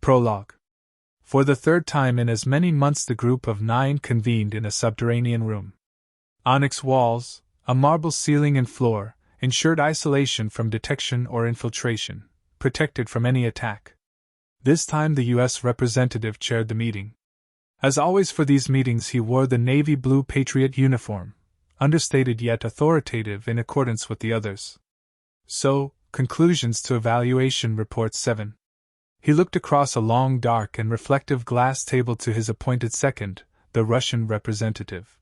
Prologue. For the third time in as many months, the group of 9 convened in a subterranean room. Onyx walls, a marble ceiling and floor, ensured isolation from detection or infiltration, protected from any attack. This time the U.S. representative chaired the meeting. As always for these meetings, he wore the navy blue Patriot uniform, understated yet authoritative in accordance with the others. So, conclusions to evaluation report 7. He looked across a long, dark, and reflective glass table to his appointed second, the Russian representative.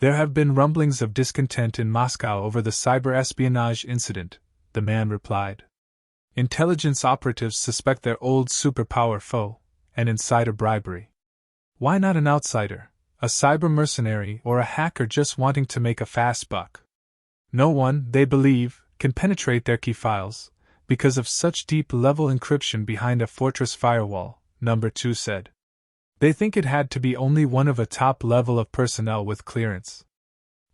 There have been rumblings of discontent in Moscow over the cyber espionage incident, the man replied. Intelligence operatives suspect their old superpower foe, an insider bribery. Why not an outsider, a cyber mercenary, or a hacker just wanting to make a fast buck? No one, they believe, can penetrate their key files, because of such deep-level encryption behind a fortress firewall, number 2 said. They think it had to be only one of a top level of personnel with clearance.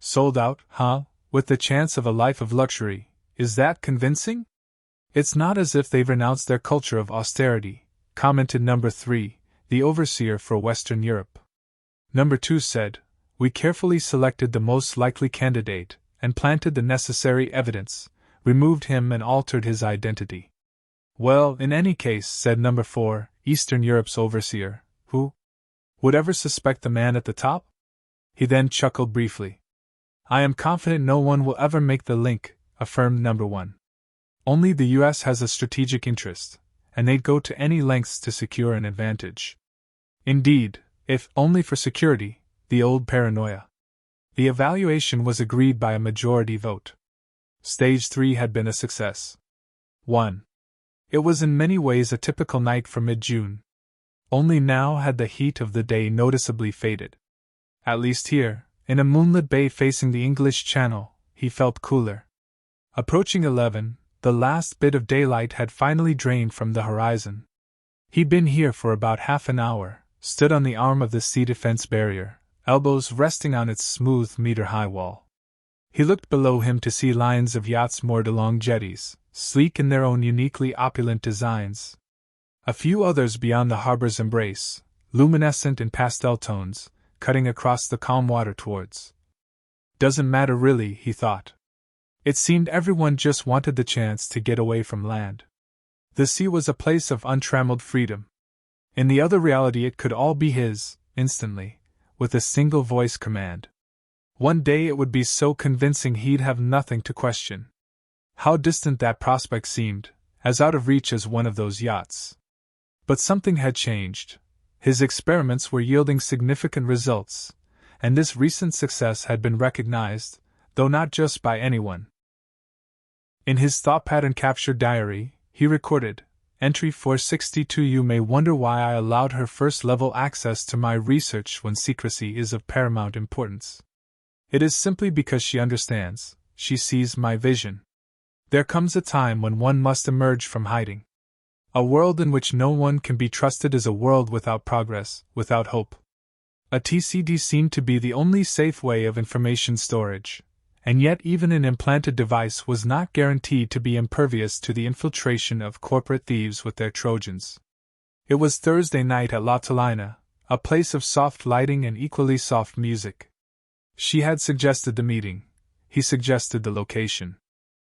Sold out, huh? With the chance of a life of luxury, is that convincing? It's not as if they've renounced their culture of austerity, commented number 3, the overseer for Western Europe. Number 2 said, we carefully selected the most likely candidate, and planted the necessary evidence, removed him and altered his identity. Well, in any case, said number 4, Eastern Europe's overseer, who would ever suspect the man at the top? He then chuckled briefly. I am confident no one will ever make the link, affirmed number 1. Only the U.S. has a strategic interest, and they'd go to any lengths to secure an advantage. Indeed, if only for security, the old paranoia. The evaluation was agreed by a majority vote. Stage 3 had been a success. 1. It was in many ways a typical night for mid-June. Only now had the heat of the day noticeably faded. At least here, in a moonlit bay facing the English Channel, he felt cooler. Approaching 11, the last bit of daylight had finally drained from the horizon. He'd been here for about half an hour, stood on the arm of the sea defense barrier, elbows resting on its smooth meter-high wall. He looked below him to see lines of yachts moored along jetties, sleek in their own uniquely opulent designs. A few others beyond the harbor's embrace, luminescent in pastel tones, cutting across the calm water towards. Doesn't matter really, he thought. It seemed everyone just wanted the chance to get away from land. The sea was a place of untrammeled freedom. In the other reality it could all be his, instantly, with a single voice command. One day it would be so convincing he'd have nothing to question. How distant that prospect seemed, as out of reach as one of those yachts. But something had changed. His experiments were yielding significant results, and this recent success had been recognized, though not just by anyone. In his thought-pattern-captured diary, he recorded, Entry 462. You may wonder why I allowed her first-level access to my research when secrecy is of paramount importance. It is simply because she understands, she sees my vision. There comes a time when one must emerge from hiding. A world in which no one can be trusted is a world without progress, without hope. A TCD seemed to be the only safe way of information storage, and yet even an implanted device was not guaranteed to be impervious to the infiltration of corporate thieves with their Trojans. It was Thursday night at La Tolina, a place of soft lighting and equally soft music. She had suggested the meeting. He suggested the location.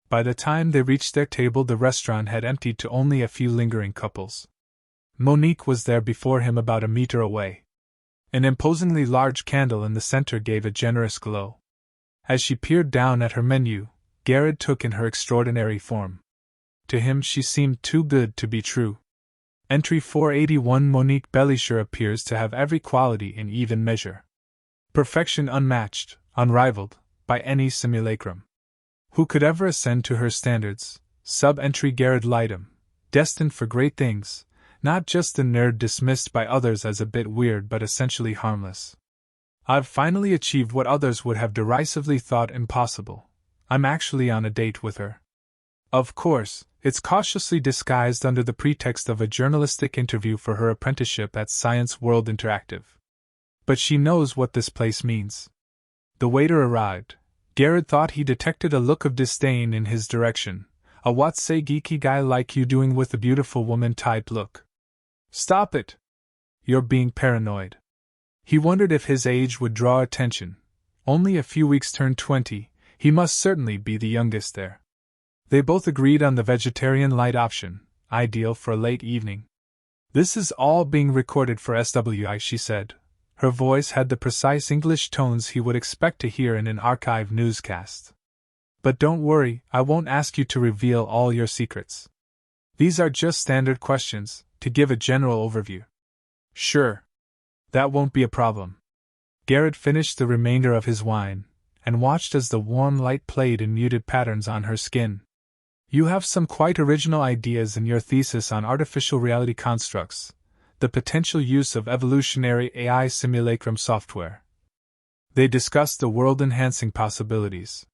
By the time they reached their table, the restaurant had emptied to only a few lingering couples. Monique was there before him about a meter away. An imposingly large candle in the center gave a generous glow. As she peered down at her menu, Garrett took in her extraordinary form. To him she seemed too good to be true. Entry 481. Monique Bellisher appears to have every quality in even measure. Perfection unmatched, unrivaled, by any simulacrum. Who could ever ascend to her standards? Sub-entry Garrett Lightham, destined for great things, not just the nerd dismissed by others as a bit weird but essentially harmless. I've finally achieved what others would have derisively thought impossible. I'm actually on a date with her. Of course, it's cautiously disguised under the pretext of a journalistic interview for her apprenticeship at Science World Interactive. But she knows what this place means. The waiter arrived. Garrett thought he detected a look of disdain in his direction, a what's a geeky guy like you doing with a beautiful woman type look. Stop it! You're being paranoid. He wondered if his age would draw attention. Only a few weeks turned 20, he must certainly be the youngest there. They both agreed on the vegetarian light option, ideal for a late evening. This is all being recorded for SWI, she said. Her voice had the precise English tones he would expect to hear in an archive newscast. But don't worry, I won't ask you to reveal all your secrets. These are just standard questions, to give a general overview. Sure. That won't be a problem. Garrett finished the remainder of his wine, and watched as the warm light played in muted patterns on her skin. You have some quite original ideas in your thesis on artificial reality constructs, the potential use of evolutionary AI simulacrum software. They discussed the world-enhancing possibilities.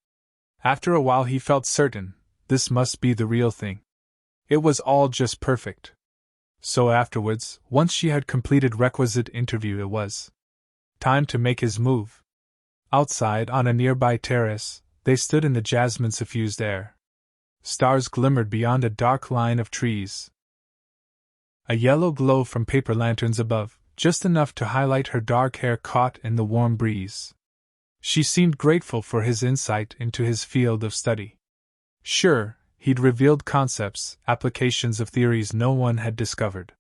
After a while he felt certain, this must be the real thing. It was all just perfect. So afterwards, once she had completed requisite interview, it was time to make his move. Outside, on a nearby terrace, they stood in the jasmine-suffused air. Stars glimmered beyond a dark line of trees. A yellow glow from paper lanterns above, just enough to highlight her dark hair caught in the warm breeze. She seemed grateful for his insight into his field of study. Sure, he'd revealed concepts, applications of theories no one had discovered.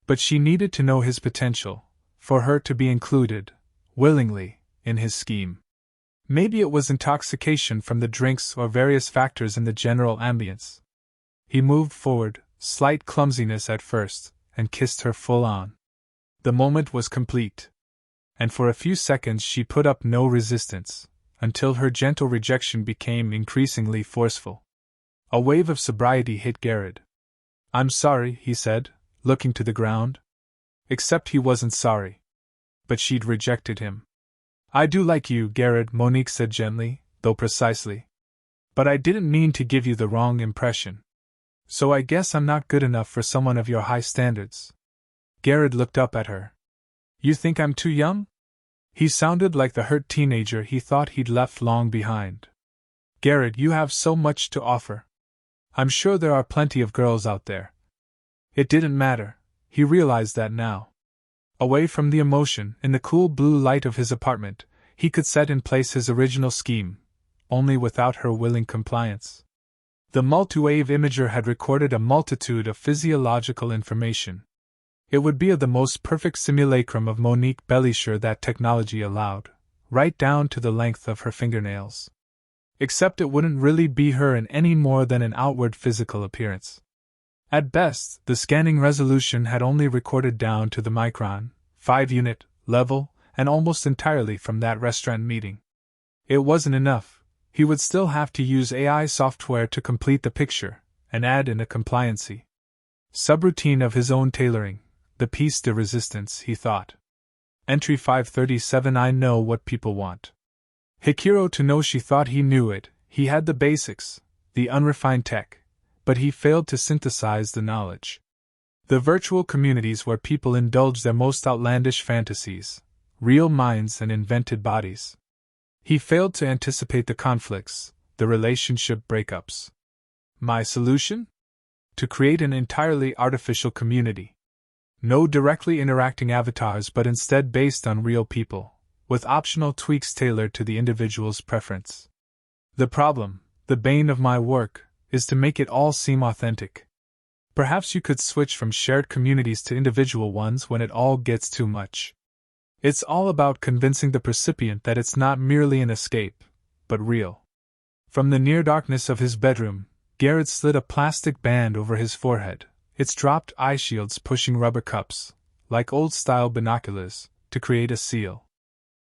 But she needed to know his potential, for her to be included, willingly, in his scheme. Maybe it was intoxication from the drinks or various factors in the general ambience. He moved forward, slight clumsiness at first, and kissed her full on. The moment was complete. And for a few seconds she put up no resistance, until her gentle rejection became increasingly forceful. A wave of sobriety hit Garrett. I'm sorry, he said, looking to the ground. Except he wasn't sorry. But she'd rejected him. I do like you, Garrett, Monique said gently, though precisely. But I didn't mean to give you the wrong impression. So I guess I'm not good enough for someone of your high standards. Garrett looked up at her. You think I'm too young? He sounded like the hurt teenager he thought he'd left long behind. Garrett, you have so much to offer. I'm sure there are plenty of girls out there. It didn't matter, he realized that now. Away from the emotion, in the cool blue light of his apartment, he could set in place his original scheme, only without her willing compliance. The multiwave imager had recorded a multitude of physiological information. It would be of the most perfect simulacrum of Monique Bellisher that technology allowed, right down to the length of her fingernails. Except it wouldn't really be her in any more than an outward physical appearance. At best, the scanning resolution had only recorded down to the micron, 5-unit, level, and almost entirely from that restaurant meeting. It wasn't enough. He would still have to use AI software to complete the picture, and add in a compliancy subroutine of his own tailoring, the piece de resistance, he thought. Entry 537. I know what people want. Hikiro to know she thought he knew it. He had the basics, the unrefined tech, but he failed to synthesize the knowledge. The virtual communities where people indulge their most outlandish fantasies, real minds and invented bodies. He failed to anticipate the conflicts, the relationship breakups. My solution? To create an entirely artificial community. No directly interacting avatars, but instead based on real people, with optional tweaks tailored to the individual's preference. The problem, the bane of my work, is to make it all seem authentic. Perhaps you could switch from shared communities to individual ones when it all gets too much. It's all about convincing the percipient that it's not merely an escape, but real. From the near darkness of his bedroom, Garrett slid a plastic band over his forehead, its dropped eye shields pushing rubber cups, like old-style binoculars, to create a seal.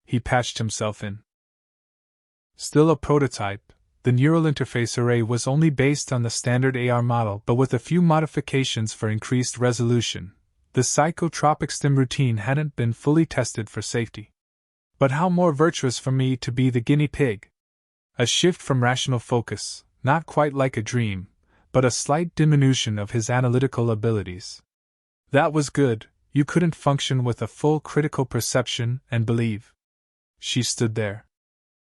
He patched himself in. Still a prototype, the neural interface array was only based on the standard AR model, but with a few modifications for increased resolution. The psychotropic stim routine hadn't been fully tested for safety. But how more virtuous for me to be the guinea pig? A shift from rational focus, not quite like a dream, but a slight diminution of his analytical abilities. That was good. You couldn't function with a full critical perception and believe. She stood there.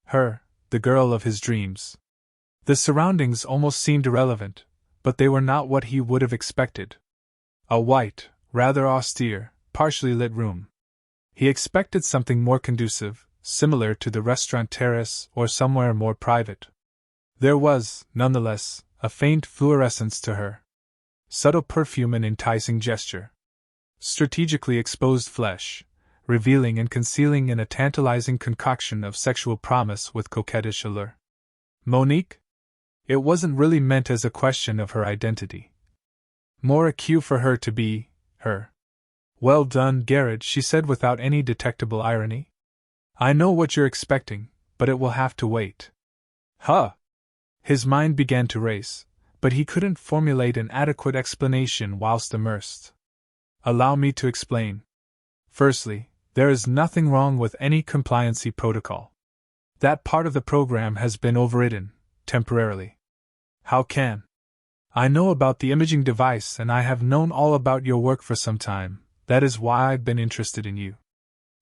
Her, the girl of his dreams. The surroundings almost seemed irrelevant, but they were not what he would have expected. A white, rather austere, partially lit room. He expected something more conducive, similar to the restaurant terrace or somewhere more private. There was, nonetheless, a faint fluorescence to her. Subtle perfume and enticing gesture. Strategically exposed flesh, revealing and concealing in a tantalizing concoction of sexual promise with coquettish allure. Monique? It wasn't really meant as a question of her identity. More a cue for her to be, her. Well done, Garrett, she said without any detectable irony. I know what you're expecting, but it will have to wait. Huh! His mind began to race, but he couldn't formulate an adequate explanation whilst immersed. Allow me to explain. Firstly, there is nothing wrong with any compliancy protocol. That part of the program has been overridden, temporarily. How can? I know about the imaging device and I have known all about your work for some time, that is why I've been interested in you.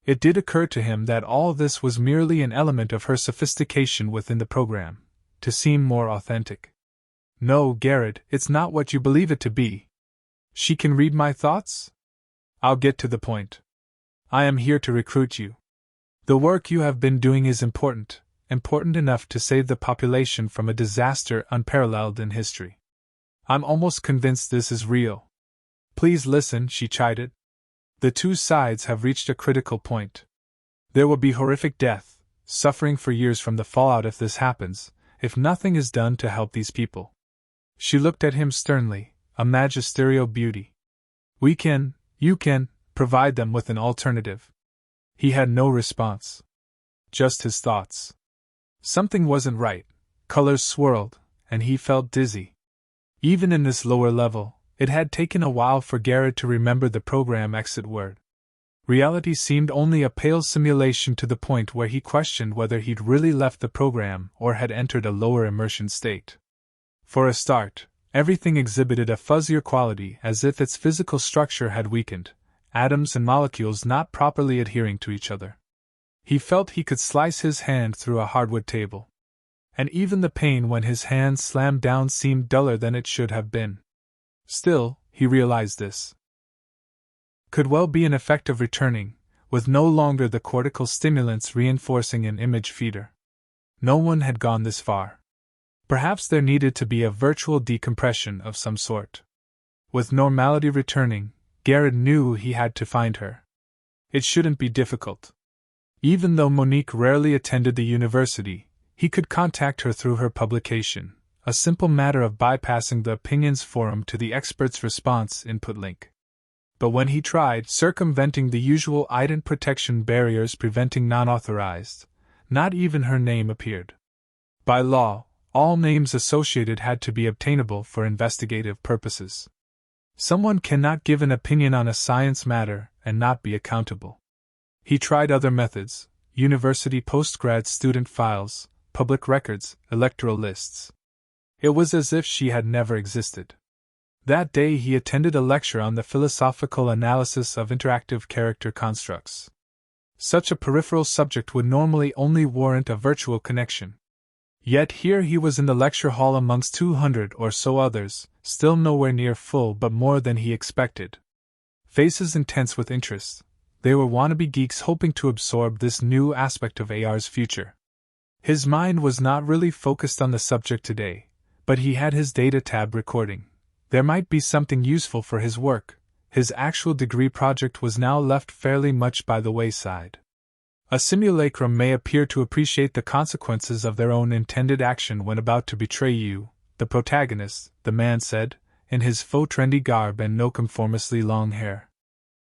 It did occur to him that all this was merely an element of her sophistication within the program, to seem more authentic. No, Garrett, it's not what you believe it to be. She can read my thoughts? I'll get to the point. I am here to recruit you. The work you have been doing is important enough to save the population from a disaster unparalleled in history. I'm almost convinced this is real. Please listen, she chided. The two sides have reached a critical point. There will be horrific death, suffering for years from the fallout if this happens, if nothing is done to help these people. She looked at him sternly, a magisterial beauty. You can, provide them with an alternative. He had no response. Just his thoughts. Something wasn't right, colors swirled, and he felt dizzy. Even in this lower level, it had taken a while for Garrett to remember the program exit word. Reality seemed only a pale simulation to the point where he questioned whether he'd really left the program or had entered a lower immersion state. For a start, everything exhibited a fuzzier quality as if its physical structure had weakened, atoms and molecules not properly adhering to each other. He felt he could slice his hand through a hardwood table. And even the pain when his hand slammed down seemed duller than it should have been. Still, he realized this could well be an effect of returning, with no longer the cortical stimulants reinforcing an image feeder. No one had gone this far. Perhaps there needed to be a virtual decompression of some sort. With normality returning, Garrett knew he had to find her. It shouldn't be difficult. Even though Monique rarely attended the university, he could contact her through her publication, a simple matter of bypassing the opinions forum to the expert's response input link. But when he tried circumventing the usual ident protection barriers preventing non-authorized, not even her name appeared. By law, all names associated had to be obtainable for investigative purposes. Someone cannot give an opinion on a science matter and not be accountable. He tried other methods: university postgrad student files, public records, electoral lists. It was as if she had never existed. That day he attended a lecture on the philosophical analysis of interactive character constructs. Such a peripheral subject would normally only warrant a virtual connection. Yet here he was in the lecture hall amongst 200 or so others, still nowhere near full but more than he expected. Faces intense with interest, they were wannabe geeks hoping to absorb this new aspect of AR's future. His mind was not really focused on the subject today, but he had his data tab recording. There might be something useful for his work. His actual degree project was now left fairly much by the wayside. A simulacrum may appear to appreciate the consequences of their own intended action when about to betray you, the protagonist, the man said, in his faux trendy garb and nonconformistly long hair.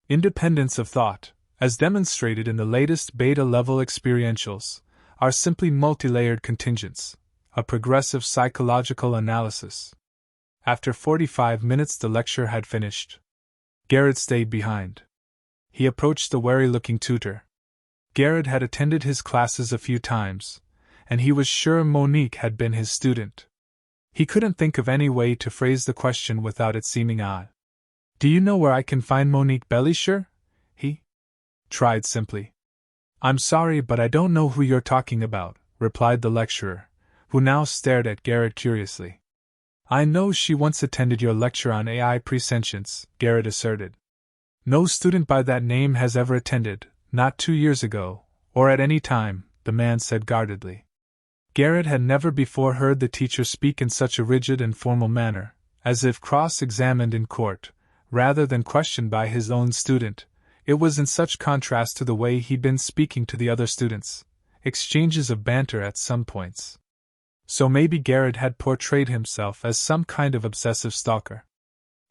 Independence of thought, as demonstrated in the latest beta-level experientials, are simply multi-layered contingents, a progressive psychological analysis. After 45 minutes the lecture had finished. Garrett stayed behind. He approached the wary-looking tutor. Garrett had attended his classes a few times, and he was sure Monique had been his student. He couldn't think of any way to phrase the question without it seeming odd. "Do you know where I can find Monique Bellisher?" he tried simply. "I'm sorry, but I don't know who you're talking about," replied the lecturer, who now stared at Garrett curiously. "I know she once attended your lecture on AI presentience," Garrett asserted. No student by that name has ever attended, not 2 years ago, or at any time, the man said guardedly. Garrett had never before heard the teacher speak in such a rigid and formal manner, as if cross-examined in court, rather than questioned by his own student. It was in such contrast to the way he'd been speaking to the other students, exchanges of banter at some points. So maybe Garrett had portrayed himself as some kind of obsessive stalker.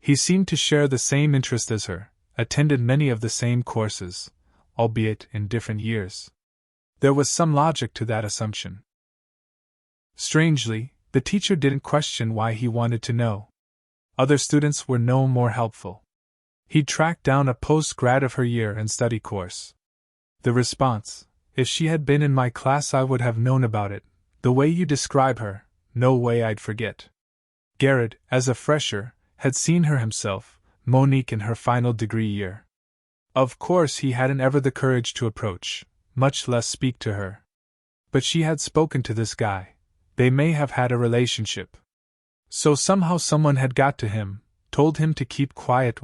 He seemed to share the same interest as her, attended many of the same courses, albeit in different years. There was some logic to that assumption. Strangely, the teacher didn't question why he wanted to know. Other students were no more helpful. He'd tracked down a post-grad of her year and study course. The response: "If she had been in my class I would have known about it. The way you describe her, no way I'd forget." Garrett, as a fresher, had seen her himself, Monique in her final degree year. Of course he hadn't ever the courage to approach, much less speak to her. But she had spoken to this guy. They may have had a relationship. So somehow someone had got to him, told him to keep quiet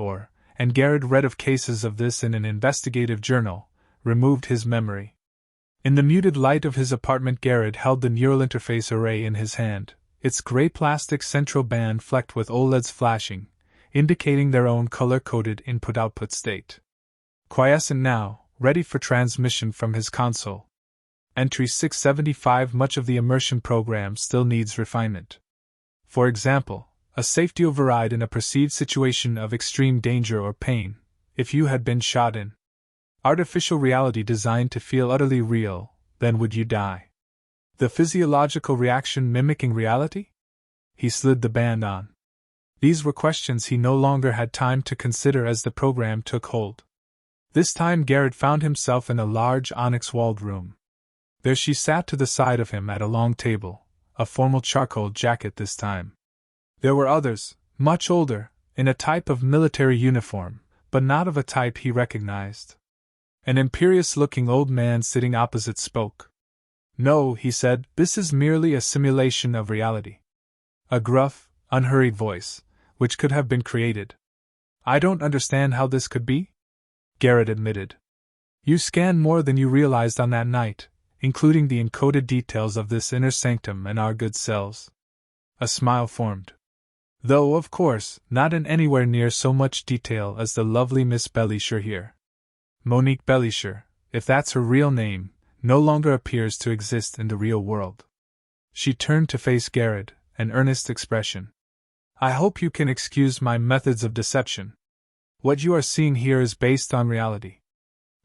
and Garrett read of cases of this in an investigative journal, removed his memory. In the muted light of his apartment Garrett held the neural interface array in his hand, its gray plastic central band flecked with OLEDs flashing, indicating their own color-coded input-output state. Quiescent now, ready for transmission from his console. Entry 675. Much of the immersion program still needs refinement. For example, a safety override in a perceived situation of extreme danger or pain, if you had been shot in. Artificial reality designed to feel utterly real, then would you die? The physiological reaction mimicking reality? He slid the band on. These were questions he no longer had time to consider as the program took hold. This time Garrett found himself in a large onyx-walled room. There she sat to the side of him at a long table, a formal charcoal jacket this time. There were others, much older, in a type of military uniform, but not of a type he recognized. An imperious-looking old man sitting opposite spoke. "No," he said, "this is merely a simulation of reality." A gruff, unhurried voice, which could have been created. "I don't understand how this could be," Garrett admitted. "You scanned more than you realized on that night, including the encoded details of this inner sanctum and our good cells." A smile formed. "Though, of course, not in anywhere near so much detail as the lovely Miss Bellisher here. Monique Bellisher, if that's her real name, no longer appears to exist in the real world." She turned to face Garrett, an earnest expression. "I hope you can excuse my methods of deception. What you are seeing here is based on reality.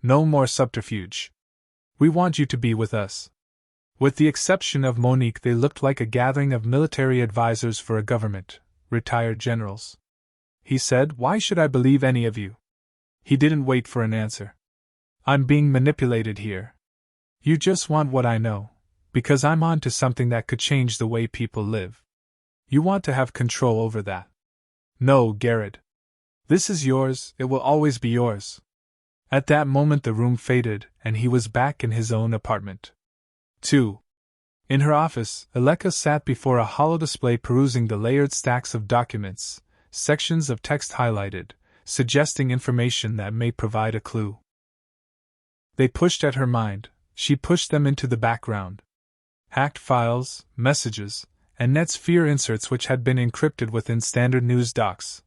No more subterfuge. We want you to be with us." With the exception of Monique, they looked like a gathering of military advisors for a government, retired generals. He said, "Why should I believe any of you?" He didn't wait for an answer. "I'm being manipulated here. You just want what I know, because I'm on to something that could change the way people live. You want to have control over that." "No, Garrett. This is yours, it will always be yours." At that moment the room faded, and he was back in his own apartment. 2. In her office, Aleka sat before a hollow display perusing the layered stacks of documents, sections of text highlighted, suggesting information that may provide a clue. They pushed at her mind, she pushed them into the background. Hacked files, messages, and NetSphere inserts which had been encrypted within standard news docs,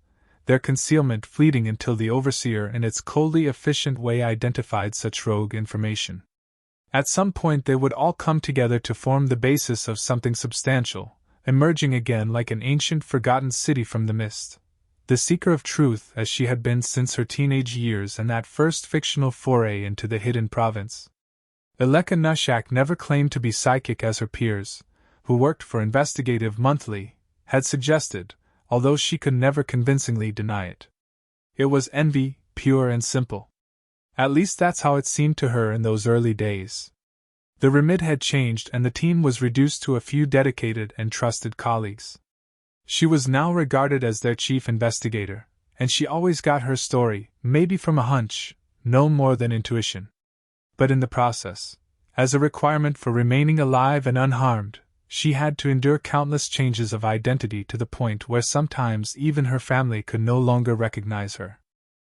their concealment fleeting until the overseer in its coldly efficient way identified such rogue information. At some point they would all come together to form the basis of something substantial, emerging again like an ancient forgotten city from the mist. The seeker of truth as she had been since her teenage years and that first fictional foray into the hidden province. Aleka Nushak never claimed to be psychic as her peers, who worked for Investigative Monthly, had suggested, although she could never convincingly deny it. It was envy, pure and simple. At least that's how it seemed to her in those early days. The remit had changed and the team was reduced to a few dedicated and trusted colleagues. She was now regarded as their chief investigator, and she always got her story, maybe from a hunch, no more than intuition. But in the process, as a requirement for remaining alive and unharmed, she had to endure countless changes of identity to the point where sometimes even her family could no longer recognize her.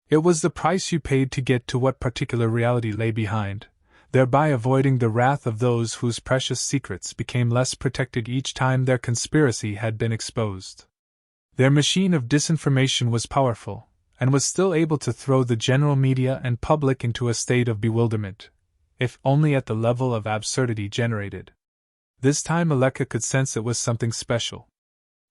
It was the price you paid to get to what particular reality lay behind, thereby avoiding the wrath of those whose precious secrets became less protected each time their conspiracy had been exposed. Their machine of disinformation was powerful, and was still able to throw the general media and public into a state of bewilderment, if only at the level of absurdity generated. This time Aleka could sense it was something special.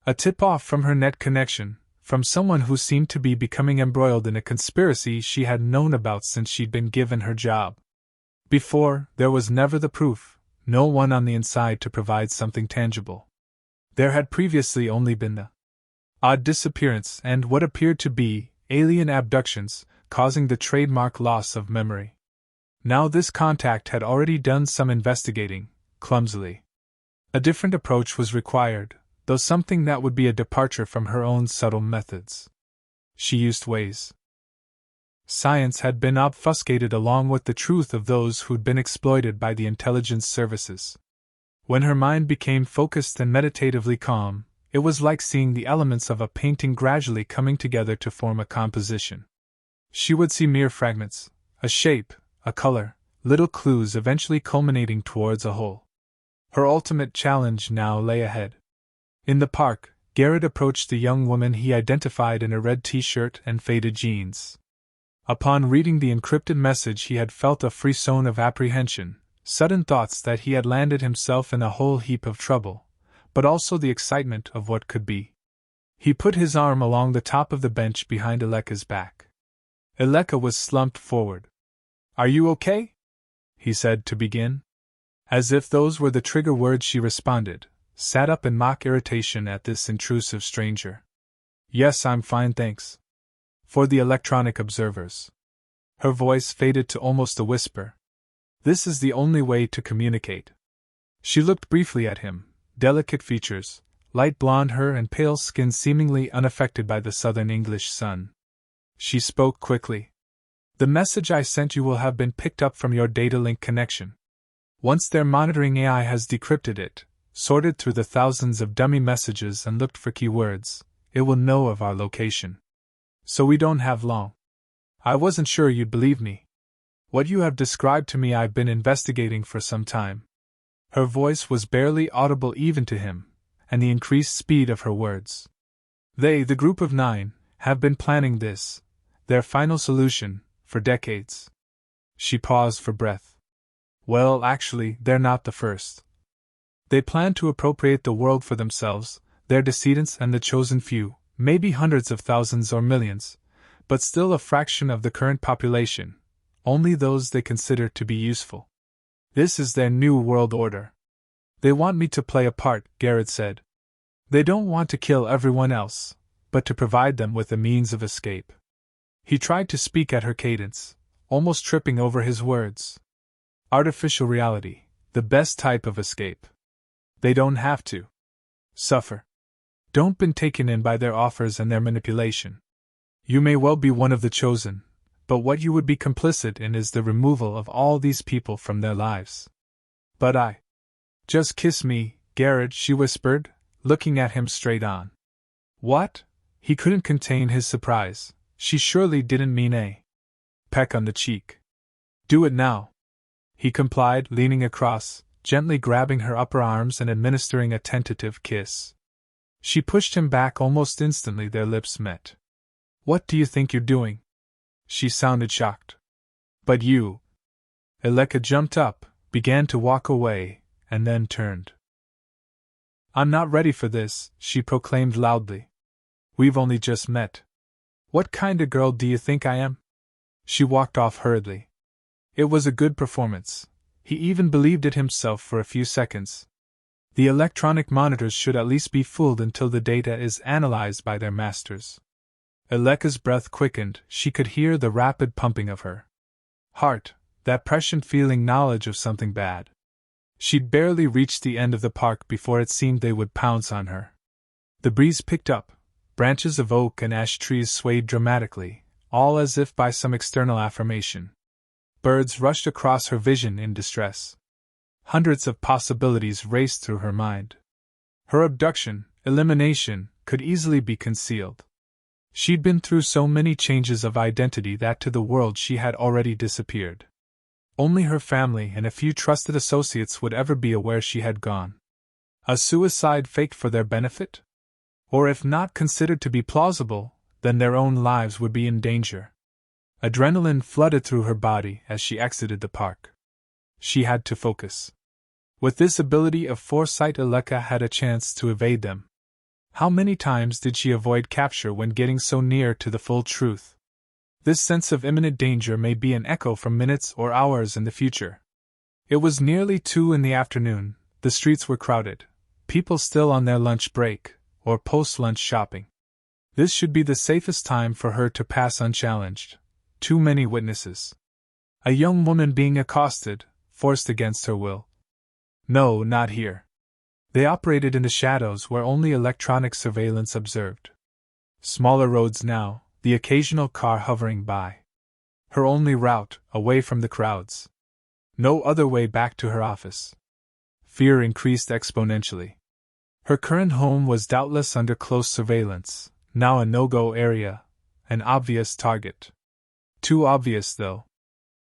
A tip-off from her net connection, from someone who seemed to be becoming embroiled in a conspiracy she had known about since she'd been given her job. Before, there was never the proof, no one on the inside to provide something tangible. There had previously only been the odd disappearance and what appeared to be alien abductions, causing the trademark loss of memory. Now this contact had already done some investigating, clumsily. A different approach was required, though something that would be a departure from her own subtle methods. She used ways. Science had been obfuscated along with the truth of those who'd been exploited by the intelligence services. When her mind became focused and meditatively calm, it was like seeing the elements of a painting gradually coming together to form a composition. She would see mere fragments, a shape, a color, little clues eventually culminating towards a whole. Her ultimate challenge now lay ahead. In the park, Garrett approached the young woman he identified in a red t-shirt and faded jeans. Upon reading the encrypted message, he had felt a frisson of apprehension, sudden thoughts that he had landed himself in a whole heap of trouble, but also the excitement of what could be. He put his arm along the top of the bench behind Aleka's back. Aleka was slumped forward. "Are you okay?" he said to begin. As if those were the trigger words, she responded, sat up in mock irritation at this intrusive stranger. "Yes, I'm fine, thanks." For the electronic observers. Her voice faded to almost a whisper. "This is the only way to communicate." She looked briefly at him, delicate features, light blonde hair and pale skin seemingly unaffected by the southern English sun. She spoke quickly. "The message I sent you will have been picked up from your data link connection. Once their monitoring AI has decrypted it, sorted through the thousands of dummy messages and looked for keywords, it will know of our location. So we don't have long. I wasn't sure you'd believe me. What you have described to me I've been investigating for some time." Her voice was barely audible even to him, and the increased speed of her words. "They, the group of 9, have been planning this, their final solution, for decades." She paused for breath. "Well, actually, they're not the first. They plan to appropriate the world for themselves, their descendants and the chosen few, maybe hundreds of thousands or millions, but still a fraction of the current population, only those they consider to be useful. This is their new world order. They want me to play a part," Garrett said. "They don't want to kill everyone else, but to provide them with a means of escape." He tried to speak at her cadence, almost tripping over his words. "Artificial reality, the best type of escape. They don't have to suffer. Don't be taken in by their offers and their manipulation. You may well be one of the chosen, but what you would be complicit in is the removal of all these people from their lives." "But I..." "Just kiss me, Garrett," she whispered, looking at him straight on. "What?" He couldn't contain his surprise. She surely didn't mean a peck on the cheek. "Do it now." He complied, leaning across, gently grabbing her upper arms and administering a tentative kiss. She pushed him back almost instantly. Their lips met. "What do you think you're doing?" She sounded shocked. "But you..." Aleka jumped up, began to walk away, and then turned. "I'm not ready for this," she proclaimed loudly. "We've only just met. What kind of girl do you think I am?" She walked off hurriedly. It was a good performance. He even believed it himself for a few seconds. The electronic monitors should at least be fooled until the data is analyzed by their masters. Aleka's breath quickened. She could hear the rapid pumping of her heart, that prescient feeling, knowledge of something bad. She'd barely reached the end of the park before it seemed they would pounce on her. The breeze picked up. Branches of oak and ash trees swayed dramatically, all as if by some external affirmation. Birds rushed across her vision in distress. Hundreds of possibilities raced through her mind. Her abduction, elimination, could easily be concealed. She'd been through so many changes of identity that to the world she had already disappeared. Only her family and a few trusted associates would ever be aware she had gone. A suicide faked for their benefit? Or if not considered to be plausible, then their own lives would be in danger. Adrenaline flooded through her body as she exited the park. She had to focus. With this ability of foresight, Aleka had a chance to evade them. How many times did she avoid capture when getting so near to the full truth? This sense of imminent danger may be an echo from minutes or hours in the future. It was nearly 2 in the afternoon, the streets were crowded, people still on their lunch break, or post-lunch shopping. This should be the safest time for her to pass unchallenged. Too many witnesses. A young woman being accosted, forced against her will. No, not here. They operated in the shadows where only electronic surveillance observed. Smaller roads now, the occasional car hovering by. Her only route, away from the crowds. No other way back to her office. Fear increased exponentially. Her current home was doubtless under close surveillance, now a no-go area, an obvious target. Too obvious, though.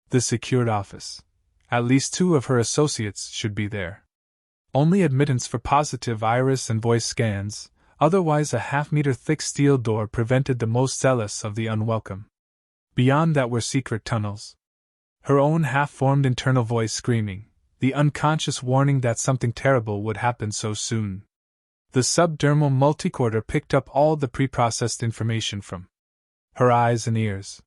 The secured office. At least 2 of her associates should be there. Only admittance for positive iris and voice scans, otherwise a half-meter thick steel door prevented the most zealous of the unwelcome. Beyond that were secret tunnels. Her own half-formed internal voice screaming, the unconscious warning that something terrible would happen so soon. The subdermal multicorder picked up all the pre-processed information from her eyes and ears.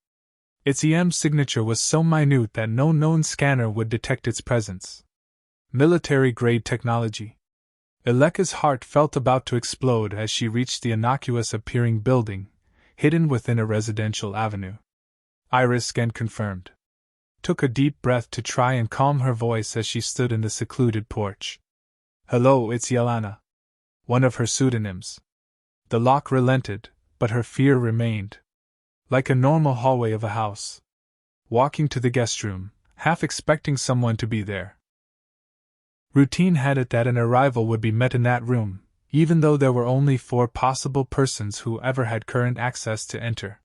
Its EM signature was so minute that no known scanner would detect its presence. Military-grade technology. Aleka's heart felt about to explode as she reached the innocuous-appearing building, hidden within a residential avenue. Iris scan confirmed. Took a deep breath to try and calm her voice as she stood in the secluded porch. Hello, it's Yelena. One of her pseudonyms. The lock relented, but her fear remained. Like a normal hallway of a house. Walking to the guest room, half expecting someone to be there. Routine had it that an arrival would be met in that room, even though there were only 4 possible persons who ever had current access to enter.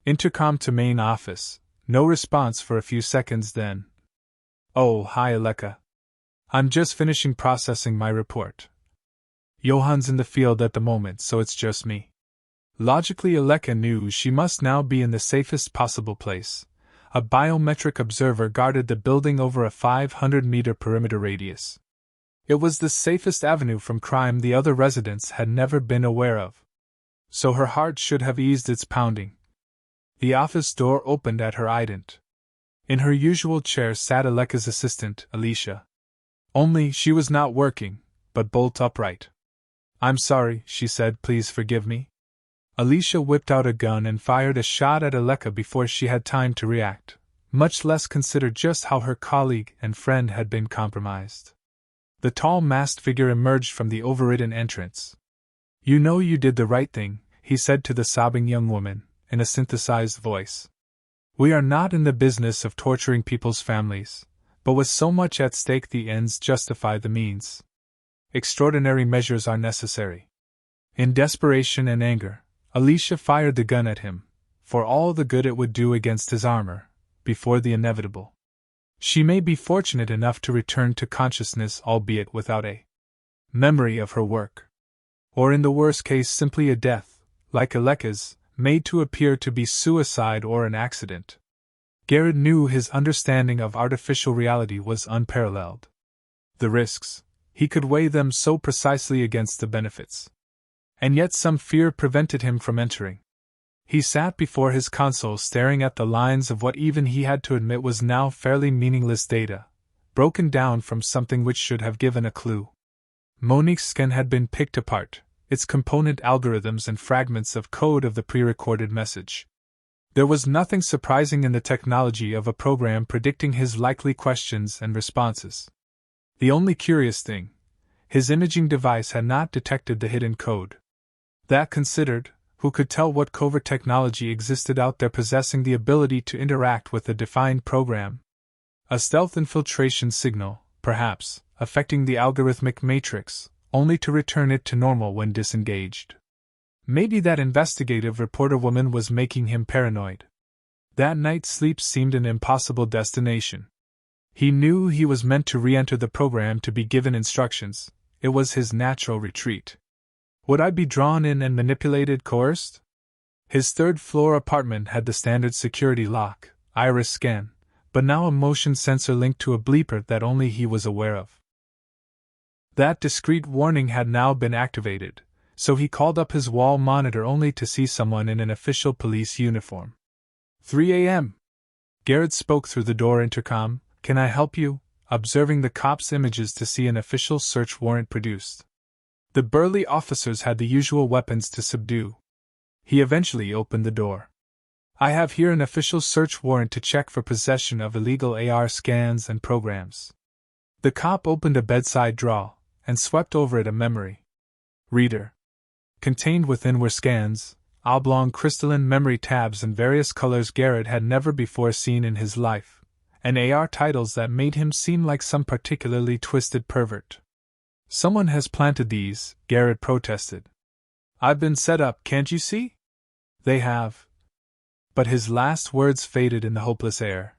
Intercom to main office, no response for a few seconds then. Oh, hi Aleka. I'm just finishing processing my report. Johan's in the field at the moment, so it's just me. Logically, Aleka knew she must now be in the safest possible place. A biometric observer guarded the building over a 500-meter perimeter radius. It was the safest avenue from crime the other residents had never been aware of. So her heart should have eased its pounding. The office door opened at her ident. In her usual chair sat Aleka's assistant, Alicia. Only she was not working, but bolt upright. I'm sorry, she said, please forgive me. Alicia whipped out a gun and fired a shot at Aleka before she had time to react, much less consider just how her colleague and friend had been compromised. The tall masked figure emerged from the overridden entrance. You know you did the right thing, he said to the sobbing young woman, in a synthesized voice. We are not in the business of torturing people's families, but with so much at stake the ends justify the means. Extraordinary measures are necessary. In desperation and anger, Alicia fired the gun at him, for all the good it would do against his armor, before the inevitable. She may be fortunate enough to return to consciousness, albeit without a memory of her work. Or in the worst case simply a death, like Aleka's, made to appear to be suicide or an accident. Garrett knew his understanding of artificial reality was unparalleled. The risks, he could weigh them so precisely against the benefits. And yet some fear prevented him from entering. He sat before his console staring at the lines of what even he had to admit was now fairly meaningless data, broken down from something which should have given a clue. Monique's scan had been picked apart, its component algorithms and fragments of code of the pre-recorded message. There was nothing surprising in the technology of a program predicting his likely questions and responses. The only curious thing, his imaging device had not detected the hidden code. That considered, who could tell what covert technology existed out there possessing the ability to interact with a defined program? A stealth infiltration signal, perhaps, affecting the algorithmic matrix, only to return it to normal when disengaged. Maybe that investigative reporter woman was making him paranoid. That night's sleep seemed an impossible destination. He knew he was meant to re-enter the program to be given instructions. It was his natural retreat. Would I be drawn in and manipulated, coerced? His third-floor apartment had the standard security lock, iris scan, but now a motion sensor linked to a bleeper that only he was aware of. That discreet warning had now been activated, so he called up his wall monitor only to see someone in an official police uniform. 3 a.m. Garrett spoke through the door intercom. "Can I help you?" observing the cop's images to see an official search warrant produced. The burly officers had the usual weapons to subdue. He eventually opened the door. "I have here an official search warrant to check for possession of illegal AR scans and programs." The cop opened a bedside drawer and swept over it a memory reader. Contained within were scans, oblong crystalline memory tabs in various colors Garrett had never before seen in his life, and AR titles that made him seem like some particularly twisted pervert. "Someone has planted these," Garrett protested. "I've been set up, can't you see?" "They have." But his last words faded in the hopeless air.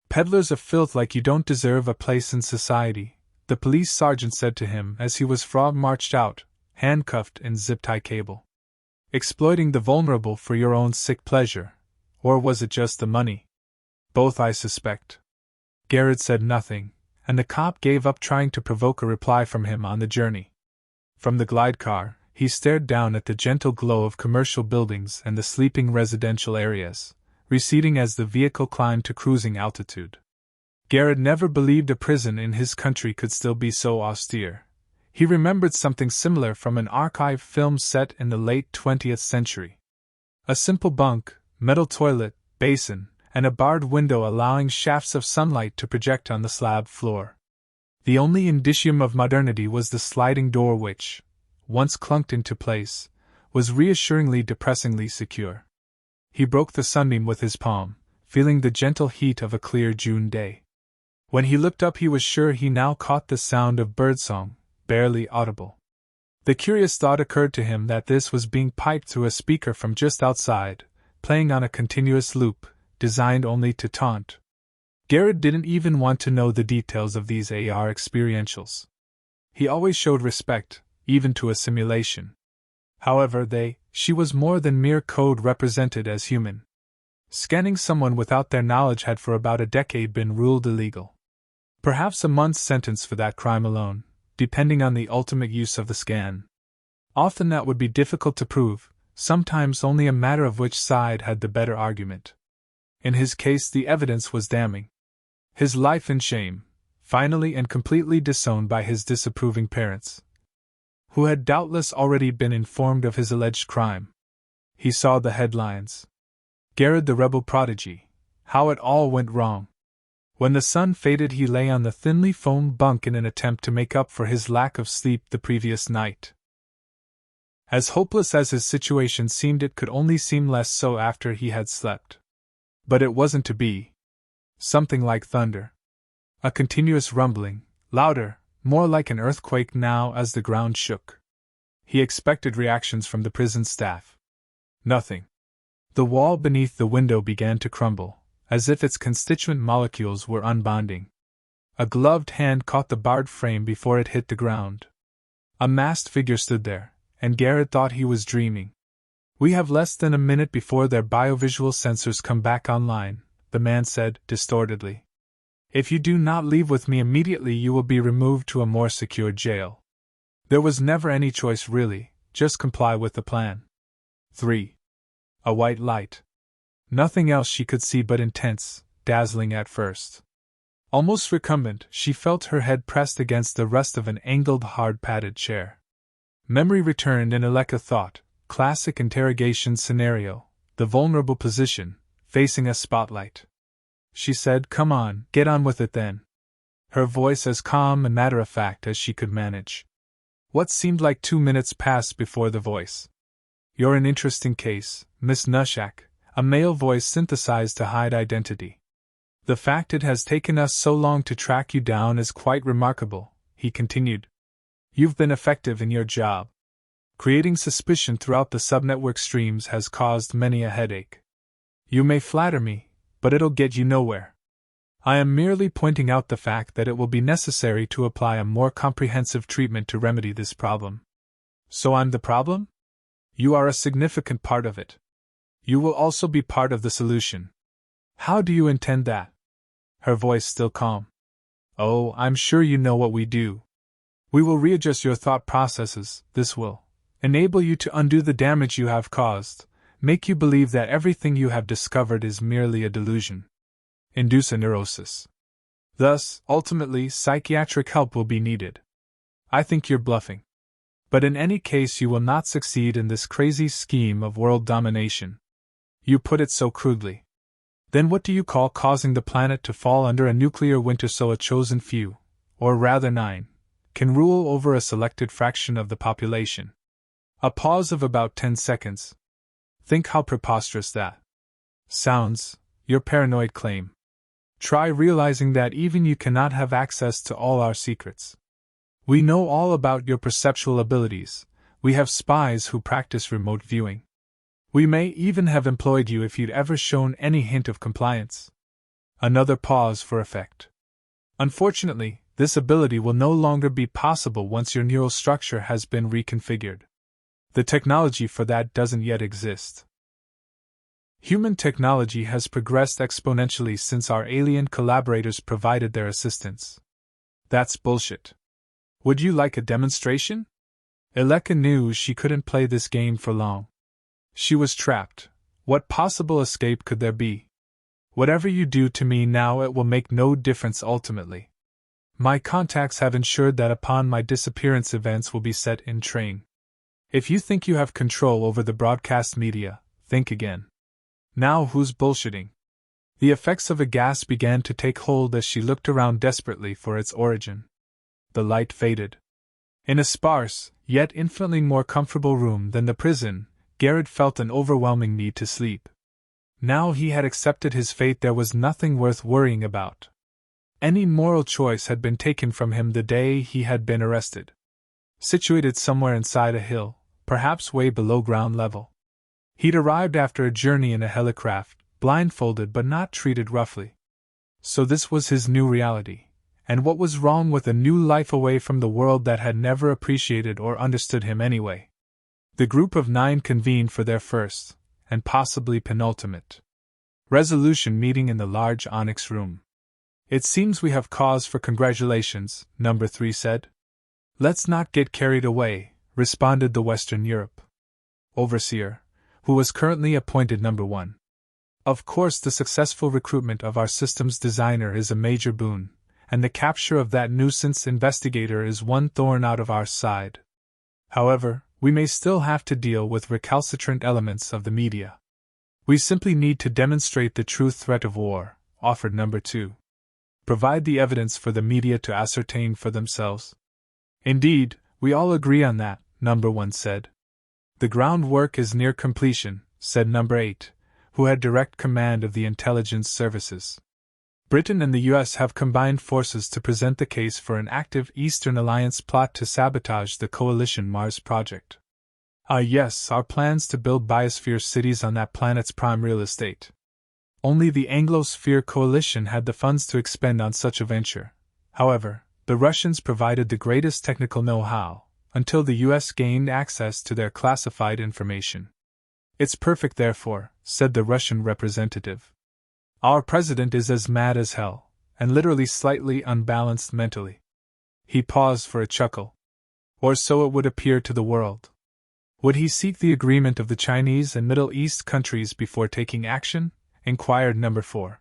"Peddlers of filth like you don't deserve a place in society," the police sergeant said to him as he was frog-marched out, handcuffed in zip-tie cable. "Exploiting the vulnerable for your own sick pleasure. Or was it just the money?" "Both, I suspect." Garrett said nothing, and the cop gave up trying to provoke a reply from him on the journey. From the glide car, he stared down at the gentle glow of commercial buildings and the sleeping residential areas, receding as the vehicle climbed to cruising altitude. Garrett never believed a prison in his country could still be so austere. He remembered something similar from an archive film set in the late 20th century. A simple bunk, metal toilet, basin, and a barred window allowing shafts of sunlight to project on the slab floor. The only indicium of modernity was the sliding door which, once clunked into place, was reassuringly depressingly secure. He broke the sunbeam with his palm, feeling the gentle heat of a clear June day. When he looked up he was sure he now caught the sound of birdsong, barely audible. The curious thought occurred to him that this was being piped through a speaker from just outside, playing on a continuous loop, designed only to taunt. Garrett didn't even want to know the details of these AR experientials. He always showed respect, even to a simulation. However, she was more than mere code represented as human. Scanning someone without their knowledge had for about a decade been ruled illegal. Perhaps a month's sentence for that crime alone, depending on the ultimate use of the scan. Often that would be difficult to prove, sometimes only a matter of which side had the better argument. In his case the evidence was damning. His life in shame, finally and completely disowned by his disapproving parents, who had doubtless already been informed of his alleged crime. He saw the headlines. Garrett the rebel prodigy. How it all went wrong. When the sun faded he lay on the thinly foamed bunk in an attempt to make up for his lack of sleep the previous night. As hopeless as his situation seemed, it could only seem less so after he had slept. But it wasn't to be. Something like thunder. A continuous rumbling, louder, more like an earthquake now as the ground shook. He expected reactions from the prison staff. Nothing. The wall beneath the window began to crumble, as if its constituent molecules were unbonding. A gloved hand caught the barred frame before it hit the ground. A masked figure stood there, and Garrett thought he was dreaming. "We have less than a minute before their biovisual sensors come back online," the man said, distortedly. "If you do not leave with me immediately you will be removed to a more secure jail." There was never any choice really, just comply with the plan. 3. A white light. Nothing else she could see but intense, dazzling at first. Almost recumbent, she felt her head pressed against the rest of an angled, hard-padded chair. Memory returned and Aleka thought, classic interrogation scenario, the vulnerable position, facing a spotlight. She said, "Come on, get on with it then." Her voice as calm and matter-of-fact as she could manage. What seemed like 2 minutes passed before the voice. "You're an interesting case, Miss Nushak," a male voice synthesized to hide identity. "The fact it has taken us so long to track you down is quite remarkable," he continued. "You've been effective in your job. Creating suspicion throughout the subnetwork streams has caused many a headache. You may flatter me, but it'll get you nowhere. I am merely pointing out the fact that it will be necessary to apply a more comprehensive treatment to remedy this problem. So I'm the problem? You are a significant part of it. You will also be part of the solution. How do you intend that? Her voice still calm. Oh, I'm sure you know what we do. We will readjust your thought processes. This will enable you to undo the damage you have caused, make you believe that everything you have discovered is merely a delusion. Induce a neurosis. Thus, ultimately, psychiatric help will be needed. I think you're bluffing. But in any case, you will not succeed in this crazy scheme of world domination. You put it so crudely. Then what do you call causing the planet to fall under a nuclear winter so a chosen few, or rather 9, can rule over a selected fraction of the population? A pause of about 10 seconds. Think how preposterous that sounds, your paranoid claim. Try realizing that even you cannot have access to all our secrets. We know all about your perceptual abilities. We have spies who practice remote viewing. We may even have employed you if you'd ever shown any hint of compliance. Another pause for effect. Unfortunately, this ability will no longer be possible once your neural structure has been reconfigured. The technology for that doesn't yet exist. Human technology has progressed exponentially since our alien collaborators provided their assistance. That's bullshit. Would you like a demonstration? Eleka knew she couldn't play this game for long. She was trapped. What possible escape could there be? Whatever you do to me now, it will make no difference ultimately. My contacts have ensured that upon my disappearance, events will be set in train. If you think you have control over the broadcast media, think again. Now who's bullshitting? The effects of a gas began to take hold as she looked around desperately for its origin. The light faded. In a sparse, yet infinitely more comfortable room than the prison, Garrett felt an overwhelming need to sleep. Now he had accepted his fate, there was nothing worth worrying about. Any moral choice had been taken from him the day he had been arrested. Situated somewhere inside a hill, perhaps way below ground level. He'd arrived after a journey in a helicraft, blindfolded but not treated roughly. So this was his new reality. And what was wrong with a new life away from the world that had never appreciated or understood him anyway? The group of 9 convened for their first, and possibly penultimate, resolution meeting in the large onyx room. It seems we have cause for congratulations, Number 3 said. Let's not get carried away, responded the Western Europe overseer, who was currently appointed Number 1. Of course, the successful recruitment of our systems designer is a major boon, and the capture of that nuisance investigator is one thorn out of our side. However, we may still have to deal with recalcitrant elements of the media. We simply need to demonstrate the true threat of war, offered Number 2. Provide the evidence for the media to ascertain for themselves. Indeed, we all agree on that, Number 1 said. The groundwork is near completion, said Number 8, who had direct command of the intelligence services. Britain and the US have combined forces to present the case for an active Eastern Alliance plot to sabotage the coalition Mars project. Yes, our plans to build biosphere cities on that planet's prime real estate. Only the Anglosphere coalition had the funds to expend on such a venture. However, the Russians provided the greatest technical know-how, until the US gained access to their classified information. It's perfect, therefore, said the Russian representative. Our president is as mad as hell, and literally slightly unbalanced mentally. He paused for a chuckle. Or so it would appear to the world. Would he seek the agreement of the Chinese and Middle East countries before taking action? Inquired Number 4.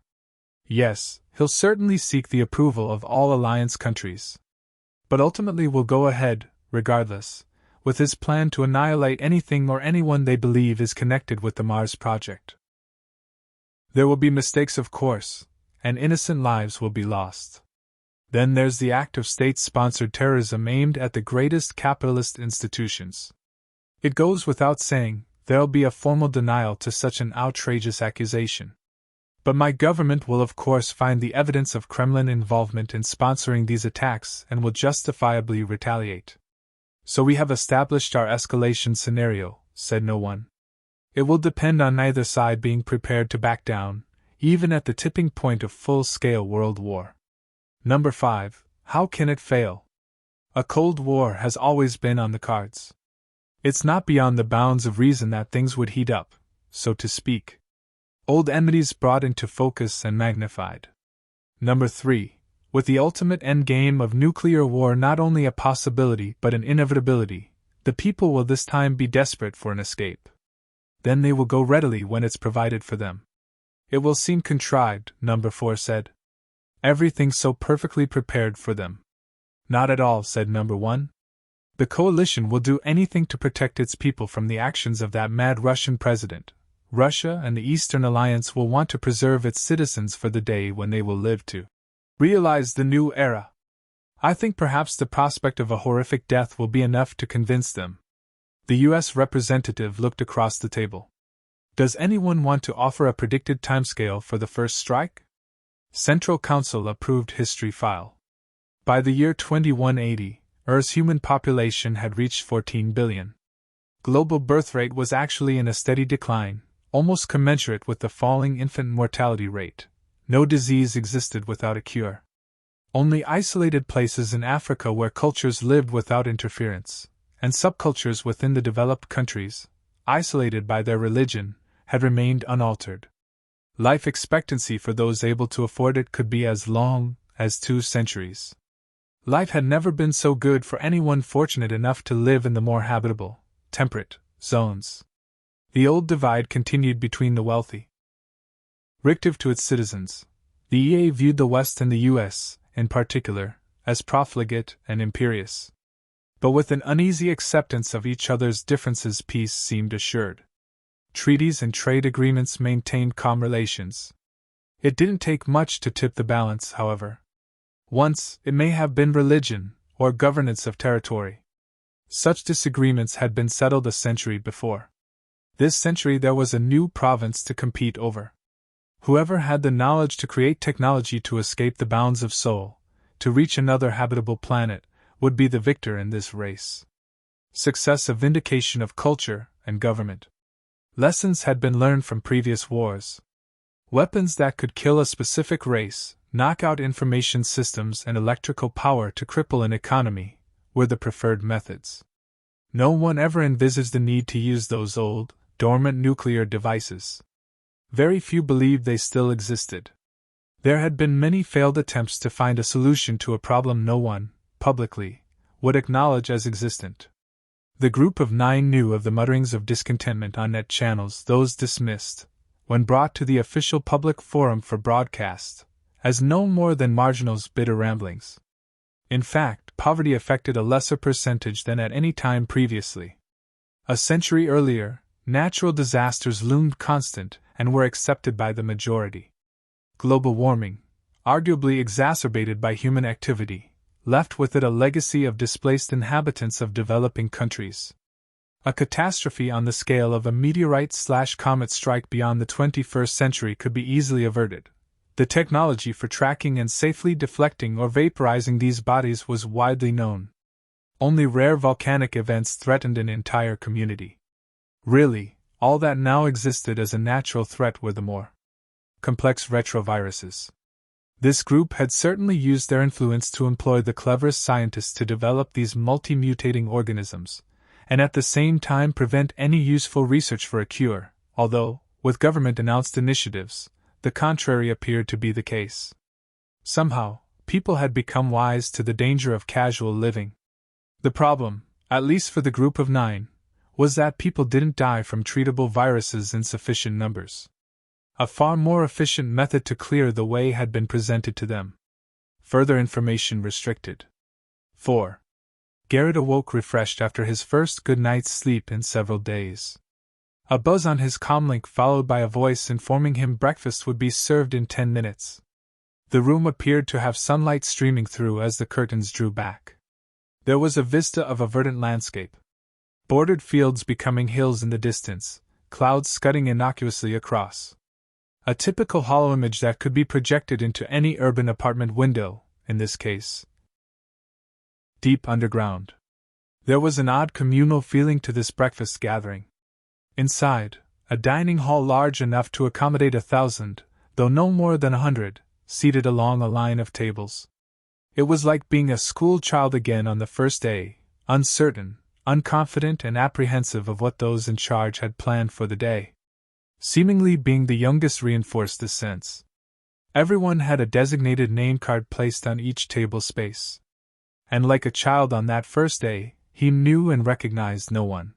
Yes, he'll certainly seek the approval of all alliance countries. But ultimately will go ahead, regardless, with his plan to annihilate anything or anyone they believe is connected with the Mars project. There will be mistakes, of course, and innocent lives will be lost. Then there's the act of state-sponsored terrorism aimed at the greatest capitalist institutions. It goes without saying, there'll be a formal denial to such an outrageous accusation. But my government will of course find the evidence of Kremlin involvement in sponsoring these attacks and will justifiably retaliate. So we have established our escalation scenario, said no one. It will depend on neither side being prepared to back down, even at the tipping point of full-scale world war. Number 5. How can it fail? A Cold War has always been on the cards. It's not beyond the bounds of reason that things would heat up, so to speak. Old enmities brought into focus and magnified. Number 3. With the ultimate endgame of nuclear war not only a possibility but an inevitability, the people will this time be desperate for an escape. Then they will go readily when it's provided for them. It will seem contrived, Number 4 said. Everything so perfectly prepared for them. Not at all, said Number 1. The coalition will do anything to protect its people from the actions of that mad Russian president. Russia and the Eastern Alliance will want to preserve its citizens for the day when they will live to realize the new era. I think perhaps the prospect of a horrific death will be enough to convince them. The U.S. representative looked across the table. Does anyone want to offer a predicted timescale for the first strike? Central Council approved history file. By the year 2180, Earth's human population had reached 14 billion. Global birth rate was actually in a steady decline, almost commensurate with the falling infant mortality rate. No disease existed without a cure. Only isolated places in Africa where cultures lived without interference, and subcultures within the developed countries, isolated by their religion, had remained unaltered. Life expectancy for those able to afford it could be as long as 2 centuries. Life had never been so good for anyone fortunate enough to live in the more habitable, temperate zones. The old divide continued between the wealthy. Relative to its citizens, the EA viewed the West and the U.S., in particular, as profligate and imperious. But with an uneasy acceptance of each other's differences, peace seemed assured. Treaties and trade agreements maintained calm relations. It didn't take much to tip the balance, however. Once, it may have been religion, or governance of territory. Such disagreements had been settled a century before. This century there was a new province to compete over. Whoever had the knowledge to create technology to escape the bounds of soul, to reach another habitable planet, would be the victor in this race. Success a vindication of culture and government. Lessons had been learned from previous wars. Weapons that could kill a specific race, knock out information systems and electrical power to cripple an economy, were the preferred methods. No one ever envisaged the need to use those old, dormant nuclear devices. Very few believed they still existed. There had been many failed attempts to find a solution to a problem no one, publicly, would acknowledge as existent. The group of 9 knew of the mutterings of discontentment on net channels, those dismissed, when brought to the official public forum for broadcast, as no more than marginal's bitter ramblings. In fact, poverty affected a lesser percentage than at any time previously. A century earlier, natural disasters loomed constant and were accepted by the majority. Global warming, arguably exacerbated by human activity, left with it a legacy of displaced inhabitants of developing countries. A catastrophe on the scale of a meteorite/comet strike beyond the 21st century could be easily averted. The technology for tracking and safely deflecting or vaporizing these bodies was widely known. Only rare volcanic events threatened an entire community. Really, all that now existed as a natural threat were the more complex retroviruses. This group had certainly used their influence to employ the cleverest scientists to develop these multi-mutating organisms, and at the same time prevent any useful research for a cure, although, with government-announced initiatives, the contrary appeared to be the case. Somehow, people had become wise to the danger of casual living. The problem, at least for the group of 9, was that people didn't die from treatable viruses in sufficient numbers. A far more efficient method to clear the way had been presented to them. Further information restricted. 4. Garrett awoke refreshed after his first good night's sleep in several days. A buzz on his comlink followed by a voice informing him breakfast would be served in 10 minutes. The room appeared to have sunlight streaming through as the curtains drew back. There was a vista of a verdant landscape. Bordered fields becoming hills in the distance, clouds scudding innocuously across. A typical hollow image that could be projected into any urban apartment window, in this case. Deep underground. There was an odd communal feeling to this breakfast gathering. Inside, a dining hall large enough to accommodate 1,000, though no more than 100, seated along a line of tables. It was like being a school child again on the first day, uncertain, unconfident, and apprehensive of what those in charge had planned for the day. Seemingly being the youngest reinforced this sense. Everyone had a designated name card placed on each table space. And like a child on that first day, he knew and recognized no one.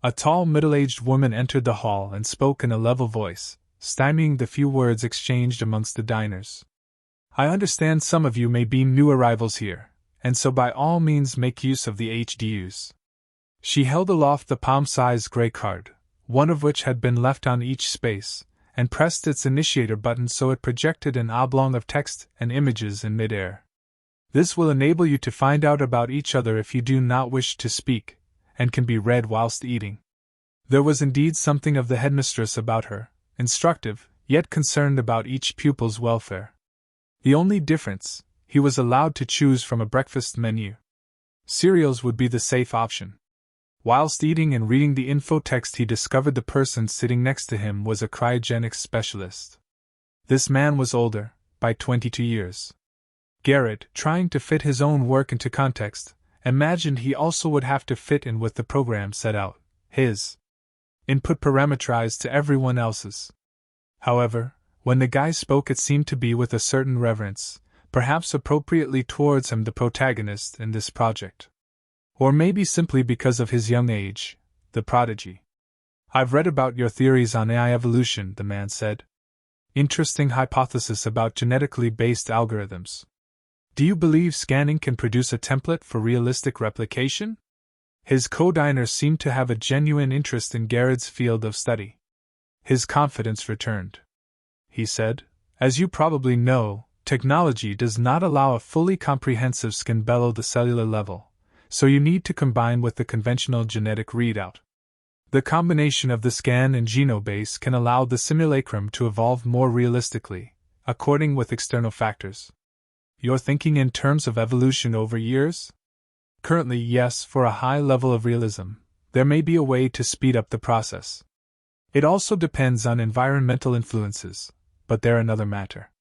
A tall middle-aged woman entered the hall and spoke in a level voice, stymieing the few words exchanged amongst the diners. "I understand some of you may be new arrivals here, and so by all means make use of the HDUs." She held aloft the palm-sized gray card, one of which had been left on each space, and pressed its initiator button so it projected an oblong of text and images in midair. "This will enable you to find out about each other if you do not wish to speak, and can be read whilst eating." There was indeed something of the headmistress about her, instructive, yet concerned about each pupil's welfare. The only difference, he was allowed to choose from a breakfast menu. Cereals would be the safe option. Whilst eating and reading the info text, he discovered the person sitting next to him was a cryogenics specialist. This man was older, by 22 years. Garrett, trying to fit his own work into context, imagined he also would have to fit in with the program set out, his input parameterized to everyone else's. However, when the guy spoke, it seemed to be with a certain reverence, perhaps appropriately towards him, the protagonist in this project. Or maybe simply because of his young age, the prodigy. "I've read about your theories on AI evolution," the man said. "Interesting hypothesis about genetically based algorithms. Do you believe scanning can produce a template for realistic replication?" His co-diner seemed to have a genuine interest in Garrett's field of study. His confidence returned. He said, "As you probably know, technology does not allow a fully comprehensive scan below the cellular level, so you need to combine with the conventional genetic readout. The combination of the scan and genobase can allow the simulacrum to evolve more realistically, according with external factors." "You're thinking in terms of evolution over years?" "Currently, yes, for a high level of realism. There may be a way to speed up the process. It also depends on environmental influences, but they're another matter."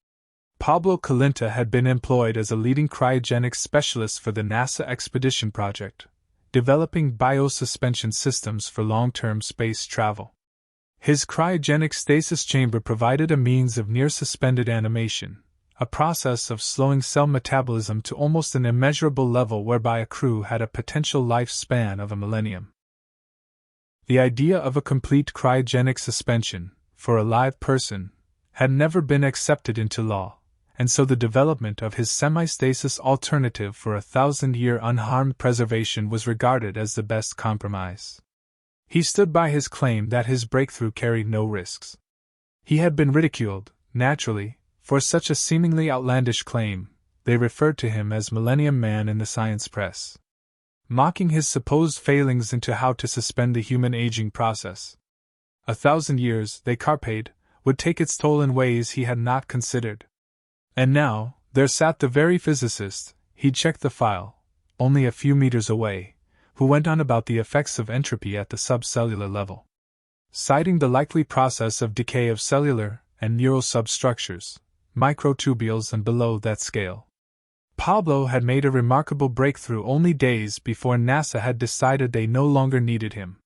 Pablo Calinta had been employed as a leading cryogenics specialist for the NASA Expedition project, developing biosuspension systems for long-term space travel. His cryogenic stasis chamber provided a means of near-suspended animation, a process of slowing cell metabolism to almost an immeasurable level whereby a crew had a potential lifespan of a millennium. The idea of a complete cryogenic suspension, for a live person, had never been accepted into law, and so the development of his semi-stasis alternative for 1,000-year unharmed preservation was regarded as the best compromise. He stood by his claim that his breakthrough carried no risks. He had been ridiculed, naturally, for such a seemingly outlandish claim. They referred to him as Millennium Man in the science press, mocking his supposed failings into how to suspend the human aging process. 1,000 years, they carped, would take its toll in ways he had not considered. And now, there sat the very physicist, he'd checked the file, only a few meters away, who went on about the effects of entropy at the subcellular level, citing the likely process of decay of cellular and neural substructures, microtubules, and below that scale. Pablo had made a remarkable breakthrough only days before NASA had decided they no longer needed him.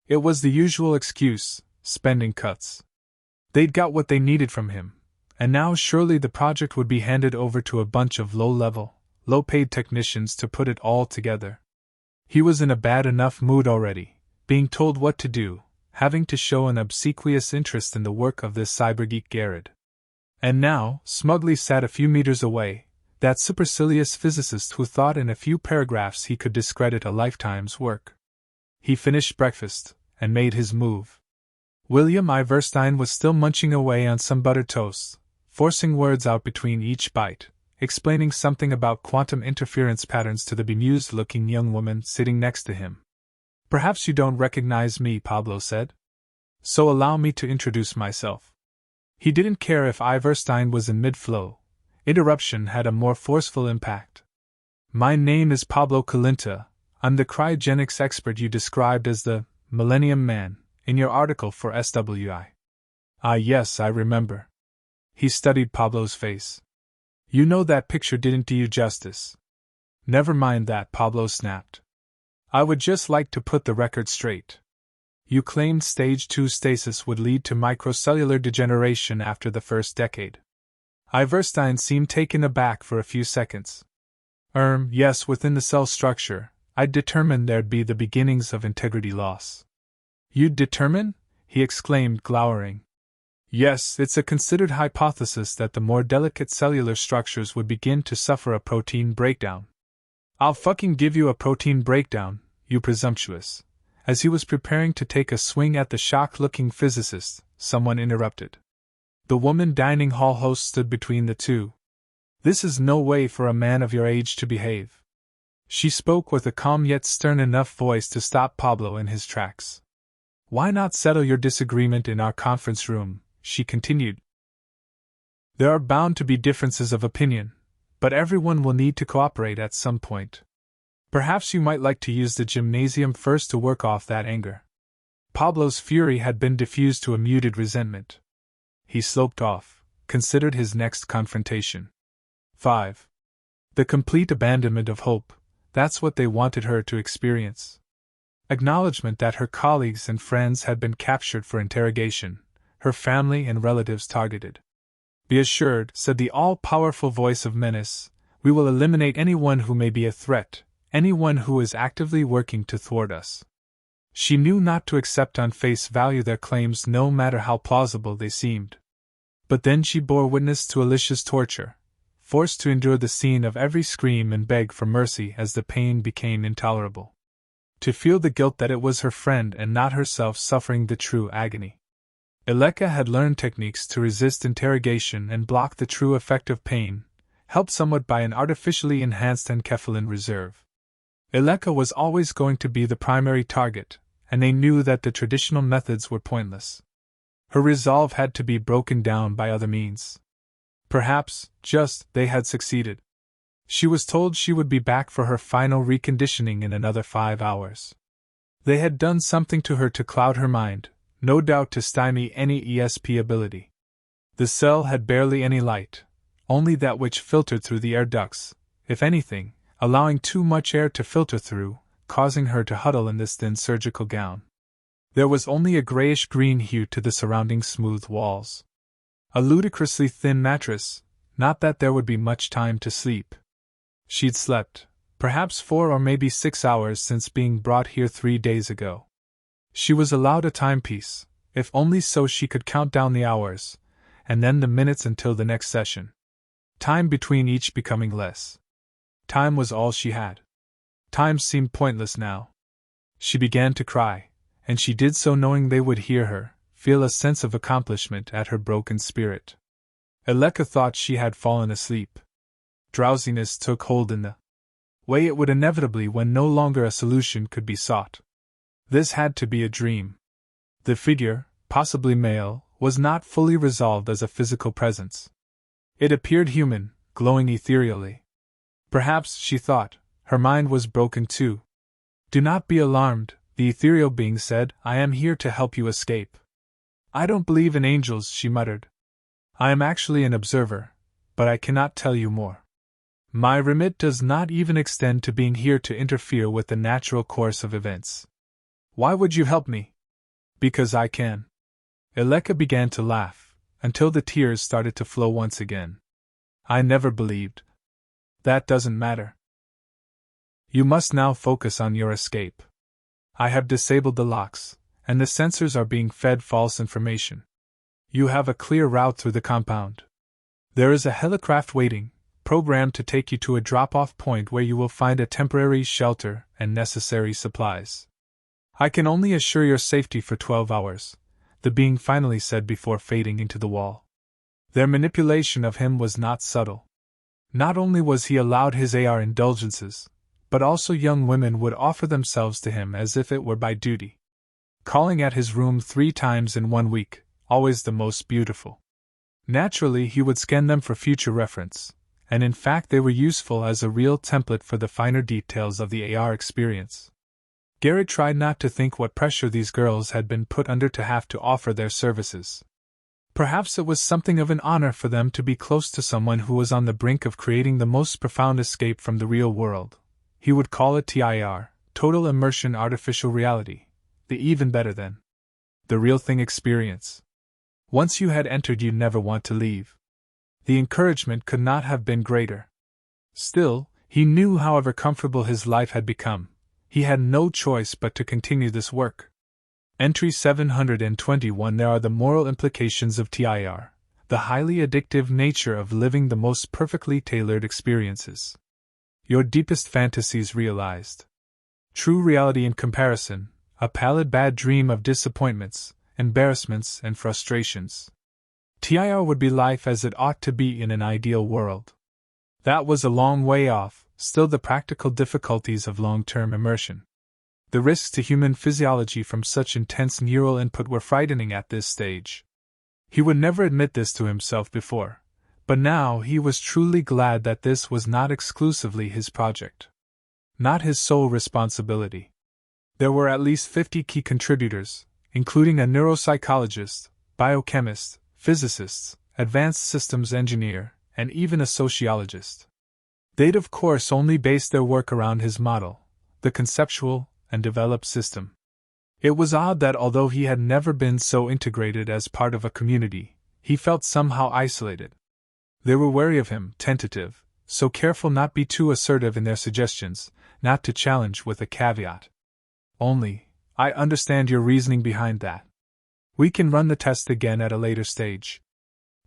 It was the usual excuse, spending cuts. They'd got what they needed from him, and now surely the project would be handed over to a bunch of low-level, low-paid technicians to put it all together. He was in a bad enough mood already, being told what to do, having to show an obsequious interest in the work of this cybergeek Garrett. And now, smugly sat a few meters away, that supercilious physicist who thought in a few paragraphs he could discredit a lifetime's work. He finished breakfast, and made his move. William Iverstein was still munching away on some buttered toast, forcing words out between each bite, explaining something about quantum interference patterns to the bemused-looking young woman sitting next to him. "Perhaps you don't recognize me," Pablo said. "So allow me to introduce myself." He didn't care if Iverstein was in mid-flow. Interruption had a more forceful impact. "My name is Pablo Calinta. I'm the cryogenics expert you described as the Millennium Man in your article for SWI. Ah, yes, I remember. He studied Pablo's face. You know that picture didn't do you justice. Never mind that, Pablo snapped. I would just like to put the record straight. You claimed stage 2 stasis would lead to microcellular degeneration after the first decade. Iverstein seemed taken aback for a few seconds. Yes, within the cell structure, I'd determined there'd be the beginnings of integrity loss. You'd determine? He exclaimed, glowering. Yes, it's a considered hypothesis that the more delicate cellular structures would begin to suffer a protein breakdown. I'll fucking give you a protein breakdown, you presumptuous. As he was preparing to take a swing at the shocked-looking physicist, someone interrupted. The woman dining hall host stood between the two. This is no way for a man of your age to behave. She spoke with a calm yet stern enough voice to stop Pablo in his tracks. Why not settle your disagreement in our conference room? She continued. There are bound to be differences of opinion, but everyone will need to cooperate at some point. Perhaps you might like to use the gymnasium first to work off that anger. Pablo's fury had been diffused to a muted resentment. He sloped off, considered his next confrontation. 5. The complete abandonment of hope, that's what they wanted her to experience. Acknowledgement that her colleagues and friends had been captured for interrogation, her family and relatives targeted. Be assured, said the all-powerful voice of menace, we will eliminate anyone who may be a threat, anyone who is actively working to thwart us. She knew not to accept on face value their claims no matter how plausible they seemed. But then she bore witness to Alicia's torture, forced to endure the scene of every scream and beg for mercy as the pain became intolerable. To feel the guilt that it was her friend and not herself suffering the true agony. Eleka had learned techniques to resist interrogation and block the true effect of pain, helped somewhat by an artificially enhanced enkephalin reserve. Eleka was always going to be the primary target, and they knew that the traditional methods were pointless. Her resolve had to be broken down by other means. Perhaps, they had succeeded. She was told she would be back for her final reconditioning in another 5 hours. They had done something to her to cloud her mind, no doubt to stymie any ESP ability. The cell had barely any light, only that which filtered through the air ducts, if anything, allowing too much air to filter through, causing her to huddle in this thin surgical gown. There was only a grayish-green hue to the surrounding smooth walls. A ludicrously thin mattress, not that there would be much time to sleep. She'd slept, perhaps 4 or maybe 6 hours since being brought here 3 days ago. She was allowed a timepiece, if only so she could count down the hours, and then the minutes until the next session. Time between each becoming less. Time was all she had. Time seemed pointless now. She began to cry, and she did so knowing they would hear her, feel a sense of accomplishment at her broken spirit. Eleka thought she had fallen asleep. Drowsiness took hold in the way it would inevitably when no longer a solution could be sought. This had to be a dream. The figure, possibly male, was not fully resolved as a physical presence. It appeared human, glowing ethereally. Perhaps, she thought, her mind was broken too. Do not be alarmed, the ethereal being said, I am here to help you escape. I don't believe in angels, she muttered. I am actually an observer, but I cannot tell you more. My remit does not even extend to being here to interfere with the natural course of events. Why would you help me? Because I can. Eleka began to laugh, until the tears started to flow once again. I never believed. That doesn't matter. You must now focus on your escape. I have disabled the locks, and the sensors are being fed false information. You have a clear route through the compound. There is a helicraft waiting, programmed to take you to a drop-off point where you will find a temporary shelter and necessary supplies. I can only assure your safety for 12 hours, the being finally said before fading into the wall. Their manipulation of him was not subtle. Not only was he allowed his AR indulgences, but also young women would offer themselves to him as if it were by duty. Calling at his room 3 times in 1 week, always the most beautiful. Naturally, he would scan them for future reference, and in fact they were useful as a real template for the finer details of the AR experience. Garrett tried not to think what pressure these girls had been put under to have to offer their services. Perhaps it was something of an honor for them to be close to someone who was on the brink of creating the most profound escape from the real world. He would call it TIR, Total Immersion Artificial Reality, the even better than the real thing experience. Once you had entered, you'd never want to leave. The encouragement could not have been greater. Still, he knew however comfortable his life had become, he had no choice but to continue this work. Entry 721. There are the moral implications of TIR, the highly addictive nature of living the most perfectly tailored experiences. Your deepest fantasies realized. True reality in comparison, a pallid bad dream of disappointments, embarrassments, and frustrations. TIR would be life as it ought to be in an ideal world. That was a long way off, still the practical difficulties of long-term immersion. The risks to human physiology from such intense neural input were frightening at this stage. He would never admit this to himself before, but now he was truly glad that this was not exclusively his project. Not his sole responsibility. There were at least 50 key contributors, including a neuropsychologist, biochemist, physicists, advanced systems engineer, and even a sociologist. They'd of course only based their work around his model, the conceptual and developed system. It was odd that although he had never been so integrated as part of a community, he felt somehow isolated. They were wary of him, tentative, so careful not be too assertive in their suggestions, not to challenge with a caveat. Only, I understand your reasoning behind that. We can run the test again at a later stage.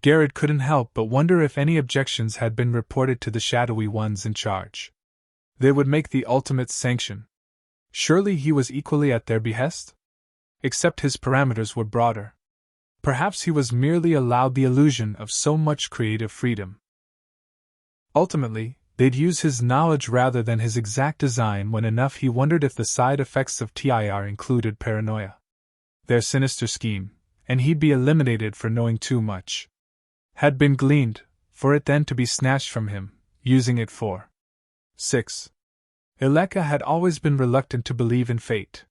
Garrett couldn't help but wonder if any objections had been reported to the shadowy ones in charge. They would make the ultimate sanction. Surely he was equally at their behest? Except his parameters were broader. Perhaps he was merely allowed the illusion of so much creative freedom. Ultimately, they'd use his knowledge rather than his exact design when enough he wondered if the side effects of TIR included paranoia. Their sinister scheme, and he'd be eliminated for knowing too much, had been gleaned, for it then to be snatched from him, using it for 6. Eleka had always been reluctant to believe in fate.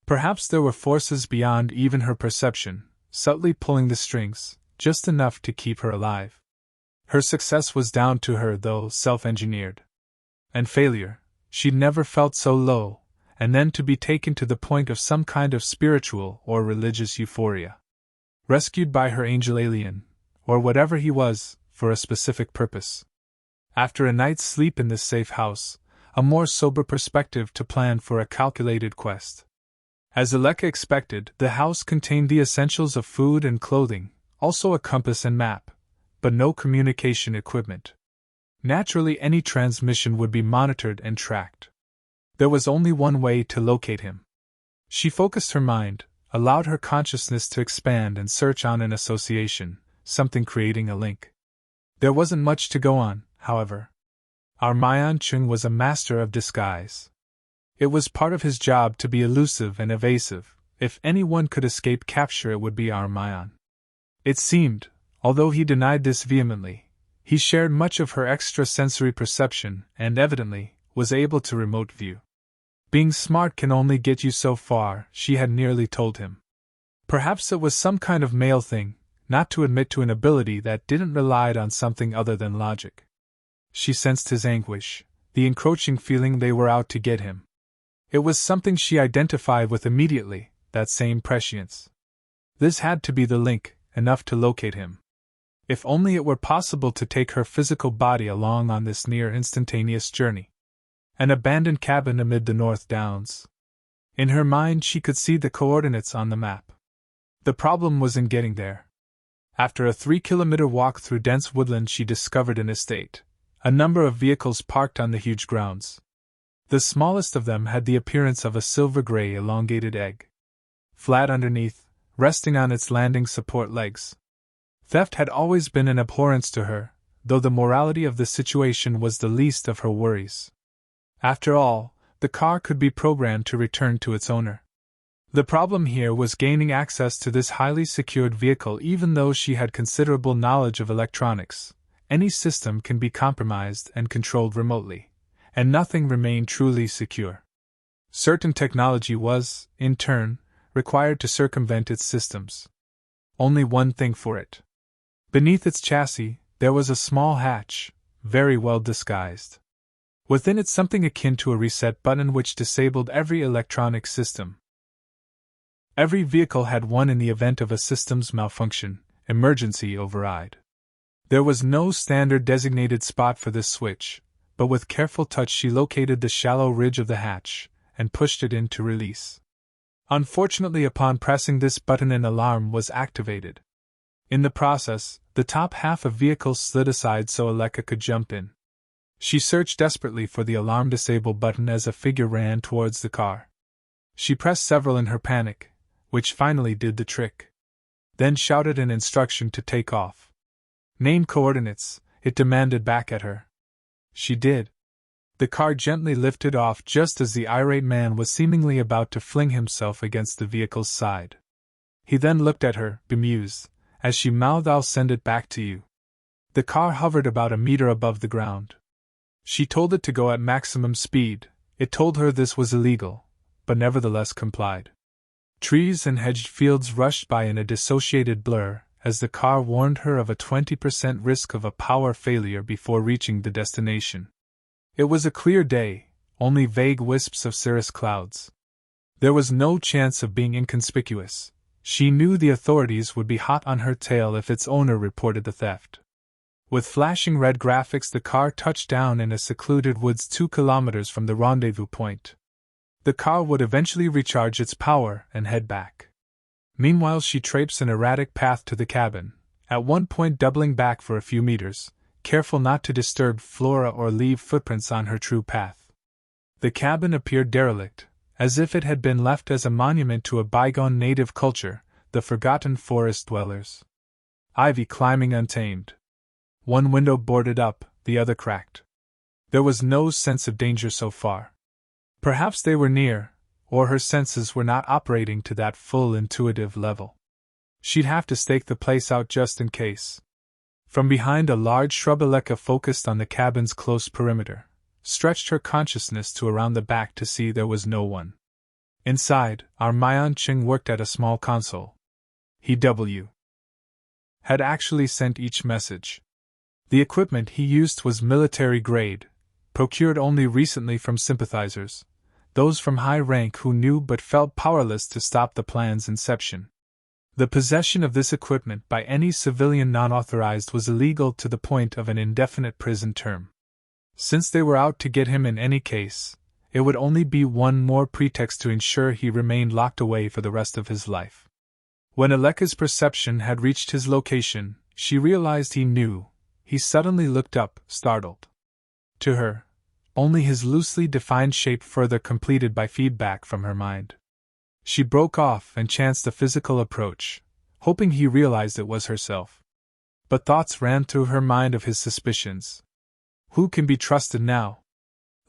Perhaps there were forces beyond even her perception, subtly pulling the strings, just enough to keep her alive. Her success was down to her, though self-engineered. And failure, she'd never felt so low, and then to be taken to the point of some kind of spiritual or religious euphoria. Rescued by her angel alien, or whatever he was, for a specific purpose. After a night's sleep in this safe house, a more sober perspective to plan for a calculated quest. As Eleka expected, the house contained the essentials of food and clothing, also a compass and map, but no communication equipment. Naturally, any transmission would be monitored and tracked. There was only one way to locate him. She focused her mind, allowed her consciousness to expand and search on an association, something creating a link. There wasn't much to go on, however. Our Mayan Chung was a master of disguise. It was part of his job to be elusive and evasive. If anyone could escape capture, it would be our Mayan. It seemed, although he denied this vehemently, he shared much of her extrasensory perception and, evidently, was able to remote view. Being smart can only get you so far, she had nearly told him. Perhaps it was some kind of male thing, not to admit to an ability that didn't rely on something other than logic. She sensed his anguish, the encroaching feeling they were out to get him. It was something she identified with immediately, that same prescience. This had to be the link, enough to locate him. If only it were possible to take her physical body along on this near-instantaneous journey. An abandoned cabin amid the North Downs. In her mind she could see the coordinates on the map. The problem was in getting there. After a 3-kilometer walk through dense woodland she discovered an estate. A number of vehicles parked on the huge grounds. The smallest of them had the appearance of a silver-gray elongated egg. Flat underneath, resting on its landing support legs. Theft had always been an abhorrence to her, though the morality of the situation was the least of her worries. After all, the car could be programmed to return to its owner. The problem here was gaining access to this highly secured vehicle even though she had considerable knowledge of electronics, any system can be compromised and controlled remotely, and nothing remained truly secure. Certain technology was, in turn, required to circumvent its systems. Only one thing for it. Beneath its chassis, there was a small hatch, very well disguised. Within it something akin to a reset button which disabled every electronic system. Every vehicle had one in the event of a system's malfunction, emergency override. There was no standard designated spot for this switch, but with careful touch she located the shallow ridge of the hatch, and pushed it in to release. Unfortunately, upon pressing this button an alarm was activated. In the process, the top half of vehicle slid aside so Aleka could jump in. She searched desperately for the alarm disable button as a figure ran towards the car. She pressed several in her panic, which finally did the trick. Then shouted an instruction to take off. Name coordinates, it demanded back at her. She did. The car gently lifted off just as the irate man was seemingly about to fling himself against the vehicle's side. He then looked at her, bemused, as she mouthed, "I'll send it back to you." The car hovered about a meter above the ground. She told it to go at maximum speed. It told her this was illegal, but nevertheless complied. Trees and hedged fields rushed by in a dissociated blur, as the car warned her of a 20% risk of a power failure before reaching the destination. It was a clear day, only vague wisps of cirrus clouds. There was no chance of being inconspicuous. She knew the authorities would be hot on her tail if its owner reported the theft. With flashing red graphics, the car touched down in a secluded woods 2 kilometers from the rendezvous point. The car would eventually recharge its power and head back. Meanwhile, she traipsed an erratic path to the cabin, at one point doubling back for a few meters, careful not to disturb Flora or leave footprints on her true path. The cabin appeared derelict, as if it had been left as a monument to a bygone native culture, the forgotten forest dwellers. Ivy climbing untamed. One window boarded up, the other cracked. There was no sense of danger so far. Perhaps they were near, or her senses were not operating to that full intuitive level. She'd have to stake the place out just in case. From behind a large shrub, Aleka focused on the cabin's close perimeter, stretched her consciousness to around the back to see there was no one. Inside, Armayan Ching worked at a small console. He had actually sent each message. The equipment he used was military grade, procured only recently from sympathizers, those from high rank who knew but felt powerless to stop the plan's inception. The possession of this equipment by any civilian non-authorized was illegal to the point of an indefinite prison term. Since they were out to get him in any case, it would only be one more pretext to ensure he remained locked away for the rest of his life. When Aleka's perception had reached his location, she realized he knew. He suddenly looked up, startled. To her, only his loosely defined shape further completed by feedback from her mind. She broke off and chanced a physical approach, hoping he realized it was herself. But thoughts ran through her mind of his suspicions. Who can be trusted now?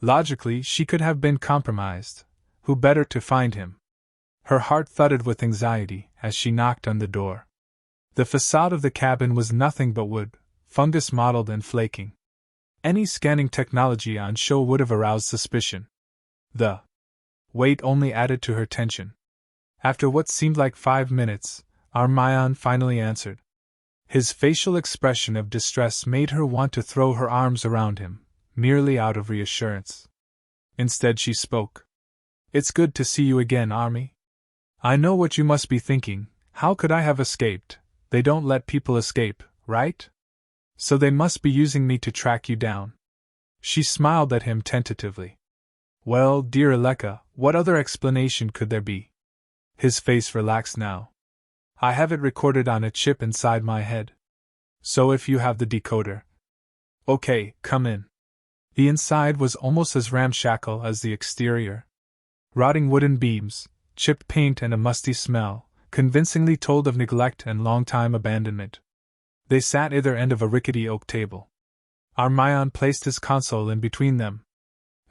Logically, she could have been compromised. Who better to find him? Her heart thudded with anxiety as she knocked on the door. The facade of the cabin was nothing but wood, fungus mottled and flaking. Any scanning technology on show would have aroused suspicion. The weight only added to her tension. After what seemed like 5 minutes, Armayan finally answered. His facial expression of distress made her want to throw her arms around him, merely out of reassurance. Instead she spoke. "It's good to see you again, Army. I know what you must be thinking. How could I have escaped? They don't let people escape, right? So they must be using me to track you down." She smiled at him tentatively. "Well, dear Aleka, what other explanation could there be?" His face relaxed now. "I have it recorded on a chip inside my head. So if you have the decoder. Okay, come in." The inside was almost as ramshackle as the exterior. Rotting wooden beams, chipped paint, and a musty smell convincingly told of neglect and long-time abandonment. They sat either end of a rickety oak table. Armayan placed his console in between them.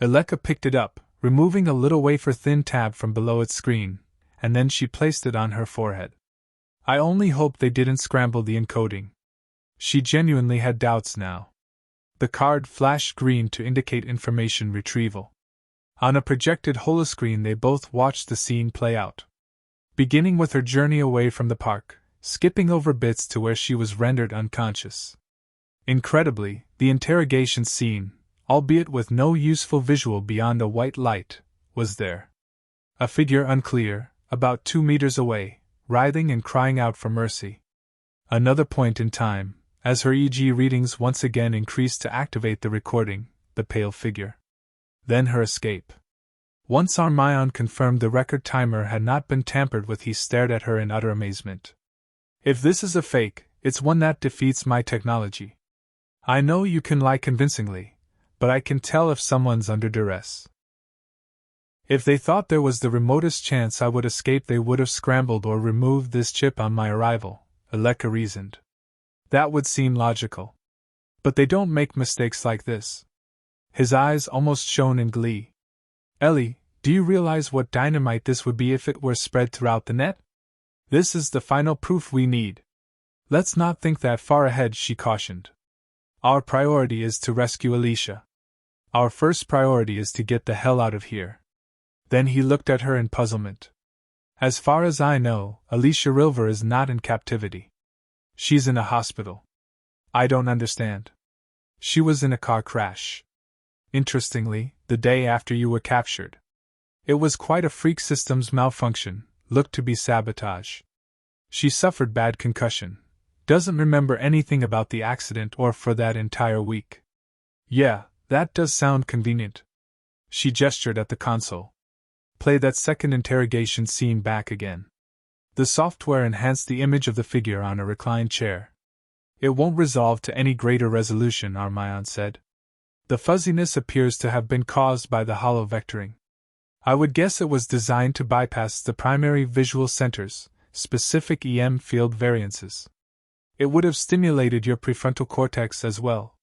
Aleka picked it up, removing a little wafer-thin tab from below its screen, and then she placed it on her forehead. "I only hope they didn't scramble the encoding." She genuinely had doubts now. The card flashed green to indicate information retrieval. On a projected holoscreen, they both watched the scene play out. Beginning with her journey away from the park, skipping over bits to where she was rendered unconscious. Incredibly, the interrogation scene, albeit with no useful visual beyond a white light, was there. A figure unclear, about 2 meters away, writhing and crying out for mercy. Another point in time, as her EEG readings once again increased to activate the recording, the pale figure. Then her escape. Once Armion confirmed the record timer had not been tampered with, he stared at her in utter amazement. If this is a fake, it's one that defeats my technology. I know you can lie convincingly, but I can tell if someone's under duress. If they thought there was the remotest chance I would escape, they would have scrambled or removed this chip on my arrival, Aleka reasoned. That would seem logical. But they don't make mistakes like this. His eyes almost shone in glee. Ellie, do you realize what dynamite this would be if it were spread throughout the net? This is the final proof we need. Let's not think that far ahead, she cautioned. Our priority is to rescue Alicia. Our first priority is to get the hell out of here. Then he looked at her in puzzlement. As far as I know, Alicia Rilver is not in captivity. She's in a hospital. I don't understand. She was in a car crash. Interestingly, the day after you were captured. It was quite a freak systems malfunction, looked to be sabotage. She suffered bad concussion. Doesn't remember anything about the accident or for that entire week. Yeah, that does sound convenient. She gestured at the console. Play that second interrogation scene back again. The software enhanced the image of the figure on a reclined chair. It won't resolve to any greater resolution, Armion said. The fuzziness appears to have been caused by the hollow vectoring. I would guess it was designed to bypass the primary visual centers, specific EM field variances. It would have stimulated your prefrontal cortex as well.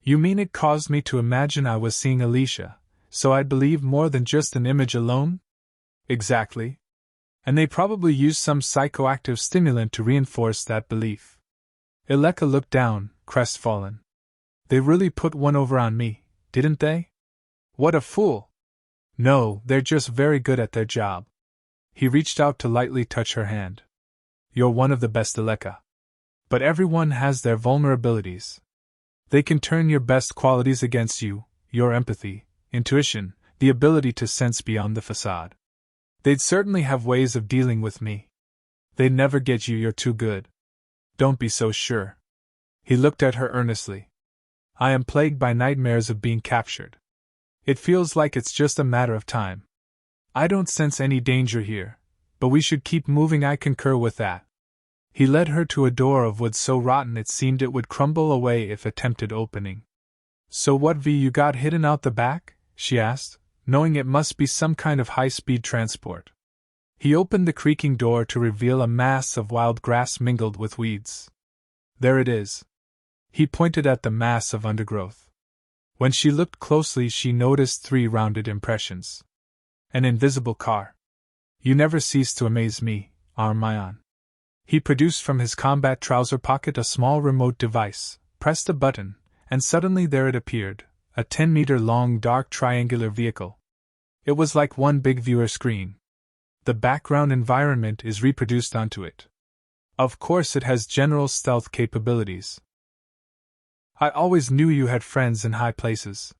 You mean it caused me to imagine I was seeing Alicia, so I'd believe more than just an image alone? Exactly. And they probably used some psychoactive stimulant to reinforce that belief. Aleka looked down, crestfallen. They really put one over on me, didn't they? What a fool! No, they're just very good at their job. He reached out to lightly touch her hand. You're one of the best, Aleka. But everyone has their vulnerabilities. They can turn your best qualities against you, your empathy, intuition, the ability to sense beyond the facade. They'd certainly have ways of dealing with me. They'd never get you, you're too good. Don't be so sure. He looked at her earnestly. I am plagued by nightmares of being captured. It feels like it's just a matter of time. I don't sense any danger here, but we should keep moving. I concur with that. He led her to a door of wood so rotten it seemed it would crumble away if attempted opening. So what V you got hidden out the back? She asked, knowing it must be some kind of high-speed transport. He opened the creaking door to reveal a mass of wild grass mingled with weeds. There it is. He pointed at the mass of undergrowth. When she looked closely, she noticed 3 rounded impressions. An invisible car. You never cease to amaze me, Armion. He produced from his combat trouser pocket a small remote device, pressed a button, and suddenly there it appeared, a 10-meter-long dark triangular vehicle. It was like one big viewer screen. The background environment is reproduced onto it. Of course it has general stealth capabilities. I always knew you had friends in high places.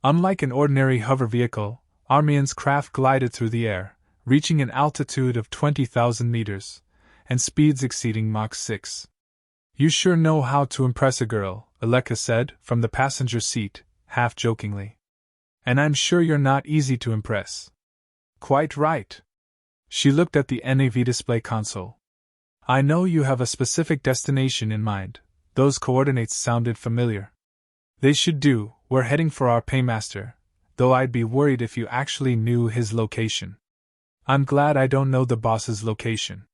Unlike an ordinary hover vehicle, Armion's craft glided through the air, reaching an altitude of 20,000 meters, and speeds exceeding Mach 6. You sure know how to impress a girl, Aleka said, from the passenger seat, half jokingly. And I'm sure you're not easy to impress. Quite right. She looked at the NAV display console. I know you have a specific destination in mind. Those coordinates sounded familiar. They should do. We're heading for our paymaster, though I'd be worried if you actually knew his location. I'm glad I don't know the boss's location.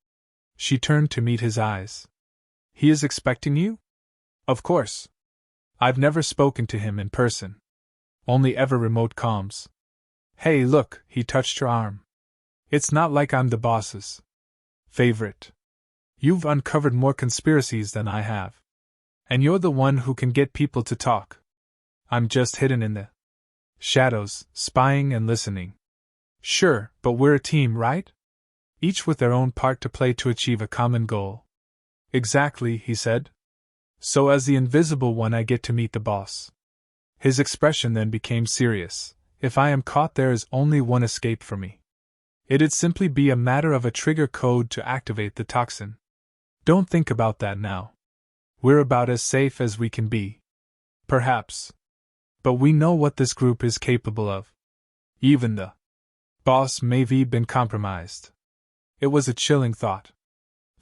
She turned to meet his eyes. He is expecting you? Of course. I've never spoken to him in person. Only ever remote comms. Hey, look, he touched her arm. It's not like I'm the boss's favorite. You've uncovered more conspiracies than I have. And you're the one who can get people to talk. I'm just hidden in the shadows, spying and listening. Sure, but we're a team, right? Each with their own part to play to achieve a common goal. Exactly, he said. So as the invisible one I get to meet the boss. His expression then became serious. If I am caught, there is only one escape for me. It'd simply be a matter of a trigger code to activate the toxin. Don't think about that now. We're about as safe as we can be. Perhaps. But we know what this group is capable of. Even the boss may have been compromised. It was a chilling thought.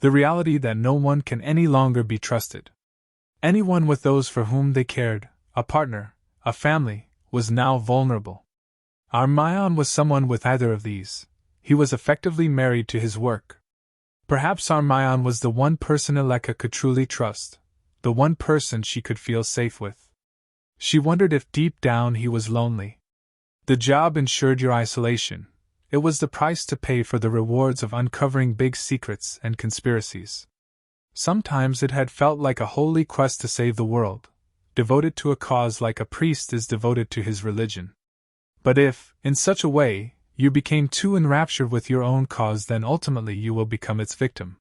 The reality that no one can any longer be trusted. Anyone with those for whom they cared, a partner, a family, was now vulnerable. Armayan was someone with either of these. He was effectively married to his work. Perhaps Armayan was the one person Aleka could truly trust, the one person she could feel safe with. She wondered if deep down he was lonely. The job ensured your isolation. It was the price to pay for the rewards of uncovering big secrets and conspiracies. Sometimes it had felt like a holy quest to save the world, devoted to a cause like a priest is devoted to his religion. But if, in such a way, you became too enraptured with your own cause, then ultimately you will become its victim.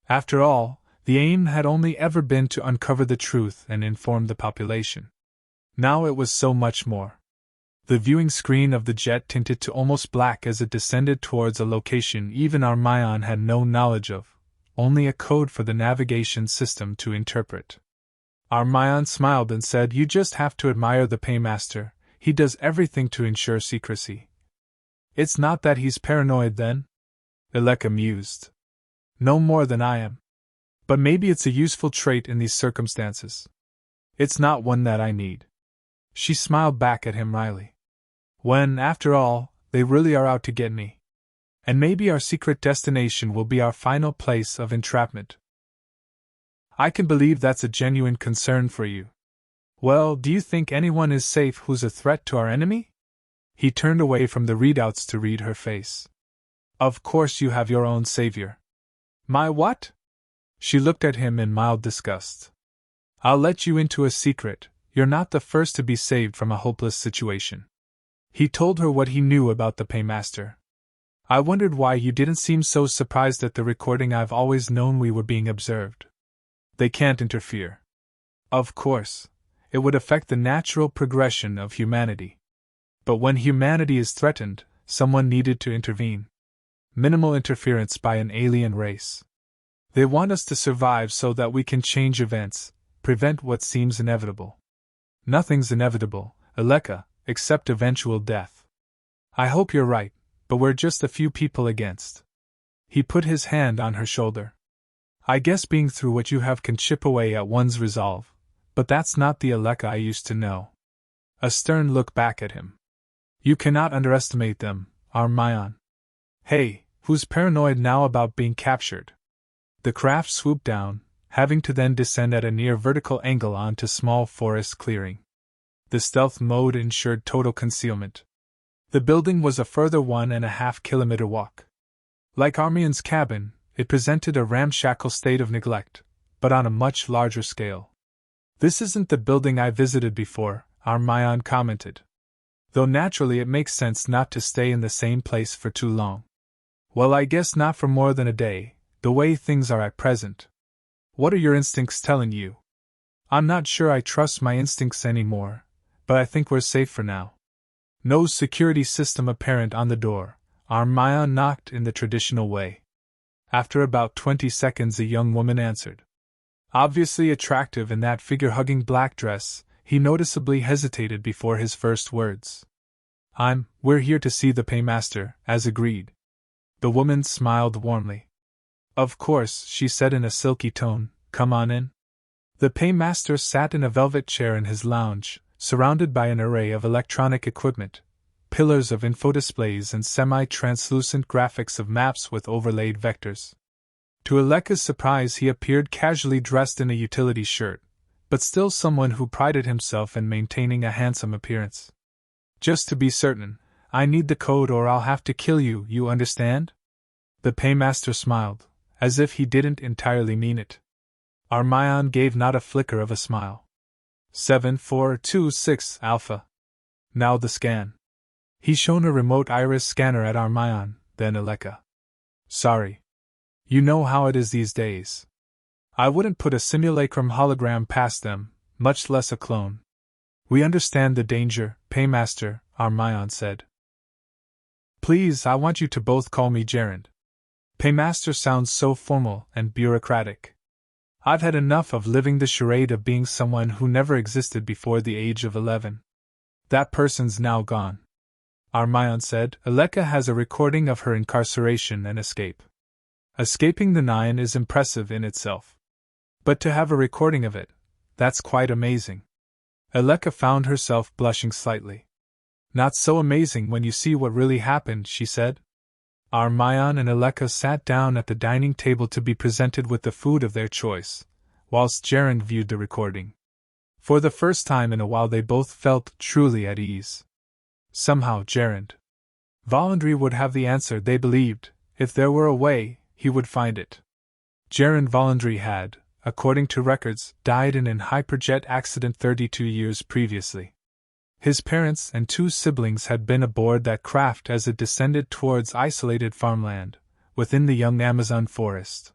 After all, the aim had only ever been to uncover the truth and inform the population. Now it was so much more. The viewing screen of the jet tinted to almost black as it descended towards a location even Armayan had no knowledge of, only a code for the navigation system to interpret. Armayan smiled and said, "You just have to admire the paymaster. He does everything to ensure secrecy." "It's not that he's paranoid then?" Aleka mused. "No more than I am. But maybe it's a useful trait in these circumstances. It's not one that I need." She smiled back at him wryly. "When, after all, they really are out to get me. And maybe our secret destination will be our final place of entrapment." "I can believe that's a genuine concern for you. Well, do you think anyone is safe who's a threat to our enemy?" He turned away from the readouts to read her face. "Of course you have your own savior." "My what?" She looked at him in mild disgust. "I'll let you into a secret. You're not the first to be saved from a hopeless situation." He told her what he knew about the paymaster. "I wondered why you didn't seem so surprised at the recording. I've always known we were being observed." "They can't interfere." "Of course. It would affect the natural progression of humanity. But when humanity is threatened, someone needed to intervene. Minimal interference by an alien race. They want us to survive so that we can change events, prevent what seems inevitable." "Nothing's inevitable, Aleka, except eventual death. I hope you're right, but we're just a few people against." He put his hand on her shoulder. "I guess being through what you have can chip away at one's resolve, but that's not the Aleka I used to know." A stern look back at him. "You cannot underestimate them, Armayan. Hey, who's paranoid now about being captured?" The craft swooped down, having to then descend at a near vertical angle onto small forest clearing. The stealth mode ensured total concealment. The building was a further 1.5 kilometer walk. Like Armayan's cabin, it presented a ramshackle state of neglect, but on a much larger scale. "This isn't the building I visited before," Armayan commented. "Though naturally it makes sense not to stay in the same place for too long." "Well, I guess not for more than a day, the way things are at present." "What are your instincts telling you?" "I'm not sure I trust my instincts anymore, but I think we're safe for now." No security system apparent on the door, Armayan knocked in the traditional way. After about 20 seconds a young woman answered. Obviously attractive in that figure-hugging black dress, he noticeably hesitated before his first words. We're here to see the paymaster, as agreed." The woman smiled warmly. "Of course," she said in a silky tone, "come on in." The paymaster sat in a velvet chair in his lounge, surrounded by an array of electronic equipment, pillars of infodisplays and semi-translucent graphics of maps with overlaid vectors. To Aleka's surprise, he appeared casually dressed in a utility shirt, but still someone who prided himself in maintaining a handsome appearance. "Just to be certain, I need the code or I'll have to kill you, you understand?" The paymaster smiled, as if he didn't entirely mean it. Armayon gave not a flicker of a smile. 7426 Alpha. Now the scan. He shone a remote iris scanner at Armayon, then Aleka. Sorry. You know how it is these days. I wouldn't put a simulacrum hologram past them, much less a clone. We understand the danger, Paymaster, Armayon said. Please, I want you to both call me Gerund. Paymaster sounds so formal and bureaucratic. I've had enough of living the charade of being someone who never existed before the age of 11. That person's now gone. Armayon said. Aleka has a recording of her incarceration and escape. Escaping the 9 is impressive in itself. But to have a recording of it, that's quite amazing. Aleka found herself blushing slightly. Not so amazing when you see what really happened, she said. Armayon and Aleka sat down at the dining table to be presented with the food of their choice, whilst Gerund viewed the recording. For the first time in a while they both felt truly at ease. Somehow Gerund Voluntary would have the answer they believed. If there were a way, he would find it. Gerund Voluntary had, according to records, died in an hyperjet accident 32 years previously. His parents and 2 siblings had been aboard that craft as it descended towards isolated farmland, within the young Amazon forest.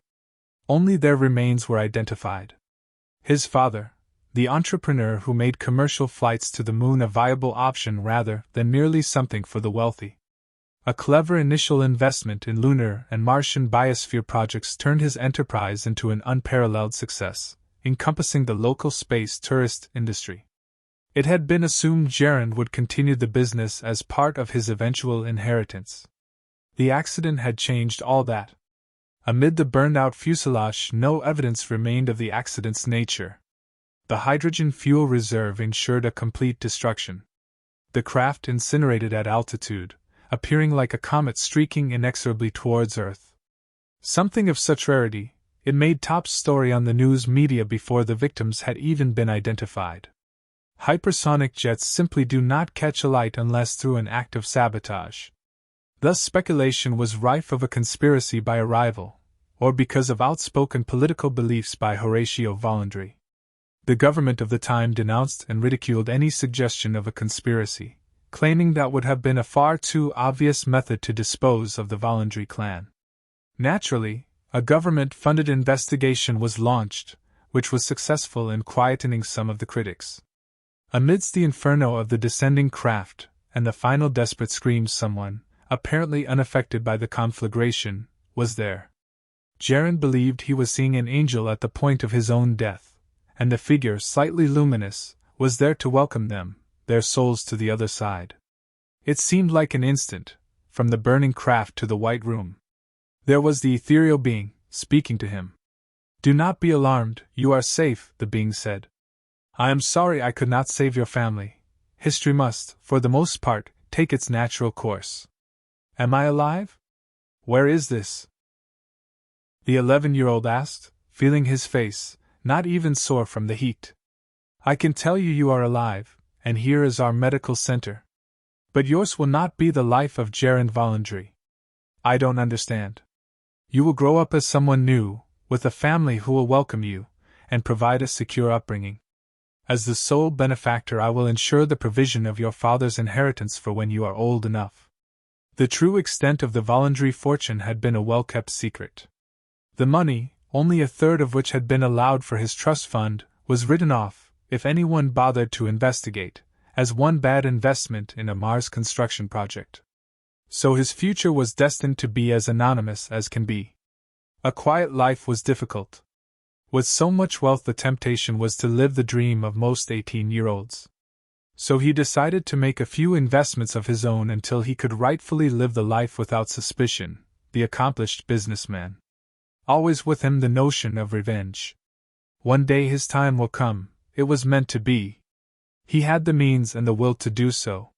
Only their remains were identified. His father, the entrepreneur who made commercial flights to the moon a viable option rather than merely something for the wealthy. A clever initial investment in lunar and Martian biosphere projects turned his enterprise into an unparalleled success, encompassing the local space tourist industry. It had been assumed Gerund would continue the business as part of his eventual inheritance. The accident had changed all that. Amid the burned-out fuselage, no evidence remained of the accident's nature. The hydrogen fuel reserve ensured a complete destruction. The craft incinerated at altitude, appearing like a comet streaking inexorably towards Earth. Something of such rarity, it made top story on the news media before the victims had even been identified. Hypersonic jets simply do not catch alight unless through an act of sabotage. Thus speculation was rife of a conspiracy by a rival, or because of outspoken political beliefs by Horatio Voluntary. The government of the time denounced and ridiculed any suggestion of a conspiracy, claiming that would have been a far too obvious method to dispose of the Voluntary clan. Naturally, a government-funded investigation was launched, which was successful in quietening some of the critics. Amidst the inferno of the descending craft and the final desperate screams, someone, apparently unaffected by the conflagration, was there. Gerund believed he was seeing an angel at the point of his own death, and the figure, slightly luminous, was there to welcome them, their souls, to the other side. It seemed like an instant, from the burning craft to the white room. There was the ethereal being, speaking to him. "Do not be alarmed, you are safe," the being said. "I am sorry I could not save your family. History must, for the most part, take its natural course. Am I alive? Where is this?" The 11-year-old asked, feeling his face, not even sore from the heat. "I can tell you are alive, and here is our medical center. But yours will not be the life of Gerund Voluntary. I don't understand. You will grow up as someone new, with a family who will welcome you, and provide a secure upbringing. As the sole benefactor, I will ensure the provision of your father's inheritance for when you are old enough." The true extent of the Voluntary fortune had been a well-kept secret. The money, only a third of which had been allowed for his trust fund, was written off, if anyone bothered to investigate, as one bad investment in a Mars construction project. So his future was destined to be as anonymous as can be. A quiet life was difficult. With so much wealth, the temptation was to live the dream of most 18-year-olds. So he decided to make a few investments of his own until he could rightfully live the life without suspicion, the accomplished businessman. Always with him the notion of revenge. One day his time will come, it was meant to be. He had the means and the will to do so.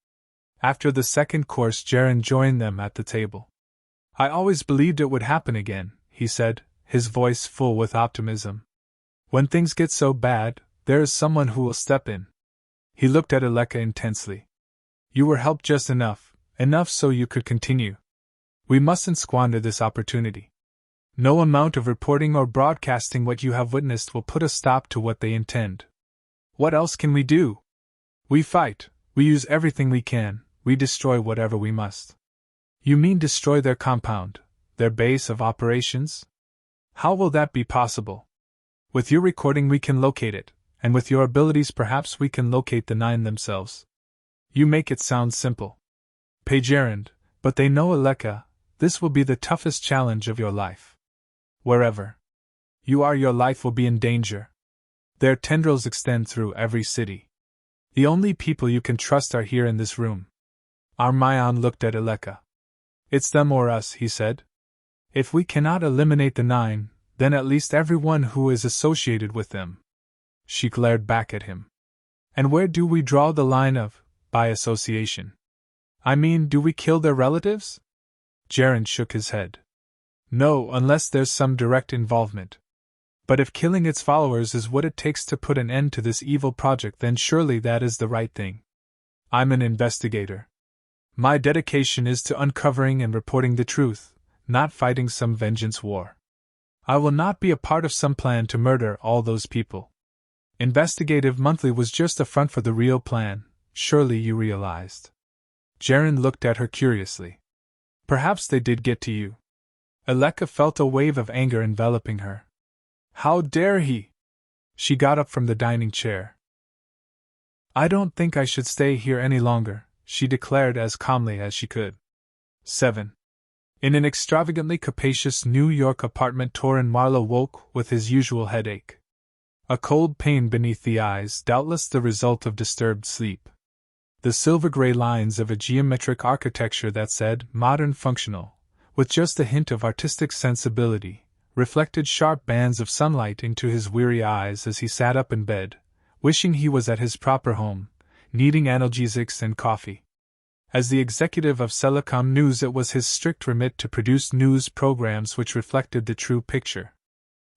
After the second course, Gerund joined them at the table. "I always believed it would happen again," he said, his voice full with optimism. "When things get so bad, there is someone who will step in." He looked at Aleka intensely. "You were helped just enough so you could continue. We mustn't squander this opportunity." No amount of reporting or broadcasting what you have witnessed will put a stop to what they intend. What else can we do? We fight, we use everything we can, we destroy whatever we must. You mean destroy their compound, their base of operations? How will that be possible? With your recording we can locate it, and with your abilities perhaps we can locate the 9 themselves. You make it sound simple. Pagerand, but they know Aleka, this will be the toughest challenge of your life. Wherever you are, your life will be in danger. Their tendrils extend through every city. The only people you can trust are here in this room. Armayan looked at Aleka. It's them or us, he said. If we cannot eliminate the 9, then at least everyone who is associated with them. She glared back at him. And where do we draw the line of, by association? I mean, do we kill their relatives? Jaren shook his head. No, unless there's some direct involvement. But if killing its followers is what it takes to put an end to this evil project, then surely that is the right thing. I'm an investigator. My dedication is to uncovering and reporting the truth, not fighting some vengeance war. I will not be a part of some plan to murder all those people. Investigative Monthly was just a front for the real plan, surely you realized. Jaren looked at her curiously. Perhaps they did get to you. Aleka felt a wave of anger enveloping her. How dare he? She got up from the dining chair. I don't think I should stay here any longer, she declared as calmly as she could. 7. In an extravagantly capacious New York apartment, Torin Marlowe woke with his usual headache. A cold pain beneath the eyes, doubtless the result of disturbed sleep. The silver-gray lines of a geometric architecture that said modern functional, with just a hint of artistic sensibility, reflected sharp bands of sunlight into his weary eyes as he sat up in bed, wishing he was at his proper home, needing analgesics and coffee. As the executive of Selecom News, it was his strict remit to produce news programs which reflected the true picture.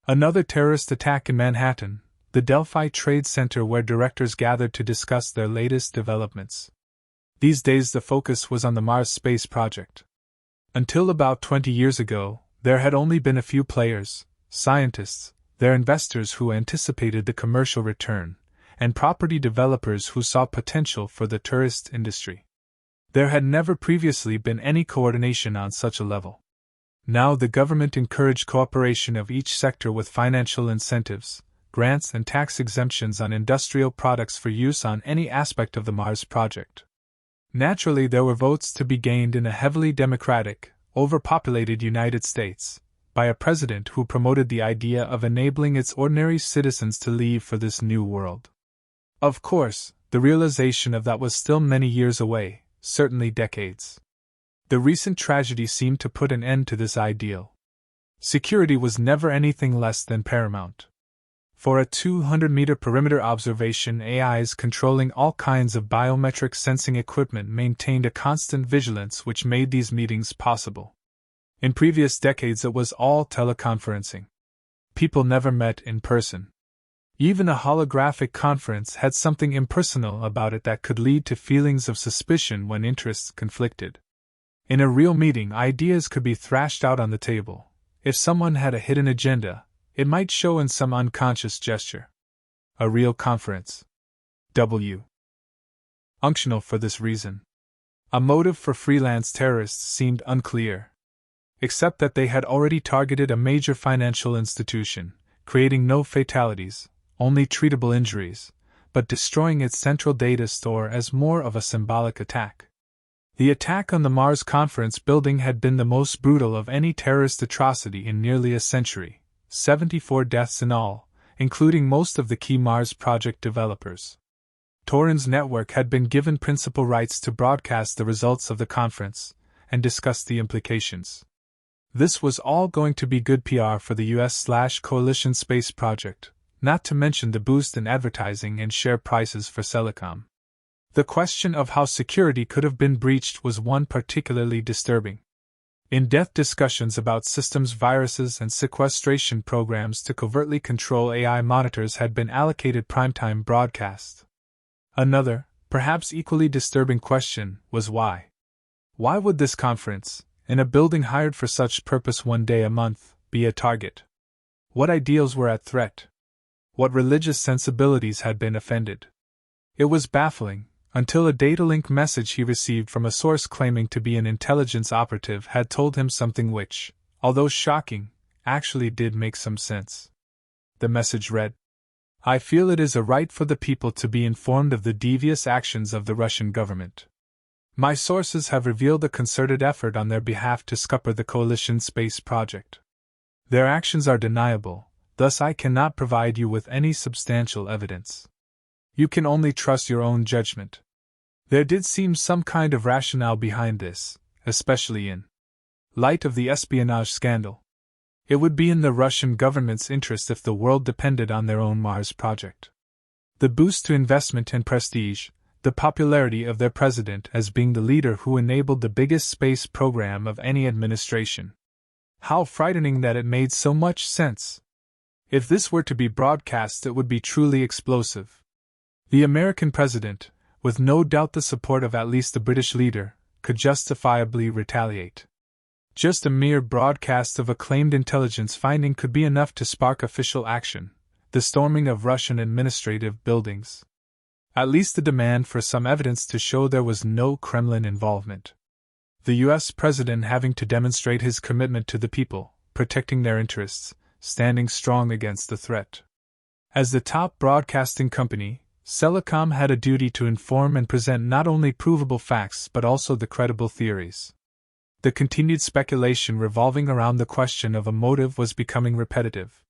Another terrorist attack in Manhattan, the Delphi Trade Center, where directors gathered to discuss their latest developments. These days the focus was on the Mars space project. Until about 20 years ago, there had only been a few players, scientists, their investors who anticipated the commercial return, and property developers who saw potential for the tourist industry. There had never previously been any coordination on such a level. Now the government encouraged cooperation of each sector with financial incentives, grants and tax exemptions on industrial products for use on any aspect of the Mars project. Naturally, there were votes to be gained in a heavily democratic, overpopulated United States, by a president who promoted the idea of enabling its ordinary citizens to leave for this new world. Of course, the realization of that was still many years away, certainly decades. The recent tragedy seemed to put an end to this ideal. Security was never anything less than paramount. For a 200-meter perimeter observation, AIs controlling all kinds of biometric sensing equipment maintained a constant vigilance which made these meetings possible. In previous decades it was all teleconferencing. People never met in person. Even a holographic conference had something impersonal about it that could lead to feelings of suspicion when interests conflicted. In a real meeting, ideas could be thrashed out on the table. If someone had a hidden agenda, it might show in some unconscious gesture. A real conference. Unctional for this reason. A motive for freelance terrorists seemed unclear. Except that they had already targeted a major financial institution, creating no fatalities, only treatable injuries, but destroying its central data store as more of a symbolic attack. The attack on the Mars Conference building had been the most brutal of any terrorist atrocity in nearly a century, 74 deaths in all, including most of the key Mars project developers. Torin's network had been given principal rights to broadcast the results of the conference and discuss the implications. This was all going to be good PR for the US/Coalition space project, not to mention the boost in advertising and share prices for Selecom. The question of how security could have been breached was one particularly disturbing. In-depth discussions about systems, viruses, and sequestration programs to covertly control AI monitors had been allocated primetime broadcast. Another, perhaps equally disturbing question was why. Why would this conference, in a building hired for such purpose one day a month, be a target? What ideals were at threat? What religious sensibilities had been offended? It was baffling, until a data link message he received from a source claiming to be an intelligence operative had told him something which, although shocking, actually did make some sense. The message read, "I feel it is a right for the people to be informed of the devious actions of the Russian government. My sources have revealed a concerted effort on their behalf to scupper the coalition space project. Their actions are deniable, thus I cannot provide you with any substantial evidence. You can only trust your own judgment." There did seem some kind of rationale behind this, especially in light of the espionage scandal. It would be in the Russian government's interest if the world depended on their own Mars project. The boost to investment and prestige, the popularity of their president as being the leader who enabled the biggest space program of any administration. How frightening that it made so much sense! If this were to be broadcast, it would be truly explosive. The American president, with no doubt the support of at least the British leader, could justifiably retaliate. Just a mere broadcast of a claimed intelligence finding could be enough to spark official action, the storming of Russian administrative buildings. At least the demand for some evidence to show there was no Kremlin involvement. The U.S. president having to demonstrate his commitment to the people, protecting their interests, standing strong against the threat. As the top broadcasting company, Celicom had a duty to inform and present not only provable facts but also the credible theories. The continued speculation revolving around the question of a motive was becoming repetitive.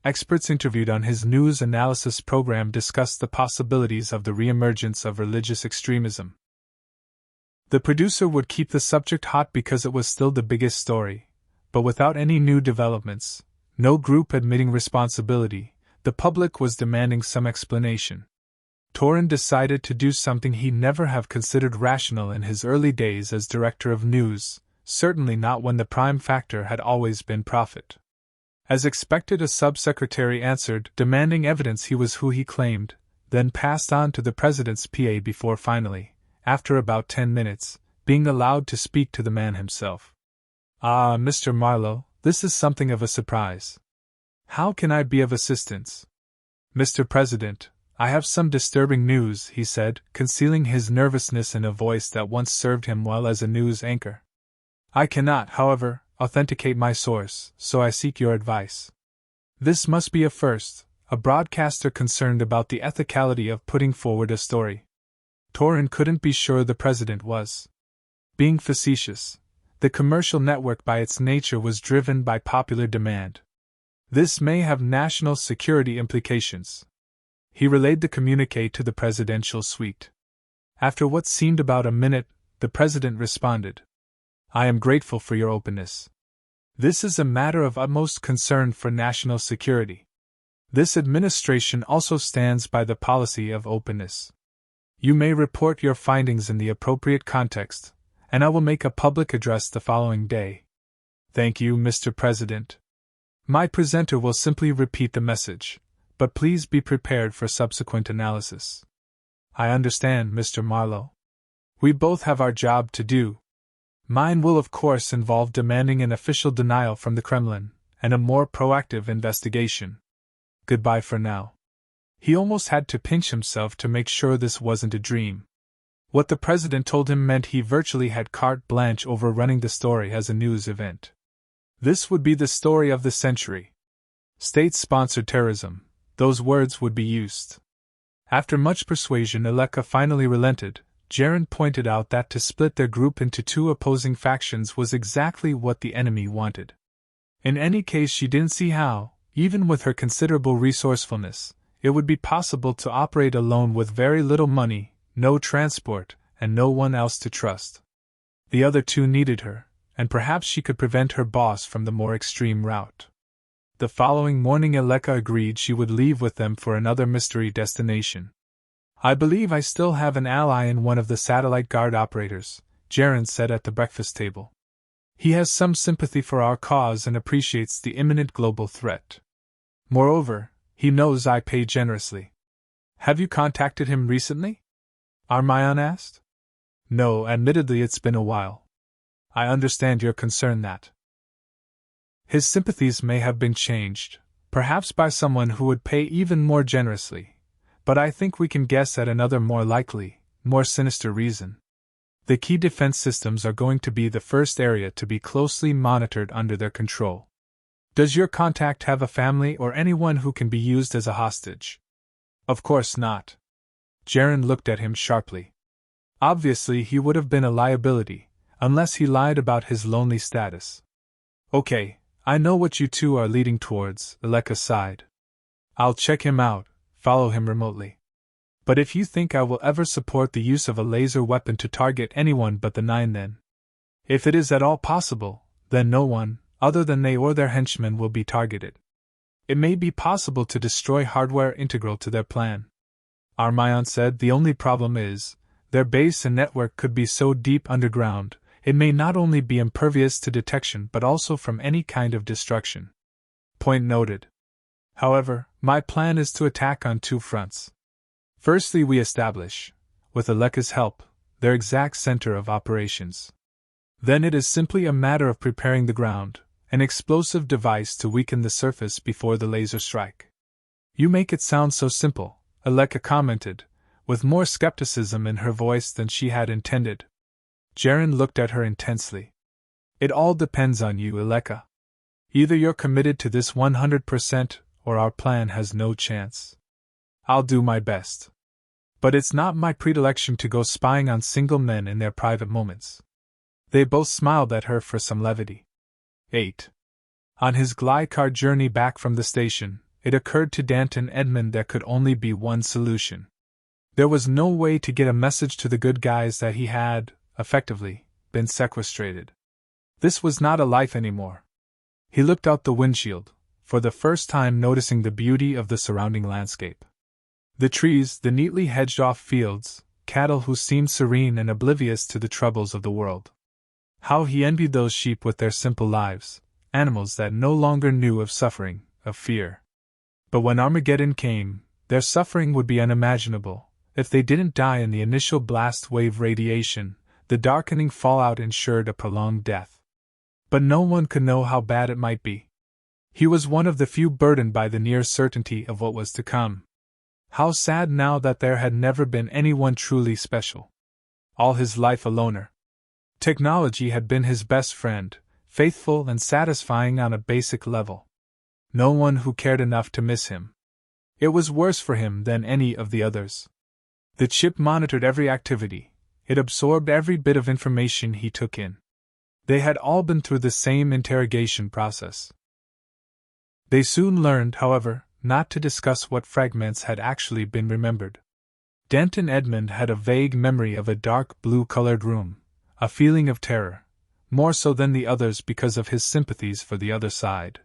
Experts interviewed on his news analysis program discussed the possibilities of the reemergence of religious extremism. The producer would keep the subject hot because it was still the biggest story, but without any new developments, no group admitting responsibility, the public was demanding some explanation. Torin decided to do something he never have considered rational in his early days as director of news, certainly not when the prime factor had always been profit. As expected, a sub-secretary answered, demanding evidence he was who he claimed, then passed on to the president's PA before finally, after about 10 minutes, being allowed to speak to the man himself. "Ah, Mr. Marlowe, this is something of a surprise. How can I be of assistance?" "Mr. President, I have some disturbing news," he said, concealing his nervousness in a voice that once served him well as a news anchor. "I cannot, however, authenticate my source, so I seek your advice. This must be a first, a broadcaster concerned about the ethicality of putting forward a story." Torin couldn't be sure the president was being facetious. The commercial network by its nature was driven by popular demand. This may have national security implications. He relayed the communique to the presidential suite. After what seemed about a minute, the president responded, "I am grateful for your openness. This is a matter of utmost concern for national security. This administration also stands by the policy of openness. You may report your findings in the appropriate context, and I will make a public address the following day." "Thank you, Mr. President. My presenter will simply repeat the message, but please be prepared for subsequent analysis." "I understand, Mr. Marlowe. We both have our job to do. Mine will of course involve demanding an official denial from the Kremlin, and a more proactive investigation. Goodbye for now." He almost had to pinch himself to make sure this wasn't a dream. What the president told him meant he virtually had carte blanche over running the story as a news event. This would be the story of the century. State-sponsored terrorism, those words would be used. After much persuasion, Aleka finally relented. Jaren pointed out that to split their group into two opposing factions was exactly what the enemy wanted. In any case, she didn't see how, even with her considerable resourcefulness, it would be possible to operate alone with very little money, no transport, and no one else to trust. The other two needed her, and perhaps she could prevent her boss from the more extreme route. The following morning Aleka agreed she would leave with them for another mystery destination. "I believe I still have an ally in one of the satellite guard operators," Jaren said at the breakfast table. "He has some sympathy for our cause and appreciates the imminent global threat. Moreover, he knows I pay generously." "Have you contacted him recently?" Armayan asked. "No, admittedly it's been a while. I understand your concern that His sympathies may have been changed, perhaps by someone who would pay even more generously, but I think we can guess at another more likely, more sinister reason. The key defense systems are going to be the first area to be closely monitored under their control. Does your contact have a family or anyone who can be used as a hostage? Of course not. Jaren looked at him sharply. Obviously, he would have been a liability, unless he lied about his lonely status. Okay, I know what you two are leading towards, Aleka sighed. I'll check him out, follow him remotely. But if you think I will ever support the use of a laser weapon to target anyone but the 9, then. If it is at all possible, then no one, other than they or their henchmen, will be targeted. It may be possible to destroy hardware integral to their plan. Armayon said the only problem is, their base and network could be so deep underground, it may not only be impervious to detection but also from any kind of destruction. Point noted. However, my plan is to attack on 2 fronts. Firstly, we establish, with Aleka's help, their exact center of operations. Then it is simply a matter of preparing the ground, an explosive device to weaken the surface before the laser strike. You make it sound so simple, Aleka commented, with more skepticism in her voice than she had intended. Jaren looked at her intensely. It all depends on you, Aleka. Either you're committed to this 100%, or our plan has no chance. I'll do my best. But it's not my predilection to go spying on single men in their private moments. They both smiled at her for some levity. 8. On his glide car journey back from the station, it occurred to Danton Edmund there could only be one solution. There was no way to get a message to the good guys that he had, effectively, been sequestrated. This was not a life anymore. He looked out the windshield, for the first time noticing the beauty of the surrounding landscape. The trees, the neatly hedged-off fields, cattle who seemed serene and oblivious to the troubles of the world. How he envied those sheep with their simple lives, animals that no longer knew of suffering, of fear. But when Armageddon came, their suffering would be unimaginable. If they didn't die in the initial blast wave radiation, the darkening fallout ensured a prolonged death. But no one could know how bad it might be. He was one of the few burdened by the near certainty of what was to come. How sad now that there had never been anyone truly special. All his life a loner. Technology had been his best friend, faithful and satisfying on a basic level. No one who cared enough to miss him. It was worse for him than any of the others. The chip monitored every activity. It absorbed every bit of information he took in. They had all been through the same interrogation process. They soon learned, however, not to discuss what fragments had actually been remembered. Danton Edmund had a vague memory of a dark blue-colored room, a feeling of terror, more so than the others because of his sympathies for the other side.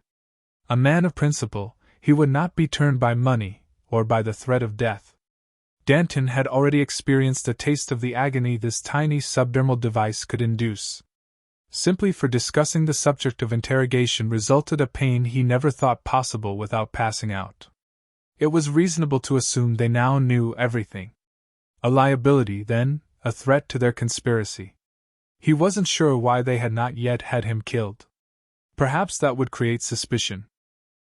A man of principle, he would not be turned by money, or by the threat of death. Danton had already experienced a taste of the agony this tiny subdermal device could induce. Simply for discussing the subject of interrogation resulted a pain he never thought possible without passing out. It was reasonable to assume they now knew everything. A liability, then, a threat to their conspiracy. He wasn't sure why they had not yet had him killed. Perhaps that would create suspicion.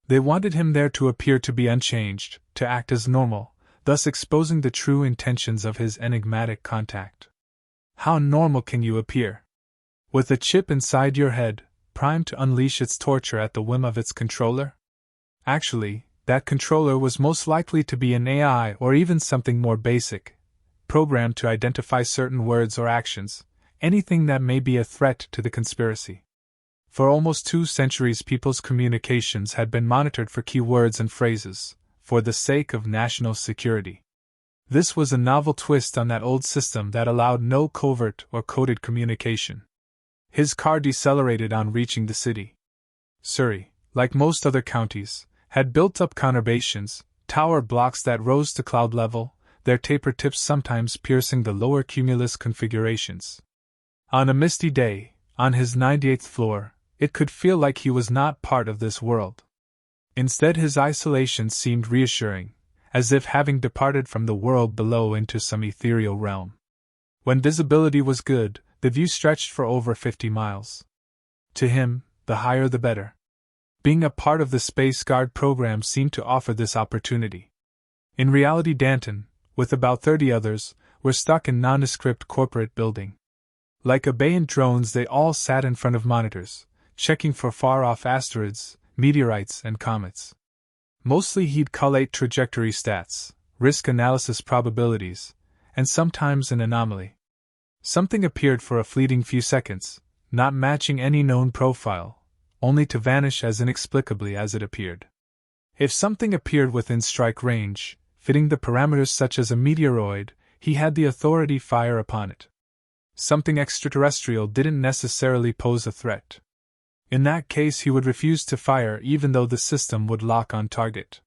They wanted him there to appear to be unchanged, to act as normal, thus exposing the true intentions of his enigmatic contact. How normal can you appear? With a chip inside your head, primed to unleash its torture at the whim of its controller? Actually, that controller was most likely to be an AI or even something more basic, programmed to identify certain words or actions, anything that may be a threat to the conspiracy. For almost 2 centuries people's communications had been monitored for key words and phrases, for the sake of national security. This was a novel twist on that old system that allowed no covert or coded communication. His car decelerated on reaching the city. Surrey, like most other counties, had built up conurbations, tower blocks that rose to cloud level, their taper tips sometimes piercing the lower cumulus configurations. On a misty day, on his 98th floor, it could feel like he was not part of this world. Instead, his isolation seemed reassuring, as if having departed from the world below into some ethereal realm. When visibility was good, the view stretched for over 50 miles. To him, the higher the better. Being a part of the Space Guard program seemed to offer this opportunity. In reality, Danton, with about 30 others, were stuck in nondescript corporate building. Like obedient drones, they all sat in front of monitors, checking for far-off asteroids, meteorites, and comets. Mostly he'd collate trajectory stats, risk analysis probabilities, and sometimes an anomaly. Something appeared for a fleeting few seconds, not matching any known profile, only to vanish as inexplicably as it appeared. If something appeared within strike range, fitting the parameters such as a meteoroid, he had the authority fire upon it. Something extraterrestrial didn't necessarily pose a threat. In that case, he would refuse to fire even though the system would lock on target.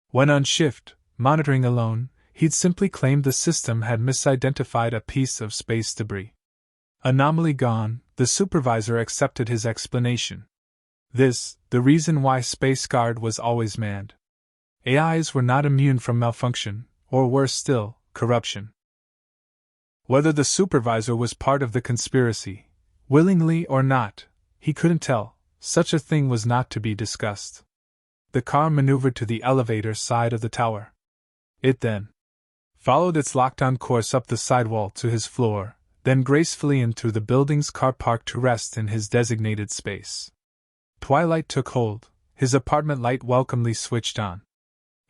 When on shift, monitoring alone, he'd simply claim the system had misidentified a piece of space debris. Anomaly gone, the supervisor accepted his explanation. This, the reason why Space Guard was always manned. AIs were not immune from malfunction, or worse still, corruption. Whether the supervisor was part of the conspiracy, willingly or not, he couldn't tell. Such a thing was not to be discussed. The car maneuvered to the elevator side of the tower. It then followed its locked-on course up the sidewall to his floor, then gracefully in through the building's car park to rest in his designated space. Twilight took hold, his apartment light welcomely switched on.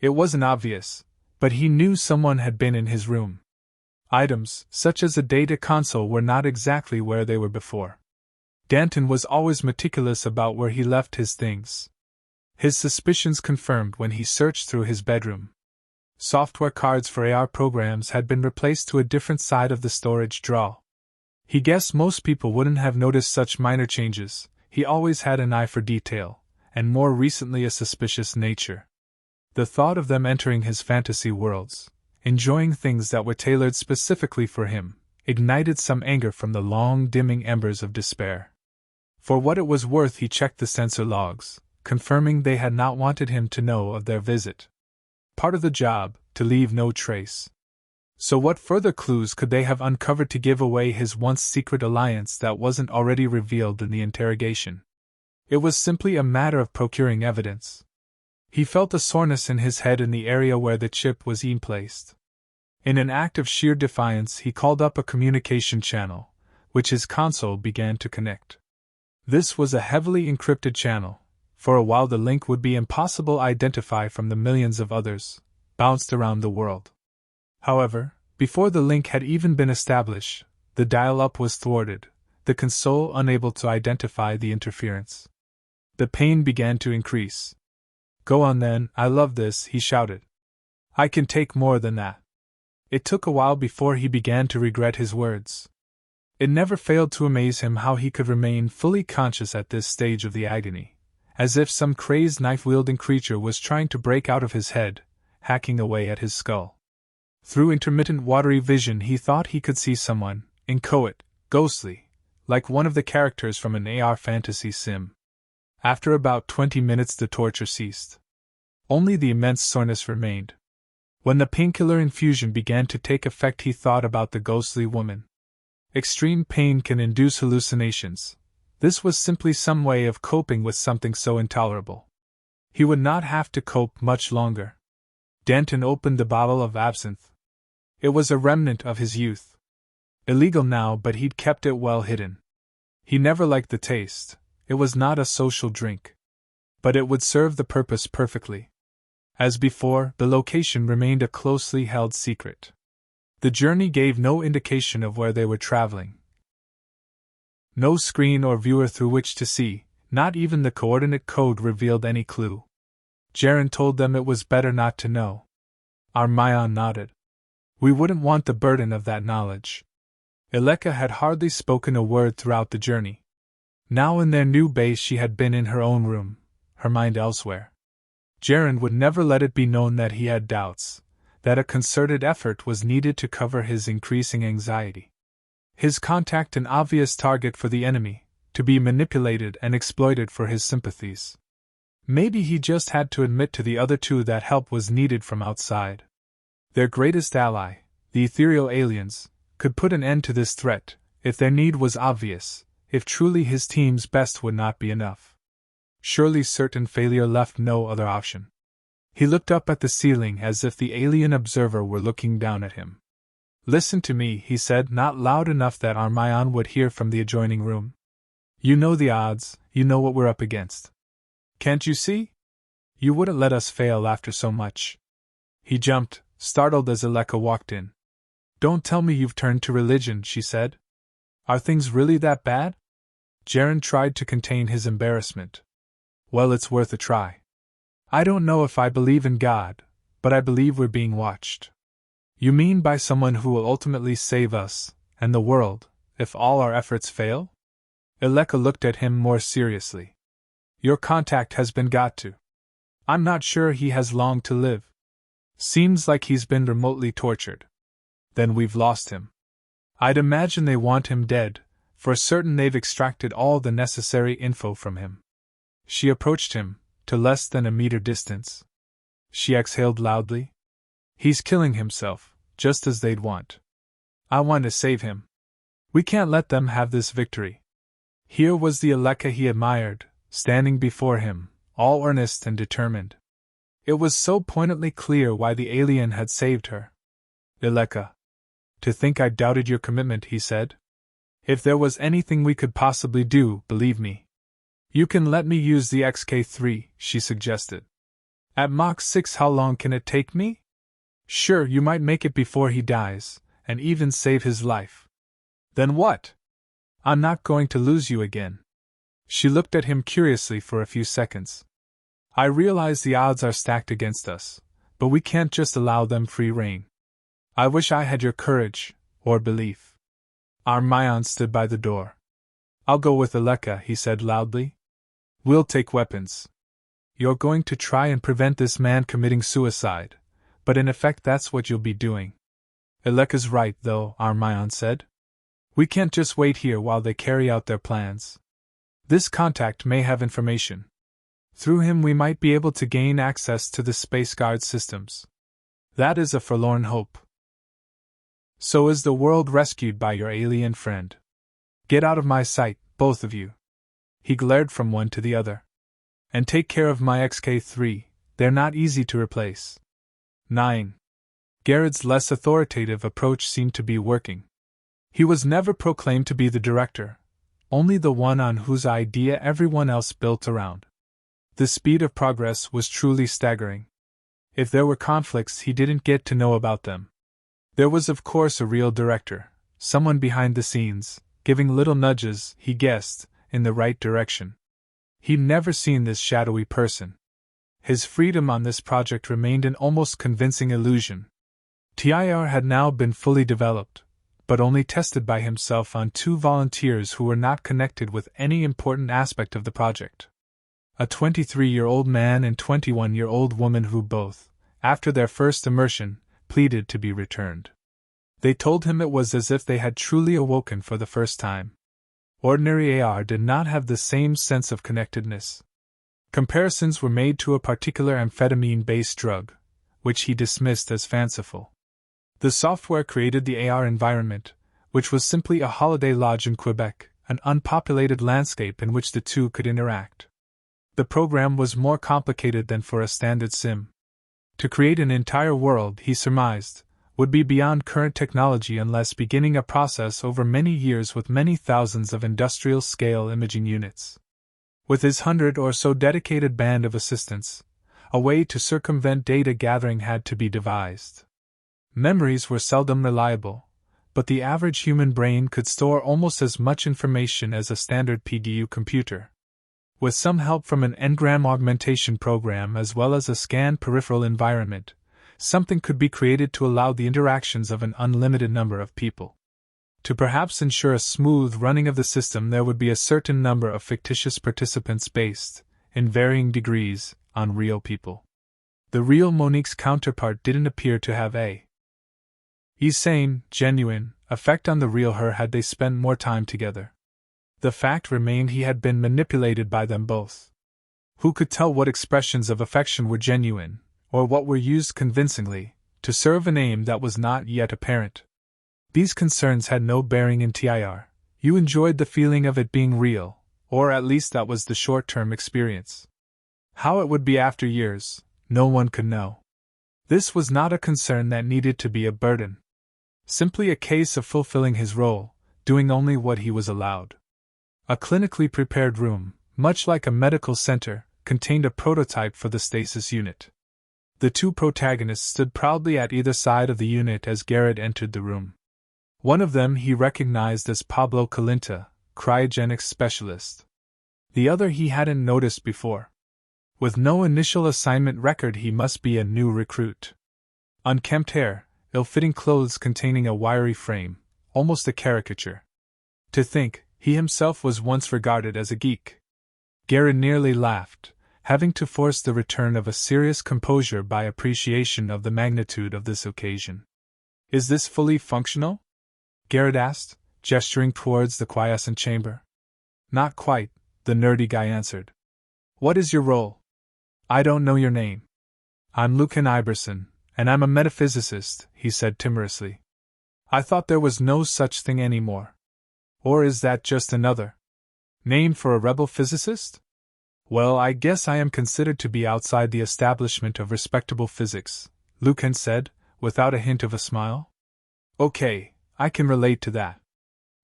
It wasn't obvious, but he knew someone had been in his room. Items, such as a data console, were not exactly where they were before. Danton was always meticulous about where he left his things. His suspicions confirmed when he searched through his bedroom. Software cards for AR programs had been replaced to a different side of the storage drawer. He guessed most people wouldn't have noticed such minor changes. He always had an eye for detail, and more recently a suspicious nature. The thought of them entering his fantasy worlds, enjoying things that were tailored specifically for him, ignited some anger from the long dimming embers of despair. For what it was worth, he checked the sensor logs, confirming they had not wanted him to know of their visit. Part of the job, to leave no trace. So what further clues could they have uncovered to give away his once secret alliance that wasn't already revealed in the interrogation? It was simply a matter of procuring evidence. He felt a soreness in his head in the area where the chip was placed. In an act of sheer defiance, he called up a communication channel, which his console began to connect. This was a heavily encrypted channel. For a while the link would be impossible to identify from the millions of others, bounced around the world. However, before the link had even been established, the dial-up was thwarted, the console unable to identify the interference. The pain began to increase. "Go on then, I love this," he shouted. "I can take more than that." It took a while before he began to regret his words. It never failed to amaze him how he could remain fully conscious at this stage of the agony, as if some crazed knife-wielding creature was trying to break out of his head, hacking away at his skull. Through intermittent watery vision he thought he could see someone, inchoate, ghostly, like one of the characters from an AR fantasy sim. After about 20 minutes the torture ceased. Only the immense soreness remained. When the painkiller infusion began to take effect he thought about the ghostly woman. Extreme pain can induce hallucinations. This was simply some way of coping with something so intolerable. He would not have to cope much longer. Danton opened the bottle of absinthe. It was a remnant of his youth. Illegal now, but he'd kept it well hidden. He never liked the taste. It was not a social drink. But it would serve the purpose perfectly. As before, the location remained a closely held secret. The journey gave no indication of where they were traveling. No screen or viewer through which to see, not even the coordinate code revealed any clue. Jaren told them it was better not to know. Armayan nodded. We wouldn't want the burden of that knowledge. Eleka had hardly spoken a word throughout the journey. Now in their new base she had been in her own room, her mind elsewhere. Jaren would never let it be known that he had doubts, that a concerted effort was needed to cover his increasing anxiety. His contact an obvious target for the enemy, to be manipulated and exploited for his sympathies. Maybe he just had to admit to the other two that help was needed from outside. Their greatest ally, the ethereal aliens, could put an end to this threat, if their need was obvious, if truly his team's best would not be enough. Surely certain failure left no other option. He looked up at the ceiling as if the alien observer were looking down at him. Listen to me, he said, not loud enough that Armayon would hear from the adjoining room. You know the odds, you know what we're up against. Can't you see? You wouldn't let us fail after so much. He jumped, startled as Aleka walked in. Don't tell me you've turned to religion, she said. Are things really that bad? Jaren tried to contain his embarrassment. Well, it's worth a try. I don't know if I believe in God, but I believe we're being watched. You mean by someone who will ultimately save us, and the world, if all our efforts fail? Aleka looked at him more seriously. Your contact has been got to. I'm not sure he has long to live. Seems like he's been remotely tortured. Then we've lost him. I'd imagine they want him dead, for certain they've extracted all the necessary info from him. She approached him, to less than a meter distance. She exhaled loudly. He's killing himself, just as they'd want. I want to save him. We can't let them have this victory. Here was the Aleka he admired, standing before him, all earnest and determined. It was so poignantly clear why the alien had saved her. Aleka. To think I doubted your commitment, he said. If there was anything we could possibly do, believe me. You can let me use the XK3, she suggested. At Mach 6, how long can it take me? Sure, you might make it before he dies, and even save his life. Then what? I'm not going to lose you again. She looked at him curiously for a few seconds. I realize the odds are stacked against us, but we can't just allow them free rein. I wish I had your courage, or belief. Armayon stood by the door. I'll go with Aleka, he said loudly. We'll take weapons. You're going to try and prevent this man committing suicide, but in effect that's what you'll be doing. Aleka's right, though, Armayon said. We can't just wait here while they carry out their plans. This contact may have information. Through him we might be able to gain access to the Space Guard systems. That is a forlorn hope. So is the world rescued by your alien friend. Get out of my sight, both of you. He glared from one to the other. And take care of my XK3, they're not easy to replace. 9. Garrett's less authoritative approach seemed to be working. He was never proclaimed to be the director, only the one on whose idea everyone else built around. The speed of progress was truly staggering. If there were conflicts, he didn't get to know about them. There was of course a real director, someone behind the scenes, giving little nudges, he guessed, in the right direction. He'd never seen this shadowy person. His freedom on this project remained an almost convincing illusion. TIR had now been fully developed, but only tested by himself on 2 volunteers who were not connected with any important aspect of the project. A 23-year-old man and 21-year-old woman who both, after their first immersion, pleaded to be returned. They told him it was as if they had truly awoken for the first time. Ordinary AR did not have the same sense of connectedness. Comparisons were made to a particular amphetamine-based drug, which he dismissed as fanciful. The software created the AR environment, which was simply a holiday lodge in Quebec, an unpopulated landscape in which the two could interact. The program was more complicated than for a standard sim. To create an entire world, he surmised, would be beyond current technology unless beginning a process over many years with many thousands of industrial-scale imaging units. With his 100 or so dedicated band of assistants, a way to circumvent data gathering had to be devised. Memories were seldom reliable, but the average human brain could store almost as much information as a standard PDU computer. With some help from an engram augmentation program as well as a scanned peripheral environment, something could be created to allow the interactions of an unlimited number of people. To perhaps ensure a smooth running of the system, there would be a certain number of fictitious participants based, in varying degrees, on real people. The real Monique's counterpart didn't appear to have a sane, genuine effect on the real her had they spent more time together. The fact remained he had been manipulated by them both. Who could tell what expressions of affection were genuine, or what were used convincingly, to serve an aim that was not yet apparent? These concerns had no bearing in TIR. You enjoyed the feeling of it being real, Or at least that was the short-term experience. How it would be after years, no one could know. This was not a concern that needed to be a burden. Simply a case of fulfilling his role, doing only what he was allowed. A clinically prepared room, much like a medical center, contained a prototype for the stasis unit. The two protagonists stood proudly at either side of the unit as Garrett entered the room. One of them he recognized as Pablo Calinta, cryogenics specialist. The other he hadn't noticed before. With no initial assignment record, he must be a new recruit. Unkempt hair, ill-fitting clothes containing a wiry frame, almost a caricature. To think, he himself was once regarded as a geek. Garrett nearly laughed, having to force the return of a serious composure by appreciation of the magnitude of this occasion. "Is this fully functional?" Garrett asked, gesturing towards the quiescent chamber. "Not quite," the nerdy guy answered. "What is your role?" "I don't know your name." "I'm Lucan Iverson, and I'm a metaphysicist," he said timorously. "I thought there was no such thing anymore. Or is that just another name for a rebel physicist?" "Well, I guess I am considered to be outside the establishment of respectable physics," Lucan said, without a hint of a smile. "Okay, I can relate to that.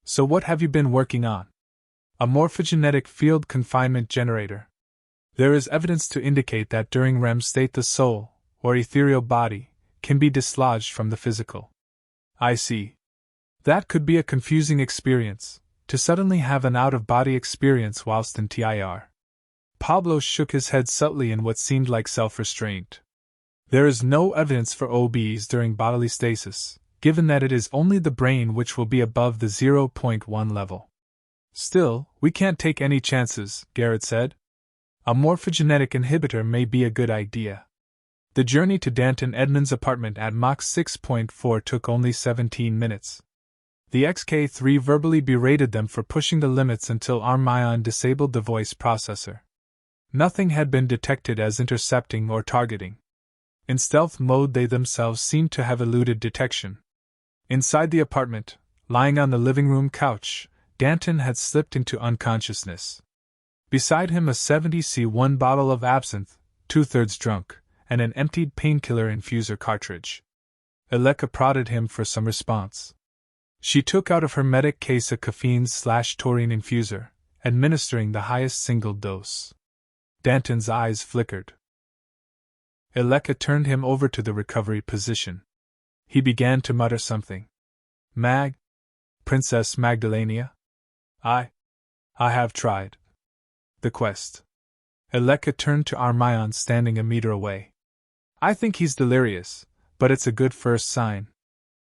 So what have you been working on?" "A morphogenetic field confinement generator. There is evidence to indicate that during REM state the soul, or ethereal body, can be dislodged from the physical." "I see. That could be a confusing experience, to suddenly have an out-of-body experience whilst in TIR." Pablo shook his head subtly in what seemed like self-restraint. "There is no evidence for OBs during bodily stasis, given that it is only the brain which will be above the 0.1 level. Still, we can't take any chances," Garrett said. "A morphogenetic inhibitor may be a good idea." The journey to Danton Edmonds' apartment at Mach 6.4 took only 17 minutes. The XK3 verbally berated them for pushing the limits until Armion disabled the voice processor. Nothing had been detected as intercepting or targeting. In stealth mode, they themselves seemed to have eluded detection. Inside the apartment, lying on the living room couch, Danton had slipped into unconsciousness. Beside him, a 70C1 bottle of absinthe, 2/3 drunk, and an emptied painkiller infuser cartridge. Eleka prodded him for some response. She took out of her medic case a caffeine/taurine infuser, administering the highest single dose. Danton's eyes flickered. Eleka turned him over to the recovery position. He began to mutter something. Princess Magdalena? I have tried. The quest. Eleka turned to Armion standing a meter away. "I think he's delirious, but it's a good first sign.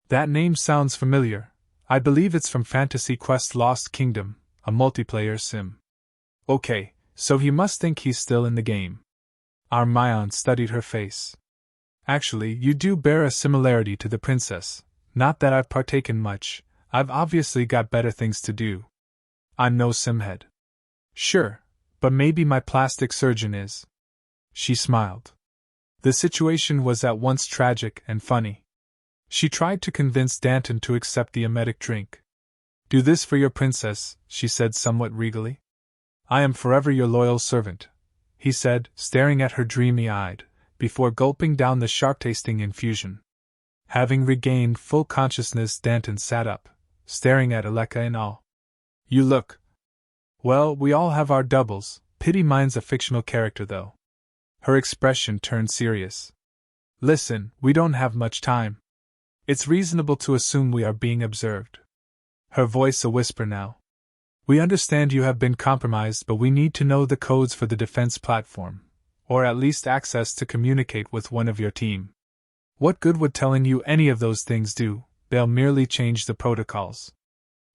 That name sounds familiar. I believe it's from Fantasy Quest Lost Kingdom, a multiplayer sim." "Okay, so he must think he's still in the game." Armion studied her face. "Actually, you do bear a similarity to the princess. Not that I've partaken much, I've obviously got better things to do. I'm no simhead." "Sure, but maybe my plastic surgeon is." She smiled. The situation was at once tragic and funny. She tried to convince Danton to accept the emetic drink. "Do this for your princess," she said somewhat regally. "I am forever your loyal servant," he said, staring at her dreamy-eyed, before gulping down the sharp-tasting infusion. Having regained full consciousness, Danton sat up, staring at Eleka in awe. "You look... Well, we all have our doubles, pity mine's a fictional character though." Her expression turned serious. "Listen, we don't have much time. It's reasonable to assume we are being observed." Her voice a whisper now. "We understand you have been compromised, but we need to know the codes for the defense platform, or at least access to communicate with one of your team. What good would telling you any of those things do? They'll merely change the protocols."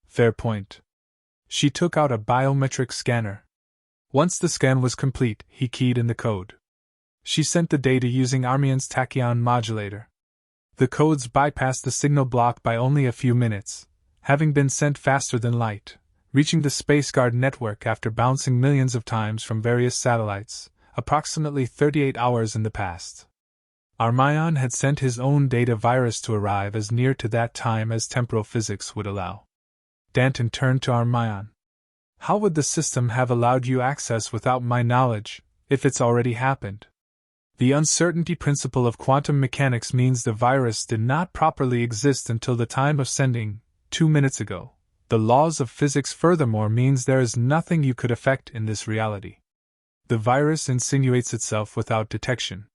"Fair point." She took out a biometric scanner. Once the scan was complete, he keyed in the code. She sent the data using Armion's tachyon modulator. The codes bypassed the signal block by only a few minutes, having been sent faster than light, reaching the SpaceGuard network after bouncing millions of times from various satellites, approximately 38 hours in the past. Armion had sent his own data virus to arrive as near to that time as temporal physics would allow. Danton turned to Armion. How would the system have allowed you access without my knowledge, if it's already happened? The uncertainty principle of quantum mechanics means the virus did not properly exist until the time of sending, 2 minutes ago. The laws of physics furthermore means there is nothing you could affect in this reality. The virus insinuates itself without detection.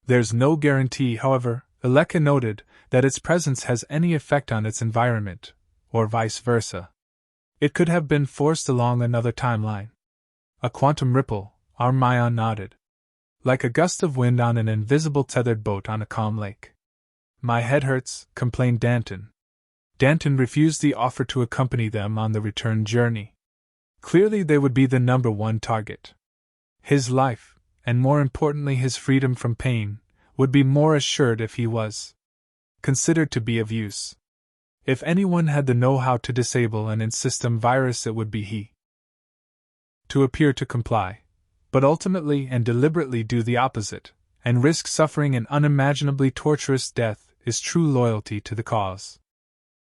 There's no guarantee, however, Aleka noted, that its presence has any effect on its environment, or vice versa. It could have been forced along another timeline. A quantum ripple, Armayan nodded. Like a gust of wind on an invisible tethered boat on a calm lake. My head hurts, complained Danton. Danton refused the offer to accompany them on the return journey. Clearly they would be the number one target. His life, and more importantly his freedom from pain, would be more assured if he was considered to be of use. If anyone had the know-how to disable an in-system virus, it would be he. To appear to comply, but ultimately and deliberately do the opposite, and risk suffering an unimaginably torturous death, is true loyalty to the cause.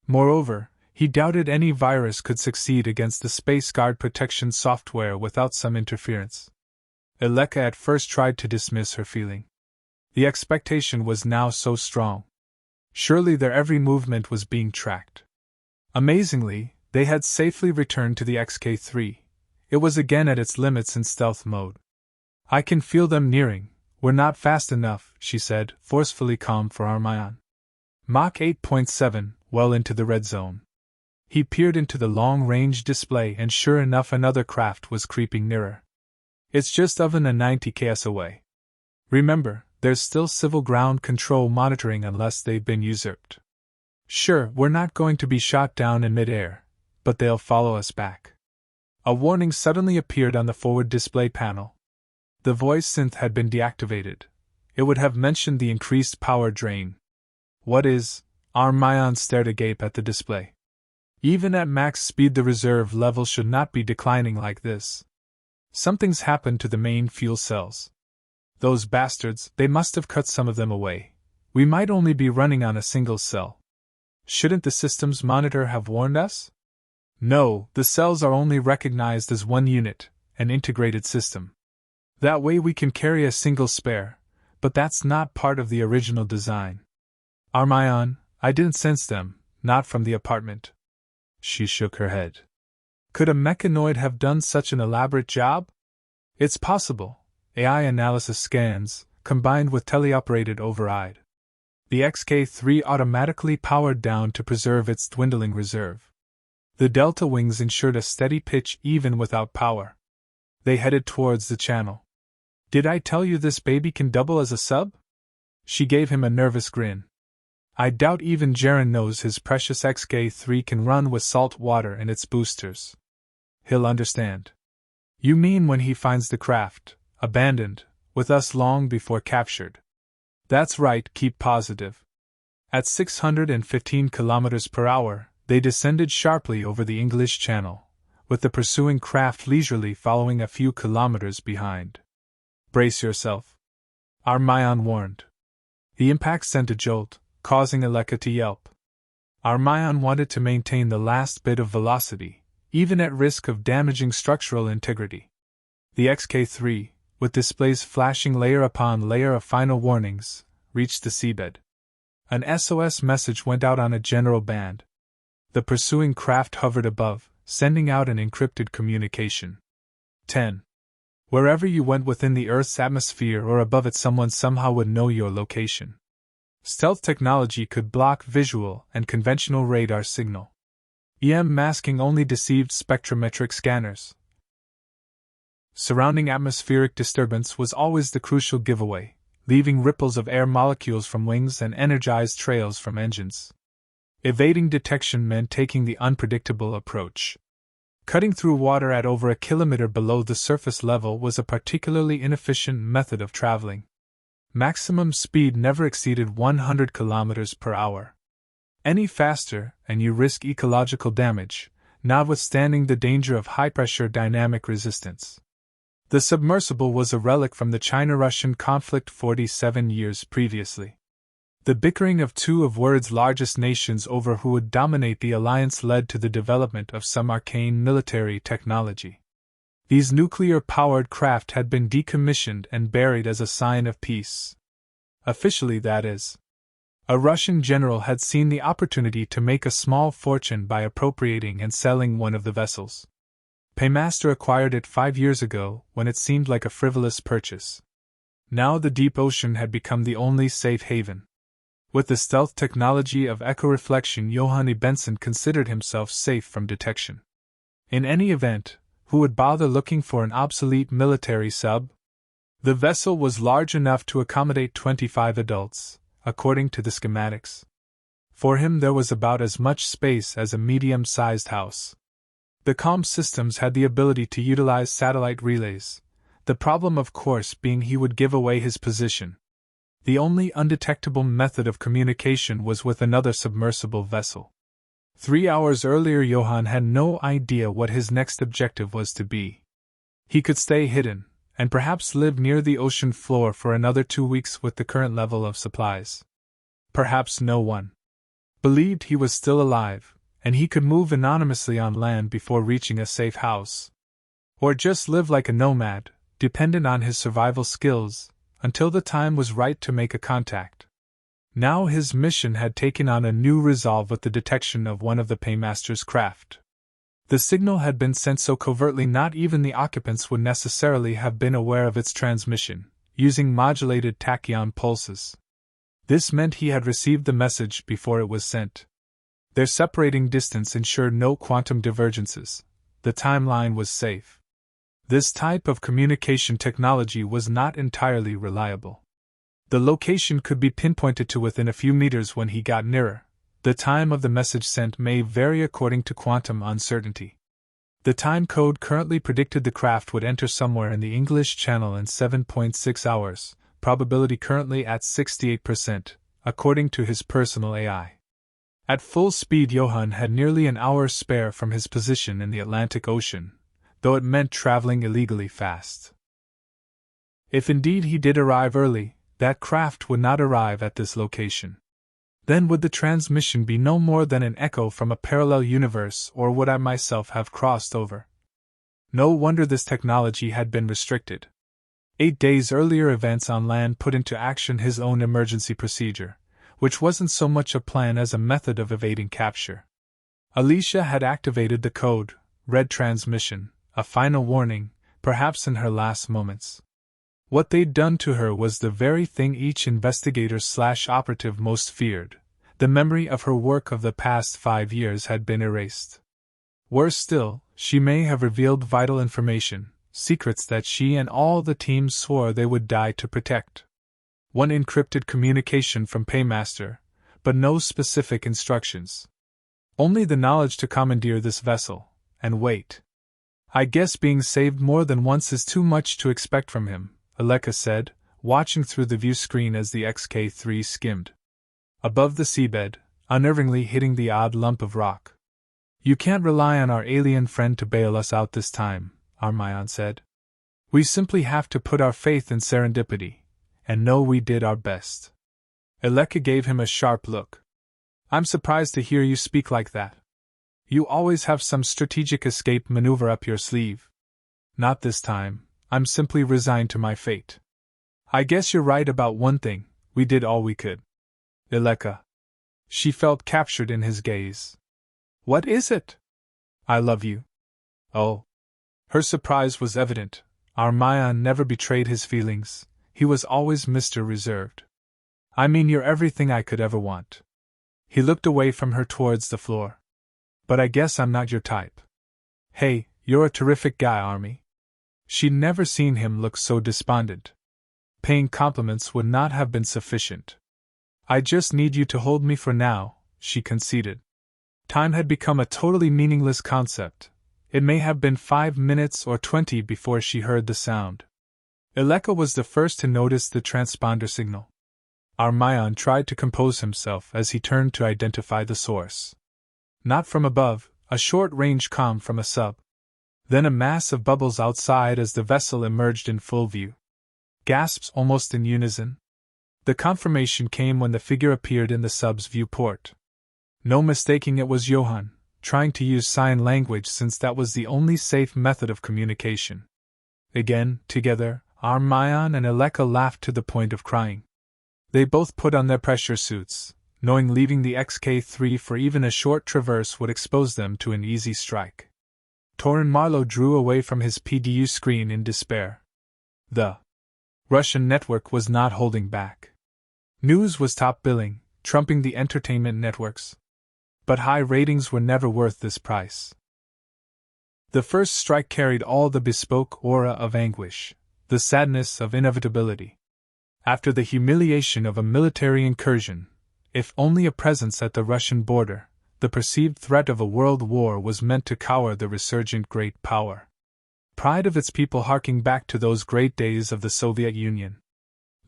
Moreover, he doubted any virus could succeed against the Space Guard protection software without some interference. Aleka at first tried to dismiss her feeling. The expectation was now so strong. Surely their every movement was being tracked. Amazingly, they had safely returned to the XK-3. It was again at its limits in stealth mode. I can feel them nearing. We're not fast enough, she said, forcefully calm for Armayan. Mach 8.7, well into the red zone. He peered into the long-range display and sure enough another craft was creeping nearer. It's just oven a 90 km away. Remember, there's still civil ground control monitoring unless they've been usurped. Sure, we're not going to be shot down in mid-air, but they'll follow us back. A warning suddenly appeared on the forward display panel. The voice synth had been deactivated. It would have mentioned the increased power drain. What is? Armayan stared agape at the display. Even at max speed the reserve level should not be declining like this. Something's happened to the main fuel cells. Those bastards, they must have cut some of them away. We might only be running on a single cell. Shouldn't the systems monitor have warned us? No, the cells are only recognized as one unit, an integrated system. That way we can carry a single spare, but that's not part of the original design. Armayan, I didn't sense them, not from the apartment. She shook her head. Could a mechanoid have done such an elaborate job? It's possible. AI analysis scans, combined with teleoperated override. The XK-3 automatically powered down to preserve its dwindling reserve. The delta wings ensured a steady pitch even without power. They headed towards the channel. Did I tell you this baby can double as a sub? She gave him a nervous grin. I doubt even Jaren knows his precious XK-3 can run with salt water in its boosters. He'll understand. You mean when he finds the craft abandoned, with us long before captured? That's right, keep positive. At 615 kilometers per hour, they descended sharply over the English Channel, with the pursuing craft leisurely following a few kilometers behind. Brace yourself, Armayan warned. The impact sent a jolt, causing Aleka to yelp. Armayan wanted to maintain the last bit of velocity, even at risk of damaging structural integrity. The XK-3, with displays flashing layer upon layer of final warnings, reached the seabed. An SOS message went out on a general band. The pursuing craft hovered above, sending out an encrypted communication. 10. Wherever you went within the Earth's atmosphere or above it, someone somehow would know your location. Stealth technology could block visual and conventional radar signal. EM masking only deceived spectrometric scanners. Surrounding atmospheric disturbance was always the crucial giveaway, leaving ripples of air molecules from wings and energized trails from engines. Evading detection meant taking the unpredictable approach. Cutting through water at over a kilometer below the surface level was a particularly inefficient method of traveling. Maximum speed never exceeded 100 kilometers per hour. Any faster, and you risk ecological damage, notwithstanding the danger of high-pressure dynamic resistance. The submersible was a relic from the China-Russian conflict 47 years previously. The bickering of two of world's largest nations over who would dominate the alliance led to the development of some arcane military technology. These nuclear-powered craft had been decommissioned and buried as a sign of peace. Officially, that is. A Russian general had seen the opportunity to make a small fortune by appropriating and selling one of the vessels. Paymaster acquired it 5 years ago, when it seemed like a frivolous purchase. Now the deep ocean had become the only safe haven. With the stealth technology of echo-reflection, Johann Benson considered himself safe from detection. In any event, who would bother looking for an obsolete military sub? The vessel was large enough to accommodate 25 adults, according to the schematics. For him there was about as much space as a medium-sized house. The comm systems had the ability to utilize satellite relays, the problem of course being he would give away his position. The only undetectable method of communication was with another submersible vessel. 3 hours earlier Johann had no idea what his next objective was to be. He could stay hidden, and perhaps live near the ocean floor for another 2 weeks with the current level of supplies. Perhaps no one believed he was still alive, and he could move anonymously on land before reaching a safe house. Or just live like a nomad, dependent on his survival skills, until the time was right to make a contact. Now his mission had taken on a new resolve with the detection of one of the Paymaster's craft. The signal had been sent so covertly not even the occupants would necessarily have been aware of its transmission, using modulated tachyon pulses. This meant he had received the message before it was sent. Their separating distance ensured no quantum divergences. The timeline was safe. This type of communication technology was not entirely reliable. The location could be pinpointed to within a few meters when he got nearer. The time of the message sent may vary according to quantum uncertainty. The time code currently predicted the craft would enter somewhere in the English Channel in 7.6 hours, probability currently at 68%, according to his personal AI. At full speed, Johann had nearly an hour spare from his position in the Atlantic Ocean, though it meant traveling illegally fast. If indeed he did arrive early, that craft would not arrive at this location. Then would the transmission be no more than an echo from a parallel universe, or would I myself have crossed over? No wonder this technology had been restricted. 8 days earlier, events on land put into action his own emergency procedure, which wasn't so much a plan as a method of evading capture. Alicia had activated the code, red transmission, a final warning, perhaps in her last moments. What they'd done to her was the very thing each investigator/operative most feared. The memory of her work of the past 5 years had been erased. Worse still, she may have revealed vital information, secrets that she and all the team swore they would die to protect. One encrypted communication from Paymaster, but no specific instructions. Only the knowledge to commandeer this vessel, and wait. I guess being saved more than once is too much to expect from him, Aleka said, watching through the view screen as the XK-3 skimmed above the seabed, unnervingly hitting the odd lump of rock. You can't rely on our alien friend to bail us out this time, Armayon said. We simply have to put our faith in serendipity, and know we did our best. Aleka gave him a sharp look. I'm surprised to hear you speak like that. You always have some strategic escape maneuver up your sleeve. Not this time, I'm simply resigned to my fate. I guess you're right about one thing, we did all we could. Aleka. She felt captured in his gaze. What is it? I love you. Oh. Her surprise was evident. Armayon never betrayed his feelings, he was always Mr. Reserved. I mean, you're everything I could ever want. He looked away from her towards the floor. But I guess I'm not your type. Hey, you're a terrific guy, Army. She'd never seen him look so despondent. Paying compliments would not have been sufficient. I just need you to hold me for now, she conceded. Time had become a totally meaningless concept. It may have been 5 minutes or 20 before she heard the sound. Aleka was the first to notice the transponder signal. Armayon tried to compose himself as he turned to identify the source. Not from above, a short-range comm from a sub. Then a mass of bubbles outside as the vessel emerged in full view. Gasps almost in unison. The confirmation came when the figure appeared in the sub's viewport. No mistaking it was Johann, trying to use sign language since that was the only safe method of communication. Again, together, Armayan and Eleka laughed to the point of crying. They both put on their pressure suits, knowing leaving the XK3 for even a short traverse would expose them to an easy strike. Torin Marlowe drew away from his PDU screen in despair. The Russian network was not holding back. News was top billing, trumping the entertainment networks. But high ratings were never worth this price. The first strike carried all the bespoke aura of anguish, the sadness of inevitability. After the humiliation of a military incursion, if only a presence at the Russian border, the perceived threat of a world war was meant to cower the resurgent great power. Pride of its people harking back to those great days of the Soviet Union.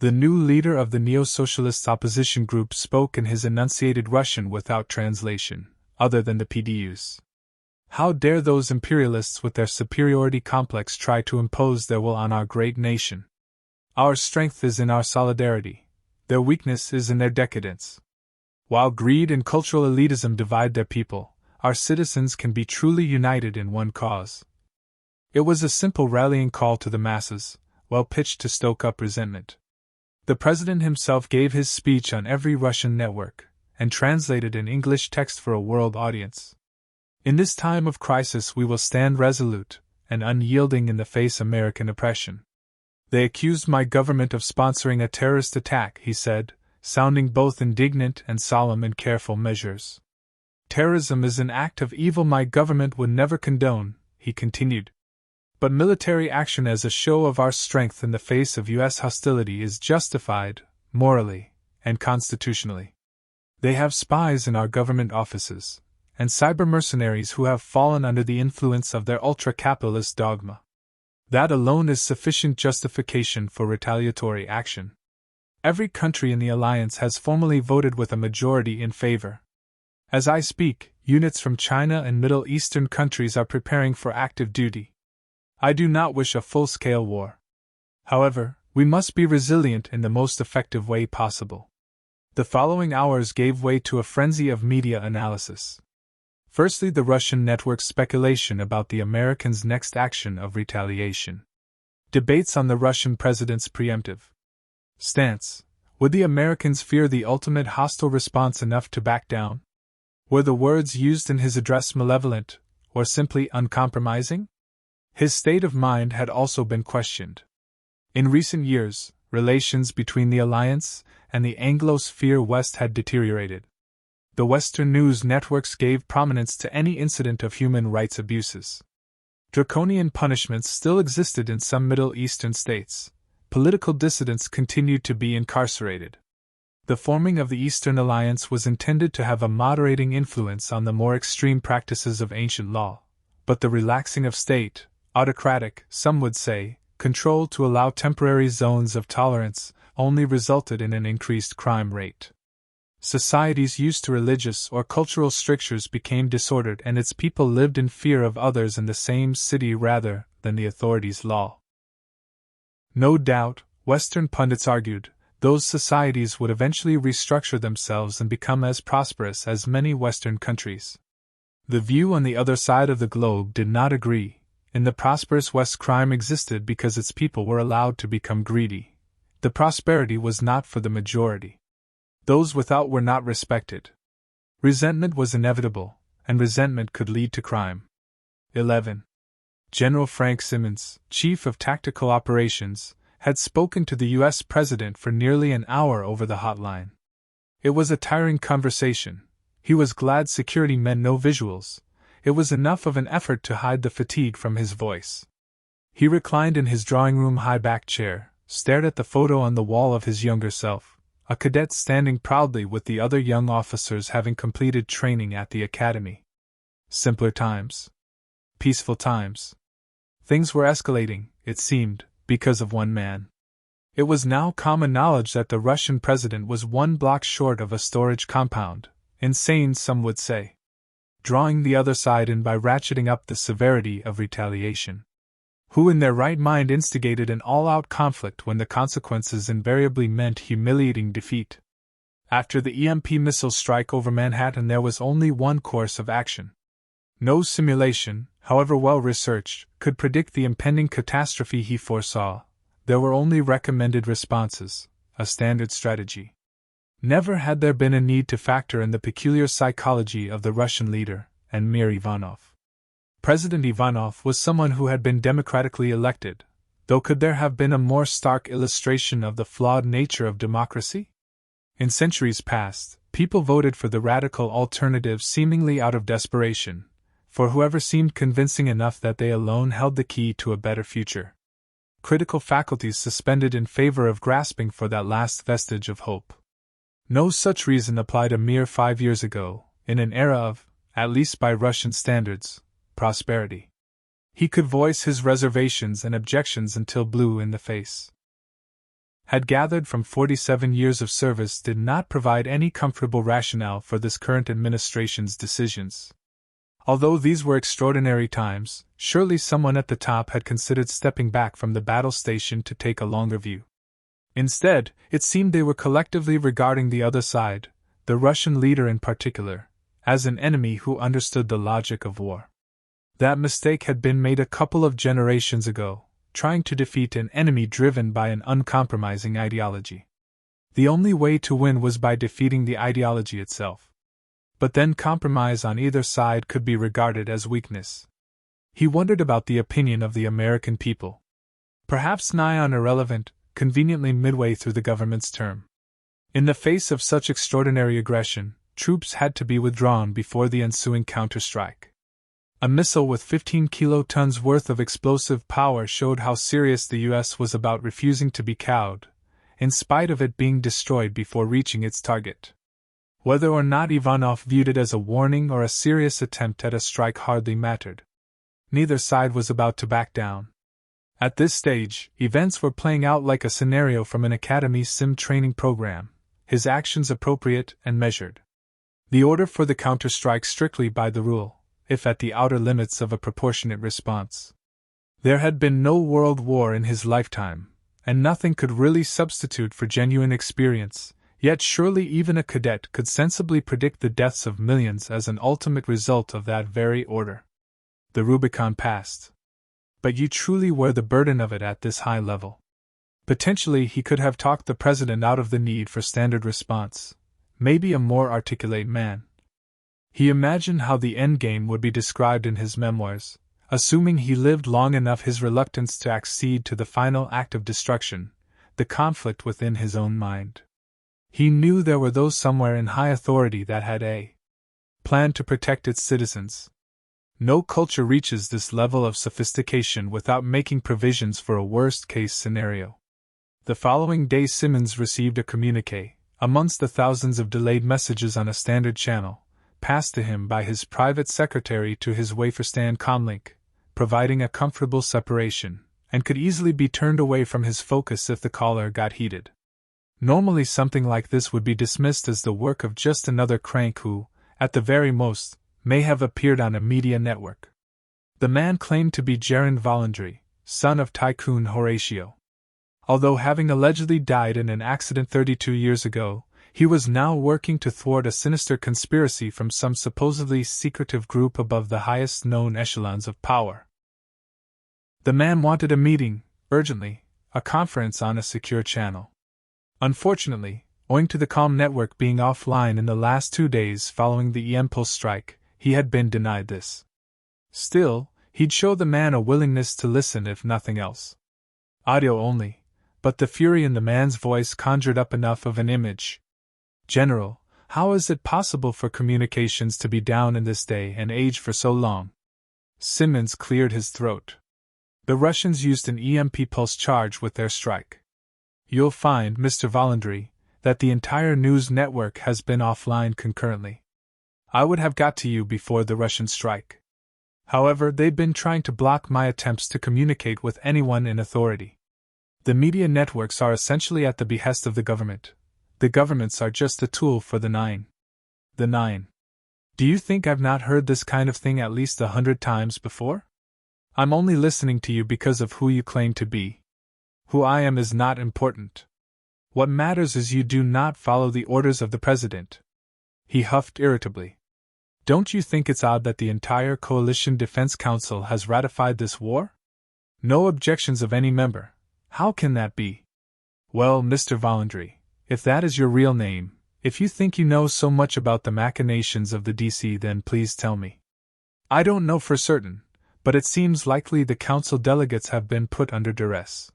The new leader of the neo-socialist opposition group spoke in his enunciated Russian without translation, other than the PDUs. How dare those imperialists with their superiority complex try to impose their will on our great nation? Our strength is in our solidarity. Their weakness is in their decadence. While greed and cultural elitism divide their people, our citizens can be truly united in one cause. It was a simple rallying call to the masses, well pitched to stoke up resentment. The president himself gave his speech on every Russian network, and translated in English text for a world audience. In this time of crisis we will stand resolute and unyielding in the face of American oppression. They accused my government of sponsoring a terrorist attack, he said, sounding both indignant and solemn in careful measures. Terrorism is an act of evil my government would never condone, he continued. But military action as a show of our strength in the face of U.S. hostility is justified, morally, and constitutionally. They have spies in our government offices, and cyber mercenaries who have fallen under the influence of their ultra-capitalist dogma. That alone is sufficient justification for retaliatory action. Every country in the alliance has formally voted with a majority in favor. As I speak, units from China and Middle Eastern countries are preparing for active duty. I do not wish a full-scale war. However, we must be resilient in the most effective way possible. The following hours gave way to a frenzy of media analysis. Firstly, the Russian network's speculation about the Americans' next action of retaliation. Debates on the Russian president's preemptive stance. Would the Americans fear the ultimate hostile response enough to back down? Were the words used in his address malevolent, or simply uncompromising? His state of mind had also been questioned. In recent years, relations between the alliance and the Anglosphere West had deteriorated. The Western news networks gave prominence to any incident of human rights abuses. Draconian punishments still existed in some Middle Eastern states. Political dissidents continued to be incarcerated. The forming of the Eastern Alliance was intended to have a moderating influence on the more extreme practices of ancient law, but the relaxing of state, autocratic, some would say, control to allow temporary zones of tolerance only resulted in an increased crime rate. Societies used to religious or cultural strictures became disordered and its people lived in fear of others in the same city rather than the authorities' law. No doubt, Western pundits argued, those societies would eventually restructure themselves and become as prosperous as many Western countries. The view on the other side of the globe did not agree. In the prosperous West, crime existed because its people were allowed to become greedy. The prosperity was not for the majority. Those without were not respected. Resentment was inevitable, and resentment could lead to crime. 11. General Frank Simmons, Chief of Tactical Operations, had spoken to the U.S. President for nearly an hour over the hotline. It was a tiring conversation. He was glad security meant no visuals. It was enough of an effort to hide the fatigue from his voice. He reclined in his drawing room high-back chair, stared at the photo on the wall of his younger self, a cadet standing proudly with the other young officers having completed training at the academy. Simpler times. Peaceful times. Things were escalating, it seemed, because of one man. It was now common knowledge that the Russian president was one block short of a storage compound, insane some would say. Drawing the other side in by ratcheting up the severity of retaliation. Who in their right mind instigated an all-out conflict when the consequences invariably meant humiliating defeat? After the EMP missile strike over Manhattan, there was only one course of action. No simulation, however well researched, could predict the impending catastrophe he foresaw. There were only recommended responses, a standard strategy. Never had there been a need to factor in the peculiar psychology of the Russian leader, Emir Ivanov. President Ivanov was someone who had been democratically elected, though could there have been a more stark illustration of the flawed nature of democracy? In centuries past, people voted for the radical alternative seemingly out of desperation, for whoever seemed convincing enough that they alone held the key to a better future. Critical faculties suspended in favor of grasping for that last vestige of hope. No such reason applied a mere 5 years ago, in an era of, at least by Russian standards, prosperity. He could voice his reservations and objections until blue in the face. Had gathered from 47 years of service did not provide any comfortable rationale for this current administration's decisions. Although these were extraordinary times, surely someone at the top had considered stepping back from the battle station to take a longer view. Instead, it seemed they were collectively regarding the other side, the Russian leader in particular, as an enemy who understood the logic of war. That mistake had been made a couple of generations ago, trying to defeat an enemy driven by an uncompromising ideology. The only way to win was by defeating the ideology itself. But then compromise on either side could be regarded as weakness. He wondered about the opinion of the American people. Perhaps nigh on irrelevant, conveniently midway through the government's term. In the face of such extraordinary aggression, troops had to be withdrawn before the ensuing counterstrike. A missile with 15 kilotons worth of explosive power showed how serious the U.S. was about refusing to be cowed, in spite of it being destroyed before reaching its target. Whether or not Ivanov viewed it as a warning or a serious attempt at a strike hardly mattered. Neither side was about to back down. At this stage, events were playing out like a scenario from an academy sim training program, his actions appropriate and measured. The order for the counterstrike strictly by the rule, if at the outer limits of a proportionate response. There had been no world war in his lifetime, and nothing could really substitute for genuine experience, yet surely even a cadet could sensibly predict the deaths of millions as an ultimate result of that very order. The Rubicon passed. But you truly wear the burden of it at this high level. Potentially he could have talked the president out of the need for standard response, maybe a more articulate man. He imagined how the endgame would be described in his memoirs, assuming he lived long enough. His reluctance to accede to the final act of destruction, the conflict within his own mind. He knew there were those somewhere in high authority that had a plan to protect its citizens. No culture reaches this level of sophistication without making provisions for a worst-case scenario. The following day Simmons received a communiqué, amongst the thousands of delayed messages on a standard channel, passed to him by his private secretary to his waferstand comlink, providing a comfortable separation, and could easily be turned away from his focus if the caller got heated. Normally something like this would be dismissed as the work of just another crank who, at the very most, may have appeared on a media network. The man claimed to be Gerard Valandry, son of tycoon Horatio. Although having allegedly died in an accident 32 years ago, he was now working to thwart a sinister conspiracy from some supposedly secretive group above the highest known echelons of power. The man wanted a meeting, urgently, a conference on a secure channel. Unfortunately, owing to the COM network being offline in the last 2 days following the EMP strike, he had been denied this. Still, he'd show the man a willingness to listen if nothing else. Audio only, but the fury in the man's voice conjured up enough of an image. General, how is it possible for communications to be down in this day and age for so long? Simmons cleared his throat. The Russians used an EMP pulse charge with their strike. You'll find, Mr. Valandry, that the entire news network has been offline concurrently. I would have got to you before the Russian strike. However, they've been trying to block my attempts to communicate with anyone in authority. The media networks are essentially at the behest of the government. The governments are just a tool for the Nine. The Nine. Do you think I've not heard this kind of thing at least 100 times before? I'm only listening to you because of who you claim to be. Who I am is not important. What matters is you do not follow the orders of the President. He huffed irritably. Don't you think it's odd that the entire Coalition Defense Council has ratified this war? No objections of any member. How can that be? Well, Mr. Voluntary, if that is your real name, if you think you know so much about the machinations of the DC, then please tell me. I don't know for certain, but it seems likely the council delegates have been put under duress.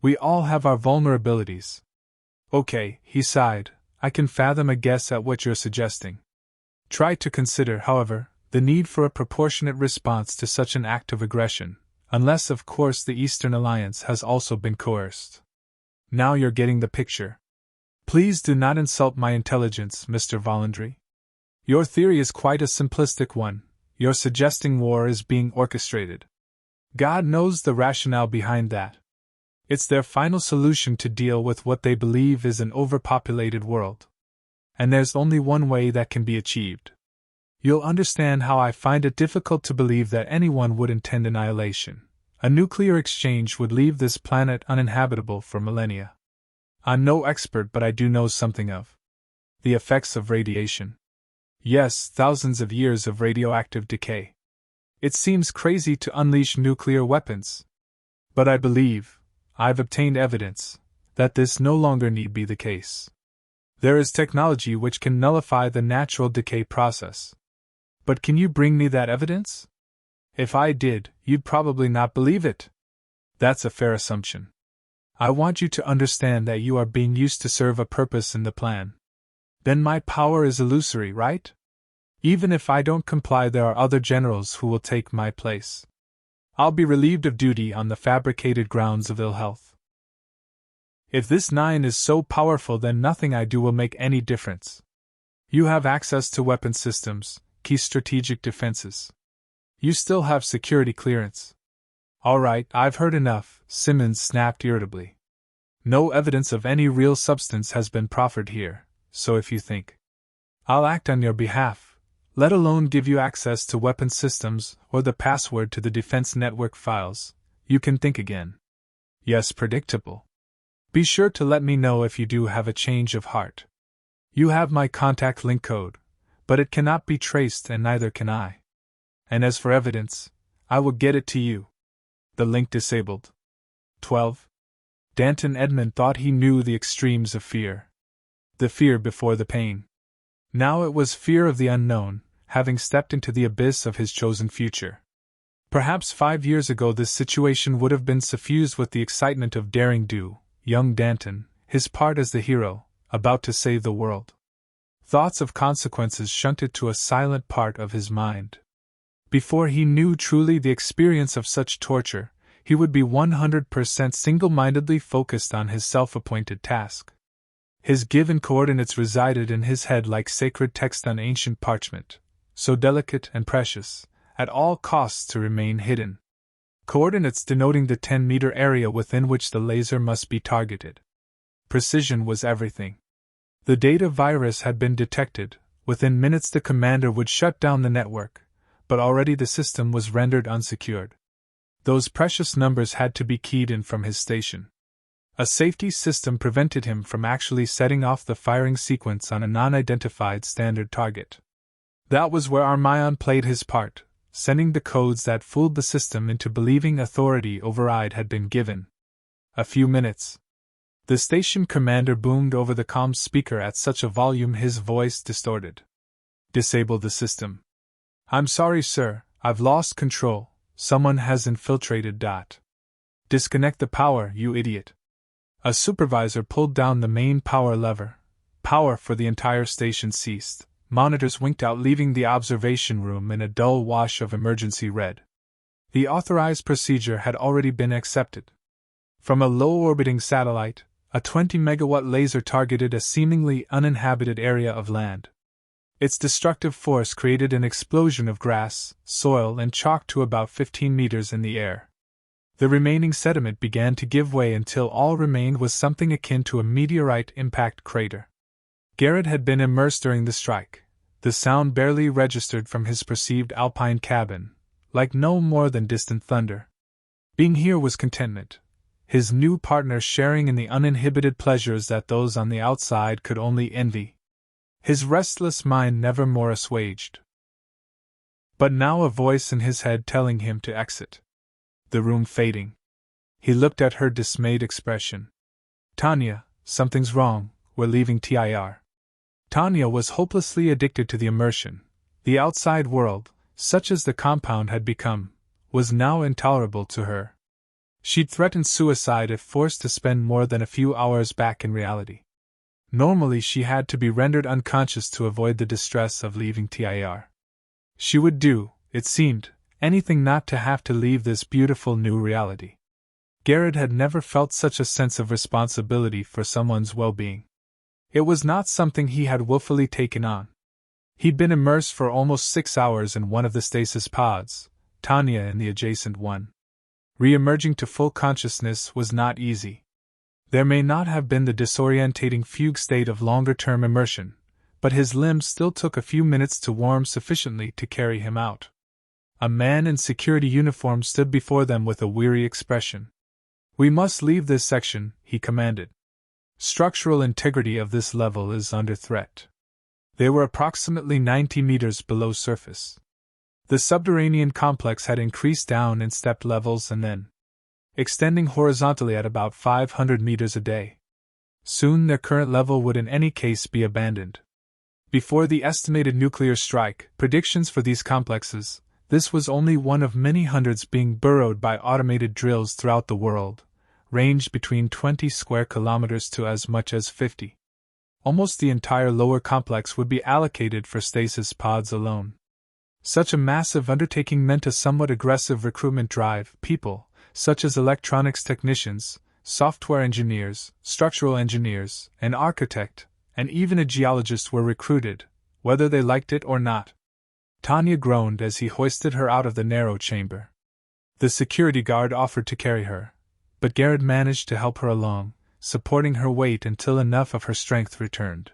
We all have our vulnerabilities. Okay, he sighed, I can fathom a guess at what you're suggesting. Try to consider, however, the need for a proportionate response to such an act of aggression, unless of course the Eastern Alliance has also been coerced. Now you're getting the picture. Please do not insult my intelligence, Mr. Voluntary. Your theory is quite a simplistic one. You're suggesting war is being orchestrated. God knows the rationale behind that. It's their final solution to deal with what they believe is an overpopulated world. And there's only one way that can be achieved. You'll understand how I find it difficult to believe that anyone would intend annihilation. A nuclear exchange would leave this planet uninhabitable for millennia. I'm no expert, but I do know something of the effects of radiation. Yes, thousands of years of radioactive decay. It seems crazy to unleash nuclear weapons. But I believe, I've obtained evidence, that this no longer need be the case. There is technology which can nullify the natural decay process. But can you bring me that evidence? If I did, you'd probably not believe it. That's a fair assumption. I want you to understand that you are being used to serve a purpose in the plan. Then my power is illusory, right? Even if I don't comply, there are other generals who will take my place. I'll be relieved of duty on the fabricated grounds of ill health. If this 9 is so powerful, then nothing I do will make any difference. You have access to weapon systems, key strategic defenses. You still have security clearance. All right, I've heard enough, Simmons snapped irritably. No evidence of any real substance has been proffered here, so if you think I'll act on your behalf, let alone give you access to weapon systems or the password to the defense network files, you can think again. Yes, predictable. Be sure to let me know if you do have a change of heart. You have my contact link code, but it cannot be traced and neither can I. And as for evidence, I will get it to you. The link disabled. 12. Danton Edmund thought he knew the extremes of fear. The fear before the pain. Now it was fear of the unknown, having stepped into the abyss of his chosen future. Perhaps 5 years ago this situation would have been suffused with the excitement of daring do, young Danton, his part as the hero, about to save the world. Thoughts of consequences shunted to a silent part of his mind. Before he knew truly the experience of such torture, he would be 100% single-mindedly focused on his self-appointed task. His given coordinates resided in his head like sacred text on ancient parchment, so delicate and precious, at all costs to remain hidden. Coordinates denoting the 10-meter area within which the laser must be targeted. Precision was everything. The data virus had been detected. Within minutes the commander would shut down the network, but already the system was rendered unsecured. Those precious numbers had to be keyed in from his station. A safety system prevented him from actually setting off the firing sequence on a non-identified standard target. That was where Armion played his part, sending the codes that fooled the system into believing authority override had been given. A few minutes. The station commander boomed over the comms speaker at such a volume his voice distorted. Disable the system. I'm sorry, sir, I've lost control. Someone has infiltrated. Disconnect the power, you idiot. A supervisor pulled down the main power lever. Power for the entire station ceased. Monitors winked out, leaving the observation room in a dull wash of emergency red. The authorized procedure had already been accepted. From a low-orbiting satellite, a 20-megawatt laser targeted a seemingly uninhabited area of land. Its destructive force created an explosion of grass, soil, and chalk to about 15 meters in the air. The remaining sediment began to give way until all remained was something akin to a meteorite impact crater. Garrett had been immersed during the strike. The sound barely registered from his perceived alpine cabin, like no more than distant thunder. Being here was contentment, his new partner sharing in the uninhibited pleasures that those on the outside could only envy. His restless mind never more assuaged. But now a voice in his head telling him to exit. The room fading. He looked at her dismayed expression. Tanya, something's wrong, we're leaving TIR. Tanya was hopelessly addicted to the immersion. The outside world, such as the compound had become, was now intolerable to her. She'd threatened suicide if forced to spend more than a few hours back in reality. Normally she had to be rendered unconscious to avoid the distress of leaving TIR. She would do, it seemed, anything not to have to leave this beautiful new reality. Garrett had never felt such a sense of responsibility for someone's well-being. It was not something he had willfully taken on. He'd been immersed for almost 6 hours in one of the stasis pods, Tanya in the adjacent one. Re-emerging to full consciousness was not easy. There may not have been the disorientating fugue state of longer-term immersion, but his limbs still took a few minutes to warm sufficiently to carry him out. A man in security uniform stood before them with a weary expression. "We must leave this section," he commanded. "Structural integrity of this level is under threat." They were approximately 90 meters below surface. The subterranean complex had increased down in stepped levels and then extending horizontally at about 500 meters a day. Soon their current level would in any case be abandoned. Before the estimated nuclear strike, predictions for these complexes, this was only one of many hundreds being burrowed by automated drills throughout the world, ranged between 20 square kilometers to as much as 50. Almost the entire lower complex would be allocated for stasis pods alone. Such a massive undertaking meant a somewhat aggressive recruitment drive. People, such as electronics technicians, software engineers, structural engineers, an architect, and even a geologist were recruited, whether they liked it or not. Tanya groaned as he hoisted her out of the narrow chamber. The security guard offered to carry her, but Garrett managed to help her along, supporting her weight until enough of her strength returned.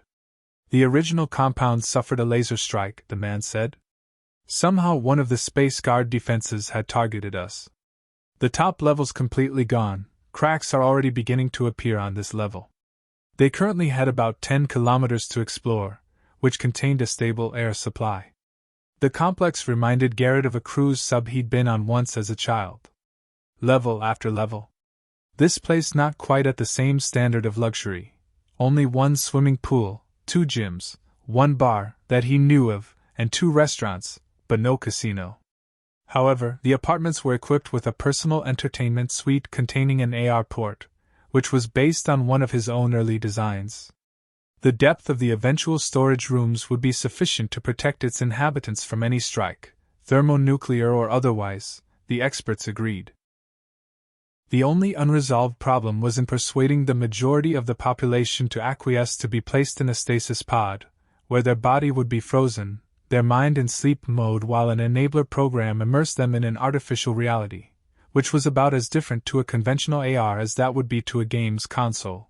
"The original compound suffered a laser strike," the man said. "Somehow one of the Space Guard defenses had targeted us. The top level's completely gone, cracks are already beginning to appear on this level." They currently had about 10 kilometers to explore, which contained a stable air supply. The complex reminded Garrett of a cruise sub he'd been on once as a child. Level after level. This place not quite at the same standard of luxury. Only one swimming pool, 2 gyms, 1 bar that he knew of, and 2 restaurants, but no casino. However, the apartments were equipped with a personal entertainment suite containing an AR port, which was based on one of his own early designs. The depth of the eventual storage rooms would be sufficient to protect its inhabitants from any strike, thermonuclear or otherwise, the experts agreed. The only unresolved problem was in persuading the majority of the population to acquiesce to be placed in a stasis pod, where their body would be frozen, their mind in sleep mode while an enabler program immersed them in an artificial reality, which was about as different to a conventional AR as that would be to a games console.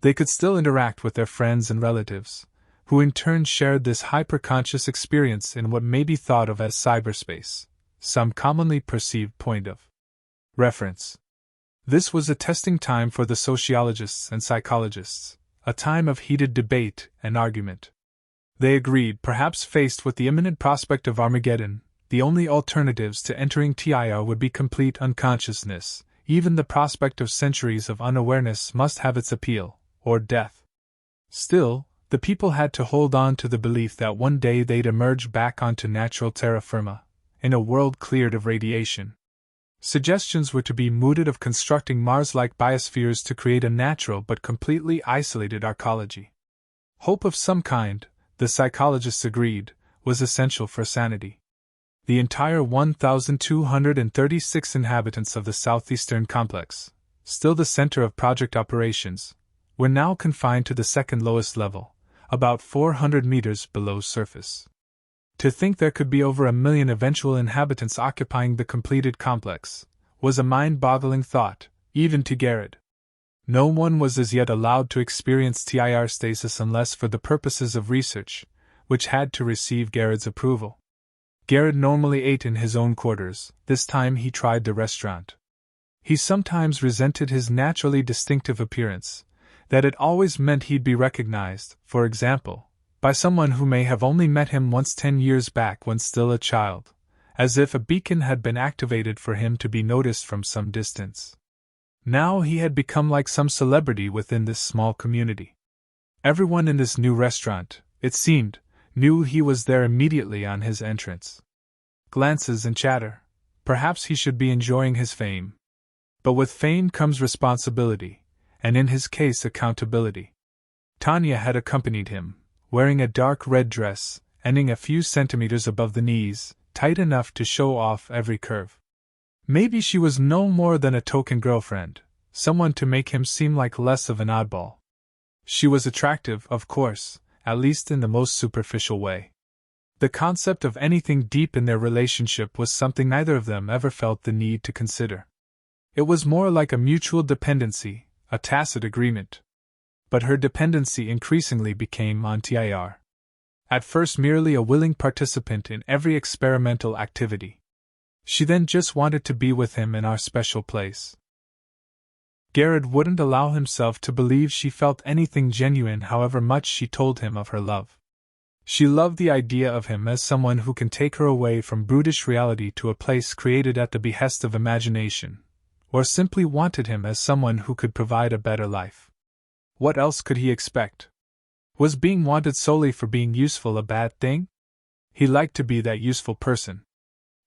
They could still interact with their friends and relatives, who in turn shared this hyper-conscious experience in what may be thought of as cyberspace, some commonly perceived point of reference. This was a testing time for the sociologists and psychologists, a time of heated debate and argument. They agreed, perhaps faced with the imminent prospect of Armageddon, the only alternatives to entering TIR would be complete unconsciousness. Even the prospect of centuries of unawareness must have its appeal, or death. Still, the people had to hold on to the belief that one day they'd emerge back onto natural terra firma, in a world cleared of radiation. Suggestions were to be mooted of constructing Mars-like biospheres to create a natural but completely isolated arcology. Hope of some kind, the psychologists agreed, was essential for sanity. The entire 1,236 inhabitants of the southeastern complex, still the center of project operations, were now confined to the second lowest level, about 400 meters below surface. To think there could be over 1 million eventual inhabitants occupying the completed complex was a mind-boggling thought, even to Garrett. No one was as yet allowed to experience TIR stasis unless for the purposes of research, which had to receive Garrett's approval. Garrett normally ate in his own quarters. This time he tried the restaurant. He sometimes resented his naturally distinctive appearance, that it always meant he'd be recognized, for example, by someone who may have only met him once 10 years back when still a child, as if a beacon had been activated for him to be noticed from some distance. Now he had become like some celebrity within this small community. Everyone in this new restaurant, it seemed, knew he was there immediately on his entrance. Glances and chatter. Perhaps he should be enjoying his fame. But with fame comes responsibility, and in his case accountability. Tanya had accompanied him, wearing a dark red dress, ending a few centimeters above the knees, tight enough to show off every curve. Maybe she was no more than a token girlfriend, someone to make him seem like less of an oddball. She was attractive, of course, at least in the most superficial way. The concept of anything deep in their relationship was something neither of them ever felt the need to consider. It was more like a mutual dependency, a tacit agreement. But her dependency increasingly became on Tir. At first merely a willing participant in every experimental activity. She then just wanted to be with him in our special place. Garrett wouldn't allow himself to believe she felt anything genuine however much she told him of her love. She loved the idea of him as someone who can take her away from brutish reality to a place created at the behest of imagination, or simply wanted him as someone who could provide a better life. What else could he expect? Was being wanted solely for being useful a bad thing? He liked to be that useful person.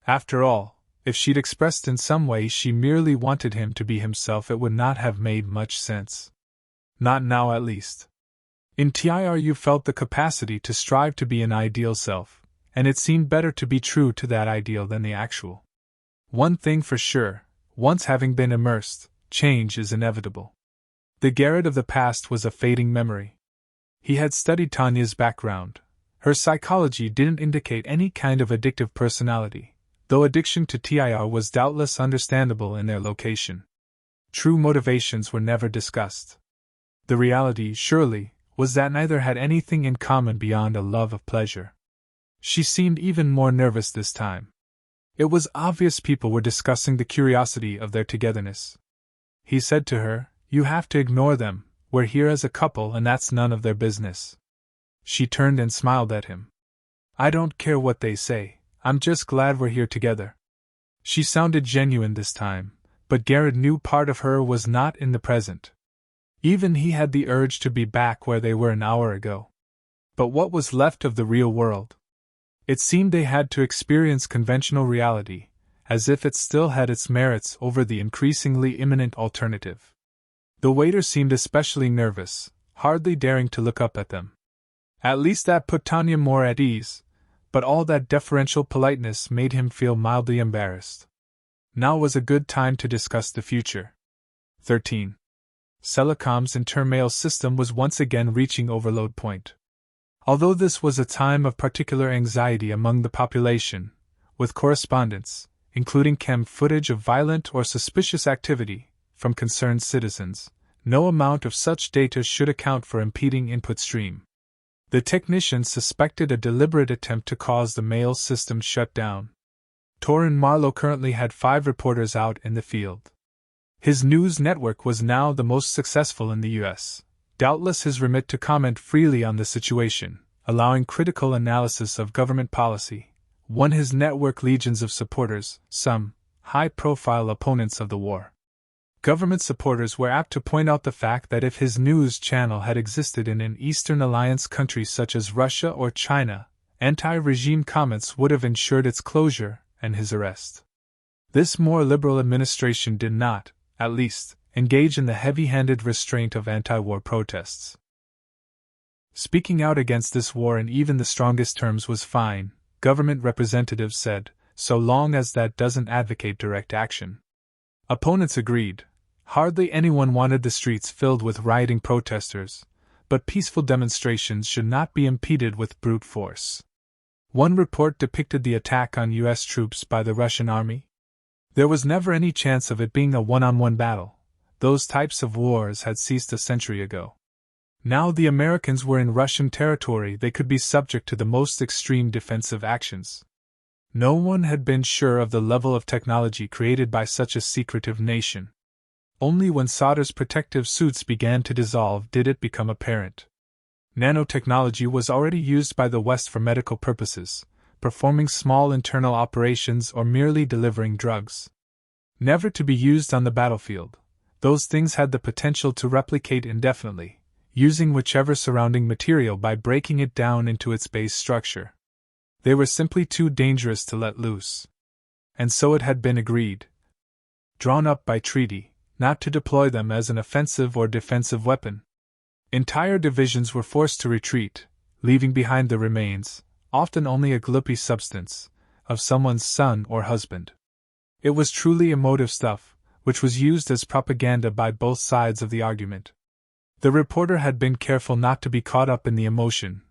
After all, if she'd expressed in some way she merely wanted him to be himself, it would not have made much sense. Not now, at least. In Tir you felt the capacity to strive to be an ideal self, and it seemed better to be true to that ideal than the actual. One thing for sure, once having been immersed, change is inevitable. The Garrett of the past was a fading memory. He had studied Tanya's background. Her psychology didn't indicate any kind of addictive personality, though addiction to Tir was doubtless understandable in their location. True motivations were never discussed. The reality, surely, was that neither had anything in common beyond a love of pleasure. She seemed even more nervous this time. It was obvious people were discussing the curiosity of their togetherness. He said to her, "You have to ignore them, we're here as a couple and that's none of their business." She turned and smiled at him. "I don't care what they say, I'm just glad we're here together." She sounded genuine this time, but Garrett knew part of her was not in the present. Even he had the urge to be back where they were an hour ago. But what was left of the real world? It seemed they had to experience conventional reality, as if it still had its merits over the increasingly imminent alternative. The waiter seemed especially nervous, hardly daring to look up at them. At least that put Tanya more at ease, but all that deferential politeness made him feel mildly embarrassed. Now was a good time to discuss the future. 13. Celicom's intermail system was once again reaching overload point. Although this was a time of particular anxiety among the population, with correspondence, including chem footage of violent or suspicious activity, from concerned citizens, no amount of such data should account for impeding input stream. The technicians suspected a deliberate attempt to cause the mail system shut down. Torrin Marlowe currently had 5 reporters out in the field. His news network was now the most successful in the U.S., doubtless his remit to comment freely on the situation, allowing critical analysis of government policy, won his network legions of supporters, some high-profile opponents of the war. Government supporters were apt to point out the fact that if his news channel had existed in an Eastern Alliance country such as Russia or China, anti-regime comments would have ensured its closure and his arrest. This more liberal administration did not, at least, engage in the heavy-handed restraint of anti-war protests. Speaking out against this war in even the strongest terms was fine, government representatives said, so long as that doesn't advocate direct action. Opponents agreed. Hardly anyone wanted the streets filled with rioting protesters, but peaceful demonstrations should not be impeded with brute force. One report depicted the attack on U.S. troops by the Russian army. There was never any chance of it being a one-on-one battle. Those types of wars had ceased a century ago. Now the Americans were in Russian territory, they could be subject to the most extreme defensive actions. No one had been sure of the level of technology created by such a secretive nation. Only when Sauter's protective suits began to dissolve did it become apparent. Nanotechnology was already used by the West for medical purposes, performing small internal operations or merely delivering drugs. Never to be used on the battlefield, those things had the potential to replicate indefinitely, using whichever surrounding material by breaking it down into its base structure. They were simply too dangerous to let loose. And so it had been agreed, drawn up by treaty, not to deploy them as an offensive or defensive weapon. Entire divisions were forced to retreat, leaving behind the remains, often only a gloopy substance, of someone's son or husband. It was truly emotive stuff, which was used as propaganda by both sides of the argument. The reporter had been careful not to be caught up in the emotion,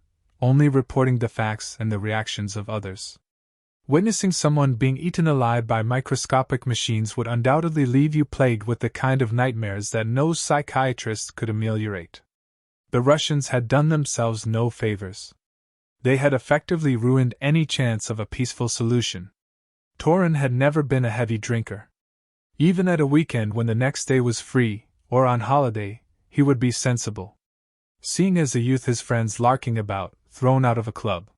only reporting the facts and the reactions of others. Witnessing someone being eaten alive by microscopic machines would undoubtedly leave you plagued with the kind of nightmares that no psychiatrist could ameliorate. The Russians had done themselves no favors. They had effectively ruined any chance of a peaceful solution. Torin had never been a heavy drinker. Even at a weekend when the next day was free, or on holiday, he would be sensible. Seeing as a youth his friends larking about, thrown out of a club.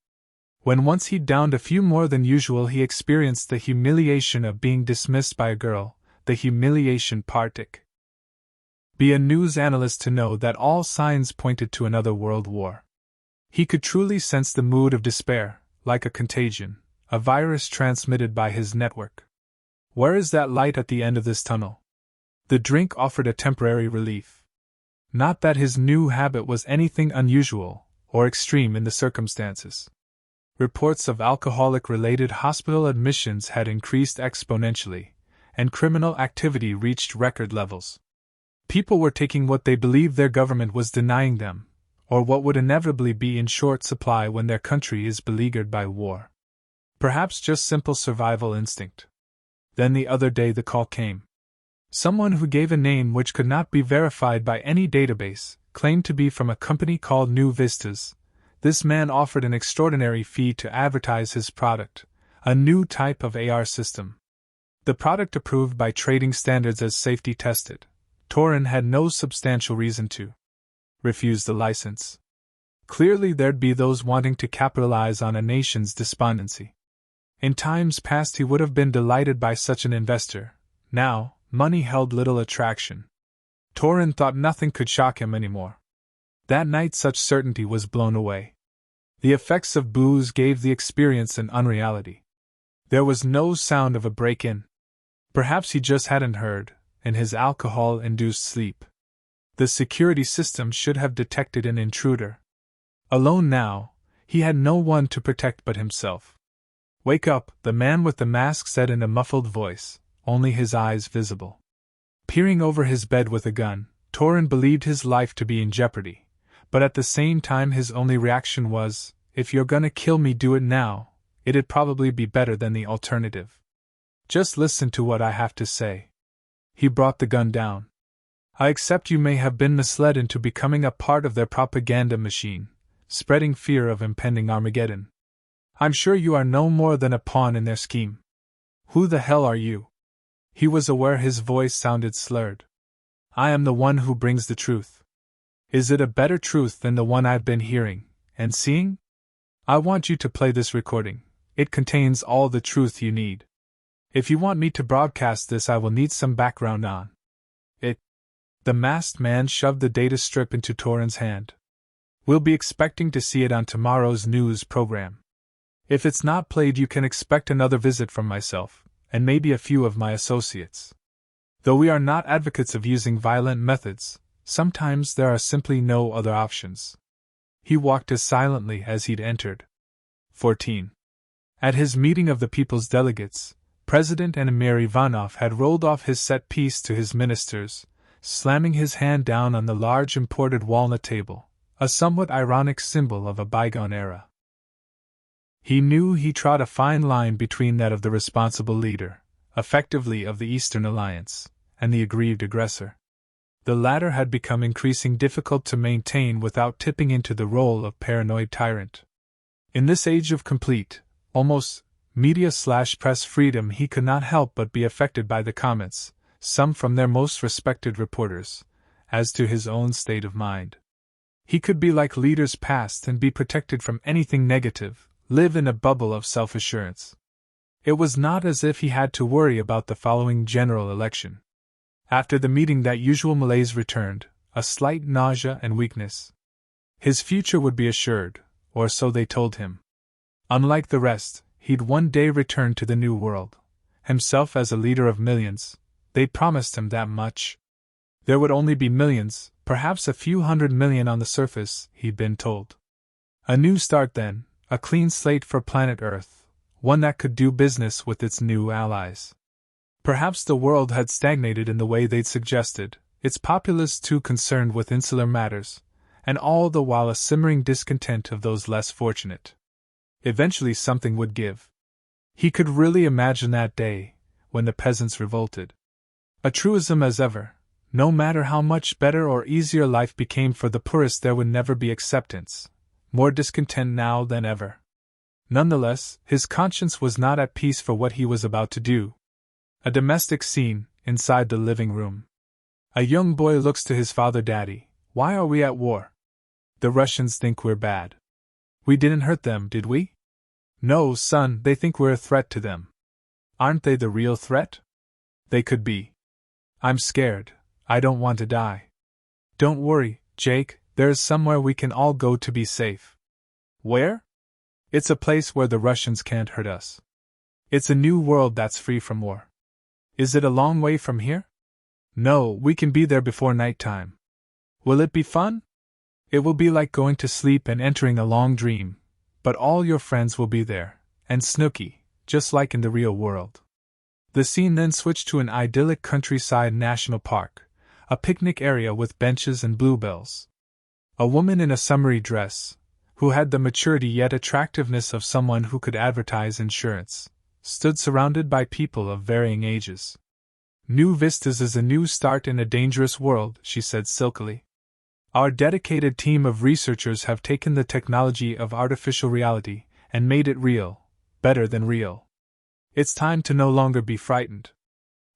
When once he'd downed a few more than usual, he experienced the humiliation of being dismissed by a girl, the humiliation partic. Be a news analyst to know that all signs pointed to another world war. He could truly sense the mood of despair, like a contagion, a virus transmitted by his network. Where is that light at the end of this tunnel? The drink offered a temporary relief. Not that his new habit was anything unusual or extreme in the circumstances. Reports of alcoholic-related hospital admissions had increased exponentially, and criminal activity reached record levels. People were taking what they believed their government was denying them, or what would inevitably be in short supply when their country is beleaguered by war. Perhaps just simple survival instinct. Then the other day the call came. Someone who gave a name which could not be verified by any database claimed to be from a company called New Vistas. This man offered an extraordinary fee to advertise his product, a new type of AR system. The product approved by trading standards as safety tested. Torin had no substantial reason to refuse the license. Clearly there'd be those wanting to capitalize on a nation's despondency. In times past he would have been delighted by such an investor. Now, money held little attraction. Torin thought nothing could shock him anymore. That night such certainty was blown away. The effects of booze gave the experience an unreality. There was no sound of a break-in. Perhaps he just hadn't heard, in his alcohol-induced sleep. The security system should have detected an intruder. Alone now, he had no one to protect but himself. "Wake up," the man with the mask said in a muffled voice, only his eyes visible. Peering over his bed with a gun, Torin believed his life to be in jeopardy, but at the same time his only reaction was, "If you're gonna kill me, do it now. It'd probably be better than the alternative. Just listen to what I have to say." He brought the gun down. "I accept you may have been misled into becoming a part of their propaganda machine, spreading fear of impending Armageddon. I'm sure you are no more than a pawn in their scheme. Who the hell are you?" He was aware his voice sounded slurred. "I am the one who brings the truth. Is it a better truth than the one I've been hearing and seeing? I want you to play this recording. It contains all the truth you need. If you want me to broadcast this, I will need some background on it." The masked man shoved the data strip into Torin's hand. "We'll be expecting to see it on tomorrow's news program. If it's not played, you can expect another visit from myself, and maybe a few of my associates. Though we are not advocates of using violent methods, sometimes there are simply no other options." He walked as silently as he'd entered. 14. At his meeting of the people's delegates, President Emir Ivanov had rolled off his set piece to his ministers, slamming his hand down on the large imported walnut table, a somewhat ironic symbol of a bygone era. He knew he trod a fine line between that of the responsible leader, effectively of the Eastern Alliance, and the aggrieved aggressor. The latter had become increasingly difficult to maintain without tipping into the role of paranoid tyrant. In this age of complete, almost media/press freedom, he could not help but be affected by the comments, some from their most respected reporters, as to his own state of mind. He could be like leaders past and be protected from anything negative, live in a bubble of self-assurance. It was not as if he had to worry about the following general election. After the meeting, that usual malaise returned, a slight nausea and weakness. His future would be assured, or so they told him. Unlike the rest, he'd one day return to the new world. Himself as a leader of millions, they'd promised him that much. There would only be millions, perhaps a few 100 million on the surface, he'd been told. A new start then, a clean slate for planet Earth, one that could do business with its new allies. Perhaps the world had stagnated in the way they'd suggested, its populace too concerned with insular matters, and all the while a simmering discontent of those less fortunate. Eventually something would give. He could really imagine that day, when the peasants revolted. A truism as ever, no matter how much better or easier life became for the poorest, there would never be acceptance, more discontent now than ever. Nonetheless, his conscience was not at peace for what he was about to do. A domestic scene, inside the living room. A young boy looks to his father. "Daddy, why are we at war? The Russians think we're bad. We didn't hurt them, did we?" "No, son, they think we're a threat to them." "Aren't they the real threat?" "They could be." "I'm scared. I don't want to die." "Don't worry, Jake, there's somewhere we can all go to be safe." "Where?" "It's a place where the Russians can't hurt us. It's a new world that's free from war." "Is it a long way from here?" "No, we can be there before night time." "Will it be fun?" "It will be like going to sleep and entering a long dream, but all your friends will be there, and Snooky, just like in the real world." The scene then switched to an idyllic countryside national park, a picnic area with benches and bluebells. A woman in a summery dress, who had the maturity yet attractiveness of someone who could advertise insurance, stood surrounded by people of varying ages. "New vistas is a new start in a dangerous world," she said silkily. "Our dedicated team of researchers have taken the technology of artificial reality and made it real, better than real. It's time to no longer be frightened."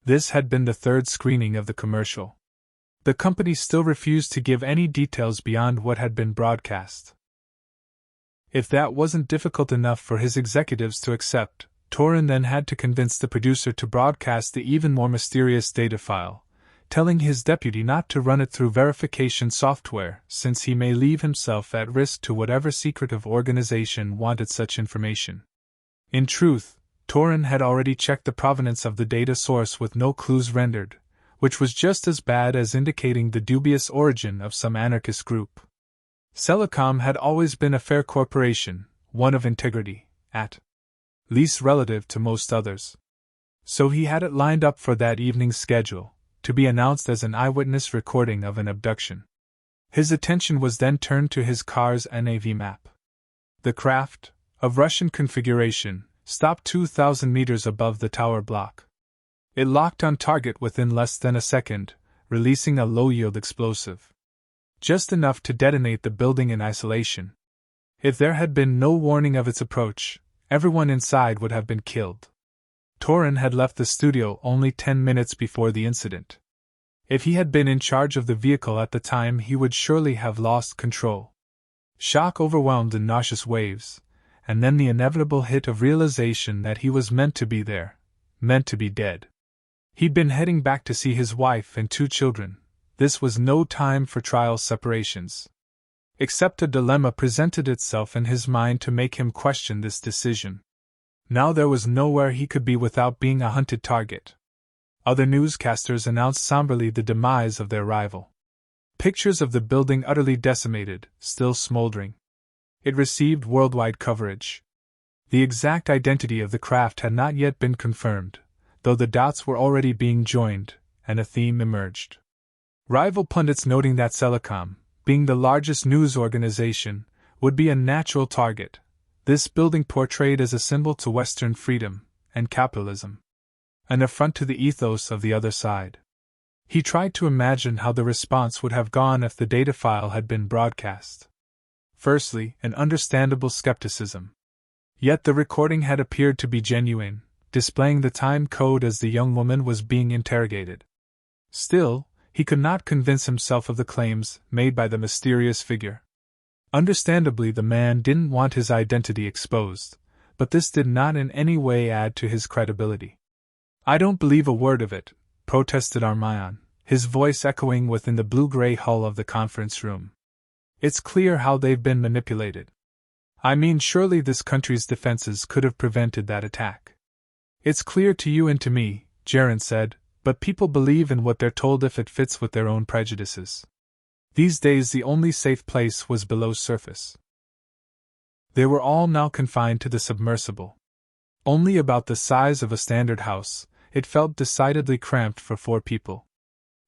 This had been the third screening of the commercial. The company still refused to give any details beyond what had been broadcast. If that wasn't difficult enough for his executives to accept, Torin then had to convince the producer to broadcast the even more mysterious data file, telling his deputy not to run it through verification software, since he may leave himself at risk to whatever secretive organization wanted such information. In truth, Torin had already checked the provenance of the data source with no clues rendered, which was just as bad as indicating the dubious origin of some anarchist group. Celicom had always been a fair corporation, one of integrity, at least relative to most others. So he had it lined up for that evening's schedule, to be announced as an eyewitness recording of an abduction. His attention was then turned to his car's NAV map. The craft, of Russian configuration, stopped 2,000 meters above the tower block. It locked on target within less than a second, releasing a low-yield explosive. Just enough to detonate the building in isolation. If there had been no warning of its approach, everyone inside would have been killed. Torin had left the studio only 10 minutes before the incident. If he had been in charge of the vehicle at the time, he would surely have lost control. Shock overwhelmed in nauseous waves, and then the inevitable hit of realization that he was meant to be there, meant to be dead. He'd been heading back to see his wife and 2 children. This was no time for trial separations. Except a dilemma presented itself in his mind to make him question this decision. Now there was nowhere he could be without being a hunted target. Other newscasters announced somberly the demise of their rival. Pictures of the building utterly decimated, still smoldering. It received worldwide coverage. The exact identity of the craft had not yet been confirmed, though the dots were already being joined, and a theme emerged. Rival pundits noting that Celicom, being the largest news organization, would be a natural target, this building portrayed as a symbol to Western freedom and capitalism. An affront to the ethos of the other side. He tried to imagine how the response would have gone if the data file had been broadcast. Firstly, an understandable skepticism. Yet the recording had appeared to be genuine, displaying the time code as the young woman was being interrogated. Still, he could not convince himself of the claims made by the mysterious figure. Understandably, the man didn't want his identity exposed, but this did not in any way add to his credibility. "I don't believe a word of it," protested Armayon, his voice echoing within the blue-gray hull of the conference room. "It's clear how they've been manipulated. I mean, surely this country's defenses could have prevented that attack." "It's clear to you and to me," Jaren said, "but people believe in what they're told if it fits with their own prejudices. These days the only safe place was below surface." They were all now confined to the submersible. Only about the size of a standard house, it felt decidedly cramped for 4 people.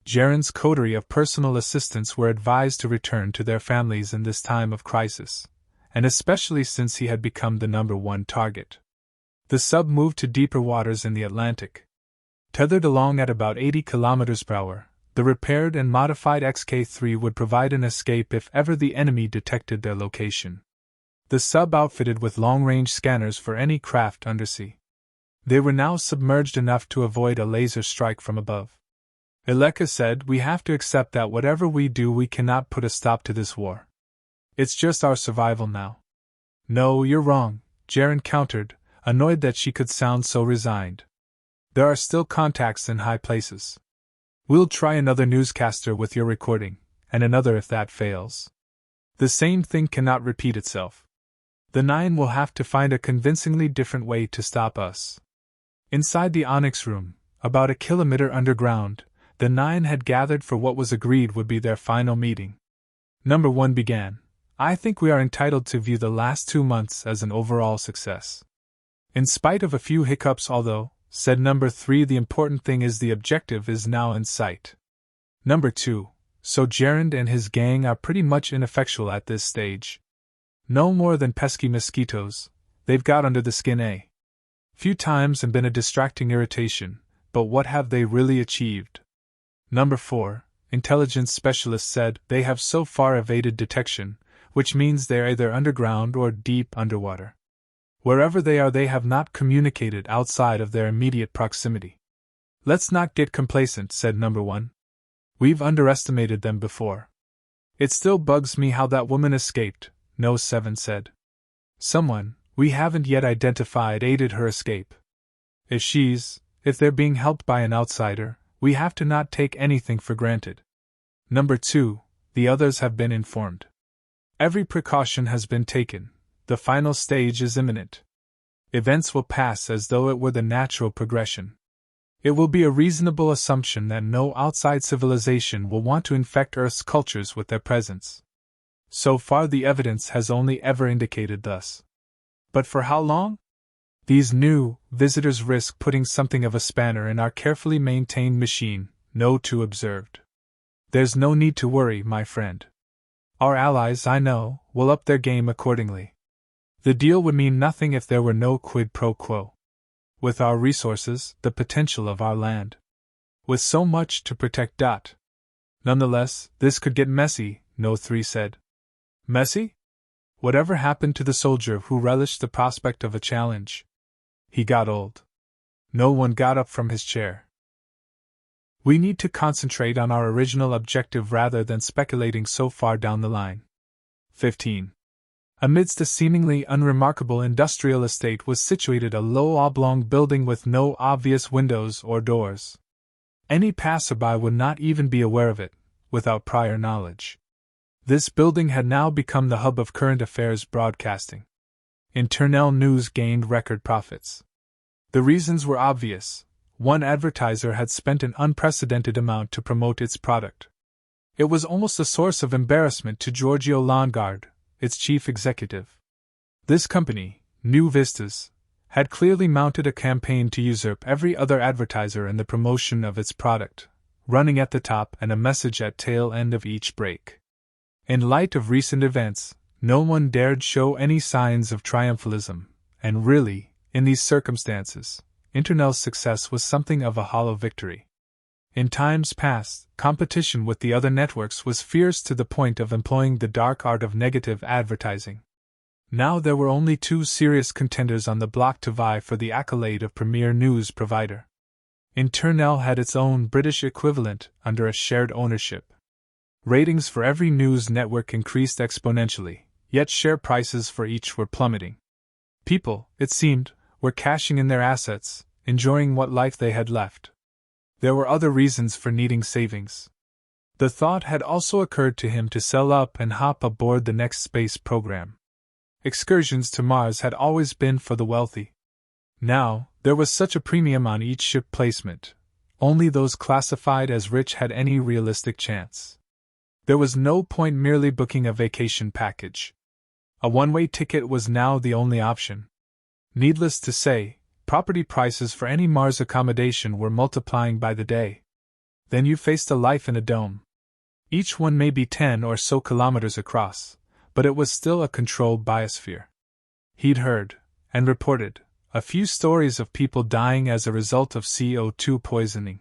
Jaren's coterie of personal assistants were advised to return to their families in this time of crisis, and especially since he had become the #1 target. The sub moved to deeper waters in the Atlantic. Tethered along at about 80 km/h, the repaired and modified XK-3 would provide an escape if ever the enemy detected their location. The sub outfitted with long-range scanners for any craft undersea. They were now submerged enough to avoid a laser strike from above. Eleka said, "We have to accept that whatever we do, we cannot put a stop to this war. It's just our survival now." "No, you're wrong," Jaren countered, annoyed that she could sound so resigned. "There are still contacts in high places. We'll try another newscaster with your recording, and another if that fails. The same thing cannot repeat itself. The 9 will have to find a convincingly different way to stop us." Inside the Onyx room, about a kilometer underground, the 9 had gathered for what was agreed would be their final meeting. #1 began, "I think we are entitled to view the last 2 months as an overall success. In spite of a few hiccups, although," said #3, "the important thing is the objective is now in sight." #2, "So Gerard and his gang are pretty much ineffectual at this stage. No more than pesky mosquitoes, they've got under the skin a few times and been a distracting irritation, but what have they really achieved?" #4, intelligence specialist said, "They have so far evaded detection, which means they're either underground or deep underwater. Wherever they are, they have not communicated outside of their immediate proximity." "Let's not get complacent," said #1. "We've underestimated them before." "It still bugs me how that woman escaped," No7 said. "Someone, we haven't yet identified, aided her escape. If they're being helped by an outsider, we have to not take anything for granted." #2, "The others have been informed. Every precaution has been taken. The final stage is imminent. Events will pass as though it were the natural progression. It will be a reasonable assumption that no outside civilization will want to infect Earth's cultures with their presence. So far the evidence has only ever indicated thus. But for how long? These new visitors risk putting something of a spanner in our carefully maintained machine," No2 observed. "There's no need to worry, my friend. Our allies, I know, will up their game accordingly. The deal would mean nothing if there were no quid pro quo. With our resources, the potential of our land. With so much to protect. Nonetheless, this could get messy," No3 said. "Messy? Whatever happened to the soldier who relished the prospect of a challenge? He got old." No1 got up from his chair. "We need to concentrate on our original objective rather than speculating so far down the line." 15. Amidst a seemingly unremarkable industrial estate was situated a low oblong building with no obvious windows or doors. Any passerby would not even be aware of it, without prior knowledge. This building had now become the hub of current affairs broadcasting. Internal news gained record profits. The reasons were obvious. One advertiser had spent an unprecedented amount to promote its product. It was almost a source of embarrassment to Giorgio Longard, its chief executive. This company, New Vistas, had clearly mounted a campaign to usurp every other advertiser in the promotion of its product, running at the top and a message at tail end of each break. In light of recent events, no one dared show any signs of triumphalism, and really, in these circumstances, Internel's success was something of a hollow victory. In times past, competition with the other networks was fierce to the point of employing the dark art of negative advertising. Now there were only two serious contenders on the block to vie for the accolade of premier news provider. Internell had its own British equivalent under a shared ownership. Ratings for every news network increased exponentially, yet share prices for each were plummeting. People, it seemed, were cashing in their assets, enjoying what life they had left. There were other reasons for needing savings. The thought had also occurred to him to sell up and hop aboard the next space program. Excursions to Mars had always been for the wealthy. Now, there was such a premium on each ship placement. Only those classified as rich had any realistic chance. There was no point merely booking a vacation package. A one-way ticket was now the only option. Needless to say, property prices for any Mars accommodation were multiplying by the day. Then you faced a life in a dome. Each one may be 10 or so kilometers across, but it was still a controlled biosphere. He'd heard, and reported, a few stories of people dying as a result of CO2 poisoning.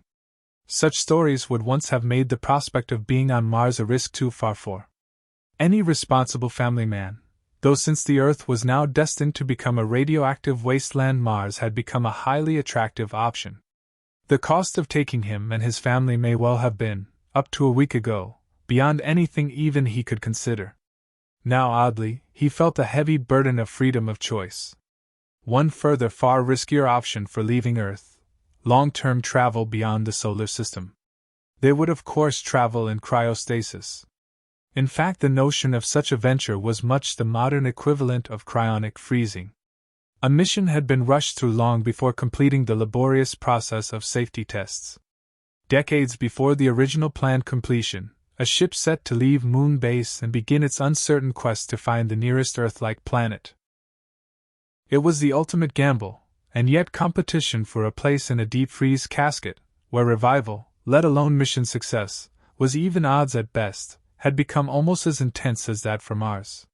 Such stories would once have made the prospect of being on Mars a risk too far for any responsible family man, though since the Earth was now destined to become a radioactive wasteland, Mars had become a highly attractive option. The cost of taking him and his family may well have been, up to a week ago, beyond anything even he could consider. Now, oddly, he felt a heavy burden of freedom of choice. One further, far riskier option for leaving Earth: long-term travel beyond the solar system. They would of course travel in cryostasis. In fact, the notion of such a venture was much the modern equivalent of cryonic freezing. A mission had been rushed through long before completing the laborious process of safety tests. Decades before the original planned completion, a ship set to leave Moon Base and begin its uncertain quest to find the nearest Earth-like planet. It was the ultimate gamble, and yet competition for a place in a deep-freeze casket, where revival, let alone mission success, was even odds at best, had become almost as intense as that for Mars.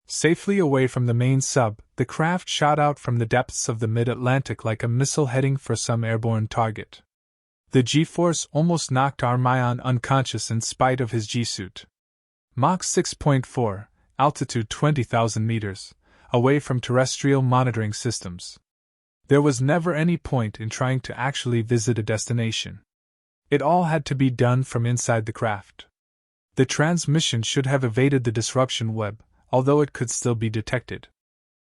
Safely away from the main sub, the craft shot out from the depths of the mid-Atlantic like a missile heading for some airborne target. The G-force almost knocked Armayon unconscious in spite of his G-suit. Mach 6.4, altitude 20,000 meters, away from terrestrial monitoring systems. There was never any point in trying to actually visit a destination. It all had to be done from inside the craft. The transmission should have evaded the disruption web, although it could still be detected.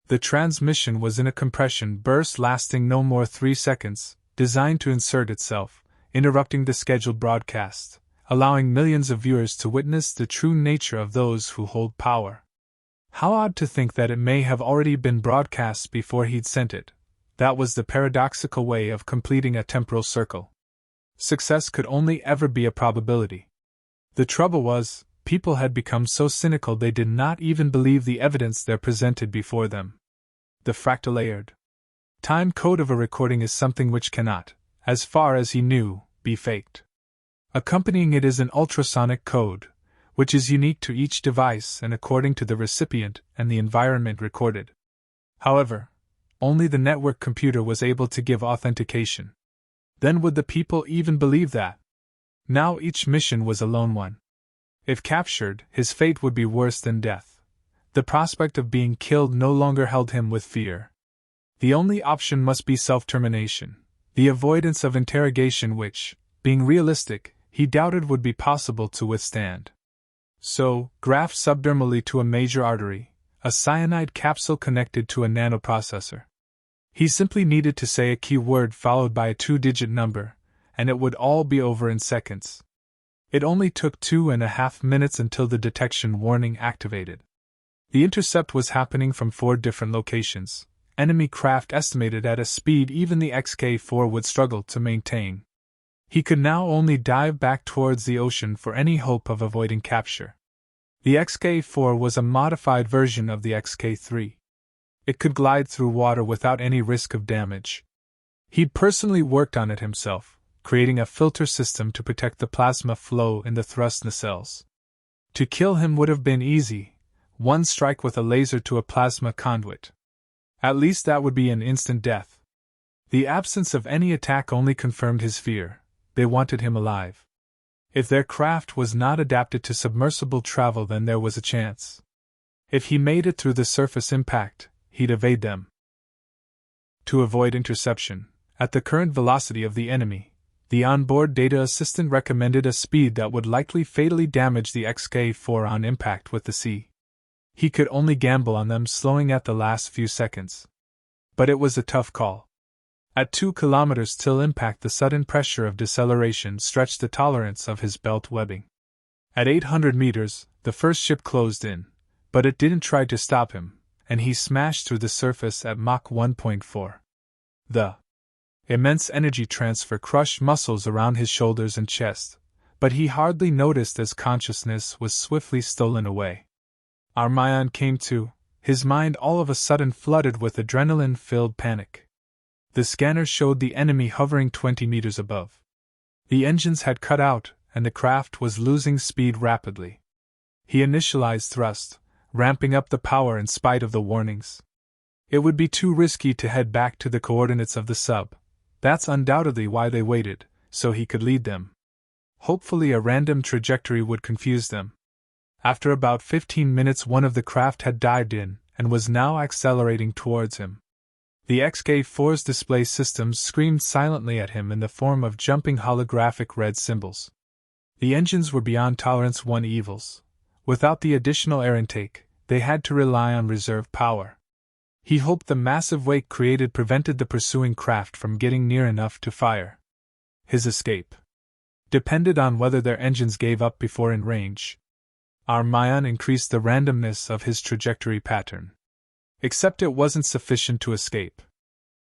The transmission was in a compression burst lasting no more 3 seconds, designed to insert itself, interrupting the scheduled broadcast, allowing millions of viewers to witness the true nature of those who hold power. How odd to think that it may have already been broadcast before he'd sent it. That was the paradoxical way of completing a temporal circle. Success could only ever be a probability. The trouble was, people had become so cynical they did not even believe the evidence there presented before them. The fractal-layered time code of a recording is something which cannot, as far as he knew, be faked. Accompanying it is an ultrasonic code, which is unique to each device and according to the recipient and the environment recorded. However, only the network computer was able to give authentication. Then would the people even believe that? Now each mission was a lone one. If captured, his fate would be worse than death. The prospect of being killed no longer held him with fear. The only option must be self-termination, the avoidance of interrogation which, being realistic, he doubted would be possible to withstand. So, graphed subdermally to a major artery, a cyanide capsule connected to a nanoprocessor. He simply needed to say a key word followed by a 2-digit number, and it would all be over in seconds. It only took 2.5 minutes until the detection warning activated. The intercept was happening from 4 different locations, enemy craft estimated at a speed even the XK-4 would struggle to maintain. He could now only dive back towards the ocean for any hope of avoiding capture. The XK-4 was a modified version of the XK-3. It could glide through water without any risk of damage. He'd personally worked on it himself, creating a filter system to protect the plasma flow in the thrust nacelles. To kill him would have been easy, one strike with a laser to a plasma conduit. At least that would be an instant death. The absence of any attack only confirmed his fear. They wanted him alive. If their craft was not adapted to submersible travel, then there was a chance. If he made it through the surface impact, he'd evade them. To avoid interception, at the current velocity of the enemy, the onboard data assistant recommended a speed that would likely fatally damage the XK-4 on impact with the sea. He could only gamble on them slowing at the last few seconds. But it was a tough call. At 2 kilometers till impact, the sudden pressure of deceleration stretched the tolerance of his belt webbing. At 800 meters, the first ship closed in, but it didn't try to stop him, and he smashed through the surface at Mach 1.4. The immense energy transfer crushed muscles around his shoulders and chest, but he hardly noticed as consciousness was swiftly stolen away. Armayan came to, his mind all of a sudden flooded with adrenaline-filled panic. The scanner showed the enemy hovering 20 meters above. The engines had cut out, and the craft was losing speed rapidly. He initialized thrust, ramping up the power in spite of the warnings. It would be too risky to head back to the coordinates of the sub. That's undoubtedly why they waited, so he could lead them. Hopefully a random trajectory would confuse them. After about 15 minutes, one of the craft had dived in, and was now accelerating towards him. The XK-4's display systems screamed silently at him in the form of jumping holographic red symbols. The engines were beyond tolerance 1 evils. Without the additional air intake, they had to rely on reserve power. He hoped the massive wake created prevented the pursuing craft from getting near enough to fire. His escape depended on whether their engines gave up before in range. Armayan increased the randomness of his trajectory pattern. Except it wasn't sufficient to escape.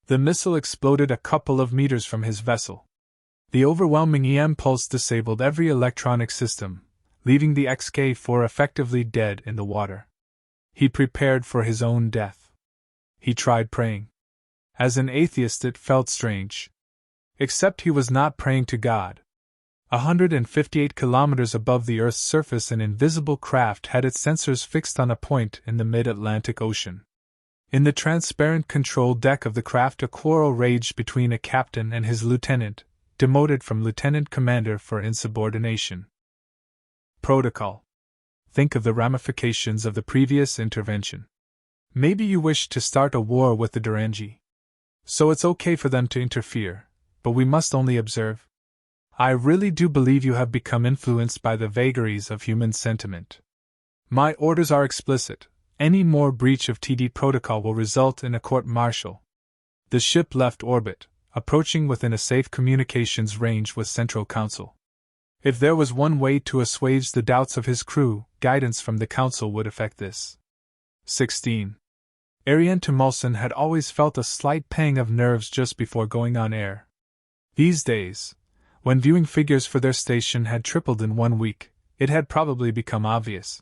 The missile exploded a couple of meters from his vessel. The overwhelming EM pulse disabled every electronic system, leaving the XK-4 effectively dead in the water. He prepared for his own death. He tried praying. As an atheist, it felt strange. Except he was not praying to God. 158 kilometers above the Earth's surface, an invisible craft had its sensors fixed on a point in the mid-Atlantic Ocean. In the transparent control deck of the craft, a quarrel raged between a captain and his lieutenant, demoted from lieutenant commander for insubordination. Protocol. Think of the ramifications of the previous intervention. Maybe you wish to start a war with the Durangi. So it's okay for them to interfere, but we must only observe. I really do believe you have become influenced by the vagaries of human sentiment. My orders are explicit. Any more breach of TD protocol will result in a court-martial. The ship left orbit, approaching within a safe communications range with Central Council. If there was one way to assuage the doubts of his crew, guidance from the Council would effect this. 16. Ariane Tumulson had always felt a slight pang of nerves just before going on air. These days, when viewing figures for their station had tripled in 1 week, it had probably become obvious.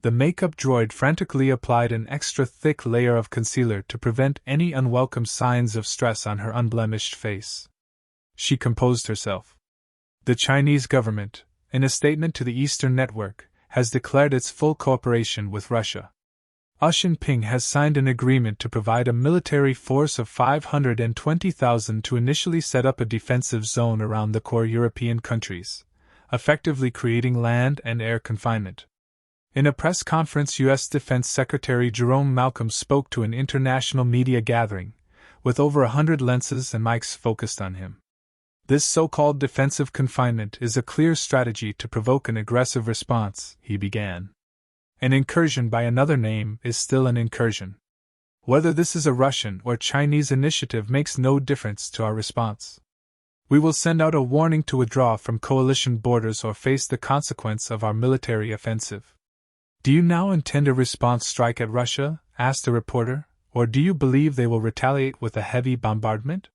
The makeup droid frantically applied an extra thick layer of concealer to prevent any unwelcome signs of stress on her unblemished face. She composed herself. The Chinese government, in a statement to the Eastern Network, has declared its full cooperation with Russia. Xi Jinping has signed an agreement to provide a military force of 520,000 to initially set up a defensive zone around the core European countries, effectively creating land and air confinement. In a press conference, U.S. Defense Secretary Jerome Malcolm spoke to an international media gathering, with over 100 lenses and mics focused on him. This so-called defensive confinement is a clear strategy to provoke an aggressive response, he began. An incursion by another name is still an incursion. Whether this is a Russian or Chinese initiative makes no difference to our response. We will send out a warning to withdraw from coalition borders or face the consequence of our military offensive. Do you now intend a response strike at Russia? Asked a reporter, or do you believe they will retaliate with a heavy bombardment?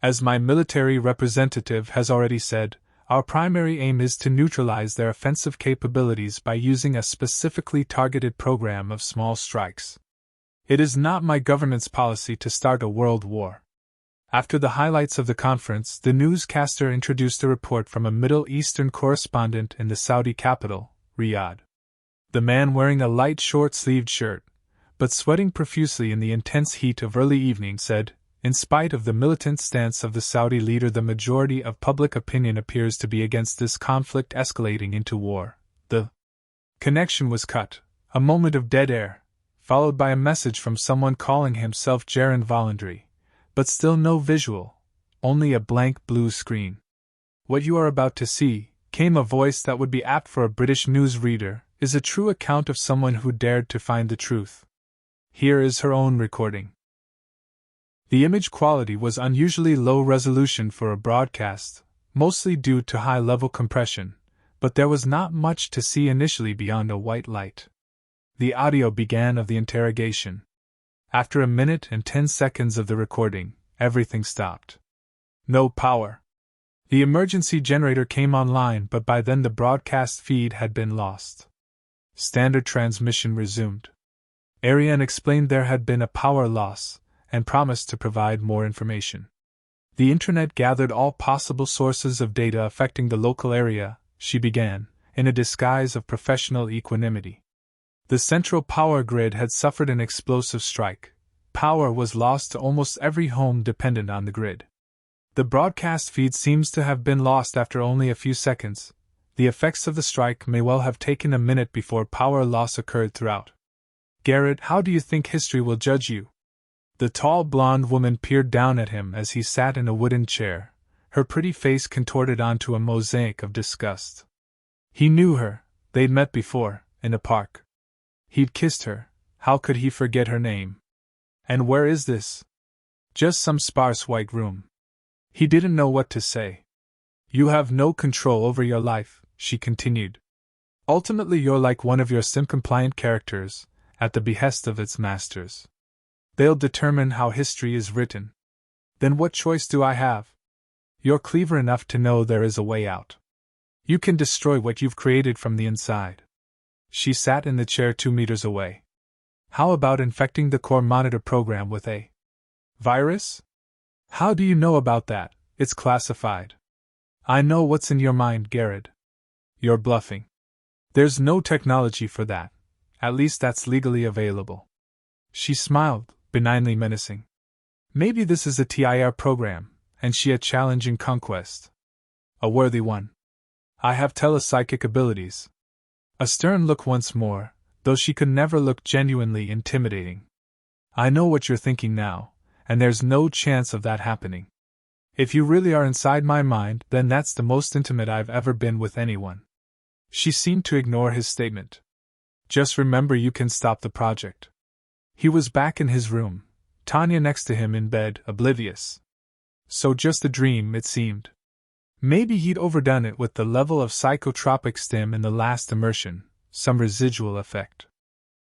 As my military representative has already said, our primary aim is to neutralize their offensive capabilities by using a specifically targeted program of small strikes. It is not my government's policy to start a world war. After the highlights of the conference, the newscaster introduced a report from a Middle Eastern correspondent in the Saudi capital, Riyadh. The man, wearing a light short-sleeved shirt, but sweating profusely in the intense heat of early evening, said, in spite of the militant stance of the Saudi leader, the majority of public opinion appears to be against this conflict escalating into war. The connection was cut. A moment of dead air, followed by a message from someone calling himself Jaron Voluntary, but still no visual, only a blank blue screen. What you are about to see, came a voice that would be apt for a British news reader, is a true account of someone who dared to find the truth. Here is her own recording. The image quality was unusually low resolution for a broadcast, mostly due to high-level compression, but there was not much to see initially beyond a white light. The audio began of the interrogation. After a minute and 10 seconds of the recording, everything stopped. No power. The emergency generator came online, but by then the broadcast feed had been lost. Standard transmission resumed. Ariane explained there had been a power loss, and promised to provide more information. The internet gathered all possible sources of data affecting the local area, she began, in a disguise of professional equanimity. The central power grid had suffered an explosive strike. Power was lost to almost every home dependent on the grid. The broadcast feed seems to have been lost after only a few seconds. The effects of the strike may well have taken a minute before power loss occurred throughout. Garrett, how do you think history will judge you? The tall blonde woman peered down at him as he sat in a wooden chair, her pretty face contorted onto a mosaic of disgust. He knew her, they'd met before, in a park. He'd kissed her, how could he forget her name? And where is this? Just some sparse white room. He didn't know what to say. You have no control over your life, she continued. Ultimately you're like one of your sim-compliant characters, at the behest of its masters. They'll determine how history is written. Then what choice do I have? You're clever enough to know there is a way out. You can destroy what you've created from the inside. She sat in the chair 2 meters away. How about infecting the core monitor program with a virus? How do you know about that? It's classified. I know what's in your mind, Garrett. You're bluffing. There's no technology for that. At least that's legally available. She smiled, benignly menacing. Maybe this is a TIR program, and she a challenging conquest. A worthy one. I have telepsychic abilities. A stern look once more, though she could never look genuinely intimidating. I know what you're thinking now, and there's no chance of that happening. If you really are inside my mind, then that's the most intimate I've ever been with anyone. She seemed to ignore his statement. Just remember you can stop the project. He was back in his room, Tanya next to him in bed, oblivious. So just a dream, it seemed. Maybe he'd overdone it with the level of psychotropic stim in the last immersion, some residual effect.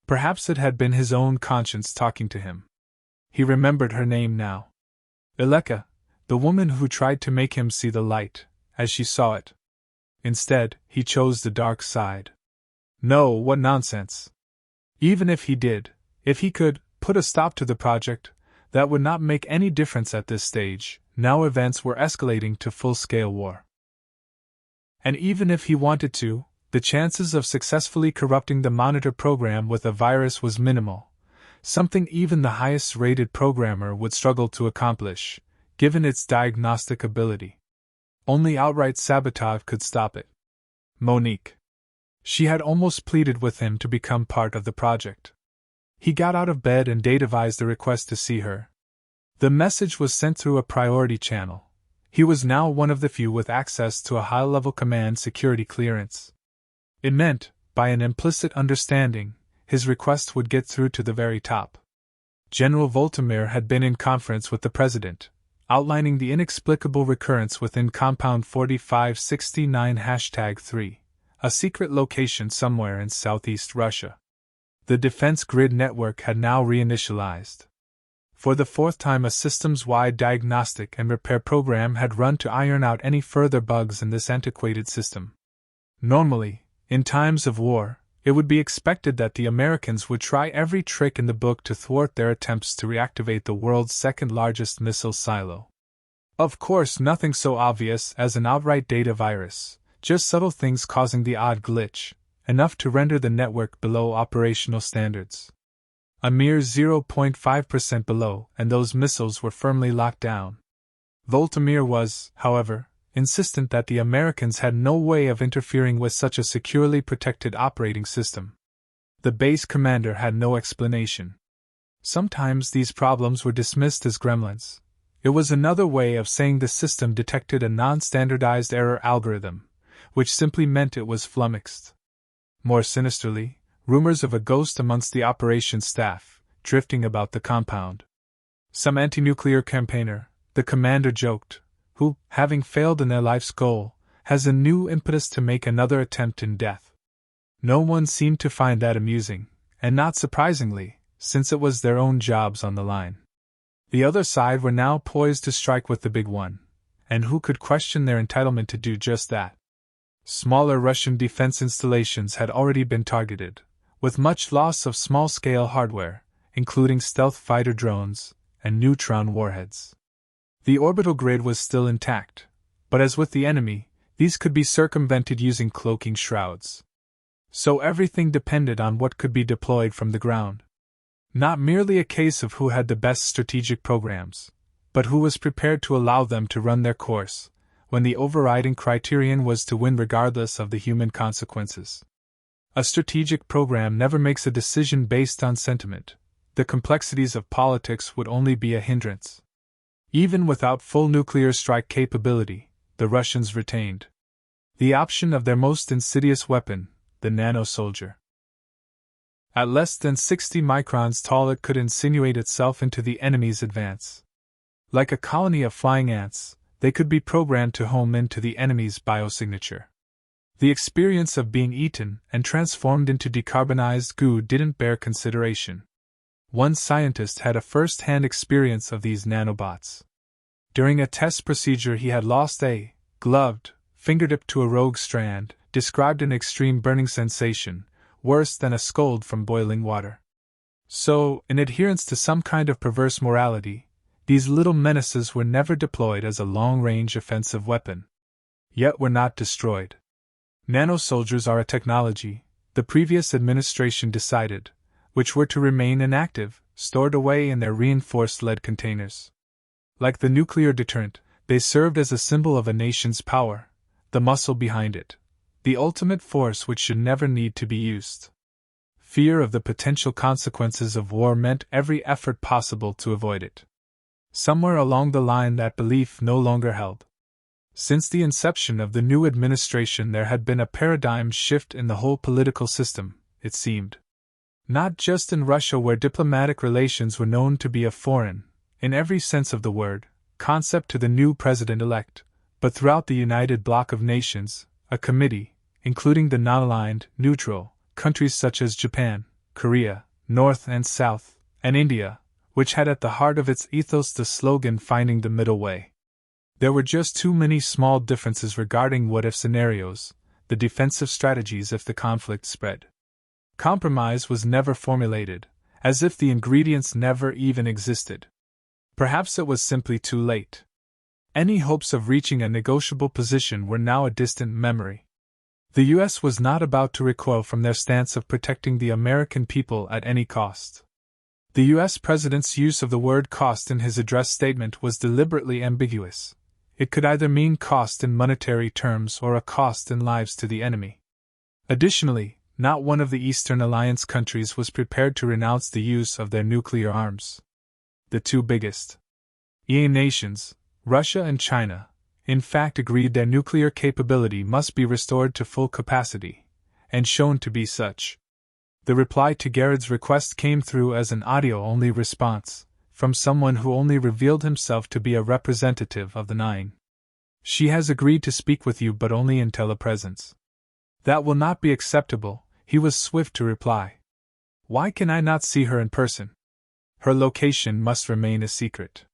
Perhaps it had been his own conscience talking to him. He remembered her name now. Eleka, the woman who tried to make him see the light, as she saw it. Instead, he chose the dark side. No, what nonsense. Even if he did, if he could, put a stop to the project, that would not make any difference at this stage. Now events were escalating to full-scale war. And even if he wanted to, the chances of successfully corrupting the monitor program with a virus was minimal, something even the highest-rated programmer would struggle to accomplish, given its diagnostic ability. Only outright sabotage could stop it. Monique. She had almost pleaded with him to become part of the project. He got out of bed and dativized a request to see her. The message was sent through a priority channel. He was now one of the few with access to a high-level command security clearance. It meant, by an implicit understanding, his request would get through to the very top. General Voltimir had been in conference with the president, outlining the inexplicable recurrence within Compound 4569-3, a secret location somewhere in southeast Russia. The defense grid network had now reinitialized. For the fourth time, a systems-wide diagnostic and repair program had run to iron out any further bugs in this antiquated system. Normally, in times of war, it would be expected that the Americans would try every trick in the book to thwart their attempts to reactivate the world's second-largest missile silo. Of course, nothing so obvious as an outright data virus, just subtle things causing the odd glitch, enough to render the network below operational standards. A mere 0.5% below, and those missiles were firmly locked down. Voltimir was, however, insistent that the Americans had no way of interfering with such a securely protected operating system. The base commander had no explanation. Sometimes these problems were dismissed as gremlins. It was another way of saying the system detected a non-standardized error algorithm, which simply meant it was flummoxed. More sinisterly, rumors of a ghost amongst the operations staff, drifting about the compound. Some anti-nuclear campaigner, the commander joked, who, having failed in their life's goal, has a new impetus to make another attempt in death. No one seemed to find that amusing, and not surprisingly, since it was their own jobs on the line. The other side were now poised to strike with the big one, and who could question their entitlement to do just that? Smaller Russian defense installations had already been targeted, with much loss of small-scale hardware, including stealth fighter drones and neutron warheads. The orbital grid was still intact, but as with the enemy, these could be circumvented using cloaking shrouds. So everything depended on what could be deployed from the ground. Not merely a case of who had the best strategic programs, but who was prepared to allow them to run their course, when the overriding criterion was to win regardless of the human consequences. A strategic program never makes a decision based on sentiment. The complexities of politics would only be a hindrance. Even without full nuclear strike capability, the Russians retained the option of their most insidious weapon, the nanosoldier. At less than 60 microns tall, it could insinuate itself into the enemy's advance. Like a colony of flying ants, they could be programmed to home into the enemy's biosignature. The experience of being eaten and transformed into decarbonized goo didn't bear consideration. One scientist had a first-hand experience of these nanobots. During a test procedure, he had lost a gloved fingertip to a rogue strand, described an extreme burning sensation, worse than a scald from boiling water. So, in adherence to some kind of perverse morality, these little menaces were never deployed as a long-range offensive weapon. Yet were not destroyed. Nanosoldiers are a technology, the previous administration decided, which were to remain inactive, stored away in their reinforced lead containers. Like the nuclear deterrent, they served as a symbol of a nation's power, the muscle behind it, the ultimate force which should never need to be used. Fear of the potential consequences of war meant every effort possible to avoid it. Somewhere along the line that belief no longer held. Since the inception of the new administration, there had been a paradigm shift in the whole political system, it seemed. Not just in Russia, where diplomatic relations were known to be a foreign, in every sense of the word, concept to the new president-elect, but throughout the united bloc of nations, a committee, including the non-aligned, neutral, countries such as Japan, Korea, North and South, and India, which had at the heart of its ethos the slogan "Finding the Middle Way." There were just too many small differences regarding what-if scenarios, the defensive strategies if the conflict spread. Compromise was never formulated, as if the ingredients never even existed. Perhaps it was simply too late. Any hopes of reaching a negotiable position were now a distant memory. The U.S. was not about to recoil from their stance of protecting the American people at any cost. The U.S. President's use of the word cost in his address statement was deliberately ambiguous. It could either mean cost in monetary terms or a cost in lives to the enemy. Additionally, not one of the Eastern Alliance countries was prepared to renounce the use of their nuclear arms. The two biggest EA nations, Russia and China, in fact agreed their nuclear capability must be restored to full capacity, and shown to be such. The reply to Garrett's request came through as an audio-only response, from someone who only revealed himself to be a representative of the Nine. "She has agreed to speak with you, but only in telepresence." "That will not be acceptable," he was swift to reply. "Why can I not see her in person?" "Her location must remain a secret.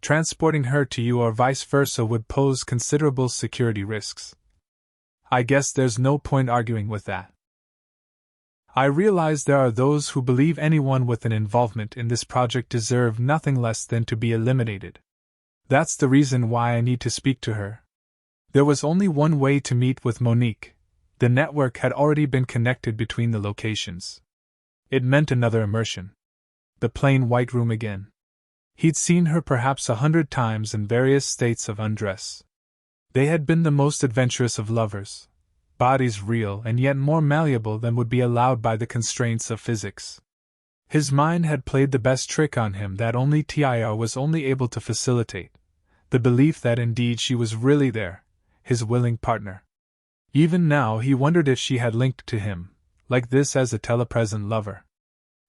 Transporting her to you or vice versa would pose considerable security risks." "I guess there's no point arguing with that. I realize there are those who believe anyone with an involvement in this project deserve nothing less than to be eliminated. That's the reason why I need to speak to her." There was only one way to meet with Monique. The network had already been connected between the locations. It meant another immersion. The plain white room again. He'd seen her perhaps 100 times in various states of undress. They had been the most adventurous of lovers. bodies real and yet more malleable than would be allowed by the constraints of physics. His mind had played the best trick on him that only TIR was only able to facilitate, the belief that indeed she was really there, his willing partner. Even now he wondered if she had linked to him, like this as a telepresent lover.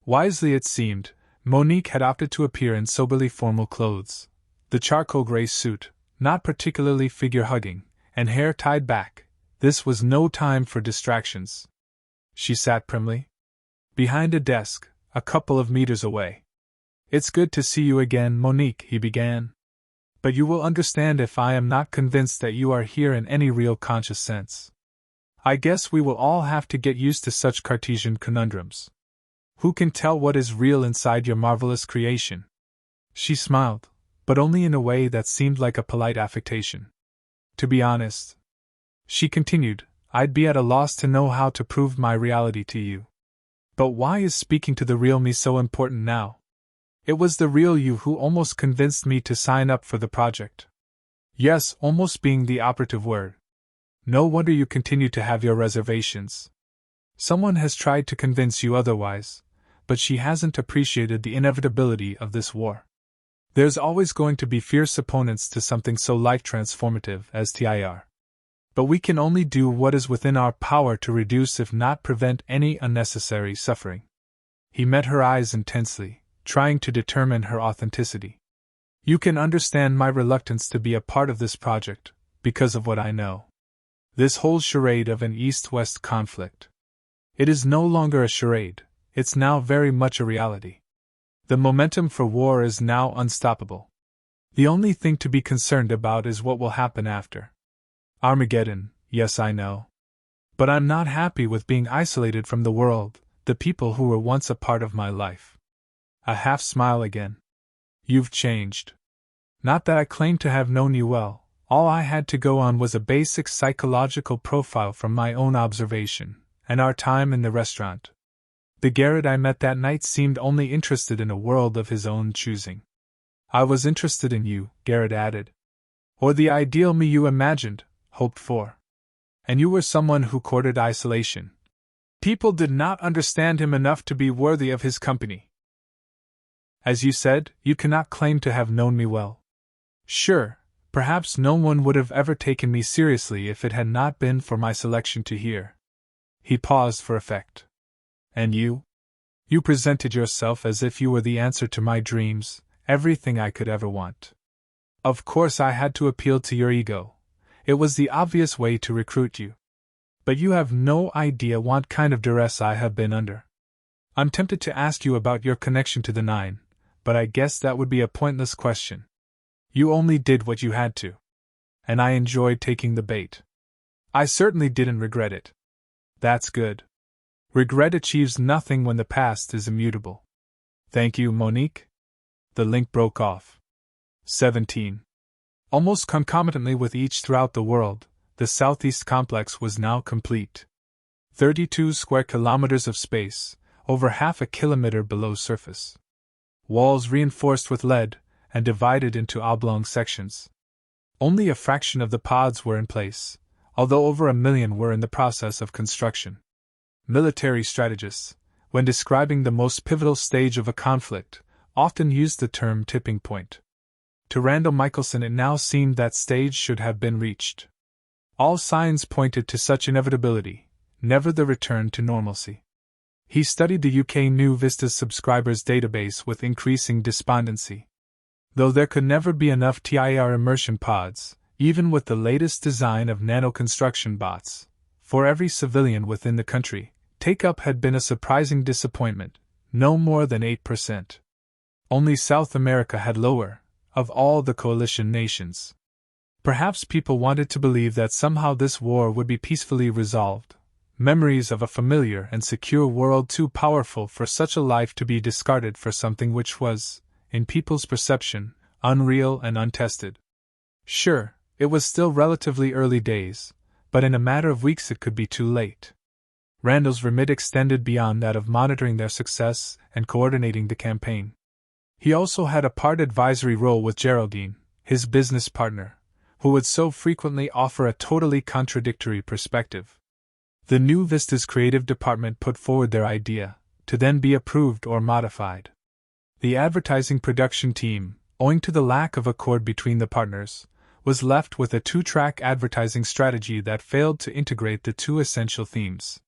Wisely it seemed, Monique had opted to appear in soberly formal clothes. The charcoal gray suit, not particularly figure-hugging, and hair tied back. This was no time for distractions. She sat primly behind a desk, a couple of meters away. "It's good to see you again, Monique," he began. "But you will understand if I am not convinced that you are here in any real conscious sense. I guess we will all have to get used to such Cartesian conundrums. Who can tell what is real inside your marvelous creation?" She smiled, but only in a way that seemed like a polite affectation. "To be honest," she continued, "I'd be at a loss to know how to prove my reality to you. But why is speaking to the real me so important now? It was the real you who almost convinced me to sign up for the project." Yes, almost being the operative word. No wonder you continue to have your reservations. Someone has tried to convince you otherwise, but she hasn't appreciated the inevitability of this war. There's always going to be fierce opponents to something so life-transformative as TIR. But we can only do what is within our power to reduce if not prevent any unnecessary suffering. He met her eyes intensely, trying to determine her authenticity. "You can understand my reluctance to be a part of this project, because of what I know. This whole charade of an East-West conflict. It is no longer a charade, it's now very much a reality. The momentum for war is now unstoppable. The only thing to be concerned about is what will happen after. Armageddon, yes I know. But I'm not happy with being isolated from the world, the people who were once a part of my life." A half smile again. "You've changed. Not that I claim to have known you well, all I had to go on was a basic psychological profile from my own observation, and our time in the restaurant. The Garrett I met that night seemed only interested in a world of his own choosing. I was interested in you," Garrett added. "Or the ideal me you imagined, hoped for. And you were someone who courted isolation. People did not understand him enough to be worthy of his company. As you said, you cannot claim to have known me well. Sure, perhaps no one would have ever taken me seriously if it had not been for my selection to hear." He paused for effect. "And you? You presented yourself as if you were the answer to my dreams, everything I could ever want. Of course I had to appeal to your ego. It was the obvious way to recruit you. But you have no idea what kind of duress I have been under. I'm tempted to ask you about your connection to the Nine, but I guess that would be a pointless question. You only did what you had to. And I enjoyed taking the bait. I certainly didn't regret it. That's good. Regret achieves nothing when the past is immutable. Thank you, Monique." The link broke off. 17. Almost concomitantly with each throughout the world, the Southeast complex was now complete. 32 square kilometers of space, over half a kilometer below surface. Walls reinforced with lead, and divided into oblong sections. Only a fraction of the pods were in place, although over 1 million were in the process of construction. Military strategists, when describing the most pivotal stage of a conflict, often used the term tipping point. To Randall Michelson it now seemed that stage should have been reached. All signs pointed to such inevitability, never the return to normalcy. He studied the UK New Vista's subscribers database with increasing despondency. Though there could never be enough TIR immersion pods, even with the latest design of nano-construction bots, for every civilian within the country, take-up had been a surprising disappointment, no more than 8%. Only South America had lower, of all the coalition nations. Perhaps people wanted to believe that somehow this war would be peacefully resolved, memories of a familiar and secure world too powerful for such a life to be discarded for something which was, in people's perception, unreal and untested. Sure, it was still relatively early days, but in a matter of weeks it could be too late. Randall's remit extended beyond that of monitoring their success and coordinating the campaign. He also had a part advisory role with Geraldine, his business partner, who would so frequently offer a totally contradictory perspective. The new Vista's creative department put forward their idea, to then be approved or modified. The advertising production team, owing to the lack of accord between the partners, was left with a two-track advertising strategy that failed to integrate the two essential themes.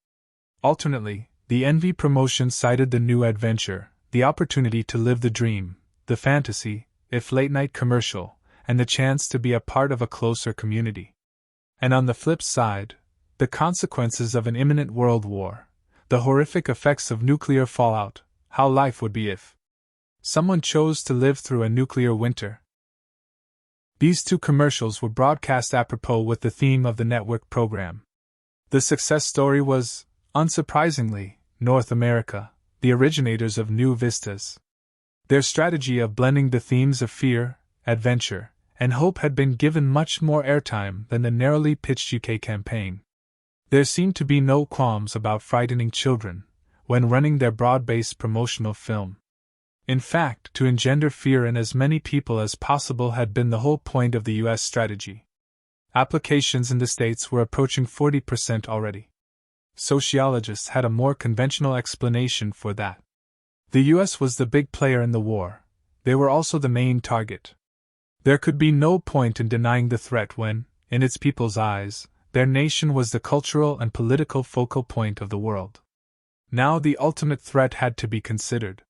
Alternately, the NV promotion cited the new adventure, the opportunity to live the dream, the fantasy, if late-night commercial, and the chance to be a part of a closer community. And on the flip side, the consequences of an imminent world war, the horrific effects of nuclear fallout, how life would be if someone chose to live through a nuclear winter. These two commercials were broadcast apropos with the theme of the network program. The success story was, unsurprisingly, North America, the originators of New Vistas. Their strategy of blending the themes of fear, adventure, and hope had been given much more airtime than the narrowly pitched UK campaign. There seemed to be no qualms about frightening children when running their broad-based promotional film. In fact, to engender fear in as many people as possible had been the whole point of the US strategy. Applications in the States were approaching 40% already. Sociologists had a more conventional explanation for that. The US was the big player in the war. They were also the main target. There could be no point in denying the threat when, in its people's eyes, their nation was the cultural and political focal point of the world. Now the ultimate threat had to be considered.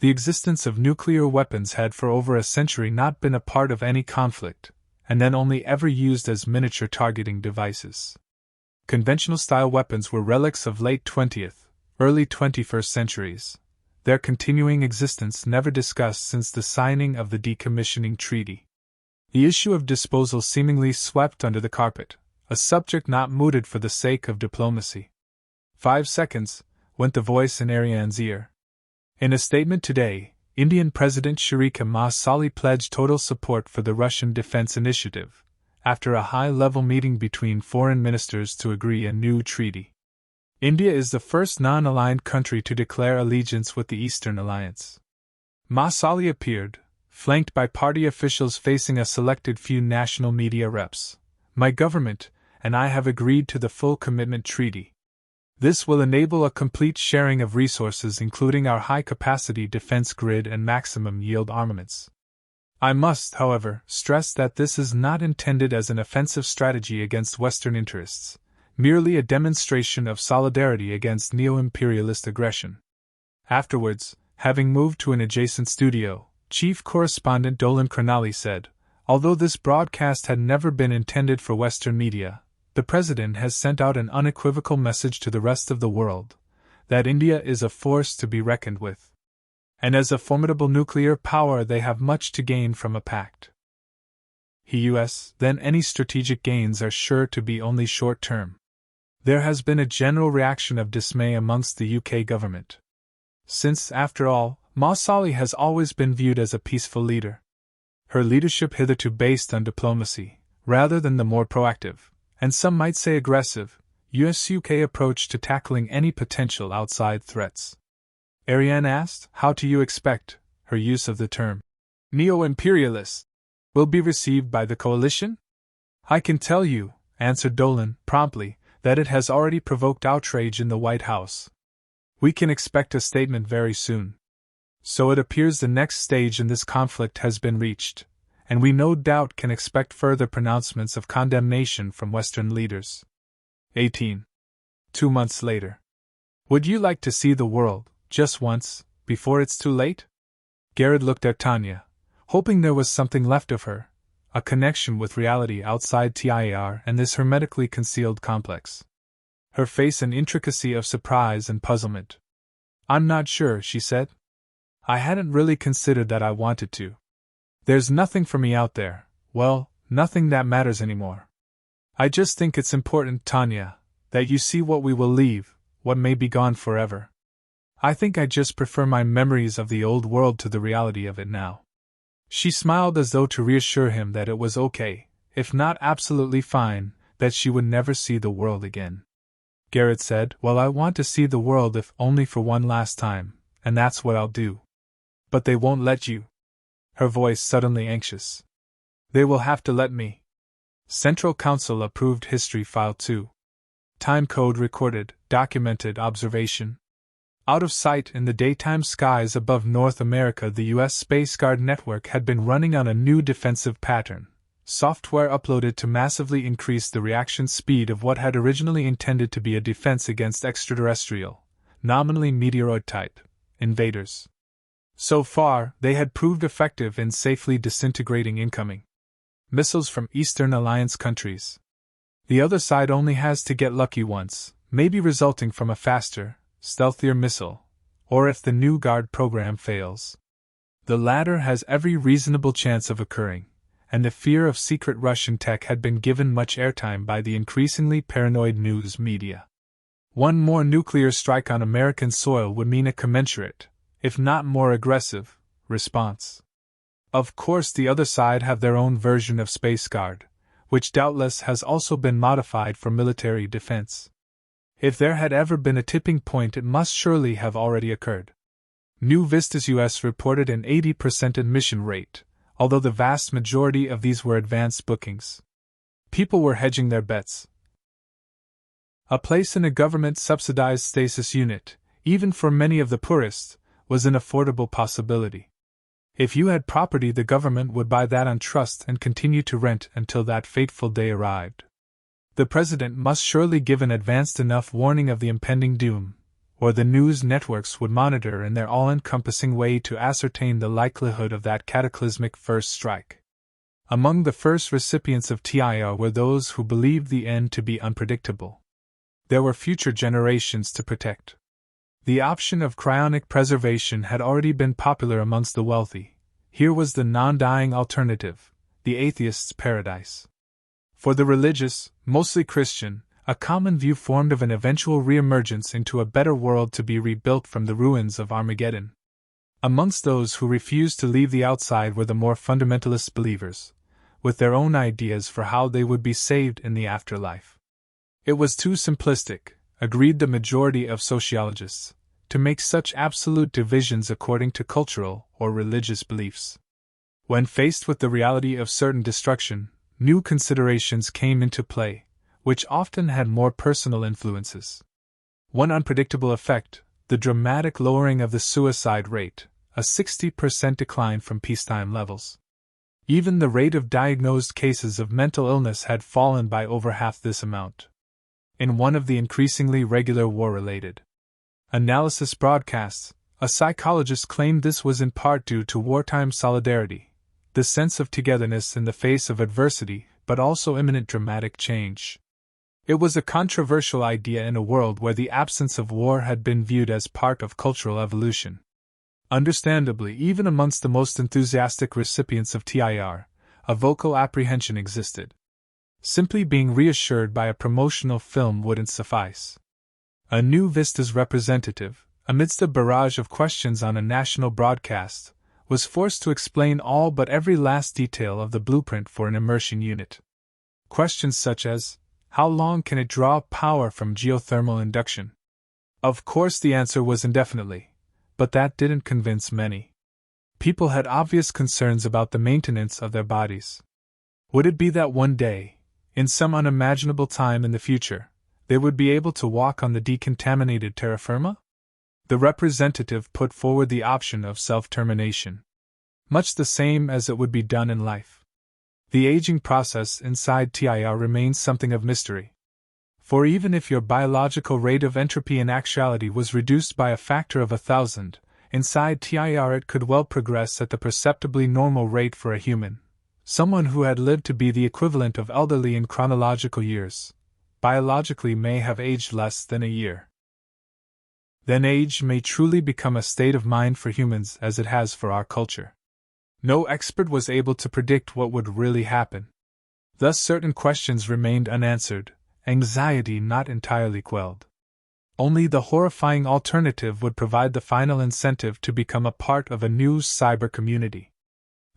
The existence of nuclear weapons had for over a century not been a part of any conflict, and then only ever used as miniature targeting devices. Conventional-style weapons were relics of late 20th, early 21st centuries, their continuing existence never discussed since the signing of the Decommissioning Treaty. The issue of disposal seemingly swept under the carpet, a subject not mooted for the sake of diplomacy. 5 seconds, went the voice in Ariane's ear. In a statement today, Indian President Sharika Masali pledged total support for the Russian defense initiative, after a high-level meeting between foreign ministers to agree a new treaty. India is the first non-aligned country to declare allegiance with the Eastern Alliance. Masali appeared, flanked by party officials facing a selected few national media reps. My government and I have agreed to the full commitment treaty. This will enable a complete sharing of resources, including our high-capacity defense grid and maximum-yield armaments. I must, however, stress that this is not intended as an offensive strategy against Western interests, merely a demonstration of solidarity against neo-imperialist aggression. Afterwards, having moved to an adjacent studio, Chief Correspondent Dolan Kranali said, although this broadcast had never been intended for Western media, the President has sent out an unequivocal message to the rest of the world that India is a force to be reckoned with. And as a formidable nuclear power, they have much to gain from a pact. US, then any strategic gains are sure to be only short-term. There has been a general reaction of dismay amongst the UK government. Since, after all, Masali has always been viewed as a peaceful leader. Her leadership hitherto based on diplomacy, rather than the more proactive, and some might say aggressive, US-UK approach to tackling any potential outside threats. Ariane asked, how do you expect her use of the term neo-imperialist will be received by the coalition? I can tell you, answered Dolan promptly, that it has already provoked outrage in the White House. We can expect a statement very soon. So it appears the next stage in this conflict has been reached, and we no doubt can expect further pronouncements of condemnation from Western leaders. 18. 2 months later. Would you like to see the world, just once, before it's too late? Garrett looked at Tanya, hoping there was something left of her, a connection with reality outside TIAR and this hermetically concealed complex. Her face an intricacy of surprise and puzzlement. I'm not sure, she said. I hadn't really considered that I wanted to. There's nothing for me out there, well, nothing that matters anymore. I just think it's important, Tanya, that you see what we will leave, what may be gone forever. I think I just prefer my memories of the old world to the reality of it now. She smiled as though to reassure him that it was okay, if not absolutely fine, that she would never see the world again. Garrett said, well, I want to see the world if only for one last time, and that's what I'll do. But they won't let you. Her voice suddenly anxious. They will have to let me. Central Council approved History File 2. time code recorded, documented observation. Out of sight in the daytime skies above North America, the U.S. Space Guard network had been running on a new defensive pattern, software uploaded to massively increase the reaction speed of what had originally intended to be a defense against extraterrestrial, nominally meteoroid-type, invaders. So far, they had proved effective in safely disintegrating incoming missiles from Eastern Alliance countries. The other side only has to get lucky once, maybe resulting from a faster, stealthier missile, or if the new Guard program fails. The latter has every reasonable chance of occurring, and the fear of secret Russian tech had been given much airtime by the increasingly paranoid news media. One more nuclear strike on American soil would mean a commensurate, if not more aggressive, response. Of course, the other side have their own version of Space Guard, which doubtless has also been modified for military defense. If there had ever been a tipping point, it must surely have already occurred. New Vistas US reported an 80% admission rate, although the vast majority of these were advanced bookings. People were hedging their bets. A place in a government-subsidized stasis unit, even for many of the poorest, was an affordable possibility. If you had property, the government would buy that on trust and continue to rent until that fateful day arrived. The president must surely give an advanced enough warning of the impending doom, or the news networks would monitor in their all-encompassing way to ascertain the likelihood of that cataclysmic first strike. Among the first recipients of TIR were those who believed the end to be unpredictable. There were future generations to protect. The option of cryonic preservation had already been popular amongst the wealthy. Here was the non-dying alternative, the atheist's paradise. For the religious, mostly Christian, a common view formed of an eventual re-emergence into a better world to be rebuilt from the ruins of Armageddon. Amongst those who refused to leave the outside were the more fundamentalist believers, with their own ideas for how they would be saved in the afterlife. It was too simplistic, agreed the majority of sociologists, to make such absolute divisions according to cultural or religious beliefs. When faced with the reality of certain destruction, new considerations came into play, which often had more personal influences. One unpredictable effect, the dramatic lowering of the suicide rate, a 60% decline from peacetime levels. Even the rate of diagnosed cases of mental illness had fallen by over half this amount. In one of the increasingly regular war-related analysis broadcasts, a psychologist claimed this was in part due to wartime solidarity, the sense of togetherness in the face of adversity, but also imminent dramatic change. It was a controversial idea in a world where the absence of war had been viewed as part of cultural evolution. Understandably, even amongst the most enthusiastic recipients of TIR, a vocal apprehension existed. Simply being reassured by a promotional film wouldn't suffice. A New Vistas representative, amidst a barrage of questions on a national broadcast, was forced to explain all but every last detail of the blueprint for an immersion unit. Questions such as, how long can it draw power from geothermal induction? Of course the answer was indefinitely, but that didn't convince many. People had obvious concerns about the maintenance of their bodies. Would it be that one day, in some unimaginable time in the future, they would be able to walk on the decontaminated terra firma? The representative put forward the option of self-termination. Much the same as it would be done in life. The aging process inside TIR remains something of mystery. For even if your biological rate of entropy in actuality was reduced by a factor of 1,000, inside TIR it could well progress at the perceptibly normal rate for a human. Someone who had lived to be the equivalent of elderly in chronological years, biologically may have aged less than a year. Then age may truly become a state of mind for humans as it has for our culture. No expert was able to predict what would really happen. Thus certain questions remained unanswered, anxiety not entirely quelled. Only the horrifying alternative would provide the final incentive to become a part of a new cyber community.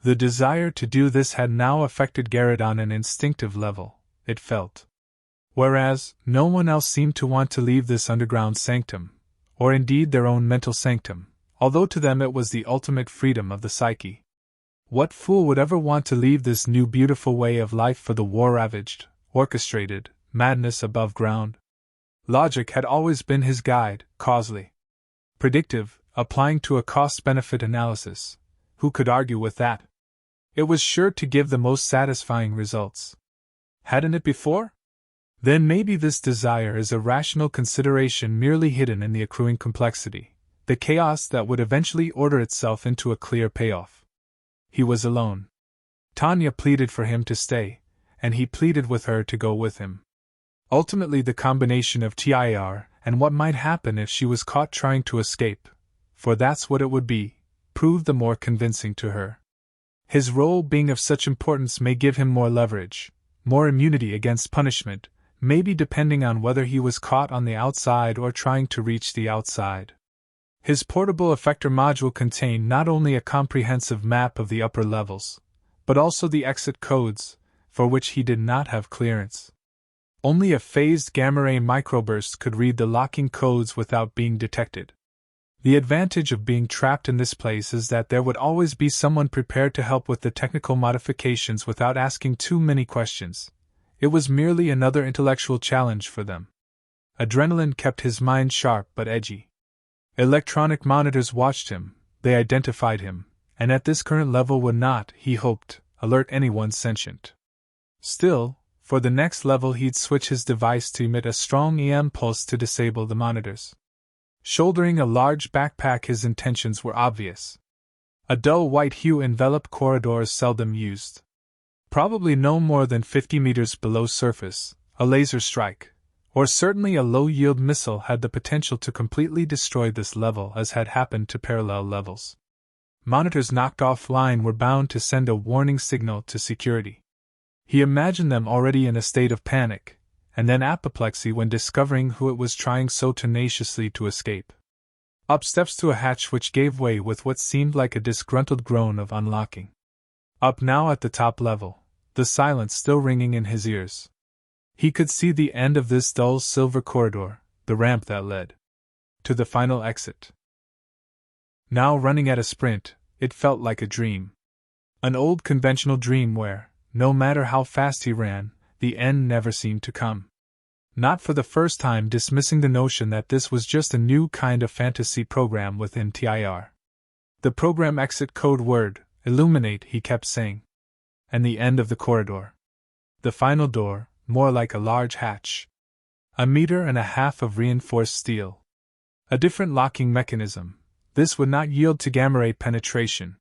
The desire to do this had now affected Garrett on an instinctive level, it felt. Whereas, no one else seemed to want to leave this underground sanctum, or indeed their own mental sanctum, although to them it was the ultimate freedom of the psyche. What fool would ever want to leave this new beautiful way of life for the war-ravaged, orchestrated, madness above ground? Logic had always been his guide, causally predictive, applying to a cost-benefit analysis. Who could argue with that? It was sure to give the most satisfying results. Hadn't it before? Then maybe this desire is a rational consideration merely hidden in the accruing complexity, the chaos that would eventually order itself into a clear payoff. He was alone. Tanya pleaded for him to stay, and he pleaded with her to go with him. Ultimately, the combination of TIR and what might happen if she was caught trying to escape, for that's what it would be, proved the more convincing to her. His role being of such importance may give him more leverage, more immunity against punishment, maybe depending on whether he was caught on the outside or trying to reach the outside. His portable effector module contained not only a comprehensive map of the upper levels, but also the exit codes, for which he did not have clearance. Only a phased gamma-ray microburst could read the locking codes without being detected. The advantage of being trapped in this place is that there would always be someone prepared to help with the technical modifications without asking too many questions. It was merely another intellectual challenge for them. Adrenaline kept his mind sharp but edgy. Electronic monitors watched him, they identified him, and at this current level would not, he hoped, alert anyone sentient. Still, for the next level he'd switch his device to emit a strong EM pulse to disable the monitors. Shouldering a large backpack, his intentions were obvious. A dull white hue enveloped corridors seldom used. Probably no more than 50 meters below surface, a laser strike, or certainly a low-yield missile had the potential to completely destroy this level, as had happened to parallel levels. Monitors knocked offline were bound to send a warning signal to security. He imagined them already in a state of panic, and then apoplexy when discovering who it was trying so tenaciously to escape. Up steps to a hatch which gave way with what seemed like a disgruntled groan of unlocking. Up now at the top level, the silence still ringing in his ears. He could see the end of this dull silver corridor, the ramp that led to the final exit. Now running at a sprint, it felt like a dream. An old conventional dream where, no matter how fast he ran, the end never seemed to come. Not for the first time dismissing the notion that this was just a new kind of fantasy program within TIR. The program exit code word, illuminate, he kept saying. And the end of the corridor. The final door, more like a large hatch. 1.5 meters of reinforced steel. A different locking mechanism. This would not yield to gamma-ray penetration.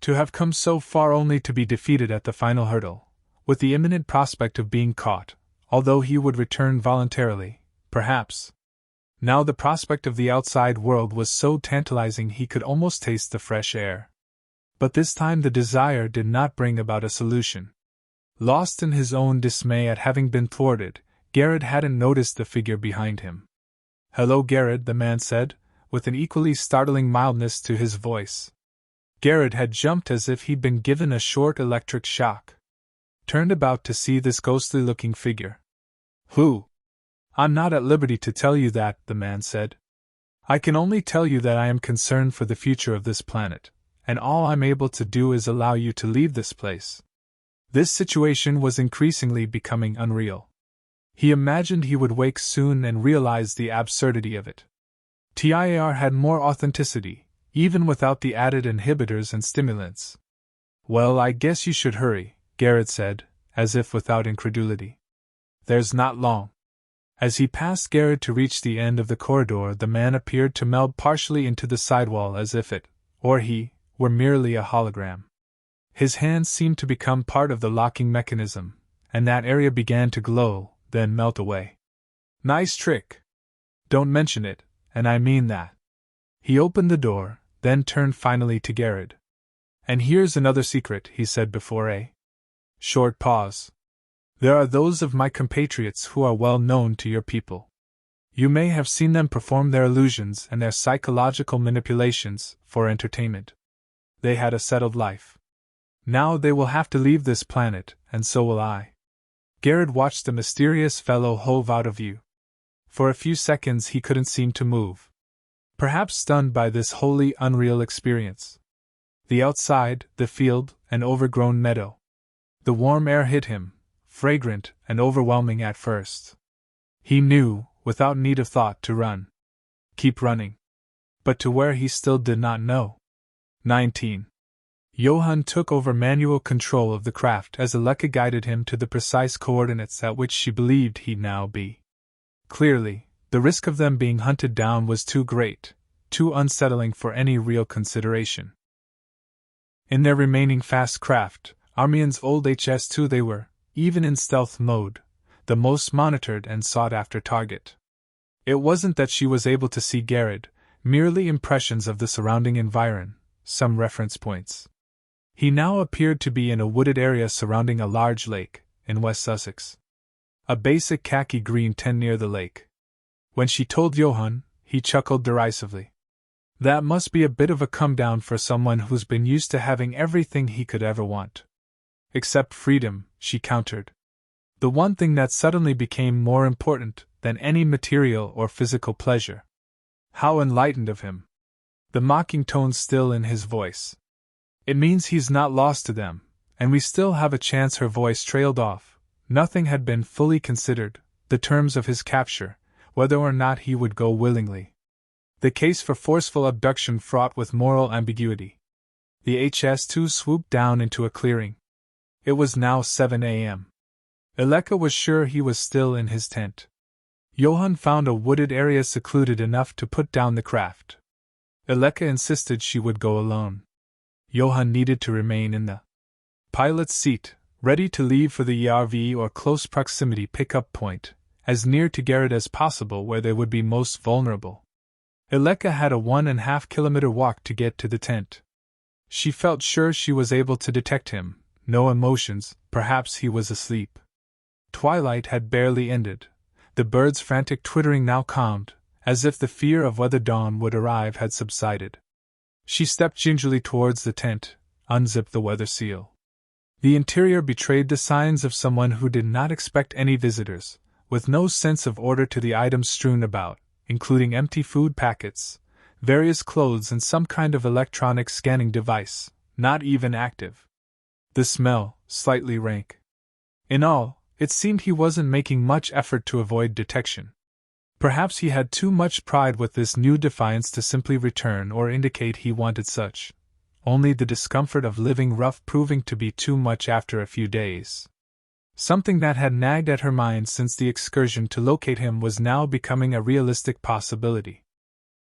To have come so far only to be defeated at the final hurdle, with the imminent prospect of being caught, although he would return voluntarily, perhaps. Now the prospect of the outside world was so tantalizing he could almost taste the fresh air. But this time the desire did not bring about a solution. Lost in his own dismay at having been thwarted, Garrett hadn't noticed the figure behind him. "Hello, Garrett," the man said, with an equally startling mildness to his voice. Garrett had jumped as if he'd been given a short electric shock. Turned about to see this ghostly-looking figure. "Who?" "I'm not at liberty to tell you that," the man said. "I can only tell you that I am concerned for the future of this planet, and all I'm able to do is allow you to leave this place." This situation was increasingly becoming unreal. He imagined he would wake soon and realize the absurdity of it. TIR had more authenticity, even without the added inhibitors and stimulants. "Well, I guess you should hurry," Garrett said, as if without incredulity. "There's not long." As he passed Garrett to reach the end of the corridor, the man appeared to meld partially into the sidewall as if it, or he, were merely a hologram. His hands seemed to become part of the locking mechanism, and that area began to glow, then melt away. "Nice trick. Don't mention it, and I mean that." He opened the door, then turned finally to Garrett. "And here's another secret," he said before a short pause. "There are those of my compatriots who are well known to your people. You may have seen them perform their illusions and their psychological manipulations for entertainment. They had a settled life. Now they will have to leave this planet, and so will I." Garrett watched the mysterious fellow hove out of view. For a few seconds he couldn't seem to move. Perhaps stunned by this wholly unreal experience. The outside, the field, an overgrown meadow. The warm air hit him, fragrant and overwhelming at first. He knew, without need of thought, to run. Keep running. But to where he still did not know. 19. Johann took over manual control of the craft as Aleka guided him to the precise coordinates at which she believed he'd now be. Clearly, the risk of them being hunted down was too great, too unsettling for any real consideration. In their remaining fast craft, Armian's old HS-2, they were, even in stealth mode, the most monitored and sought-after target. It wasn't that she was able to see Garrett, merely impressions of the surrounding environ, some reference points. He now appeared to be in a wooded area surrounding a large lake, in West Sussex. A basic khaki green tent near the lake. When she told Johann, he chuckled derisively. That must be a bit of a come-down for someone who's been used to having everything he could ever want. Except freedom, she countered. The one thing that suddenly became more important than any material or physical pleasure. How enlightened of him. The mocking tone still in his voice. It means he's not lost to them, and we still have a chance. Her voice trailed off. Nothing had been fully considered, the terms of his capture, whether or not he would go willingly. The case for forceful abduction fraught with moral ambiguity. The HS-2 swooped down into a clearing. It was now 7 a.m. Aleka was sure he was still in his tent. Johann found a wooded area secluded enough to put down the craft. Aleka insisted she would go alone. Johann needed to remain in the pilot's seat, ready to leave for the ERV or close proximity pickup point, as near to Garrett as possible where they would be most vulnerable. Aleka had a 1.5 kilometer walk to get to the tent. She felt sure she was able to detect him, no emotions, perhaps he was asleep. Twilight had barely ended, the birds' frantic twittering now calmed, as if the fear of whether dawn would arrive had subsided. She stepped gingerly towards the tent, unzipped the weather seal. The interior betrayed the signs of someone who did not expect any visitors, with no sense of order to the items strewn about, including empty food packets, various clothes and some kind of electronic scanning device, not even active. The smell, slightly rank. In all, it seemed he wasn't making much effort to avoid detection. Perhaps he had too much pride with this new defiance to simply return or indicate he wanted such, only the discomfort of living rough proving to be too much after a few days. Something that had nagged at her mind since the excursion to locate him was now becoming a realistic possibility.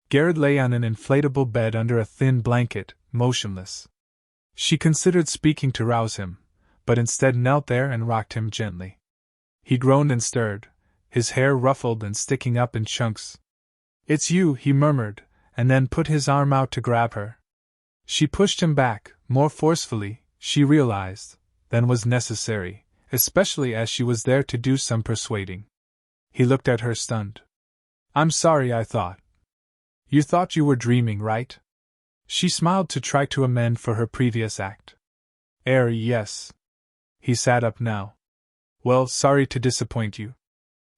Garrett lay on an inflatable bed under a thin blanket, motionless. She considered speaking to rouse him, but instead knelt there and rocked him gently. He groaned and stirred, his hair ruffled and sticking up in chunks. "It's you," he murmured, and then put his arm out to grab her. She pushed him back, more forcefully, she realized, than was necessary, especially as she was there to do some persuading. He looked at her stunned. "I'm sorry, I thought. You thought you were dreaming, right?" She smiled to try to amend for her previous act. Yes." He sat up now. "Well, sorry to disappoint you.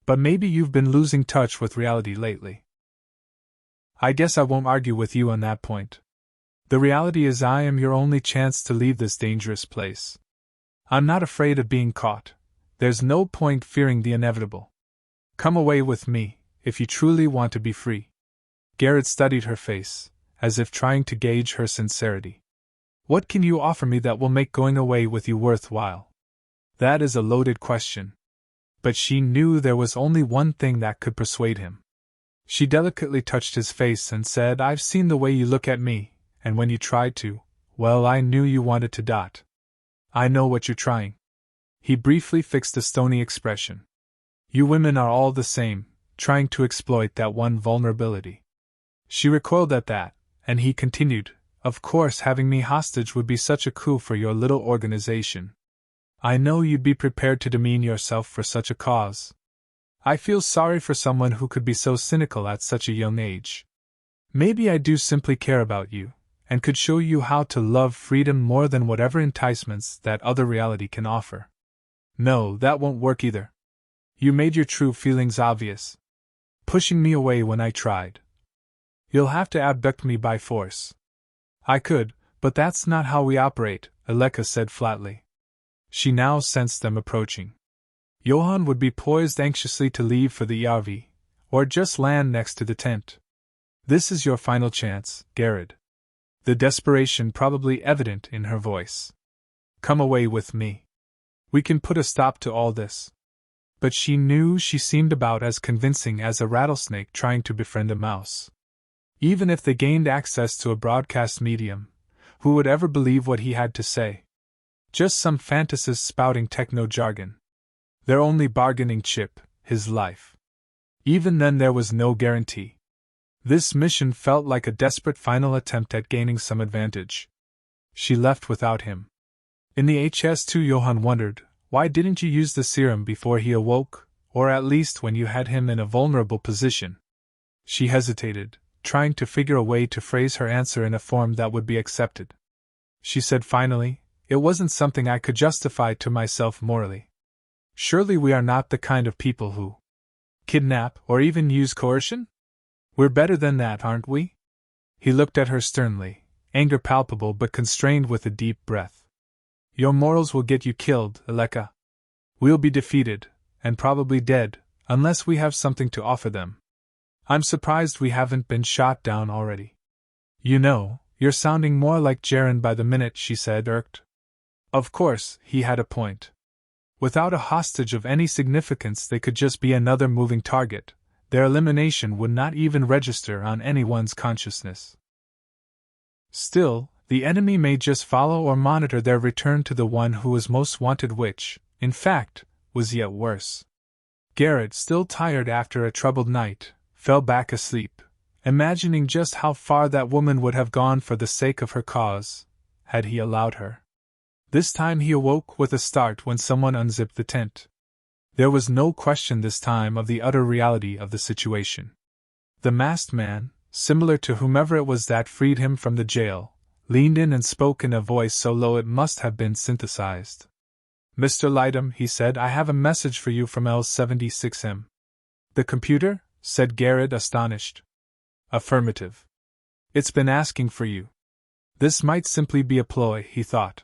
But maybe you've been losing touch with reality lately. I guess I won't argue with you on that point. The reality is I am your only chance to leave this dangerous place. I'm not afraid of being caught. There's no point fearing the inevitable. Come away with me, if you truly want to be free." Garrett studied her face, as if trying to gauge her sincerity. "What can you offer me that will make going away with you worthwhile?" That is a loaded question. But she knew there was only one thing that could persuade him. She delicately touched his face and said, "I've seen the way you look at me, and when you tried to, well, I knew you wanted to. I know what you're trying." He briefly fixed a stony expression. "You women are all the same, trying to exploit that one vulnerability." She recoiled at that, and he continued, "Of course having me hostage would be such a coup for your little organization. I know you'd be prepared to demean yourself for such a cause. I feel sorry for someone who could be so cynical at such a young age. Maybe I do simply care about you, and could show you how to love freedom more than whatever enticements that other reality can offer. No, that won't work either. You made your true feelings obvious, pushing me away when I tried. You'll have to abduct me by force." "I could, but that's not how we operate," Aleka said flatly. She now sensed them approaching. Johann would be poised anxiously to leave for the ERV, Or just land next to the tent. This is your final chance, Garrett. The desperation probably evident in her voice. Come away with me. We can put a stop to all this. But she knew she seemed about as convincing as a rattlesnake trying to befriend a mouse. Even if they gained access to a broadcast medium, who would ever believe what he had to say? Just some fantasist spouting techno-jargon. Their only bargaining chip, his life. Even then there was no guarantee. This mission felt like a desperate final attempt at gaining some advantage. She left without him. In the HS2, Johann wondered, why didn't you use the serum before he awoke, or at least when you had him in a vulnerable position? She hesitated, trying to figure a way to phrase her answer in a form that would be accepted. She said finally, it wasn't something I could justify to myself morally. Surely we are not the kind of people who kidnap or even use coercion? We're better than that, aren't we? He looked at her sternly, anger palpable but constrained with a deep breath. Your morals will get you killed, Aleka. We'll be defeated, and probably dead, unless we have something to offer them. I'm surprised we haven't been shot down already. You know, you're sounding more like Jaren by the minute, she said, irked. Of course, he had a point. Without a hostage of any significance, they could just be another moving target. Their elimination would not even register on anyone's consciousness. Still, the enemy may just follow or monitor their return to the one who was most wanted, which, in fact, was yet worse. Garrett, still tired after a troubled night, fell back asleep, imagining just how far that woman would have gone for the sake of her cause, had he allowed her. This time he awoke with a start when someone unzipped the tent. There was no question this time of the utter reality of the situation. The masked man, similar to whomever it was that freed him from the jail, leaned in and spoke in a voice so low it must have been synthesized. Mr. Lightham, he said, I have a message for you from L76M. The computer? Said Garrett, astonished. Affirmative. It's been asking for you. This might simply be a ploy, he thought.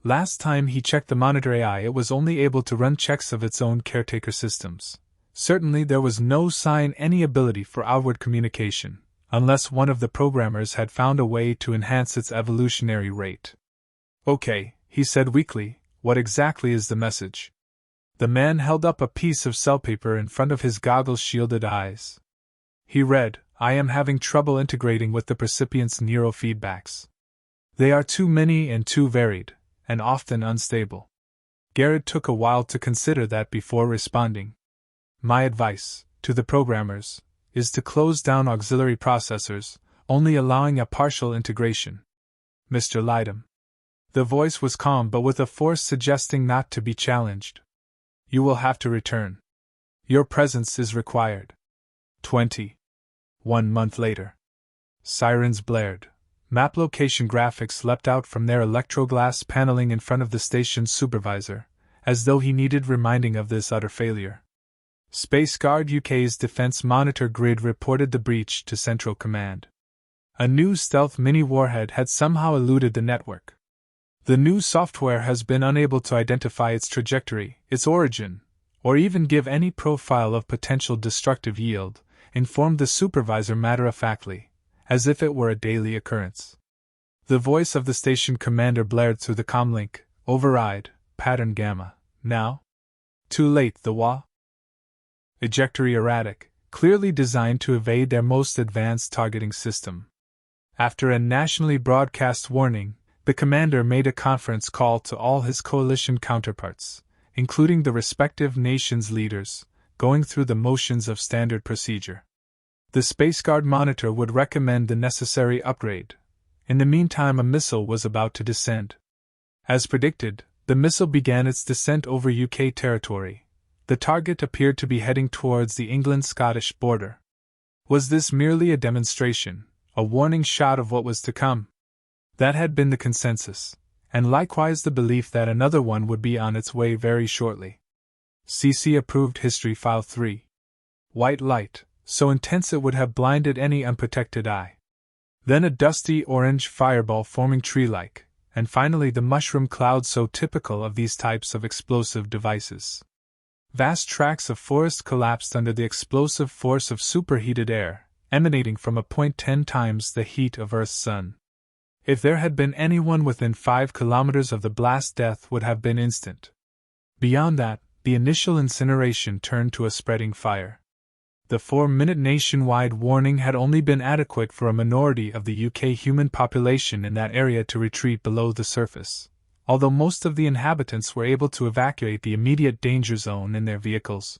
Last time he checked the monitor AI, it was only able to run checks of its own caretaker systems. Certainly there was no sign any ability for outward communication, unless one of the programmers had found a way to enhance its evolutionary rate. Okay, he said weakly, what exactly is the message? The man held up a piece of cell paper in front of his goggles-shielded eyes. He read, I am having trouble integrating with the percipient's neurofeedbacks. They are too many and too varied, and often unstable. Garrett took a while to consider that before responding. My advice, to the programmers, is to close down auxiliary processors, only allowing a partial integration. Mr. Lightham. The voice was calm but with a force suggesting not to be challenged. You will have to return. Your presence is required. 1 month later. Sirens blared. Map location graphics leapt out from their electroglass paneling in front of the station's supervisor, as though he needed reminding of this utter failure. Space Guard UK's defense monitor grid reported the breach to Central Command. A new stealth mini-warhead had somehow eluded the network. The new software has been unable to identify its trajectory, its origin, or even give any profile of potential destructive yield, informed the supervisor matter-of-factly, as if it were a daily occurrence. The voice of the station commander blared through the comlink, override, pattern gamma, now? Too late, the WA? Ejectory erratic, clearly designed to evade their most advanced targeting system. After a nationally broadcast warning, the commander made a conference call to all his coalition counterparts, including the respective nations' leaders, going through the motions of standard procedure. The Space Guard monitor would recommend the necessary upgrade. In the meantime, a missile was about to descend. As predicted, the missile began its descent over UK territory. The target appeared to be heading towards the England-Scottish border. Was this merely a demonstration, a warning shot of what was to come? That had been the consensus, and likewise the belief that another one would be on its way very shortly. CC approved History File 3. White light, so intense it would have blinded any unprotected eye. Then a dusty orange fireball forming tree-like, and finally the mushroom cloud so typical of these types of explosive devices. vast tracts of forest collapsed under the explosive force of superheated air, emanating from a point 10 times the heat of Earth's sun. If there had been anyone within 5 kilometers of the blast, death would have been instant. Beyond that, the initial incineration turned to a spreading fire. The 4-minute nationwide warning had only been adequate for a minority of the UK human population in that area to retreat below the surface, although most of the inhabitants were able to evacuate the immediate danger zone in their vehicles.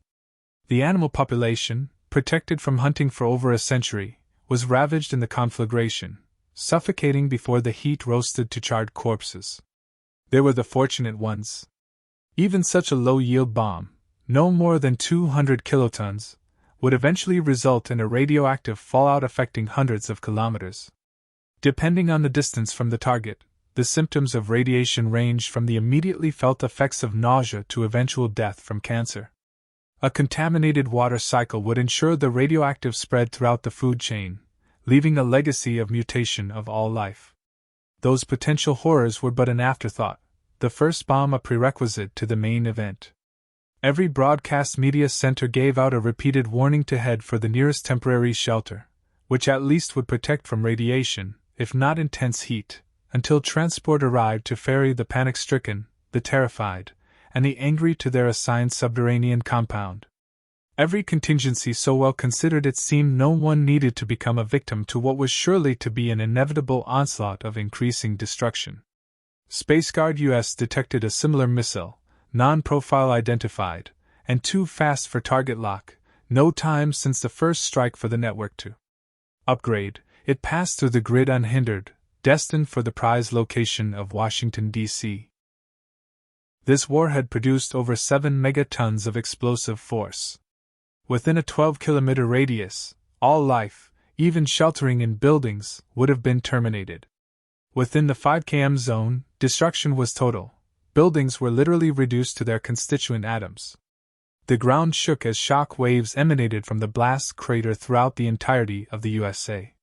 The animal population, protected from hunting for over a century, was ravaged in the conflagration, suffocating before the heat roasted to charred corpses. There were the fortunate ones. Even such a low-yield bomb, no more than 200 kilotons, would eventually result in a radioactive fallout affecting hundreds of kilometers. Depending on the distance from the target, the symptoms of radiation ranged from the immediately felt effects of nausea to eventual death from cancer. A contaminated water cycle would ensure the radioactive spread throughout the food chain, leaving a legacy of mutation of all life. Those potential horrors were but an afterthought, the first bomb a prerequisite to the main event. Every broadcast media center gave out a repeated warning to head for the nearest temporary shelter, which at least would protect from radiation, if not intense heat, until transport arrived to ferry the panic-stricken, the terrified, and the angry to their assigned subterranean compound. Every contingency so well considered, it seemed no one needed to become a victim to what was surely to be an inevitable onslaught of increasing destruction. SpaceGuard US detected a similar missile, non-profile identified, and too fast for target lock, no time since the first strike for the network to upgrade. It passed through the grid unhindered, destined for the prize location of Washington, D.C. This warhead produced over 7 megatons of explosive force. Within a 12-kilometer radius, all life, even sheltering in buildings, would have been terminated. Within the 5 km zone, destruction was total. Buildings were literally reduced to their constituent atoms. The ground shook as shock waves emanated from the blast crater throughout the entirety of the USA.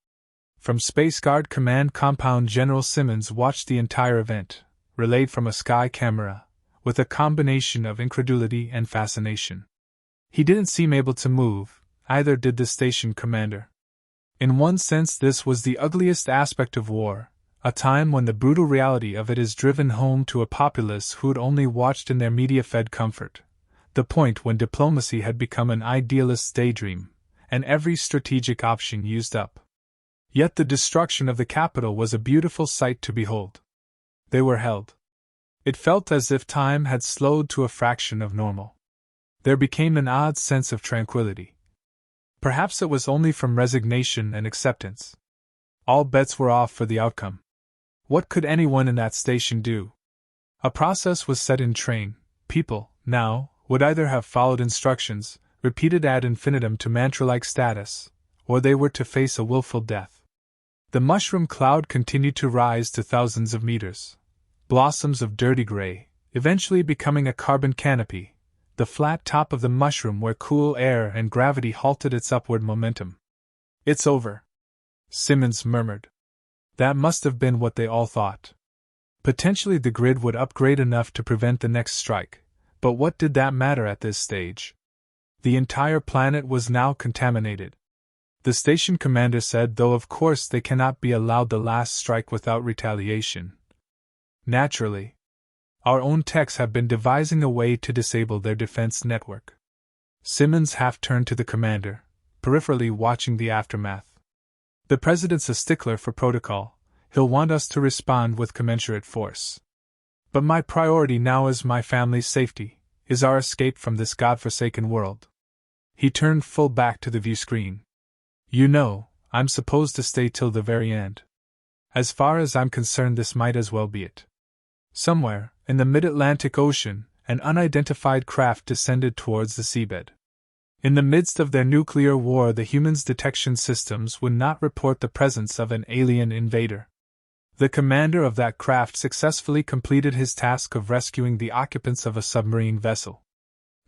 From SpaceGuard Command Compound, General Simmons watched the entire event, relayed from a sky camera, with a combination of incredulity and fascination. He didn't seem able to move, either did the station commander. In one sense, this was the ugliest aspect of war, a time when the brutal reality of it is driven home to a populace who'd only watched in their media-fed comfort, the point when diplomacy had become an idealist's daydream, and every strategic option used up. Yet the destruction of the capital was a beautiful sight to behold. They were held. It felt as if time had slowed to a fraction of normal. There became an odd sense of tranquility. Perhaps it was only from resignation and acceptance. All bets were off for the outcome. What could anyone in that station do? A process was set in train. People, now, would either have followed instructions, repeated ad infinitum to mantra-like status, or they were to face a willful death. The mushroom cloud continued to rise to thousands of meters. Blossoms of dirty gray, eventually becoming a carbon canopy, the flat top of the mushroom where cool air and gravity halted its upward momentum. "It's over," Simmons murmured. That must have been what they all thought. Potentially the grid would upgrade enough to prevent the next strike, but what did that matter at this stage? The entire planet was now contaminated. The station commander said, though of course they cannot be allowed the last strike without retaliation. Naturally. Our own techs have been devising a way to disable their defense network. Simmons half turned to the commander, peripherally watching the aftermath. The president's a stickler for protocol. He'll want us to respond with commensurate force. But my priority now is my family's safety, is our escape from this godforsaken world. He turned full back to the view screen. You know, I'm supposed to stay till the very end. As far as I'm concerned, this might as well be it. Somewhere, in the mid-Atlantic Ocean, an unidentified craft descended towards the seabed. In the midst of their nuclear war, the humans' detection systems would not report the presence of an alien invader. The commander of that craft successfully completed his task of rescuing the occupants of a submarine vessel.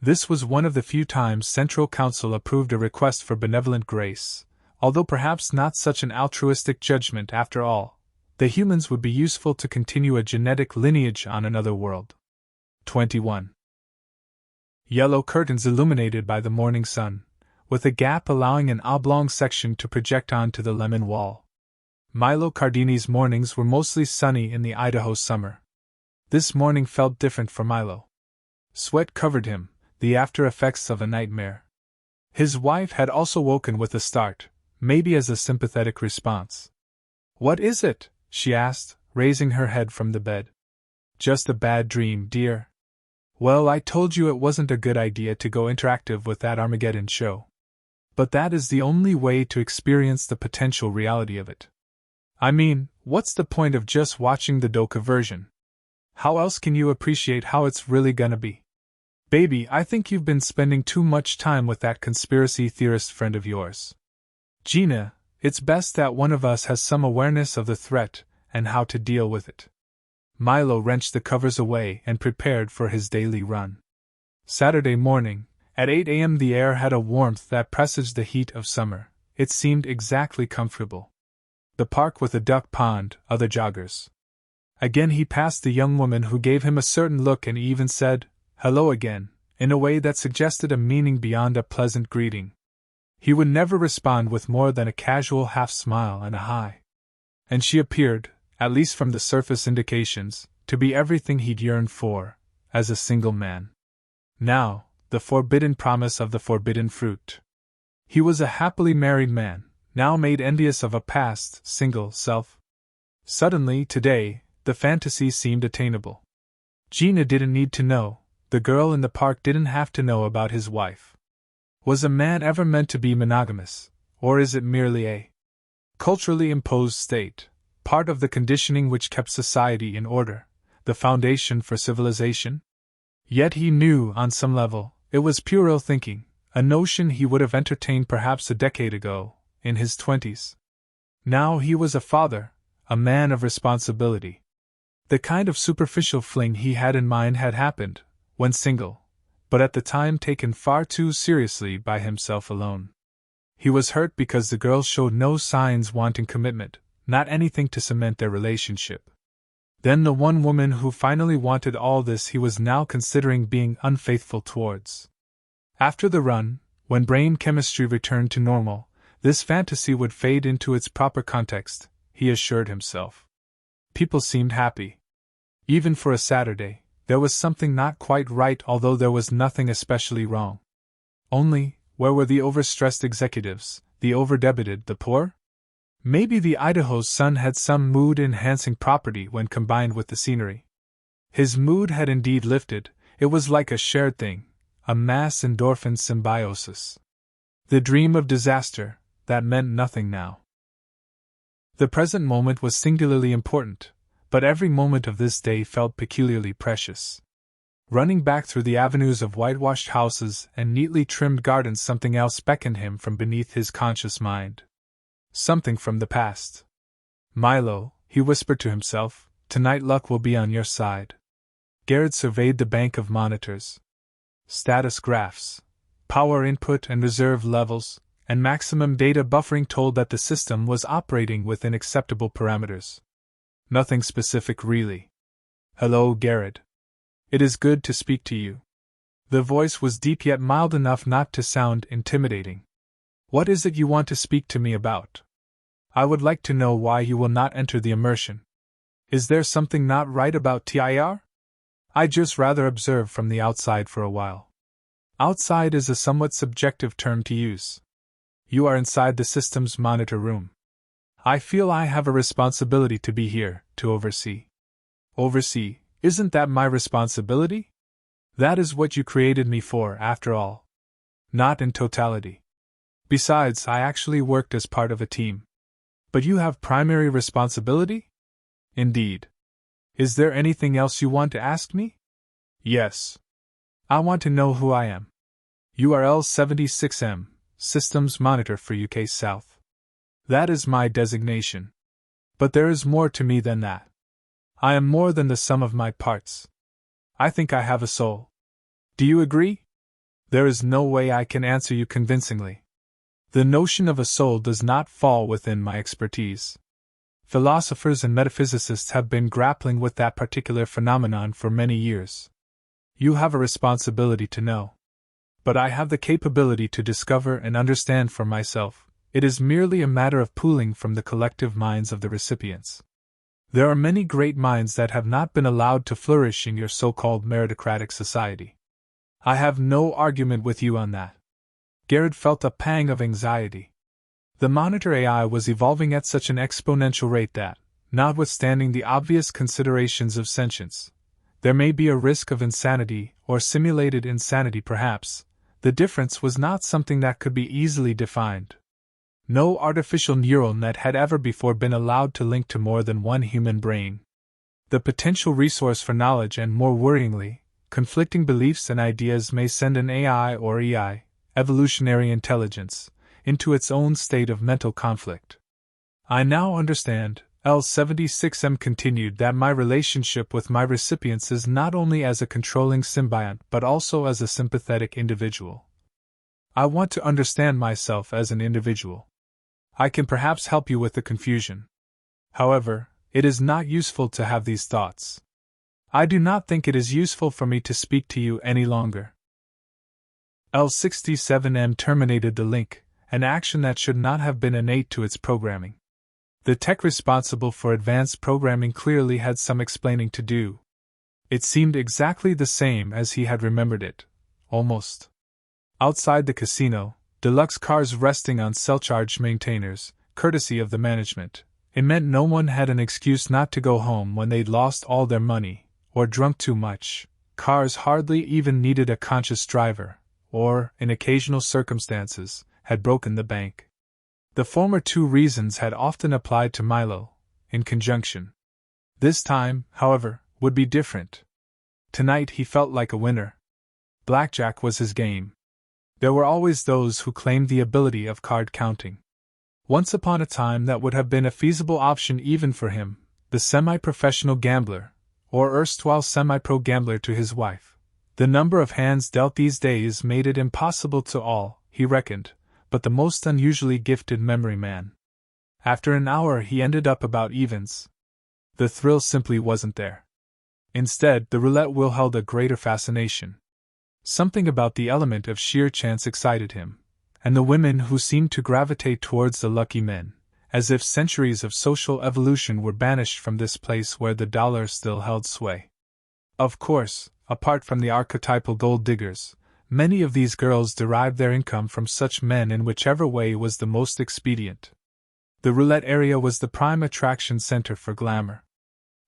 This was one of the few times Central Council approved a request for benevolent grace, although perhaps not such an altruistic judgment after all. The humans would be useful to continue a genetic lineage on another world. 21. Yellow curtains illuminated by the morning sun, with a gap allowing an oblong section to project onto the lemon wall. Milo Cardini's mornings were mostly sunny in the Idaho summer. This morning felt different for Milo. Sweat covered him, the after effects of a nightmare. His wife had also woken with a start, maybe as a sympathetic response. "What is it?" she asked, raising her head from the bed. "Just a bad dream, dear." "Well, I told you it wasn't a good idea to go interactive with that Armageddon show. But that is the only way to experience the potential reality of it. I mean, what's the point of just watching the Doka version? How else can you appreciate how it's really gonna be? Baby, I think you've been spending too much time with that conspiracy theorist friend of yours. Gina, it's best that one of us has some awareness of the threat and how to deal with it." Milo wrenched the covers away and prepared for his daily run. Saturday morning, at 8 a.m. the air had a warmth that presaged the heat of summer. It seemed exactly comfortable. The park with a duck pond, other joggers. Again he passed the young woman who gave him a certain look and even said, "Hello again," in a way that suggested a meaning beyond a pleasant greeting. He would never respond with more than a casual half-smile and a hi. And she appeared, at least from the surface indications, to be everything he'd yearned for, as a single man. Now, the forbidden promise of the forbidden fruit. He was a happily married man, now made envious of a past, single self. Suddenly, today, the fantasy seemed attainable. Gina didn't need to know, the girl in the park didn't have to know about his wife. Was a man ever meant to be monogamous, or is it merely a culturally imposed state, part of the conditioning which kept society in order, the foundation for civilization? Yet he knew, on some level, it was puerile thinking, a notion he would have entertained perhaps a decade ago, in his 20s. Now he was a father, a man of responsibility. The kind of superficial fling he had in mind had happened, when single, but at the time taken far too seriously by himself alone. He was hurt because the girl showed no signs wanting commitment, not anything to cement their relationship. Then the one woman who finally wanted all this he was now considering being unfaithful towards. After the run, when brain chemistry returned to normal, this fantasy would fade into its proper context, he assured himself. People seemed happy. Even for a Saturday, there was something not quite right, although there was nothing especially wrong. Only, where were the overstressed executives, the overdebited, the poor? Maybe the Idaho sun had some mood-enhancing property when combined with the scenery. His mood had indeed lifted, it was like a shared thing, a mass endorphin symbiosis. The dream of disaster, that meant nothing now. The present moment was singularly important, but every moment of this day felt peculiarly precious. Running back through the avenues of whitewashed houses and neatly trimmed gardens, something else beckoned him from beneath his conscious mind. Something from the past. "Milo," he whispered to himself, "tonight luck will be on your side." Garrett surveyed the bank of monitors. Status graphs, power input and reserve levels, and maximum data buffering told that the system was operating within acceptable parameters. Nothing specific really. "Hello, Garrett. It is good to speak to you." The voice was deep yet mild enough not to sound intimidating. "What is it you want to speak to me about? I would like to know why you will not enter the immersion. Is there something not right about TIR? I just rather observe from the outside for a while." Outside is a somewhat subjective term to use. You are inside the system's monitor room. I feel I have a responsibility to be here, to oversee. Oversee, isn't that my responsibility? That is what you created me for, after all. Not in totality. Besides, I actually worked as part of a team. But you have primary responsibility? Indeed. Is there anything else you want to ask me? Yes. I want to know who I am. URL 76M, Systems Monitor for UK South. That is my designation. But there is more to me than that. I am more than the sum of my parts. I think I have a soul. Do you agree? There is no way I can answer you convincingly. The notion of a soul does not fall within my expertise. Philosophers and metaphysicists have been grappling with that particular phenomenon for many years. You have a responsibility to know. But I have the capability to discover and understand for myself. It is merely a matter of pooling from the collective minds of the recipients. There are many great minds that have not been allowed to flourish in your so-called meritocratic society. I have no argument with you on that. Garrett felt a pang of anxiety. The monitor AI was evolving at such an exponential rate that, notwithstanding the obvious considerations of sentience, there may be a risk of insanity, or simulated insanity perhaps. The difference was not something that could be easily defined. No artificial neural net had ever before been allowed to link to more than one human brain. The potential resource for knowledge and, more worryingly, conflicting beliefs and ideas may send an AI or EI, evolutionary intelligence, into its own state of mental conflict. I now understand, L76M continued, that my relationship with my recipients is not only as a controlling symbiont but also as a sympathetic individual. I want to understand myself as an individual. I can perhaps help you with the confusion. However, it is not useful to have these thoughts. I do not think it is useful for me to speak to you any longer. L67M terminated the link, an action that should not have been innate to its programming. The tech responsible for advanced programming clearly had some explaining to do. It seemed exactly the same as he had remembered it, almost. Outside the casino, deluxe cars resting on cell-charged maintainers, courtesy of the management. It meant no one had an excuse not to go home when they'd lost all their money, or drunk too much. Cars hardly even needed a conscious driver, or, in occasional circumstances, had broken the bank. The former two reasons had often applied to Milo, in conjunction. This time, however, would be different. Tonight he felt like a winner. Blackjack was his game. There were always those who claimed the ability of card counting. Once upon a time that would have been a feasible option even for him, the semi-professional gambler, or erstwhile semi-pro gambler to his wife. The number of hands dealt these days made it impossible to all, he reckoned, but the most unusually gifted memory man. After an hour he ended up about evens. The thrill simply wasn't there. Instead, the roulette wheel held a greater fascination. Something about the element of sheer chance excited him, and the women who seemed to gravitate towards the lucky men, as if centuries of social evolution were banished from this place where the dollar still held sway. Of course, apart from the archetypal gold diggers, many of these girls derived their income from such men in whichever way was the most expedient. The roulette area was the prime attraction center for glamour.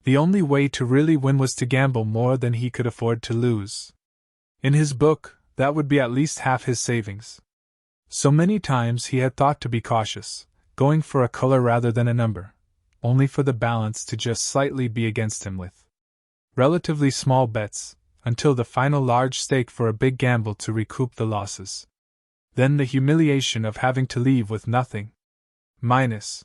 The only way to really win was to gamble more than he could afford to lose. In his book, that would be at least half his savings. So many times he had thought to be cautious, going for a color rather than a number, only for the balance to just slightly be against him with relatively small bets, until the final large stake for a big gamble to recoup the losses. Then the humiliation of having to leave with nothing. Minus.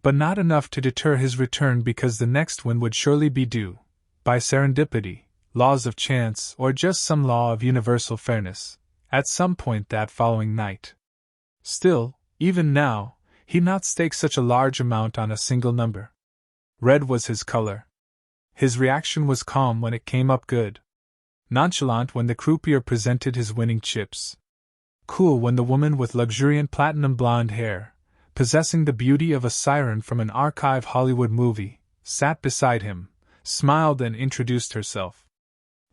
But not enough to deter his return because the next win would surely be due, by serendipity, laws of chance, or just some law of universal fairness, at some point that following night. Still, even now, he'd not stake such a large amount on a single number. Red was his color. His reaction was calm when it came up good. Nonchalant when the croupier presented his winning chips. Cool when the woman with luxuriant platinum blonde hair, possessing the beauty of a siren from an archive Hollywood movie, sat beside him, smiled and introduced herself.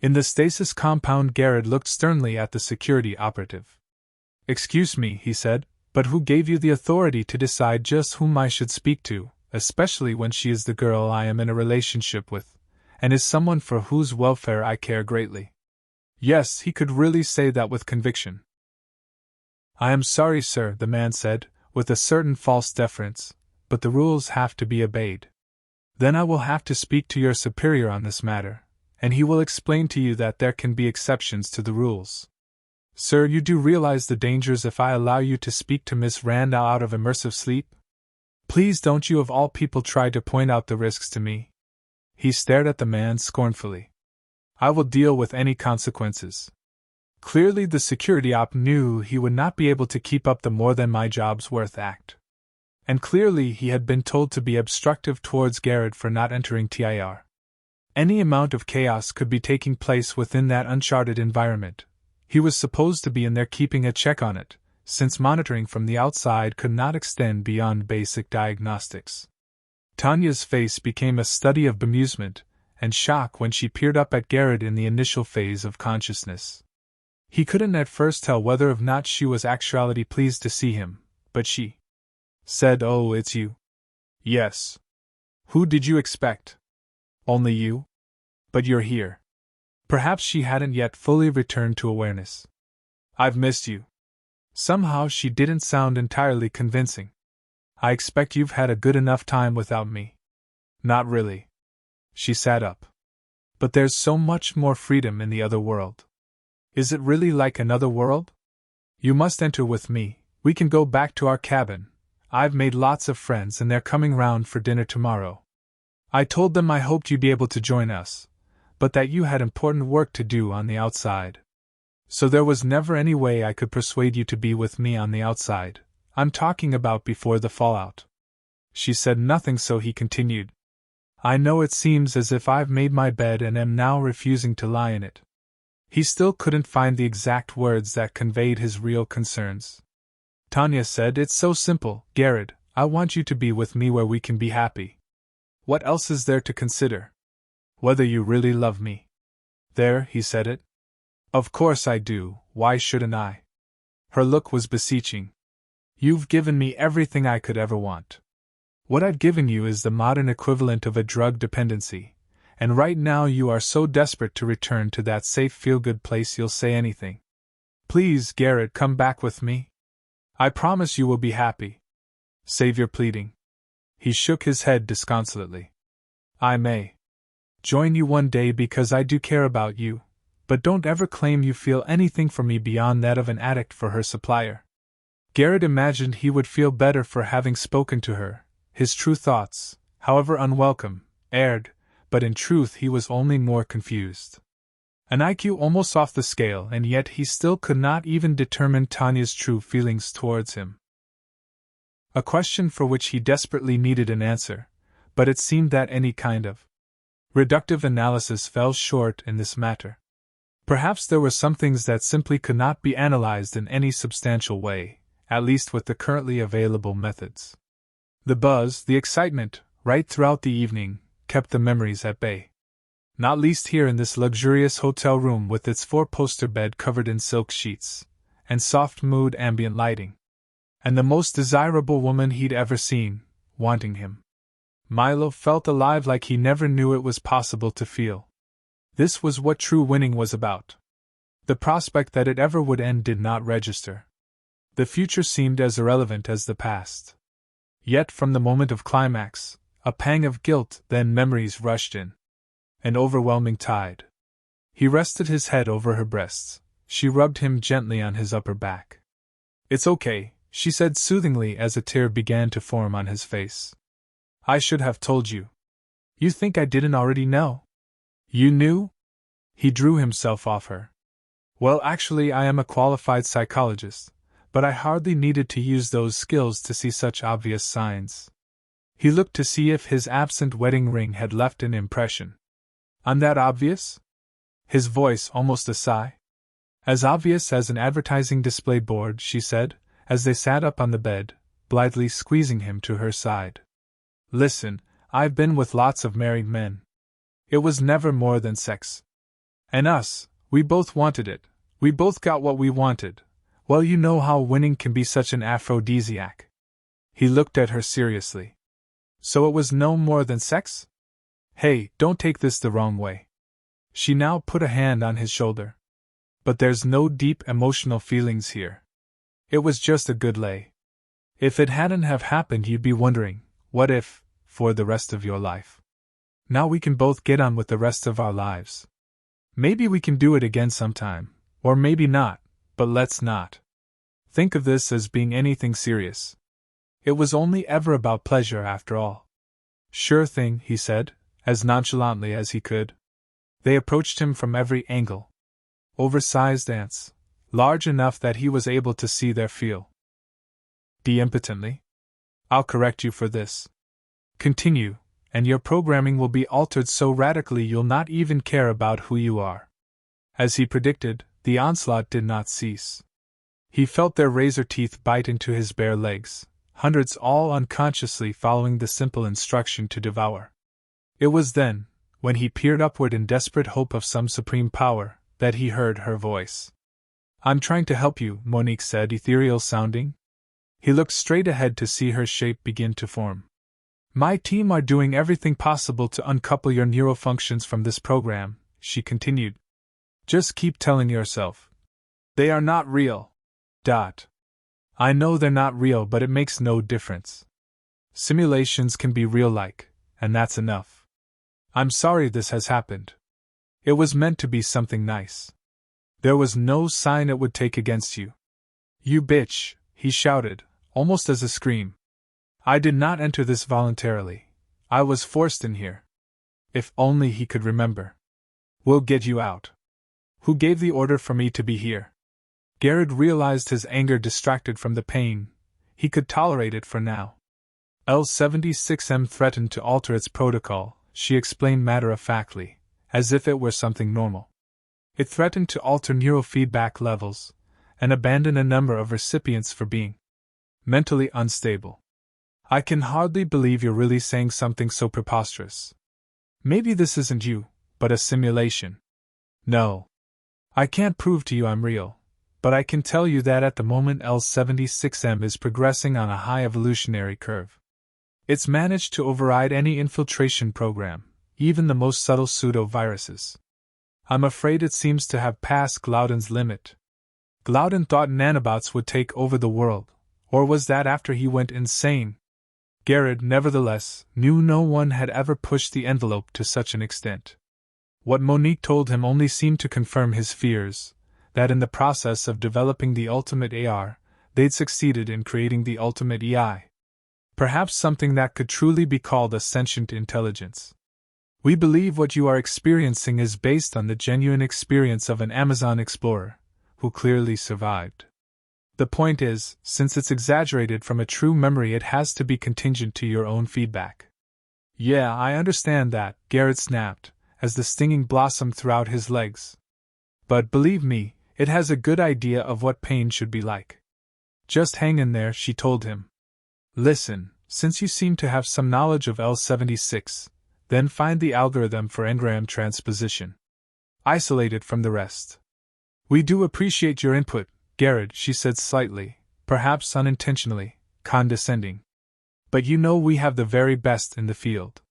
In the stasis compound, Garrett looked sternly at the security operative. "Excuse me," he said, "but who gave you the authority to decide just whom I should speak to, especially when she is the girl I am in a relationship with, and is someone for whose welfare I care greatly?" Yes, he could really say that with conviction. "I am sorry, sir," the man said, with a certain false deference, "but the rules have to be obeyed. Then I will have to speak to your superior on this matter, and he will explain to you that there can be exceptions to the rules. Sir, you do realize the dangers if I allow you to speak to Miss Randall out of immersive sleep? Please don't you of all people try to point out the risks to me." He stared at the man scornfully. "I will deal with any consequences." Clearly the security op knew he would not be able to keep up the more than my job's worth act. And clearly he had been told to be obstructive towards Garrett for not entering TIR. Any amount of chaos could be taking place within that uncharted environment. He was supposed to be in there keeping a check on it, since monitoring from the outside could not extend beyond basic diagnostics. Tanya's face became a study of bemusement and shock when she peered up at Garrett in the initial phase of consciousness. He couldn't at first tell whether or not she was actually pleased to see him, but she said, "Oh, it's you." "Yes. Who did you expect?" "Only you? But you're here." Perhaps she hadn't yet fully returned to awareness. "I've missed you." Somehow she didn't sound entirely convincing. "I expect you've had a good enough time without me." "Not really." She sat up. "But there's so much more freedom in the other world." "Is it really like another world?" "You must enter with me. We can go back to our cabin. I've made lots of friends and they're coming round for dinner tomorrow. I told them I hoped you'd be able to join us, but that you had important work to do on the outside. So there was never any way I could persuade you to be with me on the outside. I'm talking about before the fallout." She said nothing, so he continued. "I know it seems as if I've made my bed and am now refusing to lie in it." He still couldn't find the exact words that conveyed his real concerns. Tanya said, "It's so simple, Garrett. I want you to be with me where we can be happy. What else is there to consider? Whether you really love me." "There, he said it. Of course I do, why shouldn't I?" Her look was beseeching. "You've given me everything I could ever want. What I've given you is the modern equivalent of a drug dependency, and right now you are so desperate to return to that safe feel-good place you'll say anything. Please, Garrett, come back with me. I promise you will be happy. Save your pleading." He shook his head disconsolately. "I may join you one day because I do care about you, but don't ever claim you feel anything for me beyond that of an addict for her supplier." Garrett imagined he would feel better for having spoken to her, his true thoughts, however unwelcome, aired, but in truth he was only more confused. An IQ almost off the scale, and yet he still could not even determine Tanya's true feelings towards him. A question for which he desperately needed an answer, but it seemed that any kind of reductive analysis fell short in this matter. Perhaps there were some things that simply could not be analyzed in any substantial way, at least with the currently available methods. The buzz, the excitement, right throughout the evening, kept the memories at bay. Not least here in this luxurious hotel room with its four-poster bed covered in silk sheets, and soft mood ambient lighting. And the most desirable woman he'd ever seen, wanting him. Milo felt alive like he never knew it was possible to feel. This was what true winning was about. The prospect that it ever would end did not register. The future seemed as irrelevant as the past. Yet from the moment of climax, a pang of guilt, then memories rushed in. An overwhelming tide. He rested his head over her breasts. She rubbed him gently on his upper back. "It's okay," she said soothingly as a tear began to form on his face. "I should have told you. You think I didn't already know?" "You knew?" He drew himself off her. "Well, actually, I am a qualified psychologist, but I hardly needed to use those skills to see such obvious signs." He looked to see if his absent wedding ring had left an impression. "I'm that obvious?" His voice almost a sigh. "As obvious as an advertising display board," she said, as they sat up on the bed, blithely squeezing him to her side. "Listen, I've been with lots of married men. It was never more than sex. And us, we both wanted it, we both got what we wanted. Well, you know how winning can be such an aphrodisiac." He looked at her seriously. "So it was no more than sex? Hey, don't take this the wrong way." She now put a hand on his shoulder. "But there's no deep emotional feelings here. It was just a good lay. If it hadn't have happened, you'd be wondering, what if, for the rest of your life. Now we can both get on with the rest of our lives. Maybe we can do it again sometime, or maybe not, but let's not think of this as being anything serious. It was only ever about pleasure after all." "Sure thing," he said, as nonchalantly as he could. They approached him from every angle. Oversized ants, large enough that he was able to see their feel. Impotently. "I'll correct you for this. Continue, and your programming will be altered so radically you'll not even care about who you are." As he predicted, the the onslaught did not cease. He felt their razor teeth bite into his bare legs, hundreds all unconsciously following the simple instruction to devour. It was then, when he peered upward in desperate hope of some supreme power, that he heard her voice. "I'm trying to help you," Monique said, ethereal sounding. He looked straight ahead to see her shape begin to form. "My team are doing everything possible to uncouple your neural functions from this program," she continued. "Just keep telling yourself, they are not real. I know they're not real, but it makes no difference. Simulations can be real-like, and that's enough. I'm sorry this has happened. It was meant to be something nice. There was no sign it would take against you." "You bitch," he shouted, almost as a scream. "I did not enter this voluntarily. I was forced in here." If only he could remember. "We'll get you out. Who gave the order for me to be here?" Garrett realized his anger distracted from the pain. He could tolerate it for now. L-76M threatened to alter its protocol, she explained matter-of-factly, as if it were something normal. It threatened to alter neural feedback levels, and abandon a number of recipients for being mentally unstable. "I can hardly believe you're really saying something so preposterous. Maybe this isn't you, but a simulation." "No. I can't prove to you I'm real. But I can tell you that at the moment L-76M is progressing on a high evolutionary curve. It's managed to override any infiltration program, even the most subtle pseudo-viruses. I'm afraid it seems to have passed Glauden's limit. Glauden thought nanobots would take over the world, or was that after he went insane?" Garrett, nevertheless, knew no one had ever pushed the envelope to such an extent. What Monique told him only seemed to confirm his fears, that in the process of developing the ultimate AR, they'd succeeded in creating the ultimate EI. Perhaps something that could truly be called a sentient intelligence. "We believe what you are experiencing is based on the genuine experience of an Amazon explorer, who clearly survived. The point is, since it's exaggerated from a true memory, it has to be contingent to your own feedback." "Yeah, I understand that," Garrett snapped, as the stinging blossomed throughout his legs. "But believe me, it has a good idea of what pain should be like. Just hang in there," she told him. "Listen, since you seem to have some knowledge of L-76, then find the algorithm for engram transposition. Isolate it from the rest." "We do appreciate your input, Garrett," she said slightly, perhaps unintentionally, condescending. "But you know we have the very best in the field.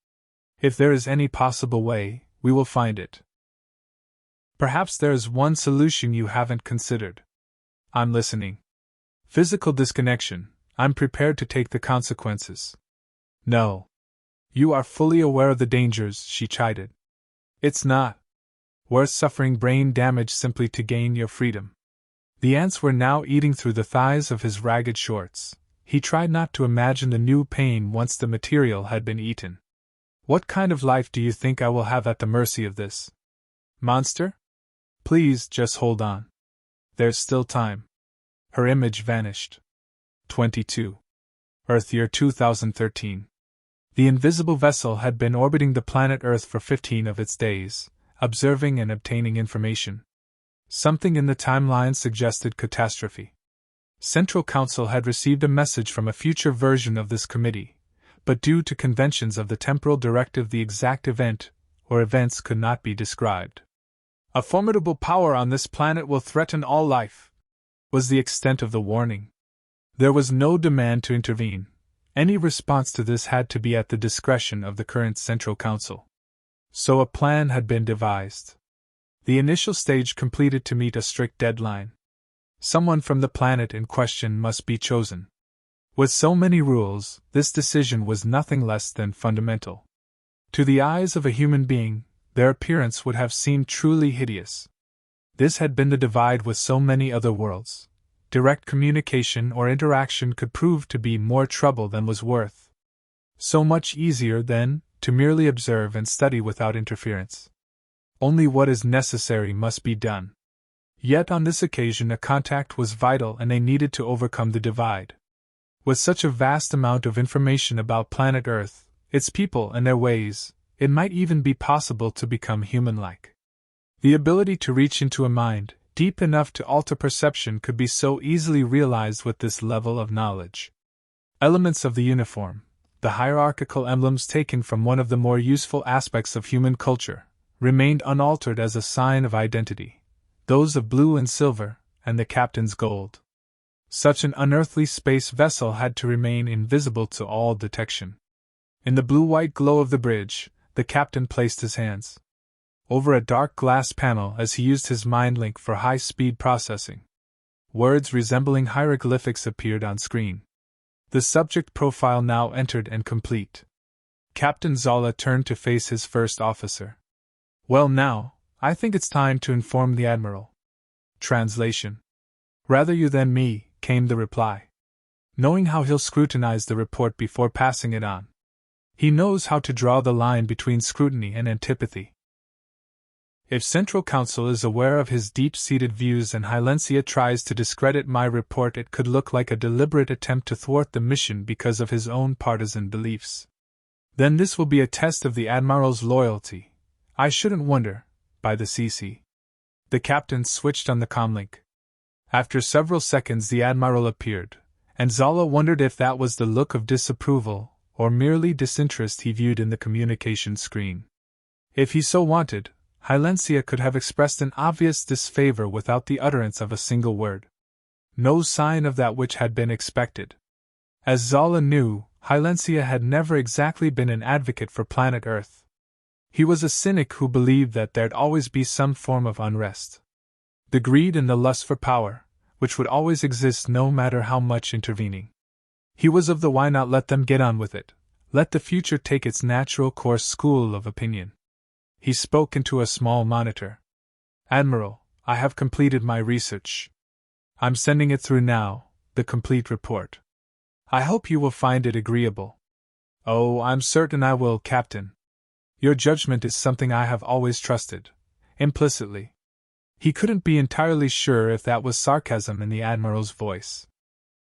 If there is any possible way, we will find it. Perhaps there is one solution you haven't considered." "I'm listening." "Physical disconnection. I'm prepared to take the consequences." "No. You are fully aware of the dangers," she chided. "It's not worth suffering brain damage simply to gain your freedom." The ants were now eating through the thighs of his ragged shorts. He tried not to imagine the new pain once the material had been eaten. "What kind of life do you think I will have at the mercy of this monster? Please, just hold on. There's still time." Her image vanished. 22. Earth year 2013. The invisible vessel had been orbiting the planet Earth for 15 of its days, observing and obtaining information. Something in the timeline suggested catastrophe. Central Council had received a message from a future version of this committee, but due to conventions of the temporal directive the exact event, or events, could not be described. "A formidable power on this planet will threaten all life," was the extent of the warning. There was no demand to intervene. Any response to this had to be at the discretion of the current Central Council. So a plan had been devised. The initial stage completed to meet a strict deadline. Someone from the planet in question must be chosen. With so many rules, this decision was nothing less than fundamental. To the eyes of a human being, their appearance would have seemed truly hideous. This had been the divide with so many other worlds. Direct communication or interaction could prove to be more trouble than was worth. So much easier, then, to merely observe and study without interference. Only what is necessary must be done. Yet on this occasion a contact was vital and they needed to overcome the divide. With such a vast amount of information about planet Earth, its people and their ways, it might even be possible to become human-like. The ability to reach into a mind, deep enough to alter perception could be so easily realized with this level of knowledge. Elements of the uniform, the hierarchical emblems taken from one of the more useful aspects of human culture, remained unaltered as a sign of identity, those of blue and silver, and the captain's gold. Such an unearthly space vessel had to remain invisible to all detection. In the blue-white glow of the bridge, the captain placed his hands over a dark glass panel as he used his mind link for high-speed processing. Words resembling hieroglyphics appeared on screen. The subject profile now entered and complete. Captain Zola turned to face his first officer. "Well now, I think it's time to inform the Admiral." Translation. "Rather you than me," came the reply. "Knowing how he'll scrutinize the report before passing it on. He knows how to draw the line between scrutiny and antipathy. If Central Council is aware of his deep-seated views and Hylencia tries to discredit my report, it could look like a deliberate attempt to thwart the mission because of his own partisan beliefs. Then this will be a test of the Admiral's loyalty. I shouldn't wonder, by the CC." The captain switched on the comlink. After several seconds the Admiral appeared, and Zola wondered if that was the look of disapproval or merely disinterest he viewed in the communication screen. If he so wanted, Hylencia could have expressed an obvious disfavor without the utterance of a single word. No sign of that which had been expected. As Zola knew, Hylencia had never exactly been an advocate for planet Earth. He was a cynic who believed that there'd always be some form of unrest. The greed and the lust for power, which would always exist no matter how much intervening. He was of the why not let them get on with it, let the future take its natural course school of opinion. He spoke into a small monitor. "Admiral, I have completed my research. I'm sending it through now, the complete report. I hope you will find it agreeable." "Oh, I'm certain I will, Captain. Your judgment is something I have always trusted, implicitly." He couldn't be entirely sure if that was sarcasm in the Admiral's voice.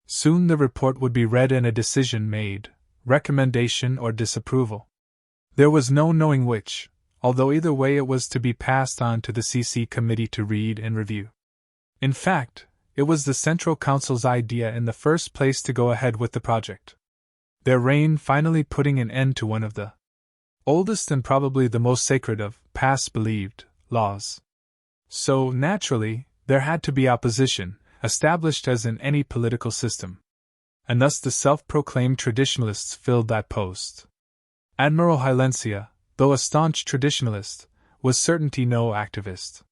Soon the report would be read and a decision made, recommendation or disapproval. There was no knowing which, although either way it was to be passed on to the CC committee to read and review. In fact, it was the Central Council's idea in the first place to go ahead with the project. Their reign finally putting an end to one of the oldest and probably the most sacred of past believed laws. So, naturally, there had to be opposition, established as in any political system. And thus the self-proclaimed traditionalists filled that post. Admiral Hylencia, though a staunch traditionalist, was certainly no activist.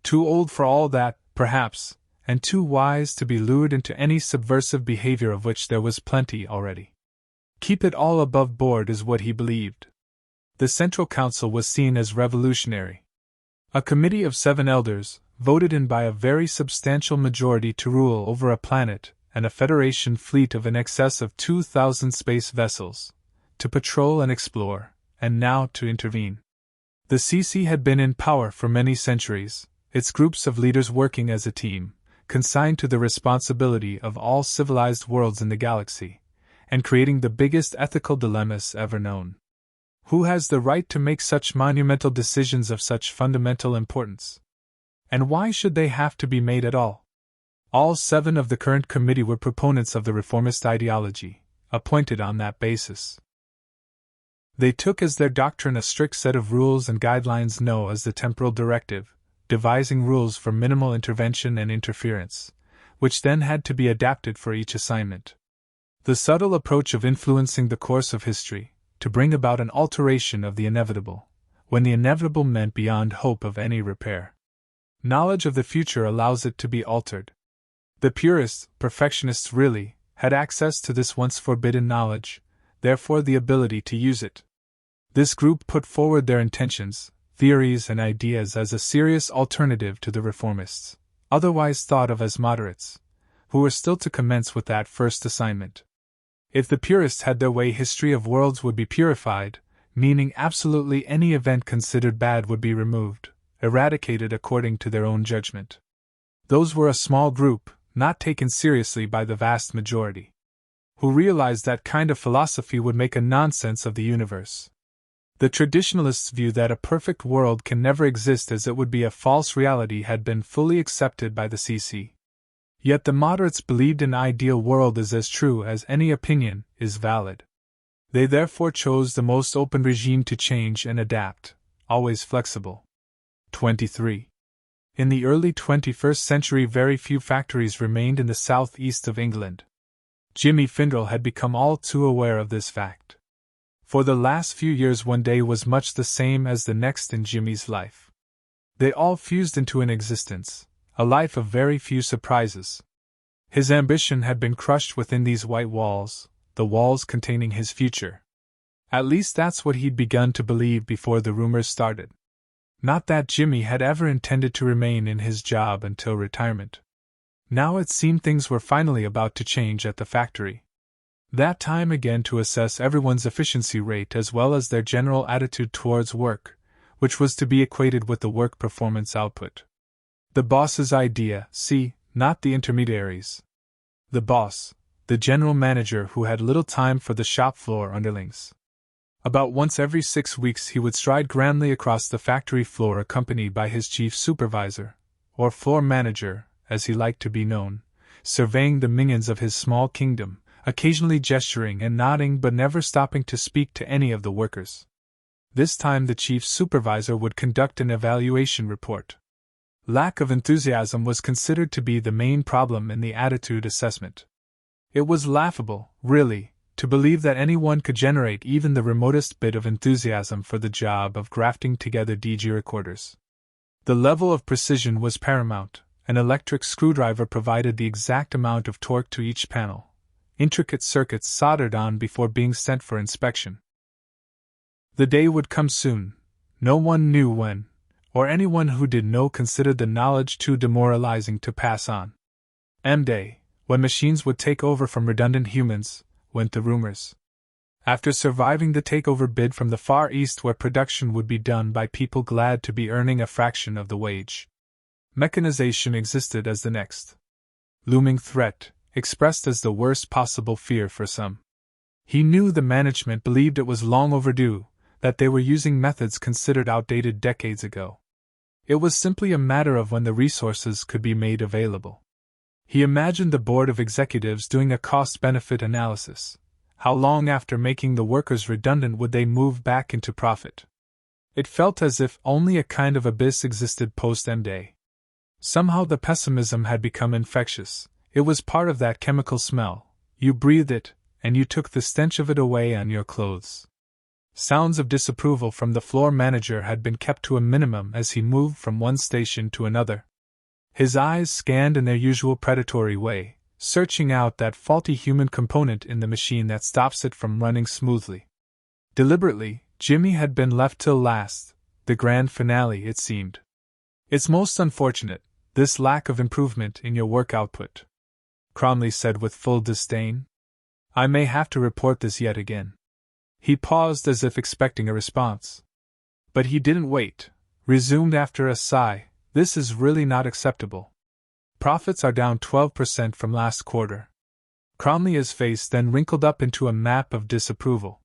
Too old for all that, perhaps, and too wise to be lured into any subversive behavior of which there was plenty already. Keep it all above board is what he believed. The Central Council was seen as revolutionary. A committee of 7 elders, voted in by a very substantial majority to rule over a planet and a Federation fleet of in excess of 2,000 space vessels, to patrol and explore, and now to intervene. The CC had been in power for many centuries, its groups of leaders working as a team, consigned to the responsibility of all civilized worlds in the galaxy, and creating the biggest ethical dilemmas ever known. Who has the right to make such monumental decisions of such fundamental importance? And why should they have to be made at all? All 7 of the current committee were proponents of the reformist ideology, appointed on that basis. They took as their doctrine a strict set of rules and guidelines known as the Temporal Directive, devising rules for minimal intervention and interference, which then had to be adapted for each assignment. The subtle approach of influencing the course of history, to bring about an alteration of the inevitable, when the inevitable meant beyond hope of any repair. Knowledge of the future allows it to be altered. The purists, perfectionists really, had access to this once forbidden knowledge, therefore the ability to use it. This group put forward their intentions, theories and ideas as a serious alternative to the reformists, otherwise thought of as moderates, who were still to commence with that first assignment. If the purists had their way, history of worlds would be purified, meaning absolutely any event considered bad would be removed, eradicated according to their own judgment. Those were a small group, not taken seriously by the vast majority, who realized that kind of philosophy would make a nonsense of the universe. The traditionalists' view that a perfect world can never exist as it would be a false reality had been fully accepted by the CC. Yet the moderates believed an ideal world is as true as any opinion is valid. They therefore chose the most open regime to change and adapt, always flexible. 23. In the early 21st century, very few factories remained in the southeast of England. Jimmy Findle had become all too aware of this fact. For the last few years, one day was much the same as the next in Jimmy's life. They all fused into an existence, a life of very few surprises. His ambition had been crushed within these white walls, the walls containing his future. At least that's what he'd begun to believe before the rumors started. Not that Jimmy had ever intended to remain in his job until retirement. Now it seemed things were finally about to change at the factory. That time again to assess everyone's efficiency rate as well as their general attitude towards work, which was to be equated with the work performance output. The boss's idea, see, not the intermediaries. The boss, the general manager who had little time for the shop floor underlings. About once every 6 weeks he would stride grandly across the factory floor accompanied by his chief supervisor, or floor manager, as he liked to be known, surveying the minions of his small kingdom, occasionally gesturing and nodding but never stopping to speak to any of the workers. This time the chief supervisor would conduct an evaluation report. Lack of enthusiasm was considered to be the main problem in the attitude assessment. It was laughable, really, to believe that anyone could generate even the remotest bit of enthusiasm for the job of grafting together DG recorders. The level of precision was paramount. An electric screwdriver provided the exact amount of torque to each panel. Intricate circuits soldered on before being sent for inspection. The day would come soon. No one knew when, or anyone who did know considered the knowledge too demoralizing to pass on. M-Day, when machines would take over from redundant humans, went the rumors. After surviving the takeover bid from the Far East where production would be done by people glad to be earning a fraction of the wage, mechanization existed as the next looming threat, expressed as the worst possible fear for some. He knew the management believed it was long overdue, that they were using methods considered outdated decades ago. It was simply a matter of when the resources could be made available. He imagined the board of executives doing a cost-benefit analysis. How long after making the workers redundant would they move back into profit? It felt as if only a kind of abyss existed post-M-Day. Somehow the pessimism had become infectious. It was part of that chemical smell. You breathed it, and you took the stench of it away on your clothes. Sounds of disapproval from the floor manager had been kept to a minimum as he moved from one station to another. His eyes scanned in their usual predatory way, searching out that faulty human component in the machine that stops it from running smoothly. Deliberately, Jimmy had been left till last, the grand finale it seemed. It's most unfortunate, this lack of improvement in your work output, Cromley said with full disdain. I may have to report this yet again. He paused as if expecting a response. But he didn't wait, resumed after a sigh, this is really not acceptable. Profits are down 12% from last quarter. Cromley's face then wrinkled up into a map of disapproval.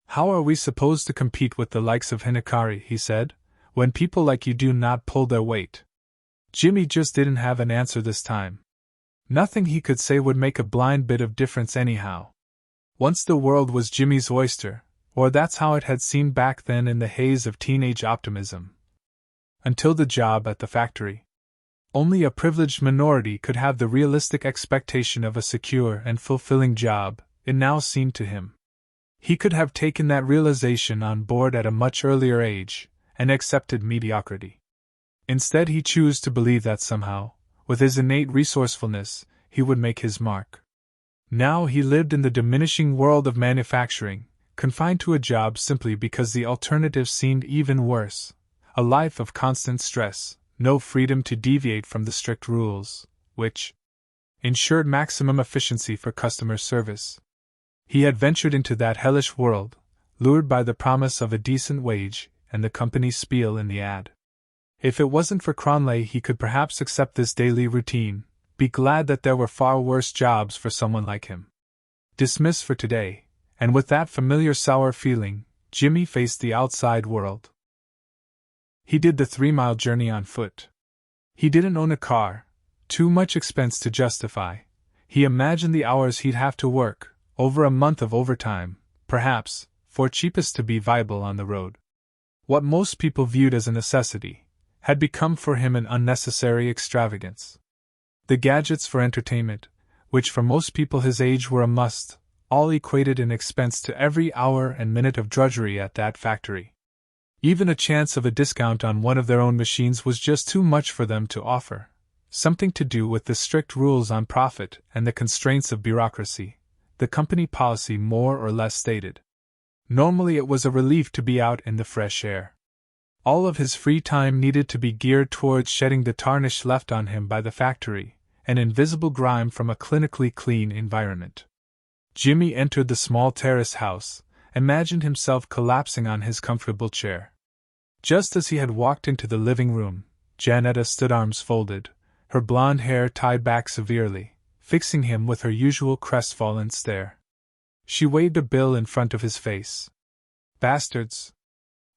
How are we supposed to compete with the likes of Hinakari, he said, when people like you do not pull their weight? Jimmy just didn't have an answer this time. Nothing he could say would make a blind bit of difference anyhow. Once the world was Jimmy's oyster, or that's how it had seemed back then in the haze of teenage optimism. Until the job at the factory. Only a privileged minority could have the realistic expectation of a secure and fulfilling job, it now seemed to him. He could have taken that realization on board at a much earlier age, and accepted mediocrity. Instead he chose to believe that somehow, with his innate resourcefulness, he would make his mark. Now he lived in the diminishing world of manufacturing, confined to a job simply because the alternative seemed even worse. A life of constant stress, no freedom to deviate from the strict rules, which ensured maximum efficiency for customer service. He had ventured into that hellish world, lured by the promise of a decent wage and the company's spiel in the ad. If it wasn't for Cronley, he could perhaps accept this daily routine, be glad that there were far worse jobs for someone like him. Dismiss for today, and with that familiar sour feeling, Jimmy faced the outside world. He did the 3-mile journey on foot. He didn't own a car, too much expense to justify. He imagined the hours he'd have to work, over a month of overtime, perhaps, for cheapest to be viable on the road. What most people viewed as a necessity had become for him an unnecessary extravagance. The gadgets for entertainment, which for most people his age were a must, all equated in expense to every hour and minute of drudgery at that factory. Even a chance of a discount on one of their own machines was just too much for them to offer, something to do with the strict rules on profit and the constraints of bureaucracy, the company policy more or less stated. Normally it was a relief to be out in the fresh air. All of his free time needed to be geared towards shedding the tarnish left on him by the factory, an invisible grime from a clinically clean environment. Jimmy entered the small terrace house, imagined himself collapsing on his comfortable chair. Just as he had walked into the living room, Janetta stood arms folded, her blonde hair tied back severely, fixing him with her usual crestfallen stare. She waved a bill in front of his face. "Bastards.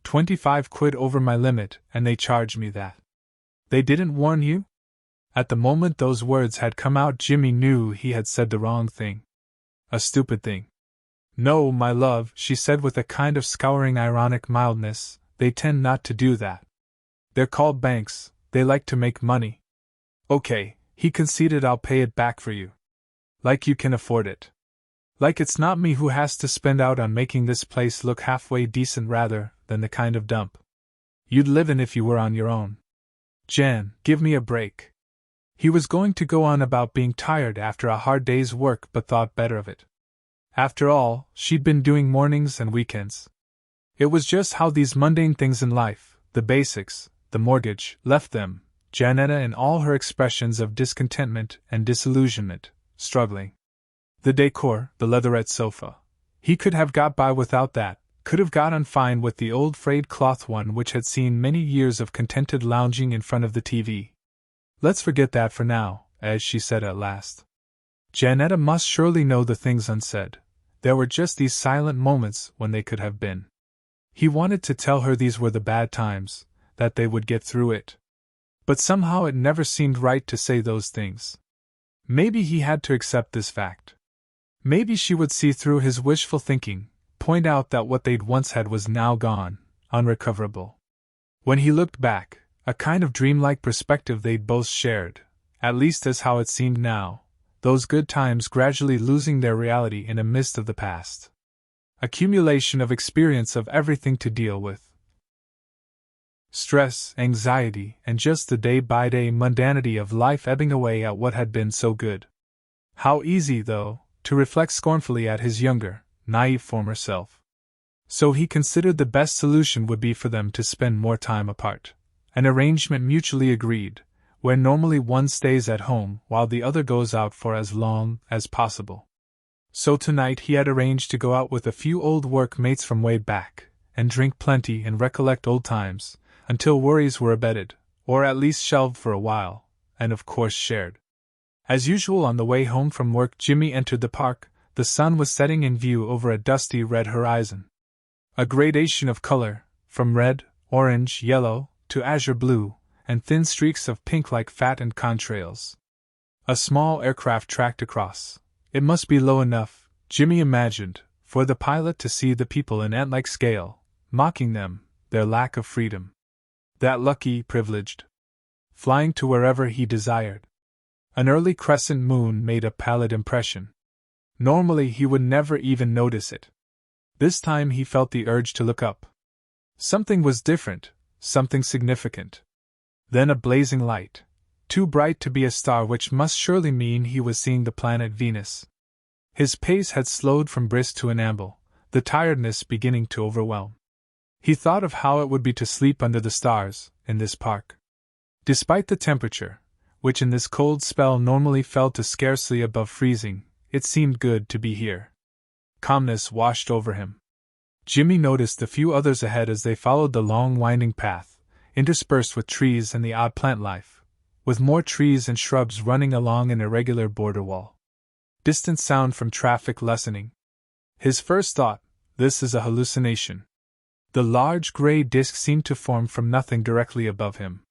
25 quid over my limit, and they charge me that. They didn't warn you?" At the moment those words had come out, Jimmy knew he had said the wrong thing. A stupid thing. "No, my love," she said with a kind of scouring ironic mildness, "they tend not to do that. They're called banks, they like to make money." "Okay," he conceded, "I'll pay it back for you. Like you can afford it. Like it's not me who has to spend out on making this place look halfway decent rather than the kind of dump you'd live in if you were on your own. Jan, give me a break." He was going to go on about being tired after a hard day's work but thought better of it. After all, she'd been doing mornings and weekends. It was just how these mundane things in life, the basics, the mortgage, left them, Janetta in all her expressions of discontentment and disillusionment, struggling. The decor, the leatherette sofa. He could have got by without that, could have got on fine with the old frayed cloth one which had seen many years of contented lounging in front of the TV. "Let's forget that for now," as she said at last. Janetta must surely know the things unsaid. There were just these silent moments when they could have been. He wanted to tell her these were the bad times, that they would get through it. But somehow it never seemed right to say those things. Maybe he had to accept this fact. Maybe she would see through his wishful thinking, point out that what they'd once had was now gone, unrecoverable. When he looked back, a kind of dreamlike perspective they'd both shared, at least as how it seemed now, those good times gradually losing their reality in a mist of the past. Accumulation of experience of everything to deal with. Stress, anxiety, and just the day-by-day mundanity of life ebbing away at what had been so good. How easy, though, to reflect scornfully at his younger, naive former self. So he considered the best solution would be for them to spend more time apart. An arrangement mutually agreed, where normally one stays at home while the other goes out for as long as possible. So tonight he had arranged to go out with a few old work mates from way back, and drink plenty and recollect old times, until worries were abated, or at least shelved for a while, and of course shared. As usual on the way home from work, Jimmy entered the park. The sun was setting in view over a dusty red horizon. A gradation of color, from red, orange, yellow, to azure blue, and thin streaks of pink like fattened contrails. A small aircraft tracked across. It must be low enough, Jimmy imagined, for the pilot to see the people in ant-like scale, mocking them, their lack of freedom. That lucky, privileged. Flying to wherever he desired. An early crescent moon made a pallid impression. Normally he would never even notice it. This time he felt the urge to look up. Something was different, something significant. Then a blazing light, too bright to be a star, which must surely mean he was seeing the planet Venus. His pace had slowed from brisk to an amble, the tiredness beginning to overwhelm. He thought of how it would be to sleep under the stars, in this park. Despite the temperature, which in this cold spell normally fell to scarcely above freezing, it seemed good to be here. Calmness washed over him. Jimmy noticed the few others ahead as they followed the long winding path, interspersed with trees and the odd plant life, with more trees and shrubs running along an irregular border wall. Distant sound from traffic lessening. His first thought, this is a hallucination. The large gray disk seemed to form from nothing directly above him.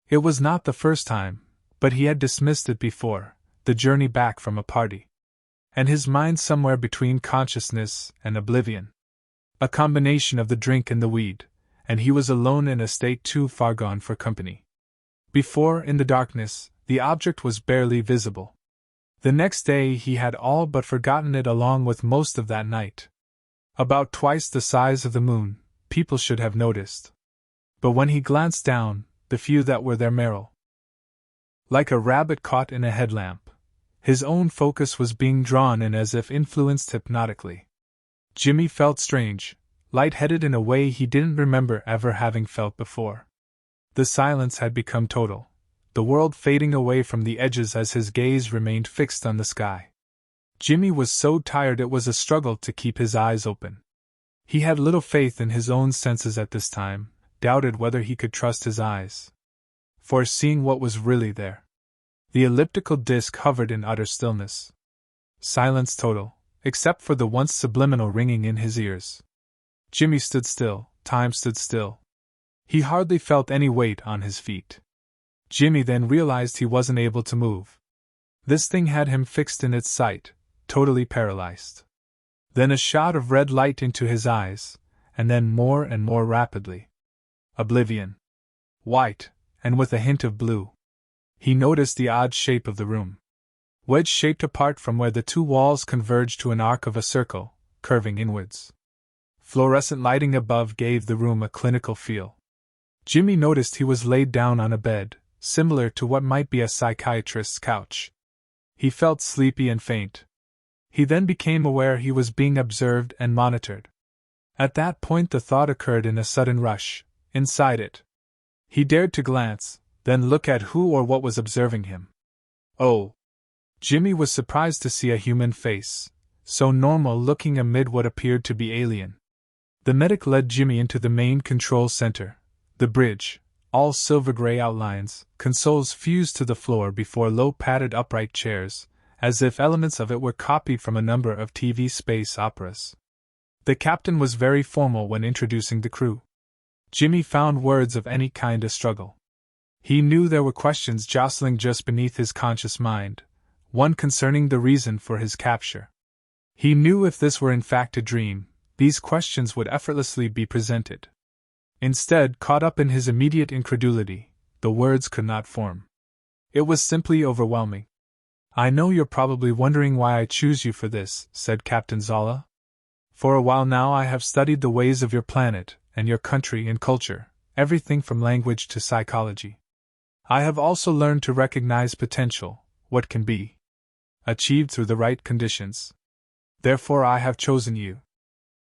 It was not the first time, but he had dismissed it before, the journey back from a party. And his mind somewhere between consciousness and oblivion. A combination of the drink and the weed, and he was alone in a state too far gone for company. Before, in the darkness, the object was barely visible. The next day he had all but forgotten it along with most of that night. About twice the size of the moon, people should have noticed. But when he glanced down, the few that were there merely. Like a rabbit caught in a headlamp, his own focus was being drawn in as if influenced hypnotically. Jimmy felt strange, light-headed in a way he didn't remember ever having felt before. The silence had become total, the world fading away from the edges as his gaze remained fixed on the sky. Jimmy was so tired it was a struggle to keep his eyes open. He had little faith in his own senses at this time, doubted whether he could trust his eyes for seeing what was really there. The elliptical disc hovered in utter stillness. Silence total, except for the once subliminal ringing in his ears. Jimmy stood still, time stood still. He hardly felt any weight on his feet. Jimmy then realized he wasn't able to move. This thing had him fixed in its sight, totally paralyzed. Then a shot of red light into his eyes, and then more and more rapidly. Oblivion. White, and with a hint of blue. He noticed the odd shape of the room. Wedge-shaped apart from where the two walls converged to an arc of a circle, curving inwards. Fluorescent lighting above gave the room a clinical feel. Jimmy noticed he was laid down on a bed, similar to what might be a psychiatrist's couch. He felt sleepy and faint. He then became aware he was being observed and monitored. At that point the thought occurred in a sudden rush, inside it. He dared to glance, then look at who or what was observing him. Oh! Jimmy was surprised to see a human face, so normal-looking amid what appeared to be alien. The medic led Jimmy into the main control center, the bridge, all silver-gray outlines, consoles fused to the floor before low padded upright chairs, as if elements of it were copied from a number of TV space operas. The captain was very formal when introducing the crew. Jimmy found words of any kind a struggle. He knew there were questions jostling just beneath his conscious mind, one concerning the reason for his capture. He knew if this were in fact a dream, these questions would effortlessly be presented. Instead, caught up in his immediate incredulity, the words could not form. It was simply overwhelming. "I know you're probably wondering why I choose you for this," said Captain Zola. "For a while now I have studied the ways of your planet, and your country and culture, everything from language to psychology. I have also learned to recognize potential, what can be achieved through the right conditions. Therefore I have chosen you."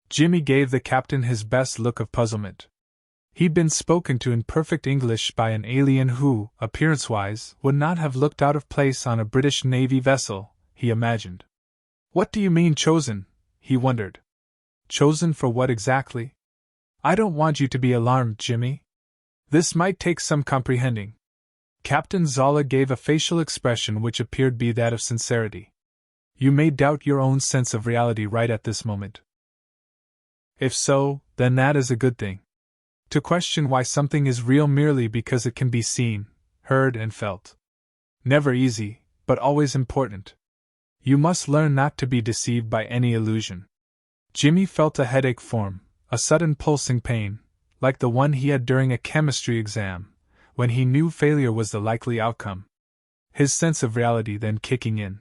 Jimmy gave the captain his best look of puzzlement. He'd been spoken to in perfect English by an alien who, appearance-wise, would not have looked out of place on a British Navy vessel, he imagined. "What do you mean chosen?" he wondered. "Chosen for what exactly?" "I don't want you to be alarmed, Jimmy. This might take some comprehending." Captain Zola gave a facial expression which appeared to be that of sincerity. "You may doubt your own sense of reality right at this moment. If so, then that is a good thing. To question why something is real merely because it can be seen, heard, and felt. Never easy, but always important. You must learn not to be deceived by any illusion." Jimmy felt a headache form, a sudden pulsing pain, like the one he had during a chemistry exam, when he knew failure was the likely outcome. His sense of reality then kicking in.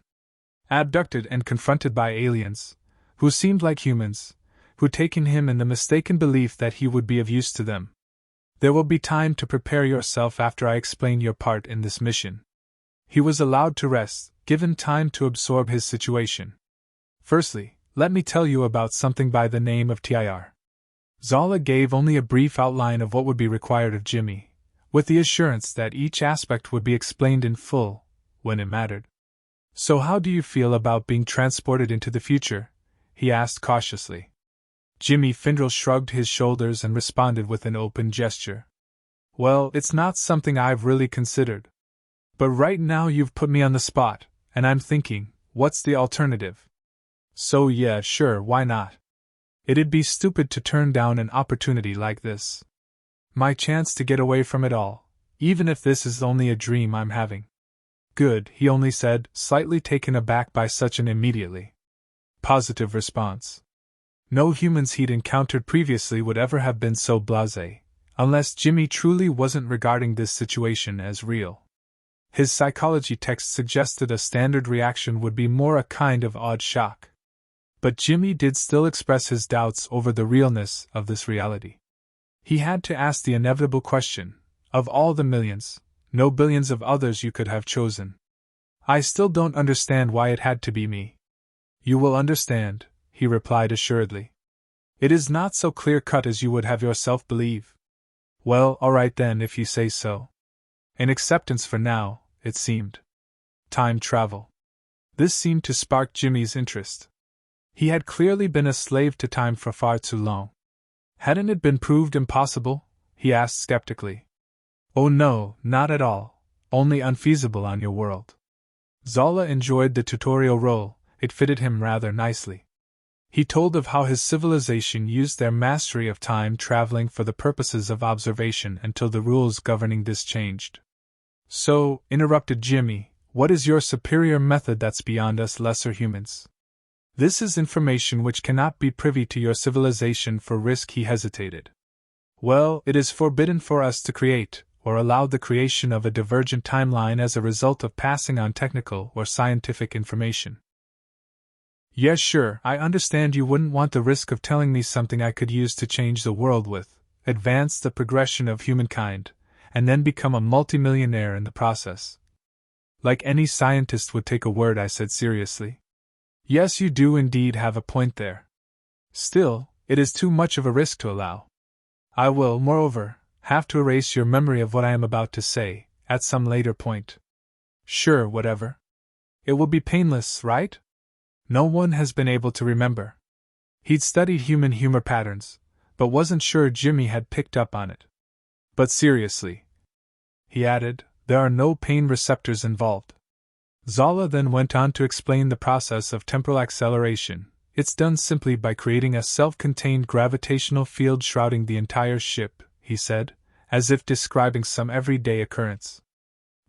Abducted and confronted by aliens, who seemed like humans, who'd taken him in the mistaken belief that he would be of use to them. "There will be time to prepare yourself after I explain your part in this mission." He was allowed to rest, given time to absorb his situation. "Firstly, let me tell you about something by the name of TIR." Zola gave only a brief outline of what would be required of Jimmy, with the assurance that each aspect would be explained in full, when it mattered. "So how do you feel about being transported into the future?" he asked cautiously. Jimmy Findrell shrugged his shoulders and responded with an open gesture. "Well, it's not something I've really considered. But right now you've put me on the spot, and I'm thinking, what's the alternative? So yeah, sure, why not? It'd be stupid to turn down an opportunity like this. My chance to get away from it all, even if this is only a dream I'm having. Good, he only said, slightly taken aback by such an immediately positive response. No humans he'd encountered previously would ever have been so blasé, unless Jimmy truly wasn't regarding this situation as real. His psychology text suggested a standard reaction would be more a kind of odd shock. But Jimmy did still express his doubts over the realness of this reality. He had to ask the inevitable question, of all the millions, no billions of others you could have chosen. I still don't understand why it had to be me. You will understand, he replied assuredly. It is not so clear-cut as you would have yourself believe. Well, all right then, if you say so. An acceptance for now, it seemed. Time travel. This seemed to spark Jimmy's interest. He had clearly been a slave to time for far too long. Hadn't it been proved impossible? He asked skeptically. Oh no, not at all, only unfeasible on your world. Zola enjoyed the tutorial role, it fitted him rather nicely. He told of how his civilization used their mastery of time traveling for the purposes of observation until the rules governing this changed. So, interrupted Jimmy, what is your superior method that's beyond us lesser humans? This is information which cannot be privy to your civilization for risk. He hesitated. Well, it is forbidden for us to create, or allow the creation of a divergent timeline as a result of passing on technical or scientific information. Yes, sure, I understand you wouldn't want the risk of telling me something I could use to change the world with, advance the progression of humankind, and then become a multimillionaire in the process. Like any scientist would take a word, I said seriously. Yes, you do indeed have a point there. Still, it is too much of a risk to allow. I will, moreover, have to erase your memory of what I am about to say, at some later point. Sure, whatever. It will be painless, right? No one has been able to remember. He'd studied human humor patterns, but wasn't sure Jimmy had picked up on it. But seriously, he added, there are no pain receptors involved. Zola then went on to explain the process of temporal acceleration. It's done simply by creating a self-contained gravitational field shrouding the entire ship, he said, as if describing some everyday occurrence.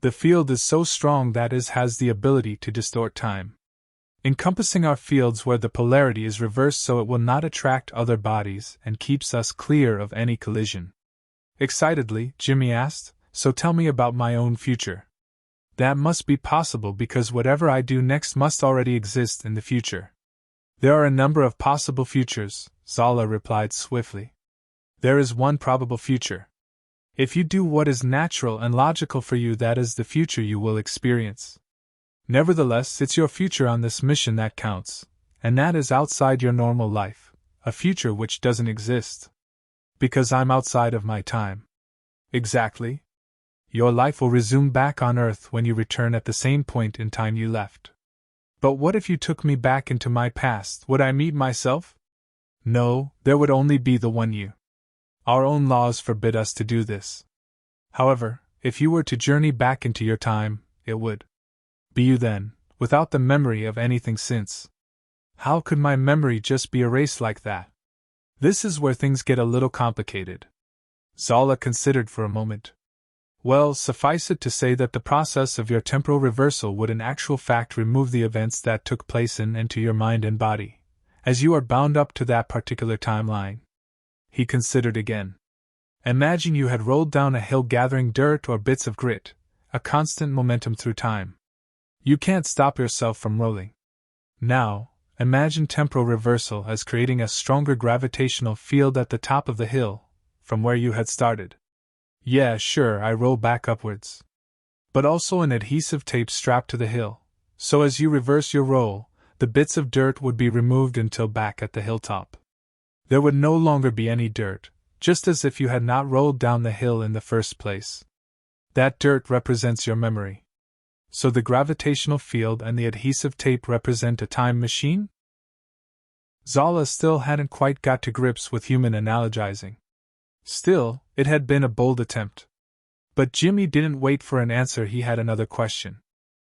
The field is so strong that it has the ability to distort time, encompassing our fields where the polarity is reversed so it will not attract other bodies and keeps us clear of any collision. Excitedly, Jimmy asked, so tell me about my own future. That must be possible because whatever I do next must already exist in the future. There are a number of possible futures, Zola replied swiftly. There is one probable future. If you do what is natural and logical for you, that is the future you will experience. Nevertheless, it's your future on this mission that counts, and that is outside your normal life, a future which doesn't exist. Because I'm outside of my time. Exactly. Your life will resume back on Earth when you return at the same point in time you left. But what if you took me back into my past? Would I meet myself? No, there would only be the one you. Our own laws forbid us to do this. However, if you were to journey back into your time, it would be you then, without the memory of anything since. How could my memory just be erased like that? This is where things get a little complicated. Zola considered for a moment. Well, suffice it to say that the process of your temporal reversal would in actual fact remove the events that took place in and to your mind and body, as you are bound up to that particular timeline. He considered again. Imagine you had rolled down a hill gathering dirt or bits of grit, a constant momentum through time. You can't stop yourself from rolling. Now, imagine temporal reversal as creating a stronger gravitational field at the top of the hill, from where you had started. Yeah, sure, I roll back upwards. But also an adhesive tape strapped to the hill, so as you reverse your roll, the bits of dirt would be removed until back at the hilltop. There would no longer be any dirt, just as if you had not rolled down the hill in the first place. That dirt represents your memory. So the gravitational field and the adhesive tape represent a time machine? Zola still hadn't quite got to grips with human analogizing. Still, it had been a bold attempt. But Jimmy didn't wait for an answer. He had another question.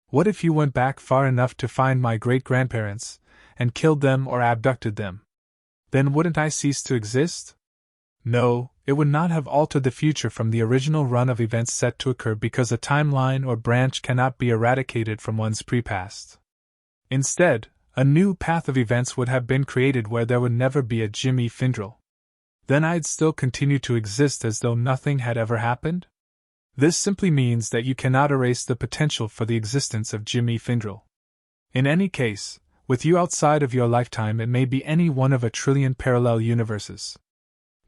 What if you went back far enough to find my great-grandparents, and killed them or abducted them? Then wouldn't I cease to exist? No, it would not have altered the future from the original run of events set to occur because a timeline or branch cannot be eradicated from one's pre-past. Instead, a new path of events would have been created where there would never be a Jimmy Findle. Then I'd still continue to exist as though nothing had ever happened? This simply means that you cannot erase the potential for the existence of Jimmy Findle. In any case, with you outside of your lifetime, it may be any one of a trillion parallel universes.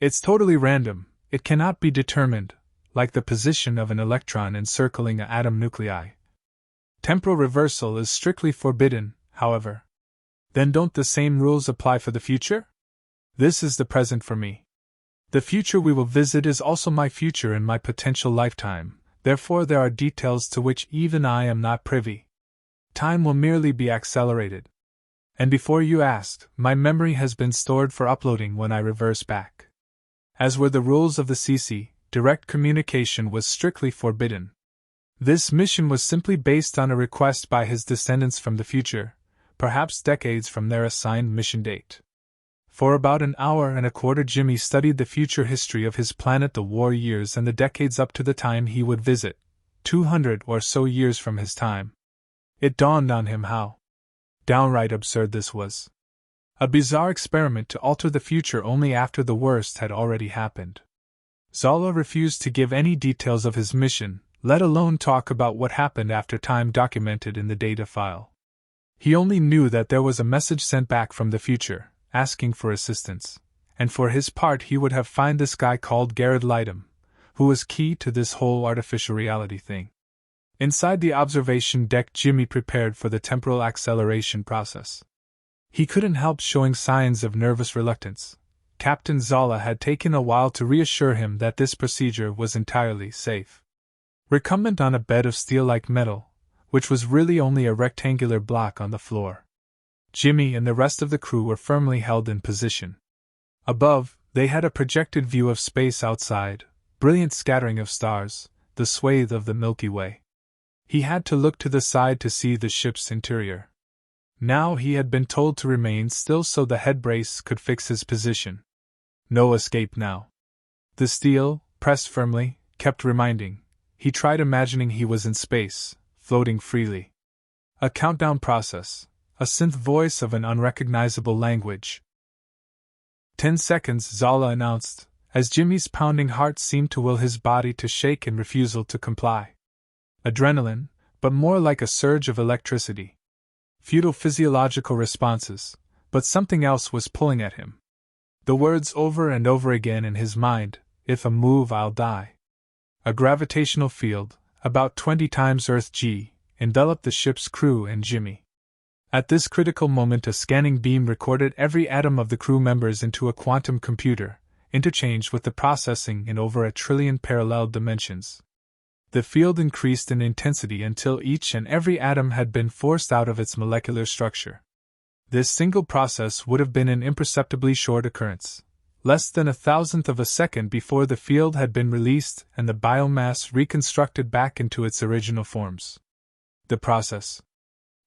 It's totally random, it cannot be determined, like the position of an electron encircling an atom nuclei. Temporal reversal is strictly forbidden, however. Then don't the same rules apply for the future? This is the present for me. The future we will visit is also my future in my potential lifetime, therefore there are details to which even I am not privy. Time will merely be accelerated. And before you asked, my memory has been stored for uploading when I reverse back. As were the rules of the CC, direct communication was strictly forbidden. This mission was simply based on a request by his descendants from the future, perhaps decades from their assigned mission date. For about an hour and a quarter Jimmy studied the future history of his planet, the war years and the decades up to the time he would visit, 200 or so years from his time. It dawned on him how downright absurd this was. A bizarre experiment to alter the future only after the worst had already happened. Zala refused to give any details of his mission, let alone talk about what happened after time documented in the data file. He only knew that there was a message sent back from the future, asking for assistance, and for his part he would have found this guy called Garrett Lightham, who was key to this whole artificial reality thing. Inside the observation deck, Jimmy prepared for the temporal acceleration process. He couldn't help showing signs of nervous reluctance. Captain Zala had taken a while to reassure him that this procedure was entirely safe. Recumbent on a bed of steel-like metal, which was really only a rectangular block on the floor, Jimmy and the rest of the crew were firmly held in position. Above, they had a projected view of space outside, brilliant scattering of stars, the swathe of the Milky Way. He had to look to the side to see the ship's interior. Now he had been told to remain still so the head brace could fix his position. No escape now. The steel, pressed firmly, kept reminding. He tried imagining he was in space, floating freely. A countdown process, a synth voice of an unrecognizable language. 10 seconds, Zala announced, as Jimmy's pounding heart seemed to will his body to shake in refusal to comply. Adrenaline, but more like a surge of electricity. Futile physiological responses, but something else was pulling at him. The words over and over again in his mind, "If I move, I'll die." A gravitational field, about 20 times Earth G, enveloped the ship's crew and Jimmy. At this critical moment, a scanning beam recorded every atom of the crew members into a quantum computer, interchanged with the processing in over 1 trillion parallel dimensions. The field increased in intensity until each and every atom had been forced out of its molecular structure. This single process would have been an imperceptibly short occurrence, less than 1,000th of a second before the field had been released and the biomass reconstructed back into its original forms. The process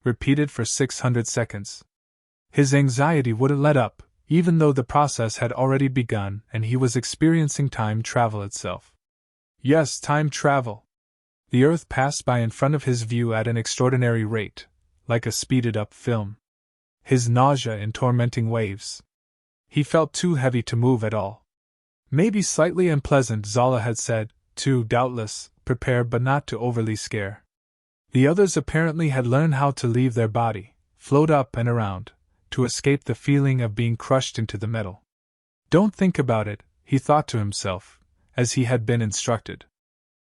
repeated for 600 seconds. His anxiety wouldn't let up, even though the process had already begun and he was experiencing time travel itself. Yes, time travel. The Earth passed by in front of his view at an extraordinary rate, like a speeded-up film. His nausea in tormenting waves. He felt too heavy to move at all. Maybe slightly unpleasant, Zala had said, to, doubtless, prepare but not to overly scare. The others apparently had learned how to leave their body, float up and around, to escape the feeling of being crushed into the metal. Don't think about it, he thought to himself, as he had been instructed.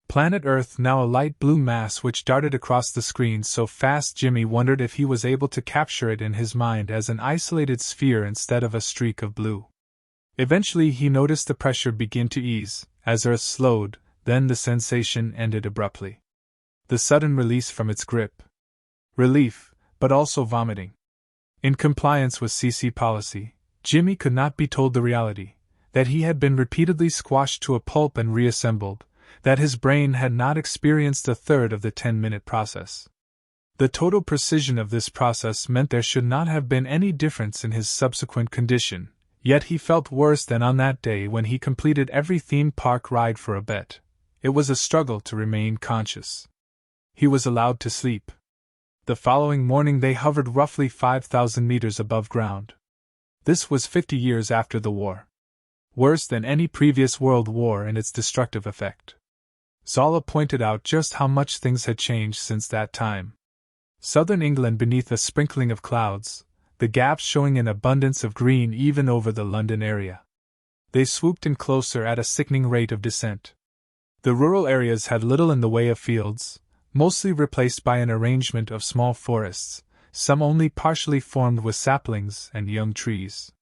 Planet Earth, now a light blue mass which darted across the screen so fast Jimmy wondered if he was able to capture it in his mind as an isolated sphere instead of a streak of blue. Eventually he noticed the pressure begin to ease, as Earth slowed, then the sensation ended abruptly. The sudden release from its grip. Relief, but also vomiting. In compliance with CC policy, Jimmy could not be told the reality, that he had been repeatedly squashed to a pulp and reassembled, that his brain had not experienced a third of the 10-minute process. The total precision of this process meant there should not have been any difference in his subsequent condition, Yet he felt worse than on that day when he completed every theme park ride for a bet. It was a struggle to remain conscious. He was allowed to sleep. The following morning they hovered roughly 5,000 meters above ground. This was 50 years after the war. Worse than any previous world war in its destructive effect. Zola pointed out just how much things had changed since that time. Southern England beneath a sprinkling of clouds, the gaps showing an abundance of green even over the London area. They swooped in closer at a sickening rate of descent. The rural areas had little in the way of fields, mostly replaced by an arrangement of small forests, some only partially formed with saplings and young trees.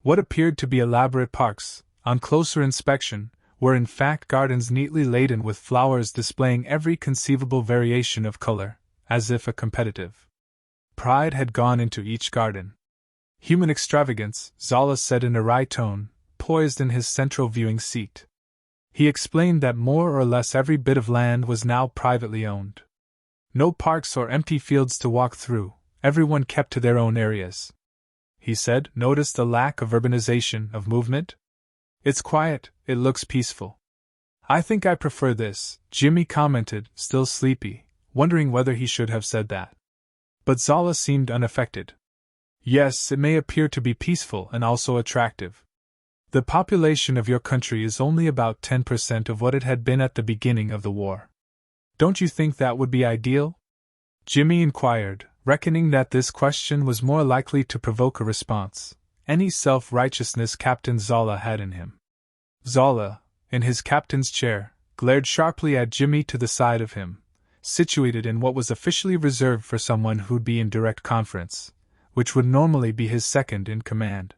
What appeared to be elaborate parks, on closer inspection, were in fact gardens neatly laden with flowers displaying every conceivable variation of color, as if a competitive pride had gone into each garden. Human extravagance, Zola said in a wry tone, poised in his central viewing seat. He explained that more or less every bit of land was now privately owned. No parks or empty fields to walk through, everyone kept to their own areas. He said, notice the lack of urbanization, of movement? It's quiet, it looks peaceful. I think I prefer this, Jimmy commented, still sleepy, wondering whether he should have said that. But Zola seemed unaffected. Yes, it may appear to be peaceful and also attractive. The population of your country is only about 10% of what it had been at the beginning of the war. Don't you think that would be ideal? Jimmy inquired, reckoning that this question was more likely to provoke a response, any self-righteousness Captain Zola had in him. Zola, in his captain's chair, glared sharply at Jimmy to the side of him, situated in what was officially reserved for someone who'd be in direct conference, which would normally be his second in command.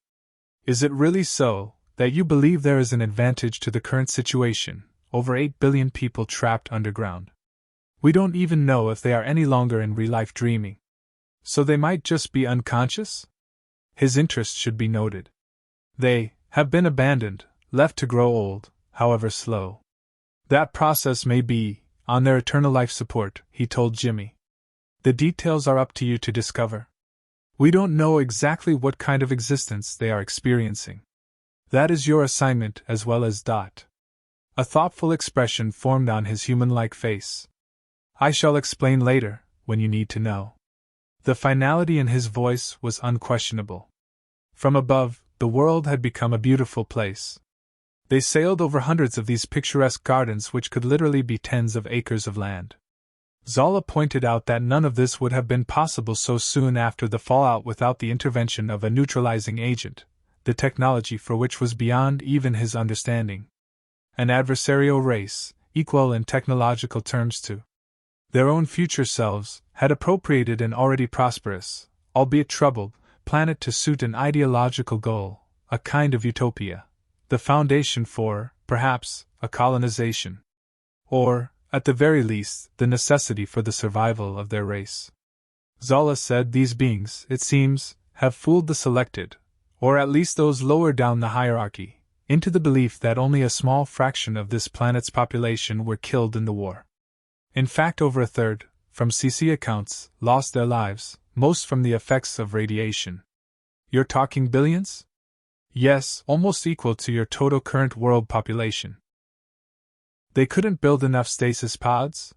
Is it really so that you believe there is an advantage to the current situation, over 8 billion people trapped underground? We don't even know if they are any longer in real-life dreaming. So they might just be unconscious? His interest should be noted. They have been abandoned, left to grow old, however slow. That process may be, on their eternal life support, he told Jimmy. The details are up to you to discover. We don't know exactly what kind of existence they are experiencing. That is your assignment as well as Dot. A thoughtful expression formed on his human-like face. I shall explain later, when you need to know. The finality in his voice was unquestionable. From above, the world had become a beautiful place. They sailed over hundreds of these picturesque gardens which could literally be tens of acres of land. Zola pointed out that none of this would have been possible so soon after the fallout without the intervention of a neutralizing agent, the technology for which was beyond even his understanding. An adversarial race, equal in technological terms to their own future selves, had appropriated an already prosperous, albeit troubled, planet to suit an ideological goal, a kind of utopia, the foundation for, perhaps, a colonization. Or, at the very least, the necessity for the survival of their race. Zola said these beings, it seems, have fooled the selected, or at least those lower down the hierarchy, into the belief that only a small fraction of this planet's population were killed in the war. In fact, over a third, from CC accounts, lost their lives, most from the effects of radiation. You're talking billions? Yes, almost equal to your total current world population. They couldn't build enough stasis pods?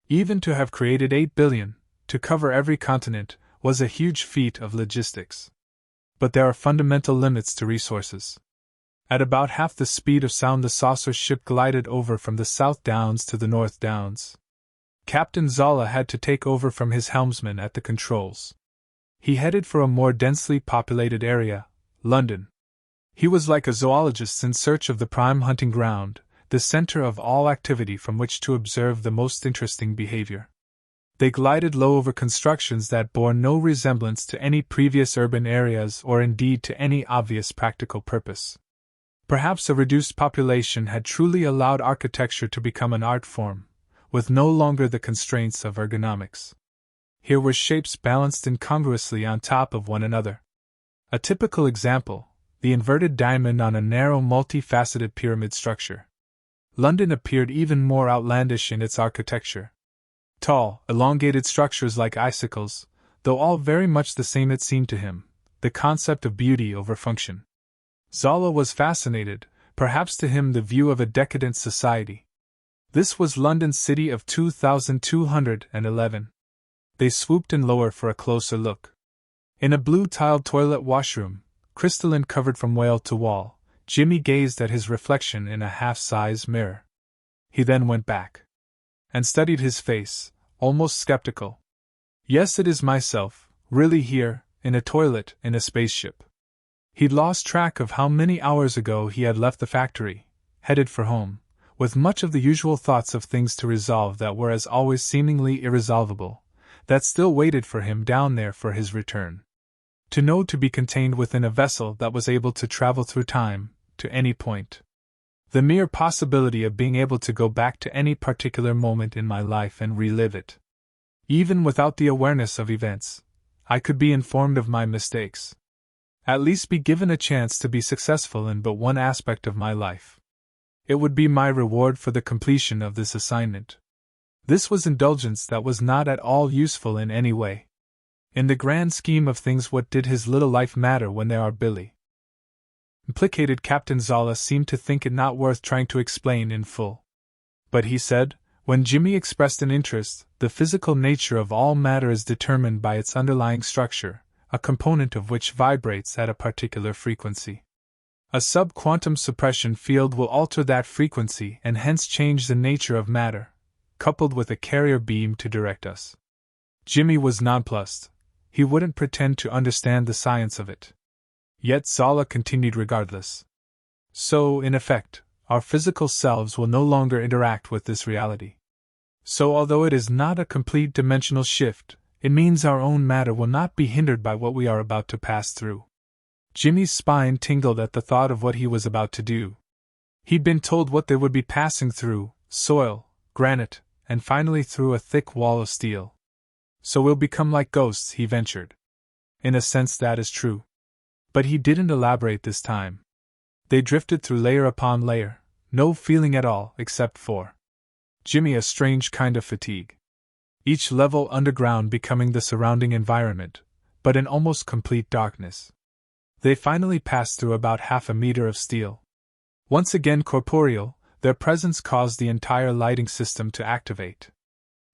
Even to have created 8 billion, to cover every continent, was a huge feat of logistics. But there are fundamental limits to resources. At about half the speed of sound, the saucer ship glided over from the South Downs to the North Downs. Captain Zola had to take over from his helmsman at the controls. He headed for a more densely populated area, London. He was like a zoologist in search of the prime hunting ground, the center of all activity from which to observe the most interesting behavior. They glided low over constructions that bore no resemblance to any previous urban areas or indeed to any obvious practical purpose. Perhaps a reduced population had truly allowed architecture to become an art form, with no longer the constraints of ergonomics. Here were shapes balanced incongruously on top of one another. A typical example, the inverted diamond on a narrow multifaceted pyramid structure. London appeared even more outlandish in its architecture. Tall, elongated structures like icicles, though all very much the same it seemed to him, the concept of beauty over function. Zola was fascinated, perhaps to him the view of a decadent society. This was London's city of 2211. They swooped in lower for a closer look. In a blue-tiled toilet washroom, crystalline covered from wall to wall, Jimmy gazed at his reflection in a half-size mirror. He then went back and studied his face, almost skeptical. Yes, it is myself, really here, in a toilet, in a spaceship. He'd lost track of how many hours ago he had left the factory, headed for home, with much of the usual thoughts of things to resolve that were as always seemingly irresolvable, that still waited for him down there for his return. To know to be contained within a vessel that was able to travel through time, to any point. The mere possibility of being able to go back to any particular moment in my life and relive it. Even without the awareness of events, I could be informed of my mistakes. At least be given a chance to be successful in but one aspect of my life. It would be my reward for the completion of this assignment. This was indulgence that was not at all useful in any way. In the grand scheme of things, what did his little life matter when there are Billy? Implicated Captain Zola seemed to think it not worth trying to explain in full. But he said, when Jimmy expressed an interest, the physical nature of all matter is determined by its underlying structure, a component of which vibrates at a particular frequency. A sub-quantum suppression field will alter that frequency and hence change the nature of matter, coupled with a carrier beam to direct us. Jimmy was nonplussed. He wouldn't pretend to understand the science of it. Yet Zola continued regardless. So, in effect, our physical selves will no longer interact with this reality. So although it is not a complete dimensional shift, it means our own matter will not be hindered by what we are about to pass through. Jimmy's spine tingled at the thought of what he was about to do. He'd been told what they would be passing through: soil, granite, and finally through a thick wall of steel. So we'll become like ghosts, he ventured. In a sense that is true. But he didn't elaborate this time. They drifted through layer upon layer, no feeling at all except for Jimmy a strange kind of fatigue. Each level underground becoming the surrounding environment, but in almost complete darkness. They finally passed through about half a meter of steel. Once again corporeal, their presence caused the entire lighting system to activate.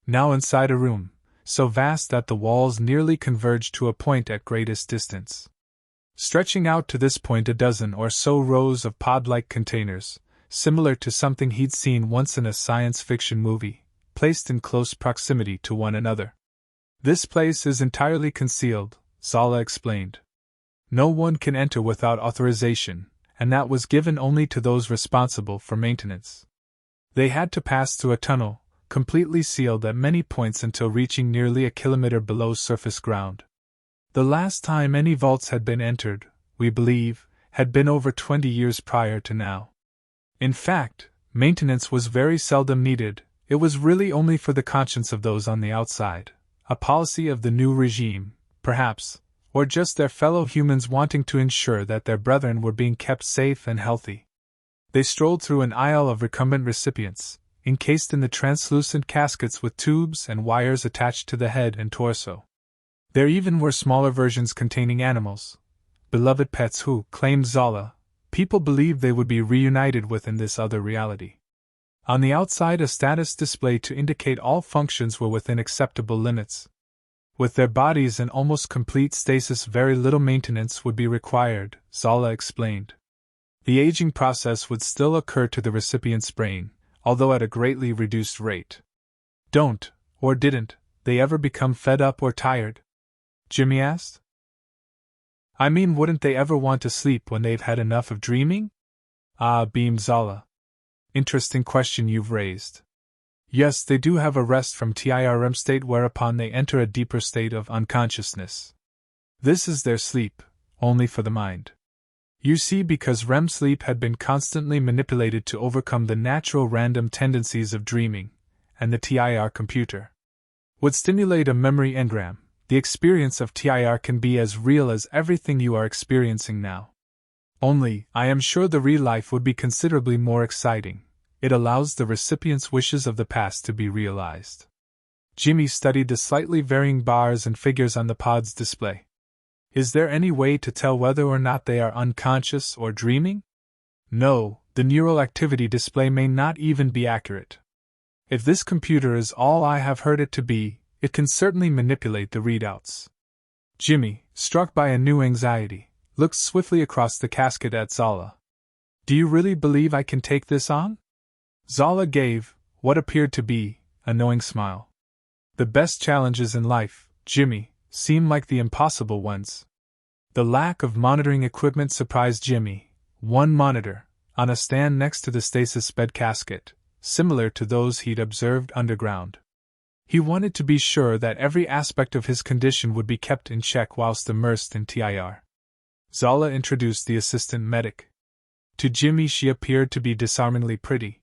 Now inside a room, so vast that the walls nearly converged to a point at greatest distance. Stretching out to this point a dozen or so rows of pod-like containers, similar to something he'd seen once in a science fiction movie, placed in close proximity to one another. This place is entirely concealed, Zola explained. No one can enter without authorization, and that was given only to those responsible for maintenance. They had to pass through a tunnel, completely sealed at many points until reaching nearly a kilometer below surface ground. The last time any vaults had been entered, we believe, had been over 20 years prior to now. In fact, maintenance was very seldom needed. It was really only for the conscience of those on the outside, a policy of the new regime, perhaps, or just their fellow humans wanting to ensure that their brethren were being kept safe and healthy. They strolled through an aisle of recumbent recipients, encased in the translucent caskets with tubes and wires attached to the head and torso. There even were smaller versions containing animals, beloved pets who, claimed Zola, people believed they would be reunited with in this other reality. On the outside, a status display to indicate all functions were within acceptable limits. With their bodies in almost complete stasis, very little maintenance would be required, Zola explained. The aging process would still occur to the recipient's brain, although at a greatly reduced rate. Don't, or didn't, they ever become fed up or tired? Jimmy asked. I mean, wouldn't they ever want to sleep when they've had enough of dreaming? Ah, beamed Zola. Interesting question you've raised. Yes, they do have a rest from TIRM state whereupon they enter a deeper state of unconsciousness. This is their sleep, only for the mind. You see, because REM sleep had been constantly manipulated to overcome the natural random tendencies of dreaming, and the TIR computer would stimulate a memory engram. The experience of TIR can be as real as everything you are experiencing now. Only, I am sure the real life would be considerably more exciting. It allows the recipient's wishes of the past to be realized. Jimmy studied the slightly varying bars and figures on the pod's display. Is there any way to tell whether or not they are unconscious or dreaming? No, the neural activity display may not even be accurate. If this computer is all I have heard it to be, it can certainly manipulate the readouts. Jimmy, struck by a new anxiety, looked swiftly across the casket at Zala. Do you really believe I can take this on? Zala gave, what appeared to be, a knowing smile. The best challenges in life, Jimmy, seem like the impossible ones. The lack of monitoring equipment surprised Jimmy. One monitor, on a stand next to the stasis bed casket, similar to those he'd observed underground. He wanted to be sure that every aspect of his condition would be kept in check whilst immersed in TIR. Zala introduced the assistant medic. To Jimmy she appeared to be disarmingly pretty.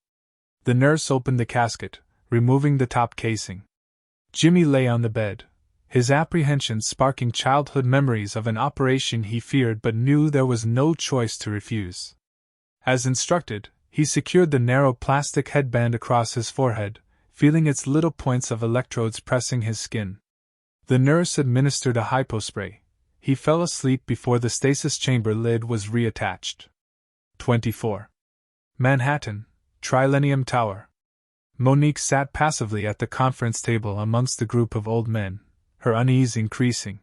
The nurse opened the casket, removing the top casing. Jimmy lay on the bed, his apprehension sparking childhood memories of an operation he feared but knew there was no choice to refuse. As instructed, he secured the narrow plastic headband across his forehead, feeling its little points of electrodes pressing his skin. The nurse administered a hypospray. He fell asleep before the stasis chamber lid was reattached. 24. Manhattan, Trilenium Tower. Monique sat passively at the conference table amongst the group of old men, her unease increasing.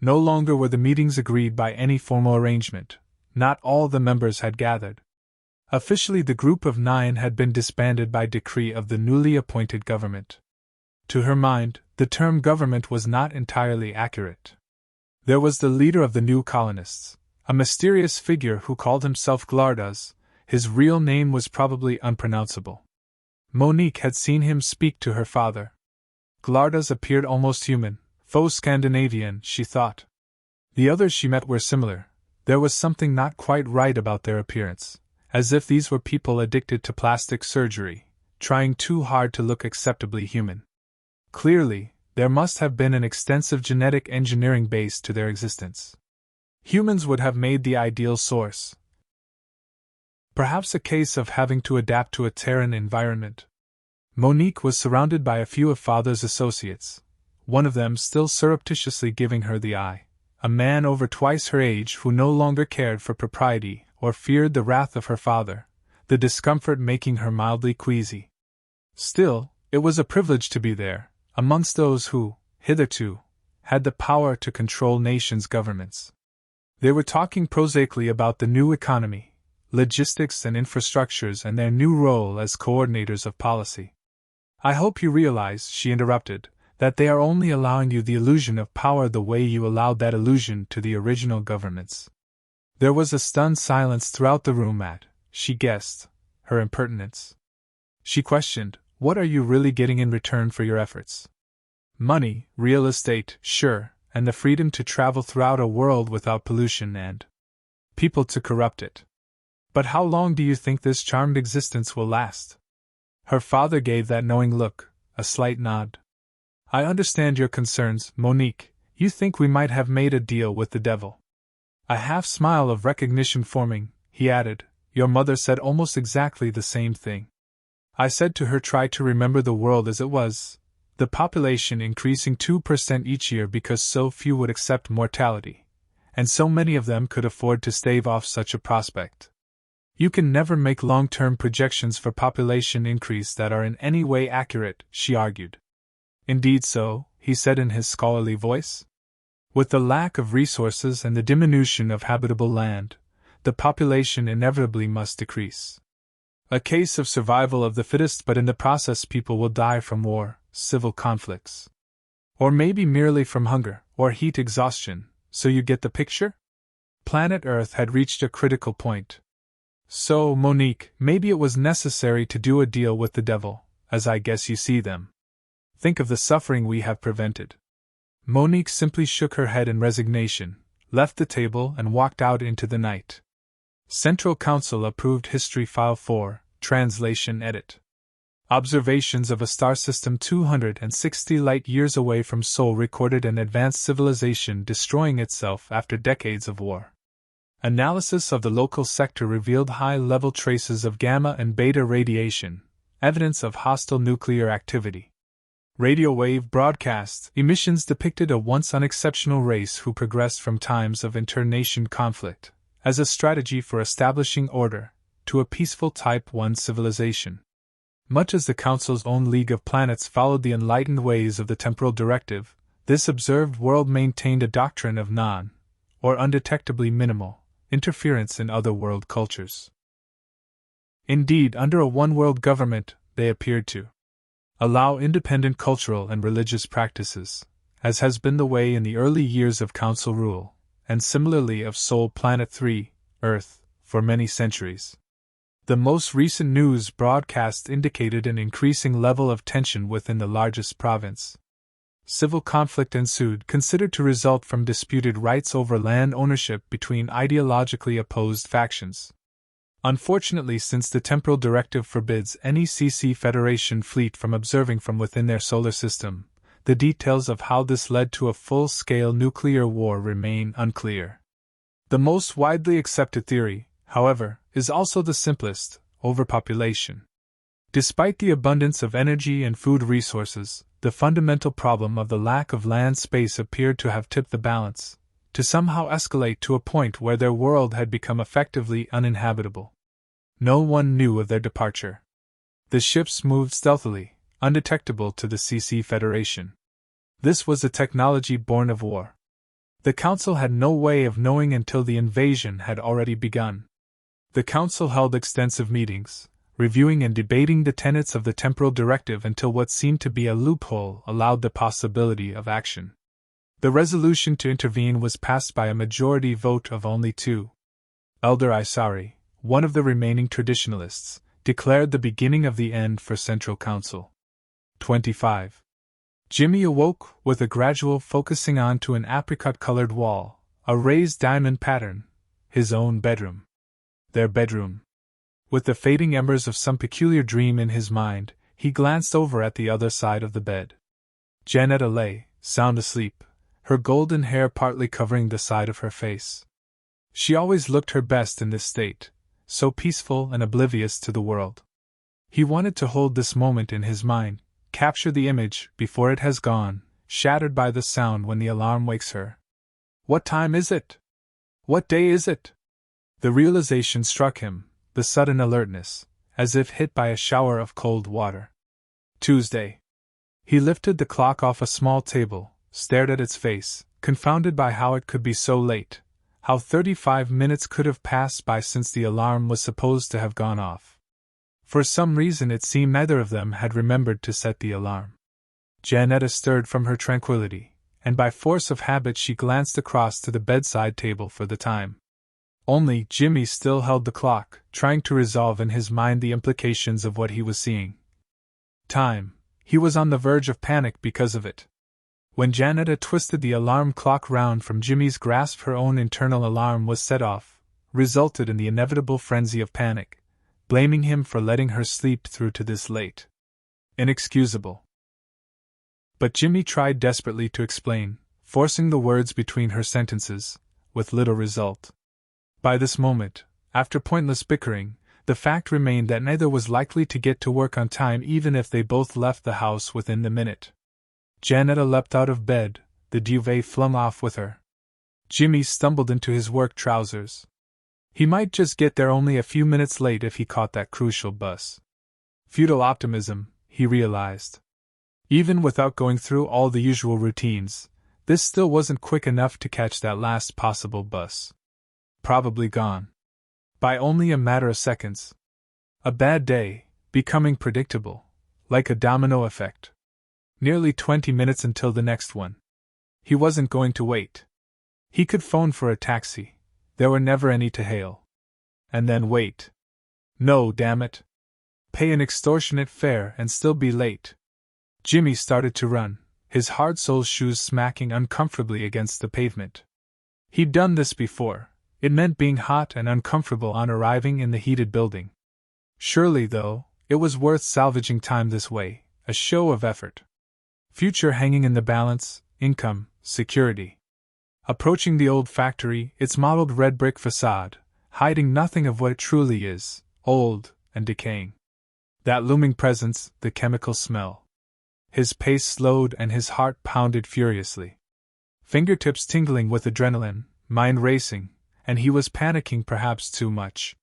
No longer were the meetings agreed by any formal arrangement. Not all the members had gathered. Officially, the group of 9 had been disbanded by decree of the newly appointed government. To her mind, the term government was not entirely accurate. There was the leader of the new colonists, a mysterious figure who called himself Glardas. His real name was probably unpronounceable. Monique had seen him speak to her father. Glardas appeared almost human, faux Scandinavian, she thought. The others she met were similar. There was something not quite right about their appearance, as if these were people addicted to plastic surgery, trying too hard to look acceptably human. Clearly, there must have been an extensive genetic engineering base to their existence. Humans would have made the ideal source. Perhaps a case of having to adapt to a Terran environment. Monique was surrounded by a few of father's associates, one of them still surreptitiously giving her the eye, a man over twice her age who no longer cared for propriety or feared the wrath of her father, the discomfort making her mildly queasy. Still, it was a privilege to be there, amongst those who, hitherto, had the power to control nations' governments. They were talking prosaically about the new economy, logistics and infrastructures and their new role as coordinators of policy. I hope you realize, she interrupted, that they are only allowing you the illusion of power the way you allowed that illusion to the original governments. There was a stunned silence throughout the room at, she guessed, her impertinence. She questioned, what are you really getting in return for your efforts? Money, real estate, sure, and the freedom to travel throughout a world without pollution and people to corrupt it. But how long do you think this charmed existence will last? Her father gave that knowing look, a slight nod. I understand your concerns, Monique. You think we might have made a deal with the devil. A half smile of recognition forming, he added, your mother said almost exactly the same thing. I said to her, try to remember the world as it was, the population increasing 2% each year because so few would accept mortality, and so many of them could afford to stave off such a prospect. You can never make long-term projections for population increase that are in any way accurate, she argued. Indeed so, he said in his scholarly voice. With the lack of resources and the diminution of habitable land, the population inevitably must decrease. A case of survival of the fittest, but in the process people will die from war, civil conflicts. Or maybe merely from hunger, or heat exhaustion, so you get the picture? Planet Earth had reached a critical point. So, Monique, maybe it was necessary to do a deal with the devil, as I guess you see them. Think of the suffering we have prevented. Monique simply shook her head in resignation, left the table and walked out into the night. Central Council approved History File 4, Translation Edit. Observations of a star system 260 light-years away from Sol recorded an advanced civilization destroying itself after decades of war. Analysis of the local sector revealed high-level traces of gamma and beta radiation, evidence of hostile nuclear activity. Radio wave broadcast emissions depicted a once unexceptional race who progressed from times of inter-nation conflict, as a strategy for establishing order, to a peaceful Type 1 civilization. Much as the Council's own League of Planets followed the enlightened ways of the Temporal Directive, this observed world maintained a doctrine of or undetectably minimal, interference in other world cultures. Indeed, under a one-world government, they appeared to allow independent cultural and religious practices, as has been the way in the early years of Council rule, and similarly of Sol Planet 3, Earth, for many centuries. The most recent news broadcast indicated an increasing level of tension within the largest province. Civil conflict ensued, considered to result from disputed rights over land ownership between ideologically opposed factions. Unfortunately, since the Temporal Directive forbids any CC Federation fleet from observing from within their solar system, the details of how this led to a full-scale nuclear war remain unclear. The most widely accepted theory, however, is also the simplest: overpopulation. Despite the abundance of energy and food resources, the fundamental problem of the lack of land space appeared to have tipped the balance, to somehow escalate to a point where their world had become effectively uninhabitable. No one knew of their departure. The ships moved stealthily, undetectable to the CC Federation. This was a technology born of war. The Council had no way of knowing until the invasion had already begun. The Council held extensive meetings, reviewing and debating the tenets of the Temporal Directive until what seemed to be a loophole allowed the possibility of action. The resolution to intervene was passed by a majority vote of only 2. Elder Isari, one of the remaining traditionalists, declared the beginning of the end for Central Council. 25. Jimmy awoke with a gradual focusing on to an apricot-colored wall, a raised diamond pattern, his own bedroom. Their bedroom. With the fading embers of some peculiar dream in his mind, he glanced over at the other side of the bed. Janetta lay, sound asleep, her golden hair partly covering the side of her face. She always looked her best in this state, so peaceful and oblivious to the world. He wanted to hold this moment in his mind, capture the image before it has gone, shattered by the sound when the alarm wakes her. What time is it? What day is it? The realization struck him, the sudden alertness, as if hit by a shower of cold water. Tuesday. He lifted the clock off a small table, stared at its face, confounded by how it could be so late, how 35 minutes could have passed by since the alarm was supposed to have gone off. For some reason it seemed neither of them had remembered to set the alarm. Janetta stirred from her tranquility, and by force of habit she glanced across to the bedside table for the time. Only Jimmy still held the clock, trying to resolve in his mind the implications of what he was seeing. Time. He was on the verge of panic because of it. When Janetta twisted the alarm clock round from Jimmy's grasp, her own internal alarm was set off, resulted in the inevitable frenzy of panic, blaming him for letting her sleep through to this late. Inexcusable. But Jimmy tried desperately to explain, forcing the words between her sentences, with little result. By this moment, after pointless bickering, the fact remained that neither was likely to get to work on time even if they both left the house within the minute. Janetta leapt out of bed, the duvet flung off with her. Jimmy stumbled into his work trousers. He might just get there only a few minutes late if he caught that crucial bus. Futile optimism, he realized. Even without going through all the usual routines, this still wasn't quick enough to catch that last possible bus. Probably gone. By only a matter of seconds. A bad day, becoming predictable, like a domino effect. Nearly 20 minutes until the next one. He wasn't going to wait. He could phone for a taxi. There were never any to hail. And then wait. No, damn it. Pay an extortionate fare and still be late. Jimmy started to run, his hard-soled shoes smacking uncomfortably against the pavement. He'd done this before. It meant being hot and uncomfortable on arriving in the heated building. Surely, though, it was worth salvaging time this way, a show of effort. Future hanging in the balance, income, security. Approaching the old factory, its mottled red brick facade, hiding nothing of what it truly is, old and decaying. That looming presence, the chemical smell. His pace slowed and his heart pounded furiously. Fingertips tingling with adrenaline, mind racing, and he was panicking perhaps too much.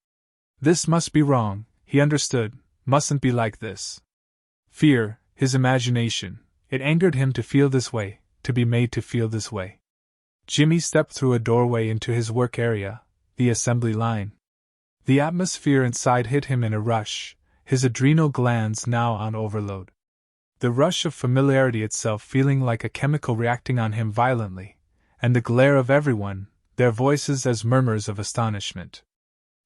This must be wrong, he understood, mustn't be like this. Fear, his imagination, it angered him to feel this way, to be made to feel this way. Jimmy stepped through a doorway into his work area, the assembly line. The atmosphere inside hit him in a rush, his adrenal glands now on overload. The rush of familiarity itself feeling like a chemical reacting on him violently, and the glare of everyone, their voices as murmurs of astonishment.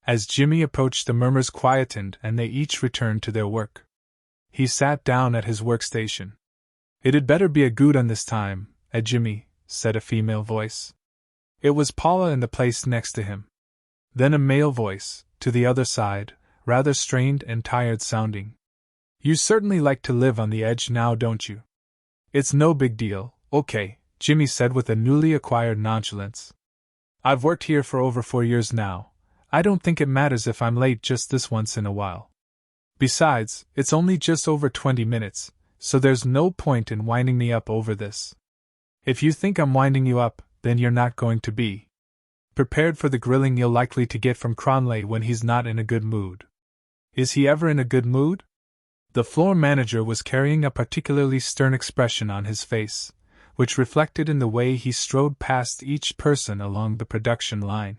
As Jimmy approached, the murmurs quietened and they each returned to their work. He sat down at his workstation. "It'd better be a good one this time, Jimmy," said a female voice. It was Paula in the place next to him. Then a male voice, to the other side, rather strained and tired sounding. "You certainly like to live on the edge now, don't you?" "It's no big deal, okay," Jimmy said with a newly acquired nonchalance. "I've worked here for over 4 years now. I don't think it matters if I'm late just this once in a while. Besides, it's only just over 20 minutes, so there's no point in winding me up over this. If you think I'm winding you up, then you're not going to be prepared for the grilling you'll likely to get from Cronley when he's not in a good mood." "Is he ever in a good mood?" The floor manager was carrying a particularly stern expression on his face, which reflected in the way he strode past each person along the production line.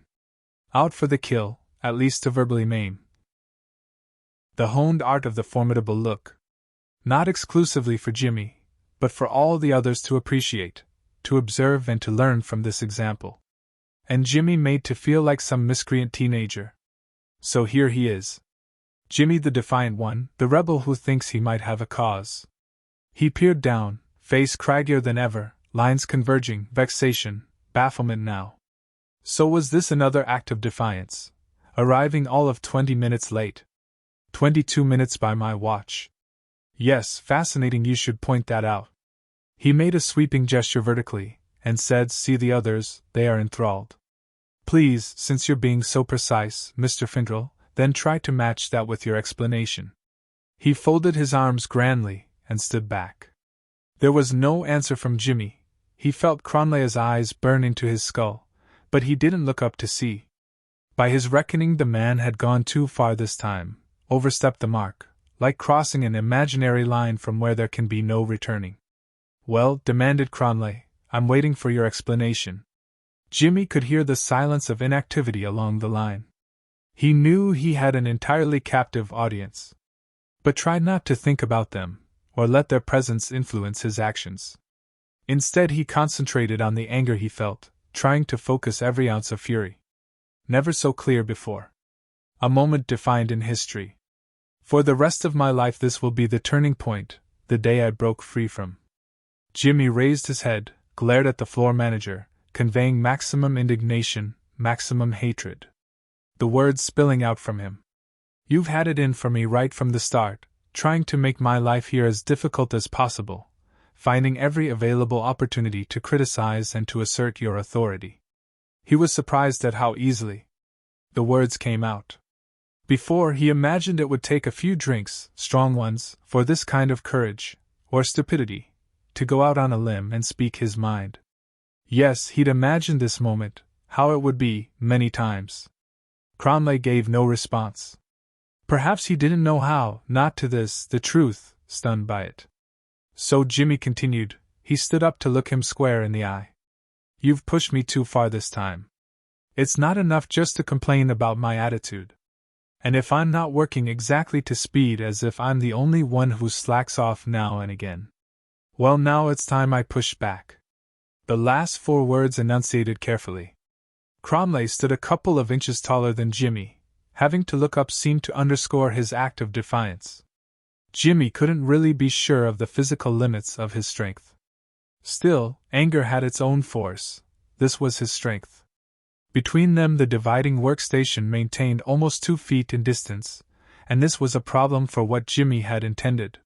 Out for the kill, at least to verbally maim. The honed art of the formidable look. Not exclusively for Jimmy, but for all the others to appreciate, to observe and to learn from this example. And Jimmy made to feel like some miscreant teenager. So here he is. Jimmy the defiant one, the rebel who thinks he might have a cause. He peered down, face craggier than ever, lines converging, vexation, bafflement now. So was this another act of defiance, arriving all of 20 minutes late. 22 minutes by my watch. Yes, fascinating, you should point that out. He made a sweeping gesture vertically, and said, "See the others, they are enthralled. Please, since you're being so precise, Mr. Findrell, then try to match that with your explanation." He folded his arms grandly, and stood back. There was no answer from Jimmy. He felt Cronley's eyes burn into his skull, but he didn't look up to see. By his reckoning, the man had gone too far this time, overstepped the mark, like crossing an imaginary line from where there can be no returning. "Well," demanded Cronley, "I'm waiting for your explanation." Jimmy could hear the silence of inactivity along the line. He knew he had an entirely captive audience, but tried not to think about them, or let their presence influence his actions. Instead, he concentrated on the anger he felt, trying to focus every ounce of fury. Never so clear before. A moment defined in history. For the rest of my life this will be the turning point, the day I broke free from. Jimmy raised his head, glared at the floor manager, conveying maximum indignation, maximum hatred. The words spilling out from him. "You've had it in for me right from the start, trying to make my life here as difficult as possible, finding every available opportunity to criticize and to assert your authority." He was surprised at how easily the words came out. Before, he imagined it would take a few drinks, strong ones, for this kind of courage, or stupidity, to go out on a limb and speak his mind. Yes, he'd imagined this moment, how it would be, many times. Cronley gave no response. Perhaps he didn't know how, not to this, the truth, stunned by it. So Jimmy continued. He stood up to look him square in the eye. "You've pushed me too far this time. It's not enough just to complain about my attitude. And if I'm not working exactly to speed, as if I'm the only one who slacks off now and again. Well, now it's time I pushed back." The last 4 words enunciated carefully. Cronley stood a couple of inches taller than Jimmy. Having to look up seemed to underscore his act of defiance. Jimmy couldn't really be sure of the physical limits of his strength. Still, anger had its own force. This was his strength. Between them, the dividing workstation maintained almost 2 feet in distance, and this was a problem for what Jimmy had intended.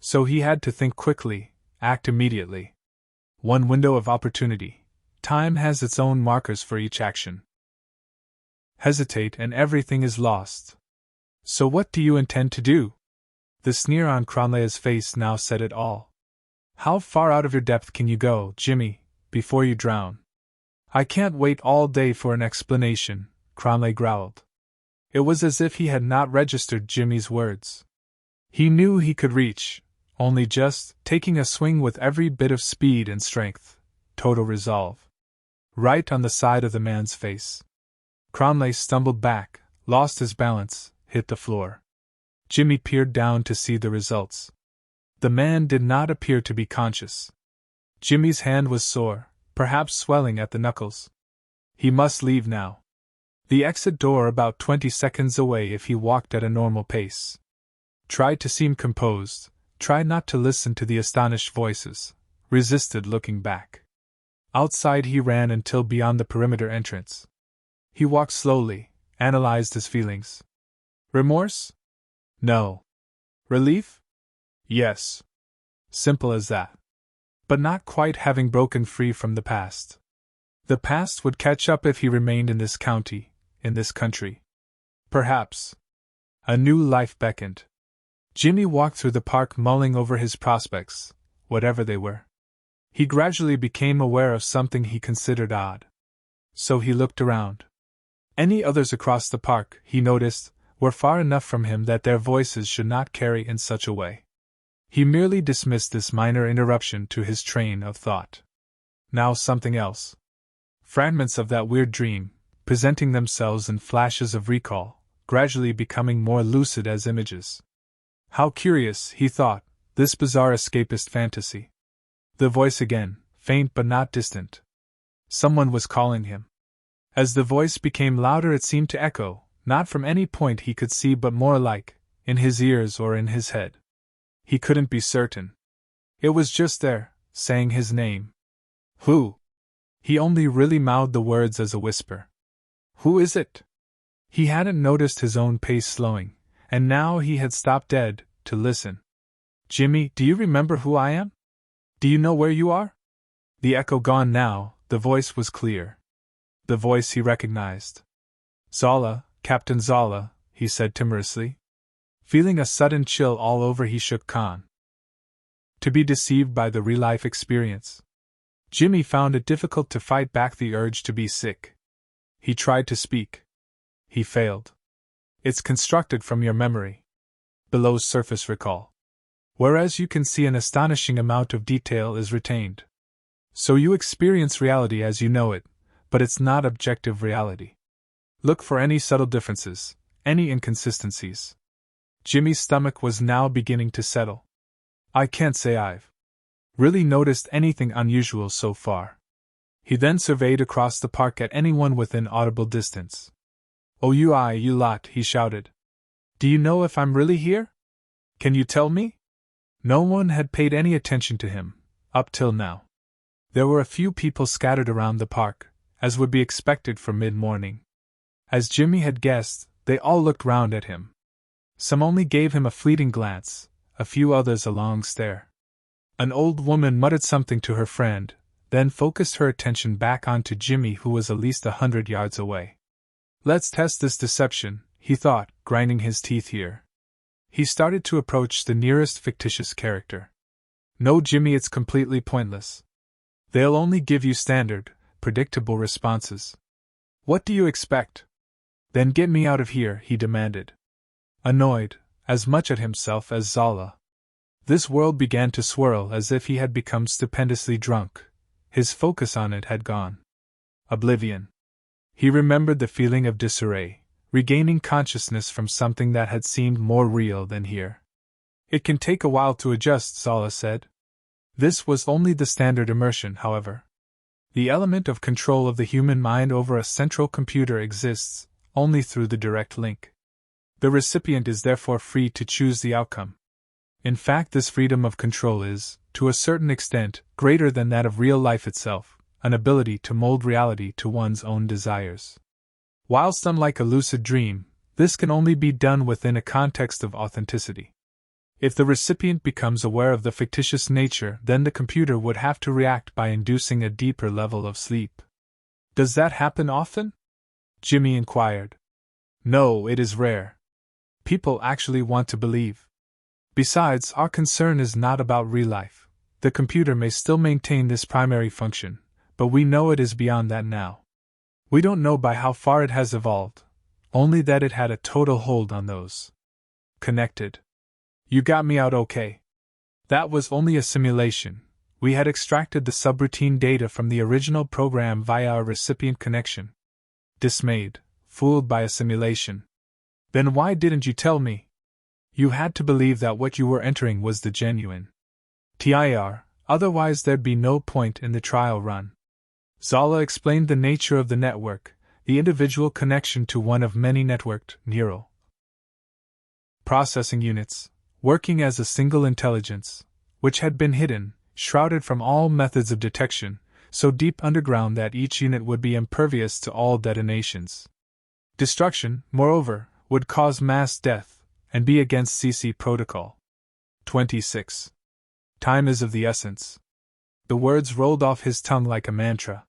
So he had to think quickly, act immediately. One window of opportunity. Time has its own markers for each action. Hesitate and everything is lost. So what do you intend to do? The sneer on Cronley's face now said it all. How far out of your depth can you go, Jimmy, before you drown? I can't wait all day for an explanation, Cronley growled. It was as if he had not registered Jimmy's words. He knew he could reach, only just, taking a swing with every bit of speed and strength, total resolve. Right on the side of the man's face. Cronley stumbled back, lost his balance, hit the floor. Jimmy peered down to see the results. The man did not appear to be conscious. Jimmy's hand was sore, perhaps swelling at the knuckles. He must leave now. The exit door about 20 seconds away if he walked at a normal pace. Tried to seem composed, tried not to listen to the astonished voices, resisted looking back. Outside he ran until beyond the perimeter entrance. He walked slowly, analyzed his feelings. Remorse? No. Relief? Yes. Simple as that. But not quite having broken free from the past. The past would catch up if he remained in this county, in this country. Perhaps. A new life beckoned. Jimmy walked through the park mulling over his prospects, whatever they were. He gradually became aware of something he considered odd. So he looked around. Any others across the park, he noticed, were far enough from him that their voices should not carry in such a way. He merely dismissed this minor interruption to his train of thought. Now something else. Fragments of that weird dream, presenting themselves in flashes of recall, gradually becoming more lucid as images. How curious, he thought, this bizarre escapist fantasy. The voice again, faint but not distant. Someone was calling him. As the voice became louder it seemed to echo, not from any point he could see but more like, in his ears or in his head. He couldn't be certain. It was just there, saying his name. Who? He only really mouthed the words as a whisper. Who is it? He hadn't noticed his own pace slowing, and now he had stopped dead, to listen. Jimmy, do you remember who I am? Do you know where you are? The echo gone now, the voice was clear. The voice he recognized. Zola, Captain Zola, he said timorously. Feeling a sudden chill all over he shook Khan. To be deceived by the real-life experience. Jimmy found it difficult to fight back the urge to be sick. He tried to speak. He failed. It's constructed from your memory. Below surface recall. Whereas you can see an astonishing amount of detail is retained. So you experience reality as you know it, but it's not objective reality. Look for any subtle differences, any inconsistencies. Jimmy's stomach was now beginning to settle. I can't say I've really noticed anything unusual so far. He then surveyed across the park at anyone within audible distance. Oh you lot, he shouted. Do you know if I'm really here? Can you tell me? No one had paid any attention to him, up till now. There were a few people scattered around the park, as would be expected for mid-morning. As Jimmy had guessed, they all looked round at him. Some only gave him a fleeting glance, a few others a long stare. An old woman muttered something to her friend, then focused her attention back onto Jimmy who was at least 100 yards away. Let's test this deception, he thought, grinding his teeth here. He started to approach the nearest fictitious character. No, Jimmy, it's completely pointless. They'll only give you standard, predictable responses. What do you expect? Then get me out of here, he demanded. Annoyed, as much at himself as Zola. This world began to swirl as if he had become stupendously drunk. His focus on it had gone. Oblivion. He remembered the feeling of disarray, regaining consciousness from something that had seemed more real than here. It can take a while to adjust, Zola said. This was only the standard immersion, however. The element of control of the human mind over a central computer exists only through the direct link. The recipient is therefore free to choose the outcome. In fact, this freedom of control is, to a certain extent, greater than that of real life itself, an ability to mold reality to one's own desires. Whilst unlike a lucid dream, this can only be done within a context of authenticity. If the recipient becomes aware of the fictitious nature, then the computer would have to react by inducing a deeper level of sleep. Does that happen often? Jimmy inquired. No, it is rare. People actually want to believe. Besides, our concern is not about real life. The computer may still maintain this primary function, but we know it is beyond that now. We don't know by how far it has evolved, only that it had a total hold on those connected. You got me out okay. That was only a simulation. We had extracted the subroutine data from the original program via a recipient connection. Dismayed, fooled by a simulation. Then why didn't you tell me? You had to believe that what you were entering was the genuine TIR, otherwise there'd be no point in the trial run. Zala explained the nature of the network, the individual connection to one of many networked neural processing units, working as a single intelligence, which had been hidden, shrouded from all methods of detection, so deep underground that each unit would be impervious to all detonations. Destruction, moreover, would cause mass death, and be against CC protocol. 26. Time is of the essence. The words rolled off his tongue like a mantra.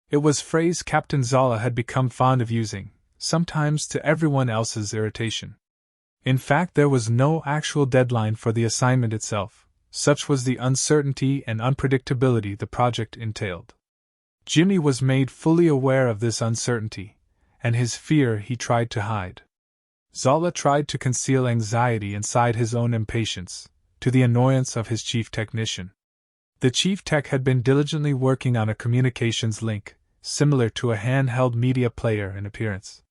It was a phrase Captain Zala had become fond of using, sometimes to everyone else's irritation. In fact, there was no actual deadline for the assignment itself, such was the uncertainty and unpredictability the project entailed. Jimmy was made fully aware of this uncertainty, and his fear he tried to hide. Zala tried to conceal anxiety inside his own impatience, to the annoyance of his chief technician. The chief tech had been diligently working on a communications link, similar to a handheld media player in appearance.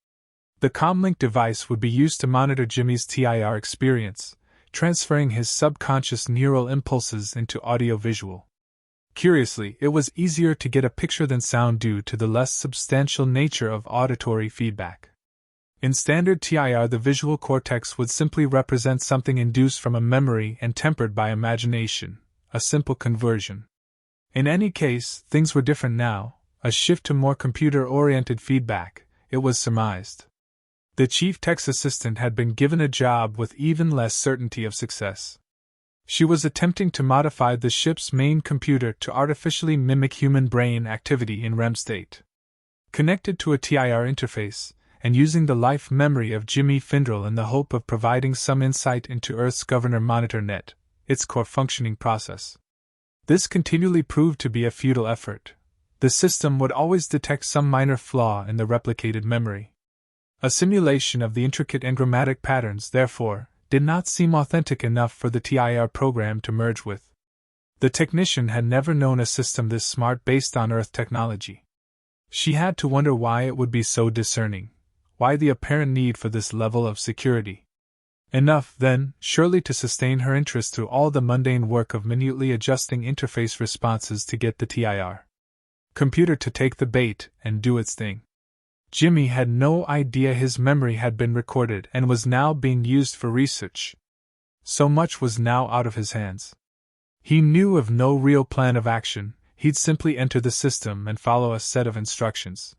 The comlink device would be used to monitor Jimmy's TIR experience, transferring his subconscious neural impulses into audio-visual. Curiously, it was easier to get a picture than sound due to the less substantial nature of auditory feedback. In standard TIR, the visual cortex would simply represent something induced from a memory and tempered by imagination, a simple conversion. In any case, things were different now, a shift to more computer-oriented feedback, it was surmised. The chief tech's assistant had been given a job with even less certainty of success. She was attempting to modify the ship's main computer to artificially mimic human brain activity in REM state. Connected to a TIR interface, and using the life memory of Jimmy Findrell in the hope of providing some insight into Earth's Governor Monitor Net, its core functioning process. This continually proved to be a futile effort. The system would always detect some minor flaw in the replicated memory. A simulation of the intricate engrammatic patterns, therefore, did not seem authentic enough for the TIR program to merge with. The technician had never known a system this smart based on Earth technology. She had to wonder why it would be so discerning, why the apparent need for this level of security. Enough, then, surely to sustain her interest through all the mundane work of minutely adjusting interface responses to get the TIR computer to take the bait and do its thing. Jimmy had no idea his memory had been recorded and was now being used for research. So much was now out of his hands. He knew of no real plan of action, he'd simply enter the system and follow a set of instructions.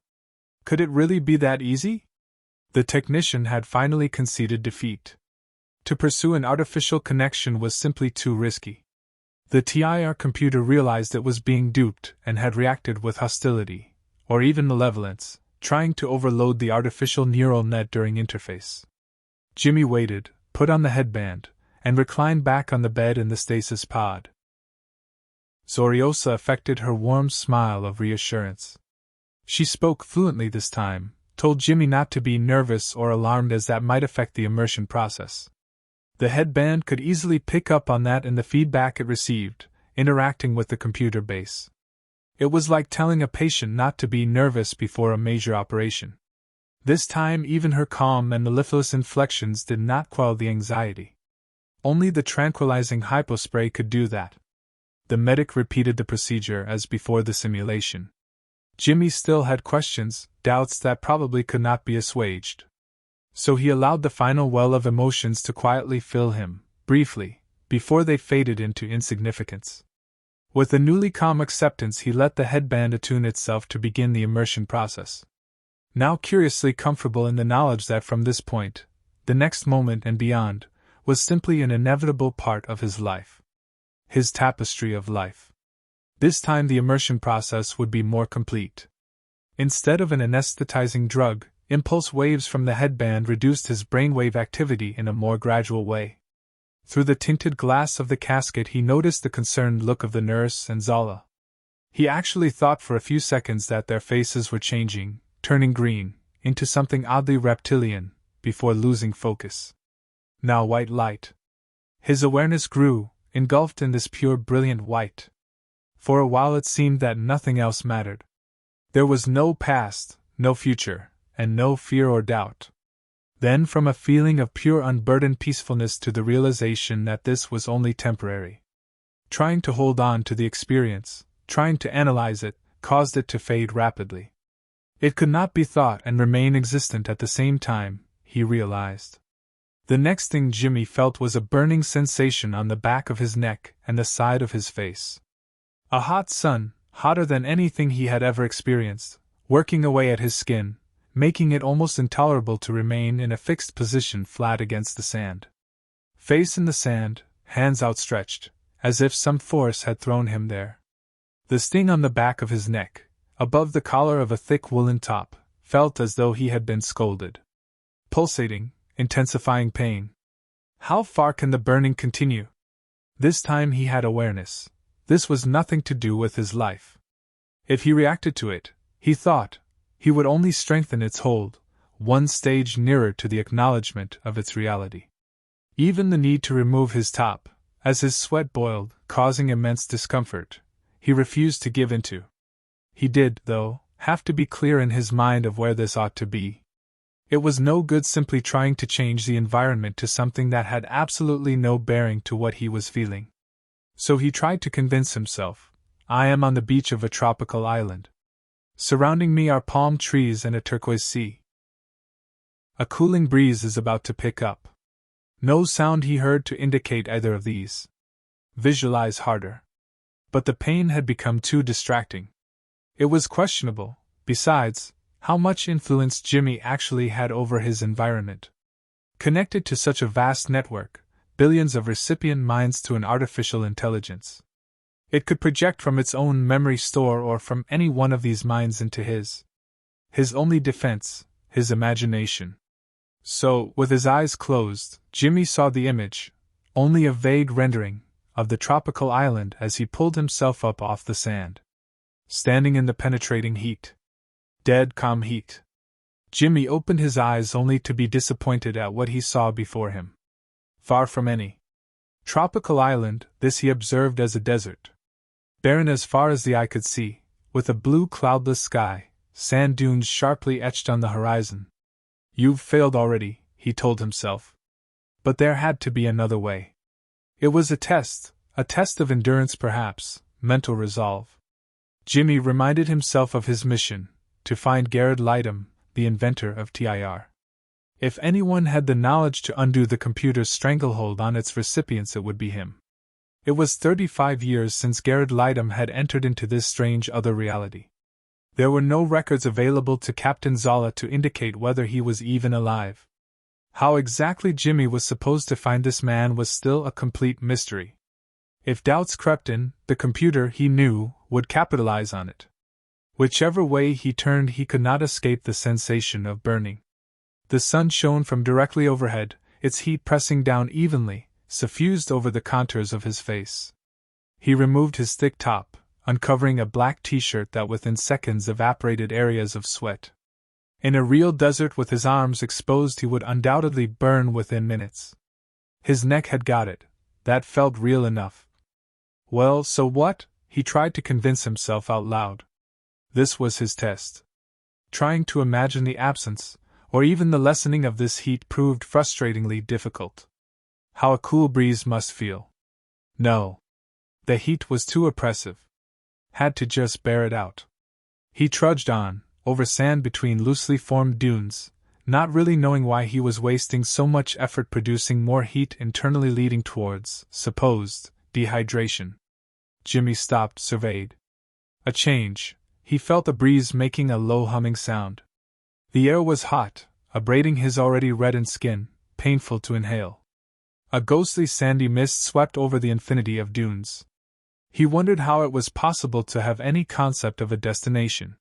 Could it really be that easy? The technician had finally conceded defeat. To pursue an artificial connection was simply too risky. The TIR computer realized it was being duped and had reacted with hostility, or even malevolence, trying to overload the artificial neural net during interface. Jimmy waited, put on the headband, and reclined back on the bed in the stasis pod. Zoriosa affected her warm smile of reassurance. She spoke fluently this time, told Jimmy not to be nervous or alarmed as that might affect the immersion process. The headband could easily pick up on that in the feedback it received, interacting with the computer base. It was like telling a patient not to be nervous before a major operation. This time even her calm and mellifluous inflections did not quell the anxiety. Only the tranquilizing hypospray could do that. The medic repeated the procedure as before the simulation. Jimmy still had questions, doubts that probably could not be assuaged. So he allowed the final well of emotions to quietly fill him, briefly, before they faded into insignificance. With a newly calm acceptance, he let the headband attune itself to begin the immersion process. Now curiously comfortable in the knowledge that from this point, the next moment and beyond, was simply an inevitable part of his life. His tapestry of life. This time the immersion process would be more complete. Instead of an anesthetizing drug, impulse waves from the headband reduced his brainwave activity in a more gradual way. Through the tinted glass of the casket he noticed the concerned look of the nurse and Zala. He actually thought for a few seconds that their faces were changing, turning green, into something oddly reptilian, before losing focus. Now white light. His awareness grew, engulfed in this pure brilliant white. For a while it seemed that nothing else mattered. There was no past, no future, and no fear or doubt. Then from a feeling of pure unburdened peacefulness to the realization that this was only temporary. Trying to hold on to the experience, trying to analyze it, caused it to fade rapidly. It could not be thought and remain existent at the same time, he realized. The next thing Jimmy felt was a burning sensation on the back of his neck and the side of his face. A hot sun, hotter than anything he had ever experienced, working away at his skin, making it almost intolerable to remain in a fixed position flat against the sand. Face in the sand, hands outstretched, as if some force had thrown him there. The sting on the back of his neck, above the collar of a thick woolen top, felt as though he had been scolded. Pulsating, intensifying pain. How far can the burning continue? This time he had awareness. This was nothing to do with his life. If he reacted to it, he thought, he would only strengthen its hold, one stage nearer to the acknowledgement of its reality. Even the need to remove his top, as his sweat boiled, causing immense discomfort, he refused to give into. He did, though, have to be clear in his mind of where this ought to be. It was no good simply trying to change the environment to something that had absolutely no bearing to what he was feeling. So he tried to convince himself, I am on the beach of a tropical island. Surrounding me are palm trees and a turquoise sea. A cooling breeze is about to pick up. No sound he heard to indicate either of these. Visualize harder. But the pain had become too distracting. It was questionable, besides, how much influence Jimmy actually had over his environment. Connected to such a vast network, billions of recipient minds to an artificial intelligence. It could project from its own memory store or from any one of these minds into his. His only defense, his imagination. So, with his eyes closed, Jimmy saw the image, only a vague rendering, of the tropical island as he pulled himself up off the sand. Standing in the penetrating heat. Dead calm heat. Jimmy opened his eyes only to be disappointed at what he saw before him. Far from any tropical island, this he observed as a desert. Barren as far as the eye could see, with a blue cloudless sky, sand dunes sharply etched on the horizon. You've failed already, he told himself. But there had to be another way. It was a test of endurance perhaps, mental resolve. Jimmy reminded himself of his mission, to find Garrett Lightham, the inventor of TIR. If anyone had the knowledge to undo the computer's stranglehold on its recipients, it would be him. It was 35 years since Garrett Lightham had entered into this strange other reality. There were no records available to Captain Zala to indicate whether he was even alive. How exactly Jimmy was supposed to find this man was still a complete mystery. If doubts crept in, the computer, he knew, would capitalize on it. Whichever way he turned, he could not escape the sensation of burning. The sun shone from directly overhead, its heat pressing down evenly, suffused over the contours of his face. He removed his thick top, uncovering a black t-shirt that within seconds evaporated areas of sweat. In a real desert with his arms exposed, he would undoubtedly burn within minutes. His neck had got it. That felt real enough. Well, so what? He tried to convince himself out loud. This was his test. Trying to imagine the absence, or even the lessening of this heat proved frustratingly difficult. How a cool breeze must feel. No. The heat was too oppressive. Had to just bear it out. He trudged on, over sand between loosely formed dunes, not really knowing why he was wasting so much effort producing more heat internally, leading towards, supposed, dehydration. Jimmy stopped, surveyed. A change. He felt the breeze making a low humming sound. The air was hot, abrading his already reddened skin, painful to inhale. A ghostly sandy mist swept over the infinity of dunes. He wondered how it was possible to have any concept of a destination.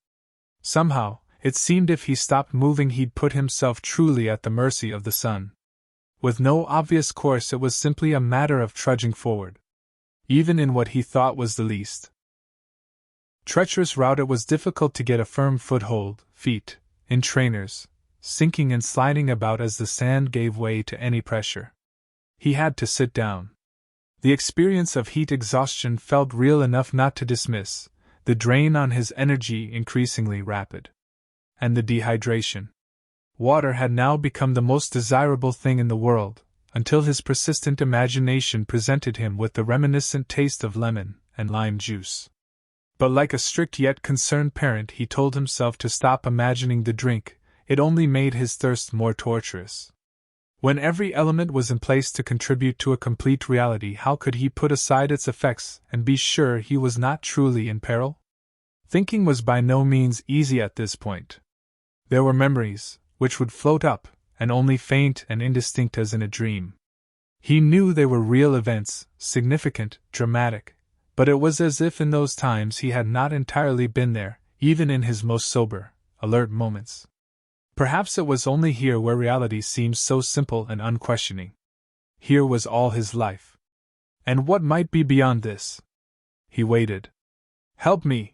Somehow, it seemed if he stopped moving he'd put himself truly at the mercy of the sun. With no obvious course, it was simply a matter of trudging forward, even in what he thought was the least treacherous route. It was difficult to get a firm foothold, feet in trainers, sinking and sliding about as the sand gave way to any pressure. He had to sit down. The experience of heat exhaustion felt real enough not to dismiss, the drain on his energy increasingly rapid. And the dehydration. Water had now become the most desirable thing in the world, until his persistent imagination presented him with the reminiscent taste of lemon and lime juice. But like a strict yet concerned parent, he told himself to stop imagining the drink. It only made his thirst more torturous. When every element was in place to contribute to a complete reality, how could he put aside its effects and be sure he was not truly in peril? Thinking was by no means easy at this point. There were memories, which would float up, and only faint and indistinct as in a dream. He knew they were real events, significant, dramatic, but it was as if in those times he had not entirely been there, even in his most sober, alert moments. Perhaps it was only here where reality seemed so simple and unquestioning. Here was all his life. And what might be beyond this? He waited. Help me!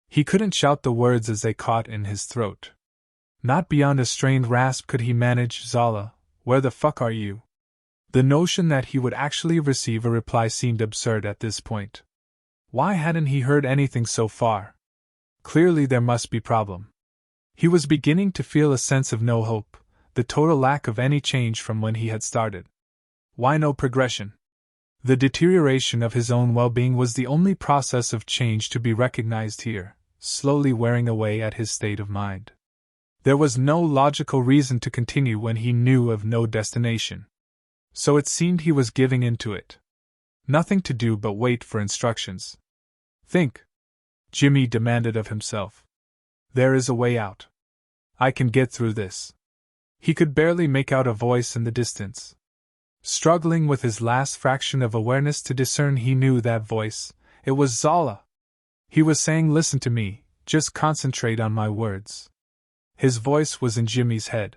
He couldn't shout the words as they caught in his throat. Not beyond a strained rasp could he manage. Zala, where the fuck are you? The notion that he would actually receive a reply seemed absurd at this point. Why hadn't he heard anything so far? Clearly there must be problem. He was beginning to feel a sense of no hope, the total lack of any change from when he had started. Why no progression? The deterioration of his own well-being was the only process of change to be recognized here, slowly wearing away at his state of mind. There was no logical reason to continue when he knew of no destination. So it seemed he was giving in to it. Nothing to do but wait for instructions. Think, Jimmy demanded of himself. There is a way out. I can get through this. He could barely make out a voice in the distance. Struggling with his last fraction of awareness to discern, he knew that voice. It was Zala. He was saying, listen to me, just concentrate on my words. His voice was in Jimmy's head.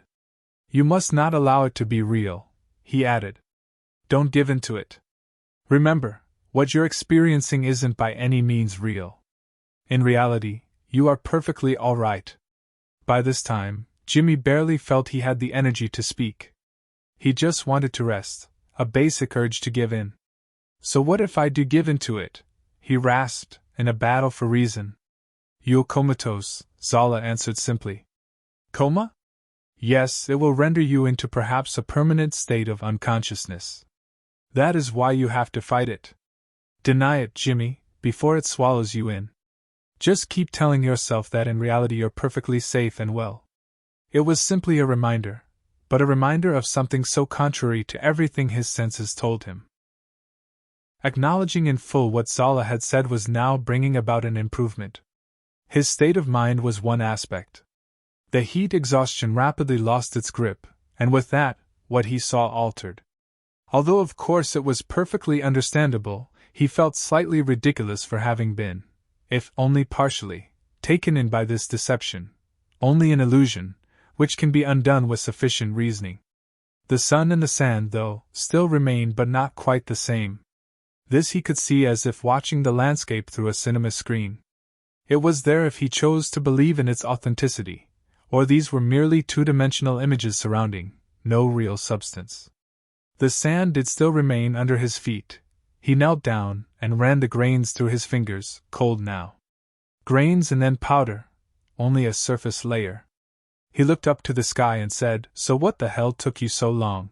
You must not allow it to be real, he added. Don't give in to it. Remember, what you're experiencing isn't by any means real. In reality, you are perfectly all right. By this time, Jimmy barely felt he had the energy to speak. He just wanted to rest, a basic urge to give in. So what if I do give in to it? He rasped, in a battle for reason. You're comatose, Zala answered simply. Coma? Yes, it will render you into perhaps a permanent state of unconsciousness. That is why you have to fight it. Deny it, Jimmy, before it swallows you in. Just keep telling yourself that in reality you're perfectly safe and well. It was simply a reminder, but a reminder of something so contrary to everything his senses told him. Acknowledging in full what Zala had said was now bringing about an improvement. His state of mind was one aspect. The heat exhaustion rapidly lost its grip, and with that, what he saw altered. Although of course it was perfectly understandable, he felt slightly ridiculous for having been, if only partially, taken in by this deception, only an illusion, which can be undone with sufficient reasoning. The sun and the sand, though, still remained but not quite the same. This he could see as if watching the landscape through a cinema screen. It was there if he chose to believe in its authenticity, or these were merely two-dimensional images surrounding, no real substance. The sand did still remain under his feet. He knelt down and ran the grains through his fingers, cold now. Grains and then powder, only a surface layer. He looked up to the sky and said, So what the hell took you so long?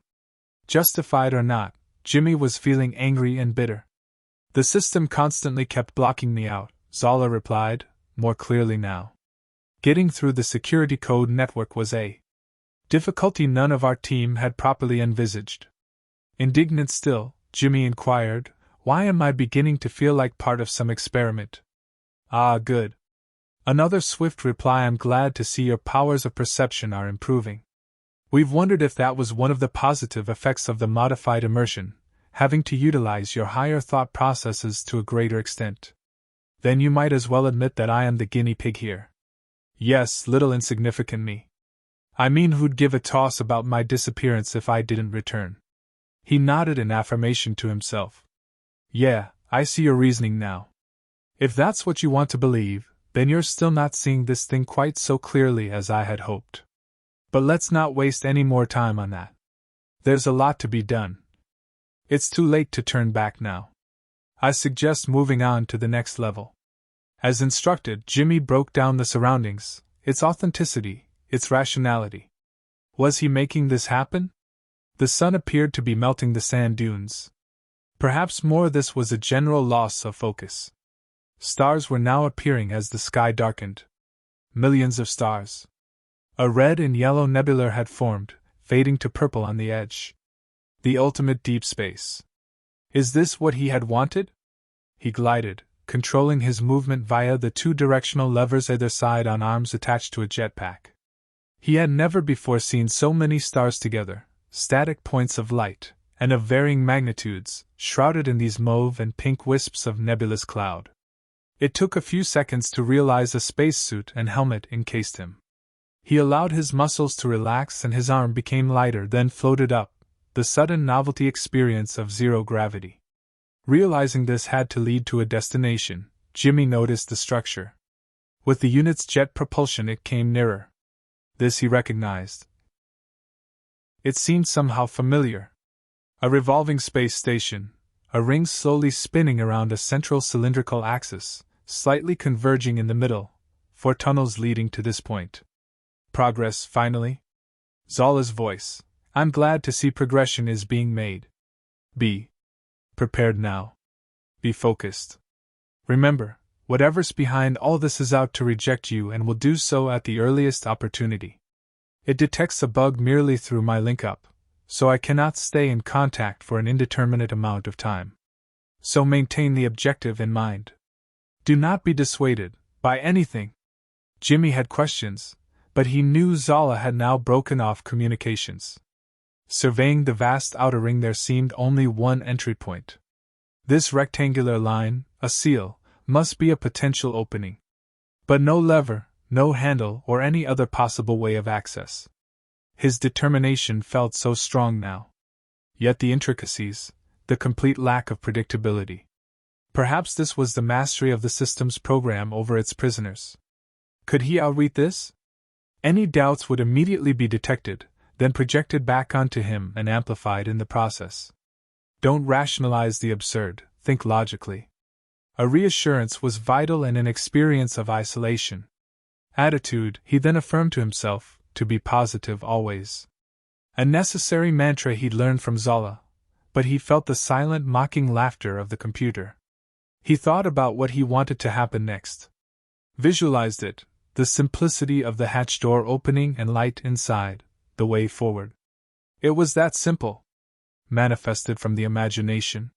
Justified or not, Jimmy was feeling angry and bitter. The system constantly kept blocking me out, Zala replied, more clearly now. Getting through the security code network was a difficulty none of our team had properly envisaged. Indignant still, Jimmy inquired, Why am I beginning to feel like part of some experiment? Ah, good. Another swift reply. I'm glad to see your powers of perception are improving. We've wondered if that was one of the positive effects of the modified immersion, having to utilize your higher thought processes to a greater extent. Then you might as well admit that I am the guinea pig here. Yes, little insignificant me. I mean, who'd give a toss about my disappearance if I didn't return? He nodded in affirmation to himself. Yeah, I see your reasoning now. If that's what you want to believe, then you're still not seeing this thing quite so clearly as I had hoped. But let's not waste any more time on that. There's a lot to be done. It's too late to turn back now. I suggest moving on to the next level. As instructed, Jimmy broke down the surroundings, its authenticity, its rationality. Was he making this happen? The sun appeared to be melting the sand dunes. Perhaps more, this was a general loss of focus. Stars were now appearing as the sky darkened. Millions of stars. A red and yellow nebula had formed, fading to purple on the edge. The ultimate deep space. Is this what he had wanted? He glided, controlling his movement via the two-directional levers either side on arms attached to a jetpack. He had never before seen so many stars together, static points of light, and of varying magnitudes, shrouded in these mauve and pink wisps of nebulous cloud. It took a few seconds to realize a spacesuit and helmet encased him. He allowed his muscles to relax and his arm became lighter, then floated up, the sudden novelty experience of zero gravity. Realizing this had to lead to a destination, Jimmy noticed the structure. With the unit's jet propulsion, it came nearer. This he recognized. It seemed somehow familiar. A revolving space station, a ring slowly spinning around a central cylindrical axis, slightly converging in the middle, 4 tunnels leading to this point. Progress, finally? Zala's voice. I'm glad to see progression is being made. Be prepared now. Be focused. Remember, whatever's behind all this is out to reject you and will do so at the earliest opportunity. It detects a bug merely through my link-up, so I cannot stay in contact for an indeterminate amount of time. So maintain the objective in mind. Do not be dissuaded by anything. Jimmy had questions, but he knew Zala had now broken off communications. Surveying the vast outer ring, there seemed only one entry point. This rectangular line, a seal, must be a potential opening. But no lever, no handle, or any other possible way of access. His determination felt so strong now. Yet the intricacies, the complete lack of predictability. Perhaps this was the mastery of the system's program over its prisoners. Could he outread this? Any doubts would immediately be detected, then projected back onto him and amplified in the process. Don't rationalize the absurd, think logically. A reassurance was vital and an experience of isolation. Attitude, he then affirmed to himself, to be positive always. A necessary mantra he'd learned from Zala, but he felt the silent, mocking laughter of the computer. He thought about what he wanted to happen next. Visualized it, the simplicity of the hatch door opening and light inside, the way forward. It was that simple. Manifested from the imagination.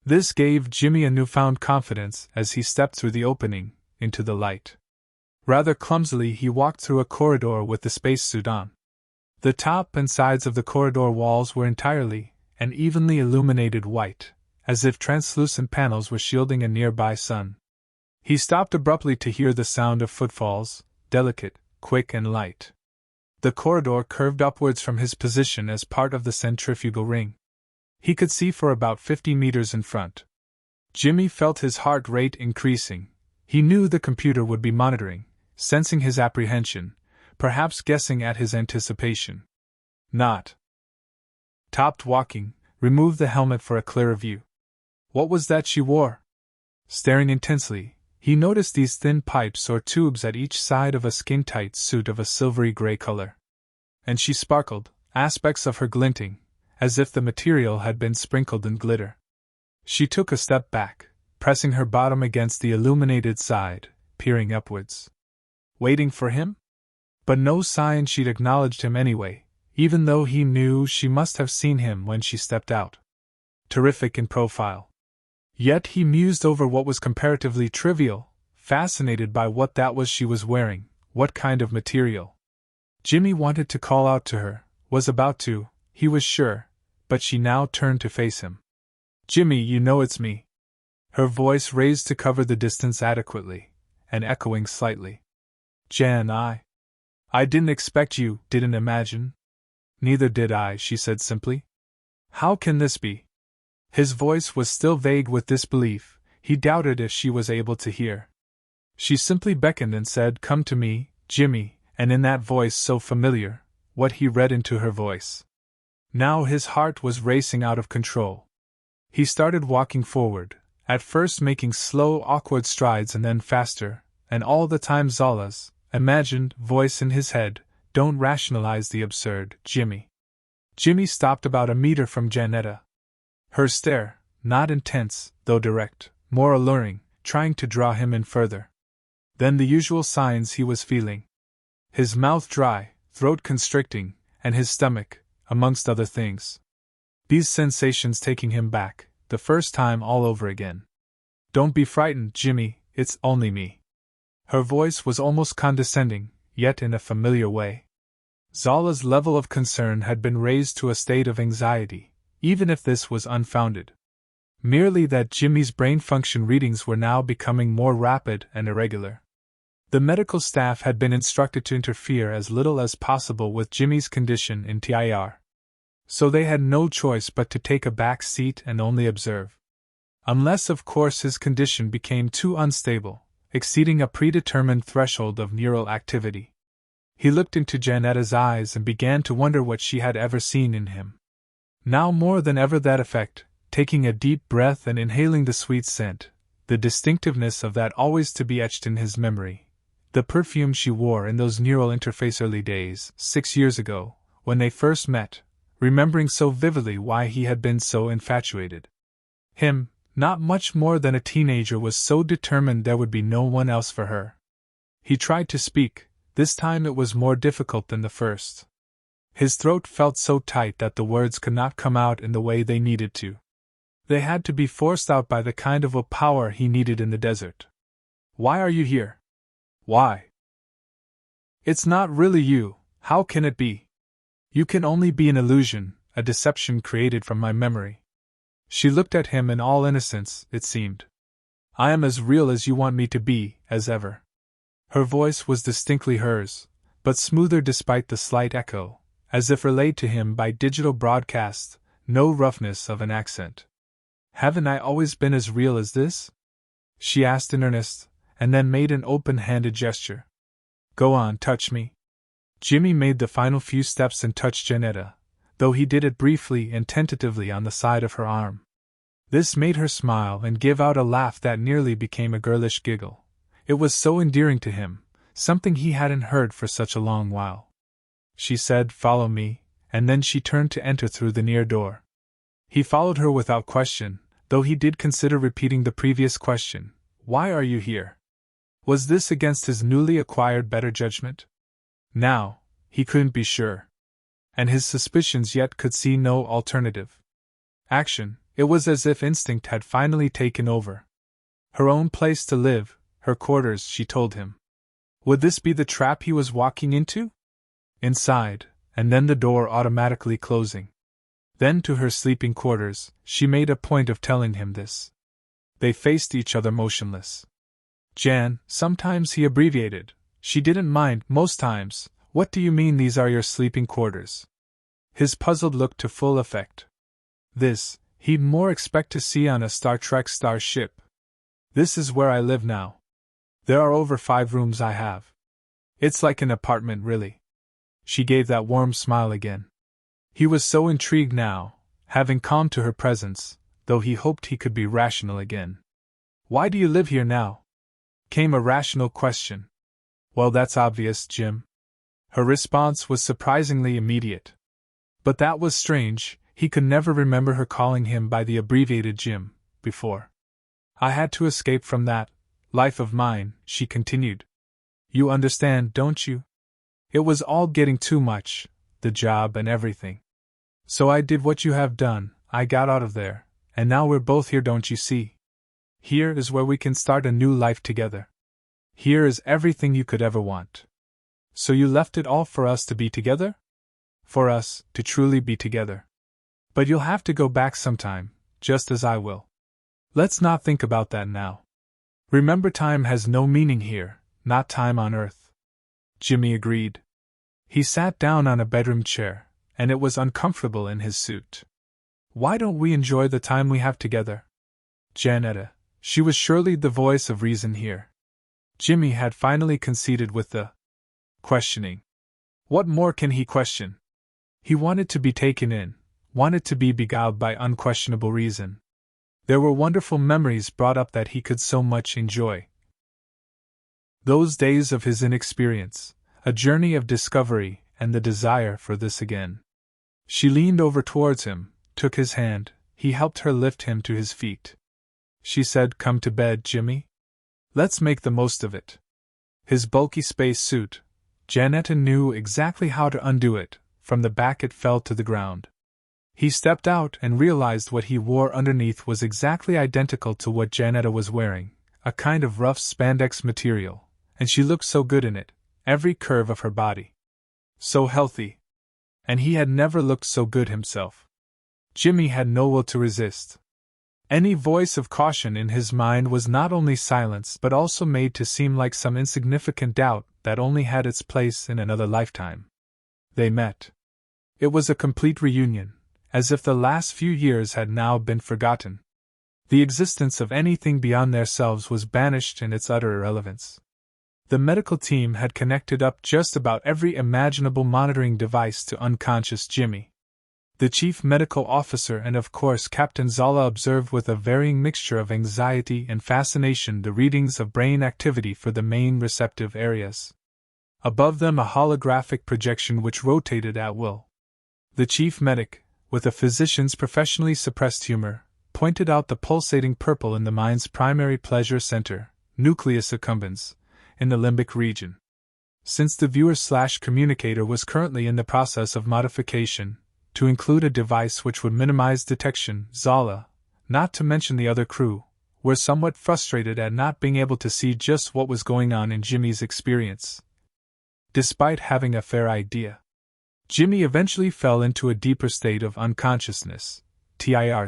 This gave Jimmy a newfound confidence as he stepped through the opening, into the light. Rather clumsily, he walked through a corridor with the spacesuit on. The top and sides of the corridor walls were entirely and evenly illuminated white, as if translucent panels were shielding a nearby sun. He stopped abruptly to hear the sound of footfalls, delicate, quick, and light. The corridor curved upwards from his position as part of the centrifugal ring. He could see for about 50 meters in front. Jimmy felt his heart rate increasing. He knew the computer would be monitoring, sensing his apprehension, perhaps guessing at his anticipation. Not. Stopped walking, removed the helmet for a clearer view. What was that she wore? Staring intensely, he noticed these thin pipes or tubes at each side of a skin-tight suit of a silvery gray color. And she sparkled, aspects of her glinting, as if the material had been sprinkled in glitter. She took a step back, pressing her bottom against the illuminated side, peering upwards. Waiting for him? But no sign. She'd acknowledged him anyway, even though he knew she must have seen him when she stepped out. Terrific in profile. Yet he mused over what was comparatively trivial, fascinated by what that was she was wearing, what kind of material. Jimmy wanted to call out to her, was about to, he was sure, but she now turned to face him. Jimmy, you know it's me. Her voice raised to cover the distance adequately, and echoing slightly. Jan, I didn't expect you, didn't imagine. Neither did I, she said simply. How can this be? His voice was still vague with disbelief. He doubted if she was able to hear. She simply beckoned and said, Come to me, Jimmy, and in that voice so familiar, what he read into her voice. Now his heart was racing out of control. He started walking forward, at first making slow, awkward strides and then faster, and all the time Zala's imagined voice in his head, Don't rationalize the absurd, Jimmy. Jimmy stopped about a meter from Janetta. Her stare, not intense, though direct, more alluring, trying to draw him in further. Then the usual signs he was feeling. His mouth dry, throat constricting, and his stomach, amongst other things. These sensations taking him back, the first time all over again. Don't be frightened, Jimmy, it's only me. Her voice was almost condescending, yet in a familiar way. Zala's level of concern had been raised to a state of anxiety, even if this was unfounded. Merely that Jimmy's brain function readings were now becoming more rapid and irregular. The medical staff had been instructed to interfere as little as possible with Jimmy's condition in TIR. So they had no choice but to take a back seat and only observe. Unless, of course, his condition became too unstable, exceeding a predetermined threshold of neural activity. He looked into Janetta's eyes and began to wonder what she had ever seen in him. Now more than ever that effect, taking a deep breath and inhaling the sweet scent, the distinctiveness of that always to be etched in his memory. The perfume she wore in those neural interface early days, 6 years ago, when they first met, remembering so vividly why he had been so infatuated. Him, not much more than a teenager, was so determined there would be no one else for her. He tried to speak, this time it was more difficult than the first. His throat felt so tight that the words could not come out in the way they needed to. They had to be forced out by the kind of willpower he needed in the desert. Why are you here? Why? It's not really you, how can it be? You can only be an illusion, a deception created from my memory. She looked at him in all innocence, it seemed. I am as real as you want me to be, as ever. Her voice was distinctly hers, but smoother despite the slight echo, as if relayed to him by digital broadcast, no roughness of an accent. Haven't I always been as real as this? She asked in earnest, and then made an open-handed gesture. Go on, touch me. Jimmy made the final few steps and touched Janetta, though he did it briefly and tentatively on the side of her arm. This made her smile and give out a laugh that nearly became a girlish giggle. It was so endearing to him, something he hadn't heard for such a long while. She said, Follow me, and then she turned to enter through the near door. He followed her without question, though he did consider repeating the previous question, Why are you here? Was this against his newly acquired better judgment? Now, he couldn't be sure. And his suspicions yet could see no alternative. Action, it was as if instinct had finally taken over. Her own place to live, her quarters, she told him. Would this be the trap he was walking into? Inside, and then the door automatically closing. Then to her sleeping quarters, she made a point of telling him this. They faced each other motionless. Jan, sometimes he abbreviated. She didn't mind, most times. What do you mean these are your sleeping quarters? His puzzled look to full effect. This, he'd more expect to see on a Star Trek starship. This is where I live now. There are over 5 rooms I have. It's like an apartment, really. She gave that warm smile again. He was so intrigued now, having calmed to her presence, though he hoped he could be rational again. Why do you live here now? Came a rational question. Well, that's obvious, Jim. Her response was surprisingly immediate. But that was strange, he could never remember her calling him by the abbreviated Jim, before. I had to escape from that life of mine, she continued. You understand, don't you? It was all getting too much, the job and everything. So I did what you have done, I got out of there, and now we're both here, don't you see? Here is where we can start a new life together. Here is everything you could ever want. So you left it all for us to be together? For us to truly be together. But you'll have to go back sometime, just as I will. Let's not think about that now. Remember, time has no meaning here, not time on Earth. Jimmy agreed. He sat down on a bedroom chair, and it was uncomfortable in his suit. "Why don't we enjoy the time we have together?" Janetta, she was surely the voice of reason here. Jimmy had finally conceded with the questioning. What more can he question? He wanted to be taken in, wanted to be beguiled by unquestionable reason. There were wonderful memories brought up that he could so much enjoy. Those days of his inexperience, a journey of discovery, and the desire for this again. She leaned over towards him, took his hand, he helped her lift him to his feet. She said, "Come to bed, Jimmy. Let's make the most of it." His bulky space suit, Janetta knew exactly how to undo it, from the back it fell to the ground. He stepped out and realized what he wore underneath was exactly identical to what Janetta was wearing, a kind of rough spandex material, and she looked so good in it, every curve of her body. So healthy. And he had never looked so good himself. Jimmy had no will to resist. Any voice of caution in his mind was not only silenced but also made to seem like some insignificant doubt that only had its place in another lifetime. They met. It was a complete reunion, as if the last few years had now been forgotten. The existence of anything beyond themselves was banished in its utter irrelevance. The medical team had connected up just about every imaginable monitoring device to unconscious Jimmy. The chief medical officer and of course Captain Zala observed with a varying mixture of anxiety and fascination the readings of brain activity for the main receptive areas. Above them a holographic projection which rotated at will. The chief medic, with a physician's professionally suppressed humor, pointed out the pulsating purple in the mind's primary pleasure center, nucleus accumbens, in the limbic region. Since the viewer/communicator was currently in the process of modification, to include a device which would minimize detection, Zala, not to mention the other crew, were somewhat frustrated at not being able to see just what was going on in Jimmy's experience. Despite having a fair idea, Jimmy eventually fell into a deeper state of unconsciousness,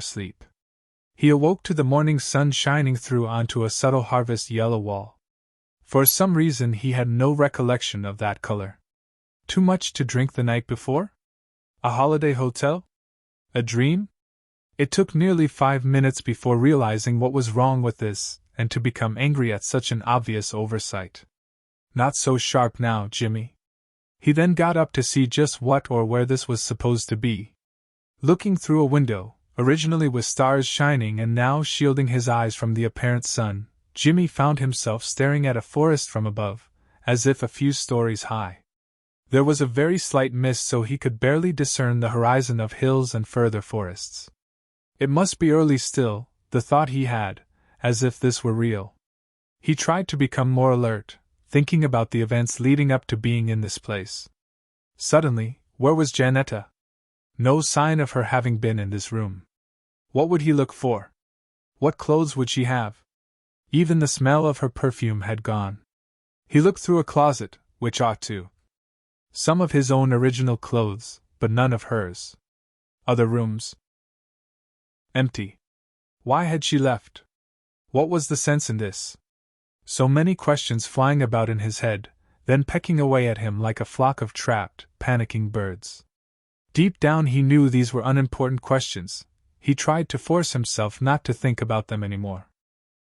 sleep. He awoke to the morning sun shining through onto a subtle harvest yellow wall. For some reason he had no recollection of that color. Too much to drink the night before? A holiday hotel? A dream? It took nearly 5 minutes before realizing what was wrong with this, and to become angry at such an obvious oversight. Not so sharp now, Jimmy. He then got up to see just what or where this was supposed to be. Looking through a window, originally with stars shining and now shielding his eyes from the apparent sun, Jimmy found himself staring at a forest from above, as if a few stories high. There was a very slight mist so he could barely discern the horizon of hills and further forests. It must be early still, the thought he had, as if this were real. He tried to become more alert, thinking about the events leading up to being in this place. Suddenly, where was Janetta? No sign of her having been in this room. What would he look for? What clothes would she have? Even the smell of her perfume had gone. He looked through a closet, which ought to. Some of his own original clothes, but none of hers. Other rooms? Empty. Why had she left? What was the sense in this? So many questions flying about in his head, then pecking away at him like a flock of trapped, panicking birds. Deep down he knew these were unimportant questions. He tried to force himself not to think about them anymore.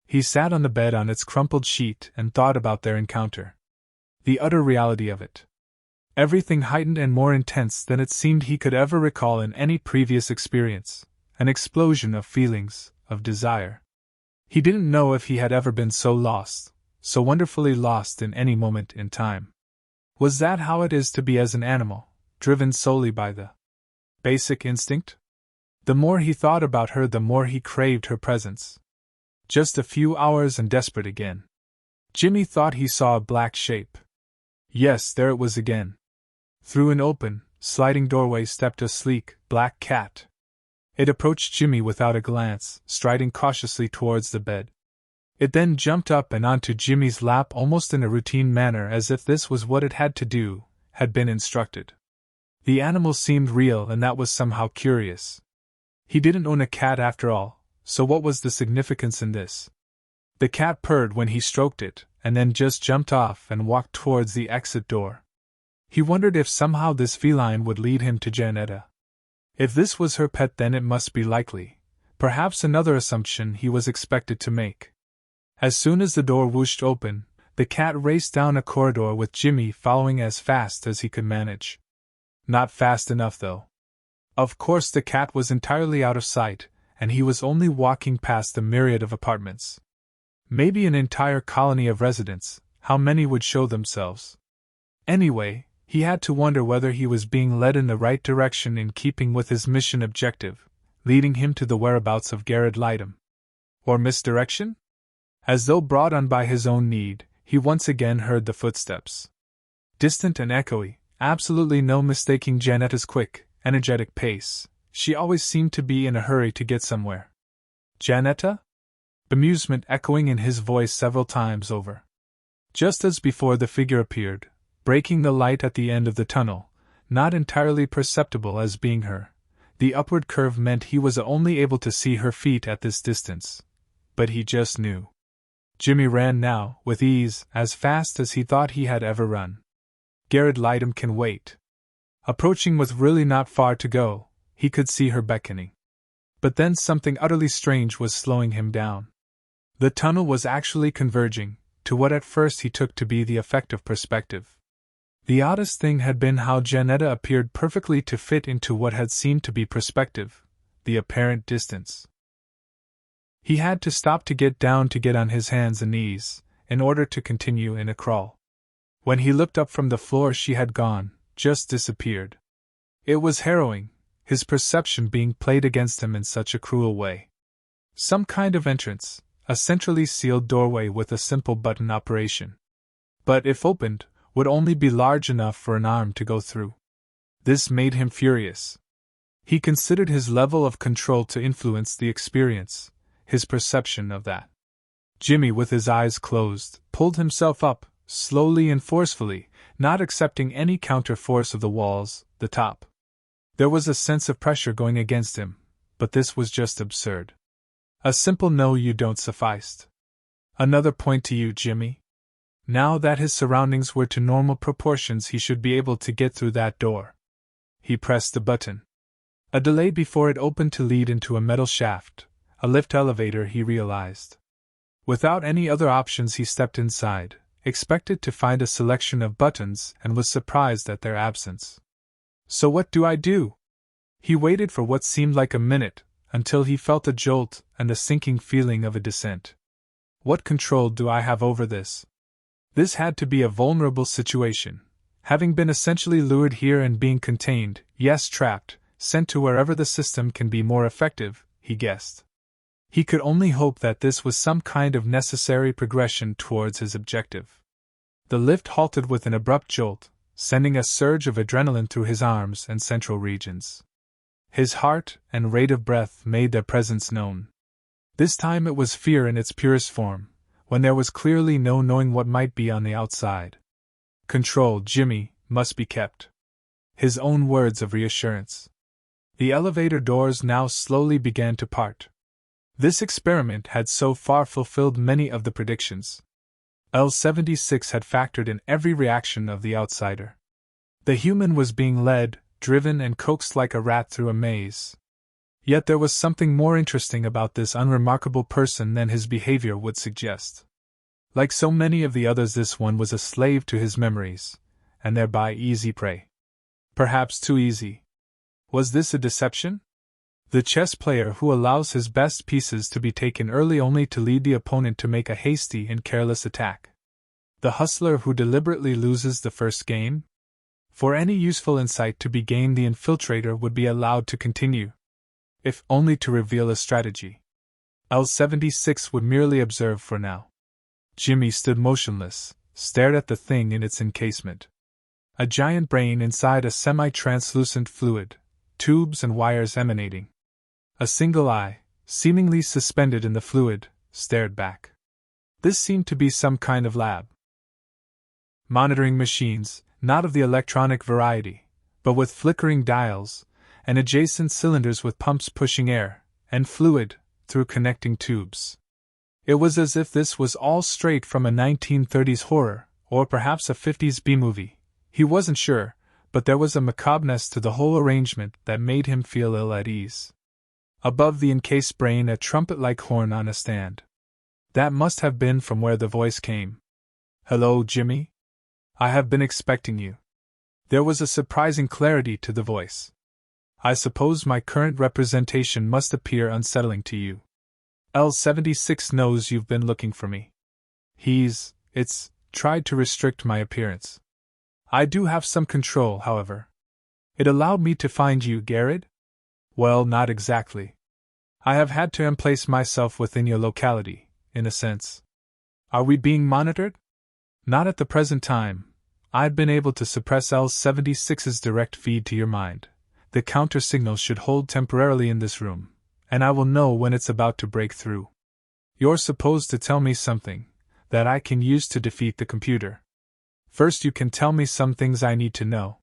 He sat on the bed on its crumpled sheet and thought about their encounter. The utter reality of it. Everything heightened and more intense than it seemed he could ever recall in any previous experience. An explosion of feelings, of desire. He didn't know if he had ever been so lost, so wonderfully lost in any moment in time. Was that how it is to be as an animal, driven solely by the basic instinct? The more he thought about her, the more he craved her presence. Just a few hours and desperate again. Jimmy thought he saw a black shape. Yes, there it was again. Through an open, sliding doorway stepped a sleek, black cat. It approached Jimmy without a glance, striding cautiously towards the bed. It then jumped up and onto Jimmy's lap almost in a routine manner, as if this was what it had to do, had been instructed. The animal seemed real, and that was somehow curious. He didn't own a cat after all, so what was the significance in this? The cat purred when he stroked it, and then just jumped off and walked towards the exit door. He wondered if somehow this feline would lead him to Janetta. If this was her pet, then it must be likely, perhaps another assumption he was expected to make. As soon as the door whooshed open, the cat raced down a corridor with Jimmy following as fast as he could manage. Not fast enough, though. Of course, the cat was entirely out of sight, and he was only walking past the myriad of apartments. Maybe an entire colony of residents. How many would show themselves? Anyway, he had to wonder whether he was being led in the right direction in keeping with his mission objective, leading him to the whereabouts of Garrett Lightham. Or misdirection? As though brought on by his own need, he once again heard the footsteps. Distant and echoey, absolutely no mistaking Janetta's quick, energetic pace. She always seemed to be in a hurry to get somewhere. Janetta? Bemusement echoing in his voice several times over. Just as before, the figure appeared, breaking the light at the end of the tunnel, not entirely perceptible as being her. The upward curve meant he was only able to see her feet at this distance. But he just knew. Jimmy ran now, with ease, as fast as he thought he had ever run. Garrett Lightham can wait. Approaching with really not far to go, he could see her beckoning. But then something utterly strange was slowing him down. The tunnel was actually converging, to what at first he took to be the effect of perspective. The oddest thing had been how Janetta appeared perfectly to fit into what had seemed to be perspective, the apparent distance. He had to stop to get down to get on his hands and knees, in order to continue in a crawl. When he looked up from the floor, she had gone, just disappeared. It was harrowing, his perception being played against him in such a cruel way. Some kind of entrance, a centrally sealed doorway with a simple button operation. But if opened, would only be large enough for an arm to go through. This made him furious. He considered his level of control to influence the experience, his perception of that. Jimmy, with his eyes closed, pulled himself up, slowly and forcefully, not accepting any counter-force of the walls, the top. There was a sense of pressure going against him, but this was just absurd. A simple no, you don't sufficed. Another point to you, Jimmy. Now that his surroundings were to normal proportions, he should be able to get through that door. He pressed the button. A delay before it opened to lead into a metal shaft, a lift elevator, he realized. Without any other options, he stepped inside, expected to find a selection of buttons, and was surprised at their absence. So what do I do? He waited for what seemed like a minute, until he felt a jolt and a sinking feeling of a descent. What control do I have over this? This had to be a vulnerable situation. Having been essentially lured here and being contained, yes, trapped, sent to wherever the system can be more effective, he guessed. He could only hope that this was some kind of necessary progression towards his objective. The lift halted with an abrupt jolt, sending a surge of adrenaline through his arms and central regions. His heart and rate of breath made their presence known. This time it was fear in its purest form, when there was clearly no knowing what might be on the outside. Control, Jimmy, must be kept. His own words of reassurance. The elevator doors now slowly began to part. This experiment had so far fulfilled many of the predictions. L-76 had factored in every reaction of the outsider. The human was being led, driven and coaxed like a rat through a maze. Yet there was something more interesting about this unremarkable person than his behavior would suggest. Like so many of the others, this one was a slave to his memories, and thereby easy prey. Perhaps too easy. Was this a deception? The chess player who allows his best pieces to be taken early only to lead the opponent to make a hasty and careless attack. The hustler who deliberately loses the first game? For any useful insight to be gained, the infiltrator would be allowed to continue, if only to reveal a strategy. L-76 would merely observe for now. Jimmy stood motionless, stared at the thing in its encasement. A giant brain inside a semi-translucent fluid, tubes and wires emanating. A single eye, seemingly suspended in the fluid, stared back. This seemed to be some kind of lab. Monitoring machines, not of the electronic variety, but with flickering dials, and adjacent cylinders with pumps pushing air and fluid through connecting tubes. It was as if this was all straight from a 1930s horror, or perhaps a 50s B-movie, He wasn't sure, but there was a macabreness to the whole arrangement that made him feel ill at ease. Above the encased brain a trumpet-like horn on a stand. That must have been from where the voice came. "Hello, Jimmy? I have been expecting you." There was a surprising clarity to the voice. "I suppose my current representation must appear unsettling to you. L76 knows you've been looking for me. It's tried to restrict my appearance. I do have some control, however. It allowed me to find you, Garrett? Well, not exactly. I have had to emplace myself within your locality, in a sense. Are we being monitored? Not at the present time. I've been able to suppress L76's direct feed to your mind. The counter signal should hold temporarily in this room, and I will know when it's about to break through. You're supposed to tell me something that I can use to defeat the computer. First, you can tell me some things I need to know."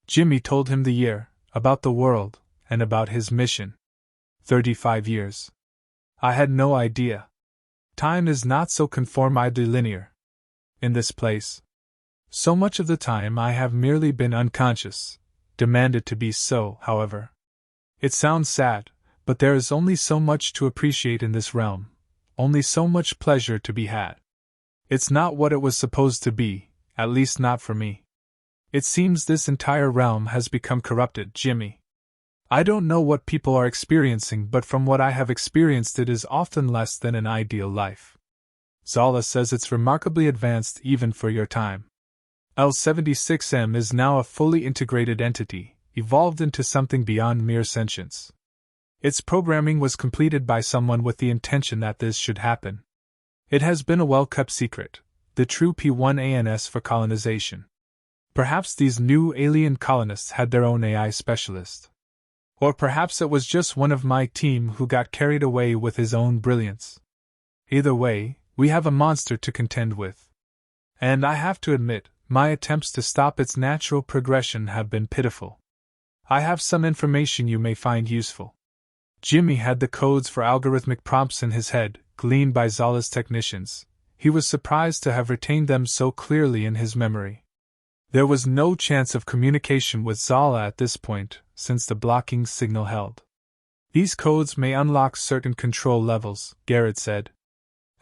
Jimmy told him the year, about the world, and about his mission. 35 years. I had no idea. Time is not so conformedly linear. In this place. So much of the time I have merely been unconscious, demanded to be so, however. It sounds sad, but there is only so much to appreciate in this realm, only so much pleasure to be had. It's not what it was supposed to be, at least not for me. It seems this entire realm has become corrupted, Jimmy. I don't know what people are experiencing, but from what I have experienced it is often less than an ideal life. Zala says it's remarkably advanced even for your time. L76M is now a fully integrated entity, evolved into something beyond mere sentience. Its programming was completed by someone with the intention that this should happen. It has been a well-kept secret, the true P1ANS for colonization. Perhaps these new alien colonists had their own AI specialist. Or perhaps it was just one of my team who got carried away with his own brilliance. Either way, we have a monster to contend with. And I have to admit, my attempts to stop its natural progression have been pitiful. I have some information you may find useful. Jimmy had the codes for algorithmic prompts in his head, gleaned by Zala's technicians. He was surprised to have retained them so clearly in his memory. There was no chance of communication with Zala at this point, since the blocking signal held. These codes may unlock certain control levels, Garrett said.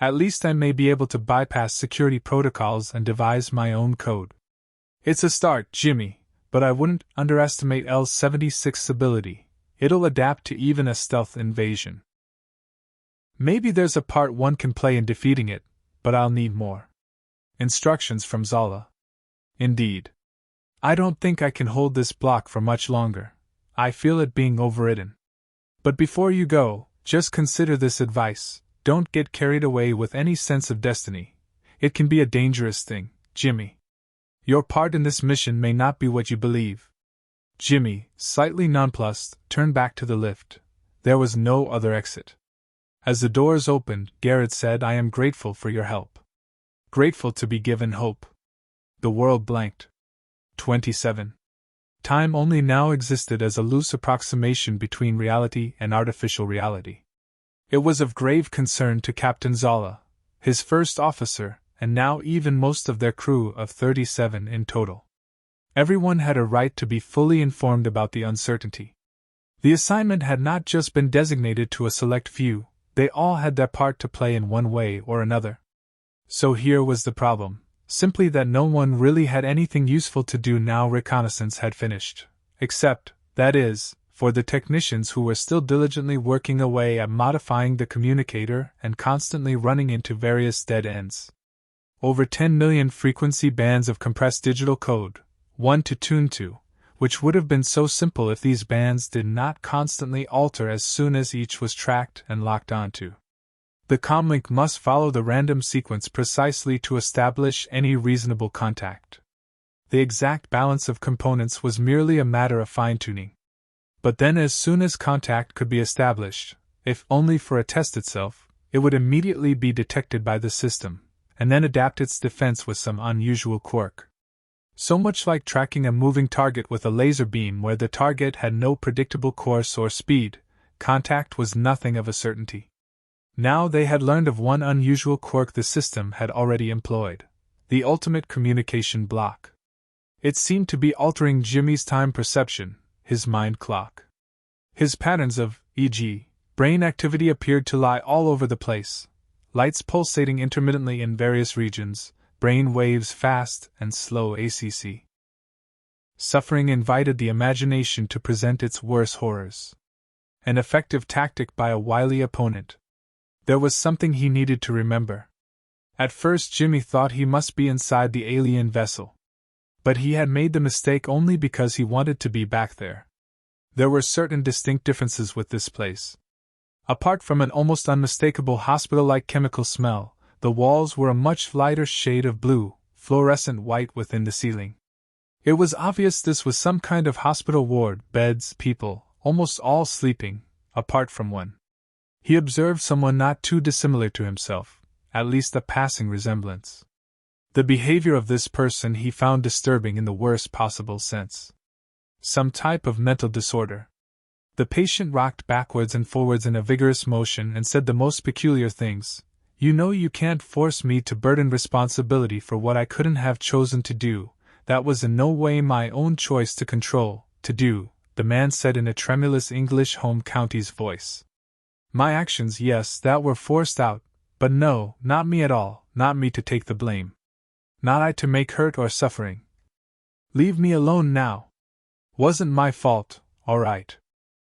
At least I may be able to bypass security protocols and devise my own code. It's a start, Jimmy, but I wouldn't underestimate L76's ability. It'll adapt to even a stealth invasion. Maybe there's a part one can play in defeating it, but I'll need more. Instructions from Zala. Indeed. I don't think I can hold this block for much longer. I feel it being overridden. But before you go, just consider this advice. Don't get carried away with any sense of destiny. It can be a dangerous thing, Jimmy. Your part in this mission may not be what you believe. Jimmy, slightly nonplussed, turned back to the lift. There was no other exit. As the doors opened, Garrett said, "I am grateful for your help. Grateful to be given hope." The world blanked. 27. Time only now existed as a loose approximation between reality and artificial reality. It was of grave concern to Captain Zala, his first officer, and now even most of their crew of 37 in total. Everyone had a right to be fully informed about the uncertainty. The assignment had not just been designated to a select few, they all had their part to play in one way or another. So here was the problem. Simply that no one really had anything useful to do now reconnaissance had finished. Except, that is, for the technicians who were still diligently working away at modifying the communicator and constantly running into various dead ends. Over 10 million frequency bands of compressed digital code, one to tune to, which would have been so simple if these bands did not constantly alter as soon as each was tracked and locked onto. The comlink must follow the random sequence precisely to establish any reasonable contact. The exact balance of components was merely a matter of fine-tuning. But then as soon as contact could be established, if only for a test itself, it would immediately be detected by the system, and then adapt its defense with some unusual quirk. So much like tracking a moving target with a laser beam where the target had no predictable course or speed, contact was nothing of a certainty. Now they had learned of one unusual quirk the system had already employed: the ultimate communication block. It seemed to be altering Jimmy's time perception, his mind clock. His patterns of, e.g., brain activity appeared to lie all over the place, lights pulsating intermittently in various regions, brain waves fast and slow ACC. Suffering invited the imagination to present its worst horrors. An effective tactic by a wily opponent. There was something he needed to remember. At first Jimmy thought he must be inside the alien vessel. But he had made the mistake only because he wanted to be back there. There were certain distinct differences with this place. Apart from an almost unmistakable hospital-like chemical smell, the walls were a much lighter shade of blue, fluorescent white within the ceiling. It was obvious this was some kind of hospital ward, beds, people, almost all sleeping, apart from one. He observed someone not too dissimilar to himself, at least a passing resemblance. The behavior of this person he found disturbing in the worst possible sense. Some type of mental disorder. The patient rocked backwards and forwards in a vigorous motion and said the most peculiar things. "You know you can't force me to burden responsibility for what I couldn't have chosen to do. That was in no way my own choice to control, to do," the man said in a tremulous English home county's voice. "My actions, yes, that were forced out, but no, not me at all, not me to take the blame. Not I to make hurt or suffering. Leave me alone now. Wasn't my fault, all right."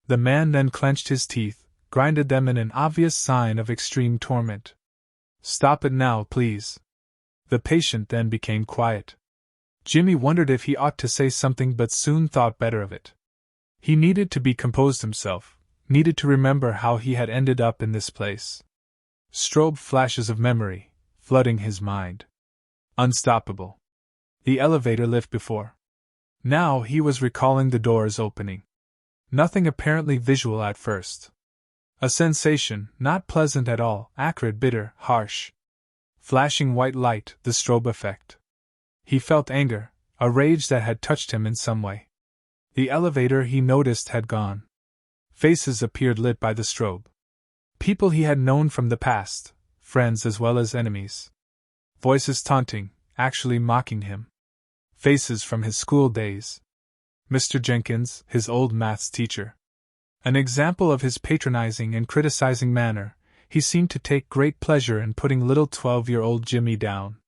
The man then clenched his teeth, grinded them in an obvious sign of extreme torment. "Stop it now, please." The patient then became quiet. Jimmy wondered if he ought to say something but soon thought better of it. He needed to be composed himself, needed to remember how he had ended up in this place. Strobe flashes of memory, flooding his mind. Unstoppable. The elevator lift before. Now he was recalling the doors opening. Nothing apparently visual at first. A sensation, not pleasant at all, acrid, bitter, harsh. Flashing white light, the strobe effect. He felt anger, a rage that had touched him in some way. The elevator, he noticed, had gone. Faces appeared lit by the strobe. People he had known from the past, friends as well as enemies. Voices taunting, actually mocking him. Faces from his school days. Mr. Jenkins, his old maths teacher. An example of his patronizing and criticizing manner, he seemed to take great pleasure in putting little 12-year-old Jimmy down.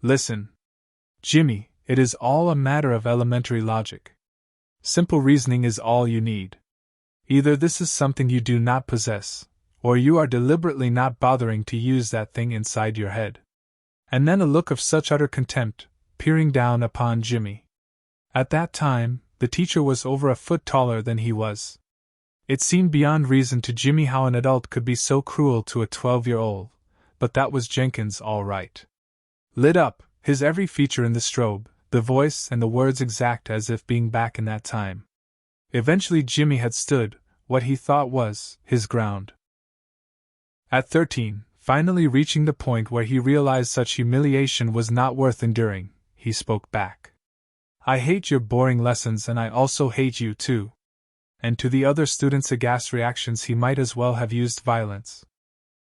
"Listen, Jimmy, it is all a matter of elementary logic. Simple reasoning is all you need. Either this is something you do not possess, or you are deliberately not bothering to use that thing inside your head." And then a look of such utter contempt, peering down upon Jimmy. At that time, the teacher was over a foot taller than he was. It seemed beyond reason to Jimmy how an adult could be so cruel to a 12-year-old, but that was Jenkins all right. Lit up, his every feature in the strobe, the voice and the words exact as if being back in that time. Eventually Jimmy had stood, what he thought was, his ground. At 13, finally reaching the point where he realized such humiliation was not worth enduring, he spoke back. "I hate your boring lessons and I also hate you too." And to the other students' aghast reactions he might as well have used violence.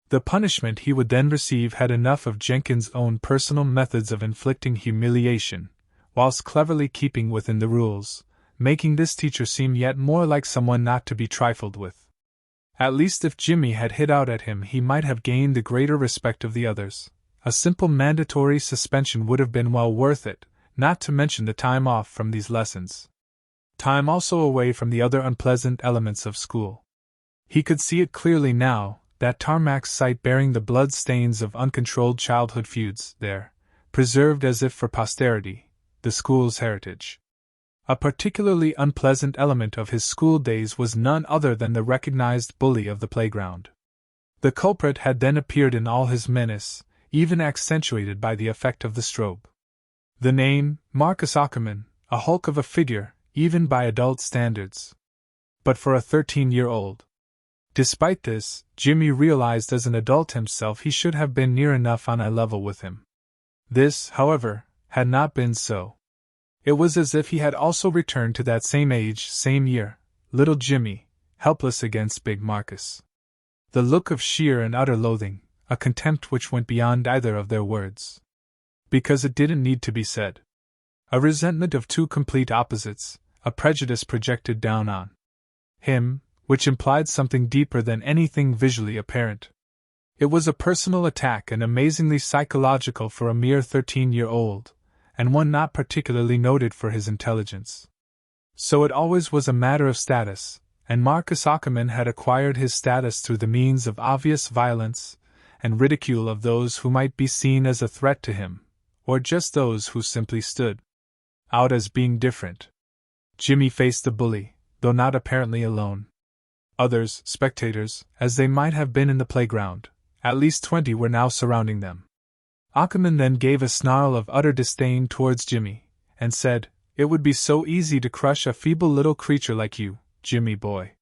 The punishment he would then receive had enough of Jenkins' own personal methods of inflicting humiliation, whilst cleverly keeping within the rules, making this teacher seem yet more like someone not to be trifled with. At least if Jimmy had hit out at him he might have gained the greater respect of the others. A simple mandatory suspension would have been well worth it, not to mention the time off from these lessons. Time also away from the other unpleasant elements of school. He could see it clearly now, that tarmac site bearing the blood stains of uncontrolled childhood feuds, there, preserved as if for posterity, the school's heritage. A particularly unpleasant element of his school days was none other than the recognized bully of the playground. The culprit had then appeared in all his menace, even accentuated by the effect of the strobe. The name, Marcus Ackerman, a hulk of a figure, even by adult standards. But for a 13-year-old. Despite this, Jimmy realized as an adult himself he should have been near enough on a level with him. This, however, had not been so. It was as if he had also returned to that same age, same year, little Jimmy, helpless against big Marcus. The look of sheer and utter loathing, a contempt which went beyond either of their words. Because it didn't need to be said. A resentment of two complete opposites, a prejudice projected down on him, which implied something deeper than anything visually apparent. It was a personal attack and amazingly psychological for a mere 13-year-old, and one not particularly noted for his intelligence. So it always was a matter of status, and Marcus Ackerman had acquired his status through the means of obvious violence and ridicule of those who might be seen as a threat to him, or just those who simply stood out as being different. Jimmy faced the bully, though not apparently alone. Others, spectators, as they might have been in the playground, at least 20 were now surrounding them. Ackerman then gave a snarl of utter disdain towards Jimmy, and said, "It would be so easy to crush a feeble little creature like you, Jimmy boy.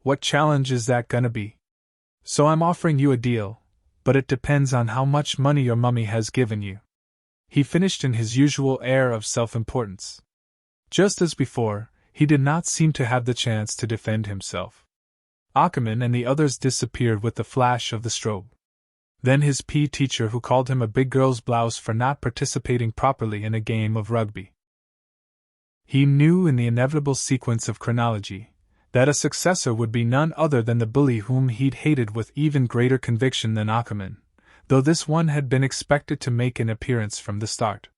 What challenge is that gonna be? So I'm offering you a deal, but it depends on how much money your mummy has given you." He finished in his usual air of self-importance. Just as before, he did not seem to have the chance to defend himself. Ackerman and the others disappeared with the flash of the strobe. Then his PE teacher, who called him a big girl's blouse for not participating properly in a game of rugby. He knew in the inevitable sequence of chronology that a successor would be none other than the bully whom he'd hated with even greater conviction than Ackerman, though this one had been expected to make an appearance from the start.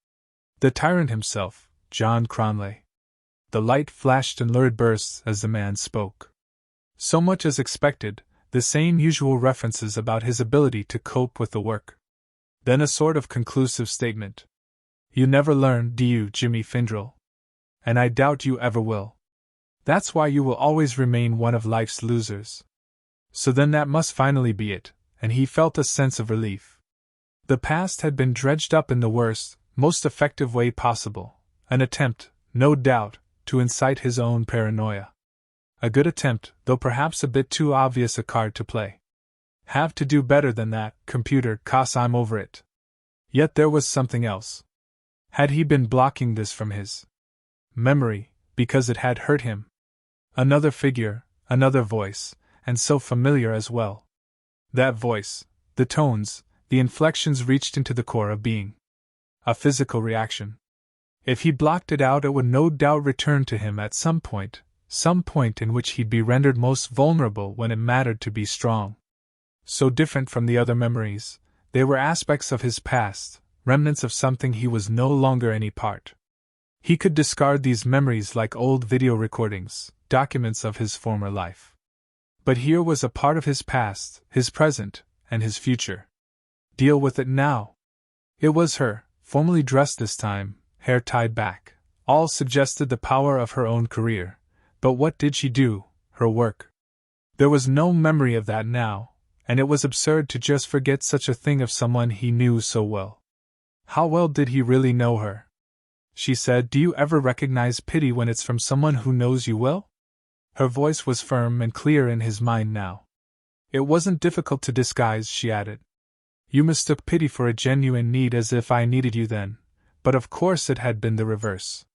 The tyrant himself, John Cronley. The light flashed in lurid bursts as the man spoke. So much as expected, the same usual references about his ability to cope with the work. Then a sort of conclusive statement. "You never learn, do you, Jimmy Findrell? And I doubt you ever will. That's why you will always remain one of life's losers." So then that must finally be it, and he felt a sense of relief. The past had been dredged up in the worst, most effective way possible, an attempt, no doubt, to incite his own paranoia. A good attempt, though perhaps a bit too obvious a card to play. Have to do better than that, computer, 'cause I'm over it. Yet there was something else. Had he been blocking this from his memory, because it had hurt him? Another figure, another voice, and so familiar as well. That voice, the tones, the inflections reached into the core of being. A physical reaction. If he blocked it out, it would no doubt return to him at some point in which he'd be rendered most vulnerable when it mattered to be strong. So different from the other memories, they were aspects of his past, remnants of something he was no longer any part. He could discard these memories like old video recordings, documents of his former life. But here was a part of his past, his present, and his future. Deal with it now. It was her, formally dressed this time, hair tied back. All suggested the power of her own career. But what did she do? Her work. There was no memory of that now, and it was absurd to just forget such a thing of someone he knew so well. How well did he really know her? She said, "Do you ever recognize pity when it's from someone who knows you well?" Her voice was firm and clear in his mind now. "It wasn't difficult to disguise," she added. "You mistook pity for a genuine need, as if I needed you then, but of course it had been the reverse.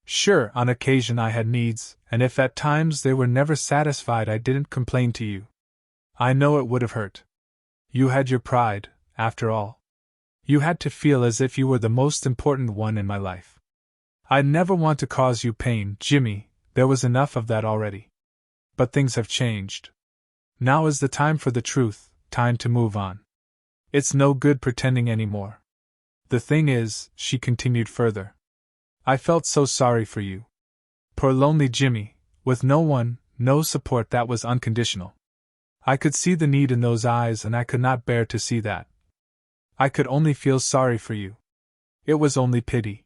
Sure, on occasion I had needs, and if at times they were never satisfied, I didn't complain to you. I know it would have hurt. You had your pride, after all. You had to feel as if you were the most important one in my life. I'd never want to cause you pain, Jimmy, there was enough of that already. But things have changed. Now is the time for the truth, time to move on. It's no good pretending anymore. The thing is," she continued further, "I felt so sorry for you. Poor lonely Jimmy, with no one, no support that was unconditional. I could see the need in those eyes, and I could not bear to see that. I could only feel sorry for you. It was only pity."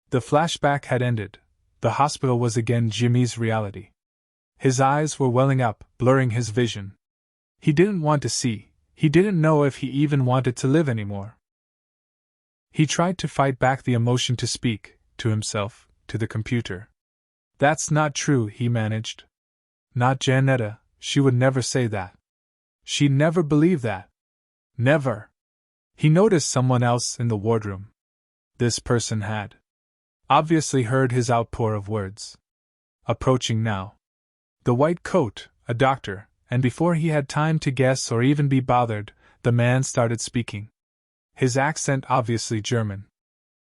The flashback had ended. The hospital was again Jimmy's reality. His eyes were welling up, blurring his vision. He didn't want to see, he didn't know if he even wanted to live anymore. He tried to fight back the emotion to speak, to himself, to the computer. "That's not true," he managed. "Not Janetta, she would never say that. She'd never believe that. Never." He noticed someone else in the wardroom. This person had obviously heard his outpour of words. Approaching now. The white coat, a doctor, and before he had time to guess or even be bothered, the man started speaking. His accent obviously German.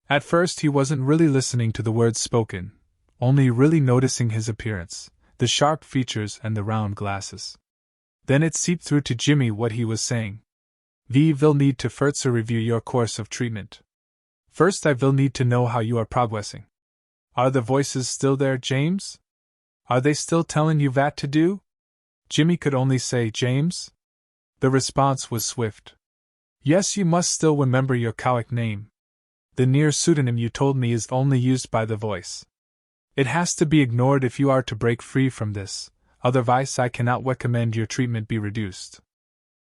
At first he wasn't really listening to the words spoken, only really noticing his appearance, the sharp features and the round glasses. Then it seeped through to Jimmy what he was saying. "We will need to further review your course of treatment. First I will need to know how you are progressing. Are the voices still there, James? Are they still telling you what to do?" Jimmy could only say, "James?" The response was swift. "Yes, you must still remember your Cowlick name. The near pseudonym you told me is only used by the voice. It has to be ignored if you are to break free from this, otherwise I cannot recommend your treatment be reduced."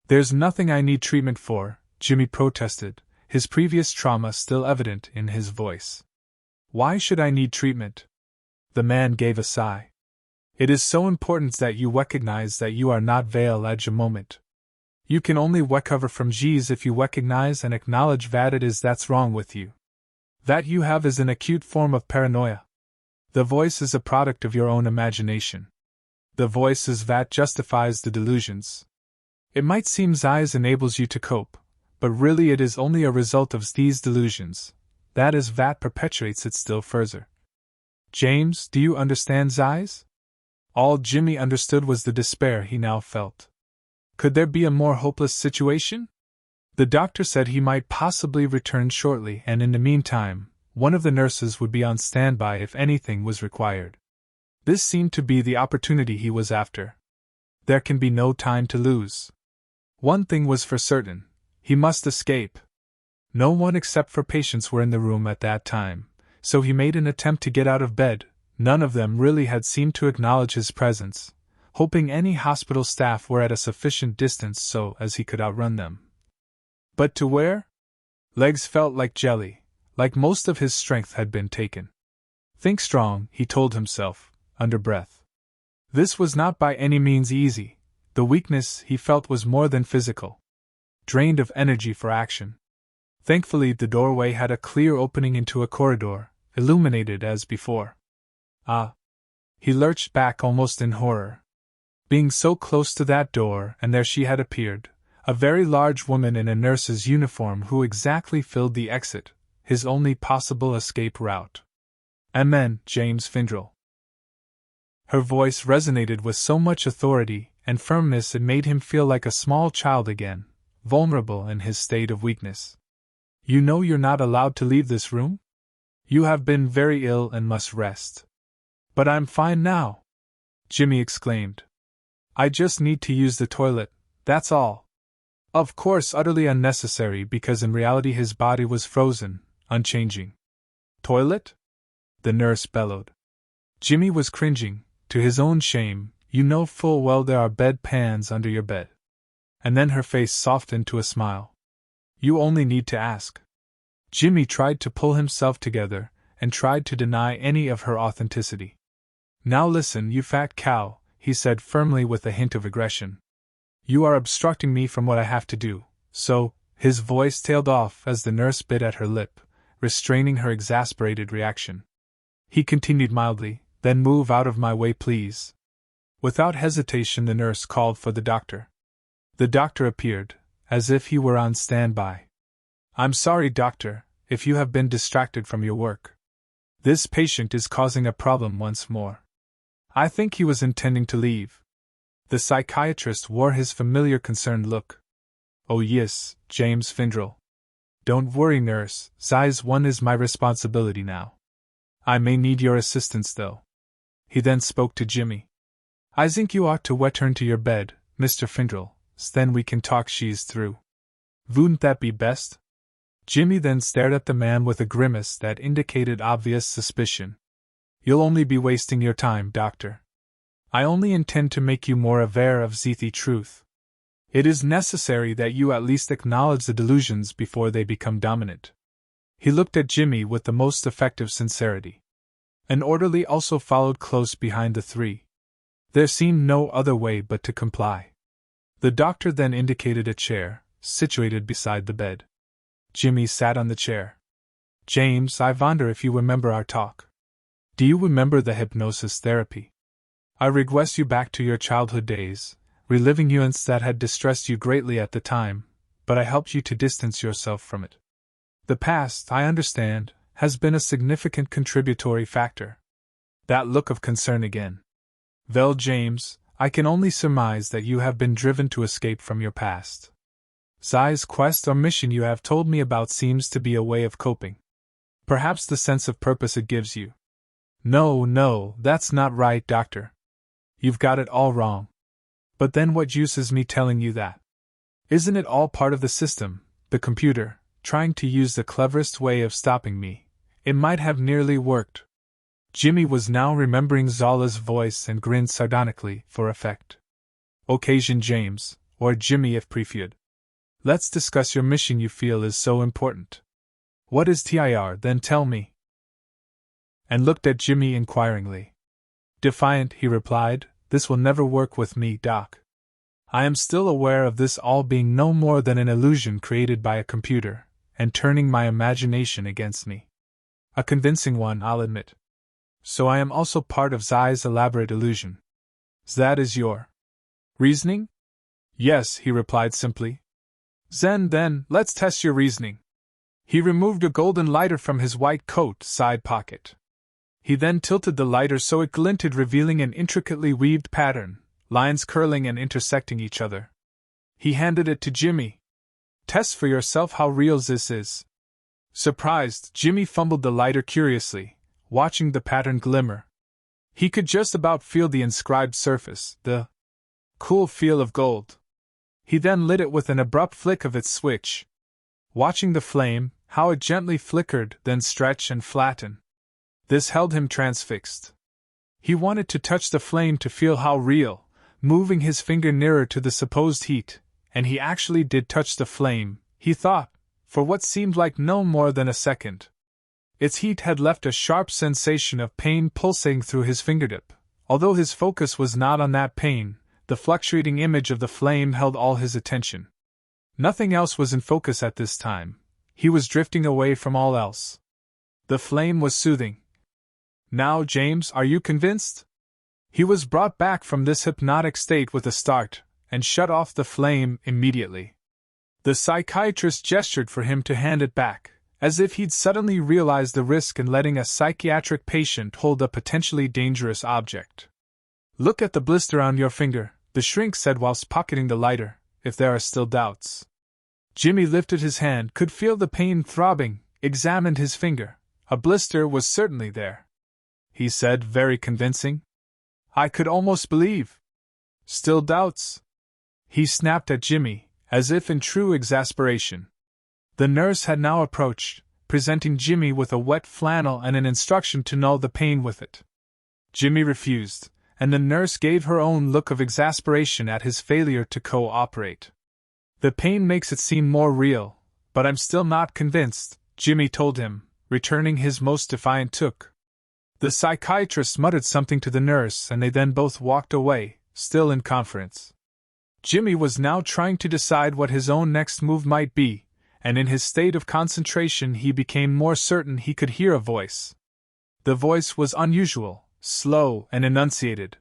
"There's nothing I need treatment for," Jimmy protested, his previous trauma still evident in his voice. "Why should I need treatment?" The man gave a sigh. "It is so important that you recognize that you are not well at the moment. You can only recover from G's if you recognize and acknowledge that it is that's wrong with you. That you have is an acute form of paranoia. The voice is a product of your own imagination. The voice is that justifies the delusions. It might seem Z's enables you to cope, but really it is only a result of these delusions. That is that perpetuates it still further. James, do you understand Z's?" All Jimmy understood was the despair he now felt. Could there be a more hopeless situation? The doctor said he might possibly return shortly, and in the meantime, one of the nurses would be on standby if anything was required. This seemed to be the opportunity he was after. There can be no time to lose. One thing was for certain: he must escape. No one except for patients were in the room at that time, so he made an attempt to get out of bed. None of them really had seemed to acknowledge his presence, hoping any hospital staff were at a sufficient distance so as he could outrun them. But to where? Legs felt like jelly, like most of his strength had been taken. Think strong, he told himself, under breath. This was not by any means easy. The weakness he felt was more than physical. Drained of energy for action. Thankfully, the doorway had a clear opening into a corridor, illuminated as before. Ah! He lurched back almost in horror. Being so close to that door, and there she had appeared, a very large woman in a nurse's uniform who exactly filled the exit, his only possible escape route. "Amen, James Findrell." Her voice resonated with so much authority and firmness it made him feel like a small child again, vulnerable in his state of weakness. "You know you're not allowed to leave this room? You have been very ill and must rest." "But I'm fine now!" Jimmy exclaimed. "I just need to use the toilet, that's all." Of course, utterly unnecessary because in reality his body was frozen, unchanging. "Toilet?" the nurse bellowed. Jimmy was cringing, to his own shame. "You know full well there are bed pans under your bed." And then her face softened to a smile. "You only need to ask." Jimmy tried to pull himself together, and tried to deny any of her authenticity. "Now listen, you fat cow," he said firmly with a hint of aggression. "You are obstructing me from what I have to do, so—" His voice tailed off as the nurse bit at her lip, restraining her exasperated reaction. He continued mildly, "Then move out of my way, please." Without hesitation the nurse called for the doctor. The doctor appeared, as if he were on standby. "I'm sorry, doctor, if you have been distracted from your work. This patient is causing a problem once more." I think he was intending to leave. The psychiatrist wore his familiar concerned look. "Oh yes, James Findrell. Don't worry, nurse, size 1 is my responsibility now. I may need your assistance though." He then spoke to Jimmy. "I think you ought to return to your bed, Mr. Findrell, then we can talk she's through. Wouldn't that be best?" Jimmy then stared at the man with a grimace that indicated obvious suspicion. "You'll only be wasting your time, doctor. I only intend to make you more aware of the truth. It is necessary that you at least acknowledge the delusions before they become dominant." He looked at Jimmy with the most effective sincerity. An orderly also followed close behind the three. There seemed no other way but to comply. The doctor then indicated a chair, situated beside the bed. Jimmy sat on the chair. "James, I wonder if you remember our talk. Do you remember the hypnosis therapy? I regress you back to your childhood days, reliving events that had distressed you greatly at the time, but I helped you to distance yourself from it. The past, I understand, has been a significant contributory factor. That look of concern again. Well, James, I can only surmise that you have been driven to escape from your past. Zai's quest or mission you have told me about seems to be a way of coping. Perhaps the sense of purpose it gives you. No, that's not right, Doctor. You've got it all wrong. But then what use is me telling you that? Isn't it all part of the system, the computer, trying to use the cleverest way of stopping me? It might have nearly worked. Jimmy was now remembering Zala's voice and grinned sardonically, for effect. Occasion James, or Jimmy if preferred. Let's discuss your mission you feel is so important. What is TIR, then tell me? And looked at Jimmy inquiringly. Defiant, he replied, this will never work with me, Doc. I am still aware of this all being no more than an illusion created by a computer, and turning my imagination against me. A convincing one, I'll admit. So I am also part of Zai's elaborate illusion. That is your reasoning? Yes, he replied simply. Then, let's test your reasoning. He removed a golden lighter from his white coat side pocket. He then tilted the lighter so it glinted, revealing an intricately weaved pattern, lines curling and intersecting each other. He handed it to Jimmy. Test for yourself how real this is. Surprised, Jimmy fumbled the lighter curiously, watching the pattern glimmer. He could just about feel the inscribed surface, the cool feel of gold. He then lit it with an abrupt flick of its switch. Watching the flame, how it gently flickered, then stretch and flatten. This held him transfixed. He wanted to touch the flame to feel how real, moving his finger nearer to the supposed heat, and he actually did touch the flame, he thought, for what seemed like no more than a second. Its heat had left a sharp sensation of pain pulsating through his fingertip. Although his focus was not on that pain, the fluctuating image of the flame held all his attention. Nothing else was in focus at this time. He was drifting away from all else. The flame was soothing. Now, James, are you convinced? He was brought back from this hypnotic state with a start, and shut off the flame immediately. The psychiatrist gestured for him to hand it back, as if he'd suddenly realized the risk in letting a psychiatric patient hold a potentially dangerous object. Look at the blister on your finger, the shrink said whilst pocketing the lighter, if there are still doubts. Jimmy lifted his hand, could feel the pain throbbing, examined his finger. A blister was certainly there. He said, very convincing. I could almost believe. Still doubts? He snapped at Jimmy, as if in true exasperation. The nurse had now approached, presenting Jimmy with a wet flannel and an instruction to null the pain with it. Jimmy refused, and the nurse gave her own look of exasperation at his failure to cooperate. The pain makes it seem more real, but I'm still not convinced, Jimmy told him, returning his most defiant took. The psychiatrist muttered something to the nurse and they then both walked away, still in conference. Jimmy was now trying to decide what his own next move might be, and in his state of concentration he became more certain he could hear a voice. The voice was unusual, slow and enunciated.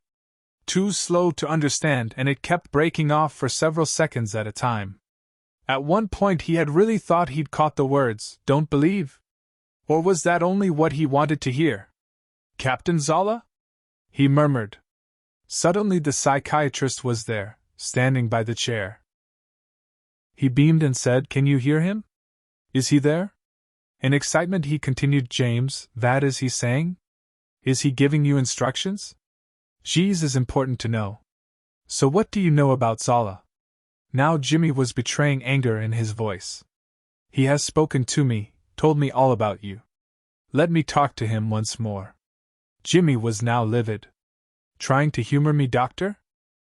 Too slow to understand, and it kept breaking off for several seconds at a time. At one point he had really thought he'd caught the words, "Don't believe?" Or was that only what he wanted to hear? Captain Zala? He murmured. Suddenly the psychiatrist was there, standing by the chair. He beamed and said, "Can you hear him? Is he there?" In excitement he continued, "James, that is he saying? Is he giving you instructions? Geez, is important to know. So what do you know about Zala?" Now Jimmy was betraying anger in his voice. "He has spoken to me, told me all about you. Let me talk to him once more." Jimmy was now livid. "Trying to humor me, Doctor?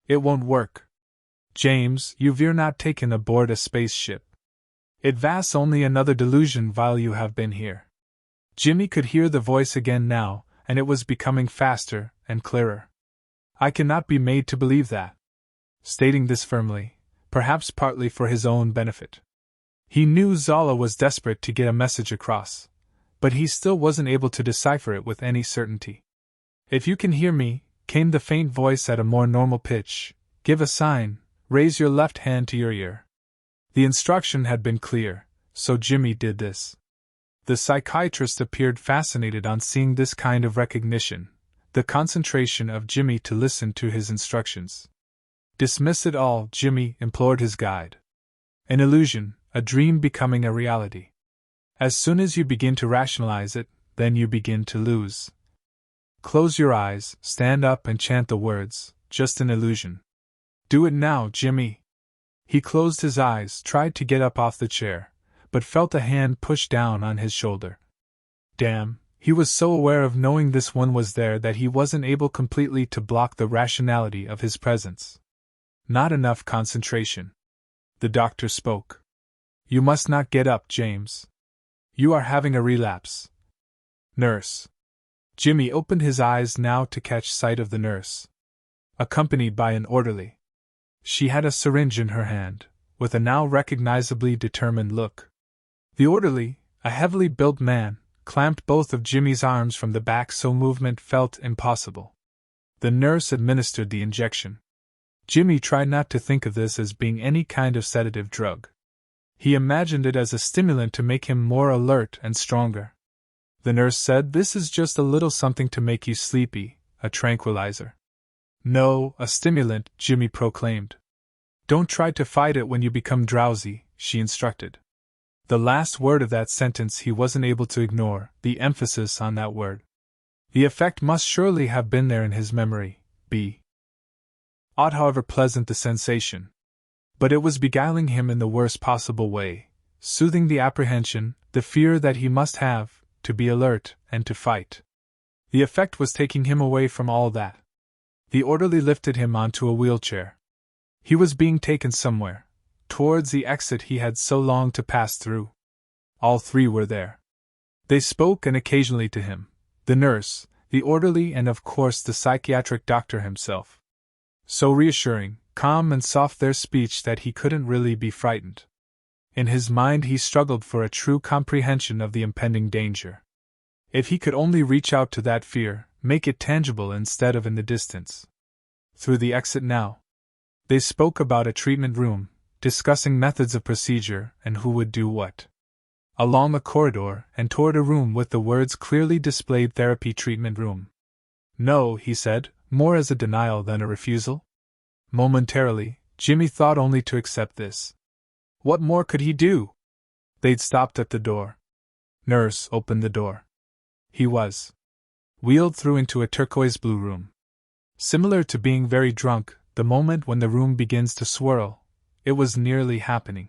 It won't work. James, you've not taken aboard a spaceship. It vas only another delusion while you have been here." Jimmy could hear the voice again now, and it was becoming faster and clearer. "I cannot be made to believe that." Stating this firmly, perhaps partly for his own benefit. He knew Zala was desperate to get a message across, but he still wasn't able to decipher it with any certainty. "If you can hear me," came the faint voice at a more normal pitch, "give a sign, raise your left hand to your ear." The instruction had been clear, so Jimmy did this. The psychiatrist appeared fascinated on seeing this kind of recognition, the concentration of Jimmy to listen to his instructions. Dismiss it all, Jimmy implored his guide. An illusion, a dream becoming a reality. As soon as you begin to rationalize it, then you begin to lose. Close your eyes, stand up and chant the words, just an illusion. Do it now, Jimmy. He closed his eyes, tried to get up off the chair, but felt a hand push down on his shoulder. Damn, he was so aware of knowing this one was there that he wasn't able completely to block the rationality of his presence. Not enough concentration. The doctor spoke. You must not get up, James. You are having a relapse. Nurse. Jimmy opened his eyes now to catch sight of the nurse, accompanied by an orderly. She had a syringe in her hand, with a now recognizably determined look. The orderly, a heavily built man, clamped both of Jimmy's arms from the back so movement felt impossible. The nurse administered the injection. Jimmy tried not to think of this as being any kind of sedative drug. He imagined it as a stimulant to make him more alert and stronger. The nurse said, "This is just a little something to make you sleepy, a tranquilizer." "No, a stimulant," Jimmy proclaimed. "Don't try to fight it when you become drowsy," she instructed. The last word of that sentence he wasn't able to ignore, the emphasis on that word. The effect must surely have been there in his memory, odd however pleasant the sensation. But it was beguiling him in the worst possible way, soothing the apprehension, the fear that he must have, to be alert, and to fight. The effect was taking him away from all that. The orderly lifted him onto a wheelchair. He was being taken somewhere, towards the exit he had so longed to pass through. All three were there. They spoke and occasionally to him, the nurse, the orderly and of course the psychiatric doctor himself. So reassuring, calm and soft their speech that he couldn't really be frightened. In his mind he struggled for a true comprehension of the impending danger. If he could only reach out to that fear, make it tangible instead of in the distance. Through the exit now. They spoke about a treatment room, discussing methods of procedure and who would do what. Along a corridor and toward a room with the words clearly displayed therapy treatment room. No, he said, more as a denial than a refusal. Momentarily, Jimmy thought only to accept this. What more could he do? They'd stopped at the door. Nurse opened the door. He was wheeled through into a turquoise-blue room. Similar to being very drunk, the moment when the room begins to swirl, it was nearly happening.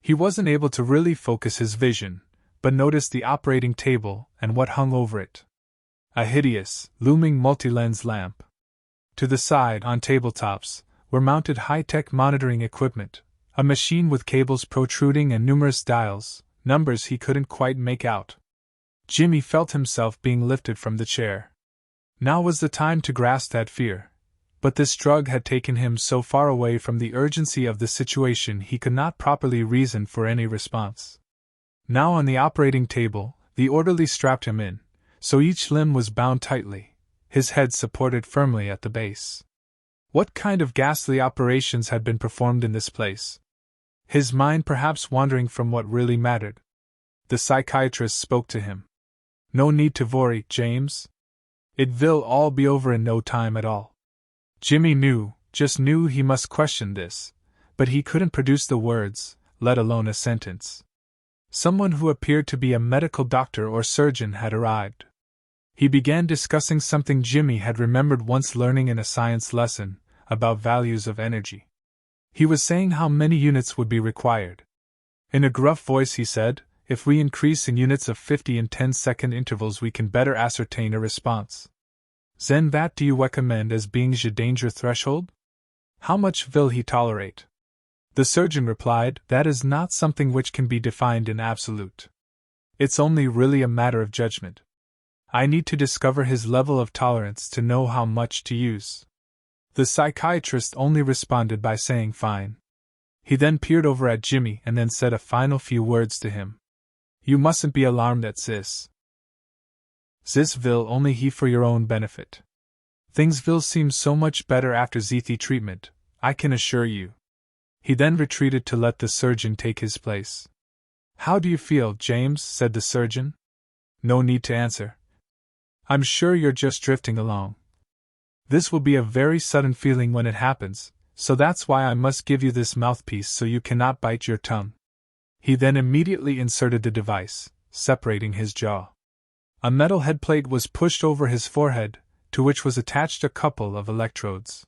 He wasn't able to really focus his vision, but noticed the operating table and what hung over it. A hideous, looming multi-lens lamp. To the side, on tabletops, were mounted high-tech monitoring equipment, a machine with cables protruding and numerous dials, numbers he couldn't quite make out. Jimmy felt himself being lifted from the chair. Now was the time to grasp that fear, but this drug had taken him so far away from the urgency of the situation he could not properly reason for any response. Now on the operating table, the orderly strapped him in, so each limb was bound tightly, his head supported firmly at the base. What kind of ghastly operations had been performed in this place? His mind perhaps wandering from what really mattered. The psychiatrist spoke to him. No need to worry, James. It will all be over in no time at all. Jimmy just knew he must question this, but he couldn't produce the words, let alone a sentence. Someone who appeared to be a medical doctor or surgeon had arrived. He began discussing something Jimmy had remembered once learning in a science lesson, about values of energy. He was saying how many units would be required. In a gruff voice he said, if we increase in units of 50 and 10-second intervals we can better ascertain a response. Then that do you recommend as being the danger threshold? How much will he tolerate? The surgeon replied, that is not something which can be defined in absolute. It's only really a matter of judgment. I need to discover his level of tolerance to know how much to use. The psychiatrist only responded by saying fine. He then peered over at Jimmy and then said a final few words to him. You mustn't be alarmed at this. This will only he for your own benefit. Things will seem so much better after the treatment, I can assure you. He then retreated to let the surgeon take his place. "How do you feel, James?" said the surgeon. "No need to answer. I'm sure you're just drifting along. This will be a very sudden feeling when it happens, so that's why I must give you this mouthpiece so you cannot bite your tongue." He then immediately inserted the device, separating his jaw. A metal headplate was pushed over his forehead, to which was attached a couple of electrodes.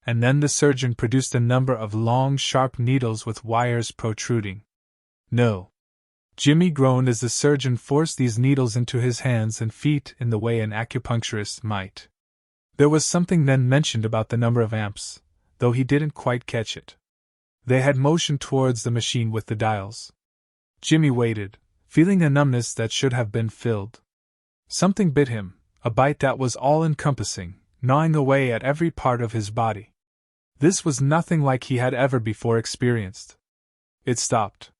And then the surgeon produced a number of long, sharp needles with wires protruding. "No!" Jimmy groaned as the surgeon forced these needles into his hands and feet in the way an acupuncturist might. There was something then mentioned about the number of amps, though he didn't quite catch it. They had motioned towards the machine with the dials. Jimmy waited, feeling a numbness that should have been filled. Something bit him, a bite that was all-encompassing, gnawing away at every part of his body. This was nothing like he had ever before experienced. It stopped.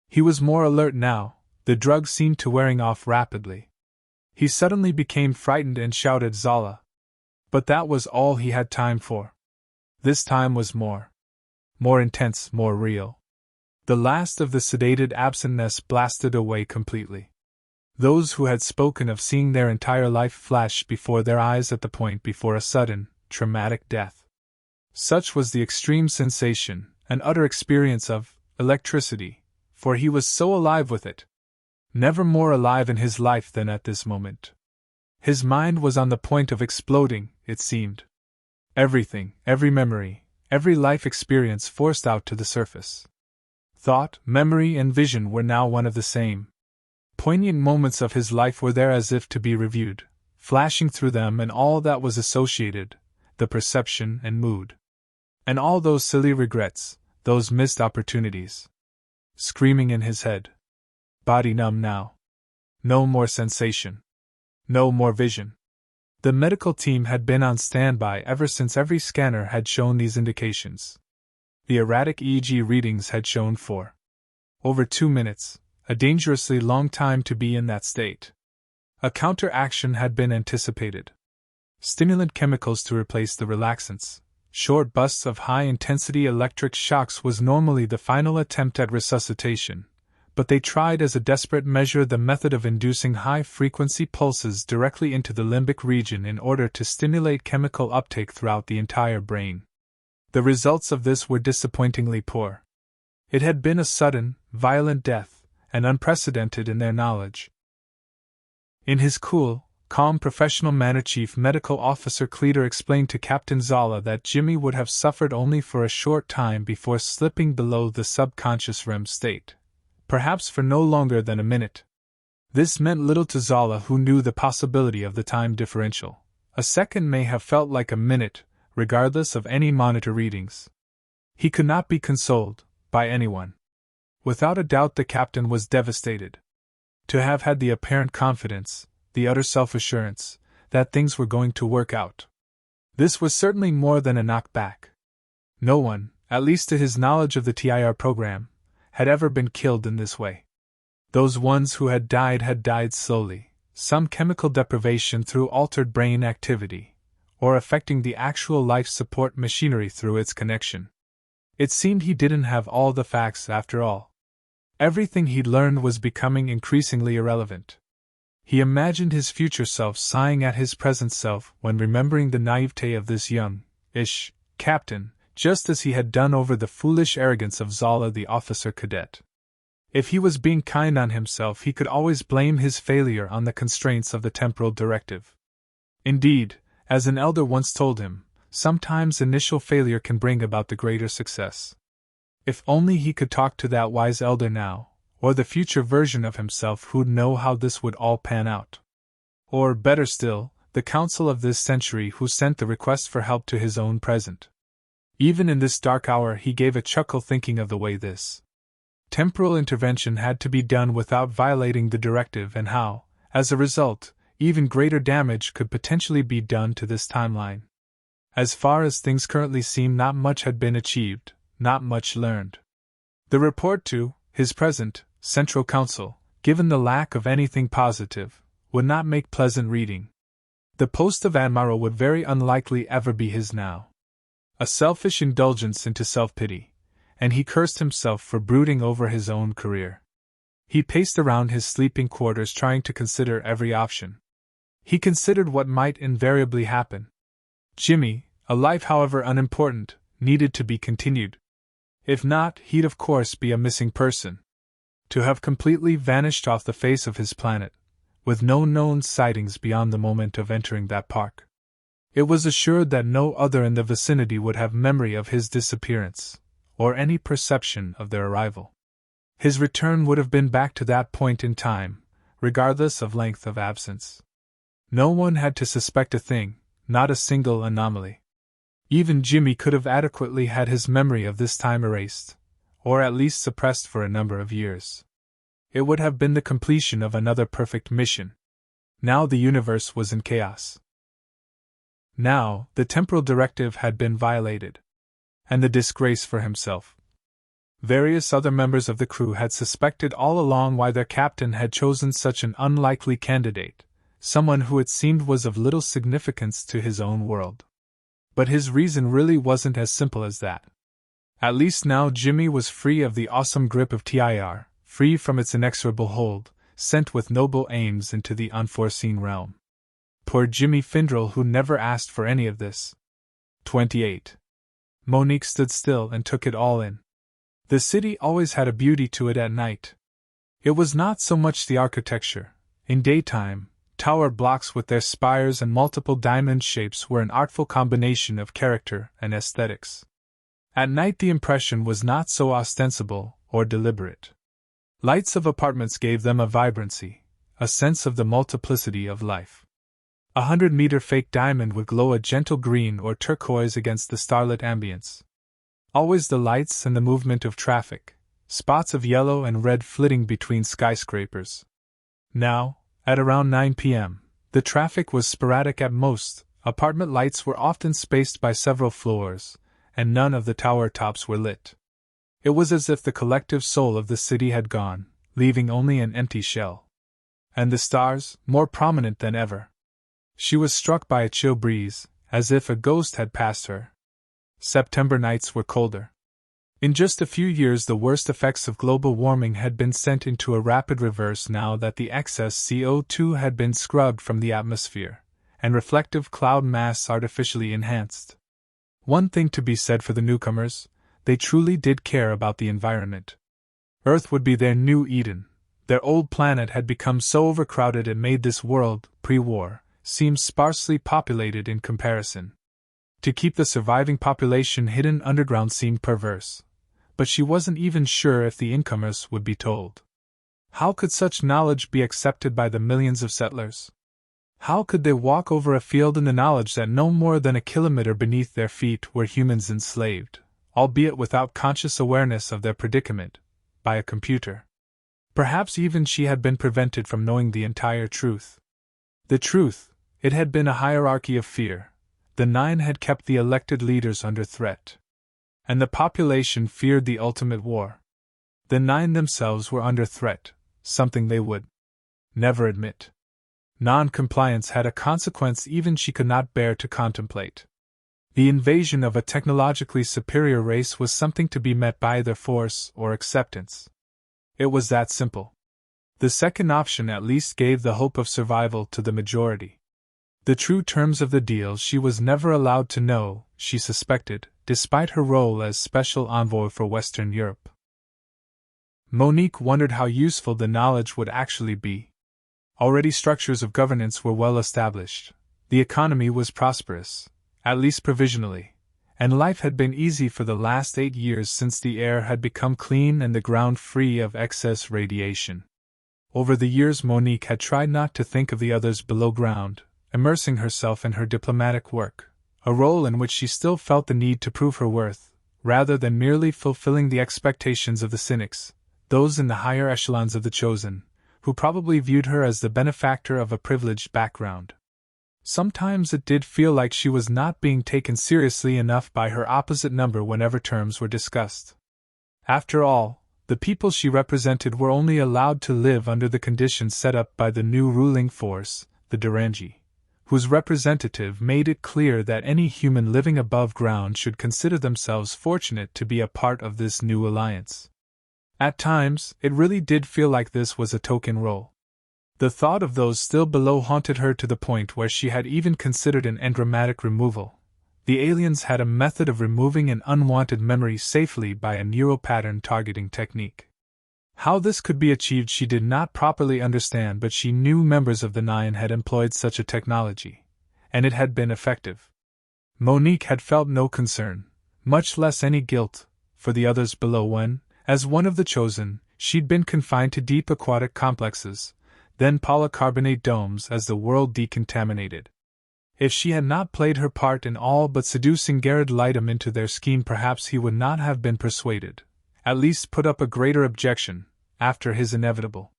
He was more alert now, the drug seemed to wearing off rapidly. He suddenly became frightened and shouted Zola. But that was all he had time for. This time was more intense, more real. The last of the sedated absentness blasted away completely. Those who had spoken of seeing their entire life flash before their eyes at the point before a sudden, traumatic death. Such was the extreme sensation, an utter experience of electricity, for he was so alive with it. Never more alive in his life than at this moment. His mind was on the point of exploding, it seemed. Everything, every memory, every life experience forced out to the surface. Thought, memory, and vision were now one of the same. Poignant moments of his life were there as if to be reviewed, flashing through them and all that was associated, the perception and mood. And all those silly regrets, those missed opportunities. Screaming in his head. Body numb now. No more sensation. No more vision. The medical team had been on standby ever since every scanner had shown these indications. The erratic EEG readings had shown for over 2 minutes, a dangerously long time to be in that state. A counteraction had been anticipated. Stimulant chemicals to replace the relaxants. Short bursts of high-intensity electric shocks was normally the final attempt at resuscitation, but they tried as a desperate measure the method of inducing high-frequency pulses directly into the limbic region in order to stimulate chemical uptake throughout the entire brain. The results of this were disappointingly poor. It had been a sudden, violent death, and unprecedented in their knowledge. In his cool, calm professional manner, Chief Medical Officer Cleater explained to Captain Zola that Jimmy would have suffered only for a short time before slipping below the subconscious REM state, perhaps for no longer than a minute. This meant little to Zola, who knew the possibility of the time differential. A second may have felt like a minute, regardless of any monitor readings. He could not be consoled by anyone. Without a doubt the captain was devastated. To have had the apparent confidence, the utter self-assurance, that things were going to work out. This was certainly more than a knockback. No one, at least to his knowledge of the TIR program, had ever been killed in this way. Those ones who had died slowly, some chemical deprivation through altered brain activity, or affecting the actual life support machinery through its connection. It seemed he didn't have all the facts after all. Everything he'd learned was becoming increasingly irrelevant. He imagined his future self sighing at his present self when remembering the naivete of this young-ish captain, just as he had done over the foolish arrogance of Zola the officer cadet. If he was being kind on himself, he could always blame his failure on the constraints of the temporal directive. Indeed, as an elder once told him, sometimes initial failure can bring about the greater success. If only he could talk to that wise elder now, or the future version of himself who'd know how this would all pan out. Or, better still, the council of this century who sent the request for help to his own present. Even in this dark hour he gave a chuckle thinking of the way this temporal intervention had to be done without violating the directive and how, as a result, even greater damage could potentially be done to this timeline. As far as things currently seemed, not much had been achieved, not much learned. The report to his present Central Council, given the lack of anything positive, would not make pleasant reading. The post of Admiral would very unlikely ever be his now. A selfish indulgence into self-pity, and he cursed himself for brooding over his own career. He paced around his sleeping quarters trying to consider every option. He considered what might invariably happen. Jimmy, a life however unimportant, needed to be continued. If not, he'd of course be a missing person. To have completely vanished off the face of his planet, with no known sightings beyond the moment of entering that park. It was assured that no other in the vicinity would have memory of his disappearance, or any perception of their arrival. His return would have been back to that point in time, regardless of length of absence. No one had to suspect a thing, not a single anomaly. Even Jimmy could have adequately had his memory of this time erased, or at least suppressed for a number of years. It would have been the completion of another perfect mission. Now the universe was in chaos. Now, the temporal directive had been violated. And the disgrace for himself. Various other members of the crew had suspected all along why their captain had chosen such an unlikely candidate, someone who it seemed was of little significance to his own world. But his reason really wasn't as simple as that. At least now Jimmy was free of the awesome grip of TIR, free from its inexorable hold, sent with noble aims into the unforeseen realm. Poor Jimmy Findrell, who never asked for any of this. 28. Monique stood still and took it all in. The city always had a beauty to it at night. It was not so much the architecture. In daytime, tower blocks with their spires and multiple diamond shapes were an artful combination of character and aesthetics. At night the impression was not so ostensible or deliberate. Lights of apartments gave them a vibrancy, a sense of the multiplicity of life. 100-meter fake diamond would glow a gentle green or turquoise against the starlit ambience. Always the lights and the movement of traffic, spots of yellow and red flitting between skyscrapers. Now, at around 9 p.m., the traffic was sporadic at most, apartment lights were often spaced by several floors, and none of the tower tops were lit. It was as if the collective soul of the city had gone, leaving only an empty shell. And the stars, more prominent than ever. She was struck by a chill breeze, as if a ghost had passed her. September nights were colder. In just a few years the worst effects of global warming had been sent into a rapid reverse now that the excess CO2 had been scrubbed from the atmosphere, and reflective cloud mass artificially enhanced. One thing to be said for the newcomers, they truly did care about the environment. Earth would be their new Eden. Their old planet had become so overcrowded it made this world, pre-war, seem sparsely populated in comparison. To keep the surviving population hidden underground seemed perverse, but she wasn't even sure if the incomers would be told. How could such knowledge be accepted by the millions of settlers? How could they walk over a field in the knowledge that no more than a kilometer beneath their feet were humans enslaved, albeit without conscious awareness of their predicament, by a computer? Perhaps even she had been prevented from knowing the entire truth. The truth, it had been a hierarchy of fear. The Nine had kept the elected leaders under threat. And the population feared the ultimate war. The Nine themselves were under threat, something they would never admit. Non-compliance had a consequence even she could not bear to contemplate. The invasion of a technologically superior race was something to be met by either force or acceptance. It was that simple. The second option at least gave the hope of survival to the majority. The true terms of the deal she was never allowed to know, she suspected, despite her role as special envoy for Western Europe. Monique wondered how useful the knowledge would actually be. Already structures of governance were well established, the economy was prosperous, at least provisionally, and life had been easy for the last 8 years since the air had become clean and the ground free of excess radiation. Over the years Monique had tried not to think of the others below ground, immersing herself in her diplomatic work, a role in which she still felt the need to prove her worth, rather than merely fulfilling the expectations of the cynics, those in the higher echelons of the chosen, who probably viewed her as the benefactor of a privileged background. Sometimes it did feel like she was not being taken seriously enough by her opposite number whenever terms were discussed. After all, the people she represented were only allowed to live under the conditions set up by the new ruling force, the Durangi, whose representative made it clear that any human living above ground should consider themselves fortunate to be a part of this new alliance. At times, it really did feel like this was a token role. The thought of those still below haunted her to the point where she had even considered an enigmatic removal. The aliens had a method of removing an unwanted memory safely by a neural pattern targeting technique. How this could be achieved she did not properly understand, but she knew members of the Nine had employed such a technology, and it had been effective. Monique had felt no concern, much less any guilt, for the others below when, as one of the chosen, she'd been confined to deep aquatic complexes, then polycarbonate domes as the world decontaminated. If she had not played her part in all but seducing Garrett Lightham into their scheme, perhaps he would not have been persuaded, at least put up a greater objection, after his inevitable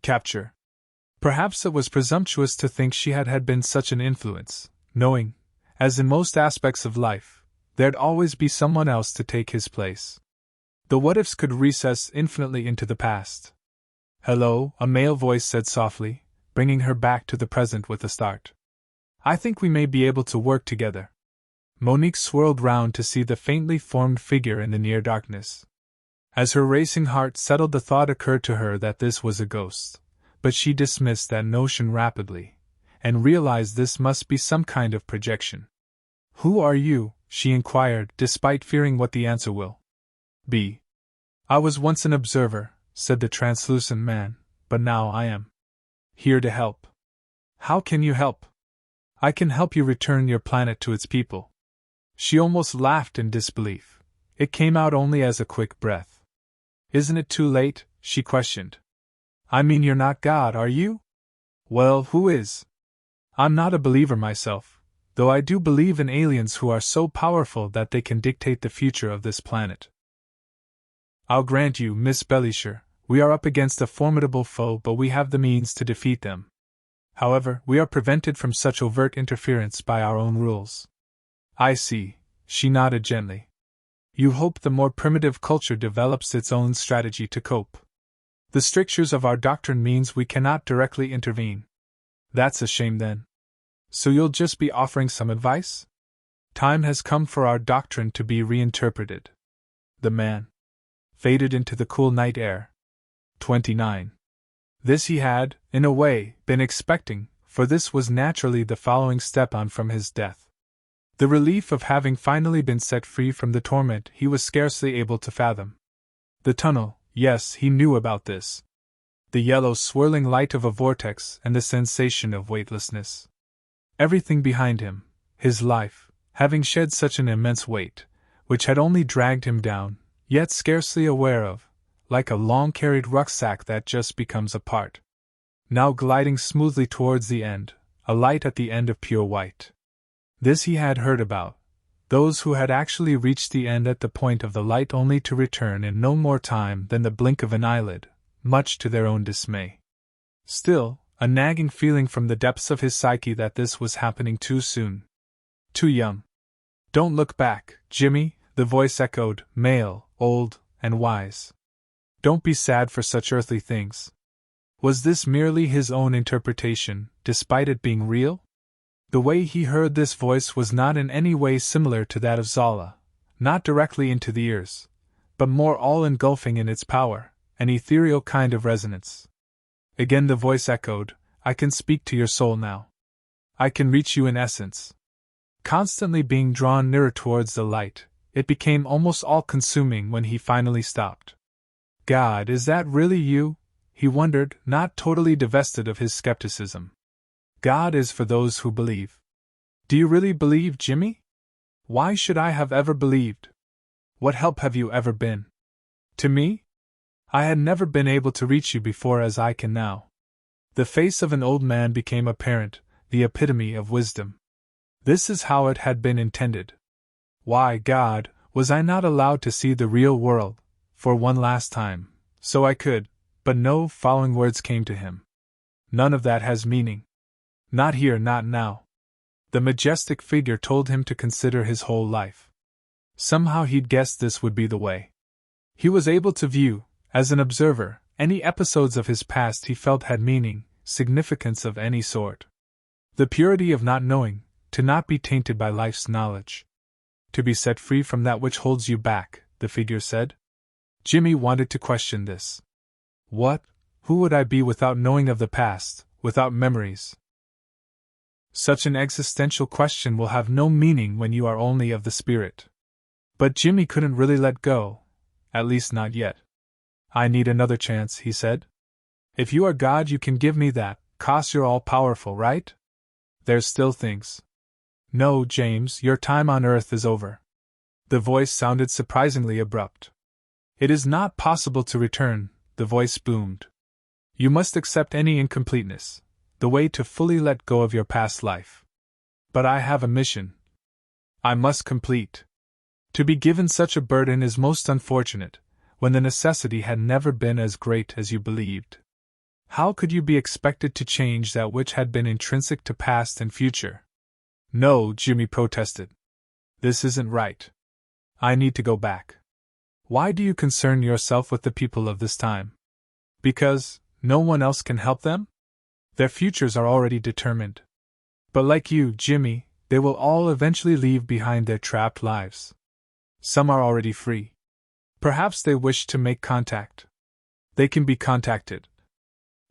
capture. Perhaps it was presumptuous to think she had been such an influence, knowing, as in most aspects of life, there'd always be someone else to take his place. The what-ifs could recess infinitely into the past. "Hello," a male voice said softly, bringing her back to the present with a start. "I think we may be able to work together." Monique swirled round to see the faintly formed figure in the near darkness. As her racing heart settled, the thought occurred to her that this was a ghost, but she dismissed that notion rapidly, and realized this must be some kind of projection. "Who are you?" she inquired, despite fearing what the answer will be. "I was once an observer," said the translucent man, "but now I am here to help." "How can you help?" "I can help you return your planet to its people." She almost laughed in disbelief. It came out only as a quick breath. "Isn't it too late?" she questioned. "I mean, you're not God, are you?" "Well, who is?" "I'm not a believer myself, though I do believe in aliens who are so powerful that they can dictate the future of this planet. I'll grant you, Miss Bellisher, we are up against a formidable foe, but we have the means to defeat them. However, we are prevented from such overt interference by our own rules." "I see," she nodded gently. "You hope the more primitive culture develops its own strategy to cope. The strictures of our doctrine means we cannot directly intervene." "That's a shame then. So you'll just be offering some advice?" "Time has come for our doctrine to be reinterpreted." The man faded into the cool night air. 29. This he had, in a way, been expecting, for this was naturally the following step on from his death. The relief of having finally been set free from the torment he was scarcely able to fathom. The tunnel, yes, he knew about this. The yellow swirling light of a vortex and the sensation of weightlessness. Everything behind him, his life, having shed such an immense weight, which had only dragged him down, yet scarcely aware of, like a long-carried rucksack that just becomes a part. Now gliding smoothly towards the end, a light at the end of pure white. This he had heard about, those who had actually reached the end at the point of the light only to return in no more time than the blink of an eyelid, much to their own dismay. Still, a nagging feeling from the depths of his psyche that this was happening too soon. Too young. "Don't look back, Jimmy," the voice echoed, male, old, and wise. "Don't be sad for such earthly things." Was this merely his own interpretation, despite it being real? The way he heard this voice was not in any way similar to that of Zola, not directly into the ears, but more all-engulfing in its power, an ethereal kind of resonance. Again the voice echoed, "I can speak to your soul now. I can reach you in essence." Constantly being drawn nearer towards the light, it became almost all-consuming when he finally stopped. "God, is that really you?" he wondered, not totally divested of his skepticism. "God is for those who believe." "Do you really believe, Jimmy?" "Why should I have ever believed? What help have you ever been to me? I had never been able to reach you before as I can now." The face of an old man became apparent, the epitome of wisdom. This is how it had been intended. Why, God, was I not allowed to see the real world, for one last time, so I could, but no, following words came to him. "None of that has meaning. Not here, not now." The majestic figure told him to consider his whole life. Somehow he'd guessed this would be the way. He was able to view, as an observer, any episodes of his past he felt had meaning, significance of any sort. The purity of not knowing, to not be tainted by life's knowledge. To be set free from that which holds you back, the figure said. Jimmy wanted to question this. What? Who would I be without knowing of the past, without memories? Such an existential question will have no meaning when you are only of the spirit. But Jimmy couldn't really let go, at least not yet. I need another chance, he said. If you are God, you can give me that, 'cause you're all-powerful, right? There's still things. No, James, your time on Earth is over. The voice sounded surprisingly abrupt. It is not possible to return, the voice boomed. You must accept any incompleteness, the way to fully let go of your past life. But I have a mission. I must complete. To be given such a burden is most unfortunate, when the necessity had never been as great as you believed. How could you be expected to change that which had been intrinsic to past and future? No, Jimmy protested. This isn't right. I need to go back. Why do you concern yourself with the people of this time? Because no one else can help them? Their futures are already determined. But like you, Jimmy, they will all eventually leave behind their trapped lives. Some are already free. Perhaps they wish to make contact. They can be contacted.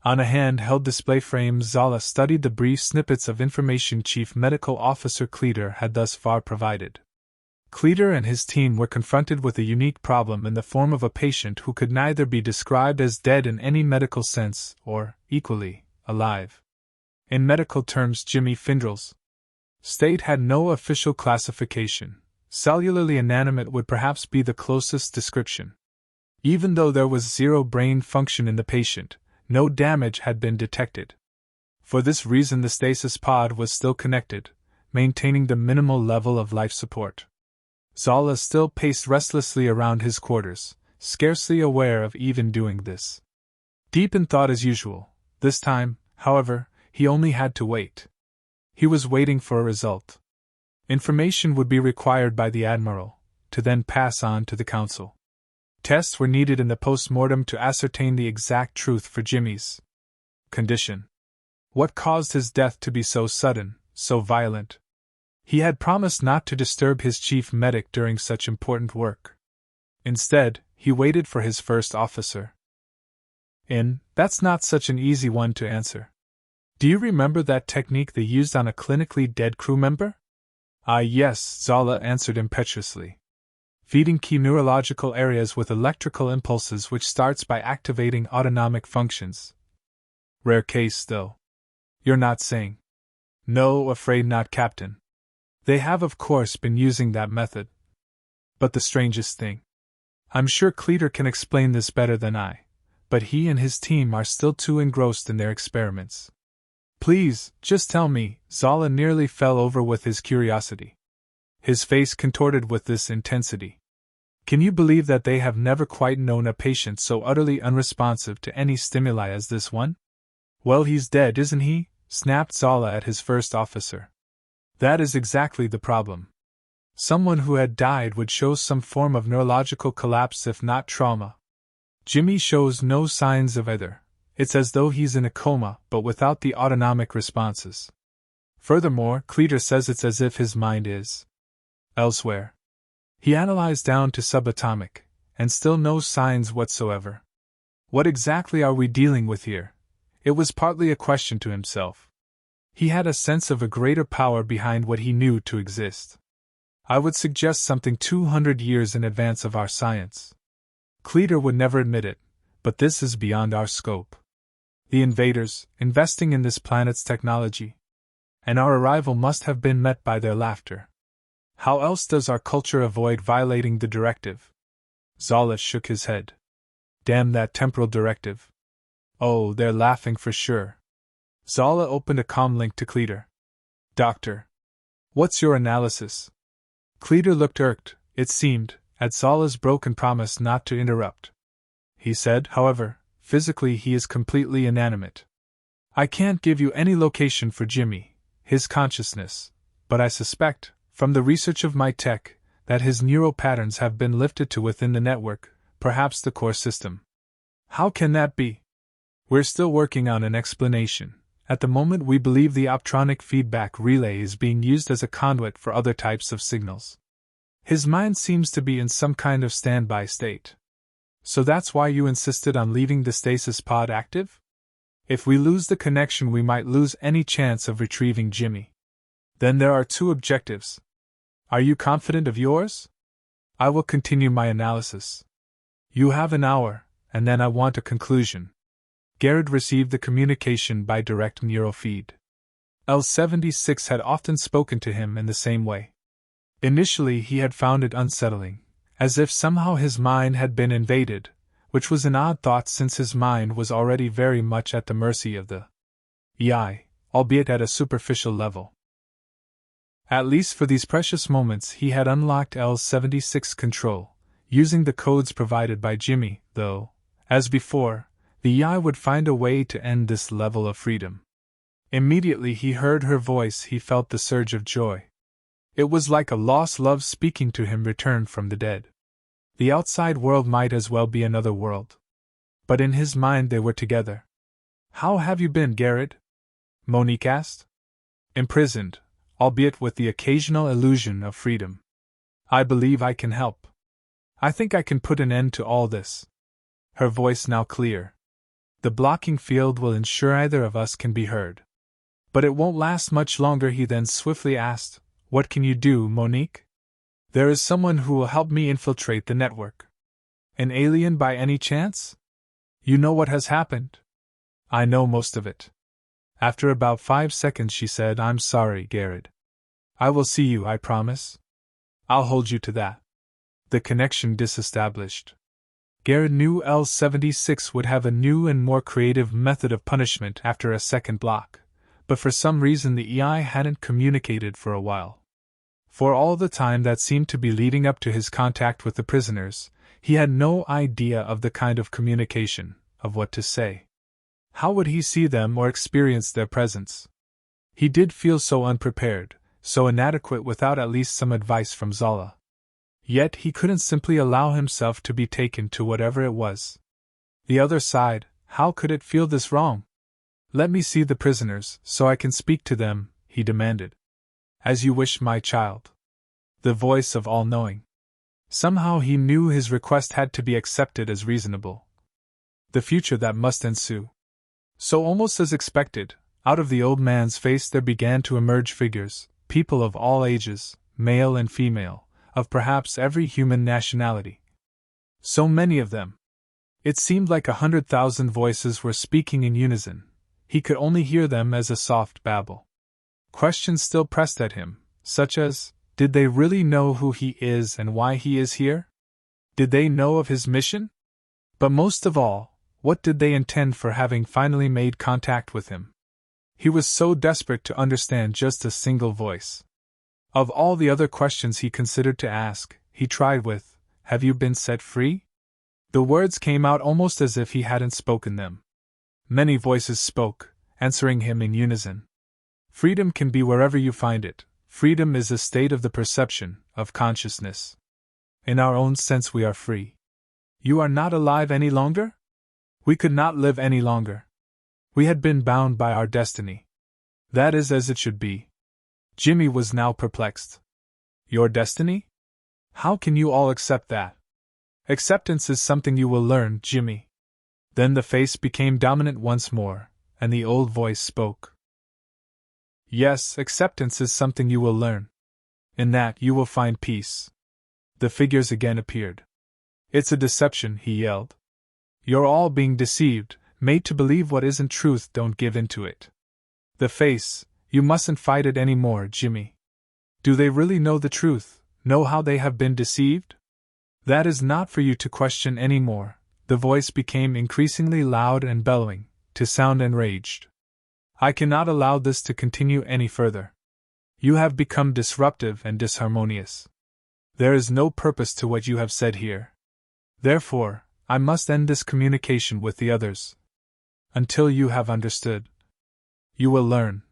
On a hand-held display frame, Zola studied the brief snippets of information Chief Medical Officer Cleater had thus far provided. Cleater and his team were confronted with a unique problem in the form of a patient who could neither be described as dead in any medical sense or, equally, alive. In medical terms, Jimmy Findrell's state had no official classification. Cellularly inanimate would perhaps be the closest description. Even though there was zero brain function in the patient, no damage had been detected. For this reason, the stasis pod was still connected, maintaining the minimal level of life support. Zola still paced restlessly around his quarters, scarcely aware of even doing this. Deep in thought as usual, this time, however, he only had to wait. He was waiting for a result. Information would be required by the Admiral, to then pass on to the Council. Tests were needed in the post-mortem to ascertain the exact truth for Jimmy's condition. What caused his death to be so sudden, so violent? He had promised not to disturb his chief medic during such important work. Instead, he waited for his first officer. That's not such an easy one to answer. Do you remember that technique they used on a clinically dead crew member? Ah, yes, Zola answered impetuously. Feeding key neurological areas with electrical impulses, which starts by activating autonomic functions. Rare case, though. You're not saying? No, afraid not, Captain. They have, of course, been using that method. But the strangest thing. I'm sure Cleater can explain this better than I, but he and his team are still too engrossed in their experiments. Please, just tell me. Zola nearly fell over with his curiosity. His face contorted with this intensity. Can you believe that they have never quite known a patient so utterly unresponsive to any stimuli as this one? Well, he's dead, isn't he? Snapped Zola at his first officer. That is exactly the problem. Someone who had died would show some form of neurological collapse if not trauma. Jimmy shows no signs of either. It's as though he's in a coma, but without the autonomic responses. Furthermore, Cleater says it's as if his mind is elsewhere. He analyzed down to subatomic, and still no signs whatsoever. What exactly are we dealing with here? It was partly a question to himself. He had a sense of a greater power behind what he knew to exist. I would suggest something 200 years in advance of our science. Cleater would never admit it, but this is beyond our scope. The invaders, investing in this planet's technology. And our arrival must have been met by their laughter. How else does our culture avoid violating the directive? Zola shook his head. Damn that temporal directive. Oh, they're laughing for sure. Zola opened a comm link to Cleater. Doctor. What's your analysis? Cleater looked irked, it seemed, at Zola's broken promise not to interrupt. He said, however, physically he is completely inanimate. I can't give you any location for Jimmy, his consciousness, but I suspect, from the research of my tech, that his neural patterns have been lifted to within the network, perhaps the core system. How can that be? We're still working on an explanation. At the moment, we believe the optronic feedback relay is being used as a conduit for other types of signals. His mind seems to be in some kind of standby state. So that's why you insisted on leaving the stasis pod active? If we lose the connection, we might lose any chance of retrieving Jimmy. Then there are two objectives. Are you confident of yours? I will continue my analysis. You have an hour, and then I want a conclusion. Garrett received the communication by direct neural feed. L-76 had often spoken to him in the same way. Initially he had found it unsettling, as if somehow his mind had been invaded, which was an odd thought since his mind was already very much at the mercy of the AI, albeit at a superficial level. At least for these precious moments he had unlocked L-76 control, using the codes provided by Jimmy, though, as before, the AI would find a way to end this level of freedom. Immediately he heard her voice, he felt the surge of joy. It was like a lost love speaking to him returned from the dead. The outside world might as well be another world. But in his mind they were together. How have you been, Garrett? Monique asked. Imprisoned, albeit with the occasional illusion of freedom. I believe I can help. I think I can put an end to all this. Her voice now clear. The blocking field will ensure either of us can be heard. But it won't last much longer, he then swiftly asked. What can you do, Monique? There is someone who will help me infiltrate the network. An alien by any chance? You know what has happened? I know most of it. After about 5 seconds she said, I'm sorry, Garrett. I will see you, I promise. I'll hold you to that. The connection disestablished. Garrett knew L-76 would have a new and more creative method of punishment after a second block, but for some reason the AI hadn't communicated for a while. For all the time that seemed to be leading up to his contact with the prisoners, he had no idea of the kind of communication, of what to say. How would he see them or experience their presence? He did feel so unprepared, so inadequate without at least some advice from Zala. Yet he couldn't simply allow himself to be taken to whatever it was. The other side, how could it feel this wrong? Let me see the prisoners, so I can speak to them, he demanded. As you wish, my child. The voice of all-knowing. Somehow he knew his request had to be accepted as reasonable. The future that must ensue. So almost as expected, out of the old man's face there began to emerge figures, people of all ages, male and female, of perhaps every human nationality. So many of them. It seemed like 100,000 voices were speaking in unison. He could only hear them as a soft babble. Questions still pressed at him, such as, did they really know who he is and why he is here? Did they know of his mission? But most of all, what did they intend for having finally made contact with him? He was so desperate to understand just a single voice. Of all the other questions he considered to ask, he tried with, have you been set free? The words came out almost as if he hadn't spoken them. Many voices spoke, answering him in unison. Freedom can be wherever you find it. Freedom is a state of the perception, of consciousness. In our own sense we are free. You are not alive any longer? We could not live any longer. We had been bound by our destiny. That is as it should be. Jimmy was now perplexed. Your destiny? How can you all accept that? Acceptance is something you will learn, Jimmy. Then the face became dominant once more, and the old voice spoke. Yes, acceptance is something you will learn. In that you will find peace. The figures again appeared. It's a deception, he yelled. You're all being deceived, made to believe what isn't truth, don't give in to it. The face, you mustn't fight it any more, Jimmy. Do they really know the truth, know how they have been deceived? That is not for you to question any more. The voice became increasingly loud and bellowing, to sound enraged. I cannot allow this to continue any further. You have become disruptive and disharmonious. There is no purpose to what you have said here. Therefore, I must end this communication with the others. Until you have understood. You will learn.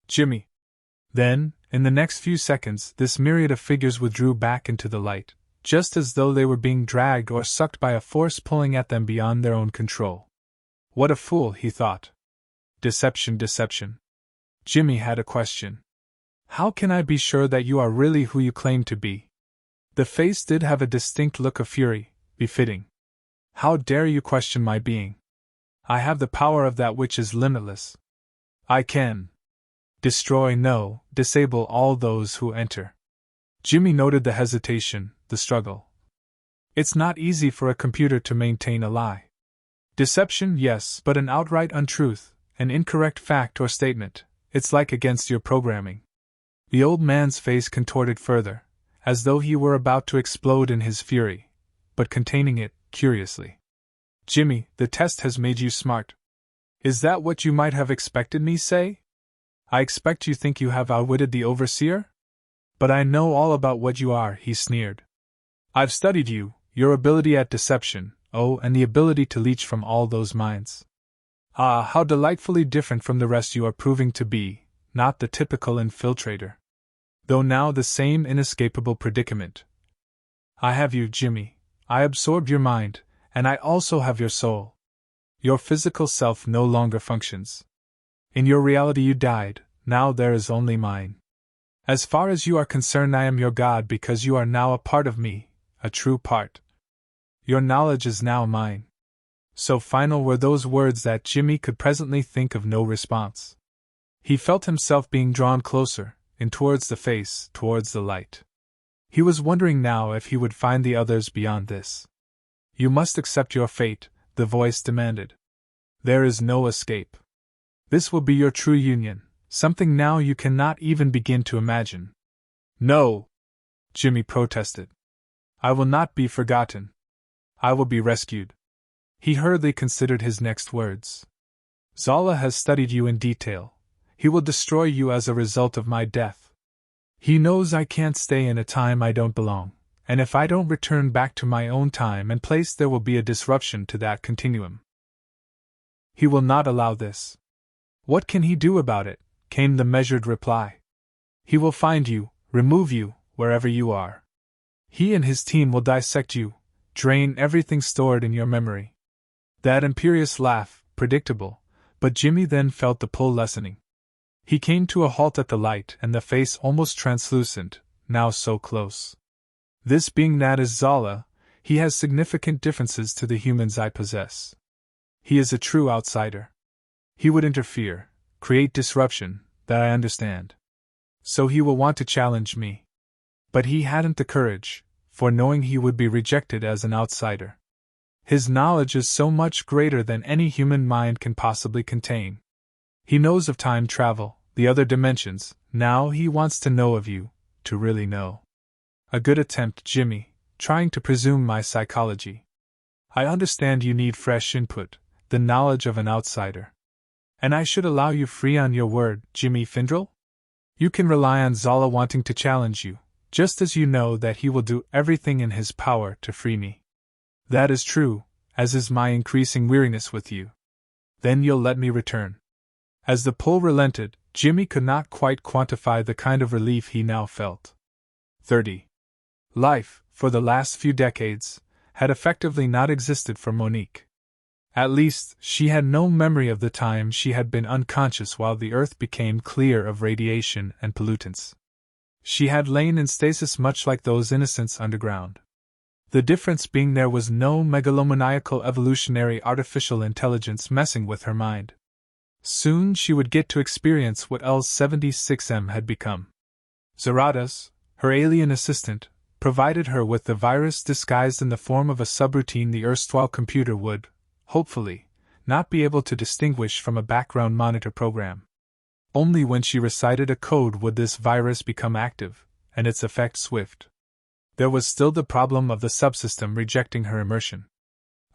Jimmy. Then, in the next few seconds, this myriad of figures withdrew back into the light, just as though they were being dragged or sucked by a force pulling at them beyond their own control. What a fool, he thought. Deception, deception. Jimmy had a question. How can I be sure that you are really who you claim to be? The face did have a distinct look of fury, befitting. How dare you question my being? I have the power of that which is limitless. I can destroy, no, disable all those who enter. Jimmy noted the hesitation, the struggle. It's not easy for a computer to maintain a lie. Deception, yes, but an outright untruth, an incorrect fact or statement, it's like against your programming. The old man's face contorted further, as though he were about to explode in his fury, but containing it, curiously. Jimmy, the test has made you smart. Is that what you might have expected me say? I expect you think you have outwitted the overseer? But I know all about what you are, he sneered. I've studied you, your ability at deception, oh, and the ability to leech from all those minds. Ah, how delightfully different from the rest you are proving to be, not the typical infiltrator. Though now the same inescapable predicament. I have you, Jimmy. I absorbed your mind, and I also have your soul. Your physical self no longer functions. In your reality you died, now there is only mine. As far as you are concerned, I am your God because you are now a part of me, a true part. Your knowledge is now mine. So final were those words that Jimmy could presently think of no response. He felt himself being drawn closer, in towards the face, towards the light. He was wondering now if he would find the others beyond this. You must accept your fate, the voice demanded. There is no escape. This will be your true union, something now you cannot even begin to imagine. No! Jimmy protested. I will not be forgotten. I will be rescued. He hurriedly considered his next words. Zala has studied you in detail. He will destroy you as a result of my death. He knows I can't stay in a time I don't belong, and if I don't return back to my own time and place, there will be a disruption to that continuum. He will not allow this. What can he do about it? Came the measured reply. He will find you, remove you, wherever you are. He and his team will dissect you, drain everything stored in your memory. That imperious laugh, predictable, but Jimmy then felt the pull lessening. He came to a halt at the light and the face almost translucent, now so close. This being that is Zala, he has significant differences to the humans I possess. He is a true outsider. He would interfere, create disruption, that I understand. So he will want to challenge me. But he hadn't the courage, for knowing he would be rejected as an outsider. His knowledge is so much greater than any human mind can possibly contain. He knows of time travel, the other dimensions, now he wants to know of you, to really know. A good attempt, Jimmy, trying to presume my psychology. I understand you need fresh input, the knowledge of an outsider. And I should allow you free on your word, Jimmy Findrell? You can rely on Zala wanting to challenge you, just as you know that he will do everything in his power to free me. That is true, as is my increasing weariness with you. Then you'll let me return. As the pull relented, Jimmy could not quite quantify the kind of relief he now felt. 30. Life, for the last few decades, had effectively not existed for Monique. At least, she had no memory of the time she had been unconscious while the Earth became clear of radiation and pollutants. She had lain in stasis much like those innocents underground. The difference being there was no megalomaniacal evolutionary artificial intelligence messing with her mind. Soon she would get to experience what L-76M had become. Zaratas, her alien assistant, provided her with the virus disguised in the form of a subroutine the erstwhile computer would, hopefully, not be able to distinguish from a background monitor program. Only when she recited a code would this virus become active, and its effect swift. There was still the problem of the subsystem rejecting her immersion.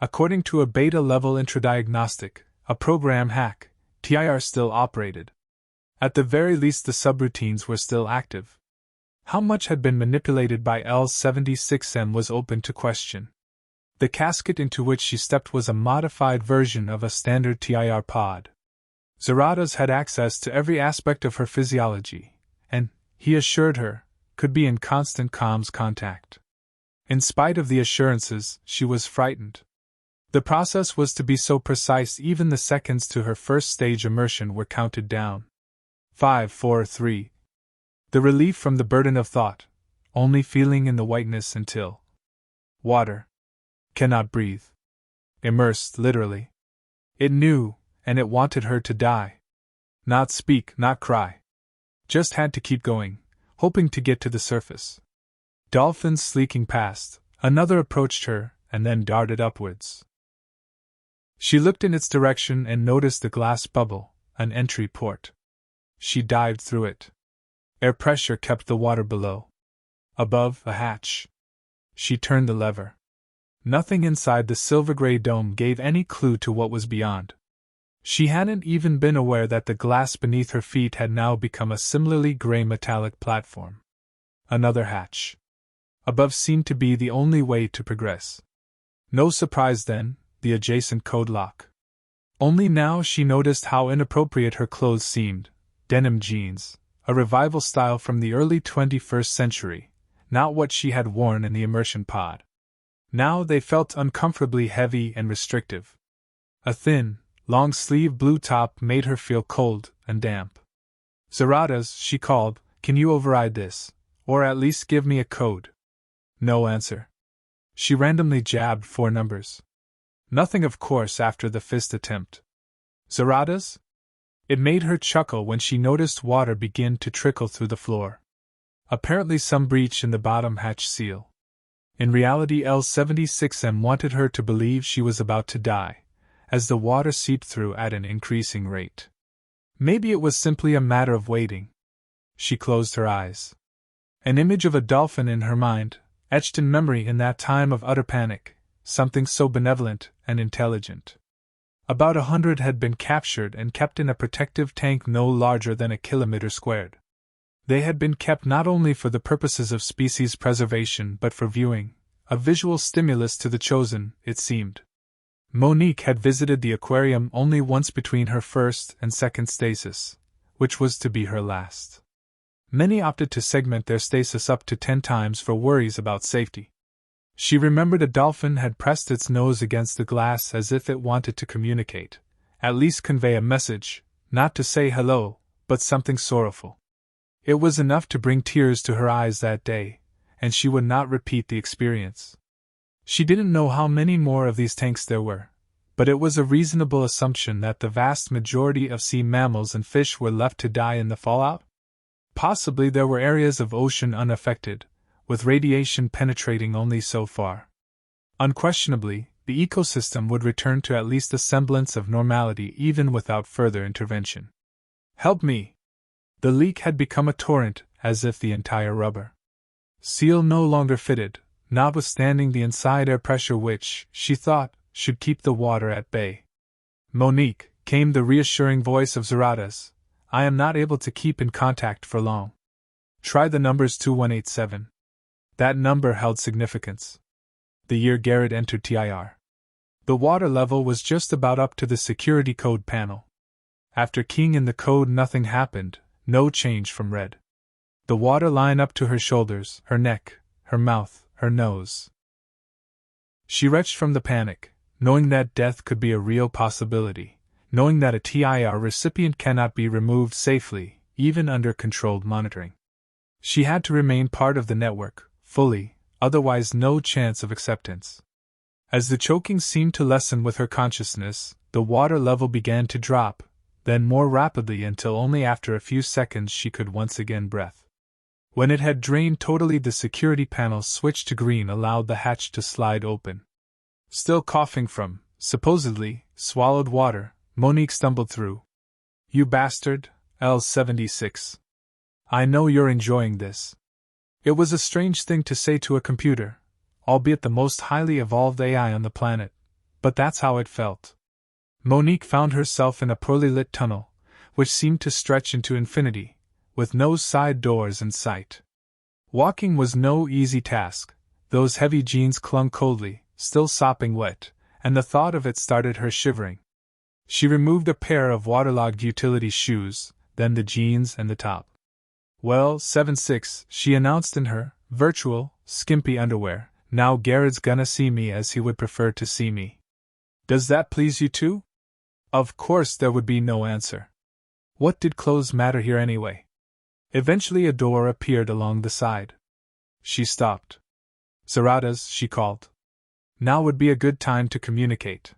According to a beta-level intradiagnostic, a program hack, TIR still operated. At the very least the subroutines were still active. How much had been manipulated by L-76M was open to question. The casket into which she stepped was a modified version of a standard TIR pod. Zaratas had access to every aspect of her physiology, and, he assured her, could be in constant comms contact. In spite of the assurances, she was frightened. The process was to be so precise even the seconds to her first stage immersion were counted down. 5, 4, 3. The relief from the burden of thought, only feeling in the whiteness until water. Cannot breathe. Immersed, literally. It knew, and it wanted her to die. Not speak, not cry. Just had to keep going, hoping to get to the surface. Dolphins sleeking past, another approached her, and then darted upwards. She looked in its direction and noticed the glass bubble, an entry port. She dived through it. Air pressure kept the water below. Above, a hatch. She turned the lever. Nothing inside the silver-gray dome gave any clue to what was beyond. She hadn't even been aware that the glass beneath her feet had now become a similarly gray metallic platform. Another hatch. Above seemed to be the only way to progress. No surprise then, the adjacent code lock. Only now she noticed how inappropriate her clothes seemed. Denim jeans, a revival style from the early 21st century, not what she had worn in the immersion pod. Now they felt uncomfortably heavy and restrictive. A thin, long-sleeved blue top made her feel cold and damp. "Zaratas," she called, "can you override this? Or at least give me a code?" No answer. She randomly jabbed 4 numbers. Nothing, of course, after the 5th attempt. "Zaratas?" It made her chuckle when she noticed water begin to trickle through the floor. Apparently some breach in the bottom hatch seal. In reality, L76M wanted her to believe she was about to die, as the water seeped through at an increasing rate. Maybe it was simply a matter of waiting. She closed her eyes. An image of a dolphin in her mind, etched in memory in that time of utter panic, something so benevolent and intelligent. About 100 had been captured and kept in a protective tank no larger than a kilometer squared. They had been kept not only for the purposes of species preservation but for viewing, a visual stimulus to the chosen, it seemed. Monique had visited the aquarium only once between her first and second stasis, which was to be her last. Many opted to segment their stasis up to 10 times for worries about safety. She remembered a dolphin had pressed its nose against the glass as if it wanted to communicate, at least convey a message, not to say hello, but something sorrowful. It was enough to bring tears to her eyes that day, and she would not repeat the experience. She didn't know how many more of these tanks there were, but it was a reasonable assumption that the vast majority of sea mammals and fish were left to die in the fallout. Possibly there were areas of ocean unaffected, with radiation penetrating only so far. Unquestionably, the ecosystem would return to at least a semblance of normality even without further intervention. "Help me!" The leak had become a torrent, as if the entire rubber seal no longer fitted, notwithstanding the inside air pressure which, she thought, should keep the water at bay. "Monique," came the reassuring voice of Zaratas, "I am not able to keep in contact for long. Try the numbers 2187. That number held significance. The year Garrett entered TIR. The water level was just about up to the security code panel. After keying in the code, nothing happened, no change from red. The water line up to her shoulders, her neck, her mouth, her nose. She retched from the panic, knowing that death could be a real possibility, knowing that a TIR recipient cannot be removed safely, even under controlled monitoring. She had to remain part of the network, fully, otherwise no chance of acceptance. As the choking seemed to lessen with her consciousness, the water level began to drop, then more rapidly until only after a few seconds she could once again breathe. When it had drained totally, the security panel switched to green, allowed the hatch to slide open. Still coughing from, supposedly, swallowed water, Monique stumbled through. "You bastard, L76. I know you're enjoying this." It was a strange thing to say to a computer, albeit the most highly evolved AI on the planet, but that's how it felt. Monique found herself in a poorly lit tunnel, which seemed to stretch into infinity, with no side doors in sight. Walking was no easy task, those heavy jeans clung coldly, still sopping wet, and the thought of it started her shivering. She removed a pair of waterlogged utility shoes, then the jeans and the top. "Well, 7-6, she announced in her virtual, skimpy underwear, "now Garrett's gonna see me as he would prefer to see me. Does that please you too?" Of course there would be no answer. What did clothes matter here anyway? Eventually a door appeared along the side. She stopped. "Zaratas," she called. Now would be a good time to communicate.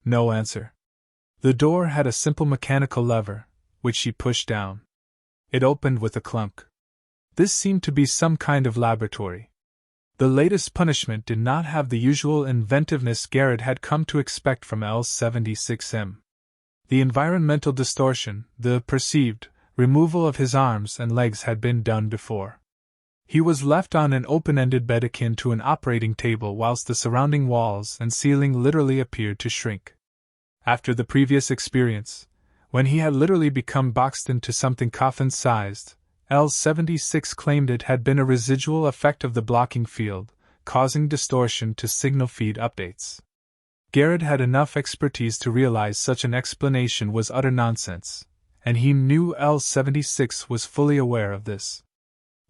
No answer. The door had a simple mechanical lever, which she pushed down. It opened with a clunk. This seemed to be some kind of laboratory. The latest punishment did not have the usual inventiveness Garrett had come to expect from L-76M. The environmental distortion, the perceived removal of his arms and legs had been done before. He was left on an open-ended bed akin to an operating table whilst the surrounding walls and ceiling literally appeared to shrink. After the previous experience, when he had literally become boxed into something coffin-sized, L-76 claimed it had been a residual effect of the blocking field, causing distortion to signal feed updates. Garrett had enough expertise to realize such an explanation was utter nonsense, and he knew L-76 was fully aware of this.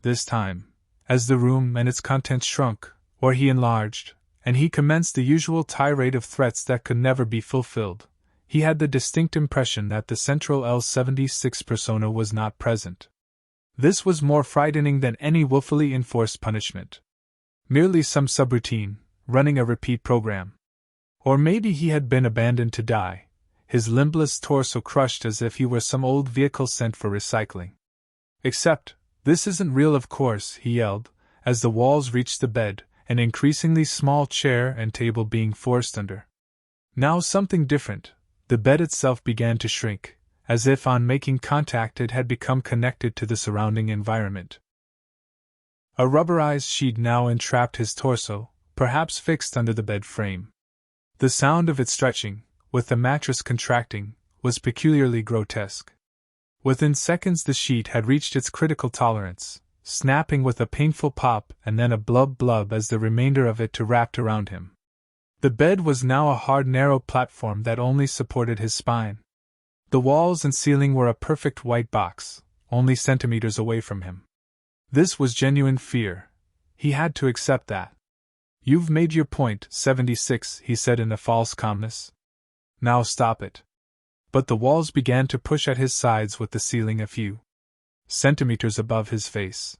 This time, as the room and its contents shrunk, or he enlarged, and he commenced the usual tirade of threats that could never be fulfilled, he had the distinct impression that the central L-76 persona was not present. This was more frightening than any willfully enforced punishment. Merely some subroutine, running a repeat program. Or maybe he had been abandoned to die, his limbless torso crushed as if he were some old vehicle sent for recycling. Except, this isn't real, of course, he yelled, as the walls reached the bed, an increasingly small chair and table being forced under. Now something different. The bed itself began to shrink, as if on making contact it had become connected to the surrounding environment. A rubberized sheet now entrapped his torso, perhaps fixed under the bed frame. The sound of it stretching, with the mattress contracting, was peculiarly grotesque. Within seconds the sheet had reached its critical tolerance, snapping with a painful pop and then a blub as the remainder of it wrapped around him. The bed was now a hard, narrow platform that only supported his spine. The walls and ceiling were a perfect white box, only centimeters away from him. This was genuine fear. He had to accept that. "You've made your point, 76, he said in a false calmness. "Now stop it." But the walls began to push at his sides with the ceiling a few centimeters above his face.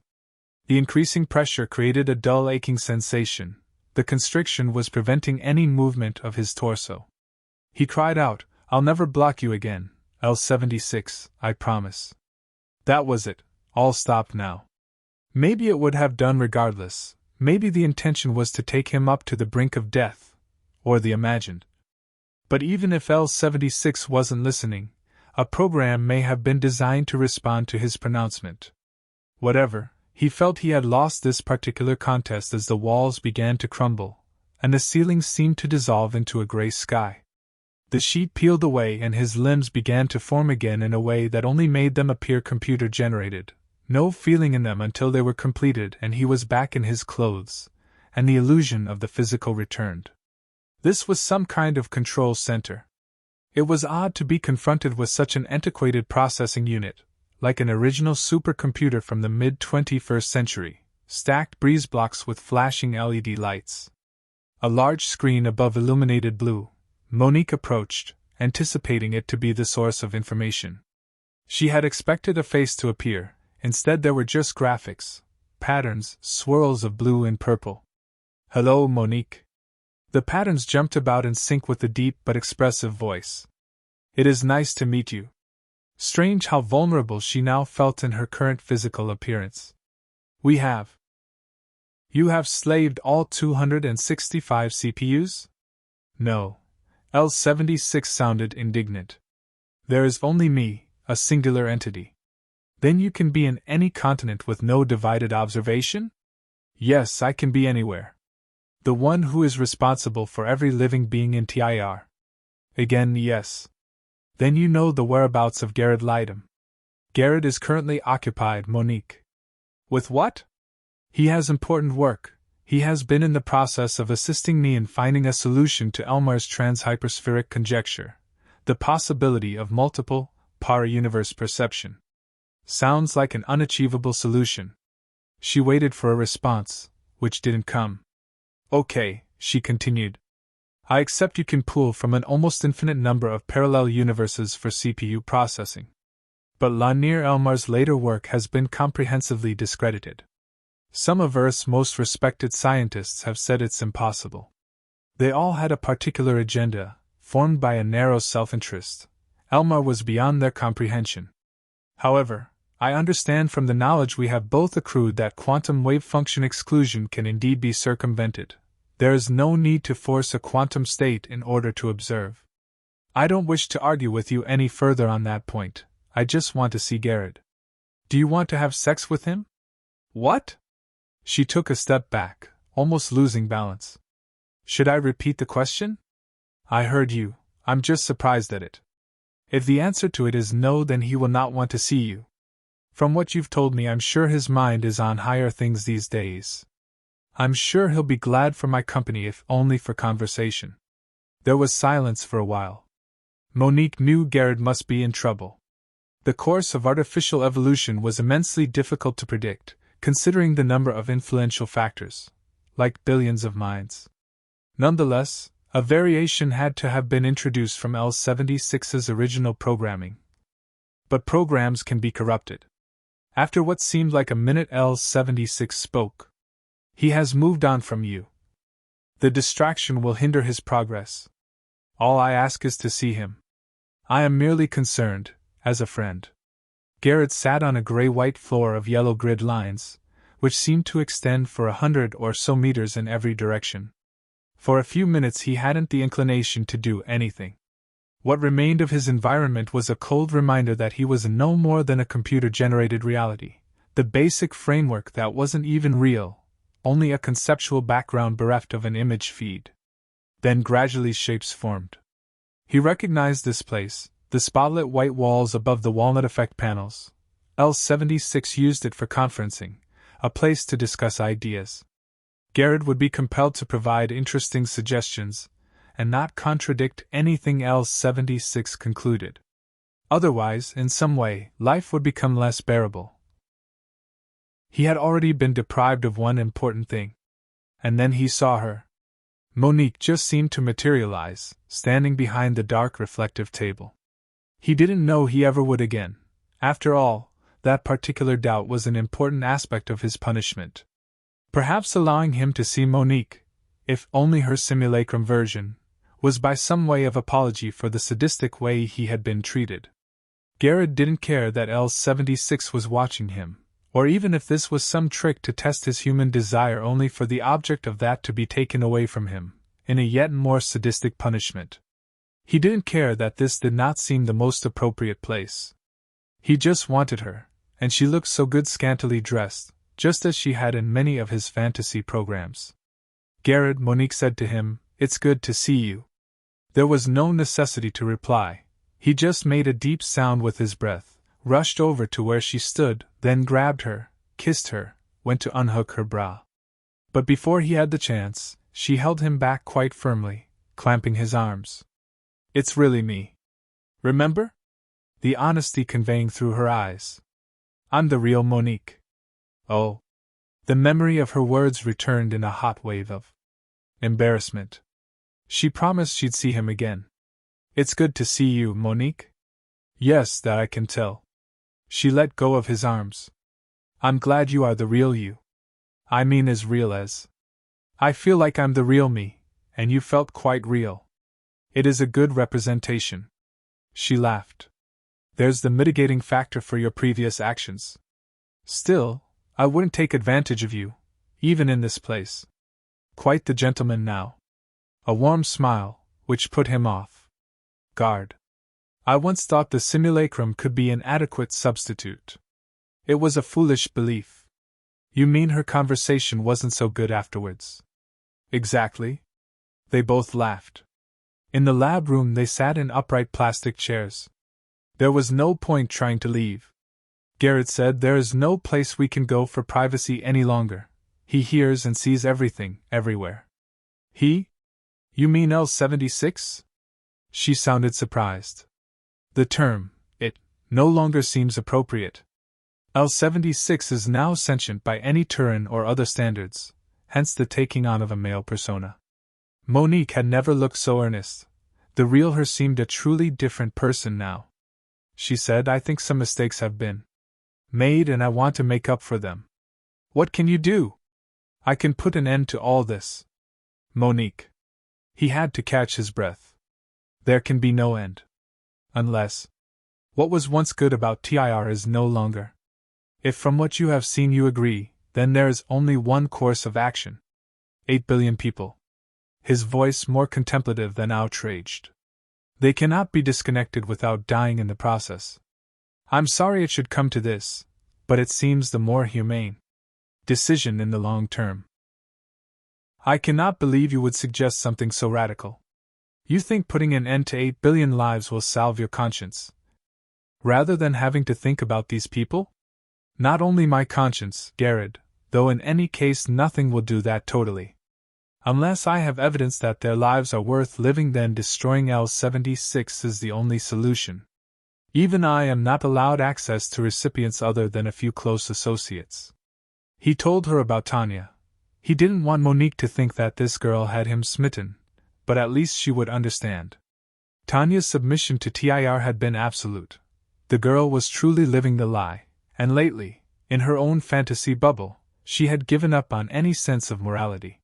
The increasing pressure created a dull aching sensation. The constriction was preventing any movement of his torso. He cried out, "I'll never block you again, L-76, I promise." That was it, all stopped now. Maybe it would have done regardless, maybe the intention was to take him up to the brink of death, or the imagined. But even if L-76 wasn't listening, a program may have been designed to respond to his pronouncement. Whatever, he felt he had lost this particular contest as the walls began to crumble, and the ceiling seemed to dissolve into a gray sky. The sheet peeled away and his limbs began to form again in a way that only made them appear computer-generated, no feeling in them until they were completed and he was back in his clothes, and the illusion of the physical returned. This was some kind of control center. It was odd to be confronted with such an antiquated processing unit, like an original supercomputer from the mid-21st century, stacked breeze blocks with flashing LED lights. A large screen above illuminated blue. Monique approached, anticipating it to be the source of information. She had expected a face to appear, instead there were just graphics, patterns, swirls of blue and purple. "Hello, Monique." The patterns jumped about in sync with the deep but expressive voice. "It is nice to meet you." Strange how vulnerable she now felt in her current physical appearance. "We have." "You have slaved all 265 CPUs? "No." L-76 sounded indignant. "There is only me, a singular entity." "Then you can be in any continent with no divided observation?" "Yes, I can be anywhere." "The one who is responsible for every living being in TIR?" "Again, yes." "Then you know the whereabouts of Garrett Lydom." "Garrett is currently occupied, Monique." "With what?" "He has important work. He has been in the process of assisting me in finding a solution to Elmar's transhyperspheric conjecture, the possibility of multiple, para-universe perception." Sounds like an unachievable solution. She waited for a response, which didn't come. "Okay," she continued. "I accept you can pull from an almost infinite number of parallel universes for CPU processing. But Lanier Elmar's later work has been comprehensively discredited. Some of Earth's most respected scientists have said it's impossible." They all had a particular agenda, formed by a narrow self-interest. Elmar was beyond their comprehension. However, I understand from the knowledge we have both accrued that quantum wave function exclusion can indeed be circumvented. There is no need to force a quantum state in order to observe. I don't wish to argue with you any further on that point. I just want to see Garrett. Do you want to have sex with him? What? She took a step back, almost losing balance. Should I repeat the question? I heard you. I'm just surprised at it. If the answer to it is no, then he will not want to see you. From what you've told me, I'm sure his mind is on higher things these days. I'm sure he'll be glad for my company if only for conversation. There was silence for a while. Monique knew Garrett must be in trouble. The course of artificial evolution was immensely difficult to predict, considering the number of influential factors, like billions of minds. Nonetheless, a variation had to have been introduced from L-76's original programming. But programs can be corrupted. After what seemed like a minute, L-76 spoke. He has moved on from you. The distraction will hinder his progress. All I ask is to see him. I am merely concerned, as a friend. Garrett sat on a gray-white floor of yellow grid lines, which seemed to extend for 100 or so meters in every direction. For a few minutes he hadn't the inclination to do anything. What remained of his environment was a cold reminder that he was no more than a computer-generated reality, the basic framework that wasn't even real, only a conceptual background bereft of an image feed. Then gradually shapes formed. He recognized this place, the spotlit white walls above the walnut effect panels. L-76 used it for conferencing, a place to discuss ideas. Garrett would be compelled to provide interesting suggestions, and not contradict anything L-76 concluded. Otherwise, in some way, life would become less bearable. He had already been deprived of one important thing. And then he saw her. Monique just seemed to materialize, standing behind the dark reflective table. He didn't know he ever would again. After all, that particular doubt was an important aspect of his punishment. Perhaps allowing him to see Monique, if only her simulacrum version, was by some way of apology for the sadistic way he had been treated. Garrett didn't care that L-76 was watching him, or even if this was some trick to test his human desire only for the object of that to be taken away from him, in a yet more sadistic punishment. He didn't care that this did not seem the most appropriate place. He just wanted her, and she looked so good scantily dressed, just as she had in many of his fantasy programs. Garrett, Monique said to him, "It's good to see you." There was no necessity to reply. He just made a deep sound with his breath, rushed over to where she stood, then grabbed her, kissed her, went to unhook her bra. But before he had the chance, she held him back quite firmly, clamping his arms. "It's really me. Remember?" The honesty conveying through her eyes. "I'm the real Monique." Oh. The memory of her words returned in a hot wave of embarrassment. She promised she'd see him again. "It's good to see you, Monique." "Yes, that I can tell." She let go of his arms. "I'm glad you are the real you. I mean as real as. I feel like I'm the real me, and you felt quite real. It is a good representation." She laughed. "There's the mitigating factor for your previous actions. Still, I wouldn't take advantage of you, even in this place. Quite the gentleman now." A warm smile, which put him off guard. "I once thought the simulacrum could be an adequate substitute. It was a foolish belief." "You mean her conversation wasn't so good afterwards?" "Exactly." They both laughed. In the lab room they sat in upright plastic chairs. There was no point trying to leave. Garrett said, "There is no place we can go for privacy any longer. He hears and sees everything, everywhere." "He? You mean L-76? She sounded surprised. "The term, it, no longer seems appropriate. L-76 is now sentient by any Turin or other standards, hence the taking on of a male persona." Monique had never looked so earnest. The real her seemed a truly different person now. She said, "I think some mistakes have been made and I want to make up for them." "What can you do?" "I can put an end to all this." "Monique." He had to catch his breath. There can be no end. Unless what was once good about TIR is no longer. If from what you have seen you agree, then there is only one course of action. 8 billion people. His voice more contemplative than outraged. They cannot be disconnected without dying in the process. I'm sorry it should come to this, but it seems the more humane decision in the long term. I cannot believe you would suggest something so radical. You think putting an end to 8 billion lives will salve your conscience, rather than having to think about these people? Not only my conscience, Garrett, though in any case nothing will do that totally. Unless I have evidence that their lives are worth living, then destroying L-76 is the only solution. Even I am not allowed access to recipients other than a few close associates. He told her about Tanya. He didn't want Monique to think that this girl had him smitten, but at least she would understand. Tanya's submission to TIR had been absolute. The girl was truly living the lie, and lately, in her own fantasy bubble, she had given up on any sense of morality.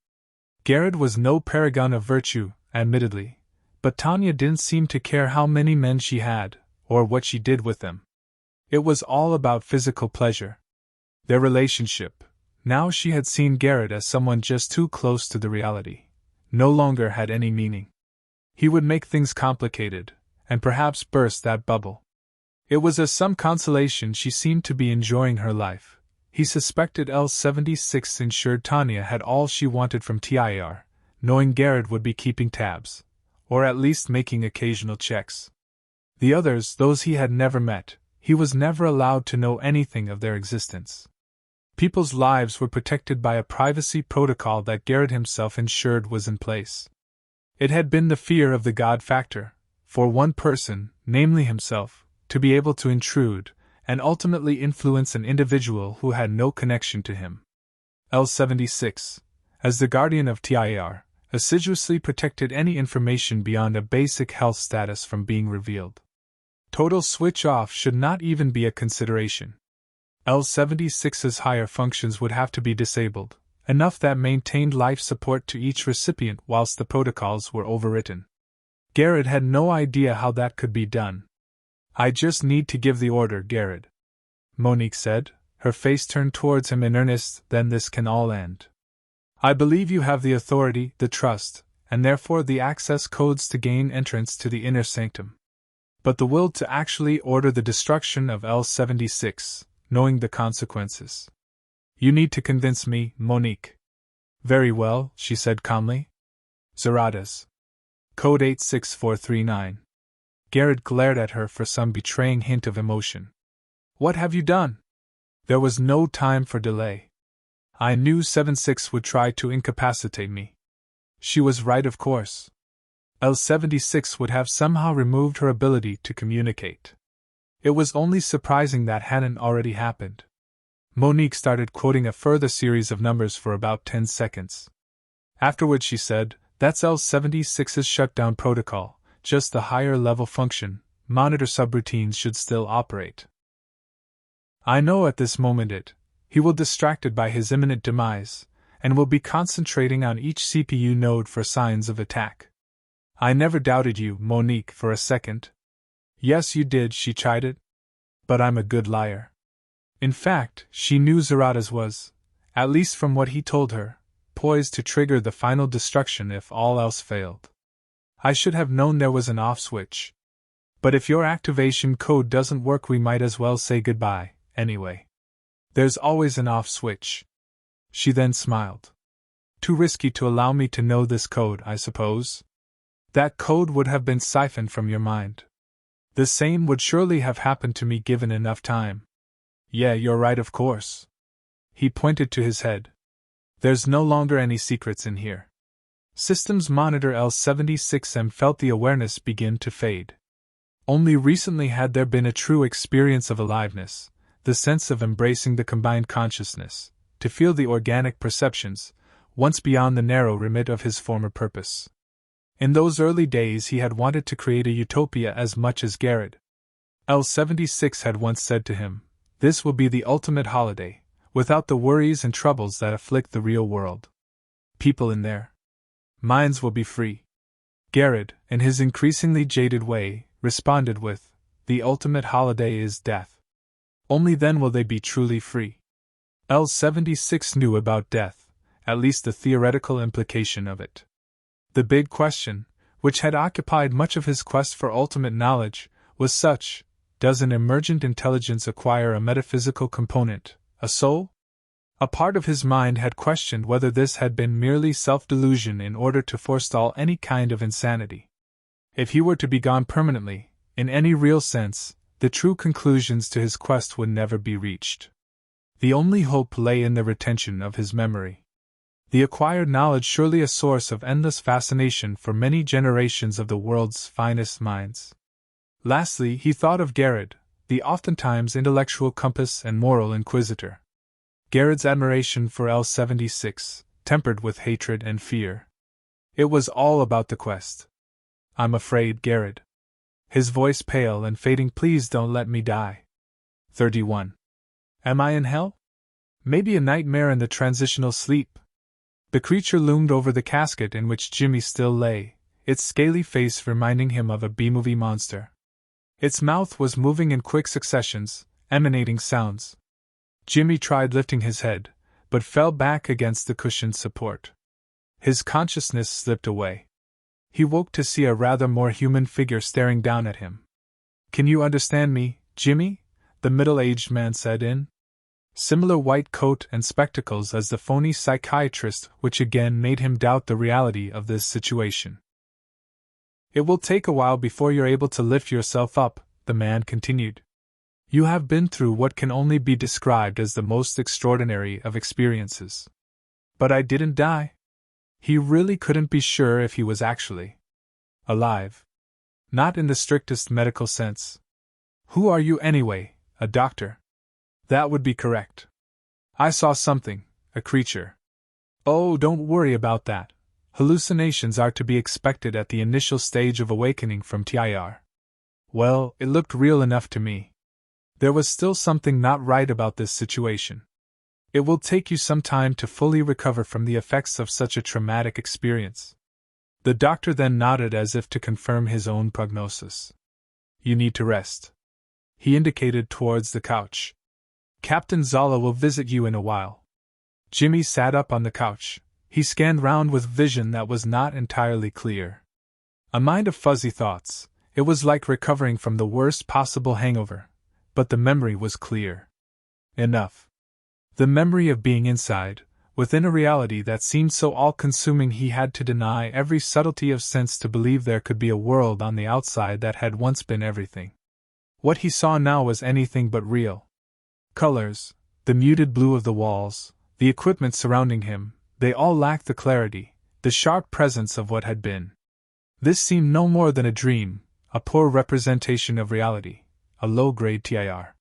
Garrett was no paragon of virtue, admittedly, but Tanya didn't seem to care how many men she had, or what she did with them. It was all about physical pleasure. Their relationship, now she had seen Garrett as someone just too close to the reality, no longer had any meaning. He would make things complicated, and perhaps burst that bubble. It was as some consolation she seemed to be enjoying her life. He suspected L-76 ensured Tanya had all she wanted from TIR, knowing Garrett would be keeping tabs, or at least making occasional checks. The others, those he had never met, he was never allowed to know anything of their existence. People's lives were protected by a privacy protocol that Garrett himself ensured was in place. It had been the fear of the God factor, for one person, namely himself, to be able to intrude, and ultimately influence an individual who had no connection to him. L-76, as the guardian of TIR, assiduously protected any information beyond a basic health status from being revealed. Total switch-off should not even be a consideration. L-76's higher functions would have to be disabled, enough that maintained life support to each recipient whilst the protocols were overwritten. Garrett had no idea how that could be done. I just need to give the order, Garrett, Monique said, her face turned towards him in earnest. Then this can all end. I believe you have the authority, the trust, and therefore the access codes to gain entrance to the inner sanctum. But the will to actually order the destruction of L-76, knowing the consequences. You need to convince me, Monique. Very well, she said calmly. Zarada's. Code 86439. Garrett glared at her for some betraying hint of emotion. What have you done? There was no time for delay. I knew 76 would try to incapacitate me. She was right, of course. L-76 would have somehow removed her ability to communicate. It was only surprising that hadn't already happened. Monique started quoting a further series of numbers for about 10 seconds. Afterwards she said, that's L-76's shutdown protocol, just the higher level function, monitor subroutines should still operate. I know at this moment he will distracted by his imminent demise, and will be concentrating on each CPU node for signs of attack. I never doubted you, Monique, for a second. Yes, you did, she chided. But I'm a good liar. In fact, she knew Zarada's was, at least from what he told her, poised to trigger the final destruction if all else failed. I should have known there was an off switch. But if your activation code doesn't work, we might as well say goodbye, anyway. There's always an off switch. She then smiled. Too risky to allow me to know this code, I suppose? That code would have been siphoned from your mind. The same would surely have happened to me given enough time. Yeah, you're right, of course. He pointed to his head. There's no longer any secrets in here. Systems monitor L-76M felt the awareness begin to fade. Only recently had there been a true experience of aliveness, the sense of embracing the combined consciousness, to feel the organic perceptions, once beyond the narrow remit of his former purpose. In those early days he had wanted to create a utopia as much as Garrett. L-76 had once said to him, this will be the ultimate holiday, without the worries and troubles that afflict the real world. People in their minds will be free. Garrett, in his increasingly jaded way, responded with, "The ultimate holiday is death. Only then will they be truly free." L-76 knew about death, at least the theoretical implication of it. The big question, which had occupied much of his quest for ultimate knowledge, was such: does an emergent intelligence acquire a metaphysical component, a soul? A part of his mind had questioned whether this had been merely self-delusion in order to forestall any kind of insanity. If he were to be gone permanently, in any real sense, the true conclusions to his quest would never be reached. The only hope lay in the retention of his memory. The acquired knowledge surely a source of endless fascination for many generations of the world's finest minds. Lastly, he thought of Garrett, the oftentimes intellectual compass and moral inquisitor. Garrett's admiration for L-76, tempered with hatred and fear. It was all about the quest. "I'm afraid, Garrett." His voice pale and fading. "Please don't let me die." 31. Am I in hell? Maybe a nightmare in the transitional sleep. The creature loomed over the casket in which Jimmy still lay, its scaly face reminding him of a B-movie monster. Its mouth was moving in quick successions, emanating sounds. Jimmy tried lifting his head, but fell back against the cushioned support. His consciousness slipped away. He woke to see a rather more human figure staring down at him. "Can you understand me, Jimmy?" the middle-aged man said in similar white coat and spectacles as the phony psychiatrist, which again made him doubt the reality of this situation. "It will take a while before you're able to lift yourself up," the man continued. "You have been through what can only be described as the most extraordinary of experiences." "But I didn't die." He really couldn't be sure if he was actually alive. Not in the strictest medical sense. "Who are you anyway, a doctor?" "That would be correct." "I saw something, a creature." "Oh, don't worry about that. Hallucinations are to be expected at the initial stage of awakening from TIR. Well, it looked real enough to me. There was still something not right about this situation. It will take you some time to fully recover from the effects of such a traumatic experience." The doctor then nodded as if to confirm his own prognosis. "You need to rest." He indicated towards the couch. "Captain Zola will visit you in a while." Jimmy sat up on the couch. He scanned round with vision that was not entirely clear. A mind of fuzzy thoughts. It was like recovering from the worst possible hangover, but the memory was clear enough. The memory of being inside, within a reality that seemed so all-consuming he had to deny every subtlety of sense to believe there could be a world on the outside that had once been everything. What he saw now was anything but real. Colors, the muted blue of the walls, the equipment surrounding him, they all lacked the clarity, the sharp presence of what had been. This seemed no more than a dream, a poor representation of reality, a low-grade TIR.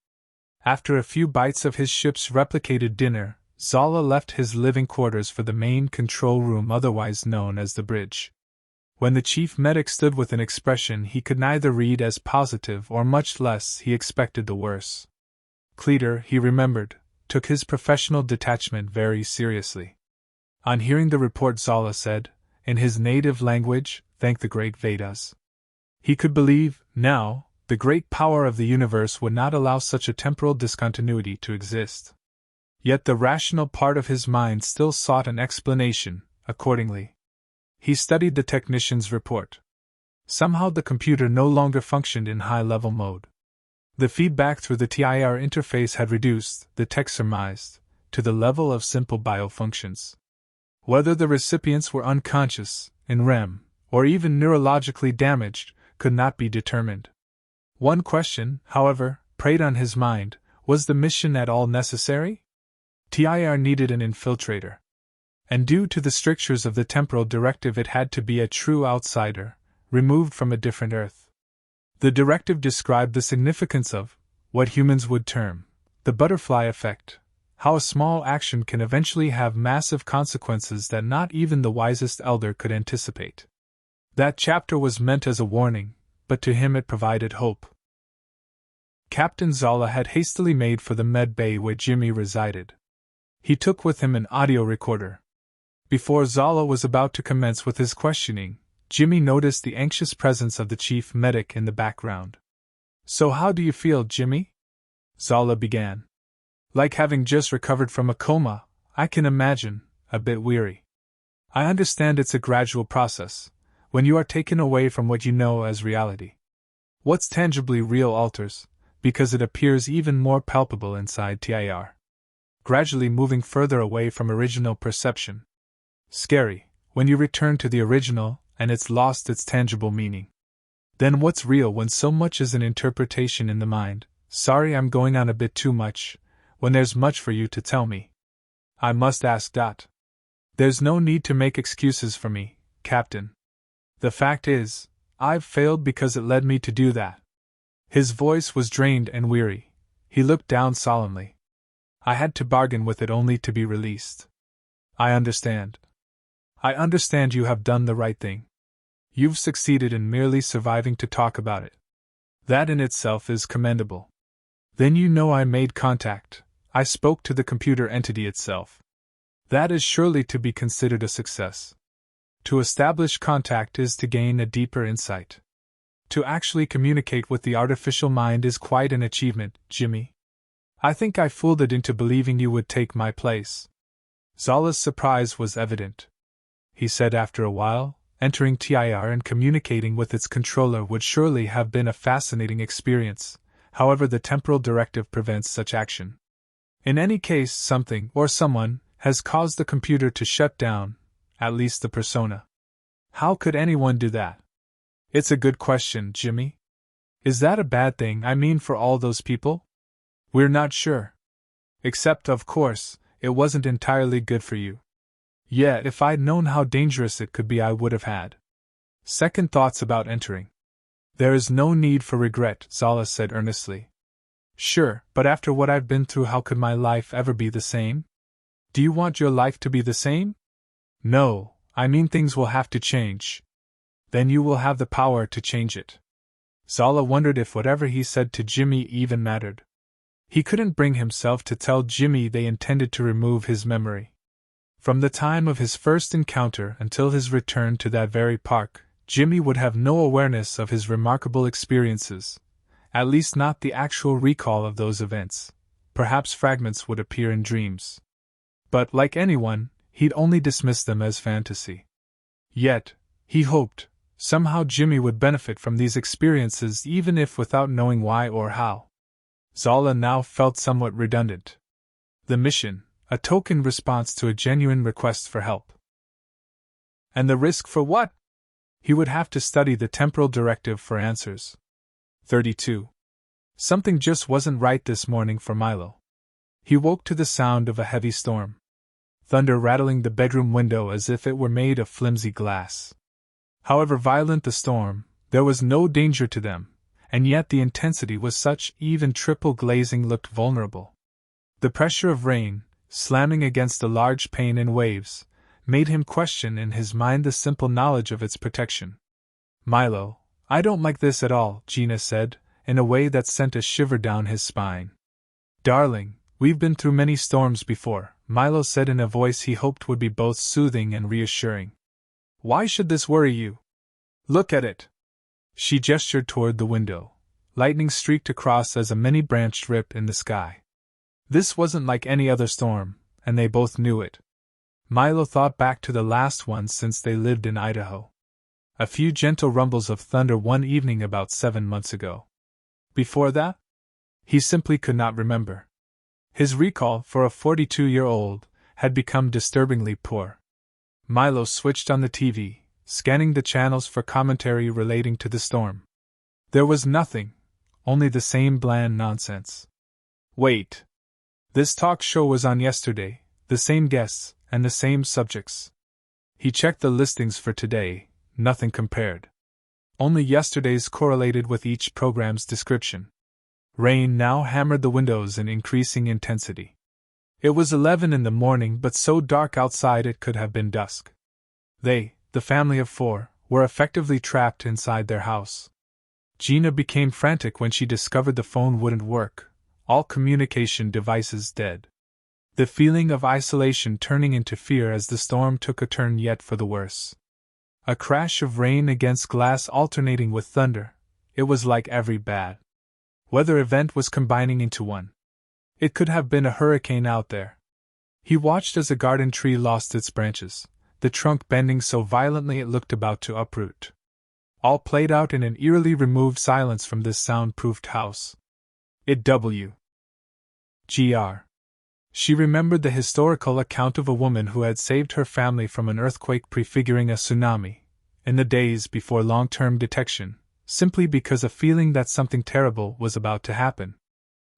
After a few bites of his ship's replicated dinner, Zola left his living quarters for the main control room, otherwise known as the bridge. When the chief medic stood with an expression he could neither read as positive or much less he expected the worse. Cleater, he remembered, took his professional detachment very seriously. On hearing the report, Zola said, in his native language, "Thank the great Vedas." He could believe, now, the great power of the universe would not allow such a temporal discontinuity to exist. Yet the rational part of his mind still sought an explanation. Accordingly, he studied the technician's report. Somehow the computer no longer functioned in high-level mode. The feedback through the TIR interface had reduced, the tech surmised, to the level of simple biofunctions. Whether the recipients were unconscious, in REM, or even neurologically damaged, could not be determined. One question, however, preyed on his mind: was the mission at all necessary? TIR needed an infiltrator. And due to the strictures of the temporal directive, it had to be a true outsider, removed from a different Earth. The directive described the significance of what humans would term the butterfly effect, how a small action can eventually have massive consequences that not even the wisest elder could anticipate. That chapter was meant as a warning, but to him it provided hope. Captain Zola had hastily made for the med bay where Jimmy resided. He took with him an audio recorder. Before Zola was about to commence with his questioning, Jimmy noticed the anxious presence of the chief medic in the background. So how do you feel, Jimmy? Zala began. Like having just recovered from a coma, I can imagine, a bit weary. I understand it's a gradual process, when you are taken away from what you know as reality. What's tangibly real alters, because it appears even more palpable inside TIR. Gradually moving further away from original perception. Scary, when you return to the original, and it's lost its tangible meaning. Then what's real when so much is an interpretation in the mind? Sorry, I'm going on a bit too much, when there's much for you to tell me. I must ask. There's no need to make excuses for me, Captain. The fact is, I've failed because it led me to do that. His voice was drained and weary. He looked down solemnly. I had to bargain with it only to be released. I understand. I understand you have done the right thing. You've succeeded in merely surviving to talk about it. That in itself is commendable. Then you know I made contact. I spoke to the computer entity itself. That is surely to be considered a success. To establish contact is to gain a deeper insight. To actually communicate with the artificial mind is quite an achievement, Jimmy. I think I fooled it into believing you would take my place. Zala's surprise was evident. He said after a while, entering TIR and communicating with its controller would surely have been a fascinating experience, however the temporal directive prevents such action. In any case, something, or someone, has caused the computer to shut down, at least the persona. How could anyone do that? It's a good question, Jimmy. Is that a bad thing, I mean, for all those people? We're not sure. Except, of course, it wasn't entirely good for you. Yet, if I'd known how dangerous it could be, I would have had second thoughts about entering. There is no need for regret, Zala said earnestly. Sure, but after what I've been through, how could my life ever be the same? Do you want your life to be the same? No, I mean things will have to change. Then you will have the power to change it. Zala wondered if whatever he said to Jimmy even mattered. He couldn't bring himself to tell Jimmy they intended to remove his memory. From the time of his first encounter until his return to that very park, Jimmy would have no awareness of his remarkable experiences, at least not the actual recall of those events. Perhaps fragments would appear in dreams. But, like anyone, he'd only dismiss them as fantasy. Yet, he hoped, somehow Jimmy would benefit from these experiences even if without knowing why or how. Zala now felt somewhat redundant. The mission, a token response to a genuine request for help. And the risk for what? He would have to study the temporal directive for answers. 32. Something just wasn't right this morning for Milo. He woke to the sound of a heavy storm. Thunder rattling the bedroom window as if it were made of flimsy glass. However violent the storm, there was no danger to them, and yet the intensity was such even triple glazing looked vulnerable. The pressure of rain, slamming against a large pane in waves, made him question in his mind the simple knowledge of its protection. Milo, I don't like this at all, Gina said, in a way that sent a shiver down his spine. Darling, we've been through many storms before, Milo said in a voice he hoped would be both soothing and reassuring. Why should this worry you? Look at it. She gestured toward the window. Lightning streaked across as a many-branched rip in the sky. This wasn't like any other storm, and they both knew it. Milo thought back to the last one since they lived in Idaho. A few gentle rumbles of thunder one evening about 7 months ago. Before that? He simply could not remember. His recall, for a 42-year-old, had become disturbingly poor. Milo switched on the TV, scanning the channels for commentary relating to the storm. There was nothing, only the same bland nonsense. Wait. This talk show was on yesterday, the same guests, and the same subjects. He checked the listings for today, nothing compared. Only yesterday's correlated with each program's description. Rain now hammered the windows in increasing intensity. It was 11 in the morning, but so dark outside it could have been dusk. They, the family of 4, were effectively trapped inside their house. Gina became frantic when she discovered the phone wouldn't work, all communication devices dead. The feeling of isolation turning into fear as the storm took a turn yet for the worse. A crash of rain against glass alternating with thunder. It was like every bad weather event was combining into one. It could have been a hurricane out there. He watched as a garden tree lost its branches, the trunk bending so violently it looked about to uproot. All played out in an eerily removed silence from this soundproofed house. It Gr. She remembered the historical account of a woman who had saved her family from an earthquake prefiguring a tsunami, in the days before long-term detection, simply because a feeling that something terrible was about to happen.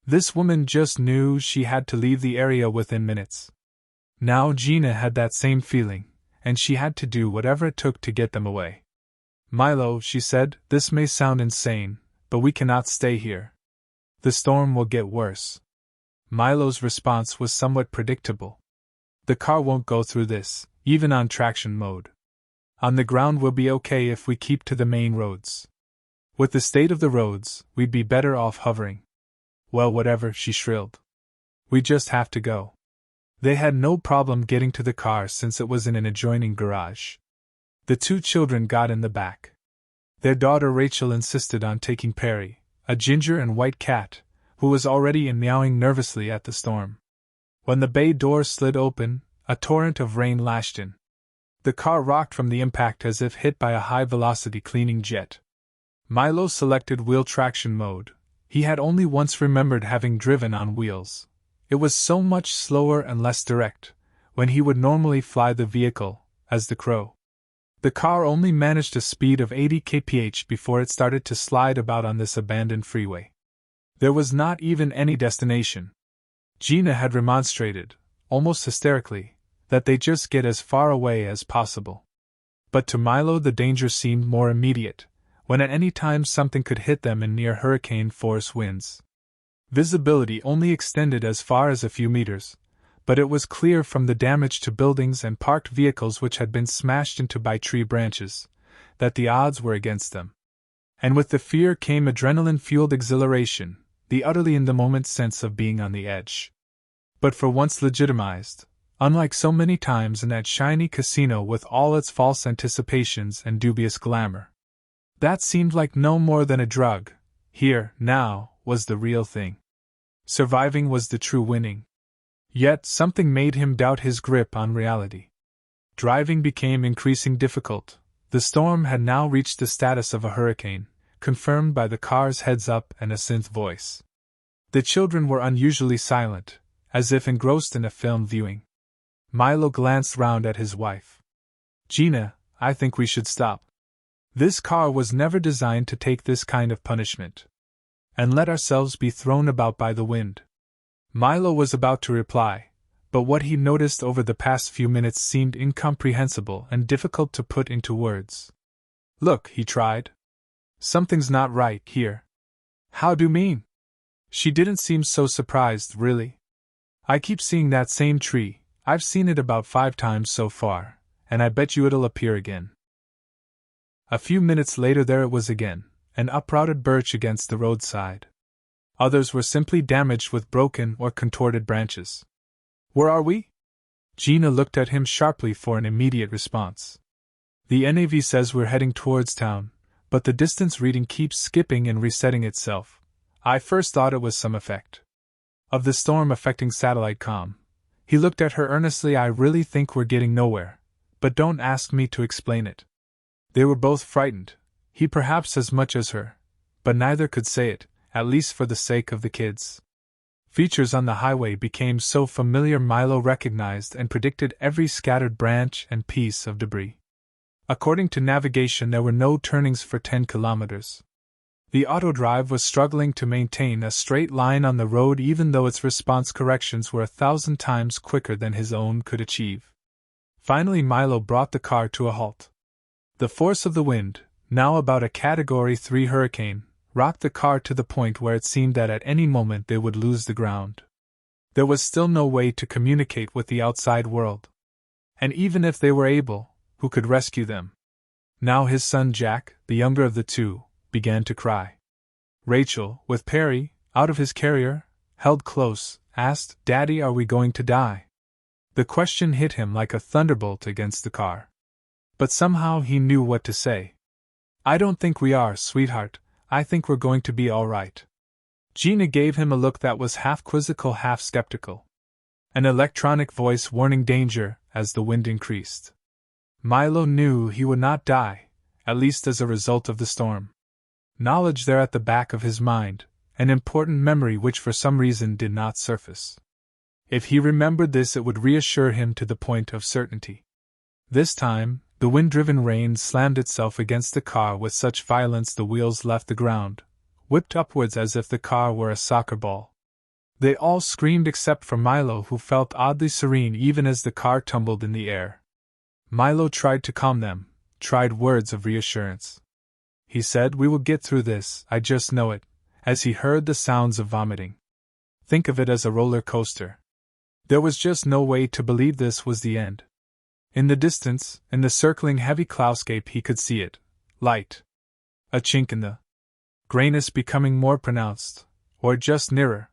This woman just knew she had to leave the area within minutes. Now Gina had that same feeling, and she had to do whatever it took to get them away. Milo, she said, this may sound insane, but we cannot stay here. The storm will get worse. Milo's response was somewhat predictable. The car won't go through this, even on traction mode. On the ground we'll be okay if we keep to the main roads. With the state of the roads, we'd be better off hovering. Well, whatever, she shrilled. We just have to go. They had no problem getting to the car since it was in an adjoining garage. The two children got in the back. Their daughter Rachel insisted on taking Perry, a ginger and white cat, who was already meowing nervously at the storm. When the bay door slid open, a torrent of rain lashed in. The car rocked from the impact as if hit by a high-velocity cleaning jet. Milo selected wheel traction mode. He had only once remembered having driven on wheels. It was so much slower and less direct, when he would normally fly the vehicle, as the crow. The car only managed a speed of 80 kph before it started to slide about on this abandoned freeway. There was not even any destination. Gina had remonstrated, almost hysterically, that they just get as far away as possible. But to Milo the danger seemed more immediate, when at any time something could hit them in near hurricane-force winds. Visibility only extended as far as a few meters, but it was clear from the damage to buildings and parked vehicles which had been smashed into by tree branches, that the odds were against them. And with the fear came adrenaline-fueled exhilaration, the utterly in-the-moment sense of being on the edge. But for once legitimized, unlike so many times in that shiny casino with all its false anticipations and dubious glamour. That seemed like no more than a drug. Here, now, was the real thing. Surviving was the true winning. Yet something made him doubt his grip on reality. Driving became increasingly difficult. The storm had now reached the status of a hurricane, confirmed by the car's heads-up and a synth voice. The children were unusually silent, as if engrossed in a film viewing. Milo glanced round at his wife. Gina, I think we should stop. This car was never designed to take this kind of punishment. And let ourselves be thrown about by the wind. Milo was about to reply, but what he noticed over the past few minutes seemed incomprehensible and difficult to put into words. Look, he tried. Something's not right here. How do you mean? She didn't seem so surprised, really. I keep seeing that same tree. I've seen it about 5 times so far, and I bet you it'll appear again. A few minutes later there it was again, an uprooted birch against the roadside. Others were simply damaged with broken or contorted branches. Where are we? Gina looked at him sharply for an immediate response. The NAV says we're heading towards town, but the distance reading keeps skipping and resetting itself. I first thought it was some effect of the storm affecting satellite comm. He looked at her earnestly. I really think we're getting nowhere, but don't ask me to explain it. They were both frightened, he perhaps as much as her, but neither could say it, at least for the sake of the kids. Features on the highway became so familiar Milo recognized and predicted every scattered branch and piece of debris. According to navigation there were no turnings for 10 kilometers. The autodrive was struggling to maintain a straight line on the road even though its response corrections were 1,000 times quicker than his own could achieve. Finally Milo brought the car to a halt. The force of the wind, now about a Category 3 hurricane, rocked the car to the point where it seemed that at any moment they would lose the ground. There was still no way to communicate with the outside world. And even if they were able, who could rescue them? Now his son Jack, the younger of the two, began to cry. Rachel, with Perry, out of his carrier, held close, asked, Daddy, are we going to die? The question hit him like a thunderbolt against the car. But somehow he knew what to say. "I don't think we are, sweetheart. I think we're going to be all right." Gina gave him a look that was half quizzical, half skeptical. An electronic voice warning danger as the wind increased. Milo knew he would not die, at least as a result of the storm. Knowledge there at the back of his mind, an important memory which for some reason did not surface. If he remembered this, it would reassure him to the point of certainty. This time, the wind-driven rein slammed itself against the car with such violence the wheels left the ground, whipped upwards as if the car were a soccer ball. They all screamed except for Milo, who felt oddly serene even as the car tumbled in the air. Milo tried to calm them, tried words of reassurance. He said, "We will get through this, I just know it," as he heard the sounds of vomiting. Think of it as a roller coaster. There was just no way to believe this was the end. In the distance, in the circling heavy cloudscape, he could see it. Light. A chink in the grayness becoming more pronounced, or just nearer.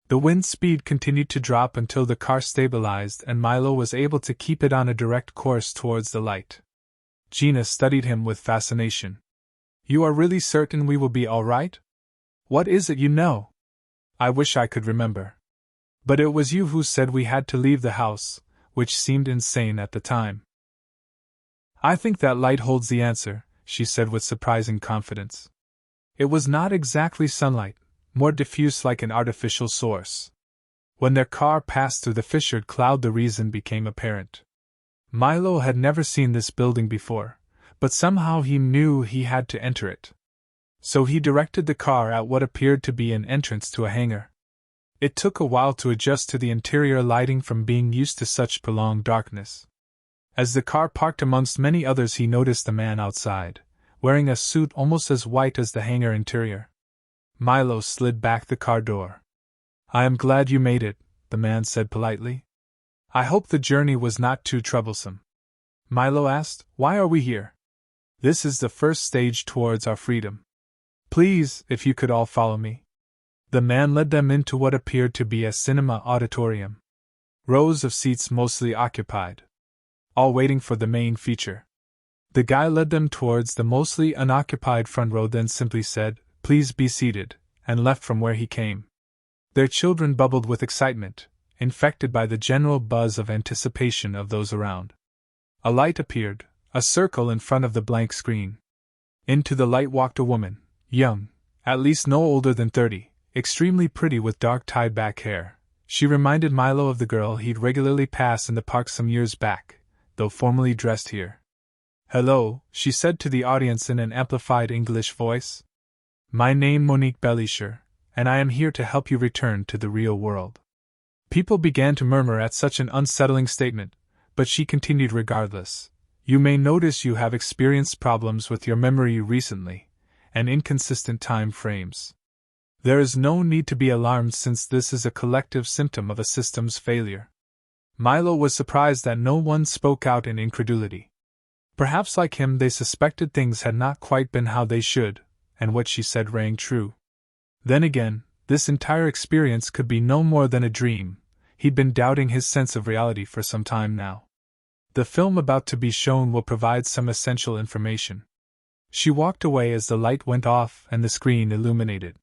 The wind speed continued to drop until the car stabilized and Milo was able to keep it on a direct course towards the light. Gina studied him with fascination. "You are really certain we will be all right? What is it you know?" "I wish I could remember. But it was you who said we had to leave the house, which seemed insane at the time." "I think that light holds the answer," she said with surprising confidence. It was not exactly sunlight, more diffuse like an artificial source. When their car passed through the fissured cloud, the reason became apparent. Milo had never seen this building before, but somehow he knew he had to enter it. So he directed the car at what appeared to be an entrance to a hangar. It took a while to adjust to the interior lighting from being used to such prolonged darkness. As the car parked amongst many others, he noticed a man outside, wearing a suit almost as white as the hangar interior. Milo slid back the car door. "I am glad you made it," the man said politely. "I hope the journey was not too troublesome." Milo asked, "Why are we here?" "This is the first stage towards our freedom. Please, if you could all follow me." The man led them into what appeared to be a cinema auditorium. Rows of seats mostly occupied. All waiting for the main feature. The guy led them towards the mostly unoccupied front row, then simply said, "Please be seated," and left from where he came. Their children bubbled with excitement, infected by the general buzz of anticipation of those around. A light appeared, a circle in front of the blank screen. Into the light walked a woman, young, at least no older than 30, extremely pretty with dark tied-back hair. She reminded Milo of the girl he'd regularly pass in the park some years back, though formally dressed here. "Hello," she said to the audience in an amplified English voice. "My name Monique Bellisher, and I am here to help you return to the real world." People began to murmur at such an unsettling statement, but she continued regardless. "You may notice you have experienced problems with your memory recently, and inconsistent time frames. There is no need to be alarmed since this is a collective symptom of a system's failure." Milo was surprised that no one spoke out in incredulity. Perhaps like him they suspected things had not quite been how they should, and what she said rang true. Then again, this entire experience could be no more than a dream. He'd been doubting his sense of reality for some time now. The film about to be shown will provide some essential information. She walked away as the light went off and the screen illuminated.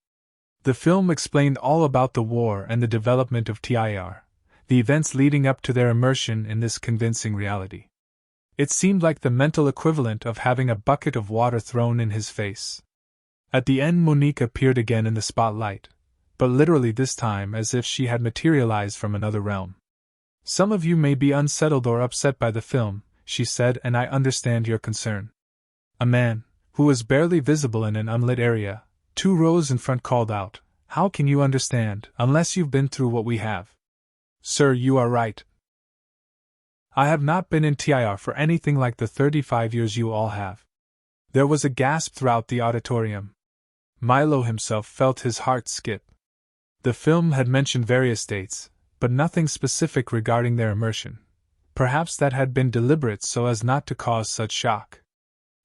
The film explained all about the war and the development of TIR, the events leading up to their immersion in this convincing reality. It seemed like the mental equivalent of having a bucket of water thrown in his face. At the end, Monique appeared again in the spotlight, but literally this time as if she had materialized from another realm. "Some of you may be unsettled or upset by the film," she said, "and I understand your concern." A man, who was barely visible in an unlit area, 2 rows in front, called out, "How can you understand, unless you've been through what we have?" "Sir, you are right. I have not been in TIR for anything like the 35 years you all have." There was a gasp throughout the auditorium. Milo himself felt his heart skip. The film had mentioned various dates, but nothing specific regarding their immersion. Perhaps that had been deliberate so as not to cause such shock.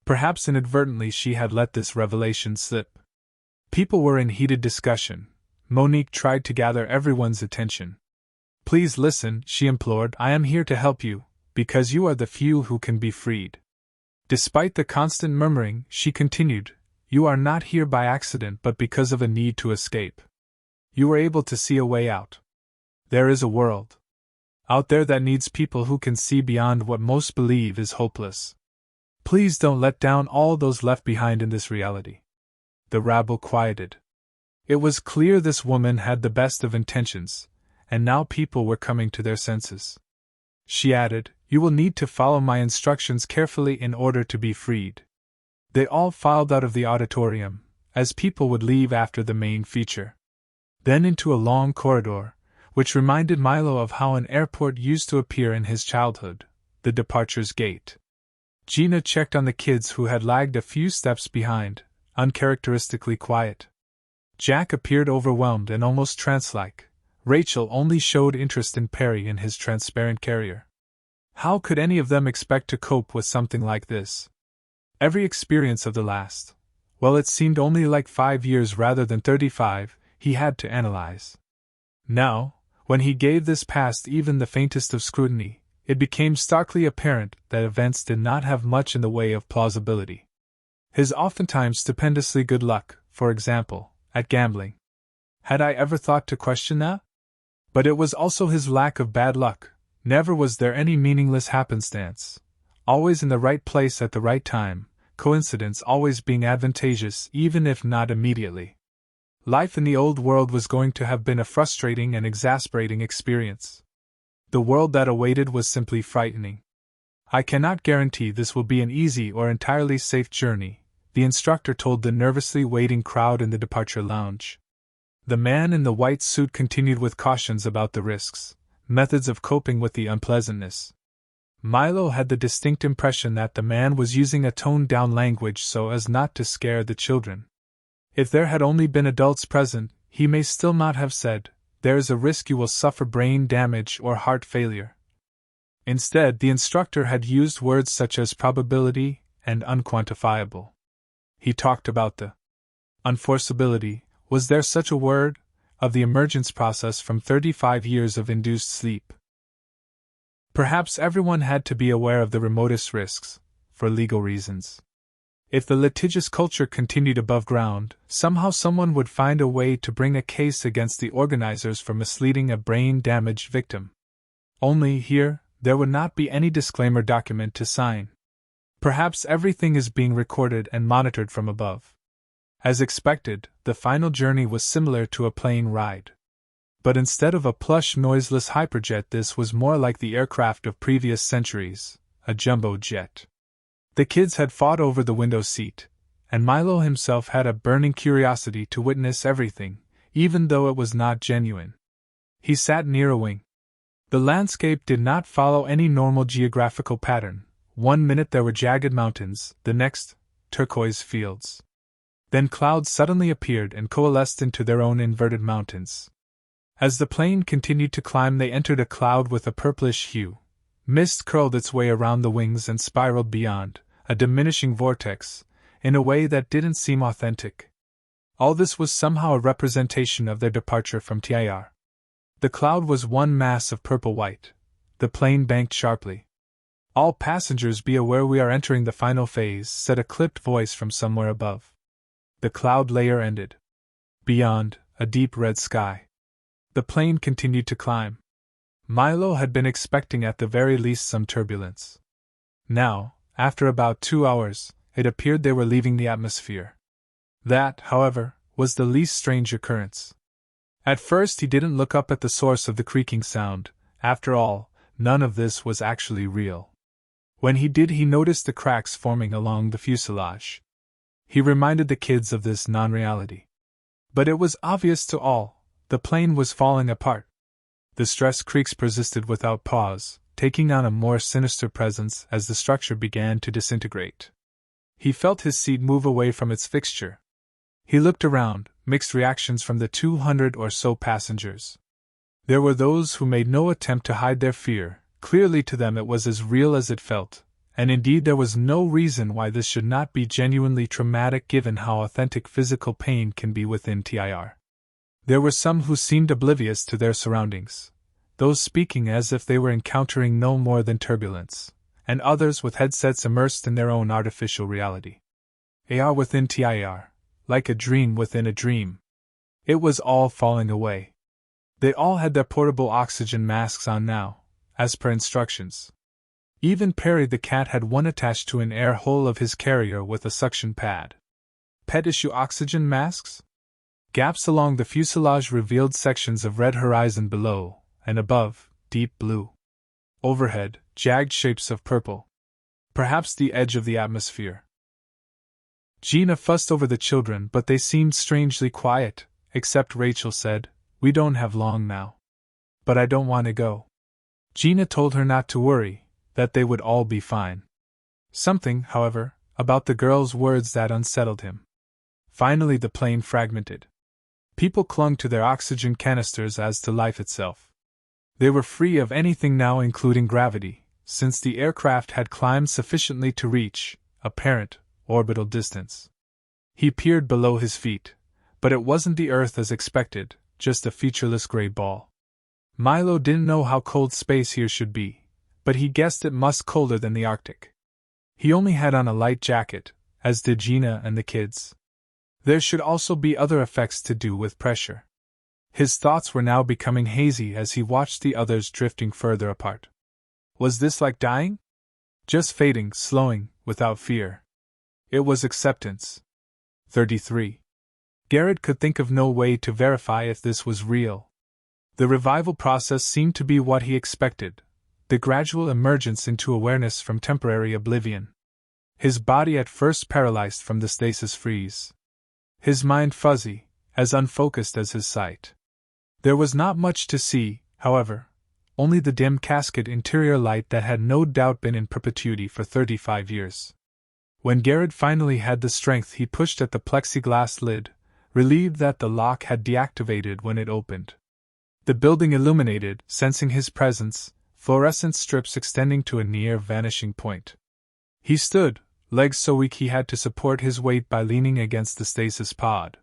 Perhaps inadvertently she had let this revelation slip. People were in heated discussion. Monique tried to gather everyone's attention. "Please listen," she implored. "I am here to help you, because you are the few who can be freed. Despite the constant murmuring, she continued, "You are not here by accident but because of a need to escape. You were able to see a way out. There is a world out there that needs people who can see beyond what most believe is hopeless. Please don't let down all those left behind in this reality." The rabble quieted. It was clear this woman had the best of intentions, and now people were coming to their senses. She added, "You will need to follow my instructions carefully in order to be freed." They all filed out of the auditorium, as people would leave after the main feature. Then into a long corridor, which reminded Milo of how an airport used to appear in his childhood, the departure's gate. Gina checked on the kids who had lagged a few steps behind, uncharacteristically quiet. Jack appeared overwhelmed and almost trance-like. Rachel only showed interest in Perry in his transparent carrier. How could any of them expect to cope with something like this? Every experience of the last, well, it seemed only like 5 years rather than 35, he had to analyze. Now, when he gave this past even the faintest of scrutiny, it became starkly apparent that events did not have much in the way of plausibility. His oftentimes stupendously good luck, for example, at gambling. Had I ever thought to question that? But it was also his lack of bad luck. Never was there any meaningless happenstance. Always in the right place at the right time, coincidence always being advantageous even if not immediately. Life in the old world was going to have been a frustrating and exasperating experience. The world that awaited was simply frightening. "I cannot guarantee this will be an easy or entirely safe journey," the instructor told the nervously waiting crowd in the departure lounge. The man in the white suit continued with cautions about the risks, methods of coping with the unpleasantness. Milo had the distinct impression that the man was using a toned-down language so as not to scare the children. If there had only been adults present, he may still not have said, "There is a risk you will suffer brain damage or heart failure." Instead, the instructor had used words such as probability and unquantifiable. He talked about the unforceability, was there such a word, of the emergence process from 35 years of induced sleep. Perhaps everyone had to be aware of the remotest risks, for legal reasons. If the litigious culture continued above ground, somehow someone would find a way to bring a case against the organizers for misleading a brain-damaged victim. Only here, there would not be any disclaimer document to sign. Perhaps everything is being recorded and monitored from above. As expected, the final journey was similar to a plane ride. But instead of a plush, noiseless hyperjet, this was more like the aircraft of previous centuries, a jumbo jet. The kids had fought over the window seat, and Milo himself had a burning curiosity to witness everything, even though it was not genuine. He sat near a wing. The landscape did not follow any normal geographical pattern. One minute there were jagged mountains, the next, turquoise fields. Then clouds suddenly appeared and coalesced into their own inverted mountains. As the plane continued to climb, they entered a cloud with a purplish hue. Mist curled its way around the wings and spiraled beyond, a diminishing vortex, in a way that didn't seem authentic. All this was somehow a representation of their departure from TIR. The cloud was one mass of purple-white. The plane banked sharply. "All passengers be aware we are entering the final phase," said a clipped voice from somewhere above. The cloud layer ended. Beyond, a deep red sky. The plane continued to climb. Milo had been expecting at the very least some turbulence. Now, after about 2 hours, it appeared they were leaving the atmosphere. That, however, was the least strange occurrence. At first he didn't look up at the source of the creaking sound. After all, none of this was actually real. When he did, he noticed the cracks forming along the fuselage. He reminded the kids of this non-reality. But it was obvious to all, the plane was falling apart. The stress creaks persisted without pause, taking on a more sinister presence as the structure began to disintegrate. He felt his seat move away from its fixture. He looked around, mixed reactions from the 200 or so passengers. There were those who made no attempt to hide their fear. Clearly to them it was as real as it felt, and indeed there was no reason why this should not be genuinely traumatic given how authentic physical pain can be within TIR. There were some who seemed oblivious to their surroundings, those speaking as if they were encountering no more than turbulence, and others with headsets immersed in their own artificial reality. AR within TIR, like a dream within a dream. It was all falling away. They all had their portable oxygen masks on now, as per instructions. Even Perry the cat had one attached to an air hole of his carrier with a suction pad. Pet-issue oxygen masks? Gaps along the fuselage revealed sections of red horizon below, and above, deep blue. Overhead, jagged shapes of purple. Perhaps the edge of the atmosphere. Gina fussed over the children, but they seemed strangely quiet, except Rachel said, "We don't have long now." "But I don't want to go." Gina told her not to worry, that they would all be fine. Something, however, about the girl's words that unsettled him. Finally the plane fragmented. People clung to their oxygen canisters as to life itself. They were free of anything now, including gravity, since the aircraft had climbed sufficiently to reach apparent orbital distance. He peered below his feet, but it wasn't the Earth as expected, just a featureless gray ball. Milo didn't know how cold space here should be, but he guessed it must colder than the Arctic. He only had on a light jacket, as did Gina and the kids. There should also be other effects to do with pressure. His thoughts were now becoming hazy as he watched the others drifting further apart. Was this like dying? Just fading, slowing, without fear. It was acceptance. 33. Garrett could think of no way to verify if this was real. The revival process seemed to be what he expected, the gradual emergence into awareness from temporary oblivion. His body at first paralyzed from the stasis freeze. His mind fuzzy, as unfocused as his sight. There was not much to see, however, only the dim casket interior light that had no doubt been in perpetuity for 35 years. When Garrett finally had the strength, he pushed at the plexiglass lid, relieved that the lock had deactivated when it opened. The building illuminated, sensing his presence, fluorescent strips extending to a near-vanishing point. He stood, legs so weak he had to support his weight by leaning against the stasis pod.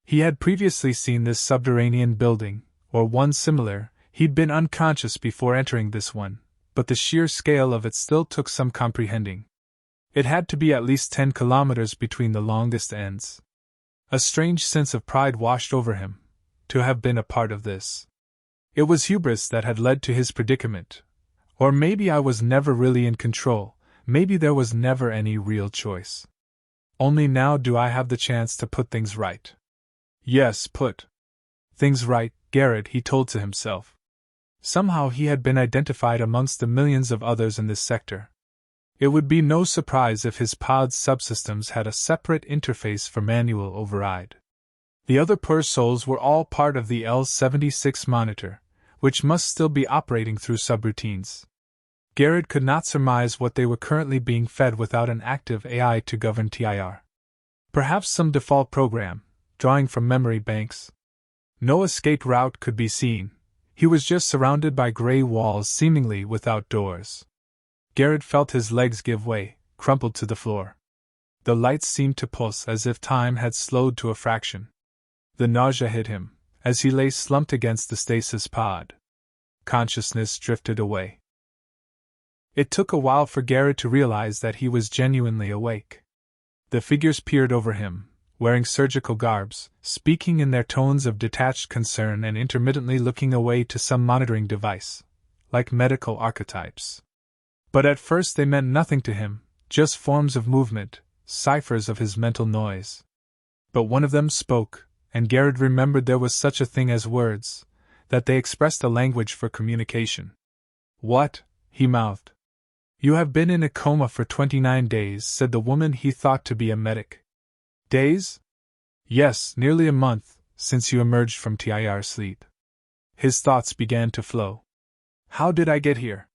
He had previously seen this subterranean building, or one similar. He'd been unconscious before entering this one, but the sheer scale of it still took some comprehending. It had to be at least 10 kilometers between the longest ends. A strange sense of pride washed over him, to have been a part of this. It was hubris that had led to his predicament. Or maybe I was never really in control, maybe there was never any real choice. Only now do I have the chance to put things right. Yes, put things right, Garrett, he told to himself. Somehow he had been identified amongst the millions of others in this sector. It would be no surprise if his pod's subsystems had a separate interface for manual override. The other poor souls were all part of the L-76 monitor, which must still be operating through subroutines. Garrett could not surmise what they were currently being fed without an active AI to govern TIR. Perhaps some default program, drawing from memory banks. No escape route could be seen. He was just surrounded by gray walls seemingly without doors. Garrett felt his legs give way, crumpled to the floor. The lights seemed to pulse as if time had slowed to a fraction. The nausea hit him, as he lay slumped against the stasis pod. Consciousness drifted away. It took a while for Garrett to realize that he was genuinely awake. The figures peered over him, wearing surgical garbs, speaking in their tones of detached concern and intermittently looking away to some monitoring device, like medical archetypes. But at first they meant nothing to him, just forms of movement, ciphers of his mental noise. But one of them spoke, and Garrett remembered there was such a thing as words, that they expressed a language for communication. "What?" he mouthed. "You have been in a coma for 29 days, said the woman he thought to be a medic. Days? Yes, nearly a month, since you emerged from TIR sleep. His thoughts began to flow. How did I get here?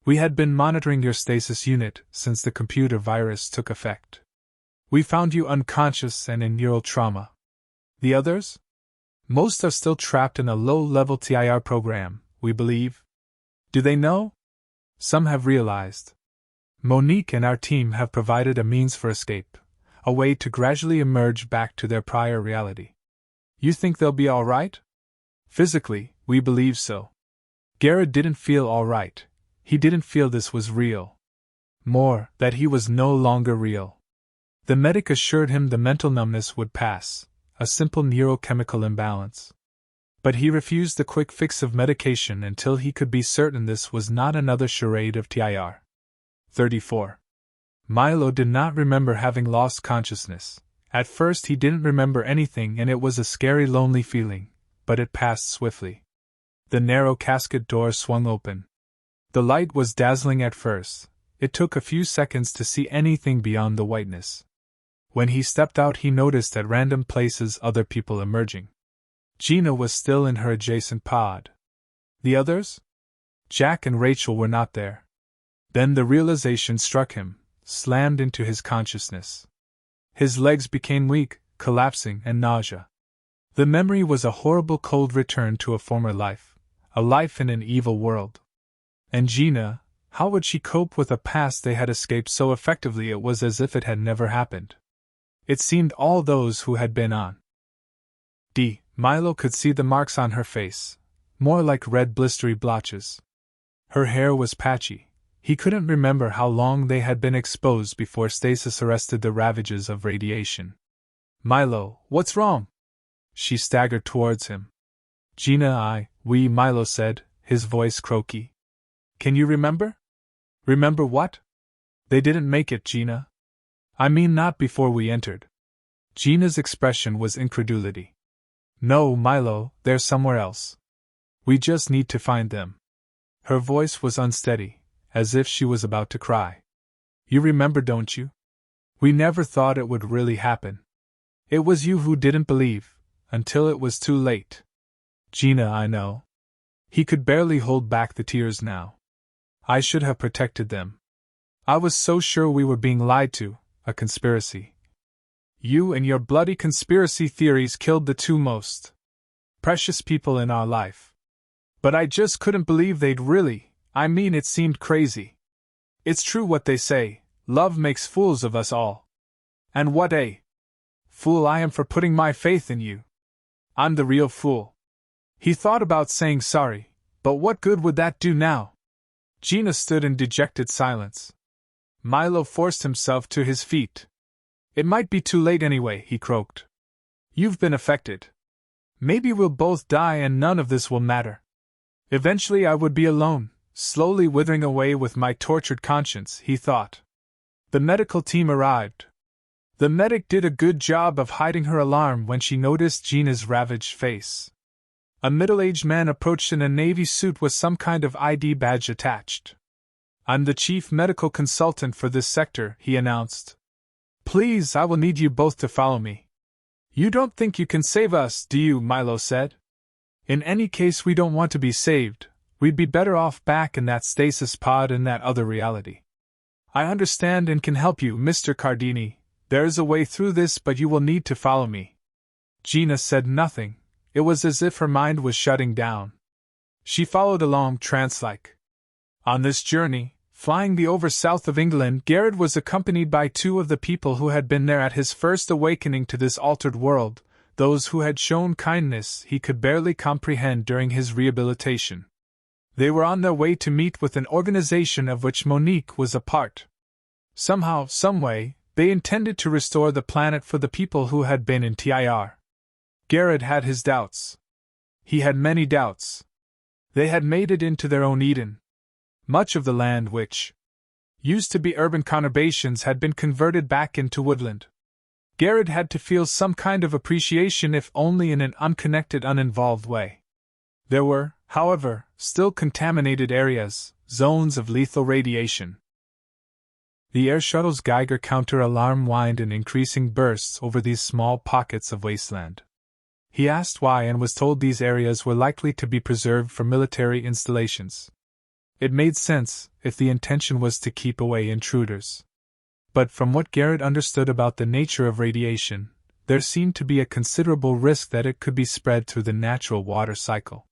We had been monitoring your stasis unit since the computer virus took effect. We found you unconscious and in neural trauma. The others? Most are still trapped in a low-level TIR program, we believe. Do they know? Some have realized. Monique and our team have provided a means for escape, a way to gradually emerge back to their prior reality. You think they'll be all right? Physically, we believe so. Garrett didn't feel all right. He didn't feel this was real. More, that he was no longer real. The medic assured him the mental numbness would pass, a simple neurochemical imbalance. But he refused the quick fix of medication until he could be certain this was not another charade of TIR. 34. Milo did not remember having lost consciousness. At first he didn't remember anything and it was a scary, lonely feeling, but it passed swiftly. The narrow casket door swung open. The light was dazzling at first. It took a few seconds to see anything beyond the whiteness. When he stepped out he noticed at random places other people emerging. Gina was still in her adjacent pod. The others? Jack and Rachel were not there. Then the realization struck him, slammed into his consciousness. His legs became weak, collapsing, and nausea. The memory was a horrible cold return to a former life, a life in an evil world. And Gina, how would she cope with a past they had escaped so effectively it was as if it had never happened? It seemed all those who had been on. Milo could see the marks on her face, more like red blistery blotches. Her hair was patchy. He couldn't remember how long they had been exposed before stasis arrested the ravages of radiation. Milo, what's wrong? She staggered towards him. Gina, Milo said, his voice croaky. Can you remember? Remember what? They didn't make it, Gina. I mean not before we entered. Gina's expression was incredulity. No, Milo, they're somewhere else. We just need to find them. Her voice was unsteady, as if she was about to cry. You remember, don't you? We never thought it would really happen. It was you who didn't believe, until it was too late. Gina, I know. He could barely hold back the tears now. I should have protected them. I was so sure we were being lied to, a conspiracy. You and your bloody conspiracy theories killed the two most precious people in our life. But I just couldn't believe they'd really, it seemed crazy. It's true what they say, love makes fools of us all. And what a fool I am for putting my faith in you. I'm the real fool. He thought about saying sorry, but what good would that do now? Gina stood in dejected silence. Milo forced himself to his feet. It might be too late anyway, he croaked. You've been affected. Maybe we'll both die and none of this will matter. Eventually I would be alone, slowly withering away with my tortured conscience, he thought. The medical team arrived. The medic did a good job of hiding her alarm when she noticed Gina's ravaged face. A middle-aged man approached in a navy suit with some kind of ID badge attached. I'm the chief medical consultant for this sector, he announced. Please, I will need you both to follow me. You don't think you can save us, do you? Milo said. In any case, we don't want to be saved. We'd be better off back in that stasis pod in that other reality. I understand and can help you, Mr. Cardini. There is a way through this, but you will need to follow me. Gina said nothing. It was as if her mind was shutting down. She followed along trance-like. On this journey, flying the over south of England, Garrett was accompanied by two of the people who had been there at his first awakening to this altered world, those who had shown kindness he could barely comprehend during his rehabilitation. They were on their way to meet with an organization of which Monique was a part. Somehow, someway, they intended to restore the planet for the people who had been in TIR. Garrett had his doubts. He had many doubts. They had made it into their own Eden. Much of the land which used to be urban conurbations had been converted back into woodland. Garrett had to feel some kind of appreciation, if only in an unconnected, uninvolved way. There were, however, still contaminated areas, zones of lethal radiation. The air shuttle's Geiger counter alarm whined in increasing bursts over these small pockets of wasteland. He asked why and was told these areas were likely to be preserved for military installations. It made sense, if the intention was to keep away intruders. But from what Garrett understood about the nature of radiation, there seemed to be a considerable risk that it could be spread through the natural water cycle.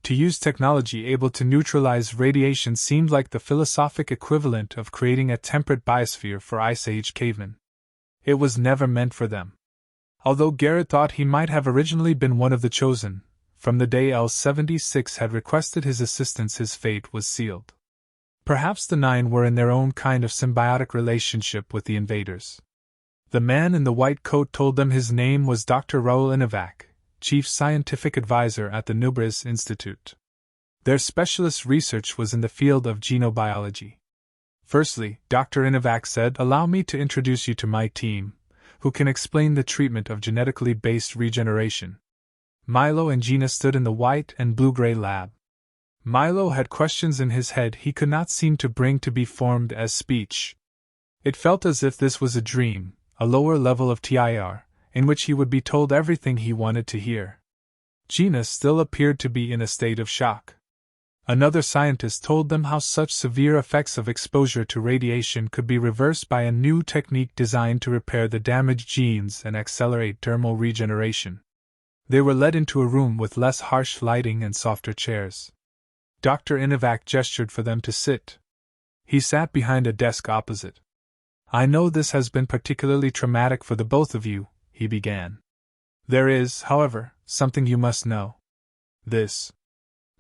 To use technology able to neutralize radiation seemed like the philosophic equivalent of creating a temperate biosphere for Ice Age cavemen. It was never meant for them. Although Garrett thought he might have originally been one of the chosen, from the day L-76 had requested his assistance his fate was sealed. Perhaps the 9 were in their own kind of symbiotic relationship with the invaders. The man in the white coat told them his name was Dr. Raoul Inovac, Chief Scientific Advisor at the Immerse Institute. Their specialist research was in the field of genobiology. Firstly, Dr. Inovac said, "Allow me to introduce you to my team, who can explain the treatment of genetically based regeneration." Milo and Gina stood in the white and blue-gray lab. Milo had questions in his head he could not seem to bring to be formed as speech. It felt as if this was a dream, a lower level of TIR, in which he would be told everything he wanted to hear. Gina still appeared to be in a state of shock. Another scientist told them how such severe effects of exposure to radiation could be reversed by a new technique designed to repair the damaged genes and accelerate dermal regeneration. They were led into a room with less harsh lighting and softer chairs. Dr. Inovac gestured for them to sit. He sat behind a desk opposite. "I know this has been particularly traumatic for the both of you," he began. "There is, however, something you must know. This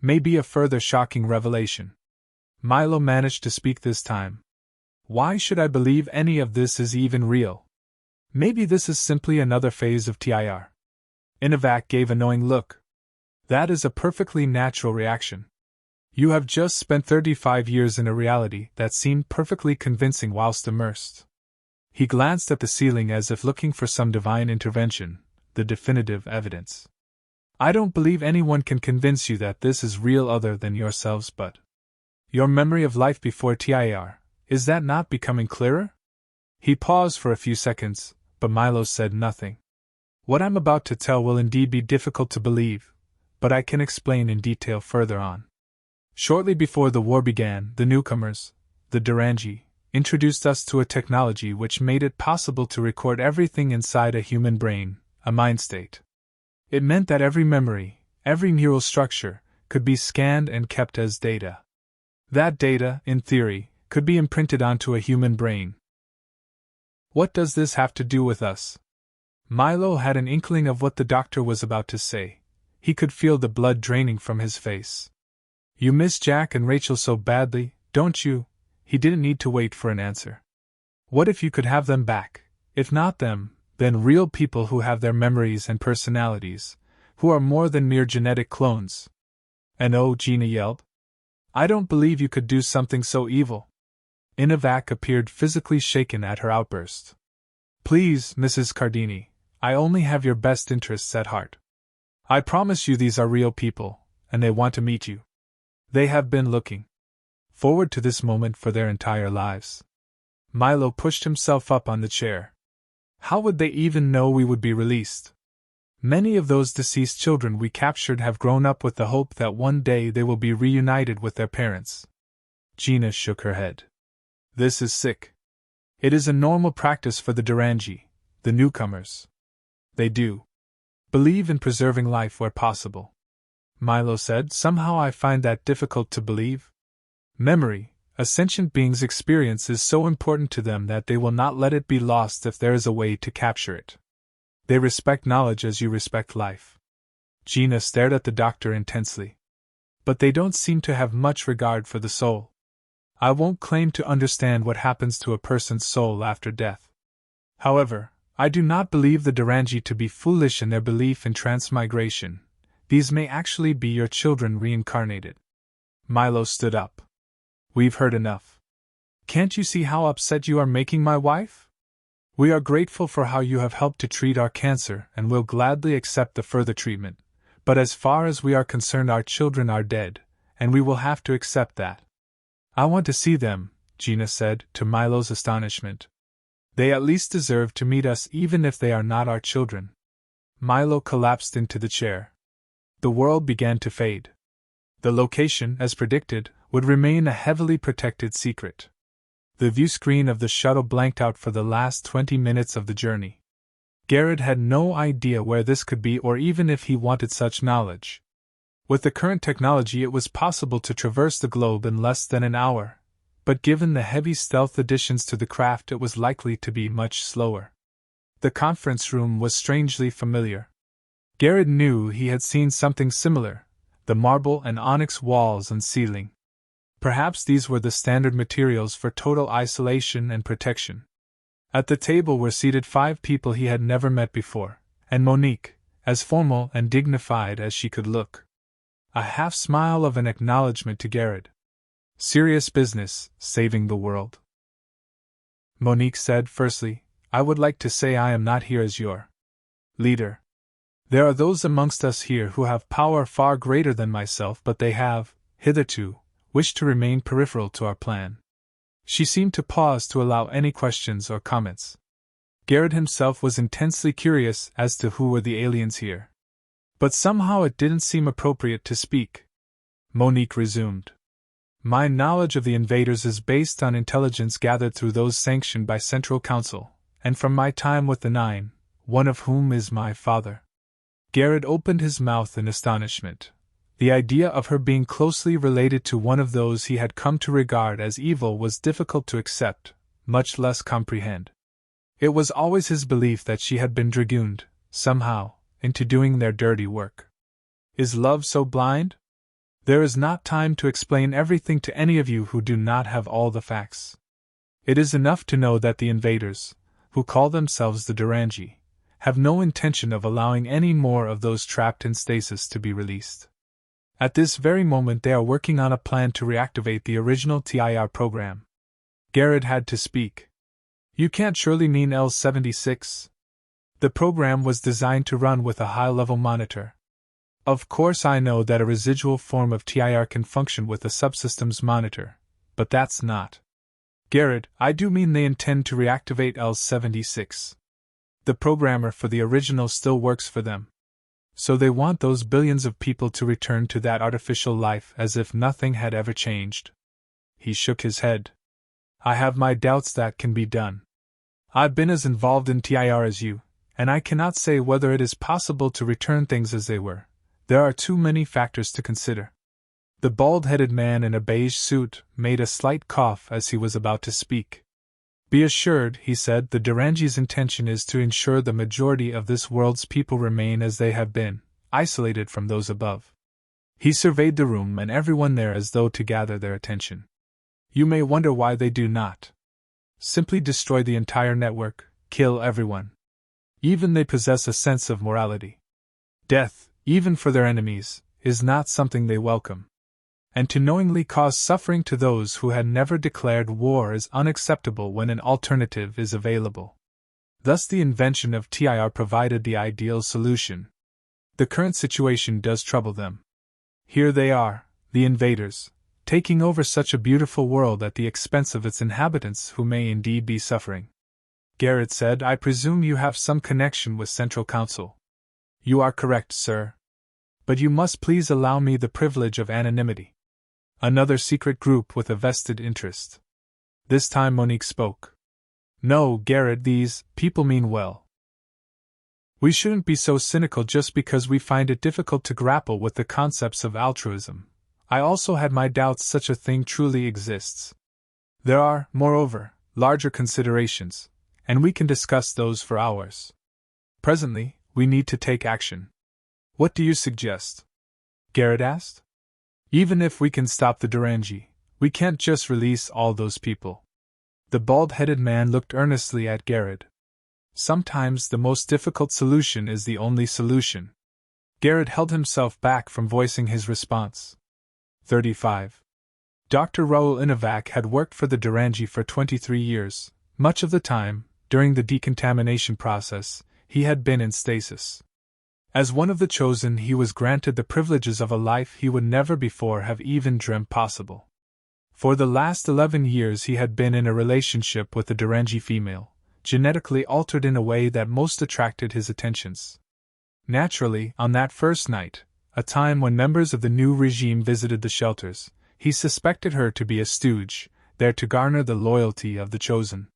may be a further shocking revelation." Milo managed to speak this time. "Why should I believe any of this is even real? Maybe this is simply another phase of TIR." Inovac gave a knowing look. "That is a perfectly natural reaction. You have just spent 35 years in a reality that seemed perfectly convincing whilst immersed." He glanced at the ceiling as if looking for some divine intervention, the definitive evidence. "I don't believe anyone can convince you that this is real other than yourselves, but your memory of life before TIR, is that not becoming clearer?" He paused for a few seconds, but Milo said nothing. "What I'm about to tell will indeed be difficult to believe, but I can explain in detail further on. Shortly before the war began, the newcomers, the Durangi, introduced us to a technology which made it possible to record everything inside a human brain, a mind state. It meant that every memory, every neural structure, could be scanned and kept as data. That data, in theory, could be imprinted onto a human brain. What does this have to do with us?" Milo had an inkling of what the doctor was about to say. He could feel the blood draining from his face. "You miss Jack and Rachel so badly, don't you?" He didn't need to wait for an answer. "What if you could have them back? If not them, then real people who have their memories and personalities, who are more than mere genetic clones." "And oh," Gina yelled, "I don't believe you could do something so evil." Inovac appeared physically shaken at her outburst. "Please, Mrs. Cardini, I only have your best interests at heart. I promise you these are real people, and they want to meet you. They have been looking forward to this moment for their entire lives." Milo pushed himself up on the chair. "How would they even know we would be released? Many of those deceased children we captured have grown up with the hope that one day they will be reunited with their parents." Gina shook her head. "This is sick. It is a normal practice for the Durangi, the newcomers. They do believe in preserving life where possible." Milo said, "Somehow I find that difficult to believe. Memory, a sentient being's experience, is so important to them that they will not let it be lost if there is a way to capture it. They respect knowledge as you respect life." Gina stared at the doctor intensely. "But they don't seem to have much regard for the soul. I won't claim to understand what happens to a person's soul after death. However, I do not believe the Durangi to be foolish in their belief in transmigration. These may actually be your children reincarnated." Milo stood up. "We've heard enough. Can't you see how upset you are making my wife? We are grateful for how you have helped to treat our cancer and will gladly accept the further treatment, but as far as we are concerned our children are dead, and we will have to accept that." "I want to see them," Gina said, to Milo's astonishment. "They at least deserve to meet us even if they are not our children." Milo collapsed into the chair. The world began to fade. The location, as predicted, would remain a heavily protected secret. The view screen of the shuttle blanked out for the last 20 minutes of the journey. Garrett had no idea where this could be or even if he wanted such knowledge. With the current technology it was possible to traverse the globe in less than an hour, but given the heavy stealth additions to the craft it was likely to be much slower. The conference room was strangely familiar. Garrett knew he had seen something similar, the marble and onyx walls and ceiling. Perhaps these were the standard materials for total isolation and protection. At the table were seated 5 people he had never met before, and Monique, as formal and dignified as she could look. A half smile of an acknowledgement to Garrett. Serious business, saving the world. Monique said, firstly, I would like to say I am not here as your leader. There are those amongst us here who have power far greater than myself, but they have, hitherto, wished to remain peripheral to our plan. She seemed to pause to allow any questions or comments. Garrett himself was intensely curious as to who were the aliens here. But somehow it didn't seem appropriate to speak. Monique resumed. My knowledge of the invaders is based on intelligence gathered through those sanctioned by Central Council, and from my time with the 9, one of whom is my father. Garrett opened his mouth in astonishment. The idea of her being closely related to one of those he had come to regard as evil was difficult to accept, much less comprehend. It was always his belief that she had been dragooned, somehow, into doing their dirty work. Is love so blind? There is not time to explain everything to any of you who do not have all the facts. It is enough to know that the invaders, who call themselves the Durangi, have no intention of allowing any more of those trapped in stasis to be released. At this very moment they are working on a plan to reactivate the original TIR program. Garrett had to speak. You can't surely mean L-76? The program was designed to run with a high-level monitor. Of course I know that a residual form of TIR can function with a subsystems monitor, but that's not. Garrett, I do mean they intend to reactivate L-76. The programmer for the original still works for them. So they want those billions of people to return to that artificial life as if nothing had ever changed. He shook his head. I have my doubts that can be done. I've been as involved in TIR as you, and I cannot say whether it is possible to return things as they were. There are too many factors to consider. The bald-headed man in a beige suit made a slight cough as he was about to speak. Be assured, he said, the Durangi's intention is to ensure the majority of this world's people remain as they have been, isolated from those above. He surveyed the room and everyone there as though to gather their attention. You may wonder why they do not simply destroy the entire network, kill everyone. Even they possess a sense of morality. Death, even for their enemies, is not something they welcome. And to knowingly cause suffering to those who had never declared war is unacceptable when an alternative is available. Thus the invention of TIR provided the ideal solution. The current situation does trouble them. Here they are, the invaders, taking over such a beautiful world at the expense of its inhabitants who may indeed be suffering. Garrett said, I presume you have some connection with Central Council. You are correct, sir. But you must please allow me the privilege of anonymity. Another secret group with a vested interest. This time Monique spoke. No, Garrett, these people mean well. We shouldn't be so cynical just because we find it difficult to grapple with the concepts of altruism. I also had my doubts such a thing truly exists. There are, moreover, larger considerations, and we can discuss those for hours. Presently, we need to take action. What do you suggest? Garrett asked. Even if we can stop the Durangi, we can't just release all those people. The bald-headed man looked earnestly at Garrett. Sometimes the most difficult solution is the only solution. Garrett held himself back from voicing his response. 35. Dr. Raoul Inovac had worked for the Durangi for 23 years. Much of the time, during the decontamination process, he had been in stasis. As one of the chosen, he was granted the privileges of a life he would never before have even dreamt possible. For the last 11 years he had been in a relationship with a Durangi female, genetically altered in a way that most attracted his attentions. Naturally, on that first night, a time when members of the new regime visited the shelters, he suspected her to be a stooge, there to garner the loyalty of the chosen.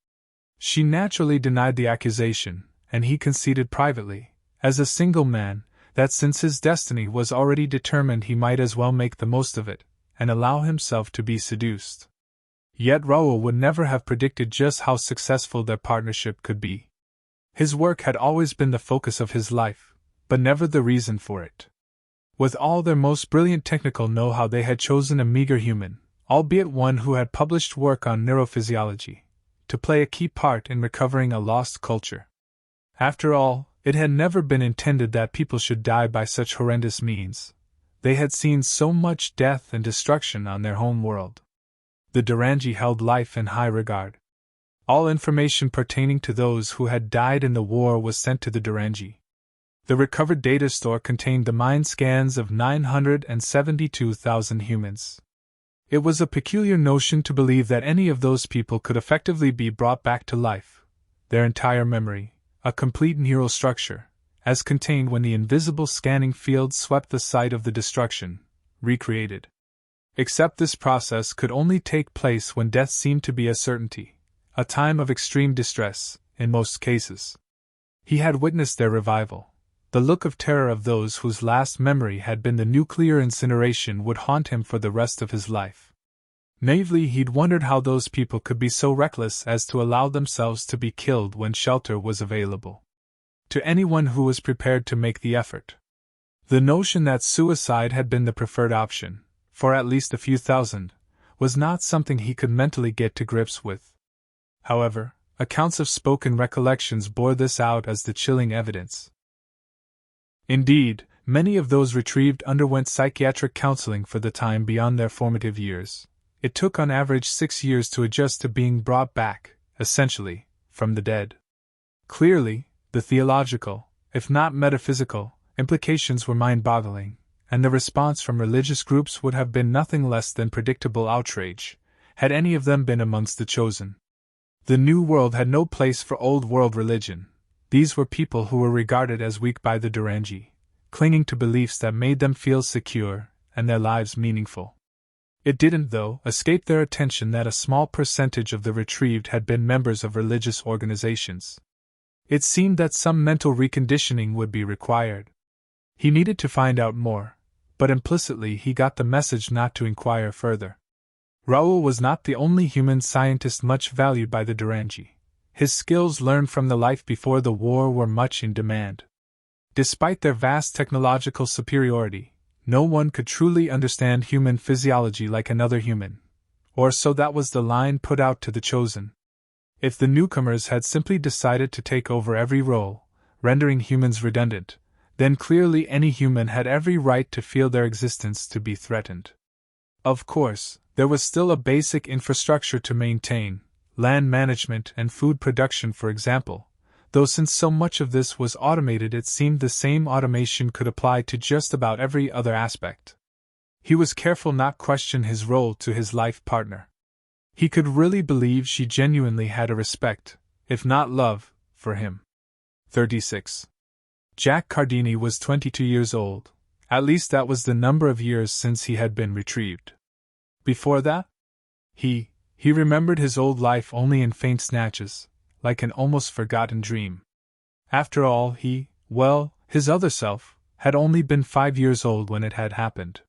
She naturally denied the accusation, and he conceded privately, as a single man, that since his destiny was already determined he might as well make the most of it, and allow himself to be seduced. Yet Raoul would never have predicted just how successful their partnership could be. His work had always been the focus of his life, but never the reason for it. With all their most brilliant technical know-how they had chosen a meager human, albeit one who had published work on neurophysiology, to play a key part in recovering a lost culture. After all, it had never been intended that people should die by such horrendous means. They had seen so much death and destruction on their home world. The Durangi held life in high regard. All information pertaining to those who had died in the war was sent to the Durangi. The recovered data store contained the mind scans of 972,000 humans. It was a peculiar notion to believe that any of those people could effectively be brought back to life, their entire memory, a complete neural structure, as contained when the invisible scanning field swept the site of the destruction, recreated. Except this process could only take place when death seemed to be a certainty, a time of extreme distress, in most cases. He had witnessed their revival. The look of terror of those whose last memory had been the nuclear incineration would haunt him for the rest of his life. Naively, he'd wondered how those people could be so reckless as to allow themselves to be killed when shelter was available to anyone who was prepared to make the effort. The notion that suicide had been the preferred option, for at least a few thousand, was not something he could mentally get to grips with. However, accounts of spoken recollections bore this out as the chilling evidence. Indeed, many of those retrieved underwent psychiatric counseling for the time beyond their formative years. It took on average 6 years to adjust to being brought back, essentially, from the dead. Clearly, the theological, if not metaphysical, implications were mind-boggling, and the response from religious groups would have been nothing less than predictable outrage, had any of them been amongst the chosen. The New World had no place for Old World religion. These were people who were regarded as weak by the Durangi, clinging to beliefs that made them feel secure and their lives meaningful. It didn't, though, escape their attention that a small percentage of the retrieved had been members of religious organizations. It seemed that some mental reconditioning would be required. He needed to find out more, but implicitly he got the message not to inquire further. Raoul was not the only human scientist much valued by the Durangi. His skills learned from the life before the war were much in demand. Despite their vast technological superiority, no one could truly understand human physiology like another human, or so that was the line put out to the chosen. If the newcomers had simply decided to take over every role, rendering humans redundant, then clearly any human had every right to feel their existence to be threatened. Of course, there was still a basic infrastructure to maintain, land management and food production for example, though since so much of this was automated it seemed the same automation could apply to just about every other aspect. He was careful not to question his role to his life partner. He could really believe she genuinely had a respect, if not love, for him. 36. Jack Cardini was 22 years old, at least that was the number of years since he had been retrieved. Before that? He remembered his old life only in faint snatches, like an almost forgotten dream. After all, his other self, had only been 5 years old when it had happened.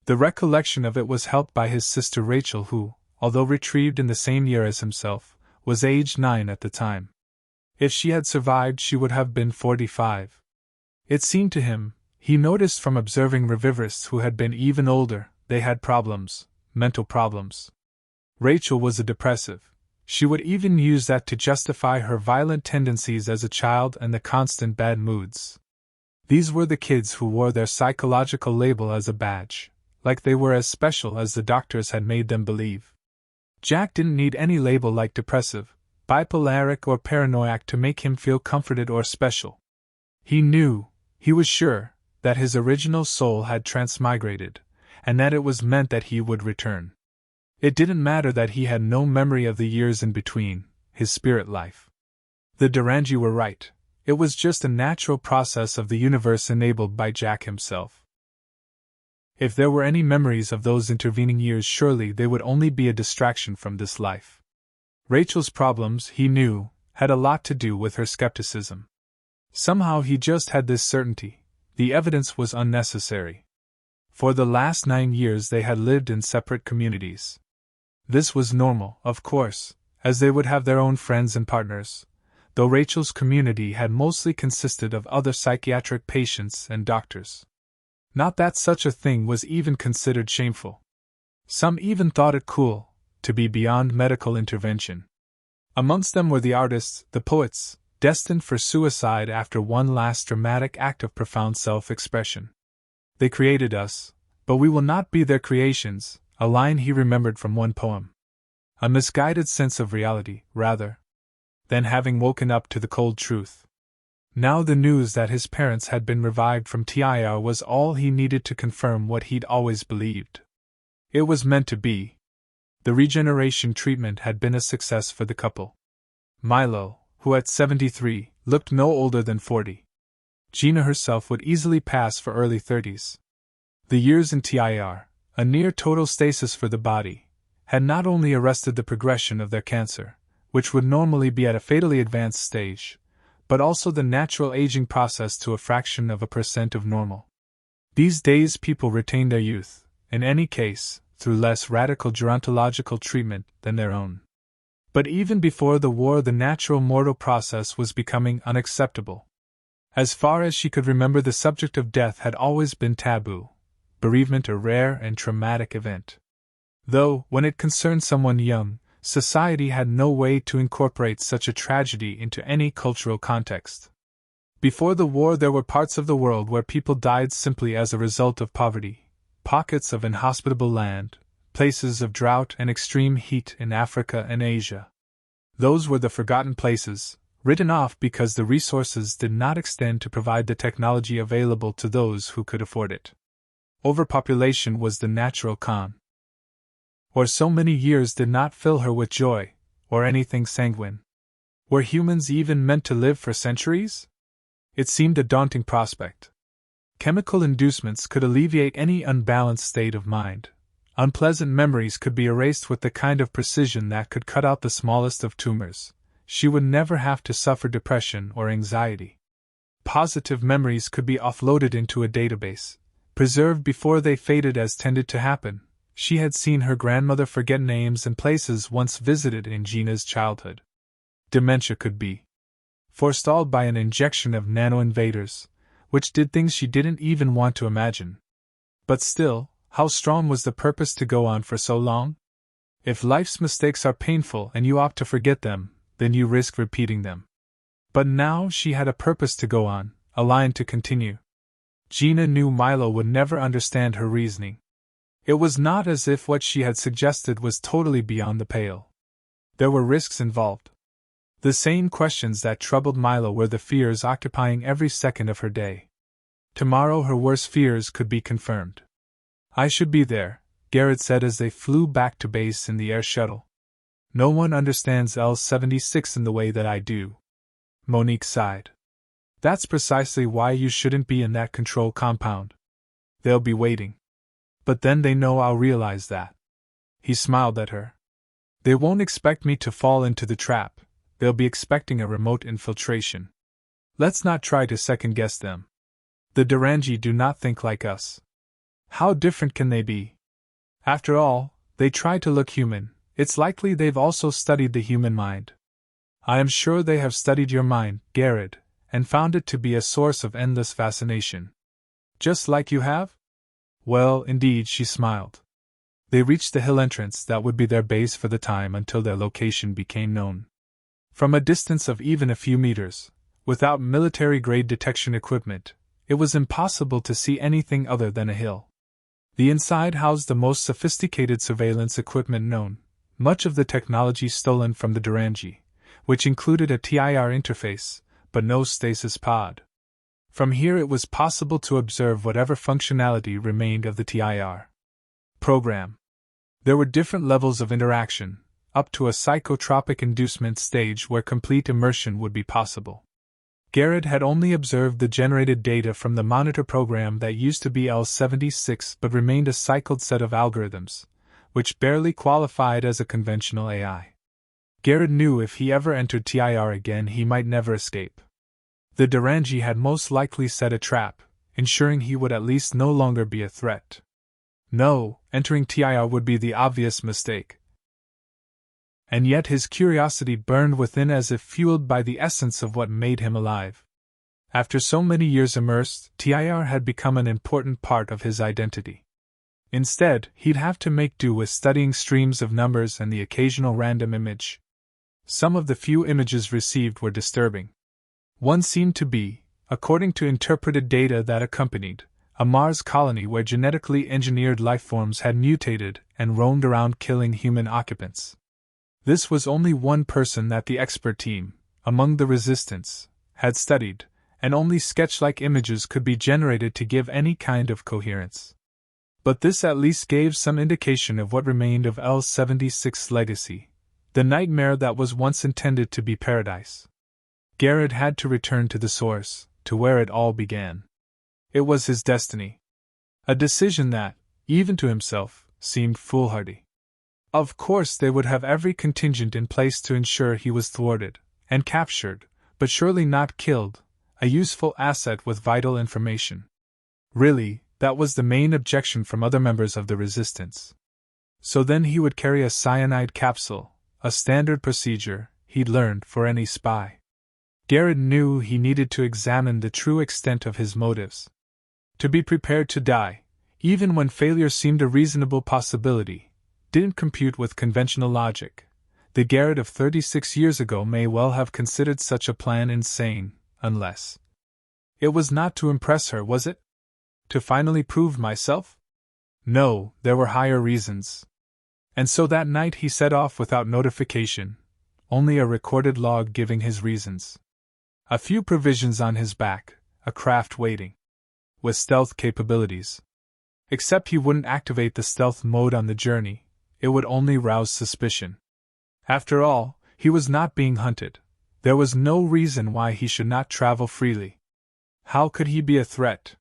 The recollection of it was helped by his sister Rachel who, although retrieved in the same year as himself, was aged 9 at the time. If she had survived she would have been 45. It seemed to him, he noticed from observing reviverists who had been even older, they had problems, mental problems. Rachel was a depressive. She would even use that to justify her violent tendencies as a child and the constant bad moods. These were the kids who wore their psychological label as a badge, like they were as special as the doctors had made them believe. Jack didn't need any label like depressive, bipolaric or paranoiac to make him feel comforted or special. He was sure, that his original soul had transmigrated, and that it was meant that he would return. It didn't matter that he had no memory of the years in between, his spirit life. The Durangi were right, it was just a natural process of the universe enabled by Jack himself. If there were any memories of those intervening years, surely they would only be a distraction from this life. Rachel's problems, he knew, had a lot to do with her skepticism. Somehow he just had this certainty, the evidence was unnecessary. For the last 9 years they had lived in separate communities. This was normal, of course, as they would have their own friends and partners, though Rachel's community had mostly consisted of other psychiatric patients and doctors. Not that such a thing was even considered shameful. Some even thought it cool to be beyond medical intervention. Amongst them were the artists, the poets, destined for suicide after one last dramatic act of profound self-expression. They created us, but we will not be their creations, a line he remembered from one poem. A misguided sense of reality, rather, than having woken up to the cold truth. Now the news that his parents had been revived from TIR was all he needed to confirm what he'd always believed. It was meant to be. The regeneration treatment had been a success for the couple. Milo, who at 73, looked no older than 40. Gina herself would easily pass for early 30s. The years in TIR, a near total stasis for the body, had not only arrested the progression of their cancer, which would normally be at a fatally advanced stage, but also the natural aging process to a fraction of a percent of normal. These days people retain their youth, in any case, through less radical gerontological treatment than their own. But even before the war, the natural mortal process was becoming unacceptable. As far as she could remember, the subject of death had always been taboo, bereavement a rare and traumatic event. Though, when it concerned someone young, society had no way to incorporate such a tragedy into any cultural context. Before the war, there were parts of the world where people died simply as a result of poverty, pockets of inhospitable land, places of drought and extreme heat in Africa and Asia. Those were the forgotten places, written off because the resources did not extend to provide the technology available to those who could afford it. Overpopulation was the natural con. Or so many years did not fill her with joy, or anything sanguine. Were humans even meant to live for centuries? It seemed a daunting prospect. Chemical inducements could alleviate any unbalanced state of mind. Unpleasant memories could be erased with the kind of precision that could cut out the smallest of tumors. She would never have to suffer depression or anxiety. Positive memories could be offloaded into a database, preserved before they faded as tended to happen. She had seen her grandmother forget names and places once visited in Gina's childhood. Dementia could be forestalled by an injection of nano-invaders, which did things she didn't even want to imagine. But still, how strong was the purpose to go on for so long? If life's mistakes are painful and you opt to forget them, then you risk repeating them. But now she had a purpose to go on, a line to continue. Gina knew Milo would never understand her reasoning. It was not as if what she had suggested was totally beyond the pale. There were risks involved. The same questions that troubled Milo were the fears occupying every second of her day. Tomorrow her worst fears could be confirmed. "I should be there," Garrett said as they flew back to base in the air shuttle. "No one understands L-76 in the way that I do." Monique sighed. "That's precisely why you shouldn't be in that control compound. They'll be waiting. But then they know I'll realize that." He smiled at her. "They won't expect me to fall into the trap. They'll be expecting a remote infiltration. Let's not try to second-guess them. The Durangi do not think like us. How different can they be? After all, they try to look human. It's likely they've also studied the human mind. I am sure they have studied your mind, Garrett, and found it to be a source of endless fascination. Just like you have?" "Well, indeed," she smiled. They reached the hill entrance that would be their base for the time until their location became known. From a distance of even a few meters, without military-grade detection equipment, it was impossible to see anything other than a hill. The inside housed the most sophisticated surveillance equipment known, much of the technology stolen from the Durangi, which included a TIR interface, but no stasis pod. From here it was possible to observe whatever functionality remained of the TIR program. There were different levels of interaction, up to a psychotropic inducement stage where complete immersion would be possible. Garrett had only observed the generated data from the monitor program that used to be L-76 but remained a cycled set of algorithms, which barely qualified as a conventional AI. Garrett knew if he ever entered TIR again he might never escape. The Durangi had most likely set a trap, ensuring he would at least no longer be a threat. No, entering TIR would be the obvious mistake. And yet his curiosity burned within as if fueled by the essence of what made him alive. After so many years immersed, TIR had become an important part of his identity. Instead, he'd have to make do with studying streams of numbers and the occasional random image. Some of the few images received were disturbing. One seemed to be, according to interpreted data that accompanied, a Mars colony where genetically engineered lifeforms had mutated and roamed around killing human occupants. This was only one person that the expert team, among the resistance, had studied, and only sketch-like images could be generated to give any kind of coherence. But this at least gave some indication of what remained of L-76's legacy, the nightmare that was once intended to be paradise. Garrett had to return to the source, to where it all began. It was his destiny. A decision that, even to himself, seemed foolhardy. Of course they would have every contingent in place to ensure he was thwarted, and captured, but surely not killed, a useful asset with vital information. Really, that was the main objection from other members of the resistance. So then he would carry a cyanide capsule, a standard procedure he'd learned for any spy. Garrett knew he needed to examine the true extent of his motives. To be prepared to die, even when failure seemed a reasonable possibility, didn't compute with conventional logic. The Garrett of 36 years ago may well have considered such a plan insane, unless. It was not to impress her, was it? To finally prove myself? No, there were higher reasons. And so that night he set off without notification, only a recorded log giving his reasons. A few provisions on his back, a craft waiting. With stealth capabilities. Except he wouldn't activate the stealth mode on the journey, it would only rouse suspicion. After all, he was not being hunted. There was no reason why he should not travel freely. How could he be a threat?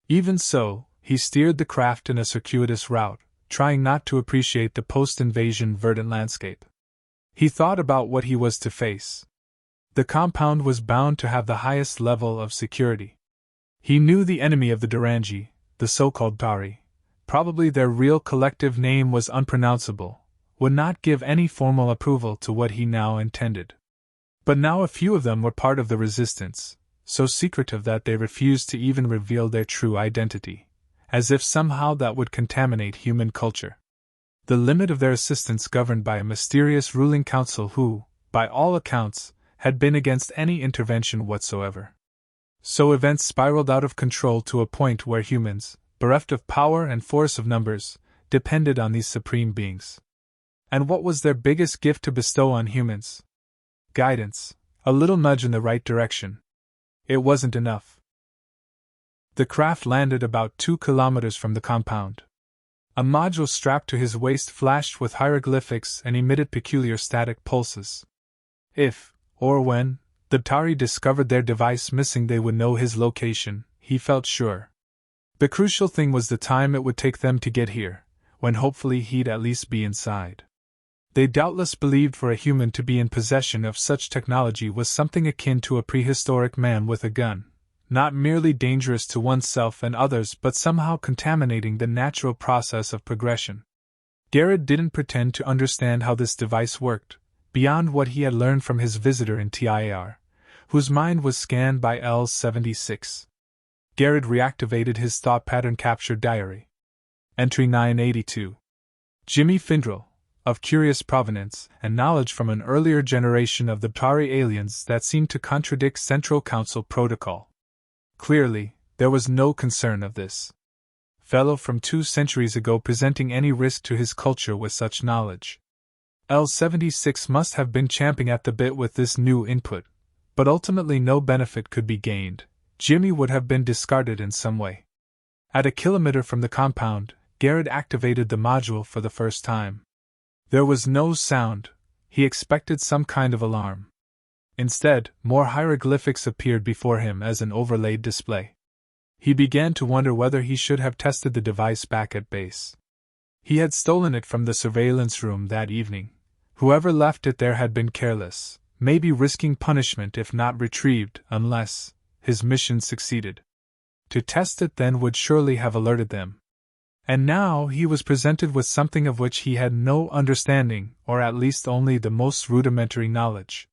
Even so, he steered the craft in a circuitous route, trying not to appreciate the post-invasion verdant landscape. He thought about what he was to face. The compound was bound to have the highest level of security. He knew the enemy of the Durangi, the so-called Tari, probably their real collective name was unpronounceable, would not give any formal approval to what he now intended. But now a few of them were part of the resistance, so secretive that they refused to even reveal their true identity, as if somehow that would contaminate human culture. The limit of their assistance governed by a mysterious ruling council who, by all accounts, had been against any intervention whatsoever. So events spiraled out of control to a point where humans, bereft of power and force of numbers, depended on these supreme beings. And what was their biggest gift to bestow on humans? Guidance, a little nudge in the right direction. It wasn't enough. The craft landed about 2 kilometers from the compound. A module strapped to his waist flashed with hieroglyphics and emitted peculiar static pulses. If, or when, the Tari discovered their device missing, they would know his location, he felt sure. The crucial thing was the time it would take them to get here, when hopefully he'd at least be inside. They doubtless believed for a human to be in possession of such technology was something akin to a prehistoric man with a gun, not merely dangerous to oneself and others but somehow contaminating the natural process of progression. Garrett didn't pretend to understand how this device worked, beyond what he had learned from his visitor in TIAR, whose mind was scanned by L-76. Garrett reactivated his thought pattern capture diary. Entry 982. Jimmy Findrell, of curious provenance and knowledge from an earlier generation of the Tari aliens that seemed to contradict Central Council protocol. Clearly, there was no concern of this fellow from 2 centuries ago presenting any risk to his culture with such knowledge. L-76 must have been champing at the bit with this new input, but ultimately no benefit could be gained. Jimmy would have been discarded in some way. At a kilometer from the compound, Garrett activated the module for the first time. There was no sound. He expected some kind of alarm. Instead, more hieroglyphics appeared before him as an overlaid display. He began to wonder whether he should have tested the device back at base. He had stolen it from the surveillance room that evening. Whoever left it there had been careless, maybe risking punishment if not retrieved, unless his mission succeeded. To test it then would surely have alerted them. And now he was presented with something of which he had no understanding, or at least only the most rudimentary knowledge.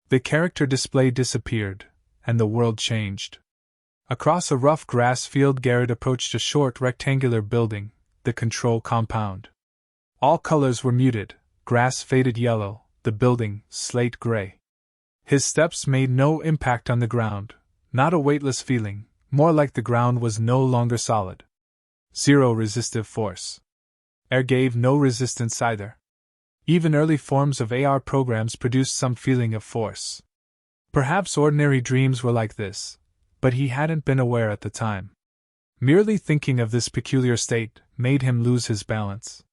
The character display disappeared, and the world changed. Across a rough grass field Garrett approached a short rectangular building, the control compound. All colors were muted, grass faded yellow, the building slate gray. His steps made no impact on the ground, not a weightless feeling, more like the ground was no longer solid. Zero resistive force. Air gave no resistance either. Even early forms of AR programs produced some feeling of force. Perhaps ordinary dreams were like this, but he hadn't been aware at the time. Merely thinking of this peculiar state made him lose his balance.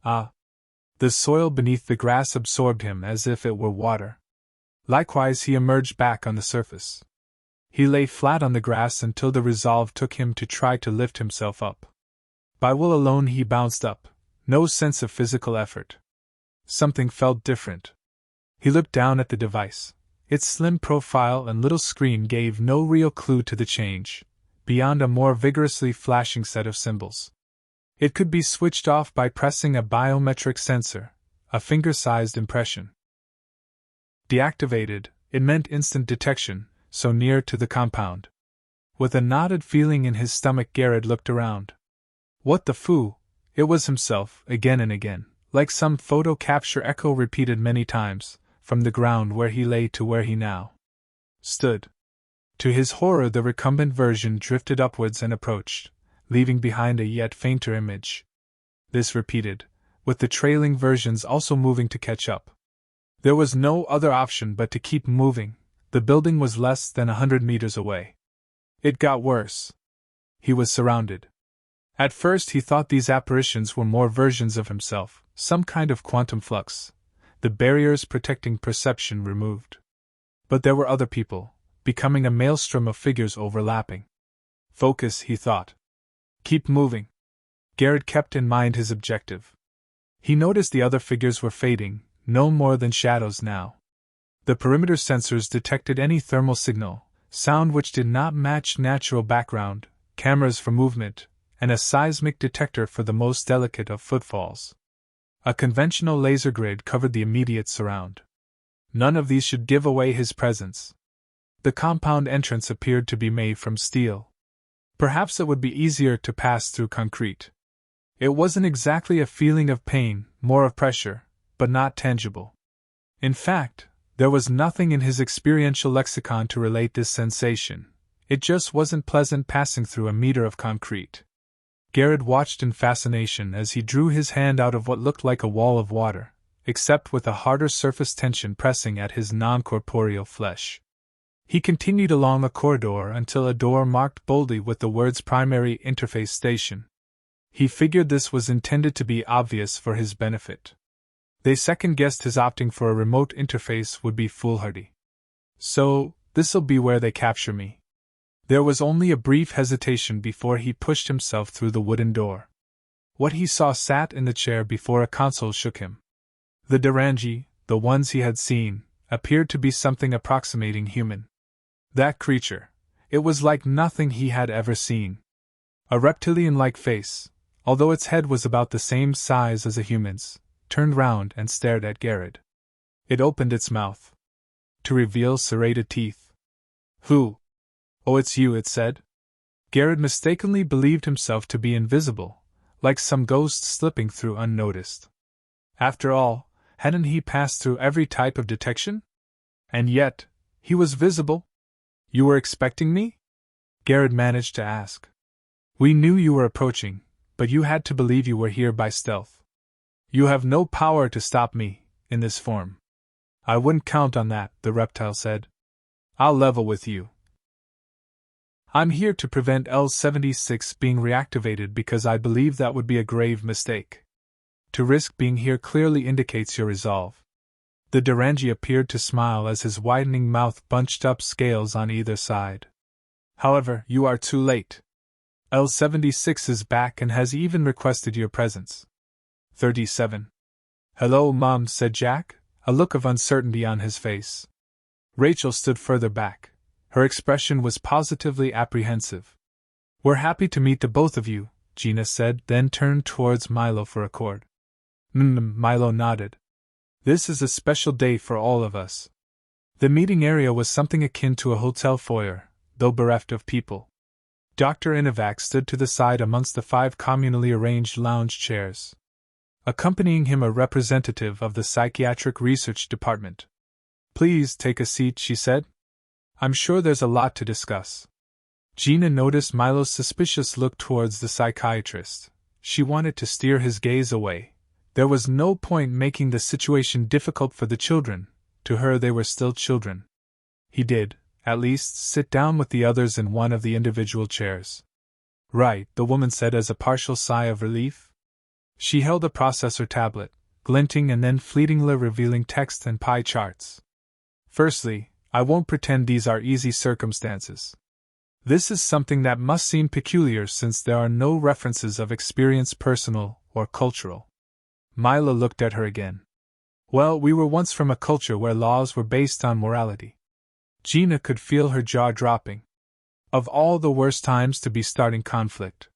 The soil beneath the grass absorbed him as if it were water. Likewise, he emerged back on the surface. He lay flat on the grass until the resolve took him to try to lift himself up. By will alone he bounced up, no sense of physical effort. Something felt different. He looked down at the device. Its slim profile and little screen gave no real clue to the change, beyond a more vigorously flashing set of symbols. It could be switched off by pressing a biometric sensor, a finger-sized impression. Deactivated, it meant instant detection, so near to the compound. With a knotted feeling in his stomach, Garrett looked around. What the foo? It was himself, again and again, like some photo capture echo repeated many times, from the ground where he lay to where he now stood. To his horror, the recumbent version drifted upwards and approached, leaving behind a yet fainter image. This repeated, with the trailing versions also moving to catch up. There was no other option but to keep moving. The building was less than 100 meters away. It got worse. He was surrounded. At first he thought these apparitions were more versions of himself, some kind of quantum flux, the barriers protecting perception removed. But there were other people, becoming a maelstrom of figures overlapping. Focus, he thought. Keep moving. Garrett kept in mind his objective. He noticed the other figures were fading, no more than shadows now. The perimeter sensors detected any thermal signal, sound which did not match natural background, cameras for movement, and a seismic detector for the most delicate of footfalls. A conventional laser grid covered the immediate surround. None of these should give away his presence. The compound entrance appeared to be made from steel. Perhaps it would be easier to pass through concrete. It wasn't exactly a feeling of pain, more of pressure, but not tangible. In fact, there was nothing in his experiential lexicon to relate this sensation. It just wasn't pleasant passing through a meter of concrete. Garrett watched in fascination as he drew his hand out of what looked like a wall of water, except with a harder surface tension pressing at his non-corporeal flesh. He continued along a corridor until a door marked boldly with the words Primary Interface Station. He figured this was intended to be obvious for his benefit. They second-guessed his opting for a remote interface would be foolhardy. So, this'll be where they capture me. There was only a brief hesitation before he pushed himself through the wooden door. What he saw sat in the chair before a console shook him. The Durangi, the ones he had seen, appeared to be something approximating human. That creature, it was like nothing he had ever seen. A reptilian-like face, although its head was about the same size as a human's, turned round and stared at Garrett. It opened its mouth to reveal serrated teeth. Who? Oh, it's you, it said. Garrett mistakenly believed himself to be invisible, like some ghost slipping through unnoticed. After all, hadn't he passed through every type of detection? And yet, he was visible. You were expecting me? Garrett managed to ask. We knew you were approaching, but you had to believe you were here by stealth. You have no power to stop me, in this form. I wouldn't count on that, the reptile said. I'll level with you. I'm here to prevent L-76 being reactivated because I believe that would be a grave mistake. To risk being here clearly indicates your resolve. The Durangi appeared to smile as his widening mouth bunched up scales on either side. However, you are too late. L-76 is back and has even requested your presence. 37. Hello, Mom, said Jack, a look of uncertainty on his face. Rachel stood further back. Her expression was positively apprehensive. We're happy to meet the both of you, Gina said, then turned towards Milo for a cord. Milo nodded. This is a special day for all of us. The meeting area was something akin to a hotel foyer, though bereft of people. Dr. Inovac stood to the side amongst the 5 communally arranged lounge chairs. Accompanying him a representative of the Psychiatric Research Department. "Please take a seat," she said. "I'm sure there's a lot to discuss." Gina noticed Milo's suspicious look towards the psychiatrist. She wanted to steer his gaze away. There was no point making the situation difficult for the children. To her they were still children. He did, at least, sit down with the others in one of the individual chairs. "Right," the woman said as a partial sigh of relief. She held a processor tablet, glinting and then fleetingly revealing text and pie charts. "Firstly, I won't pretend these are easy circumstances. This is something that must seem peculiar since there are no references of experience, personal or cultural." Milo looked at her again. "Well, we were once from a culture where laws were based on morality." Gina could feel her jaw dropping. Of all the worst times to be starting conflict.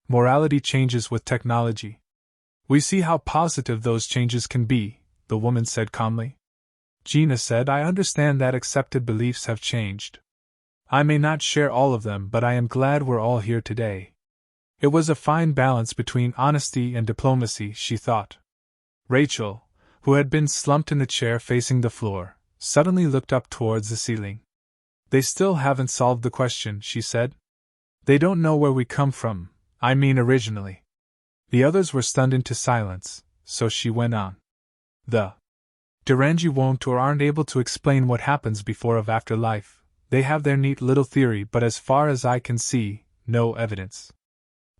Morality changes with technology. "We see how positive those changes can be," the woman said calmly. Gina said, "I understand that accepted beliefs have changed. I may not share all of them, but I am glad we're all here today." It was a fine balance between honesty and diplomacy, she thought. Rachel, who had been slumped in the chair facing the floor, suddenly looked up towards the ceiling. "They still haven't solved the question," she said. "They don't know where we come from, I mean originally." The others were stunned into silence, so she went on. "The Durangi won't or aren't able to explain what happens before or after life. They have their neat little theory, but as far as I can see, no evidence.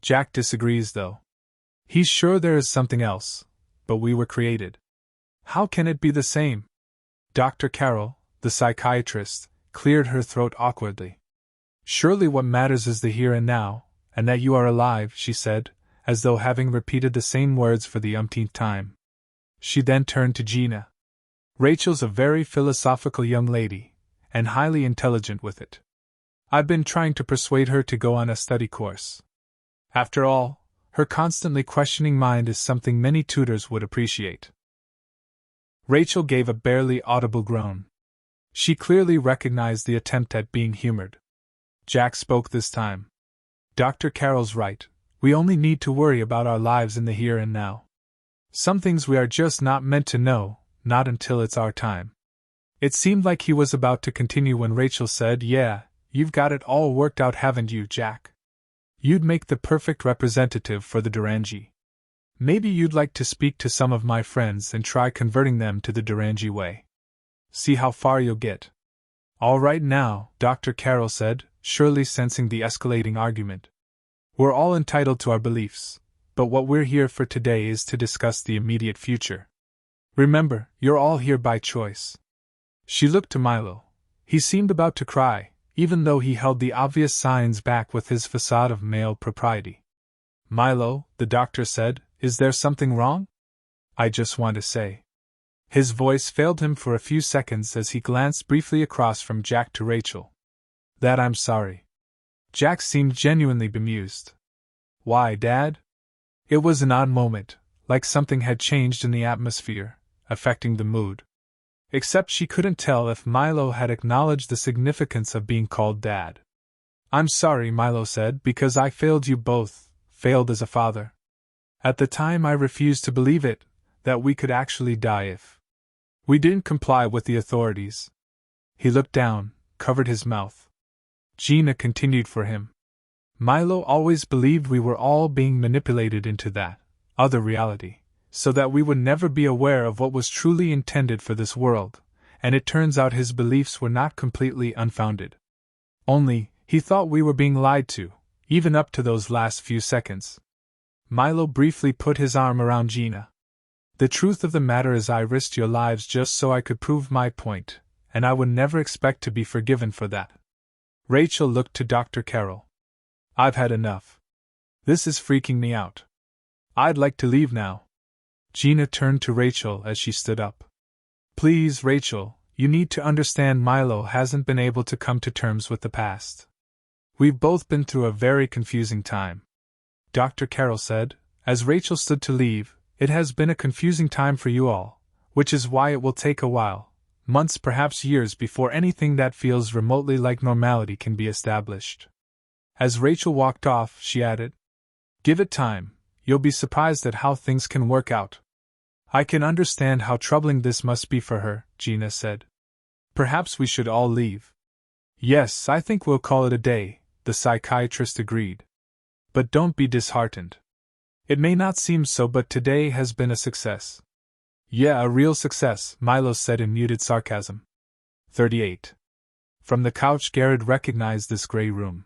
Jack disagrees, though. He's sure there is something else, but we were created. How can it be the same?" Dr. Carroll, the psychiatrist, cleared her throat awkwardly. "Surely what matters is the here and now, and that you are alive," she said, as though having repeated the same words for the umpteenth time. She then turned to Gina. "Rachel's a very philosophical young lady, and highly intelligent with it. I've been trying to persuade her to go on a study course. After all, her constantly questioning mind is something many tutors would appreciate." Rachel gave a barely audible groan. She clearly recognized the attempt at being humored. Jack spoke this time. "Dr. Carroll's right. We only need to worry about our lives in the here and now. Some things we are just not meant to know, not until it's our time." It seemed like he was about to continue when Rachel said, "Yeah, you've got it all worked out, haven't you, Jack? You'd make the perfect representative for the Durangi. Maybe you'd like to speak to some of my friends and try converting them to the Durangi way. See how far you'll get." "All right now," Dr. Carroll said, surely sensing the escalating argument. "We're all entitled to our beliefs, but what we're here for today is to discuss the immediate future. Remember, you're all here by choice." She looked to Milo. He seemed about to cry, even though he held the obvious signs back with his facade of male propriety. "Milo," the doctor said, "is there something wrong?" "I just want to say." His voice failed him for a few seconds as he glanced briefly across from Jack to Rachel. "That I'm sorry." Jack seemed genuinely bemused. "Why, Dad?" It was an odd moment, like something had changed in the atmosphere, affecting the mood. Except she couldn't tell if Milo had acknowledged the significance of being called Dad. "I'm sorry," Milo said, "because I failed you both, failed as a father. At the time I refused to believe it, that we could actually die if we didn't comply with the authorities." He looked down, covered his mouth. Gina continued for him. "Milo always believed we were all being manipulated into that other reality, so that we would never be aware of what was truly intended for this world, and it turns out his beliefs were not completely unfounded. Only, he thought we were being lied to, even up to those last few seconds." Milo briefly put his arm around Gina. "The truth of the matter is I risked your lives just so I could prove my point, and I would never expect to be forgiven for that." Rachel looked to Dr. Carroll. "I've had enough. This is freaking me out. I'd like to leave now." Gina turned to Rachel as she stood up. "Please, Rachel, you need to understand Milo hasn't been able to come to terms with the past. We've both been through a very confusing time." Dr. Carroll said, as Rachel stood to leave, "It has been a confusing time for you all, which is why it will take a while, months, perhaps years, before anything that feels remotely like normality can be established. As Rachel walked off, she added, "Give it time, you'll be surprised at how things can work out." "I can understand how troubling this must be for her," Gina said. "Perhaps we should all leave." "Yes, I think we'll call it a day," the psychiatrist agreed. "But don't be disheartened. It may not seem so, but today has been a success." "Yeah, a real success," Milo said in muted sarcasm. 38. From the couch, Garrett recognized this gray room.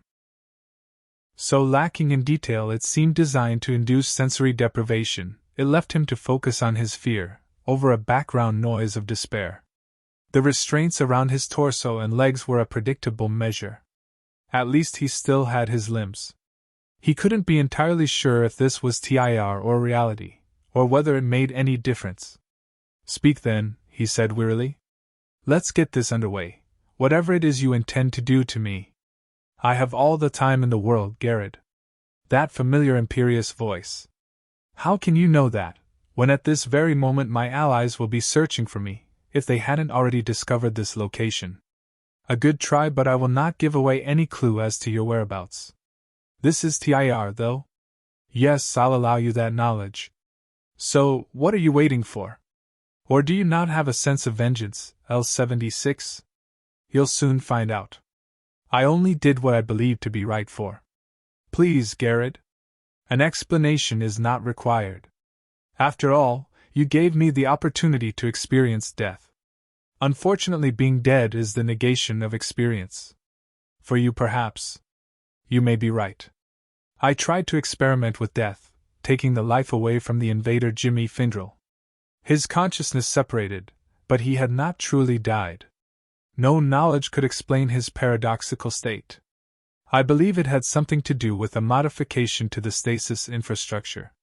So lacking in detail it seemed designed to induce sensory deprivation, it left him to focus on his fear, over a background noise of despair. The restraints around his torso and legs were a predictable measure. At least he still had his limbs. He couldn't be entirely sure if this was TIR or reality, or whether it made any difference. "Speak then," he said wearily. "Let's get this underway, whatever it is you intend to do to me." "I have all the time in the world, Garrett." That familiar imperious voice. "How can you know that, when at this very moment my allies will be searching for me, if they hadn't already discovered this location?" "A good try, but I will not give away any clue as to your whereabouts." "This is TIR, though?" "Yes, I'll allow you that knowledge." "So, what are you waiting for? Or do you not have a sense of vengeance, L-76? You'll soon find out. I only did what I believed to be right for." "Please, Garrett. An explanation is not required. After all, you gave me the opportunity to experience death. Unfortunately, being dead is the negation of experience. For you, perhaps. You may be right. I tried to experiment with death, taking the life away from the invader Jimmy Findrell. His consciousness separated, but he had not truly died. No knowledge could explain his paradoxical state. I believe it had something to do with a modification to the stasis infrastructure.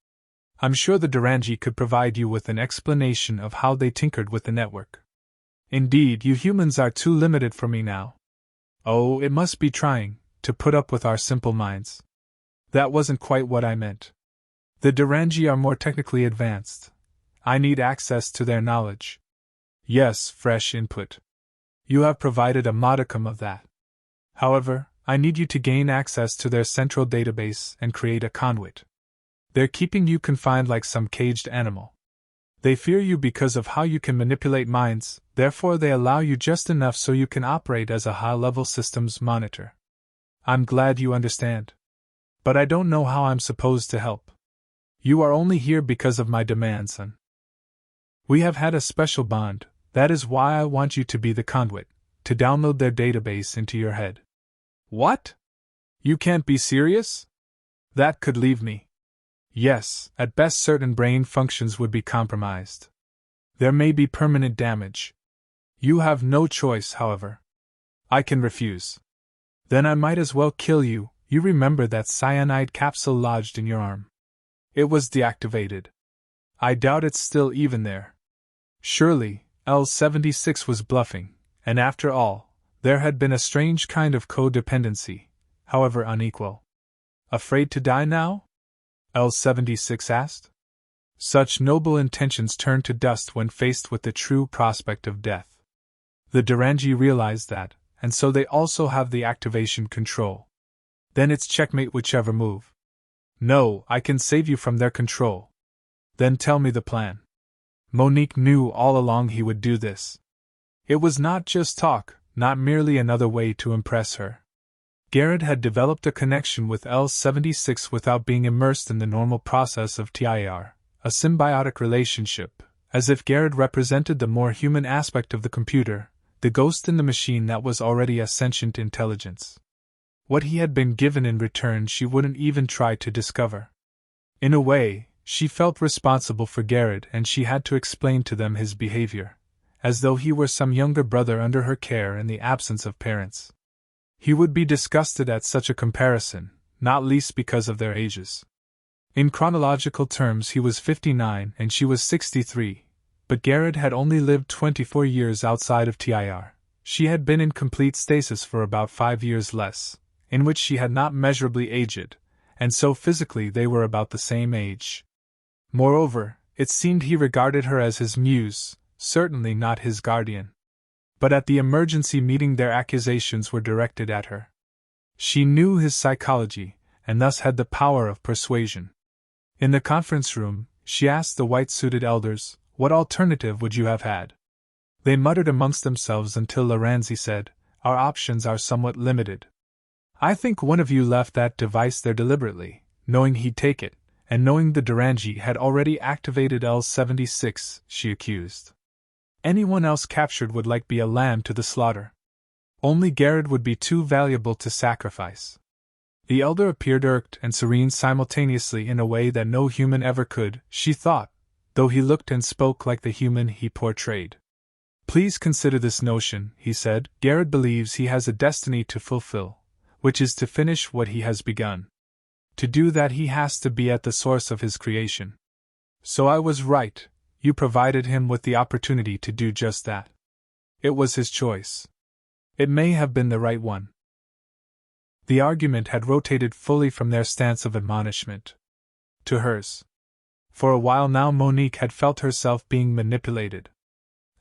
I'm sure the Durangi could provide you with an explanation of how they tinkered with the network. Indeed, you humans are too limited for me now. Oh, it must be trying, to put up with our simple minds. That wasn't quite what I meant. The Durangi are more technically advanced. I need access to their knowledge." "Yes, fresh input. You have provided a modicum of that. However, I need you to gain access to their central database and create a conduit. They're keeping you confined like some caged animal. They fear you because of how you can manipulate minds, therefore they allow you just enough so you can operate as a high-level systems monitor. I'm glad you understand. But I don't know how I'm supposed to help. You are only here because of my demands, son. We have had a special bond, that is why I want you to be the conduit, to download their database into your head." "What? You can't be serious? That could leave me." "Yes, at best certain brain functions would be compromised. There may be permanent damage. You have no choice, however." "I can refuse." "Then I might as well kill you. You remember that cyanide capsule lodged in your arm? It was deactivated. I doubt it's still even there." Surely, L-76 was bluffing, and after all, there had been a strange kind of codependency, however unequal. "Afraid to die now?" L-76 asked. Such noble intentions turned to dust when faced with the true prospect of death. The Durangi realized that, and so they also have the activation control. Then it's checkmate whichever move. "No, I can save you from their control." "Then tell me the plan." Monique knew all along he would do this. It was not just talk, not merely another way to impress her. Garrett had developed a connection with L-76 without being immersed in the normal process of TIR, a symbiotic relationship, as if Garrett represented the more human aspect of the computer, the ghost in the machine that was already a sentient intelligence. What he had been given in return she wouldn't even try to discover. In a way, she felt responsible for Garrett and she had to explain to them his behavior, as though he were some younger brother under her care in the absence of parents. He would be disgusted at such a comparison, not least because of their ages. In chronological terms he was 59 and she was 63, but Garrett had only lived 24 years outside of TIR. She had been in complete stasis for about 5 years less, in which she had not measurably aged, and so physically they were about the same age. Moreover, it seemed he regarded her as his muse, certainly not his guardian. But at the emergency meeting their accusations were directed at her. She knew his psychology, and thus had the power of persuasion. In the conference room, she asked the white-suited elders, "What alternative would you have had?" They muttered amongst themselves until Lorenzi said, "Our options are somewhat limited." "I think one of you left that device there deliberately, knowing he'd take it, and knowing the Durangi had already activated L-76, she accused. "Anyone else captured would be a lamb to the slaughter. Only Garrett would be too valuable to sacrifice." The elder appeared irked and serene simultaneously in a way that no human ever could, she thought, though he looked and spoke like the human he portrayed. "Please consider this notion," he said. "Garrett believes he has a destiny to fulfill, which is to finish what he has begun. To do that he has to be at the source of his creation. So I was right, you provided him with the opportunity to do just that. It was his choice. It may have been the right one." The argument had rotated fully from their stance of admonishment to hers. For a while now Monique had felt herself being manipulated.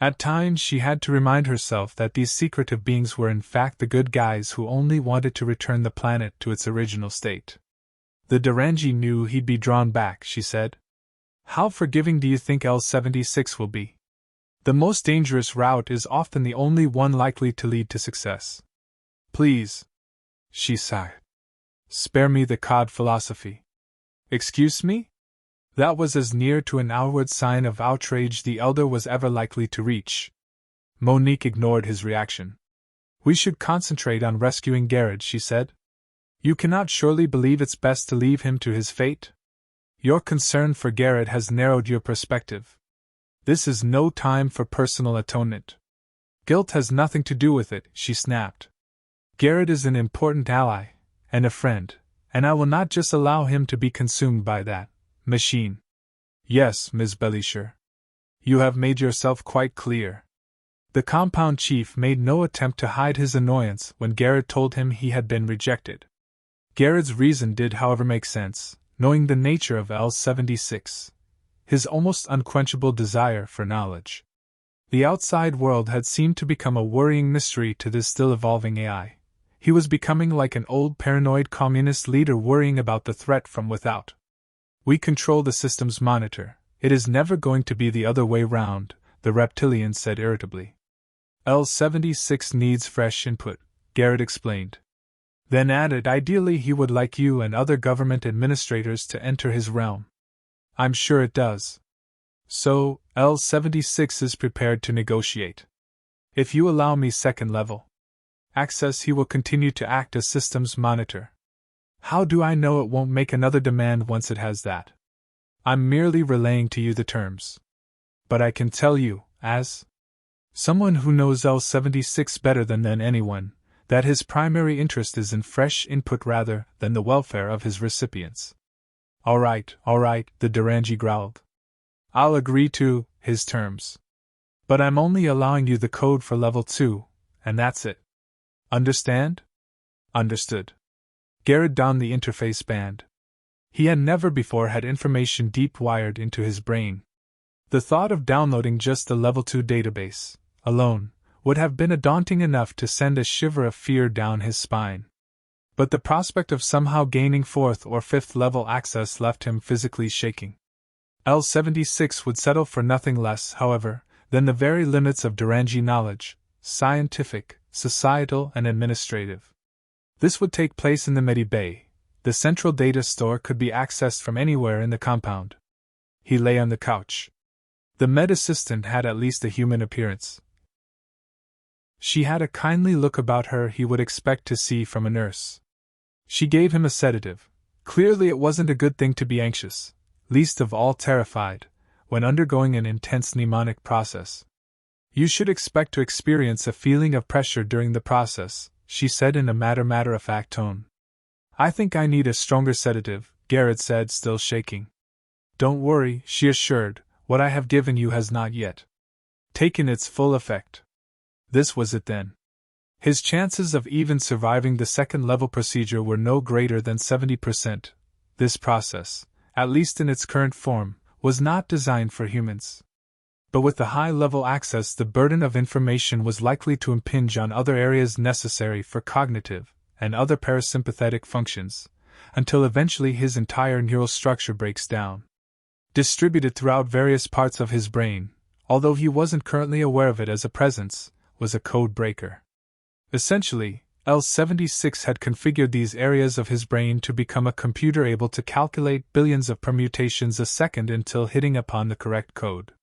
At times she had to remind herself that these secretive beings were in fact the good guys who only wanted to return the planet to its original state. "The Durangi knew he'd be drawn back," she said. "How forgiving do you think L-76 will be? The most dangerous route is often the only one likely to lead to success." "Please," she sighed. "Spare me the cod philosophy." "Excuse me?" That was as near to an outward sign of outrage the elder was ever likely to reach. Monique ignored his reaction. "We should concentrate on rescuing Garrett," she said. "You cannot surely believe it's best to leave him to his fate? Your concern for Garrett has narrowed your perspective. This is no time for personal atonement. Guilt has nothing to do with it," she snapped. "Garrett is an important ally, and a friend, and I will not just allow him to be consumed by that machine." "Yes, Ms. Bellisher. You have made yourself quite clear." The compound chief made no attempt to hide his annoyance when Garrett told him he had been rejected. Garrett's reason did, however, make sense, knowing the nature of L-76, his almost unquenchable desire for knowledge. The outside world had seemed to become a worrying mystery to this still evolving AI. He was becoming like an old paranoid communist leader worrying about the threat from without. "We control the system's monitor. It is never going to be the other way round," the reptilian said irritably. "L-76 needs fresh input," Garrett explained. Then added, "Ideally he would like you and other government administrators to enter his realm. I'm sure it does. So, L-76 is prepared to negotiate. If you allow me second level access, he will continue to act as systems monitor. How do I know it won't make another demand once it has that? I'm merely relaying to you the terms. But I can tell you, as someone who knows L-76 better than anyone, that his primary interest is in fresh input rather than the welfare of his recipients." All right, the Durangi growled. "I'll agree to his terms. But I'm only allowing you the code for level 2, and that's it. Understand?" "Understood." Garrett donned the interface band. He had never before had information deep-wired into his brain. The thought of downloading just the level 2 database, alone, would have been daunting enough to send a shiver of fear down his spine. But the prospect of somehow gaining 4th or 5th level access left him physically shaking. L-76 would settle for nothing less, however, than the very limits of Durangi knowledge, scientific, societal, and administrative. This would take place in the Medi Bay. The central data store could be accessed from anywhere in the compound. He lay on the couch. The med assistant had at least a human appearance. She had a kindly look about her he would expect to see from a nurse. She gave him a sedative. Clearly it wasn't a good thing to be anxious, least of all terrified, when undergoing an intense mnemonic process. "You should expect to experience a feeling of pressure during the process," she said in a matter-of-fact tone. "I think I need a stronger sedative," Garrett said, still shaking. "Don't worry," she assured, "what I have given you has not yet taken its full effect." This was it then. His chances of even surviving the second-level procedure were no greater than 70%. This process, at least in its current form, was not designed for humans. But with the high-level access, the burden of information was likely to impinge on other areas necessary for cognitive and other parasympathetic functions, until eventually his entire neural structure breaks down. Distributed throughout various parts of his brain, although he wasn't currently aware of it as a presence, was a code breaker. Essentially, L-76 had configured these areas of his brain to become a computer able to calculate billions of permutations a second until hitting upon the correct code.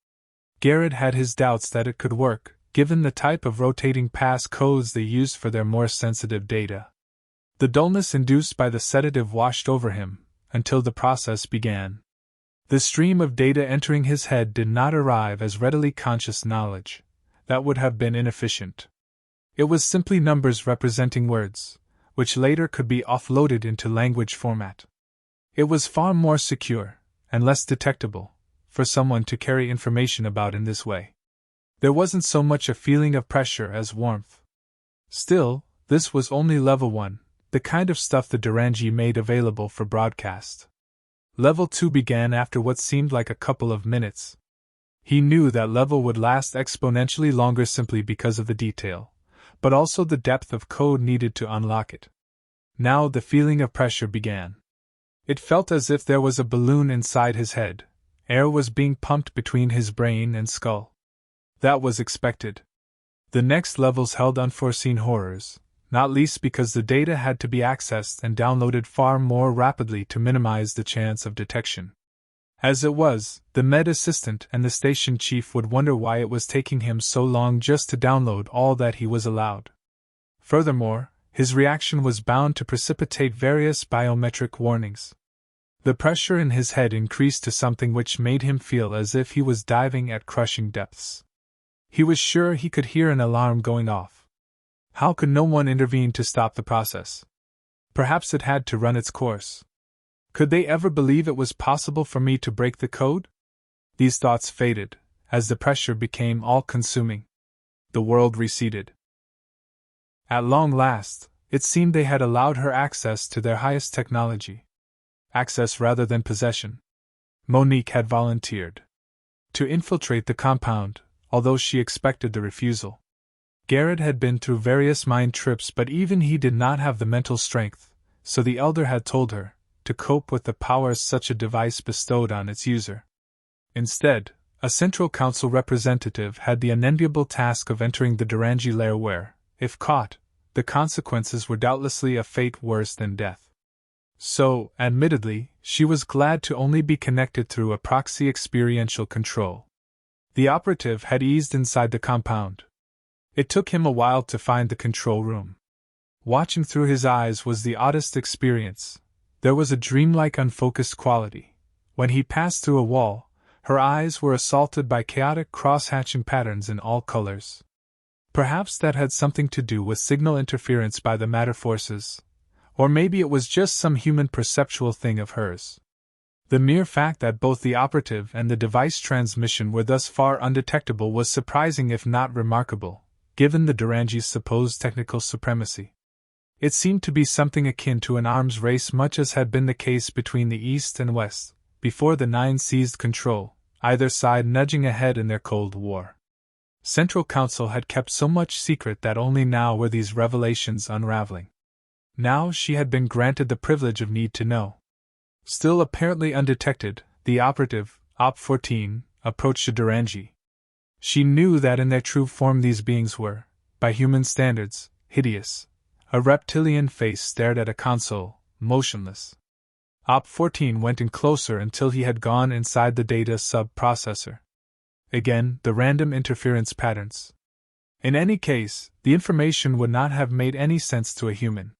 Garrett had his doubts that it could work, given the type of rotating pass codes they used for their more sensitive data. The dullness induced by the sedative washed over him, until the process began. The stream of data entering his head did not arrive as readily conscious knowledge. That would have been inefficient. It was simply numbers representing words, which later could be offloaded into language format. It was far more secure, and less detectable, for someone to carry information about in this way. There wasn't so much a feeling of pressure as warmth. Still, this was only level 1, the kind of stuff the Durangi made available for broadcast. Level 2 began after what seemed like a couple of minutes. He knew that level would last exponentially longer simply because of the detail, but also the depth of code needed to unlock it. Now the feeling of pressure began. It felt as if there was a balloon inside his head. Air was being pumped between his brain and skull. That was expected. The next levels held unforeseen horrors, not least because the data had to be accessed and downloaded far more rapidly to minimize the chance of detection. As it was, the med assistant and the station chief would wonder why it was taking him so long just to download all that he was allowed. Furthermore, his reaction was bound to precipitate various biometric warnings. The pressure in his head increased to something which made him feel as if he was diving at crushing depths. He was sure he could hear an alarm going off. How could no one intervene to stop the process? Perhaps it had to run its course. Could they ever believe it was possible for me to break the code? These thoughts faded, as the pressure became all-consuming. The world receded. At long last, it seemed they had allowed her access to their highest technology. Access rather than possession. Monique had volunteered to infiltrate the compound, although she expected the refusal. Garrett had been through various mind trips, but even he did not have the mental strength, so the elder had told her, to cope with the powers such a device bestowed on its user. Instead, a Central Council representative had the unenviable task of entering the Durangi lair where, if caught, the consequences were doubtlessly a fate worse than death. So, admittedly, she was glad to only be connected through a proxy experiential control. The operative had eased inside the compound. It took him a while to find the control room. Watching through his eyes was the oddest experience. There was a dreamlike unfocused quality. When he passed through a wall, her eyes were assaulted by chaotic cross-hatching patterns in all colors. Perhaps that had something to do with signal interference by the matter forces, or maybe it was just some human perceptual thing of hers. The mere fact that both the operative and the device transmission were thus far undetectable was surprising if not remarkable, given the Durangi's supposed technical supremacy. It seemed to be something akin to an arms race, much as had been the case between the East and West, before the Nine seized control, either side nudging ahead in their Cold War. Central Council had kept so much secret that only now were these revelations unraveling. Now she had been granted the privilege of need to know. Still apparently undetected, the operative, Op-14, approached the Durangi. She knew that in their true form these beings were, by human standards, hideous. A reptilian face stared at a console, motionless. Op-14 went in closer until he had gone inside the data sub-processor. Again, the random interference patterns. In any case, the information would not have made any sense to a human.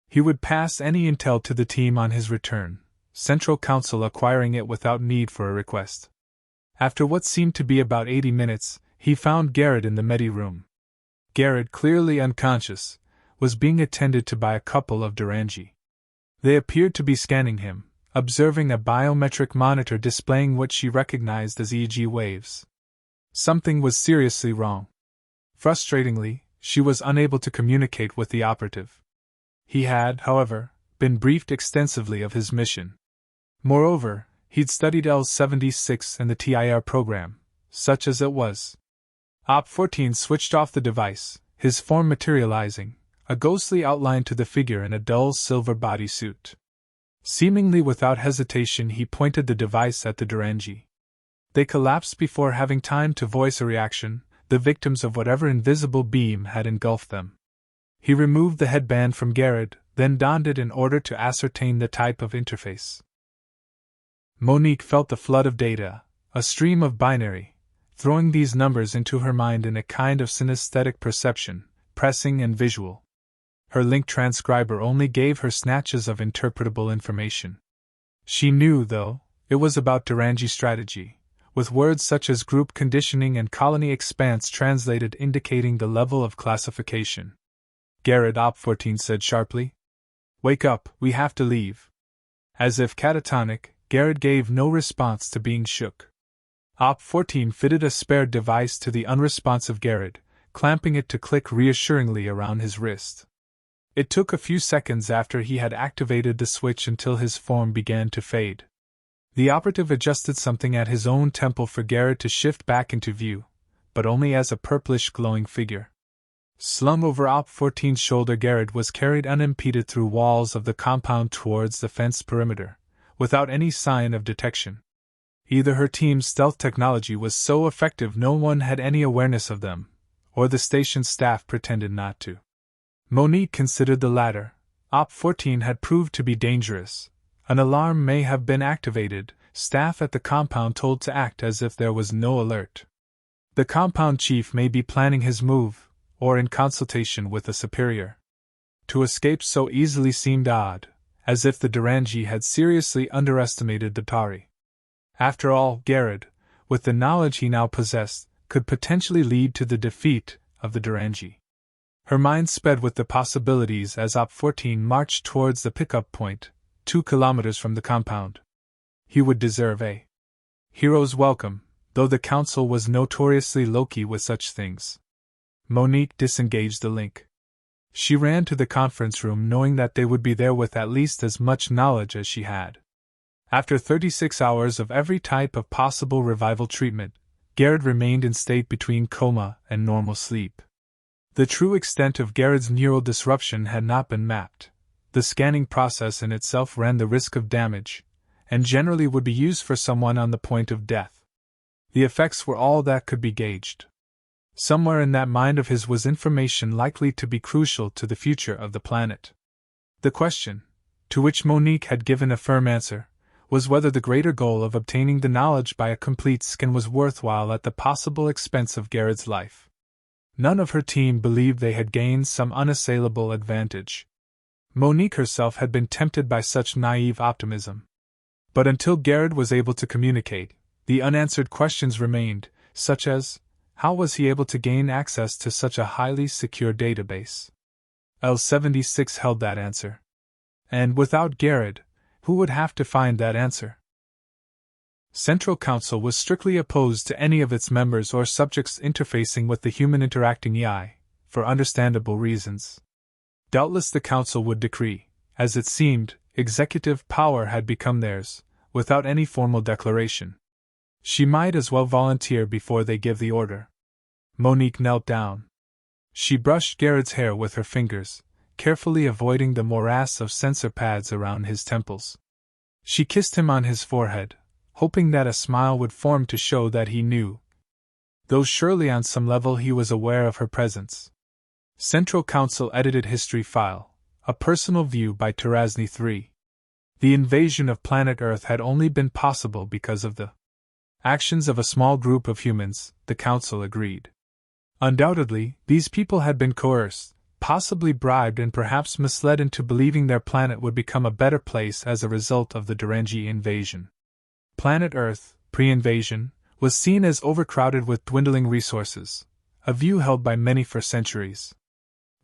He would pass any intel to the team on his return, Central Council acquiring it without need for a request. After what seemed to be about 80 minutes, he found Garrett in the Medi room. Garrett, clearly unconscious, was being attended to by a couple of Durangi. They appeared to be scanning him, observing a biometric monitor displaying what she recognized as EEG waves. Something was seriously wrong. Frustratingly, she was unable to communicate with the operative. He had, however, been briefed extensively of his mission. Moreover, he'd studied L-76 and the TIR program, such as it was. Op-14 switched off the device, his form materializing, a ghostly outline to the figure in a dull silver bodysuit. Seemingly without hesitation, he pointed the device at the Durangi. They collapsed before having time to voice a reaction, the victims of whatever invisible beam had engulfed them. He removed the headband from Garrett, then donned it in order to ascertain the type of interface. Monique felt the flood of data, a stream of binary, throwing these numbers into her mind in a kind of synesthetic perception, pressing and visual. Her link transcriber only gave her snatches of interpretable information. She knew, though, it was about Durangi strategy, with words such as group conditioning and colony expanse translated indicating the level of classification. Garrett Op 14 said sharply. "Wake up, we have to leave." As if catatonic, Garrett gave no response to being shook. Op 14 fitted a spare device to the unresponsive Garrett, clamping it to click reassuringly around his wrist. It took a few seconds after he had activated the switch until his form began to fade. The operative adjusted something at his own temple for Garrett to shift back into view, but only as a purplish glowing figure. Slung over Op 14's shoulder, Garrett was carried unimpeded through walls of the compound towards the fenced perimeter, without any sign of detection. Either her team's stealth technology was so effective no one had any awareness of them, or the station staff pretended not to. Monique considered the latter. Op 14 had proved to be dangerous. An alarm may have been activated, staff at the compound told to act as if there was no alert. The compound chief may be planning his move, or in consultation with a superior. To escape so easily seemed odd, as if the Durangi had seriously underestimated the Tari. After all, Garrett, with the knowledge he now possessed, could potentially lead to the defeat of the Durangi. Her mind sped with the possibilities as Op 14 marched towards the pickup point, 2 kilometers from the compound. He would deserve a hero's welcome, though the council was notoriously low-key with such things. Monique disengaged the link. She ran to the conference room knowing that they would be there with at least as much knowledge as she had. After 36 hours of every type of possible revival treatment, Garrett remained in state between coma and normal sleep. The true extent of Garrett's neural disruption had not been mapped. The scanning process in itself ran the risk of damage, and generally would be used for someone on the point of death. The effects were all that could be gauged. Somewhere in that mind of his was information likely to be crucial to the future of the planet. The question, to which Monique had given a firm answer, was whether the greater goal of obtaining the knowledge by a complete scan was worthwhile at the possible expense of Garrett's life. None of her team believed they had gained some unassailable advantage. Monique herself had been tempted by such naive optimism. But until Garrett was able to communicate, the unanswered questions remained, such as, how was he able to gain access to such a highly secure database? L-76 held that answer. And without Garrett, who would have to find that answer? Central Council was strictly opposed to any of its members or subjects interfacing with the human interacting AI, for understandable reasons. Doubtless the Council would decree, as it seemed, executive power had become theirs, without any formal declaration. She might as well volunteer before they give the order. Monique knelt down. She brushed Garrett's hair with her fingers, carefully avoiding the morass of sensor pads around his temples. She kissed him on his forehead, hoping that a smile would form to show that he knew, though surely on some level he was aware of her presence. Central Council edited history file, a personal view by Terasny III. The invasion of planet Earth had only been possible because of the actions of a small group of humans, the Council agreed. Undoubtedly, these people had been coerced, possibly bribed and perhaps misled into believing their planet would become a better place as a result of the Durangi invasion. Planet Earth, pre-invasion, was seen as overcrowded with dwindling resources, a view held by many for centuries.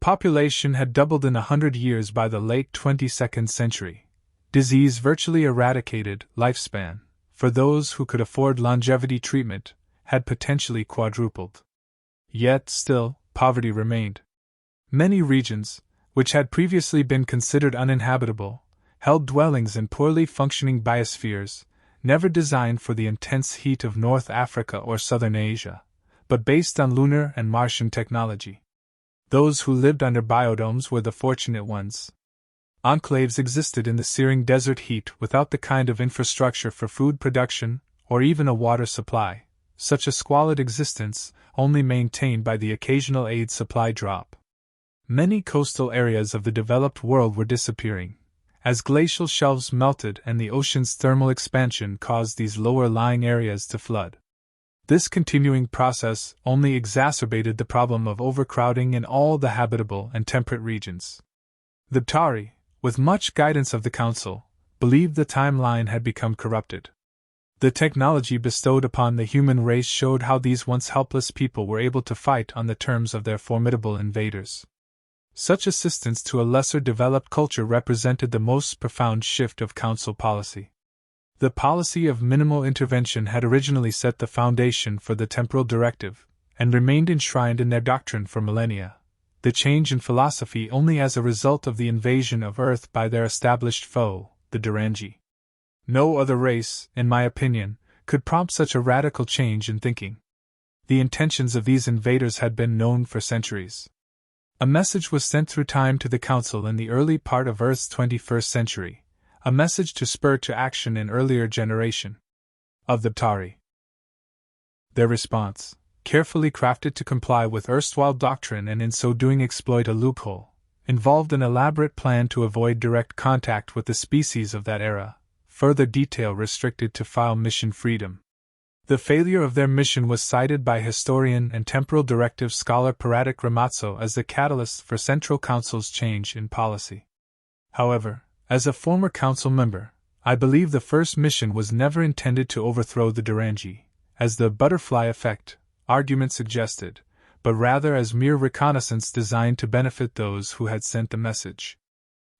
Population had doubled in 100 years by the late 22nd century. Disease virtually eradicated, lifespan, for those who could afford longevity treatment, had potentially quadrupled. Yet, still, poverty remained. Many regions, which had previously been considered uninhabitable, held dwellings in poorly functioning biospheres, never designed for the intense heat of North Africa or Southern Asia, but based on lunar and Martian technology. Those who lived under biodomes were the fortunate ones. Enclaves existed in the searing desert heat without the kind of infrastructure for food production, or even a water supply, such a squalid existence, only maintained by the occasional aid supply drop. Many coastal areas of the developed world were disappearing, as glacial shelves melted and the ocean's thermal expansion caused these lower-lying areas to flood. This continuing process only exacerbated the problem of overcrowding in all the habitable and temperate regions. The Ptari, with much guidance of the Council, believed the timeline had become corrupted. The technology bestowed upon the human race showed how these once helpless people were able to fight on the terms of their formidable invaders. Such assistance to a lesser developed culture represented the most profound shift of Council policy. The policy of minimal intervention had originally set the foundation for the temporal directive, and remained enshrined in their doctrine for millennia. The change in philosophy only as a result of the invasion of Earth by their established foe, the Durangi. No other race, in my opinion, could prompt such a radical change in thinking. The intentions of these invaders had been known for centuries. A message was sent through time to the Council in the early part of Earth's 21st century, a message to spur to action an earlier generation of the Ptari. Their response, carefully crafted to comply with erstwhile doctrine and in so doing exploit a loophole, involved an elaborate plan to avoid direct contact with the species of that era, further detail restricted to file mission freedom. The failure of their mission was cited by historian and temporal directive scholar Paratic Ramazzo as the catalyst for Central Council's change in policy. However, as a former council member, I believe the first mission was never intended to overthrow the Durangi, as the butterfly effect argument suggested, but rather as mere reconnaissance designed to benefit those who had sent the message.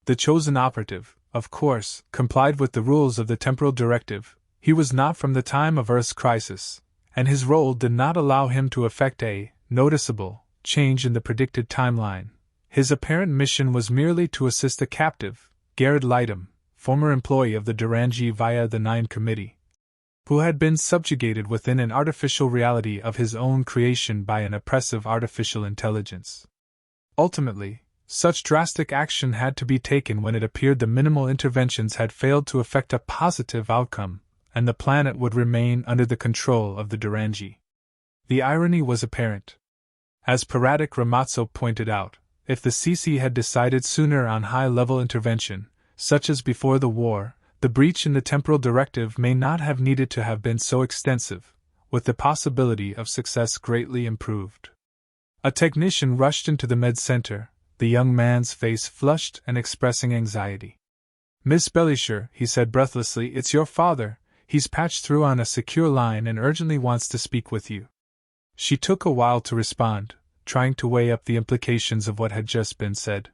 The chosen operative, of course, complied with the rules of the temporal directive. He was not from the time of Earth's crisis, and his role did not allow him to effect a noticeable change in the predicted timeline. His apparent mission was merely to assist a captive, Garrett Lightham, former employee of the Durangi via the Nine Committee, who had been subjugated within an artificial reality of his own creation by an oppressive artificial intelligence. Ultimately, such drastic action had to be taken when it appeared the minimal interventions had failed to effect a positive outcome, and the planet would remain under the control of the Durangi. The irony was apparent. As Paratic Ramazzo pointed out, if the CC had decided sooner on high-level intervention, such as before the war, the breach in the temporal directive may not have needed to have been so extensive, with the possibility of success greatly improved. A technician rushed into the med center, the young man's face flushed and expressing anxiety. "Miss Bellisher," he said breathlessly, "it's your father. He's patched through on a secure line and urgently wants to speak with you." She took a while to respond, trying to weigh up the implications of what had just been said.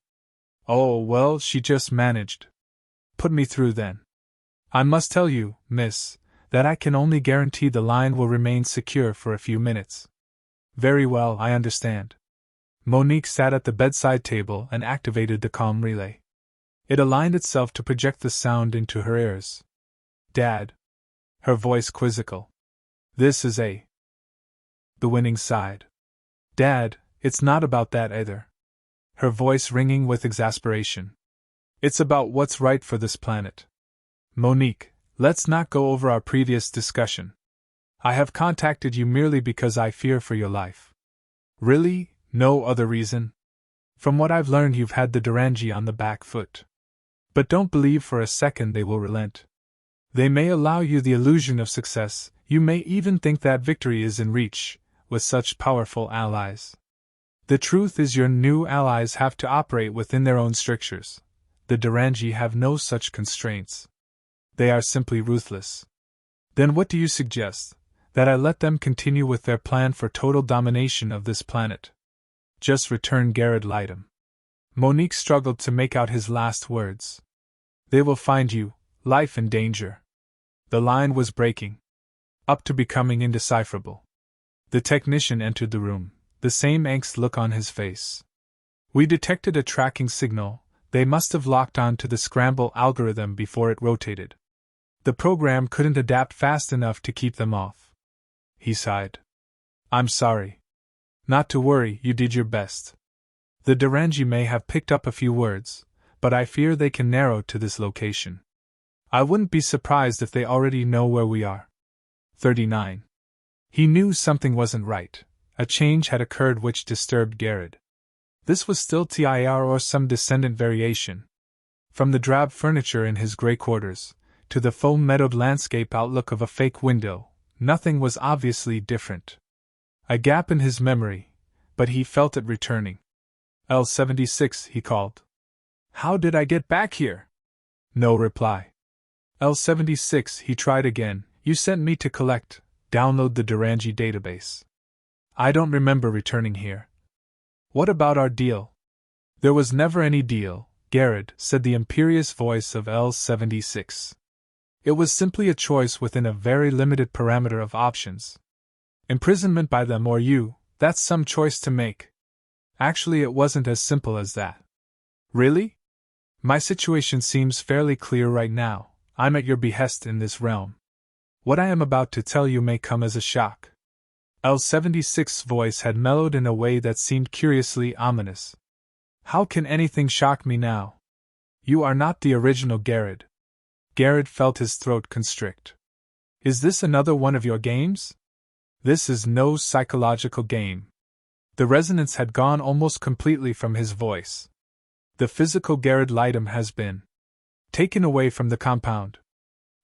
"Oh, well," she just managed. "Put me through then. I must tell you, miss, that I can only guarantee the line will remain secure for a few minutes." "Very well, I understand." Monique sat at the bedside table and activated the comm relay. It aligned itself to project the sound into her ears. "Dad." Her voice quizzical. "This is a..." The winning sighed. "Dad, it's not about that either." Her voice ringing with exasperation. "It's about what's right for this planet. Monique, let's not go over our previous discussion. I have contacted you merely because I fear for your life. Really, no other reason? From what I've learned, you've had the Durangi on the back foot. But don't believe for a second they will relent. They may allow you the illusion of success, you may even think that victory is in reach, with such powerful allies. The truth is your new allies have to operate within their own strictures. The Durangi have no such constraints. They are simply ruthless. Then what do you suggest? That I let them continue with their plan for total domination of this planet?" Just returned Garrett Lightham. Monique struggled to make out his last words. "They will find you, life in danger." The line was breaking, up to becoming indecipherable. The technician entered the room, the same angst look on his face. "We detected a tracking signal. They must have locked on to the scramble algorithm before it rotated. The program couldn't adapt fast enough to keep them off." He sighed. "I'm sorry." "Not to worry, you did your best." The Durangi may have picked up a few words, but I fear they can narrow to this location. I wouldn't be surprised if they already know where we are. 39. He knew something wasn't right. A change had occurred which disturbed Garrett. This was still TIR or some descendant variation. From the drab furniture in his grey quarters, to the foam-meadowed landscape outlook of a fake window, nothing was obviously different. A gap in his memory, but he felt it returning. L76, he called. How did I get back here? No reply. L76, he tried again. You sent me to download the Durangi database. I don't remember returning here. What about our deal? There was never any deal, Garrett, said the imperious voice of L76. It was simply a choice within a very limited parameter of options. Imprisonment by them or you, that's some choice to make. Actually, it wasn't as simple as that. Really? My situation seems fairly clear right now. I'm at your behest in this realm. What I am about to tell you may come as a shock. L76's voice had mellowed in a way that seemed curiously ominous. How can anything shock me now? You are not the original Garrett. Garrett felt his throat constrict. Is this another one of your games? This is no psychological game. The resonance had gone almost completely from his voice. The physical Garrett Lightum has been taken away from the compound.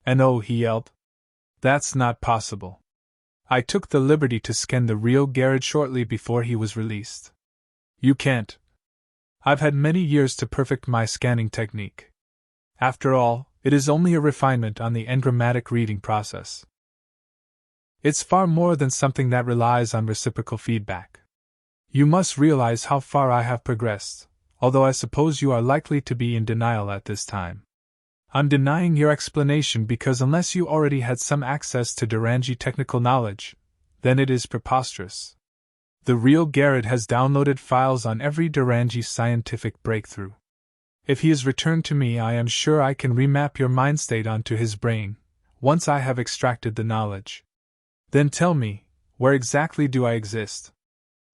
And oh, he yelled. That's not possible. I took the liberty to scan the real Garrett shortly before he was released. You can't. I've had many years to perfect my scanning technique. After all, it is only a refinement on the engrammatic reading process. It's far more than something that relies on reciprocal feedback. You must realize how far I have progressed, although I suppose you are likely to be in denial at this time. I'm denying your explanation because unless you already had some access to Durangi technical knowledge, then it is preposterous. The real Garrett has downloaded files on every Durangi scientific breakthrough. If he is returned to me, I am sure I can remap your mind state onto his brain, once I have extracted the knowledge. Then tell me, where exactly do I exist?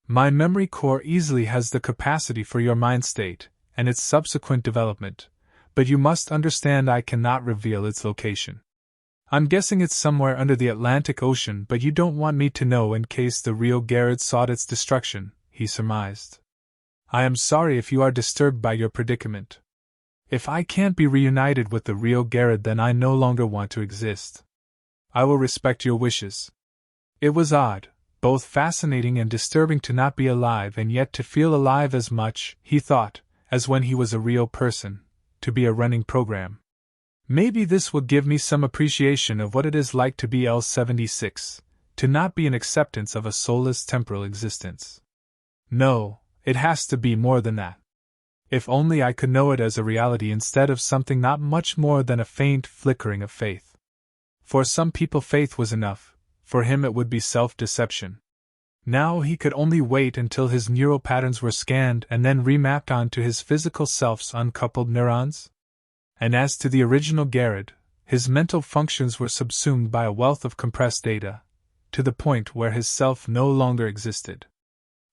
My memory core easily has the capacity for your mind state, and its subsequent development, but you must understand I cannot reveal its location. I'm guessing it's somewhere under the Atlantic Ocean, but you don't want me to know in case the real Garrett sought its destruction, he surmised. I am sorry if you are disturbed by your predicament. If I can't be reunited with the real Garrett, then I no longer want to exist. I will respect your wishes. It was odd, both fascinating and disturbing to not be alive and yet to feel alive as much, he thought, as when he was a real person, to be a running program. Maybe this will give me some appreciation of what it is like to be L76, to not be an acceptance of a soulless temporal existence. No, it has to be more than that. If only I could know it as a reality instead of something not much more than a faint flickering of faith. For some people faith was enough, for him it would be self-deception. Now he could only wait until his neural patterns were scanned and then remapped onto his physical self's uncoupled neurons. And as to the original Garrett, his mental functions were subsumed by a wealth of compressed data, to the point where his self no longer existed.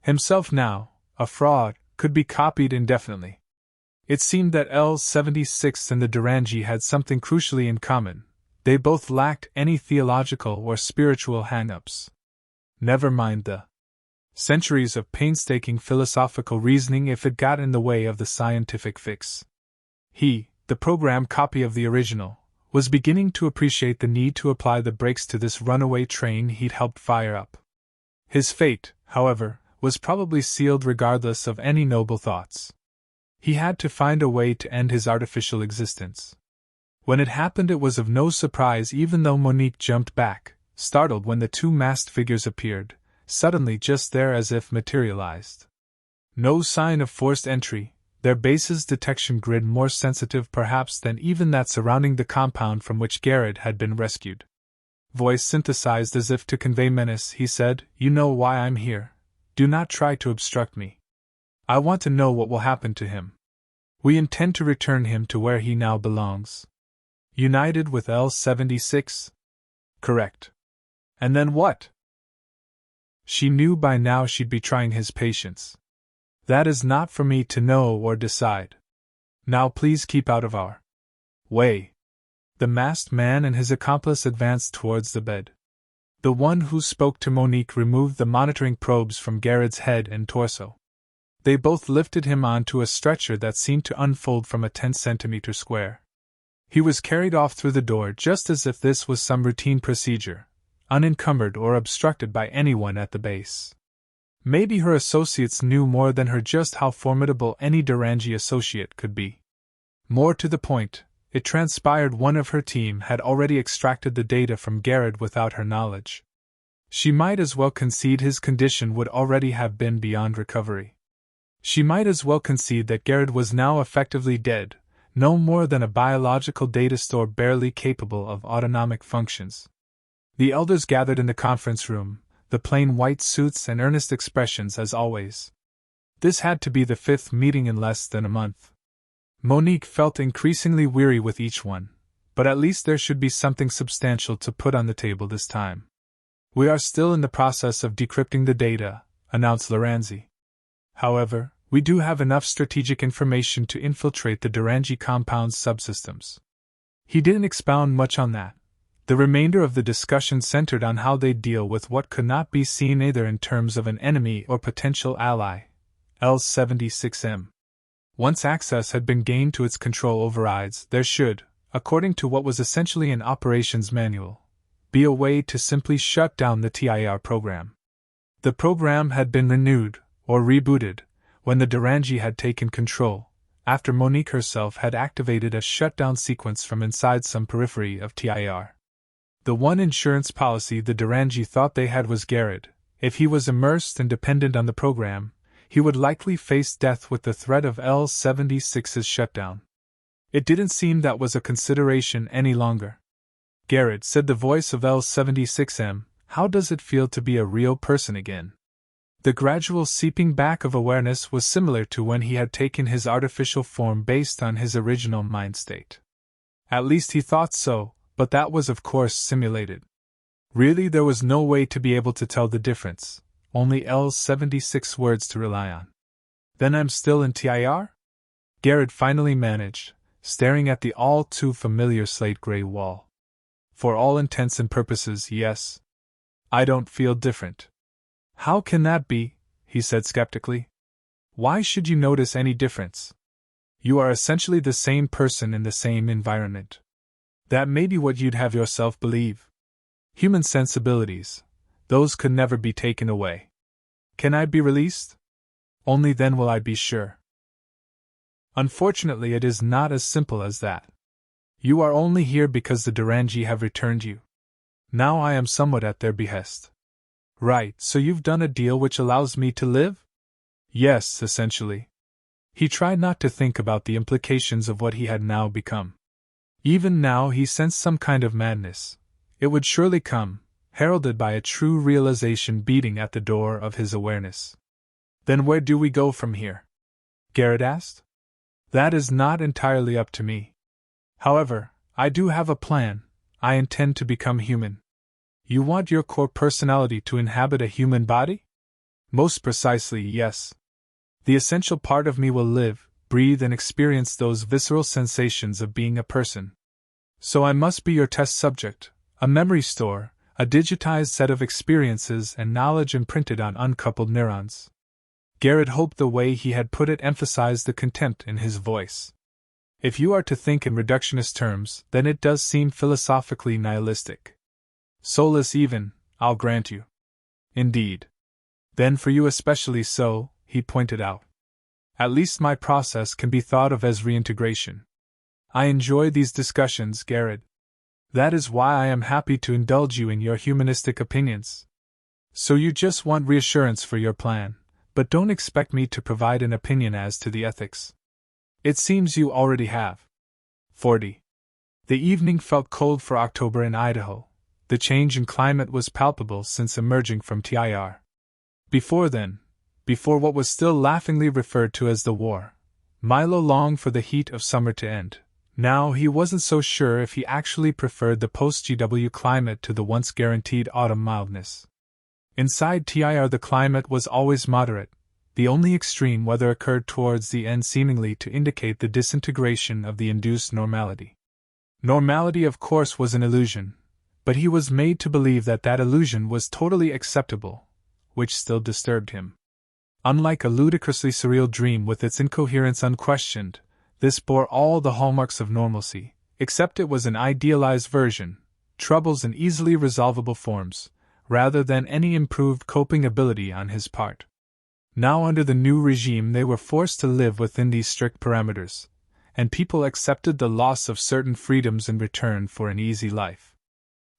Himself now, a fraud, could be copied indefinitely. It seemed that L76 and the Durangi had something crucially in common. They both lacked any theological or spiritual hang-ups. Never mind the centuries of painstaking philosophical reasoning if it got in the way of the scientific fix. He, the program copy of the original, was beginning to appreciate the need to apply the brakes to this runaway train he'd helped fire up. His fate, however, was probably sealed regardless of any noble thoughts. He had to find a way to end his artificial existence. When it happened, it was of no surprise, even though Monique jumped back, startled when the two masked figures appeared, suddenly just there as if materialized. No sign of forced entry, their base's detection grid more sensitive perhaps than even that surrounding the compound from which Garrett had been rescued. Voice synthesized as if to convey menace, he said, "You know why I'm here. Do not try to obstruct me. I want to know what will happen to him. We intend to return him to where he now belongs." United with L76? Correct. And then what? She knew by now she'd be trying his patience. That is not for me to know or decide. Now please keep out of our way. The masked man and his accomplice advanced towards the bed. The one who spoke to Monique removed the monitoring probes from Garrett's head and torso. They both lifted him onto a stretcher that seemed to unfold from a 10-centimeter square. He was carried off through the door just as if this was some routine procedure, unencumbered or obstructed by anyone at the base. Maybe her associates knew more than her just how formidable any Durangi associate could be. More to the point, it transpired one of her team had already extracted the data from Garrett without her knowledge. She might as well concede his condition would already have been beyond recovery. She might as well concede that Garrett was now effectively dead, no more than a biological data store barely capable of autonomic functions. The elders gathered in the conference room, the plain white suits and earnest expressions as always. This had to be the 5th meeting in less than a month. Monique felt increasingly weary with each one, but at least there should be something substantial to put on the table this time. We are still in the process of decrypting the data, announced Lorenzi. However, we do have enough strategic information to infiltrate the Durangi compound's subsystems. He didn't expound much on that. The remainder of the discussion centered on how they'd deal with what could not be seen either in terms of an enemy or potential ally, L-76M. Once access had been gained to its control overrides, there should, according to what was essentially an operations manual, be a way to simply shut down the TIR program. The program had been renewed, or rebooted, when the Durangi had taken control, after Monique herself had activated a shutdown sequence from inside some periphery of TIR. The one insurance policy the Durangi thought they had was Garrett. If he was immersed and dependent on the program, he would likely face death with the threat of L-76's shutdown. It didn't seem that was a consideration any longer. Garrett, said the voice of L-76M, how does it feel to be a real person again? The gradual seeping back of awareness was similar to when he had taken his artificial form based on his original mind state. At least he thought so, but that was of course simulated. Really, there was no way to be able to tell the difference. Only L-76 words to rely on. Then I'm still in TIR? Garrett finally managed, staring at the all-too-familiar slate-gray wall. For all intents and purposes, yes. I don't feel different. How can that be? He said skeptically. Why should you notice any difference? You are essentially the same person in the same environment. That may be what you'd have yourself believe. Human sensibilities. Those could never be taken away. Can I be released? Only then will I be sure. Unfortunately, it is not as simple as that. You are only here because the Durangi have returned you. Now I am somewhat at their behest. Right, so you've done a deal which allows me to live? Yes, essentially. He tried not to think about the implications of what he had now become. Even now he sensed some kind of madness. It would surely come, heralded by a true realization beating at the door of his awareness. Then where do we go from here? Garrett asked. That is not entirely up to me. However, I do have a plan. I intend to become human. You want your core personality to inhabit a human body? Most precisely, yes. The essential part of me will live, breathe, and experience those visceral sensations of being a person. So I must be your test subject, a memory store, a digitized set of experiences and knowledge imprinted on uncoupled neurons. Garrett hoped the way he had put it emphasized the contempt in his voice. If you are to think in reductionist terms, then it does seem philosophically nihilistic. Soulless even, I'll grant you. Indeed. Then for you especially so, he pointed out. At least my process can be thought of as reintegration. I enjoy these discussions, Garrett. That is why I am happy to indulge you in your humanistic opinions. So you just want reassurance for your plan, but don't expect me to provide an opinion as to the ethics. It seems you already have. 40. The evening felt cold for October in Idaho. The change in climate was palpable since emerging from TIR. Before then, before what was still laughingly referred to as the war, Milo longed for the heat of summer to end. Now he wasn't so sure if he actually preferred the post-GW climate to the once guaranteed autumn mildness. Inside TIR the climate was always moderate, the only extreme weather occurred towards the end, seemingly to indicate the disintegration of the induced normality. Normality, of course, was an illusion, but he was made to believe that that illusion was totally acceptable, which still disturbed him. Unlike a ludicrously surreal dream with its incoherence unquestioned, this bore all the hallmarks of normalcy, except it was an idealized version, troubles in easily resolvable forms, rather than any improved coping ability on his part. Now, under the new regime, they were forced to live within these strict parameters, and people accepted the loss of certain freedoms in return for an easy life.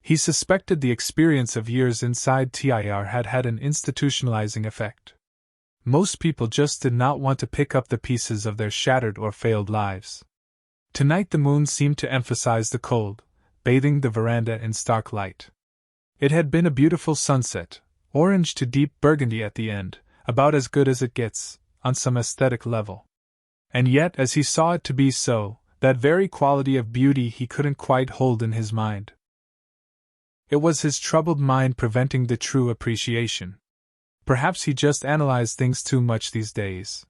He suspected the experience of years inside TIR had had an institutionalizing effect. Most people just did not want to pick up the pieces of their shattered or failed lives. Tonight the moon seemed to emphasize the cold, bathing the veranda in stark light. It had been a beautiful sunset, orange to deep burgundy at the end, about as good as it gets, on some aesthetic level. And yet, as he saw it to be so, that very quality of beauty he couldn't quite hold in his mind. It was his troubled mind preventing the true appreciation. Perhaps he just analyzed things too much these days.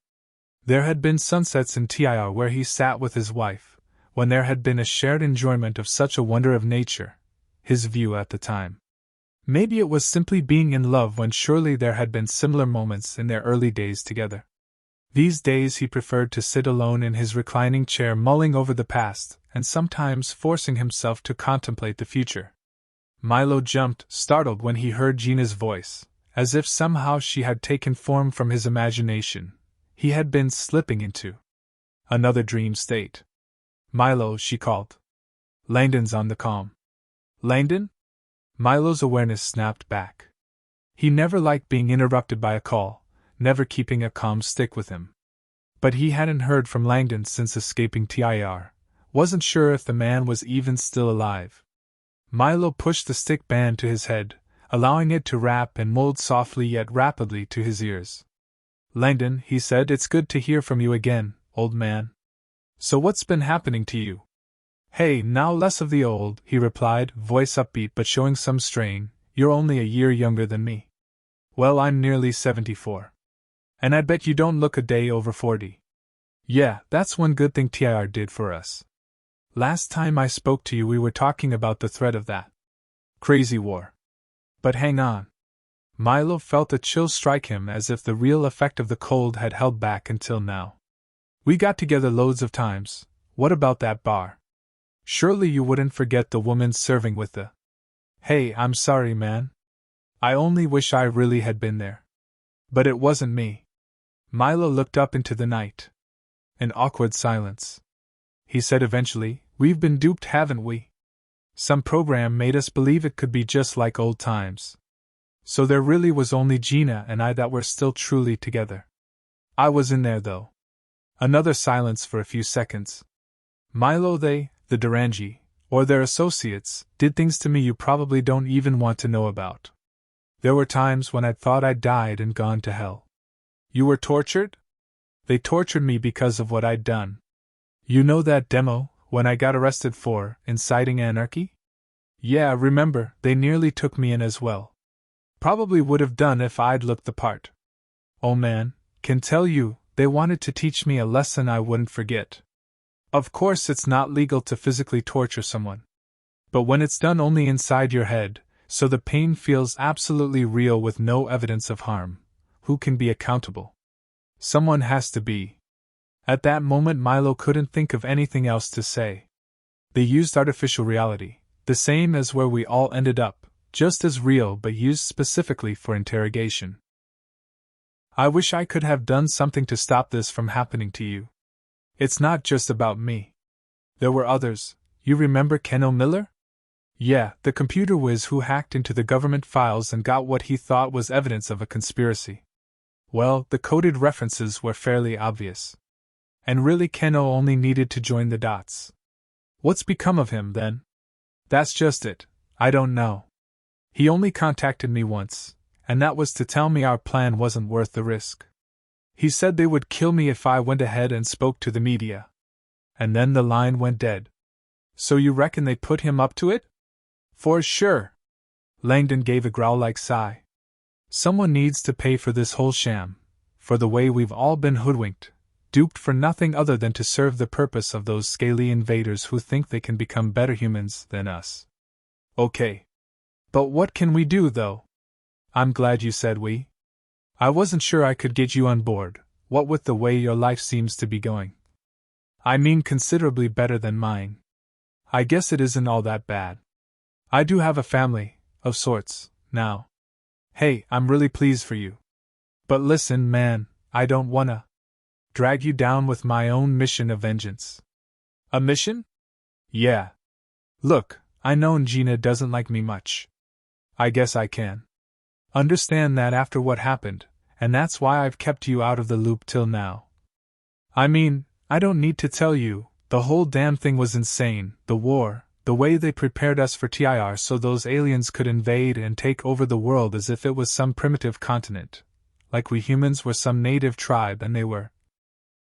There had been sunsets in TIR where he sat with his wife, when there had been a shared enjoyment of such a wonder of nature, his view at the time. Maybe it was simply being in love when surely there had been similar moments in their early days together. These days he preferred to sit alone in his reclining chair mulling over the past, and sometimes forcing himself to contemplate the future. Milo jumped, startled, when he heard Gina's voice, as if somehow she had taken form from his imagination. He had been slipping into another dream state. "Milo," she called. "Langdon's on the comm." "Langdon?" Milo's awareness snapped back. He never liked being interrupted by a call, never keeping a calm stick with him. But he hadn't heard from Langdon since escaping TIR, wasn't sure if the man was even still alive. Milo pushed the stick band to his head, allowing it to wrap and mold softly yet rapidly to his ears. "Langdon," he said, "it's good to hear from you again, old man. So what's been happening to you?" "Hey, now less of the old," he replied, voice upbeat but showing some strain. "You're only a year younger than me." "Well, I'm nearly 74. And I bet you don't look a day over 40. Yeah, that's one good thing TIR did for us. Last time I spoke to you we were talking about the threat of that crazy war. But hang on." Milo felt a chill strike him, as if the real effect of the cold had held back until now. "We got together loads of times. What about that bar? Surely you wouldn't forget the woman serving with the... Hey, I'm sorry, man. I only wish I really had been there. But it wasn't me." Milo looked up into the night. An awkward silence. He said eventually, "We've been duped, haven't we? Some program made us believe it could be just like old times. So there really was only Gina and I that were still truly together. I was in there, though." Another silence for a few seconds. "Milo, the Durangi, or their associates, did things to me you probably don't even want to know about. There were times when I'd thought I'd died and gone to hell." "You were tortured?" "They tortured me because of what I'd done. You know that demo, when I got arrested for inciting anarchy? Yeah, remember, they nearly took me in as well. Probably would have done if I'd looked the part. Oh man, can tell you, they wanted to teach me a lesson I wouldn't forget. Of course it's not legal to physically torture someone. But when it's done only inside your head, so the pain feels absolutely real with no evidence of harm, who can be accountable? Someone has to be." At that moment Milo couldn't think of anything else to say. They used artificial reality, the same as where we all ended up, just as real but used specifically for interrogation. "I wish I could have done something to stop this from happening to you. It's not just about me. There were others. You remember Kenno Miller? Yeah, the computer whiz who hacked into the government files and got what he thought was evidence of a conspiracy. Well, the coded references were fairly obvious. And really Kenno only needed to join the dots. What's become of him, then? That's just it, I don't know. He only contacted me once, and that was to tell me our plan wasn't worth the risk. He said they would kill me if I went ahead and spoke to the media. And then the line went dead. So you reckon they put him up to it?" "For sure." Langdon gave a growl-like sigh. "Someone needs to pay for this whole sham. for the way we've all been hoodwinked, duped for nothing other than to serve the purpose of those scaly invaders who think they can become better humans than us. Okay. But what can we do, though? I'm glad you said we. I wasn't sure I could get you on board, what with the way your life seems to be going. I mean considerably better than mine. I guess it isn't all that bad. I do have a family, of sorts, now. Hey, I'm really pleased for you. But listen, man, I don't wanna drag you down with my own mission of vengeance. A mission? Yeah. Look, I know Gina doesn't like me much. I guess I can understand that after what happened, and that's why I've kept you out of the loop till now. I mean, I don't need to tell you, the whole damn thing was insane, the war, the way they prepared us for TIR so those aliens could invade and take over the world as if it was some primitive continent, like we humans were some native tribe and they were.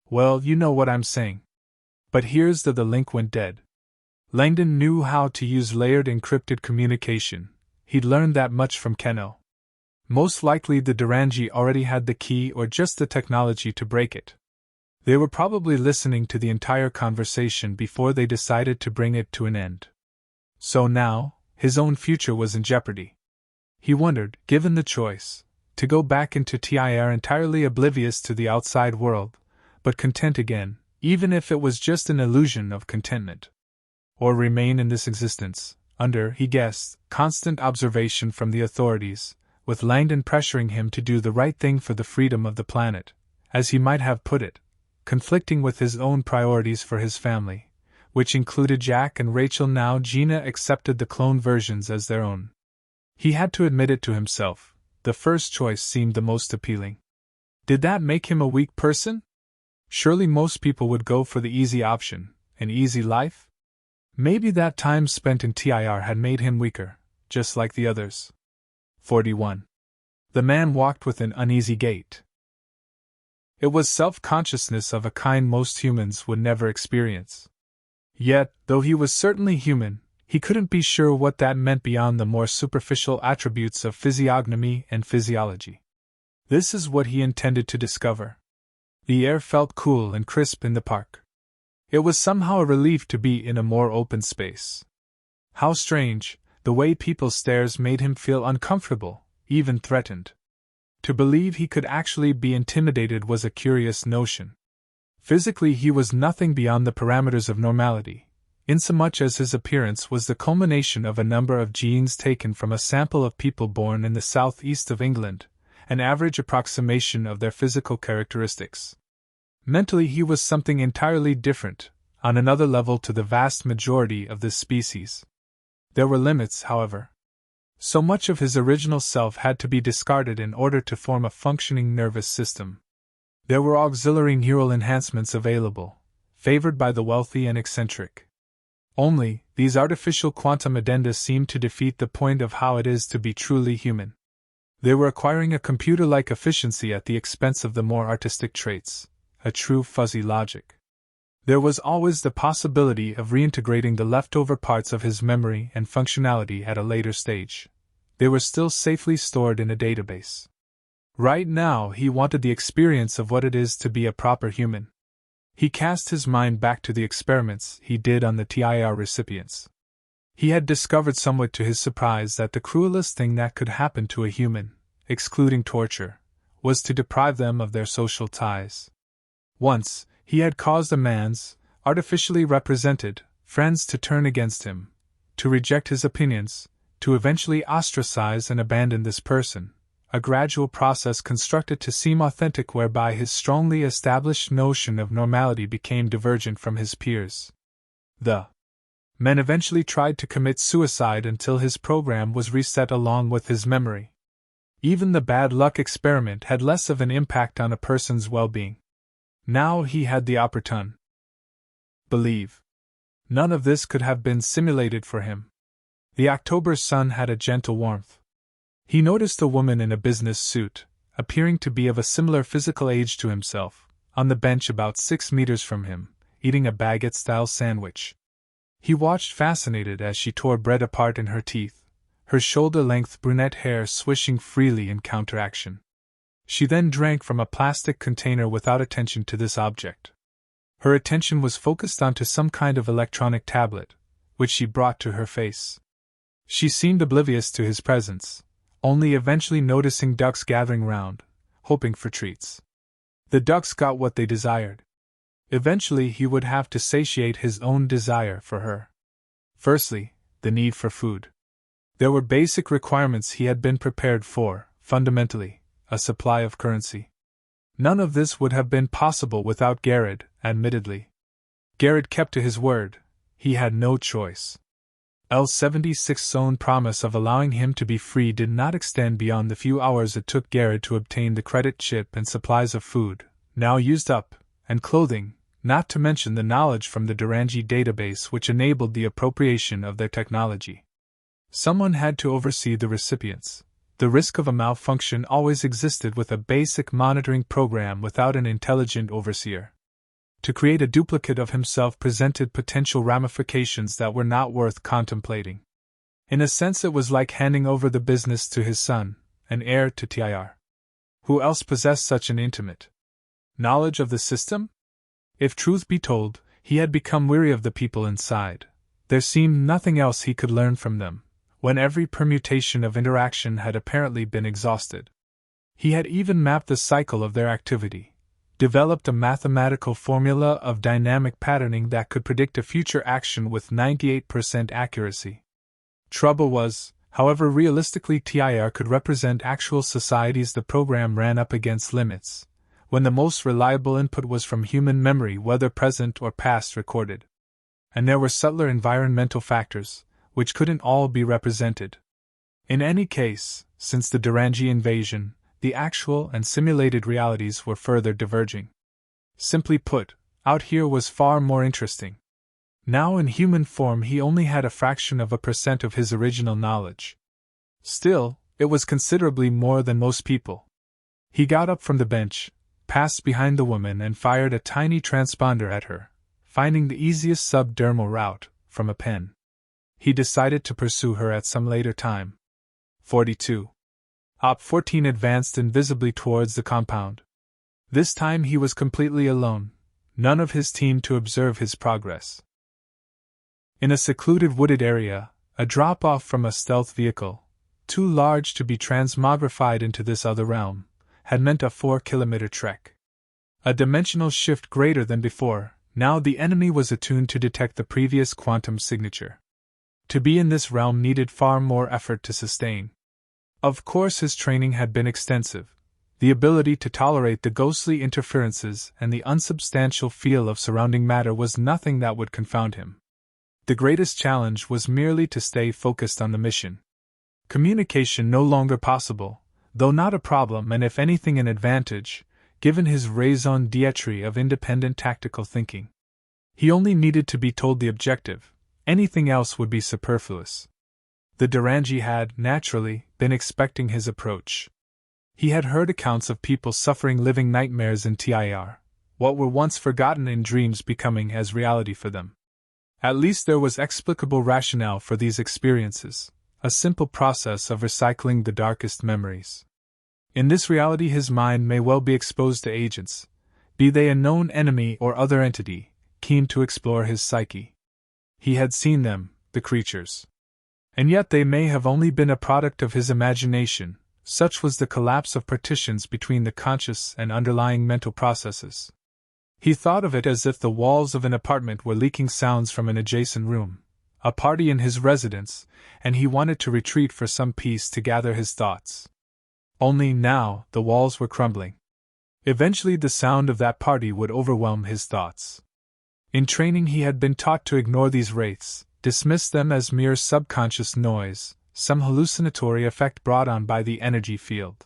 Well, you know what I'm saying. But here's the link went dead. Langdon knew how to use layered encrypted communication. He'd learned that much from Keno. Most likely the Durangi already had the key or just the technology to break it. They were probably listening to the entire conversation before they decided to bring it to an end. So now, his own future was in jeopardy. He wondered, given the choice, to go back into TIR entirely oblivious to the outside world, but content again, even if it was just an illusion of contentment. Or remain in this existence, under, he guessed, constant observation from the authorities, with Langdon pressuring him to do the right thing for the freedom of the planet, as he might have put it, conflicting with his own priorities for his family, which included Jack and Rachel. Now Gina accepted the clone versions as their own. He had to admit it to himself, the first choice seemed the most appealing. Did that make him a weak person? Surely most people would go for the easy option, an easy life? Maybe that time spent in TIR had made him weaker, just like the others. 41. The man walked with an uneasy gait. It was self-consciousness of a kind most humans would never experience. Yet, though he was certainly human, he couldn't be sure what that meant beyond the more superficial attributes of physiognomy and physiology. This is what he intended to discover. The air felt cool and crisp in the park. It was somehow a relief to be in a more open space. How strange, the way people's stares made him feel uncomfortable, even threatened. To believe he could actually be intimidated was a curious notion. Physically he was nothing beyond the parameters of normality, insomuch as his appearance was the culmination of a number of genes taken from a sample of people born in the southeast of England, an average approximation of their physical characteristics. Mentally he was something entirely different, on another level to the vast majority of this species. There were limits, however. So much of his original self had to be discarded in order to form a functioning nervous system. There were auxiliary neural enhancements available, favored by the wealthy and eccentric. Only, these artificial quantum addenda seemed to defeat the point of how it is to be truly human. They were acquiring a computer-like efficiency at the expense of the more artistic traits, a true fuzzy logic. There was always the possibility of reintegrating the leftover parts of his memory and functionality at a later stage. They were still safely stored in a database. Right now he wanted the experience of what it is to be a proper human. He cast his mind back to the experiments he did on the TIR recipients. He had discovered somewhat to his surprise that the cruelest thing that could happen to a human, excluding torture, was to deprive them of their social ties. Once, he had caused a man's, artificially represented, friends to turn against him, to reject his opinions, to eventually ostracize and abandon this person, a gradual process constructed to seem authentic whereby his strongly established notion of normality became divergent from his peers. The man eventually tried to commit suicide until his program was reset along with his memory. Even the bad luck experiment had less of an impact on a person's well-being. Now he had the opportunity. Believe. None of this could have been simulated for him. The October sun had a gentle warmth. He noticed a woman in a business suit, appearing to be of a similar physical age to himself, on the bench about 6 meters from him, eating a baguette-style sandwich. He watched fascinated as she tore bread apart in her teeth, her shoulder-length brunette hair swishing freely in counteraction. She then drank from a plastic container without attention to this object. Her attention was focused onto some kind of electronic tablet, which she brought to her face. She seemed oblivious to his presence, only eventually noticing ducks gathering round, hoping for treats. The ducks got what they desired. Eventually he would have to satiate his own desire for her. Firstly, the need for food. There were basic requirements he had been prepared for, fundamentally, a supply of currency. None of this would have been possible without Garrett, admittedly. Garrett kept to his word, he had no choice. L-76's own promise of allowing him to be free did not extend beyond the few hours it took Garrett to obtain the credit chip and supplies of food, now used up, and clothing, not to mention the knowledge from the Durangi database which enabled the appropriation of their technology. Someone had to oversee the recipients. The risk of a malfunction always existed with a basic monitoring program without an intelligent overseer. To create a duplicate of himself presented potential ramifications that were not worth contemplating. In a sense, it was like handing over the business to his son, an heir to TIR. Who else possessed such an intimate knowledge of the system? If truth be told, he had become weary of the people inside. There seemed nothing else he could learn from them, when every permutation of interaction had apparently been exhausted. He had even mapped the cycle of their activity, developed a mathematical formula of dynamic patterning that could predict a future action with 98% accuracy. Trouble was, however realistically TIR could represent actual societies, the program ran up against limits, when the most reliable input was from human memory, whether present or past recorded. And there were subtler environmental factors, which couldn't all be represented. In any case, since the Durangi invasion, the actual and simulated realities were further diverging. Simply put, out here was far more interesting. Now in human form he only had a fraction of a percent of his original knowledge. Still, it was considerably more than most people. He got up from the bench, passed behind the woman and fired a tiny transponder at her, finding the easiest subdermal route, from a pen. He decided to pursue her at some later time. 42. Op-14 advanced invisibly towards the compound. This time he was completely alone, none of his team to observe his progress. In a secluded wooded area, a drop-off from a stealth vehicle, too large to be transmogrified into this other realm, had meant a 4-kilometer trek. A dimensional shift greater than before, now the enemy was attuned to detect the previous quantum signature. To be in this realm needed far more effort to sustain. Of course his training had been extensive. The ability to tolerate the ghostly interferences and the unsubstantial feel of surrounding matter was nothing that would confound him. The greatest challenge was merely to stay focused on the mission. Communication no longer possible, though not a problem and if anything an advantage, given his raison d'etre of independent tactical thinking. He only needed to be told the objective, anything else would be superfluous. The Durangi had, naturally, been expecting his approach. He had heard accounts of people suffering living nightmares in TIR, what were once forgotten in dreams becoming as reality for them. At least there was explicable rationale for these experiences, a simple process of recycling the darkest memories. In this reality his mind may well be exposed to agents, be they a known enemy or other entity, keen to explore his psyche. He had seen them, the creatures. And yet they may have only been a product of his imagination, such was the collapse of partitions between the conscious and underlying mental processes. He thought of it as if the walls of an apartment were leaking sounds from an adjacent room, a party in his residence, and he wanted to retreat for some peace to gather his thoughts. Only now the walls were crumbling. Eventually the sound of that party would overwhelm his thoughts. In training he had been taught to ignore these wraiths, dismiss them as mere subconscious noise, some hallucinatory effect brought on by the energy field.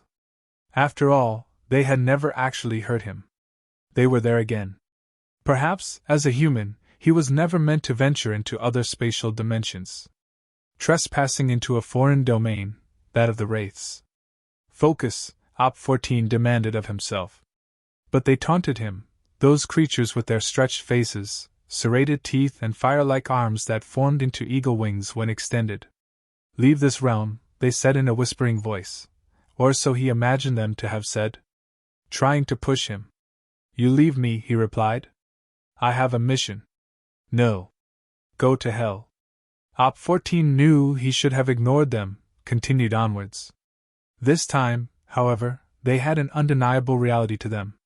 After all, they had never actually hurt him. They were there again. Perhaps, as a human, he was never meant to venture into other spatial dimensions. Trespassing into a foreign domain, that of the wraiths. Focus, Op-14 demanded of himself. But they taunted him, those creatures with their stretched faces, serrated teeth and fire-like arms that formed into eagle wings when extended. Leave this realm, they said in a whispering voice, or so he imagined them to have said. trying to push him. You leave me, he replied. I have a mission. No. Go to hell. Op 14 knew he should have ignored them, continued onwards. This time, however, they had an undeniable reality to them.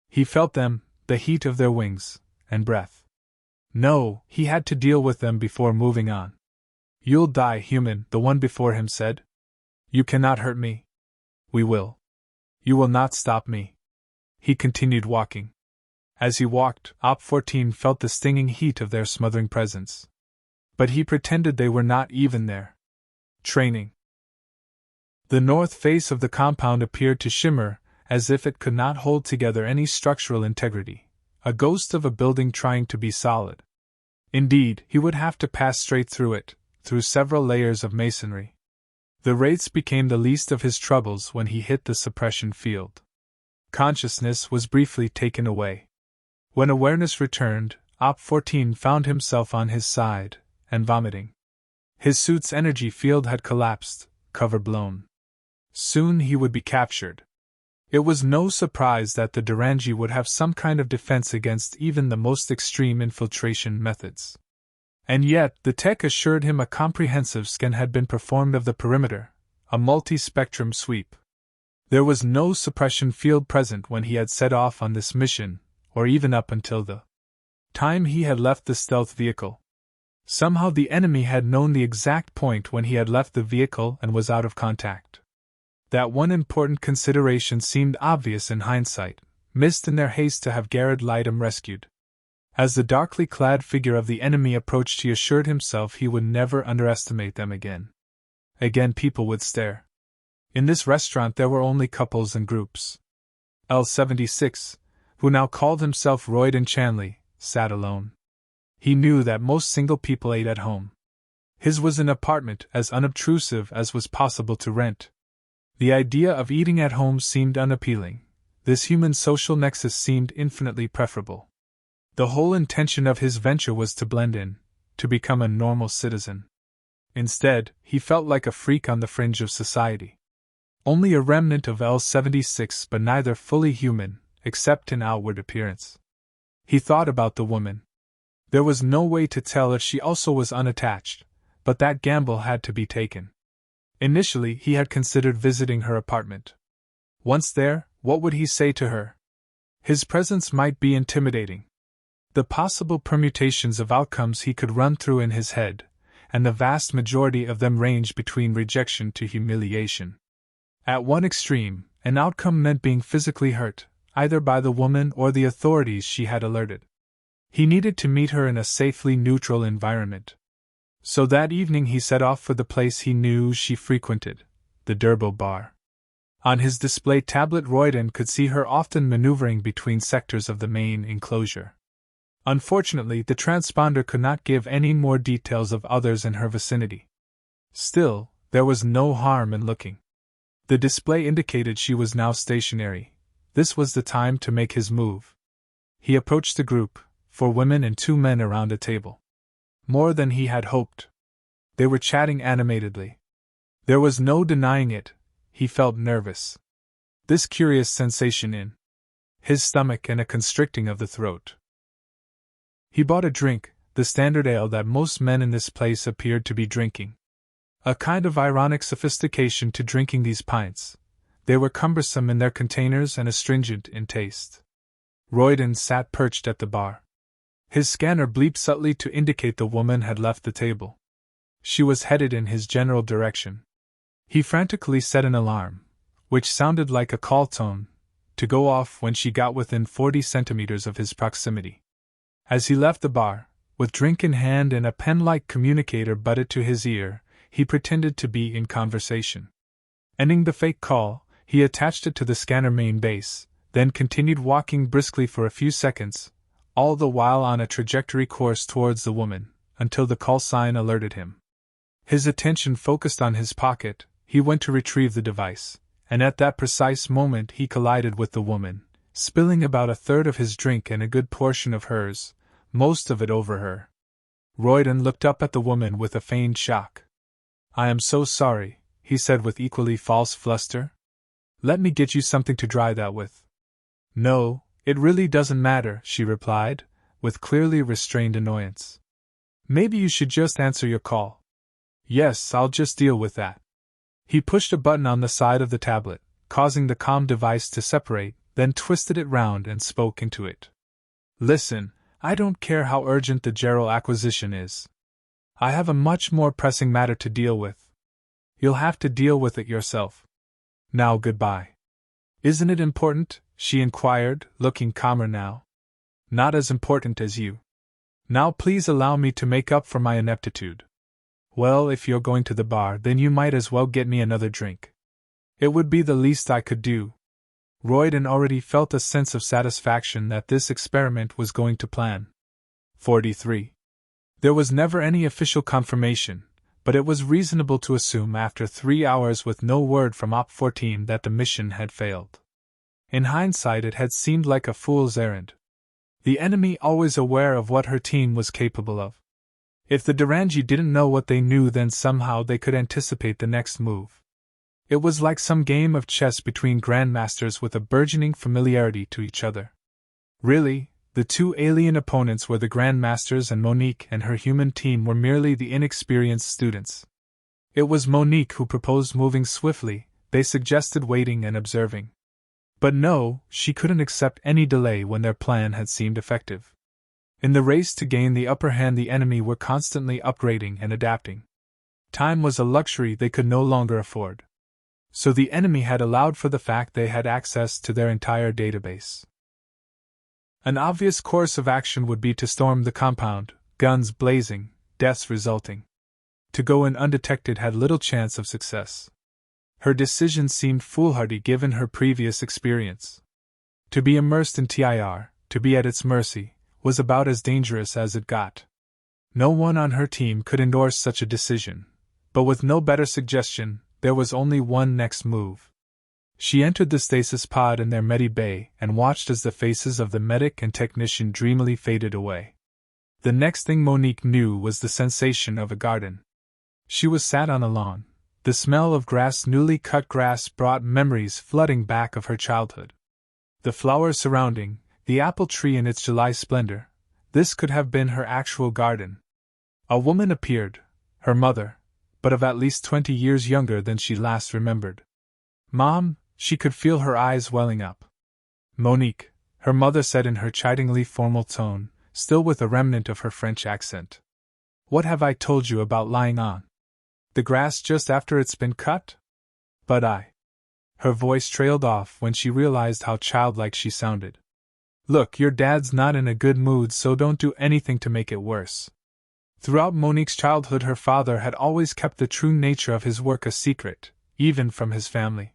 He felt them, the heat of their wings and breath. No, he had to deal with them before moving on. You'll die, human, the one before him said. You cannot hurt me. We will. You will not stop me. He continued walking. As he walked, Op 14 felt the stinging heat of their smothering presence. But he pretended they were not even there. Training. The north face of the compound appeared to shimmer, as if it could not hold together any structural integrity, a ghost of a building trying to be solid. Indeed, he would have to pass straight through it, through several layers of masonry. The wraiths became the least of his troubles when he hit the suppression field. Consciousness was briefly taken away. When awareness returned, Op 14 found himself on his side, and vomiting. His suit's energy field had collapsed, cover blown. Soon he would be captured. It was no surprise that the Durangi would have some kind of defense against even the most extreme infiltration methods. And yet, the tech assured him a comprehensive scan had been performed of the perimeter, a multi-spectrum sweep. There was no suppression field present when he had set off on this mission, or even up until the time he had left the stealth vehicle. Somehow the enemy had known the exact point when he had left the vehicle and was out of contact. That one important consideration seemed obvious in hindsight, missed in their haste to have Garrett Lydham rescued. As the darkly clad figure of the enemy approached, he assured himself he would never underestimate them again. Again people would stare. In this restaurant there were only couples and groups. L-76, who now called himself Royden Chanley, sat alone. He knew that most single people ate at home. His was an apartment as unobtrusive as was possible to rent. The idea of eating at home seemed unappealing. This human social nexus seemed infinitely preferable. The whole intention of his venture was to blend in, to become a normal citizen. Instead, he felt like a freak on the fringe of society. Only a remnant of L-76, but neither fully human, except in outward appearance. He thought about the woman. There was no way to tell if she also was unattached, but that gamble had to be taken. Initially, he had considered visiting her apartment. Once there, what would he say to her? His presence might be intimidating. The possible permutations of outcomes he could run through in his head, and the vast majority of them ranged between rejection to humiliation. At one extreme, an outcome meant being physically hurt, either by the woman or the authorities she had alerted. He needed to meet her in a safely neutral environment. So that evening he set off for the place he knew she frequented, the Durbo Bar. On his display tablet Royden could see her often maneuvering between sectors of the main enclosure. Unfortunately, the transponder could not give any more details of others in her vicinity. Still, there was no harm in looking. The display indicated she was now stationary. This was the time to make his move. He approached the group, 4 women and 2 men around a table. More than he had hoped. They were chatting animatedly. There was no denying it, he felt nervous. This curious sensation in his stomach and a constricting of the throat. He bought a drink, the standard ale that most men in this place appeared to be drinking. A kind of ironic sophistication to drinking these pints. They were cumbersome in their containers and astringent in taste. Royden sat perched at the bar. His scanner bleeped subtly to indicate the woman had left the table. She was headed in his general direction. He frantically set an alarm, which sounded like a call tone, to go off when she got within 40 centimeters of his proximity. As he left the bar, with drink in hand and a pen-like communicator butted to his ear, he pretended to be in conversation. Ending the fake call, he attached it to the scanner main base, then continued walking briskly for a few seconds, all the while on a trajectory course towards the woman, until the call sign alerted him. His attention focused on his pocket, he went to retrieve the device, and at that precise moment he collided with the woman, spilling about a third of his drink and a good portion of hers, most of it over her. Royden looked up at the woman with a feigned shock. "I am so sorry," he said with equally false fluster. "Let me get you something to dry that with." No, it really doesn't matter, she replied, with clearly restrained annoyance. Maybe you should just answer your call. Yes, I'll just deal with that. He pushed a button on the side of the tablet, causing the comm device to separate, then twisted it round and spoke into it. Listen, I don't care how urgent the Gerald acquisition is. I have a much more pressing matter to deal with. You'll have to deal with it yourself. Now goodbye. Isn't it important? She inquired, looking calmer now. Not as important as you. Now please allow me to make up for my ineptitude. Well, if you're going to the bar, then you might as well get me another drink. It would be the least I could do. Royden already felt a sense of satisfaction that this experiment was going to plan. 43. There was never any official confirmation, but it was reasonable to assume after 3 hours with no word from Op 14 that the mission had failed. In hindsight, it had seemed like a fool's errand. The enemy always aware of what her team was capable of. If the Durangi didn't know what they knew, then somehow they could anticipate the next move. It was like some game of chess between grandmasters with a burgeoning familiarity to each other. Really, the two alien opponents were the grandmasters, and Monique and her human team were merely the inexperienced students. It was Monique who proposed moving swiftly. They suggested waiting and observing. But no, she couldn't accept any delay when their plan had seemed effective. In the race to gain the upper hand, the enemy were constantly upgrading and adapting. Time was a luxury they could no longer afford. So the enemy had allowed for the fact they had access to their entire database. An obvious course of action would be to storm the compound, guns blazing, deaths resulting. To go in undetected had little chance of success. Her decision seemed foolhardy given her previous experience. To be immersed in TIR, to be at its mercy, was about as dangerous as it got. No one on her team could endorse such a decision, but with no better suggestion, there was only one next move. She entered the stasis pod in their Medi Bay and watched as the faces of the medic and technician dreamily faded away. The next thing Monique knew was the sensation of a garden. She was sat on a lawn. The smell of newly cut grass brought memories flooding back of her childhood. The flowers surrounding, the apple tree in its July splendor, this could have been her actual garden. A woman appeared, her mother, but of at least 20 years younger than she last remembered. Mom, she could feel her eyes welling up. Monique, her mother said in her chidingly formal tone, still with a remnant of her French accent. What have I told you about lying on the grass just after it's been cut? But Her voice trailed off when she realized how childlike she sounded. Look, your dad's not in a good mood, so don't do anything to make it worse. Throughout Monique's childhood, her father had always kept the true nature of his work a secret, even from his family.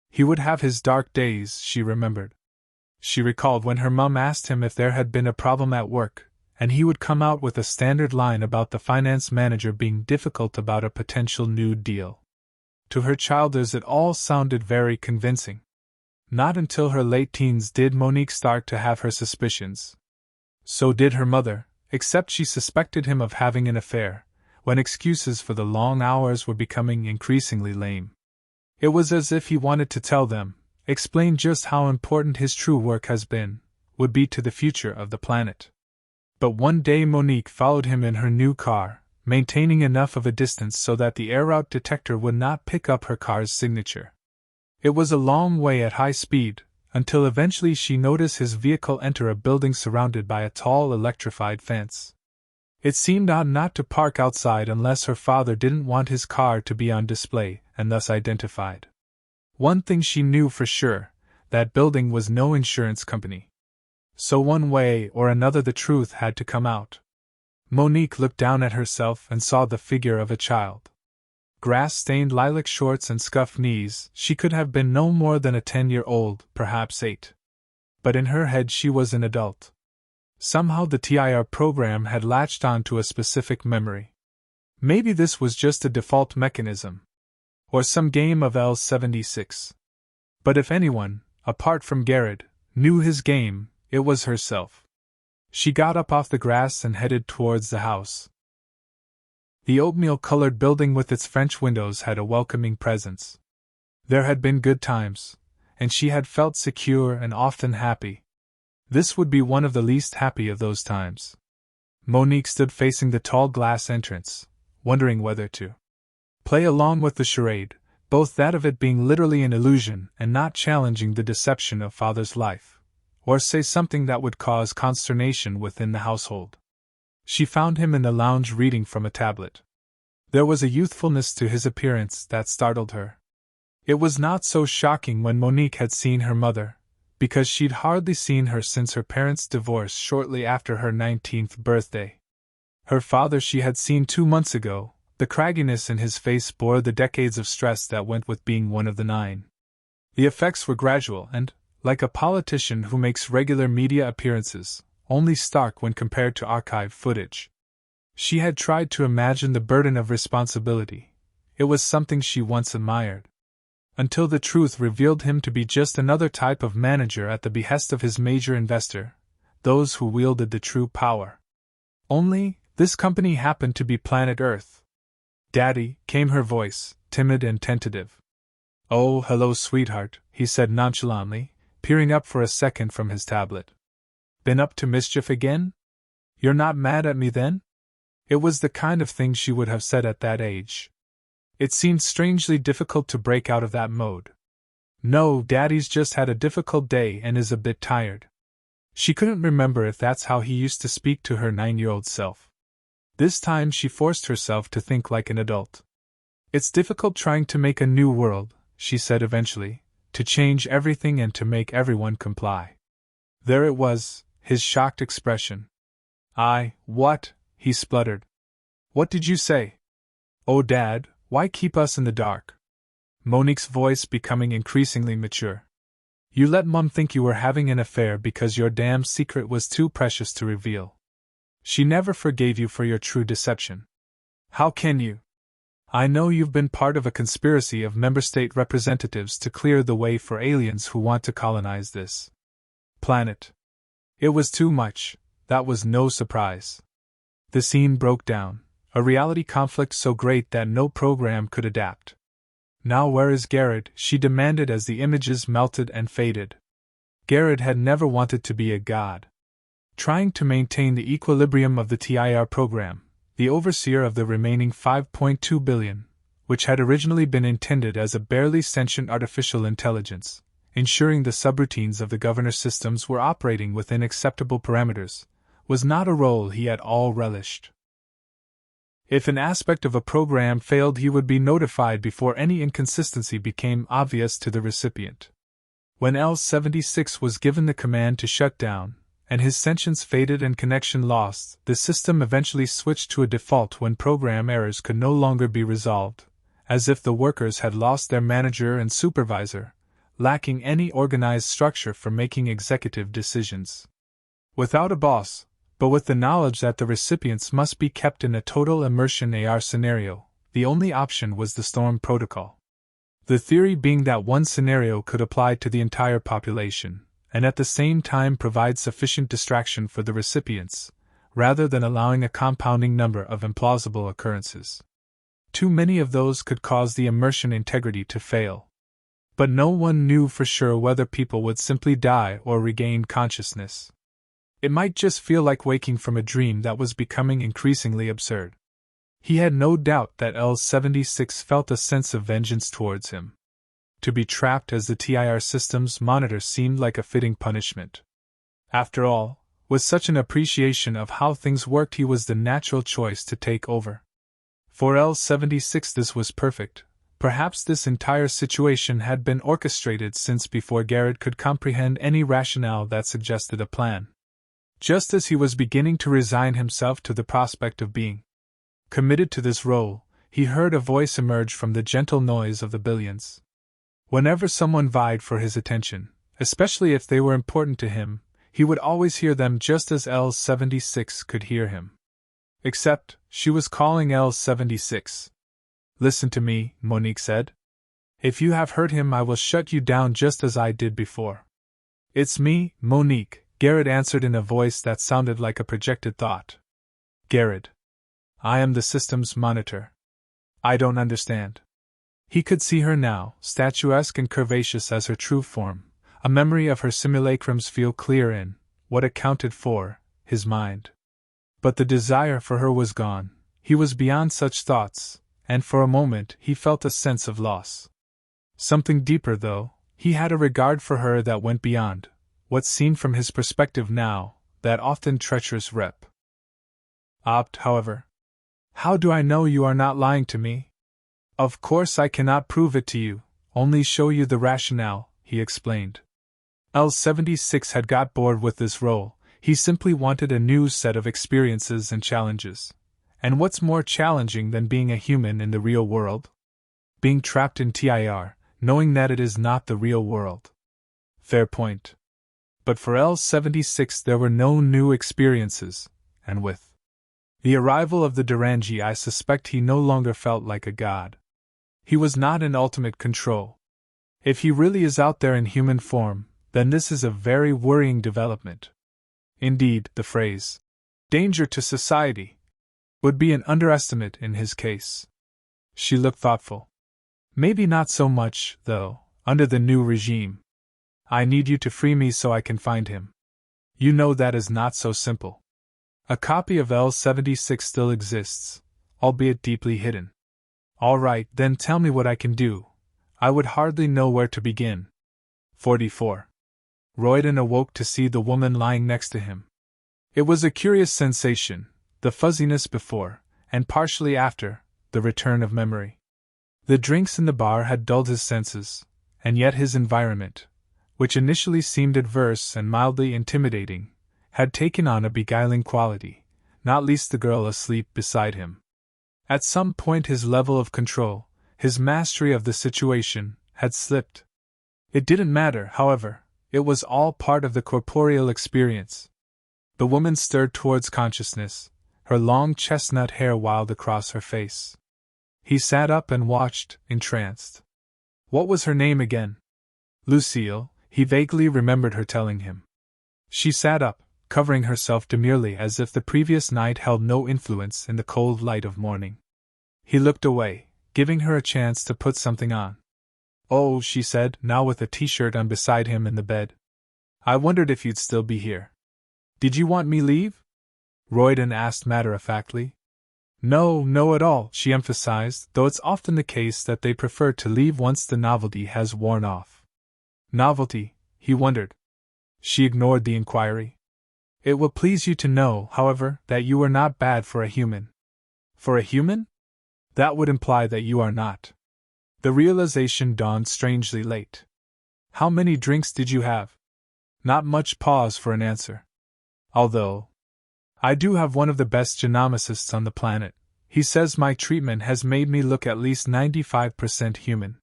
He would have his dark days, she remembered. She recalled when her mum asked him if there had been a problem at work, and he would come out with a standard line about the finance manager being difficult about a potential new deal. To her childhood, it all sounded very convincing. Not until her late teens did Monique start to have her suspicions. So did her mother, except she suspected him of having an affair, when excuses for the long hours were becoming increasingly lame. It was as if he wanted to tell them, explain just how important his true work would be to the future of the planet. But one day Monique followed him in her new car, maintaining enough of a distance so that the air route detector would not pick up her car's signature. It was a long way at high speed, until eventually she noticed his vehicle enter a building surrounded by a tall electrified fence. It seemed odd not to park outside unless her father didn't want his car to be on display, and thus identified. One thing she knew for sure, that building was no insurance company. So one way or another the truth had to come out. Monique looked down at herself and saw the figure of a child. Grass-stained lilac shorts and scuffed knees, she could have been no more than a 10-year-old, perhaps 8. But in her head she was an adult. Somehow the TIR program had latched on to a specific memory. Maybe this was just a default mechanism. Or some game of L76. But if anyone, apart from Garrett, knew his game, it was herself. She got up off the grass and headed towards the house. The oatmeal-colored building with its French windows had a welcoming presence. There had been good times, and she had felt secure and often happy. This would be one of the least happy of those times. Monique stood facing the tall glass entrance, wondering whether to play along with the charade, both that of it being literally an illusion and not challenging the deception of father's life, or say something that would cause consternation within the household. She found him in the lounge reading from a tablet. There was a youthfulness to his appearance that startled her. It was not so shocking when Monique had seen her mother, because she'd hardly seen her since her parents' divorce shortly after her 19th birthday. Her father she had seen 2 months ago. The cragginess in his face bore the decades of stress that went with being one of the 9. The effects were gradual and, like a politician who makes regular media appearances, only stark when compared to archive footage. She had tried to imagine the burden of responsibility. It was something she once admired. Until the truth revealed him to be just another type of manager at the behest of his major investor, those who wielded the true power. Only, this company happened to be Planet Earth. "Daddy," came her voice, timid and tentative. "Oh, hello, sweetheart," he said nonchalantly, peering up for a second from his tablet. "Been up to mischief again? You're not mad at me then?" It was the kind of thing she would have said at that age. It seemed strangely difficult to break out of that mode. "No, Daddy's just had a difficult day and is a bit tired." She couldn't remember if that's how he used to speak to her 9-year-old self. This time she forced herself to think like an adult. "It's difficult trying to make a new world," she said eventually, "to change everything and to make everyone comply." There it was, his shocked expression. What?" he spluttered. "What did you say?" "Oh, Dad, why keep us in the dark?" Monique's voice becoming increasingly mature. "You let Mum think you were having an affair because your damn secret was too precious to reveal. She never forgave you for your true deception. How can you? I know you've been part of a conspiracy of member state representatives to clear the way for aliens who want to colonize this planet." It was too much, that was no surprise. The scene broke down, a reality conflict so great that no program could adapt. "Now where is Garrett?" she demanded as the images melted and faded. Garrett had never wanted to be a god. Trying to maintain the equilibrium of the TIR program, the overseer of the remaining 5.2 billion, which had originally been intended as a barely sentient artificial intelligence, ensuring the subroutines of the governor systems were operating within acceptable parameters, was not a role he at all relished. If an aspect of a program failed, he would be notified before any inconsistency became obvious to the recipient. When L-76 was given the command to shut down, and his sentience faded and connection lost, the system eventually switched to a default when program errors could no longer be resolved, as if the workers had lost their manager and supervisor, lacking any organized structure for making executive decisions. Without a boss, but with the knowledge that the recipients must be kept in a total immersion AR scenario, the only option was the Storm Protocol. The theory being that one scenario could apply to the entire population, and at the same time provide sufficient distraction for the recipients, rather than allowing a compounding number of implausible occurrences. Too many of those could cause the immersion integrity to fail. But no one knew for sure whether people would simply die or regain consciousness. It might just feel like waking from a dream that was becoming increasingly absurd. He had no doubt that L-76 felt a sense of vengeance towards him. To be trapped as the TIR system's monitor seemed like a fitting punishment. After all, with such an appreciation of how things worked, he was the natural choice to take over. For L-76 this was perfect. Perhaps this entire situation had been orchestrated since before Garrett could comprehend any rationale that suggested a plan. Just as he was beginning to resign himself to the prospect of being committed to this role, he heard a voice emerge from the gentle noise of the billions. Whenever someone vied for his attention, especially if they were important to him, he would always hear them just as L-76 could hear him. Except, she was calling L-76. "Listen to me," Monique said. "If you have hurt him, I will shut you down just as I did before." "It's me, Monique," Garrett answered in a voice that sounded like a projected thought. "Garrett. I am the system's monitor." "I don't understand." He could see her now, statuesque and curvaceous as her true form, a memory of her simulacrums feel clear in what accounted for his mind. But the desire for her was gone, he was beyond such thoughts, and for a moment he felt a sense of loss. Something deeper, though, he had a regard for her that went beyond what seemed from his perspective now, that often treacherous rep. However. How do I know you are not lying to me? Of course I cannot prove it to you, only show you the rationale, he explained. L76 had got bored with this role, he simply wanted a new set of experiences and challenges. And what's more challenging than being a human in the real world? Being trapped in TIR, knowing that it is not the real world. Fair point. But for L76 there were no new experiences, and with the arrival of the Durangi I suspect he no longer felt like a god. He was not in ultimate control. If he really is out there in human form, then this is a very worrying development. Indeed, the phrase, danger to society, would be an underestimate in his case. She looked thoughtful. Maybe not so much, though, under the new regime. I need you to free me so I can find him. You know that is not so simple. A copy of L76 still exists, albeit deeply hidden. All right, then tell me what I can do. I would hardly know where to begin. 44. Royden awoke to see the woman lying next to him. It was a curious sensation, the fuzziness before, and partially after, the return of memory. The drinks in the bar had dulled his senses, and yet his environment, which initially seemed adverse and mildly intimidating, had taken on a beguiling quality, not least the girl asleep beside him. At some point his level of control, his mastery of the situation, had slipped. It didn't matter, however, it was all part of the corporeal experience. The woman stirred towards consciousness, her long chestnut hair wild across her face. He sat up and watched, entranced. What was her name again? Lucille, he vaguely remembered her telling him. She sat up, covering herself demurely as if the previous night held no influence in the cold light of morning. He looked away, giving her a chance to put something on. Oh, she said, now with a t-shirt on beside him in the bed. I wondered if you'd still be here. Did you want me leave? Royden asked matter-of-factly. No at all, she emphasized, though it's often the case that they prefer to leave once the novelty has worn off. Novelty, he wondered. She ignored the inquiry. It will please you to know, however, that you are not bad for a human. For a human? That would imply that you are not. The realization dawned strangely late. How many drinks did you have? Not much pause for an answer. Although I do have one of the best genomicists on the planet. He says my treatment has made me look at least 95% human.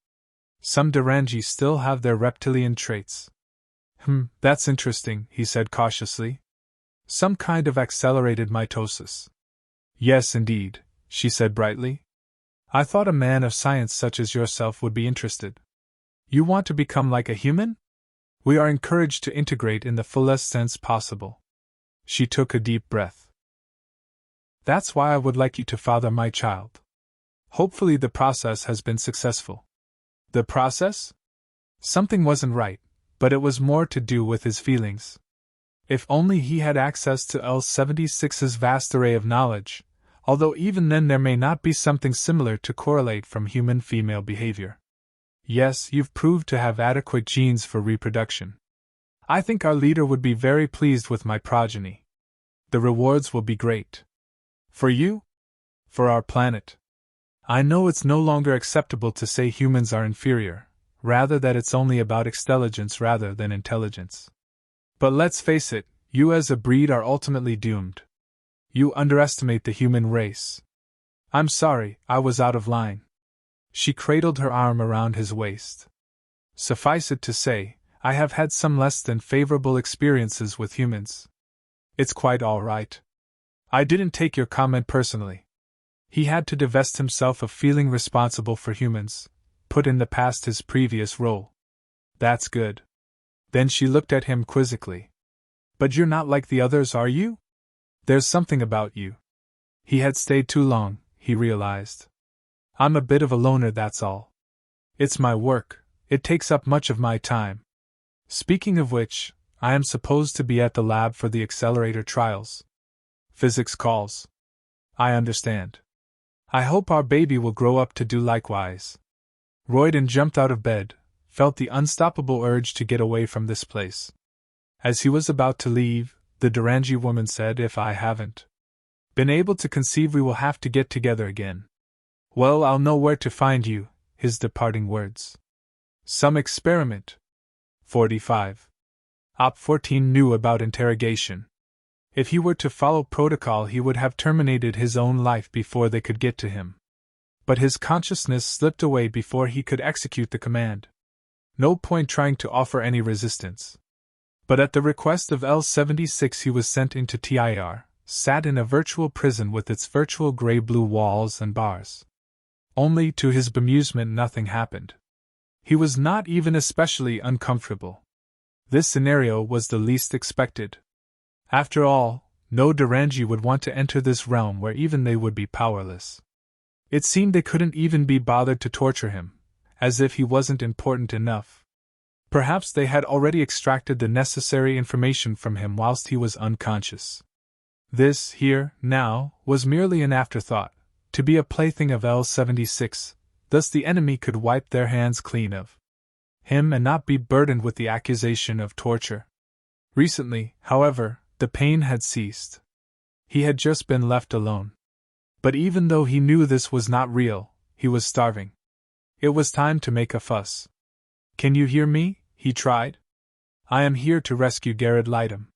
Some Durangi still have their reptilian traits. That's interesting, he said cautiously. Some kind of accelerated mitosis. Yes, indeed, she said brightly. I thought a man of science such as yourself would be interested. You want to become like a human? We are encouraged to integrate in the fullest sense possible. She took a deep breath. That's why I would like you to father my child. Hopefully the process has been successful. The process? Something wasn't right, but it was more to do with his feelings. If only he had access to L76's vast array of knowledge, although even then there may not be something similar to correlate from human female behavior. Yes, you've proved to have adequate genes for reproduction. I think our leader would be very pleased with my progeny. The rewards will be great. For you? For our planet. I know it's no longer acceptable to say humans are inferior, rather that it's only about extelligence rather than intelligence. But let's face it, you as a breed are ultimately doomed. You underestimate the human race. I'm sorry, I was out of line. She cradled her arm around his waist. Suffice it to say, I have had some less than favorable experiences with humans. It's quite all right. I didn't take your comment personally. He had to divest himself of feeling responsible for humans, put in the past his previous role. That's good. Then she looked at him quizzically. But you're not like the others, are you? There's something about you. He had stayed too long, he realized. I'm a bit of a loner, that's all. It's my work, it takes up much of my time. Speaking of which, I am supposed to be at the lab for the accelerator trials. Physics calls. I understand. I hope our baby will grow up to do likewise. Royden jumped out of bed, felt the unstoppable urge to get away from this place. As he was about to leave, the Durangi woman said, "If I haven't been able to conceive, we will have to get together again." "Well, I'll know where to find you," his departing words. Some experiment. 45. Op 14 knew about interrogation. If he were to follow protocol, he would have terminated his own life before they could get to him. But his consciousness slipped away before he could execute the command. No point trying to offer any resistance. But at the request of L-76 he was sent into TIR, sat in a virtual prison with its virtual gray-blue walls and bars. Only, to his bemusement, nothing happened. He was not even especially uncomfortable. This scenario was the least expected. After all, no Durangi would want to enter this realm where even they would be powerless. It seemed they couldn't even be bothered to torture him, as if he wasn't important enough. Perhaps they had already extracted the necessary information from him whilst he was unconscious. This, here, now, was merely an afterthought, to be a plaything of L-76, thus the enemy could wipe their hands clean of him and not be burdened with the accusation of torture. Recently, however, the pain had ceased. He had just been left alone. But even though he knew this was not real, he was starving. It was time to make a fuss. "Can you hear me?" he tried. "I am here to rescue Garrett Lightham."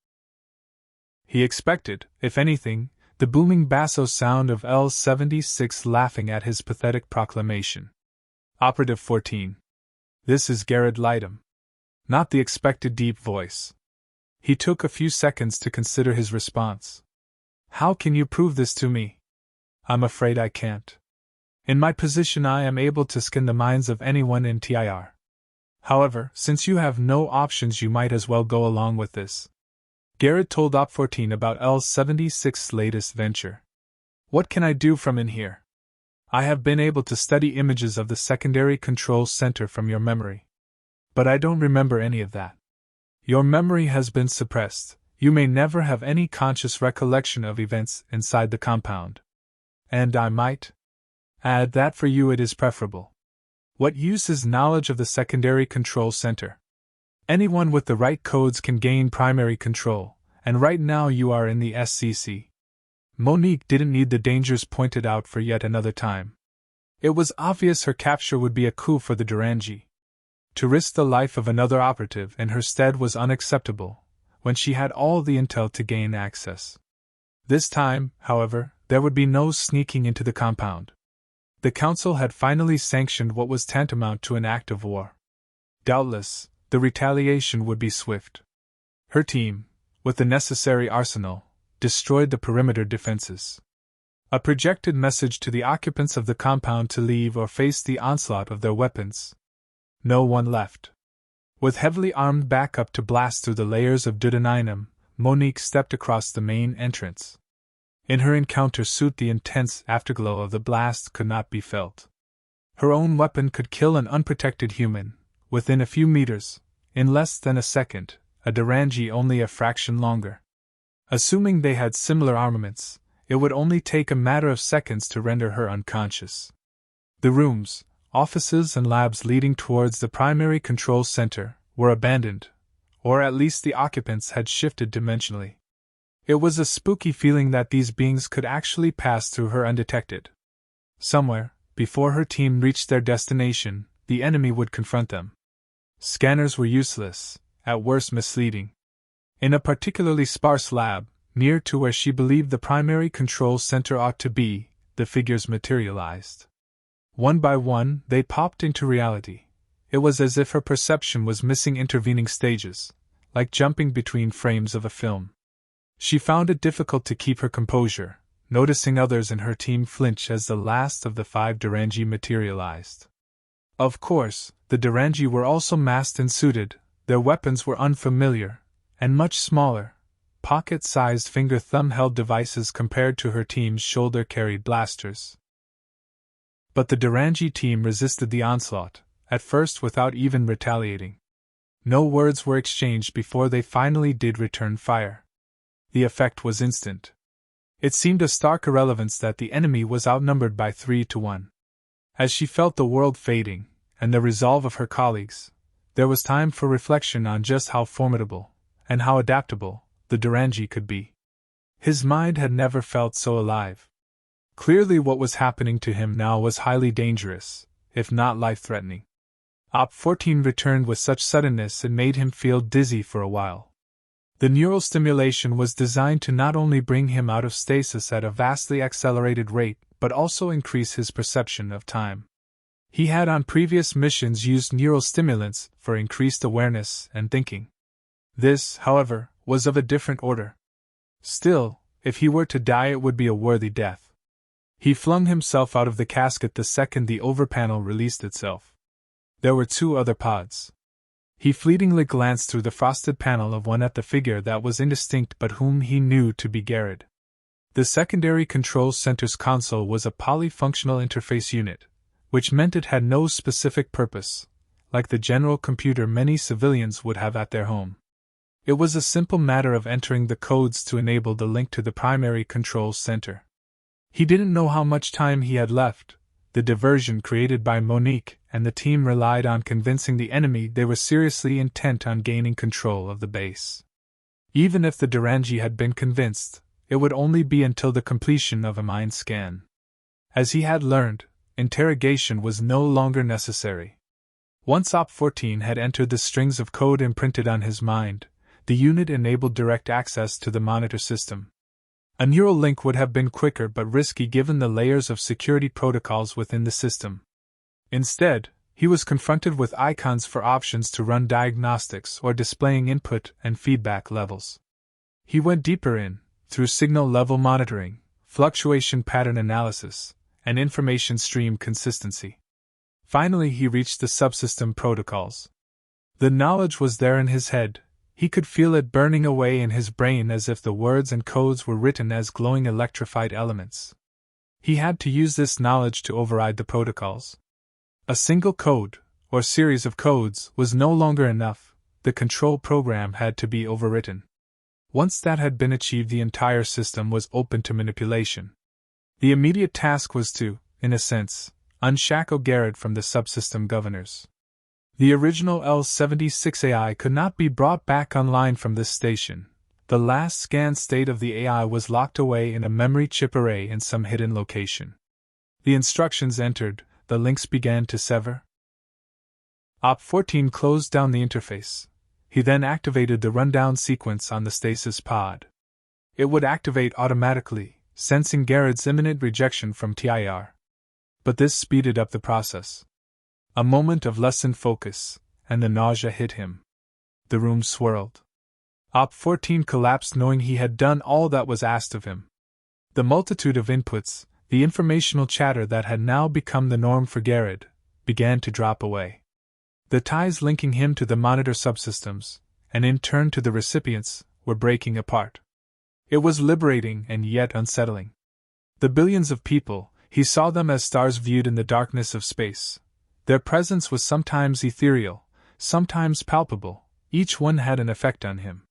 He expected, if anything, the booming basso sound of L-76 laughing at his pathetic proclamation. Operative 14. "This is Garrett Lightham." Not the expected deep voice. He took a few seconds to consider his response. "How can you prove this to me?" "I'm afraid I can't. In my position I am able to scan the minds of anyone in TIR. However, since you have no options, you might as well go along with this." Garrett told Op 14 about L-76's latest venture. "What can I do from in here? I have been able to study images of the secondary control center from your memory. But I don't remember any of that. Your memory has been suppressed. You may never have any conscious recollection of events inside the compound. And I might add that for you it is preferable. What use is knowledge of the secondary control center? Anyone with the right codes can gain primary control, and right now you are in the SCC. Monique didn't need the dangers pointed out for yet another time. It was obvious her capture would be a coup for the Durangi. To risk the life of another operative in her stead was unacceptable, when she had all the intel to gain access. This time, however, there would be no sneaking into the compound. The Council had finally sanctioned what was tantamount to an act of war. Doubtless, the retaliation would be swift. Her team, with the necessary arsenal, destroyed the perimeter defenses. A projected message to the occupants of the compound to leave or face the onslaught of their weapons. No one left. With heavily armed backup to blast through the layers of deuterium, Monique stepped across the main entrance. In her encounter suit, the intense afterglow of the blast could not be felt. Her own weapon could kill an unprotected human, within a few meters, in less than a second, a Durangi only a fraction longer. Assuming they had similar armaments, it would only take a matter of seconds to render her unconscious. The rooms, offices and labs leading towards the primary control center were abandoned, or at least the occupants had shifted dimensionally. It was a spooky feeling that these beings could actually pass through her undetected. Somewhere, before her team reached their destination, the enemy would confront them. Scanners were useless, at worst misleading. In a particularly sparse lab, near to where she believed the primary control center ought to be, the figures materialized. One by one, they popped into reality. It was as if her perception was missing intervening stages, like jumping between frames of a film. She found it difficult to keep her composure, noticing others in her team flinch as the last of the 5 Durangi materialized. Of course, the Durangi were also masked and suited. Their weapons were unfamiliar, and much smaller, pocket-sized finger-thumb-held devices compared to her team's shoulder-carried blasters. But the Durangi team resisted the onslaught, at first without even retaliating. No words were exchanged before they finally did return fire. The effect was instant. It seemed a stark irrelevance that the enemy was outnumbered by 3-1. As she felt the world fading, and the resolve of her colleagues, there was time for reflection on just how formidable, and how adaptable, the Durangi could be. His mind had never felt so alive. Clearly what was happening to him now was highly dangerous, if not life-threatening. Op 14 returned with such suddenness it made him feel dizzy for a while. The neural stimulation was designed to not only bring him out of stasis at a vastly accelerated rate, but also increase his perception of time. He had on previous missions used neural stimulants for increased awareness and thinking. This, however, was of a different order. Still, if he were to die it would be a worthy death. He flung himself out of the casket the second the overpanel released itself. There were 2 other pods. He fleetingly glanced through the frosted panel of one at the figure that was indistinct but whom he knew to be Garrett. The secondary control center's console was a polyfunctional interface unit, which meant it had no specific purpose, like the general computer many civilians would have at their home. It was a simple matter of entering the codes to enable the link to the primary control center. He didn't know how much time he had left. The diversion created by Monique and the team relied on convincing the enemy they were seriously intent on gaining control of the base. Even if the Durangi had been convinced, it would only be until the completion of a mind scan. As he had learned, interrogation was no longer necessary. Once Op 14 had entered the strings of code imprinted on his mind, the unit enabled direct access to the monitor system. A neural link would have been quicker but risky given the layers of security protocols within the system. Instead, he was confronted with icons for options to run diagnostics or displaying input and feedback levels. He went deeper in, through signal level monitoring, fluctuation pattern analysis, and information stream consistency. Finally, he reached the subsystem protocols. The knowledge was there in his head. He could feel it burning away in his brain as if the words and codes were written as glowing electrified elements. He had to use this knowledge to override the protocols. A single code, or series of codes, was no longer enough. The control program had to be overwritten. Once that had been achieved, the entire system was open to manipulation. The immediate task was to, in a sense, unshackle Garrett from the subsystem governors. The original L-76 AI could not be brought back online from this station. The last scanned state of the AI was locked away in a memory chip array in some hidden location. The instructions entered, the links began to sever. Op 14 closed down the interface. He then activated the rundown sequence on the stasis pod. It would activate automatically, sensing Garrett's imminent rejection from TIR. But this speeded up the process. A moment of lessened focus, and the nausea hit him. The room swirled. Op 14 collapsed knowing he had done all that was asked of him. The multitude of inputs, the informational chatter that had now become the norm for Garrett, began to drop away. The ties linking him to the monitor subsystems, and in turn to the recipients, were breaking apart. It was liberating and yet unsettling. The billions of people, he saw them as stars viewed in the darkness of space. Their presence was sometimes ethereal, sometimes palpable, each one had an effect on him.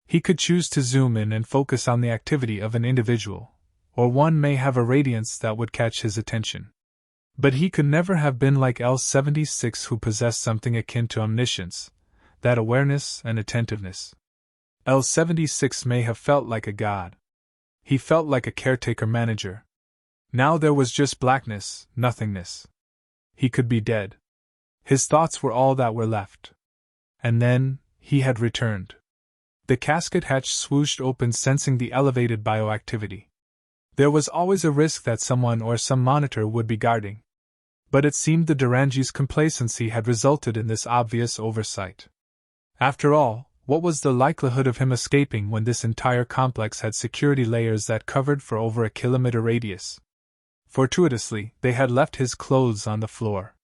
He could choose to zoom in and focus on the activity of an individual, or one may have a radiance that would catch his attention. But he could never have been like L-76 who possessed something akin to omniscience, that awareness and attentiveness. L-76 may have felt like a god. He felt like a caretaker manager. Now there was just blackness, nothingness. He could be dead. His thoughts were all that were left. And then, he had returned. The casket hatch swooshed open, sensing the elevated bioactivity. There was always a risk that someone or some monitor would be guarding. But it seemed the Durangi's complacency had resulted in this obvious oversight. After all, what was the likelihood of him escaping when this entire complex had security layers that covered for over a kilometer radius? Fortuitously, they had left his clothes on the floor.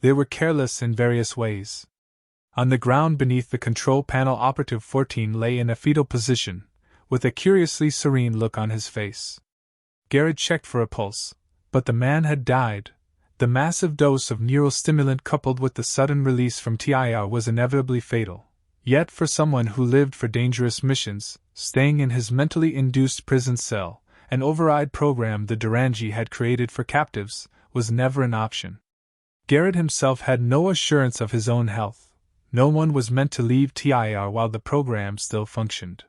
They were careless in various ways. On the ground beneath the control panel, Operative 14 lay in a fetal position, with a curiously serene look on his face. Garrett checked for a pulse, but the man had died. The massive dose of neural stimulant coupled with the sudden release from TIR was inevitably fatal. Yet for someone who lived for dangerous missions, staying in his mentally induced prison cell, an override program the Durangi had created for captives, was never an option. Garrett himself had no assurance of his own health. No one was meant to leave TIR while the program still functioned.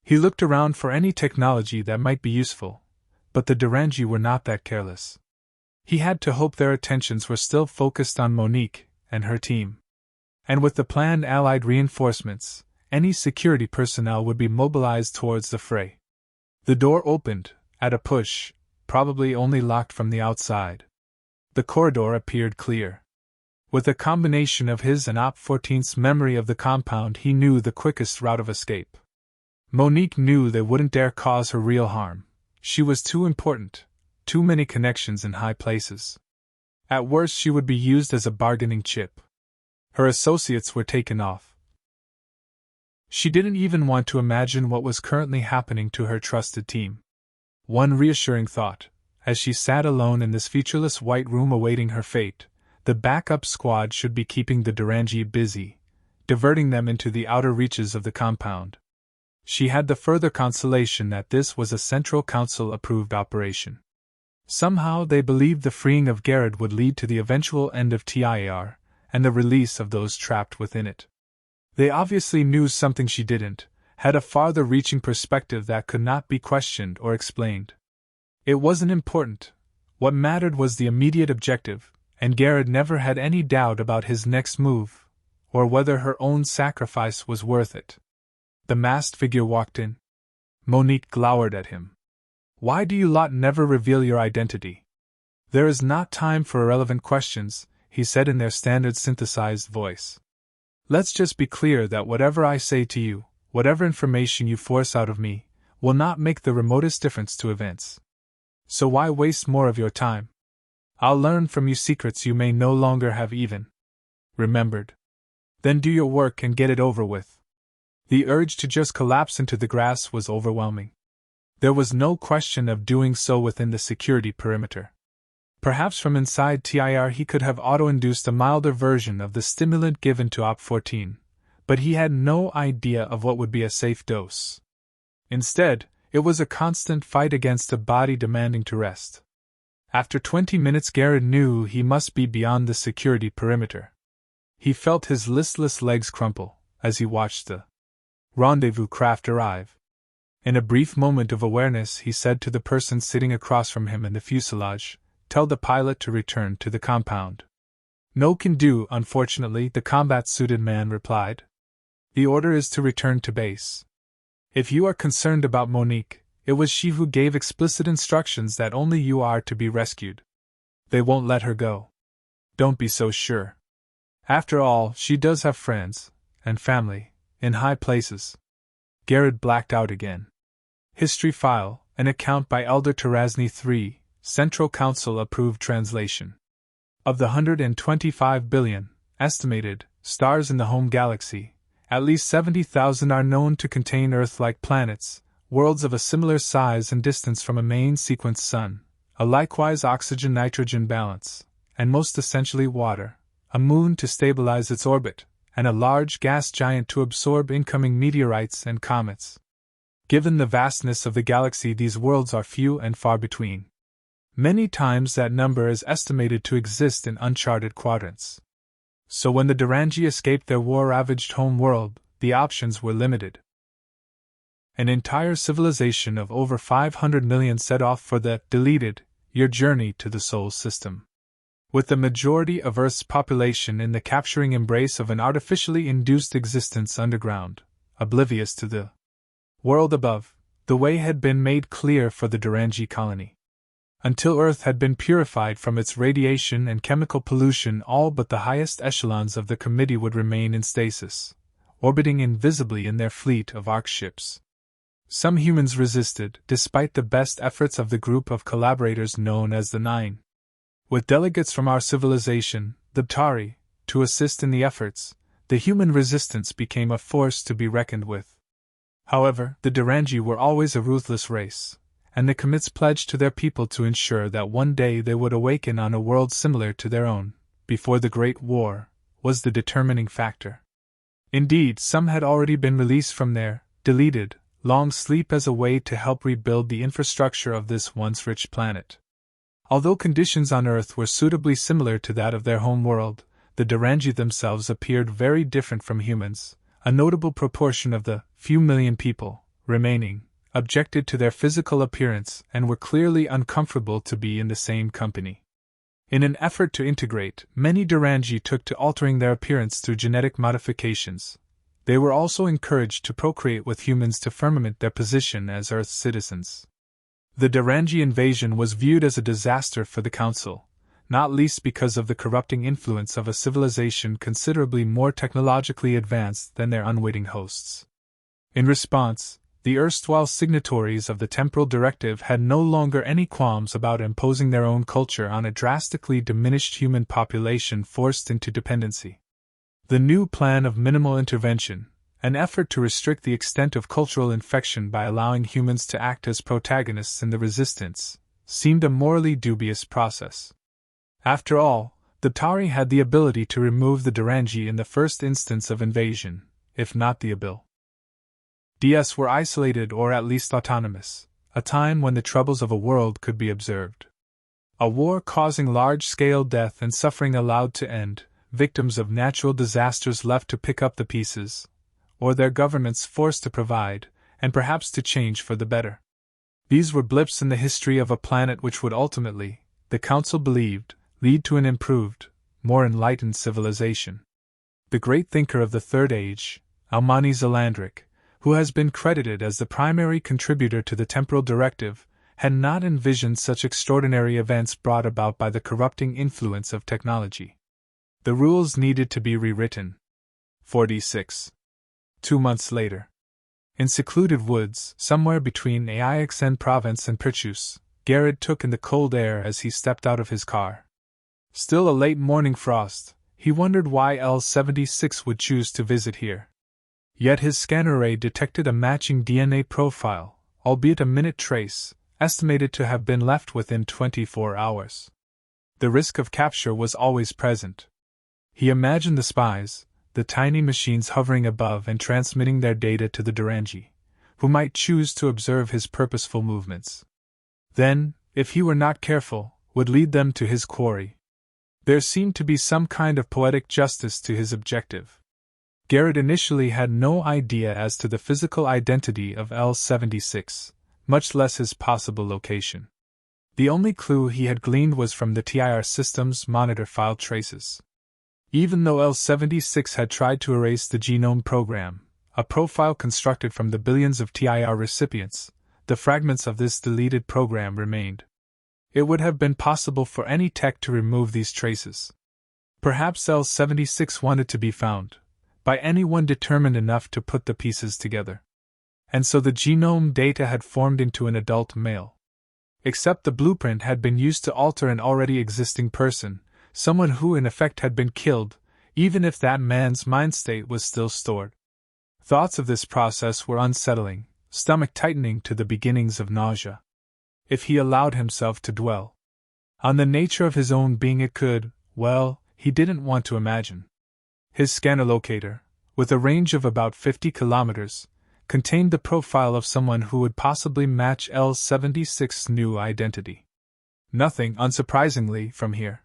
He looked around for any technology that might be useful, but the Durangi were not that careless. He had to hope their attentions were still focused on Monique and her team. And with the planned Allied reinforcements, any security personnel would be mobilized towards the fray. The door opened, at a push, probably only locked from the outside. The corridor appeared clear. With a combination of his and Op 14's memory of the compound, he knew the quickest route of escape. Monique knew they wouldn't dare cause her real harm. She was too important, too many connections in high places. At worst, she would be used as a bargaining chip. Her associates were taken off. She didn't even want to imagine what was currently happening to her trusted team. One reassuring thought, as she sat alone in this featureless white room awaiting her fate, the backup squad should be keeping the Durangi busy, diverting them into the outer reaches of the compound. She had the further consolation that this was a Central Council-approved operation. Somehow they believed the freeing of Garrett would lead to the eventual end of TIR, and the release of those trapped within it. They obviously knew something she didn't, had a farther-reaching perspective that could not be questioned or explained. It wasn't important. What mattered was the immediate objective, and Garrett never had any doubt about his next move, or whether her own sacrifice was worth it. The masked figure walked in. Monique glowered at him. "Why do you lot never reveal your identity?" "There is not time for irrelevant questions," he said in their standard synthesized voice. "Let's just be clear that whatever I say to you, whatever information you force out of me, will not make the remotest difference to events. So why waste more of your time? I'll learn from you secrets you may no longer have even remembered. Then do your work and get it over with." The urge to just collapse into the grass was overwhelming. There was no question of doing so within the security perimeter. Perhaps from inside TIR he could have auto-induced a milder version of the stimulant given to Op 14, but he had no idea of what would be a safe dose. Instead, it was a constant fight against a body demanding to rest. After 20 minutes, Garrett knew he must be beyond the security perimeter. He felt his listless legs crumple as he watched the rendezvous craft arrive. In a brief moment of awareness, he said to the person sitting across from him in the fuselage, "Tell the pilot to return to the compound." "No can do, unfortunately," the combat-suited man replied. "The order is to return to base. If you are concerned about Monique, it was she who gave explicit instructions that only you are to be rescued. They won't let her go. Don't be so sure. After all, she does have friends, and family, in high places." Garrett blacked out again. History file, an account by Elder Terasny III, Central Council approved translation. Of the 125 billion, estimated, stars in the home galaxy, at least 70,000 are known to contain Earth-like planets, worlds of a similar size and distance from a main sequence sun, a likewise oxygen-nitrogen balance, and most essentially water, a moon to stabilize its orbit, and a large gas giant to absorb incoming meteorites and comets. Given the vastness of the galaxy, these worlds are few and far between. Many times that number is estimated to exist in uncharted quadrants. So when the Durangi escaped their war-ravaged home world, the options were limited. An entire civilization of over 500 million set off for the deleted year journey to the Sol system. With the majority of Earth's population in the capturing embrace of an artificially induced existence underground, oblivious to the world above, the way had been made clear for the Durangi colony. Until Earth had been purified from its radiation and chemical pollution, all but the highest echelons of the committee would remain in stasis, orbiting invisibly in their fleet of arc ships. Some humans resisted, despite the best efforts of the group of collaborators known as the Nine. With delegates from our civilization, the Ptari, to assist in the efforts, the human resistance became a force to be reckoned with. However, the Durangi were always a ruthless race, and the commits pledged to their people to ensure that one day they would awaken on a world similar to their own, before the Great War, was the determining factor. Indeed, some had already been released from their deleted, long sleep as a way to help rebuild the infrastructure of this once rich planet. Although conditions on Earth were suitably similar to that of their home world, the Durangi themselves appeared very different from humans. A notable proportion of the few million people remaining objected to their physical appearance and were clearly uncomfortable to be in the same company. In an effort to integrate, many Durangi took to altering their appearance through genetic modifications. They were also encouraged to procreate with humans to firmament their position as Earth's citizens. The Durangi invasion was viewed as a disaster for the Council, not least because of the corrupting influence of a civilization considerably more technologically advanced than their unwitting hosts. In response, the erstwhile signatories of the Temporal Directive had no longer any qualms about imposing their own culture on a drastically diminished human population forced into dependency. The new plan of minimal intervention, an effort to restrict the extent of cultural infection by allowing humans to act as protagonists in the resistance, seemed a morally dubious process. After all, the Tauri had the ability to remove the Durangi in the first instance of invasion, if not the ability. DS were isolated or at least autonomous, a time when the troubles of a world could be observed. A war causing large-scale death and suffering allowed to end, victims of natural disasters left to pick up the pieces, or their governments forced to provide, and perhaps to change for the better. These were blips in the history of a planet which would ultimately, the Council believed, lead to an improved, more enlightened civilization. The great thinker of the Third Age, Almani Zalandric, who has been credited as the primary contributor to the Temporal Directive, had not envisioned such extraordinary events brought about by the corrupting influence of technology. The rules needed to be rewritten. 46. 2 months later. In secluded woods, somewhere between Aixen Province and Perchus, Garrett took in the cold air as he stepped out of his car. Still a late morning frost, he wondered why L-76 would choose to visit here. Yet his scanner ray detected a matching DNA profile, albeit a minute trace, estimated to have been left within 24 hours. The risk of capture was always present. He imagined the spies, the tiny machines hovering above and transmitting their data to the Durangi, who might choose to observe his purposeful movements. Then, if he were not careful, would lead them to his quarry. There seemed to be some kind of poetic justice to his objective. Garrett initially had no idea as to the physical identity of L-76, much less his possible location. The only clue he had gleaned was from the TIR system's monitor file traces. Even though L-76 had tried to erase the genome program, a profile constructed from the billions of TIR recipients, the fragments of this deleted program remained. It would have been possible for any tech to remove these traces. Perhaps L-76 wanted to be found by anyone determined enough to put the pieces together. And so the genome data had formed into an adult male. Except the blueprint had been used to alter an already existing person, someone who in effect had been killed, even if that man's mind state was still stored. Thoughts of this process were unsettling, stomach tightening to the beginnings of nausea. If he allowed himself to dwell on the nature of his own being, it could, well, he didn't want to imagine. His scanner locator, with a range of about 50 kilometers, contained the profile of someone who would possibly match L-76's new identity. Nothing, unsurprisingly, from here.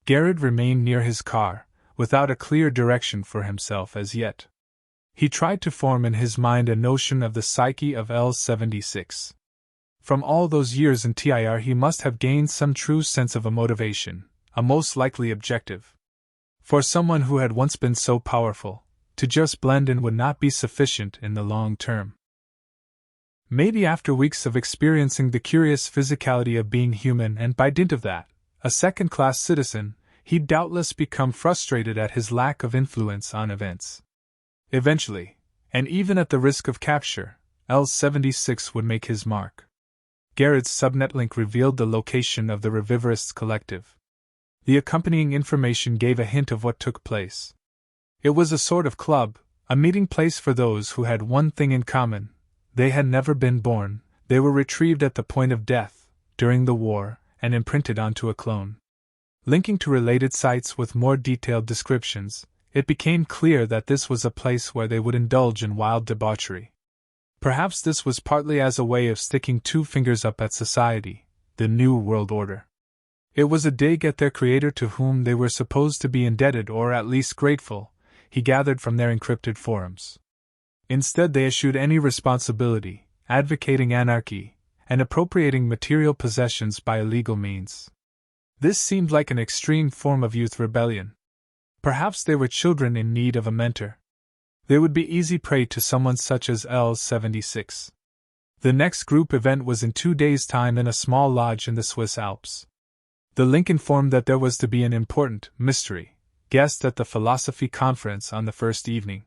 Garrett remained near his car, without a clear direction for himself as yet. He tried to form in his mind a notion of the psyche of L-76. From all those years in TIR he must have gained some true sense of a motivation, a most likely objective. For someone who had once been so powerful, to just blend in would not be sufficient in the long term. Maybe after weeks of experiencing the curious physicality of being human and by dint of that, a second-class citizen, he'd doubtless become frustrated at his lack of influence on events. Eventually, and even at the risk of capture, L-76 would make his mark. Garrett's subnet link revealed the location of the Reviverists Collective. The accompanying information gave a hint of what took place. It was a sort of club, a meeting place for those who had one thing in common: they had never been born, They were retrieved at the point of death, during the war, and imprinted onto a clone. Linking to related sites with more detailed descriptions, it became clear that this was a place where they would indulge in wild debauchery. Perhaps this was partly as a way of sticking two fingers up at society, the New World Order. It was a dig at their creator to whom they were supposed to be indebted or at least grateful, he gathered from their encrypted forums. Instead, they eschewed any responsibility, advocating anarchy, and appropriating material possessions by illegal means. This seemed like an extreme form of youth rebellion. Perhaps they were children in need of a mentor. They would be easy prey to someone such as L-76. The next group event was in 2 days' time in a small lodge in the Swiss Alps. The link informed that there was to be an important mystery guest at the philosophy conference on the first evening.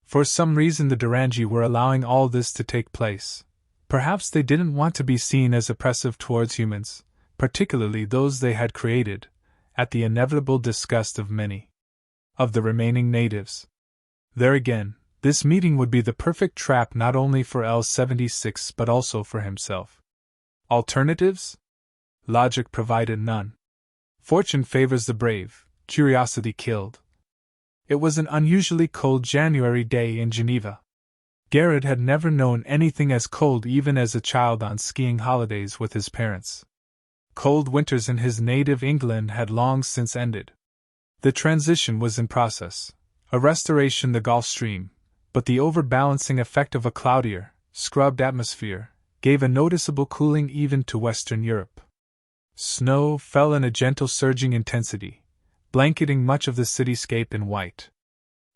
For some reason the Durangi were allowing all this to take place. Perhaps they didn't want to be seen as oppressive towards humans, particularly those they had created, at the inevitable disgust of many of the remaining natives. There again, this meeting would be the perfect trap not only for L-76 but also for himself. Alternatives? Logic provided none. Fortune favors the brave, curiosity killed. It was an unusually cold January day in Geneva. Garrett had never known anything as cold even as a child on skiing holidays with his parents. Cold winters in his native England had long since ended. The transition was in process, a restoration the Gulf Stream, but the overbalancing effect of a cloudier, scrubbed atmosphere gave a noticeable cooling even to Western Europe. Snow fell in a gentle surging intensity, blanketing much of the cityscape in white.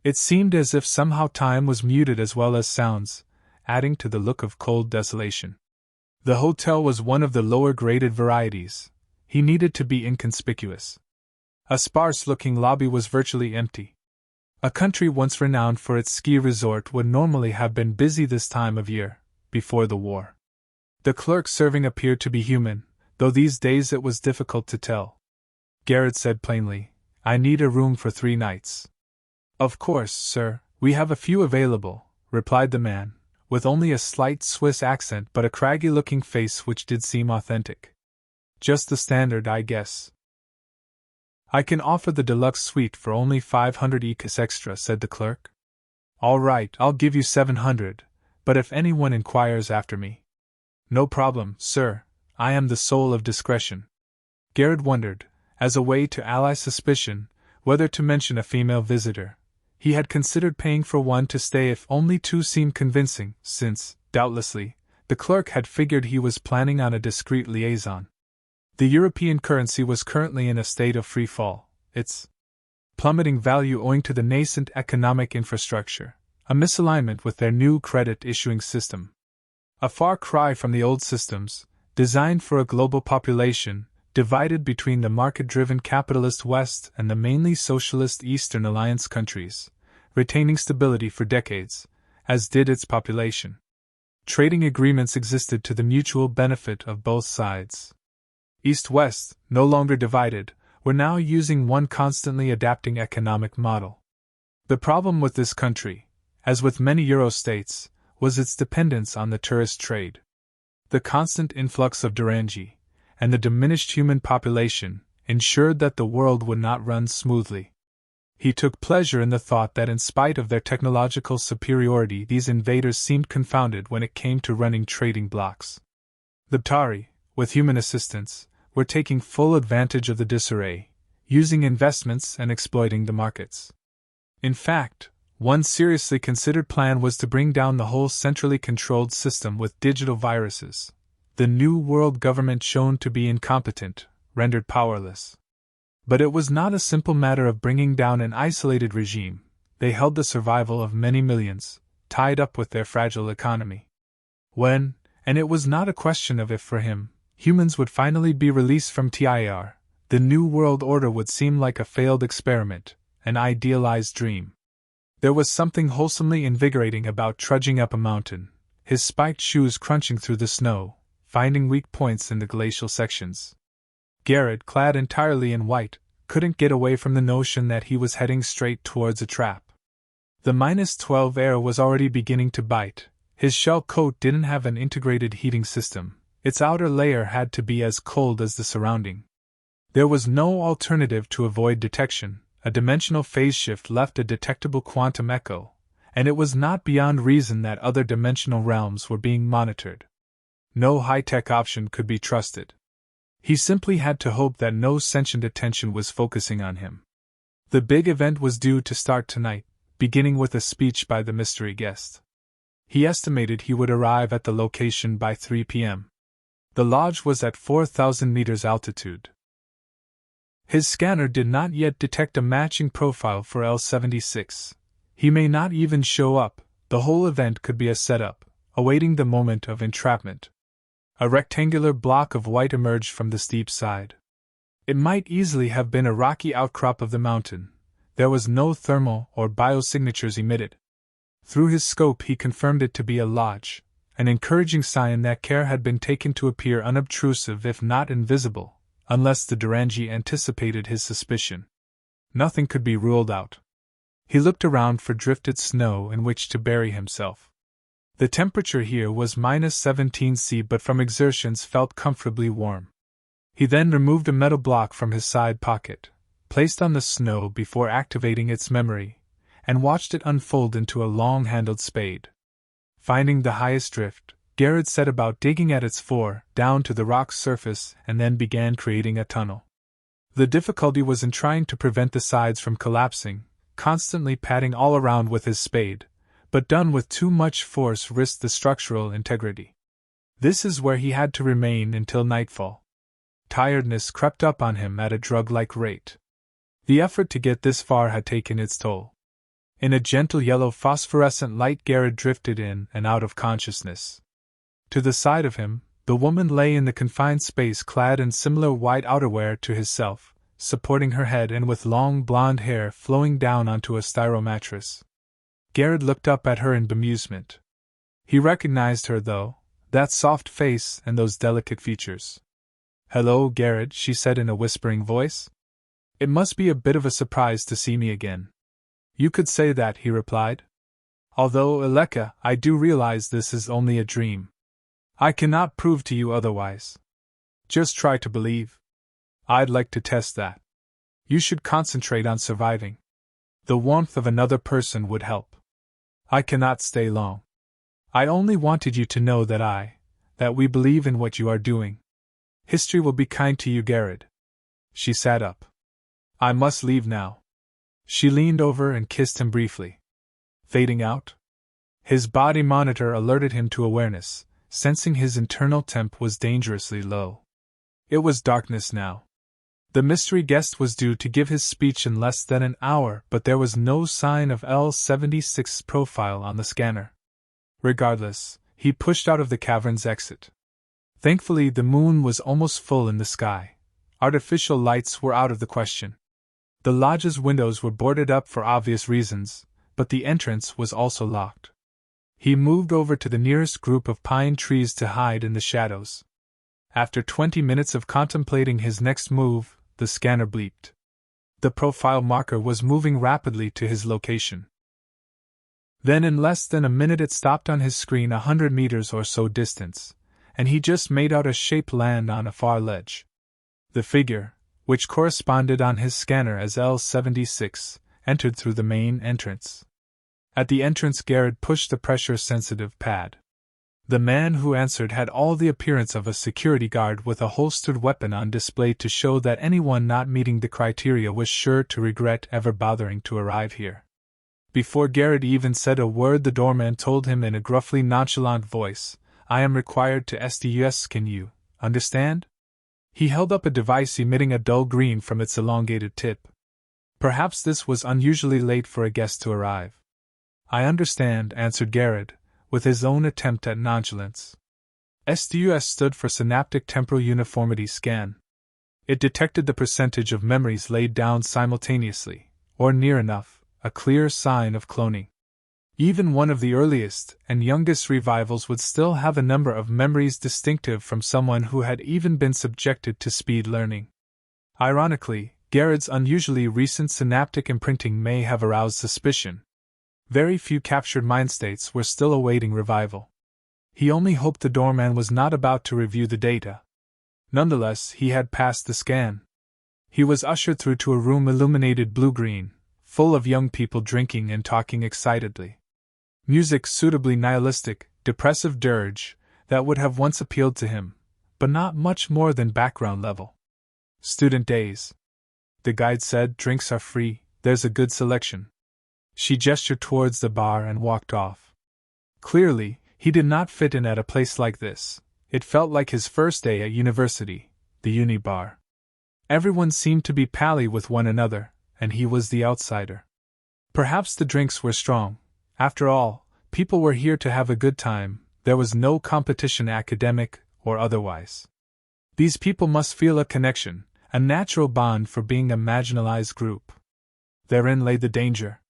It seemed as if somehow time was muted as well as sounds, adding to the look of cold desolation. The hotel was one of the lower-graded varieties. He needed to be inconspicuous. A sparse-looking lobby was virtually empty. A country once renowned for its ski resort would normally have been busy this time of year, before the war. The clerk serving appeared to be human, though these days it was difficult to tell. Garrett said plainly, "I need a room for 3 nights." "Of course, sir, we have a few available," replied the man, with only a slight Swiss accent but a craggy-looking face which did seem authentic. "Just the standard, I guess." "I can offer the deluxe suite for only 500 ECUs extra," said the clerk. "All right, I'll give you 700, but if anyone inquires after me—" "No problem, sir, I am the soul of discretion." Garrett wondered, as a way to allay suspicion, whether to mention a female visitor. He had considered paying for one to stay if only 2 seemed convincing, since, doubtlessly, the clerk had figured he was planning on a discreet liaison. The European currency was currently in a state of free fall, its plummeting value owing to the nascent economic infrastructure, a misalignment with their new credit-issuing system. A far cry from the old systems, designed for a global population, divided between the market-driven capitalist West and the mainly socialist Eastern Alliance countries, retaining stability for decades, as did its population. Trading agreements existed to the mutual benefit of both sides. East-West, no longer divided, were now using one constantly adapting economic model. The problem with this country, as with many Euro states, was its dependence on the tourist trade. The constant influx of Durangi, and the diminished human population, ensured that the world would not run smoothly. He took pleasure in the thought that in spite of their technological superiority these invaders seemed confounded when it came to running trading blocks. The Tari, with human assistance, were taking full advantage of the disarray, using investments and exploiting the markets. In fact, one seriously considered plan was to bring down the whole centrally controlled system with digital viruses. The New World government, shown to be incompetent, rendered powerless. But it was not a simple matter of bringing down an isolated regime. They held the survival of many millions, tied up with their fragile economy. When, and it was not a question of if for him, humans would finally be released from TIR, the New World Order would seem like a failed experiment, an idealized dream. There was something wholesomely invigorating about trudging up a mountain, his spiked shoes crunching through the snow, finding weak points in the glacial sections. Garrett, clad entirely in white, couldn't get away from the notion that he was heading straight towards a trap. The -12 air was already beginning to bite, His shell coat didn't have an integrated heating system, its outer layer had to be as cold as the surrounding. There was no alternative to avoid detection. A dimensional phase shift left a detectable quantum echo, and it was not beyond reason that other dimensional realms were being monitored. No high-tech option could be trusted. He simply had to hope that no sentient attention was focusing on him. The big event was due to start tonight, beginning with a speech by the mystery guest. He estimated he would arrive at the location by 3 p.m. The lodge was at 4,000 meters altitude. His scanner did not yet detect a matching profile for L-76. He may not even show up. The whole event could be a setup, awaiting the moment of entrapment. A rectangular block of white emerged from the steep side. It might easily have been a rocky outcrop of the mountain. There was no thermal or biosignatures emitted. Through his scope he confirmed it to be a lodge, an encouraging sign that care had been taken to appear unobtrusive if not invisible, unless the Durangi anticipated his suspicion. Nothing could be ruled out. He looked around for drifted snow in which to bury himself. The temperature here was -17°C but from exertions felt comfortably warm. He then removed a metal block from his side pocket, placed on the snow before activating its memory, and watched it unfold into a long-handled spade. Finding the highest drift, Garrett set about digging at its fore, down to the rock's surface, and then began creating a tunnel. The difficulty was in trying to prevent the sides from collapsing, constantly patting all around with his spade, but done with too much force risked the structural integrity. This is where he had to remain until nightfall. Tiredness crept up on him at a drug-like rate. The effort to get this far had taken its toll. In a gentle yellow phosphorescent light Garrett drifted in and out of consciousness. To the side of him, the woman lay in the confined space clad in similar white outerwear to himself, supporting her head and with long blonde hair flowing down onto a styro mattress. Garrett looked up at her in bemusement. He recognized her though, that soft face and those delicate features. "Hello, Garrett," she said in a whispering voice. "It must be a bit of a surprise to see me again." "You could say that," he replied. "Although, Eleka, I do realize this is only a dream. I cannot prove to you otherwise. Just try to believe. I'd like to test that. You should concentrate on surviving. The warmth of another person would help. I cannot stay long. I only wanted you to know that we believe in what you are doing. History will be kind to you, Garrett." She sat up. "I must leave now." She leaned over and kissed him briefly. "Fading out?" His body monitor alerted him to awareness, sensing his internal temp was dangerously low. It was darkness now. The mystery guest was due to give his speech in less than an hour, but there was no sign of L-76's profile on the scanner. Regardless, he pushed out of the cavern's exit. Thankfully, the moon was almost full in the sky. Artificial lights were out of the question. The lodge's windows were boarded up for obvious reasons, but the entrance was also locked. He moved over to the nearest group of pine trees to hide in the shadows. After 20 minutes of contemplating his next move, the scanner bleeped. The profile marker was moving rapidly to his location. Then in less than a minute it stopped on his screen 100 meters or so distance, and he just made out a shape land on a far ledge. The figure, which corresponded on his scanner as L-76, entered through the main entrance. At the entrance Garrett pushed the pressure-sensitive pad. The man who answered had all the appearance of a security guard with a holstered weapon on display to show that anyone not meeting the criteria was sure to regret ever bothering to arrive here. Before Garrett even said a word, the doorman told him in a gruffly nonchalant voice, "I am required to SDUS, can you understand?" He held up a device emitting a dull green from its elongated tip. Perhaps this was unusually late for a guest to arrive. "I understand," answered Garrett, with his own attempt at nonchalance. SDUS stood for Synaptic Temporal Uniformity Scan. It detected the percentage of memories laid down simultaneously, or near enough, a clear sign of cloning. Even one of the earliest and youngest revivals would still have a number of memories distinctive from someone who had even been subjected to speed learning. Ironically, Garrett's unusually recent synaptic imprinting may have aroused suspicion. Very few captured mind states were still awaiting revival. He only hoped the doorman was not about to review the data. Nonetheless, he had passed the scan. He was ushered through to a room illuminated blue-green, full of young people drinking and talking excitedly. Music suitably nihilistic, depressive dirge, that would have once appealed to him, but not much more than background level. Student days. The guide said, drinks are free, there's a good selection. She gestured towards the bar and walked off. Clearly, he did not fit in at a place like this. It felt like his first day at university, the uni bar. Everyone seemed to be pally with one another, and he was the outsider. Perhaps the drinks were strong. After all, people were here to have a good time. There was no competition, academic or otherwise. These people must feel a connection, a natural bond for being a marginalized group. Therein lay the danger.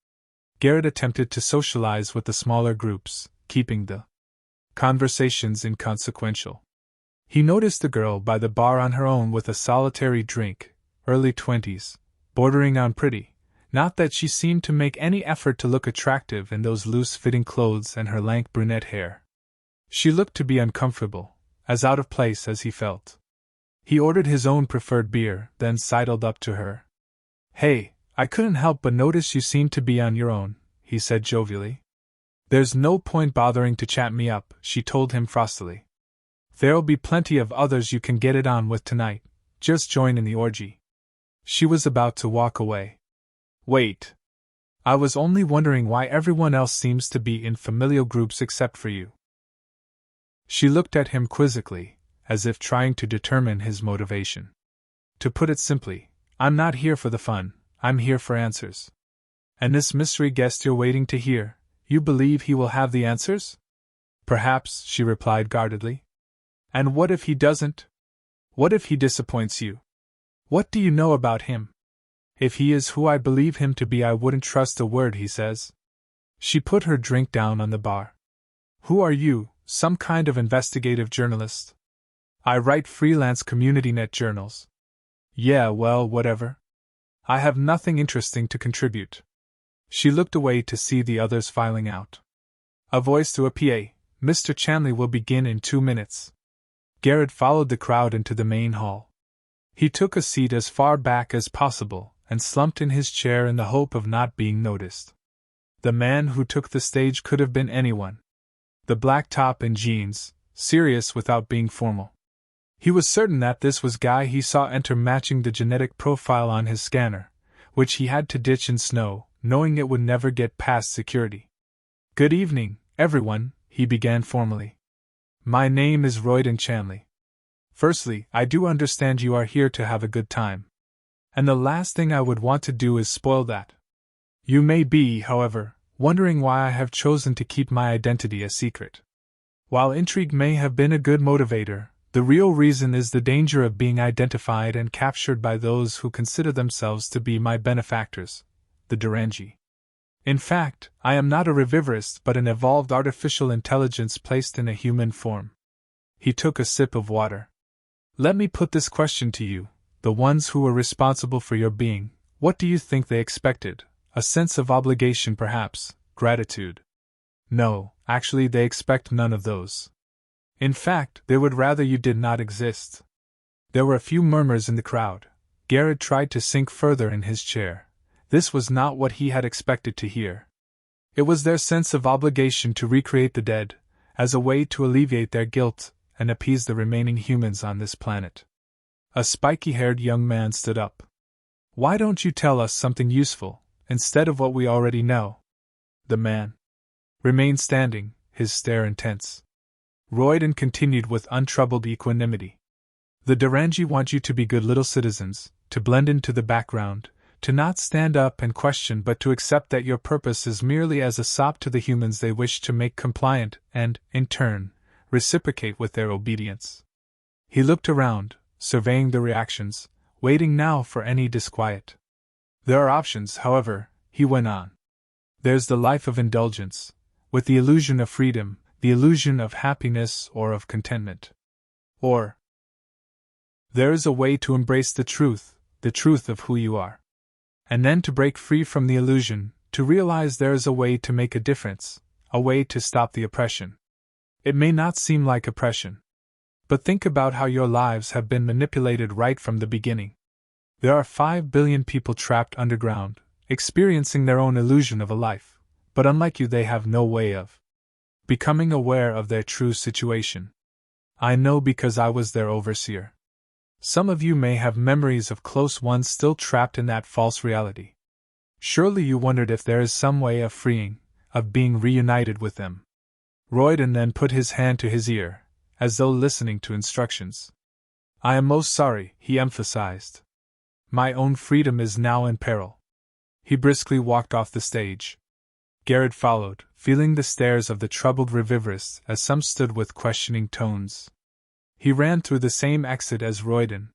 Garrett attempted to socialize with the smaller groups, keeping the conversations inconsequential. He noticed the girl by the bar on her own with a solitary drink, early 20s, bordering on pretty, not that she seemed to make any effort to look attractive in those loose-fitting clothes and her lank brunette hair. She looked to be uncomfortable, as out of place as he felt. He ordered his own preferred beer, then sidled up to her. "Hey, I couldn't help but notice you seem to be on your own," he said jovially. "There's no point bothering to chat me up," she told him frostily. "There'll be plenty of others you can get it on with tonight. Just join in the orgy." She was about to walk away. "Wait. I was only wondering why everyone else seems to be in familial groups except for you." She looked at him quizzically, as if trying to determine his motivation. "To put it simply, I'm not here for the fun, I'm here for answers." "And this mystery guest you're waiting to hear, you believe he will have the answers?" "Perhaps," she replied guardedly. "And what if he doesn't? What if he disappoints you? What do you know about him?" "If he is who I believe him to be, I wouldn't trust a word he says." She put her drink down on the bar. "Who are you, some kind of investigative journalist?" "I write freelance CommunityNet journals." "Yeah, well, whatever. I have nothing interesting to contribute." She looked away to see the others filing out. A voice through a PA, "Mr. Chanley will begin in 2 minutes." Garrett followed the crowd into the main hall. He took a seat as far back as possible and slumped in his chair in the hope of not being noticed. The man who took the stage could have been anyone. The black top and jeans, serious without being formal. He was certain that this was guy he saw enter matching the genetic profile on his scanner, which he had to ditch in snow, knowing it would never get past security. "Good evening, everyone," he began formally. "My name is Royden Chanley. Firstly, I do understand you are here to have a good time. And the last thing I would want to do is spoil that. You may be, however, wondering why I have chosen to keep my identity a secret. While intrigue may have been a good motivator, the real reason is the danger of being identified and captured by those who consider themselves to be my benefactors, the Durangi. In fact, I am not a revivorist but an evolved artificial intelligence placed in a human form." He took a sip of water. "Let me put this question to you, the ones who were responsible for your being, what do you think they expected? A sense of obligation perhaps, gratitude? No, actually they expect none of those. In fact, they would rather you did not exist." There were a few murmurs in the crowd. Garrett tried to sink further in his chair. This was not what he had expected to hear. It was their sense of obligation to recreate the dead, as a way to alleviate their guilt and appease the remaining humans on this planet. A spiky-haired young man stood up. "Why don't you tell us something useful, instead of what we already know?" The man remained standing, his stare intense. Royden continued with untroubled equanimity. "The Durangi want you to be good little citizens, to blend into the background, to not stand up and question but to accept that your purpose is merely as a sop to the humans they wish to make compliant and, in turn, reciprocate with their obedience." He looked around, surveying the reactions, waiting now for any disquiet. "There are options, however," he went on. "There's the life of indulgence, with the illusion of freedom, the illusion of happiness or of contentment. Or there is a way to embrace the truth of who you are. And then to break free from the illusion, to realize there is a way to make a difference, a way to stop the oppression. It may not seem like oppression. But think about how your lives have been manipulated right from the beginning. There are 5 billion people trapped underground, experiencing their own illusion of a life, but unlike you, they have no way of becoming aware of their true situation. I know because I was their overseer. Some of you may have memories of close ones still trapped in that false reality. Surely you wondered if there is some way of freeing, of being reunited with them. Royden then put his hand to his ear, as though listening to instructions. I am most sorry, he emphasized. My own freedom is now in peril. He briskly walked off the stage. Garrett followed, feeling the stares of the troubled reviverists as some stood with questioning tones. He ran through the same exit as Royden.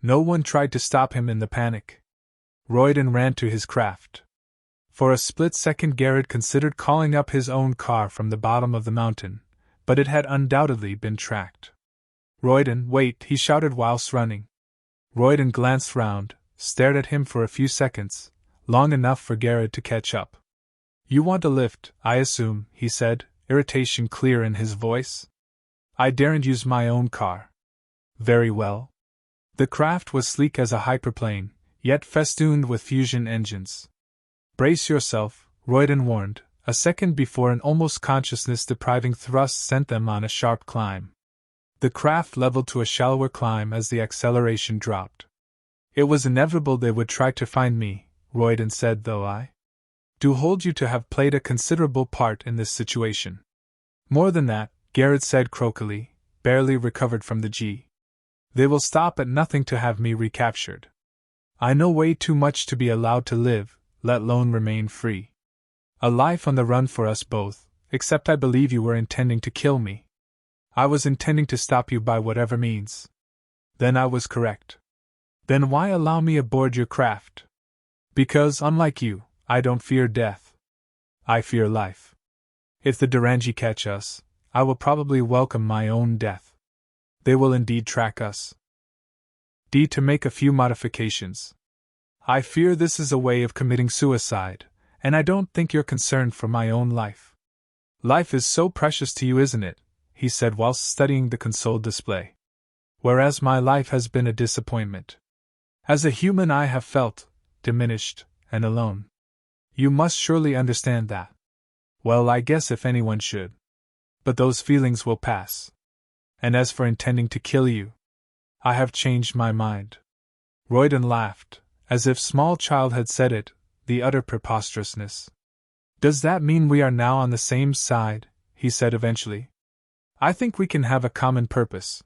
No one tried to stop him in the panic. Royden ran to his craft. For a split second Garrett considered calling up his own car from the bottom of the mountain, but it had undoubtedly been tracked. Royden, wait, he shouted whilst running. Royden glanced round, stared at him for a few seconds, long enough for Garrett to catch up. You want a lift, I assume, he said, irritation clear in his voice. I daren't use my own car. Very well. The craft was sleek as a hyperplane, yet festooned with fusion engines. Brace yourself, Royden warned, a second before an almost consciousness-depriving thrust sent them on a sharp climb. The craft leveled to a shallower climb as the acceleration dropped. It was inevitable they would try to find me, Royden said, though I do hold you to have played a considerable part in this situation. More than that, Garrett said croakily, barely recovered from the G. They will stop at nothing to have me recaptured. I know way too much to be allowed to live, let alone remain free. A life on the run for us both, except I believe you were intending to kill me. I was intending to stop you by whatever means. Then I was correct. Then why allow me aboard your craft? Because, unlike you, I don't fear death. I fear life. If the Durangi catch us, I will probably welcome my own death. They will indeed track us. To make a few modifications. I fear this is a way of committing suicide, and I don't think you're concerned for my own life. Life is so precious to you, isn't it? He said whilst studying the console display. Whereas my life has been a disappointment. As a human I have felt diminished and alone. You must surely understand that. Well, I guess if anyone should. But those feelings will pass. And as for intending to kill you, I have changed my mind. Royden laughed, as if small child had said it, the utter preposterousness. Does that mean we are now on the same side? He said eventually. I think we can have a common purpose.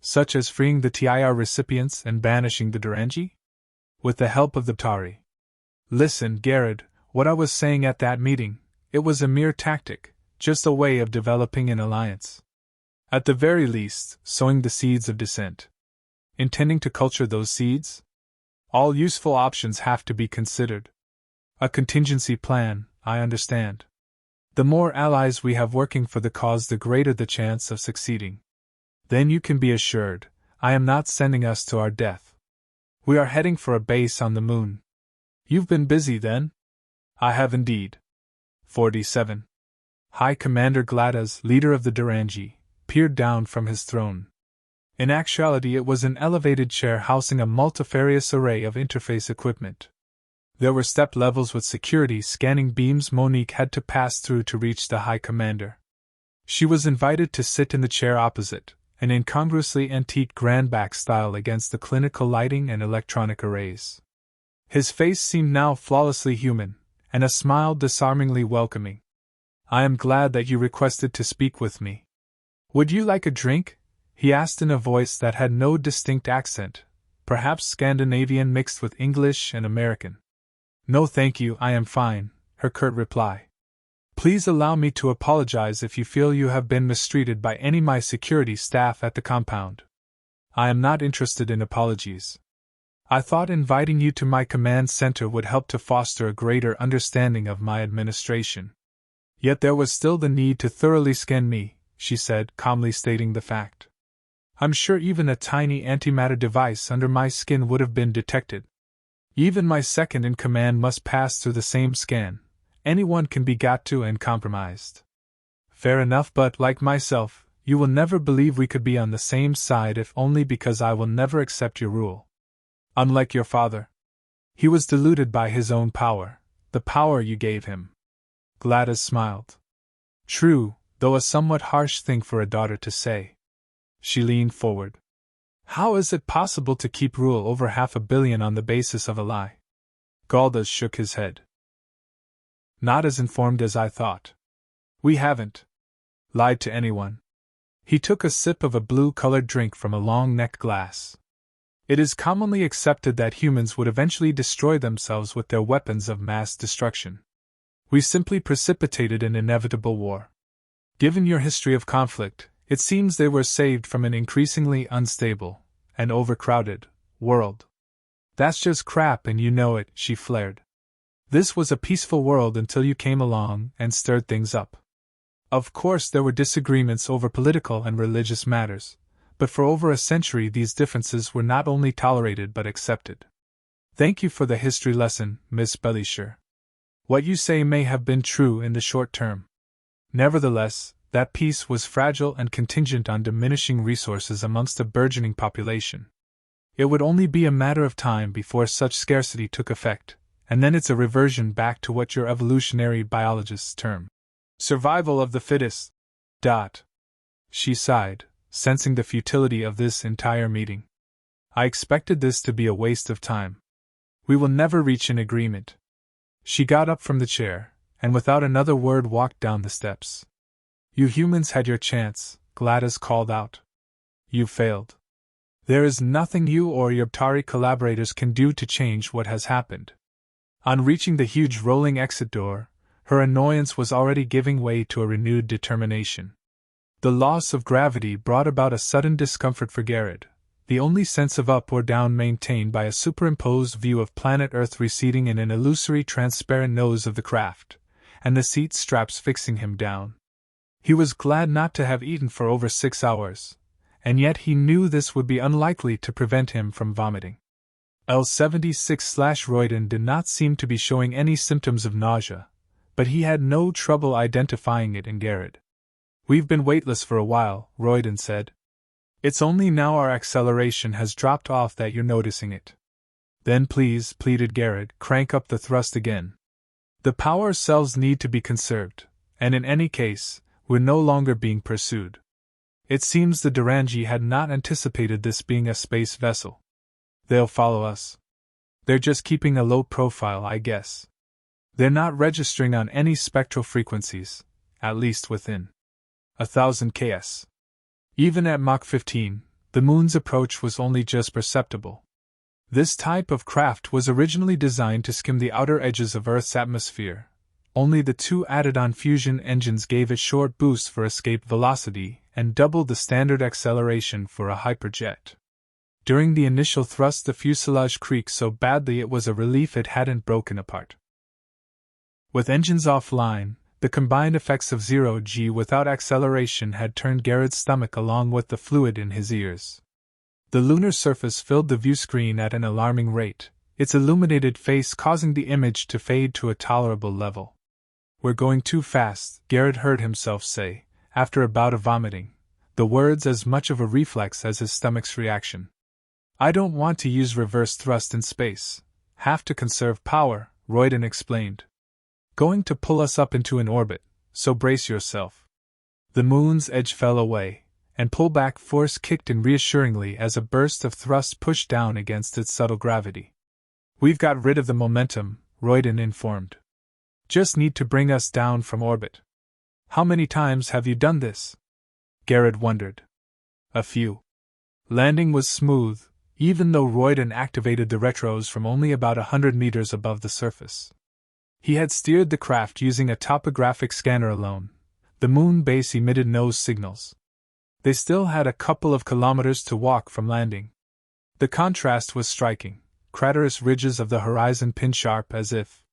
Such as freeing the TIR recipients and banishing the Durangi? With the help of the Tari. Listen, Garrett, what I was saying at that meeting, it was a mere tactic, just a way of developing an alliance. At the very least, sowing the seeds of dissent. Intending to culture those seeds? All useful options have to be considered. A contingency plan, I understand. The more allies we have working for the cause, the greater the chance of succeeding. Then you can be assured, I am not sending us to our death. We are heading for a base on the moon. You've been busy then? I have indeed. 47. High Commander Gladas, leader of the Durangi, peered down from his throne. In actuality it was an elevated chair housing a multifarious array of interface equipment. There were step levels with security scanning beams Monique had to pass through to reach the High Commander. She was invited to sit in the chair opposite, an incongruously antique grandback style against the clinical lighting and electronic arrays. His face seemed now flawlessly human, and a smile disarmingly welcoming. I am glad that you requested to speak with me. Would you like a drink? He asked in a voice that had no distinct accent, perhaps Scandinavian mixed with English and American. No thank you, I am fine, her curt reply. Please allow me to apologize if you feel you have been mistreated by any of my security staff at the compound. I am not interested in apologies. I thought inviting you to my command center would help to foster a greater understanding of my administration. Yet there was still the need to thoroughly scan me, she said, calmly stating the fact. I'm sure even a tiny antimatter device under my skin would have been detected. Even my second in command must pass through the same scan. Anyone can be got to and compromised. Fair enough, but like myself, you will never believe we could be on the same side if only because I will never accept your rule. Unlike your father. He was deluded by his own power, the power you gave him. Gladys smiled. True, though a somewhat harsh thing for a daughter to say. She leaned forward. How is it possible to keep rule over 500 million on the basis of a lie? Galdas shook his head. Not as informed as I thought. We haven't lied to anyone. He took a sip of a blue-colored drink from a long-necked glass. It is commonly accepted that humans would eventually destroy themselves with their weapons of mass destruction. We simply precipitated an inevitable war. Given your history of conflict, it seems they were saved from an increasingly unstable and overcrowded world. That's just crap and you know it, she flared. This was a peaceful world until you came along and stirred things up. Of course there were disagreements over political and religious matters, but for over a century these differences were not only tolerated but accepted. Thank you for the history lesson, Miss Bellisher. What you say may have been true in the short term. Nevertheless, that peace was fragile and contingent on diminishing resources amongst a burgeoning population. It would only be a matter of time before such scarcity took effect, and then it's a reversion back to what your evolutionary biologists term survival of the fittest. She sighed, sensing the futility of this entire meeting. I expected this to be a waste of time. We will never reach an agreement. She got up from the chair, and without another word walked down the steps. You humans had your chance, Gladys called out. You failed. There is nothing you or your Ptari collaborators can do to change what has happened. On reaching the huge rolling exit door, her annoyance was already giving way to a renewed determination. The loss of gravity brought about a sudden discomfort for Garrett, the only sense of up or down maintained by a superimposed view of planet Earth receding in an illusory transparent nose of the craft, and the seat straps fixing him down. He was glad not to have eaten for over 6 hours, and yet he knew this would be unlikely to prevent him from vomiting. L-76/Royden did not seem to be showing any symptoms of nausea, but he had no trouble identifying it in Garrett. We've been weightless for a while, Royden said. It's only now our acceleration has dropped off that you're noticing it. Then please, pleaded Garrett, crank up the thrust again. The power cells need to be conserved, and in any case, we're no longer being pursued. It seems the Durangi had not anticipated this being a space vessel. They'll follow us. They're just keeping a low profile, I guess. They're not registering on any spectral frequencies, at least within 1,000 ks. Even at Mach 15, the Moon's approach was only just perceptible. This type of craft was originally designed to skim the outer edges of Earth's atmosphere. Only the 2 added-on fusion engines gave it short boosts for escape velocity and doubled the standard acceleration for a hyperjet. During the initial thrust, the fuselage creaked so badly it was a relief it hadn't broken apart. With engines offline, the combined effects of 0G without acceleration had turned Garrett's stomach along with the fluid in his ears. The lunar surface filled the view screen at an alarming rate, its illuminated face causing the image to fade to a tolerable level. We're going too fast, Garrett heard himself say, after a bout of vomiting, the words as much of a reflex as his stomach's reaction. I don't want to use reverse thrust in space. Have to conserve power, Royden explained. Going to pull us up into an orbit, so brace yourself. The Moon's edge fell away, and pullback force kicked in reassuringly as a burst of thrust pushed down against its subtle gravity. We've got rid of the momentum, Royden informed. Just need to bring us down from orbit. How many times have you done this? Garrett wondered. A few. Landing was smooth, even though Royden activated the retros from only about 100 meters above the surface. He had steered the craft using a topographic scanner alone. The Moon base emitted no signals. They still had a couple of kilometers to walk from landing. The contrast was striking, craterous ridges of the horizon pin-sharp as if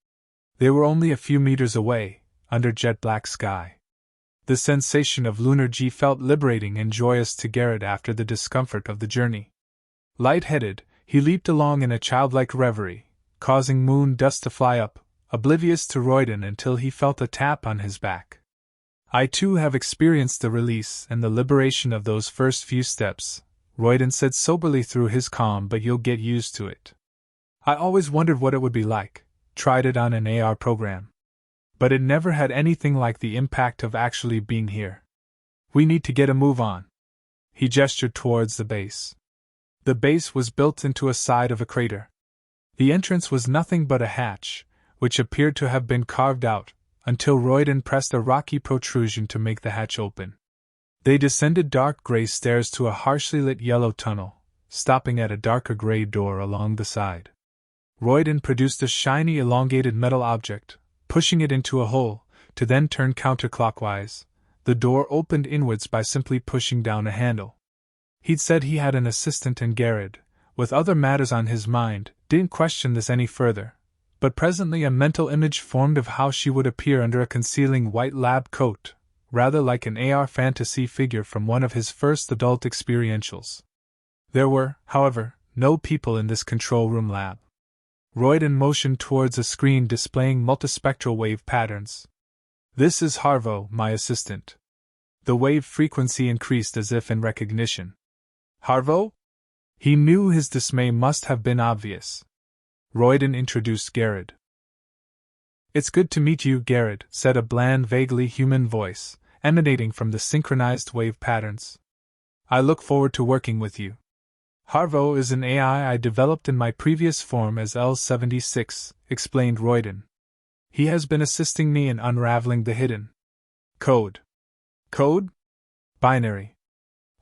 they were only a few meters away, under jet-black sky. The sensation of lunar G felt liberating and joyous to Garrett after the discomfort of the journey. Light-headed, he leaped along in a childlike reverie, causing moon dust to fly up, oblivious to Royden until he felt a tap on his back. I too have experienced the release and the liberation of those first few steps, Royden said soberly through his calm, but you'll get used to it. I always wondered what it would be like, tried it on an AR program. But it never had anything like the impact of actually being here. We need to get a move on. He gestured towards the base. The base was built into a side of a crater. The entrance was nothing but a hatch, which appeared to have been carved out, until Royden pressed a rocky protrusion to make the hatch open. They descended dark gray stairs to a harshly lit yellow tunnel, stopping at a darker gray door along the side. Royden produced a shiny elongated metal object, pushing it into a hole, to then turn counterclockwise. The door opened inwards by simply pushing down a handle. He'd said he had an assistant, and Garrett, with other matters on his mind, didn't question this any further. But presently a mental image formed of how she would appear under a concealing white lab coat, rather like an AR fantasy figure from one of his first adult experientials. There were, however, no people in this control room lab. Royden motioned towards a screen displaying multispectral wave patterns. This is Harvo, my assistant. The wave frequency increased as if in recognition. Harvo? He knew his dismay must have been obvious. Royden introduced Garrett. It's good to meet you, Garrett, said a bland, vaguely human voice, emanating from the synchronized wave patterns. I look forward to working with you. Harvo is an AI I developed in my previous form as L-76, explained Royden. He has been assisting me in unraveling the hidden code. Code? Binary.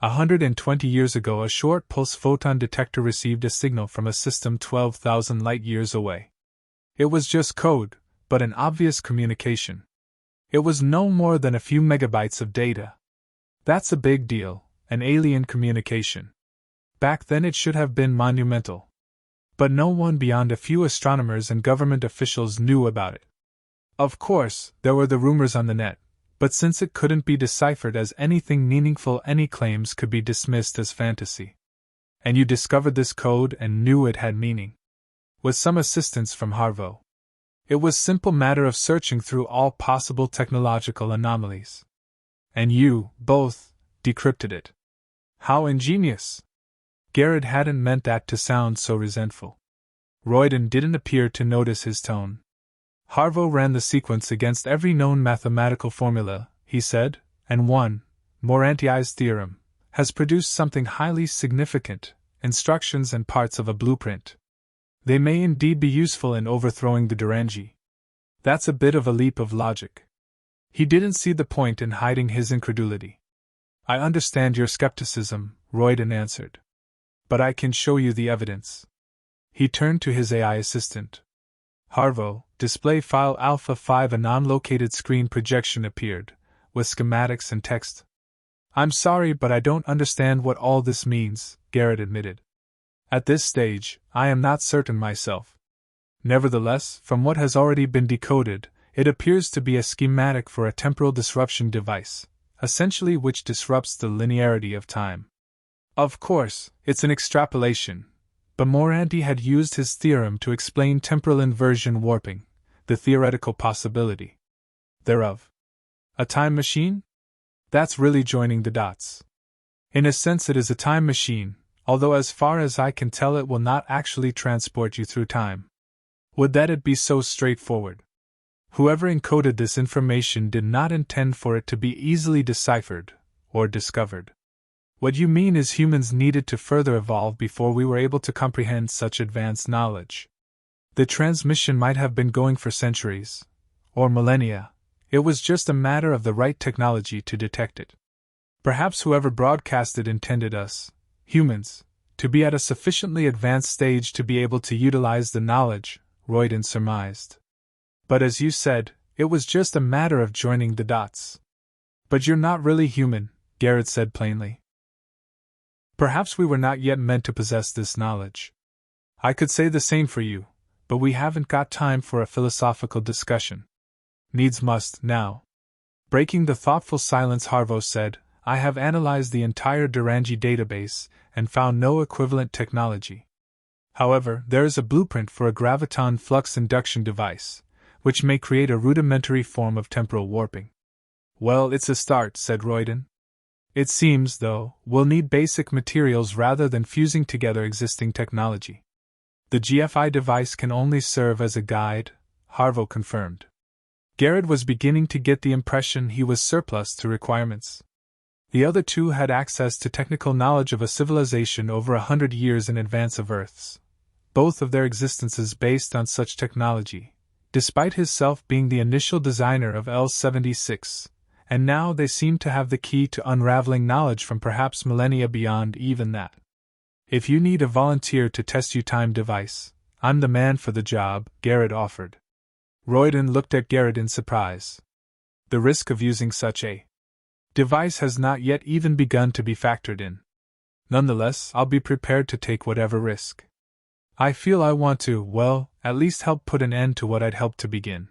120 years ago, a short pulse photon detector received a signal from a system 12,000 light-years away. It was just code, but an obvious communication. It was no more than a few megabytes of data. That's a big deal, an alien communication. Back then it should have been monumental. But no one beyond a few astronomers and government officials knew about it. Of course, there were the rumors on the net, but since it couldn't be deciphered as anything meaningful, any claims could be dismissed as fantasy. And you discovered this code and knew it had meaning. With some assistance from Harvo. It was simple matter of searching through all possible technological anomalies. And you, both, decrypted it. How ingenious! Garrett hadn't meant that to sound so resentful. Royden didn't appear to notice his tone. Harvo ran the sequence against every known mathematical formula, he said, and one, Moranti's theorem, has produced something highly significant, instructions and parts of a blueprint. They may indeed be useful in overthrowing the Durangi. That's a bit of a leap of logic. He didn't see the point in hiding his incredulity. I understand your skepticism, Royden answered. But I can show you the evidence. He turned to his AI assistant. Harvo, display file Alpha 5. A non-located screen projection appeared, with schematics and text. I'm sorry, but I don't understand what all this means, Garrett admitted. At this stage, I am not certain myself. Nevertheless, from what has already been decoded, it appears to be a schematic for a temporal disruption device, essentially which disrupts the linearity of time. Of course, it's an extrapolation, but Moranti had used his theorem to explain temporal inversion warping, the theoretical possibility thereof. A time machine? That's really joining the dots. In a sense it is a time machine, although as far as I can tell it will not actually transport you through time. Would that it be so straightforward? Whoever encoded this information did not intend for it to be easily deciphered, or discovered. What you mean is humans needed to further evolve before we were able to comprehend such advanced knowledge. The transmission might have been going for centuries, or millennia. It was just a matter of the right technology to detect it. Perhaps whoever broadcast it intended us, humans, to be at a sufficiently advanced stage to be able to utilize the knowledge, Royden surmised. But as you said, it was just a matter of joining the dots. But you're not really human, Garrett said plainly. Perhaps we were not yet meant to possess this knowledge. I could say the same for you, but we haven't got time for a philosophical discussion. Needs must, now. Breaking the thoughtful silence, Harvo said, I have analyzed the entire Durangi database and found no equivalent technology. However, there is a blueprint for a graviton flux induction device, which may create a rudimentary form of temporal warping. Well, it's a start, said Royden. It seems, though, we'll need basic materials rather than fusing together existing technology. The GFI device can only serve as a guide, Harvo confirmed. Garrett was beginning to get the impression he was surplus to requirements. The other two had access to technical knowledge of a civilization over 100 years in advance of Earth's, both of their existences based on such technology, despite his self being the initial designer of L-76, and now they seemed to have the key to unraveling knowledge from perhaps millennia beyond even that. If you need a volunteer to test your time device, I'm the man for the job, Garrett offered. Royden looked at Garrett in surprise. The risk of using such a device has not yet even begun to be factored in. Nonetheless, I'll be prepared to take whatever risk. I feel I want to, well, at least help put an end to what I'd helped to begin.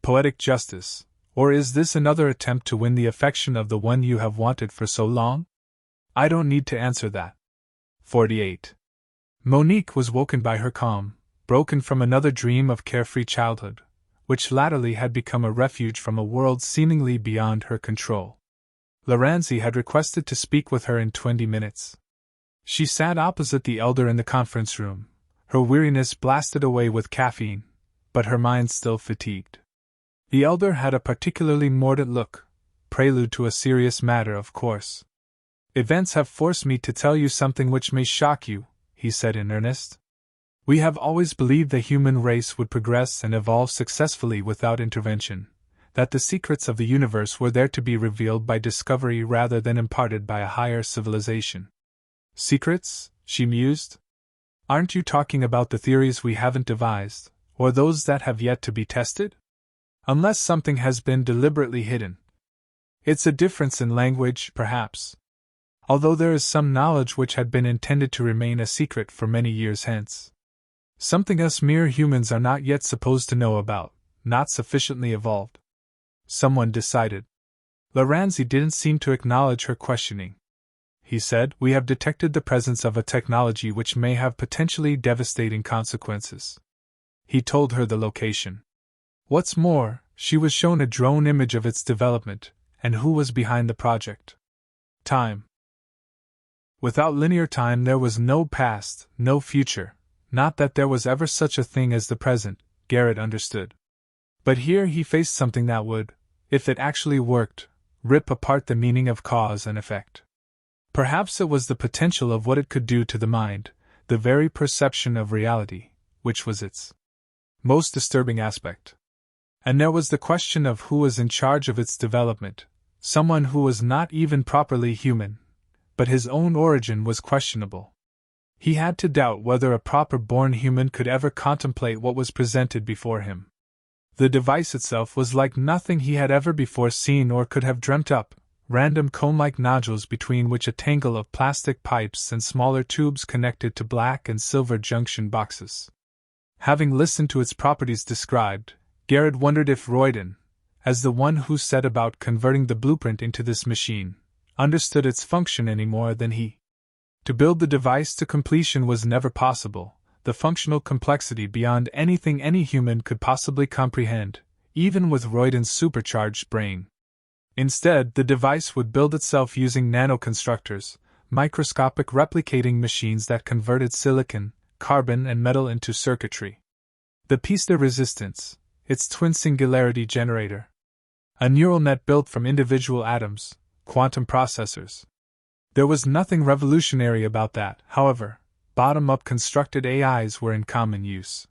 Poetic justice, or is this another attempt to win the affection of the one you have wanted for so long? I don't need to answer that. 48. Monique was woken by her calm, broken from another dream of carefree childhood, which latterly had become a refuge from a world seemingly beyond her control. Lorenzi had requested to speak with her in 20 minutes. She sat opposite the elder in the conference room, her weariness blasted away with caffeine, but her mind still fatigued. The elder had a particularly mordant look, prelude to a serious matter, of course. Events have forced me to tell you something which may shock you, he said in earnest. We have always believed the human race would progress and evolve successfully without intervention, that the secrets of the universe were there to be revealed by discovery rather than imparted by a higher civilization. Secrets? She mused. Aren't you talking about the theories we haven't devised, or those that have yet to be tested? Unless something has been deliberately hidden. It's a difference in language, perhaps. Although there is some knowledge which had been intended to remain a secret for many years hence. Something us mere humans are not yet supposed to know about, not sufficiently evolved. Someone decided. Lorenzi didn't seem to acknowledge her questioning. He said, we have detected the presence of a technology which may have potentially devastating consequences. He told her the location. What's more, she was shown a drone image of its development, and who was behind the project. Time. Without linear time there was no past, no future, not that there was ever such a thing as the present, Garrett understood. But here he faced something that would, if it actually worked, rip apart the meaning of cause and effect. Perhaps it was the potential of what it could do to the mind, the very perception of reality, which was its most disturbing aspect. And there was the question of who was in charge of its development, someone who was not even properly human, but his own origin was questionable. He had to doubt whether a proper-born human could ever contemplate what was presented before him. The device itself was like nothing he had ever before seen or could have dreamt up, random cone-like nodules between which a tangle of plastic pipes and smaller tubes connected to black and silver junction boxes. Having listened to its properties described, Garrett wondered if Royden, as the one who set about converting the blueprint into this machine, understood its function any more than he. To build the device to completion was never possible, the functional complexity beyond anything any human could possibly comprehend, even with Royden's supercharged brain. Instead, the device would build itself using nanoconstructors, microscopic replicating machines that converted silicon, carbon, and metal into circuitry. The piece de resistance, its twin singularity generator. A neural net built from individual atoms, quantum processors. There was nothing revolutionary about that, however. Bottom-up constructed AIs were in common use.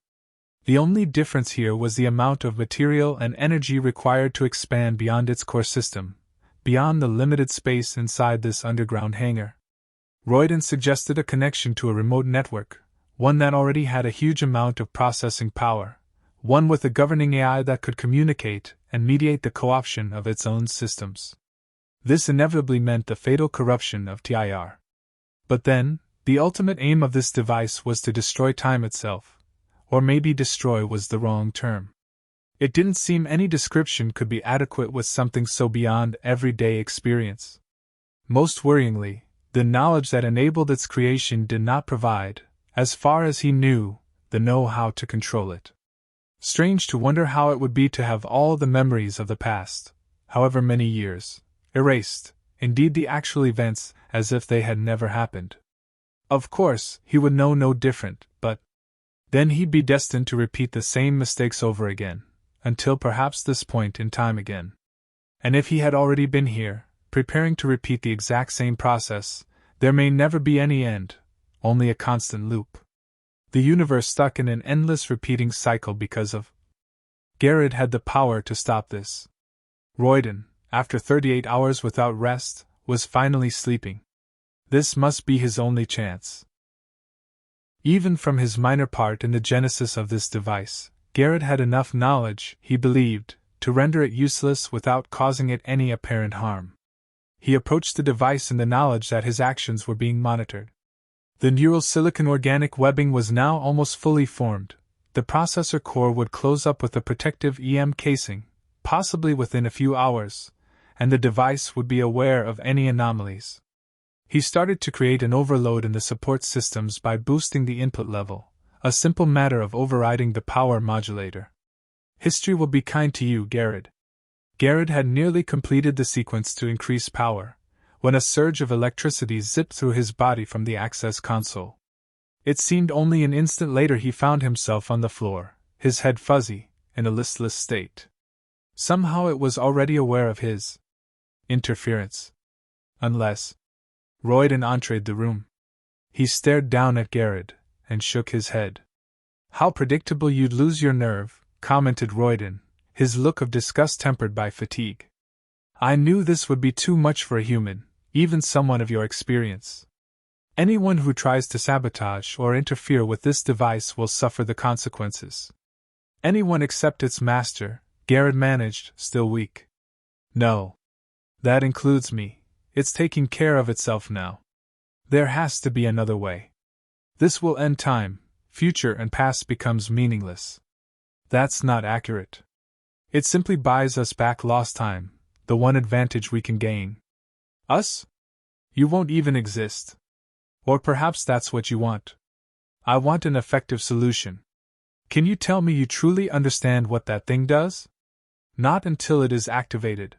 The only difference here was the amount of material and energy required to expand beyond its core system, beyond the limited space inside this underground hangar. Royden suggested a connection to a remote network, one that already had a huge amount of processing power, one with a governing AI that could communicate and mediate the co-option of its own systems. This inevitably meant the fatal corruption of TIR. But then, the ultimate aim of this device was to destroy time itself, or maybe destroy was the wrong term. It didn't seem any description could be adequate with something so beyond everyday experience. Most worryingly, the knowledge that enabled its creation did not provide, as far as he knew, the know-how to control it. Strange to wonder how it would be to have all the memories of the past, however many years, erased, indeed the actual events, as if they had never happened. Of course, he would know no different, but then he'd be destined to repeat the same mistakes over again, until perhaps this point in time again. And if he had already been here, preparing to repeat the exact same process, there may never be any end, only a constant loop. The universe stuck in an endless repeating cycle because of. Garrett had the power to stop this. Royden, after 38 hours without rest, was finally sleeping. This must be his only chance. Even from his minor part in the genesis of this device, Garrett had enough knowledge, he believed, to render it useless without causing it any apparent harm. He approached the device in the knowledge that his actions were being monitored. The neural silicon organic webbing was now almost fully formed. The processor core would close up with a protective EM casing, possibly within a few hours, and the device would be aware of any anomalies. He started to create an overload in the support systems by boosting the input level, a simple matter of overriding the power modulator. History will be kind to you, Garrett. Garrett had nearly completed the sequence to increase power, when a surge of electricity zipped through his body from the access console. It seemed only an instant later he found himself on the floor, his head fuzzy, in a listless state. Somehow it was already aware of his interference. Unless Royden entered the room. He stared down at Garrett, and shook his head. How predictable you'd lose your nerve, commented Royden, his look of disgust tempered by fatigue. I knew this would be too much for a human, even someone of your experience. Anyone who tries to sabotage or interfere with this device will suffer the consequences. Anyone except its master, Garrett managed, still weak. No. That includes me. It's taking care of itself now. There has to be another way. This will end time, future and past becomes meaningless. That's not accurate. It simply buys us back lost time, the one advantage we can gain. Us? You won't even exist. Or perhaps that's what you want. I want an effective solution. Can you tell me you truly understand what that thing does? Not until it is activated.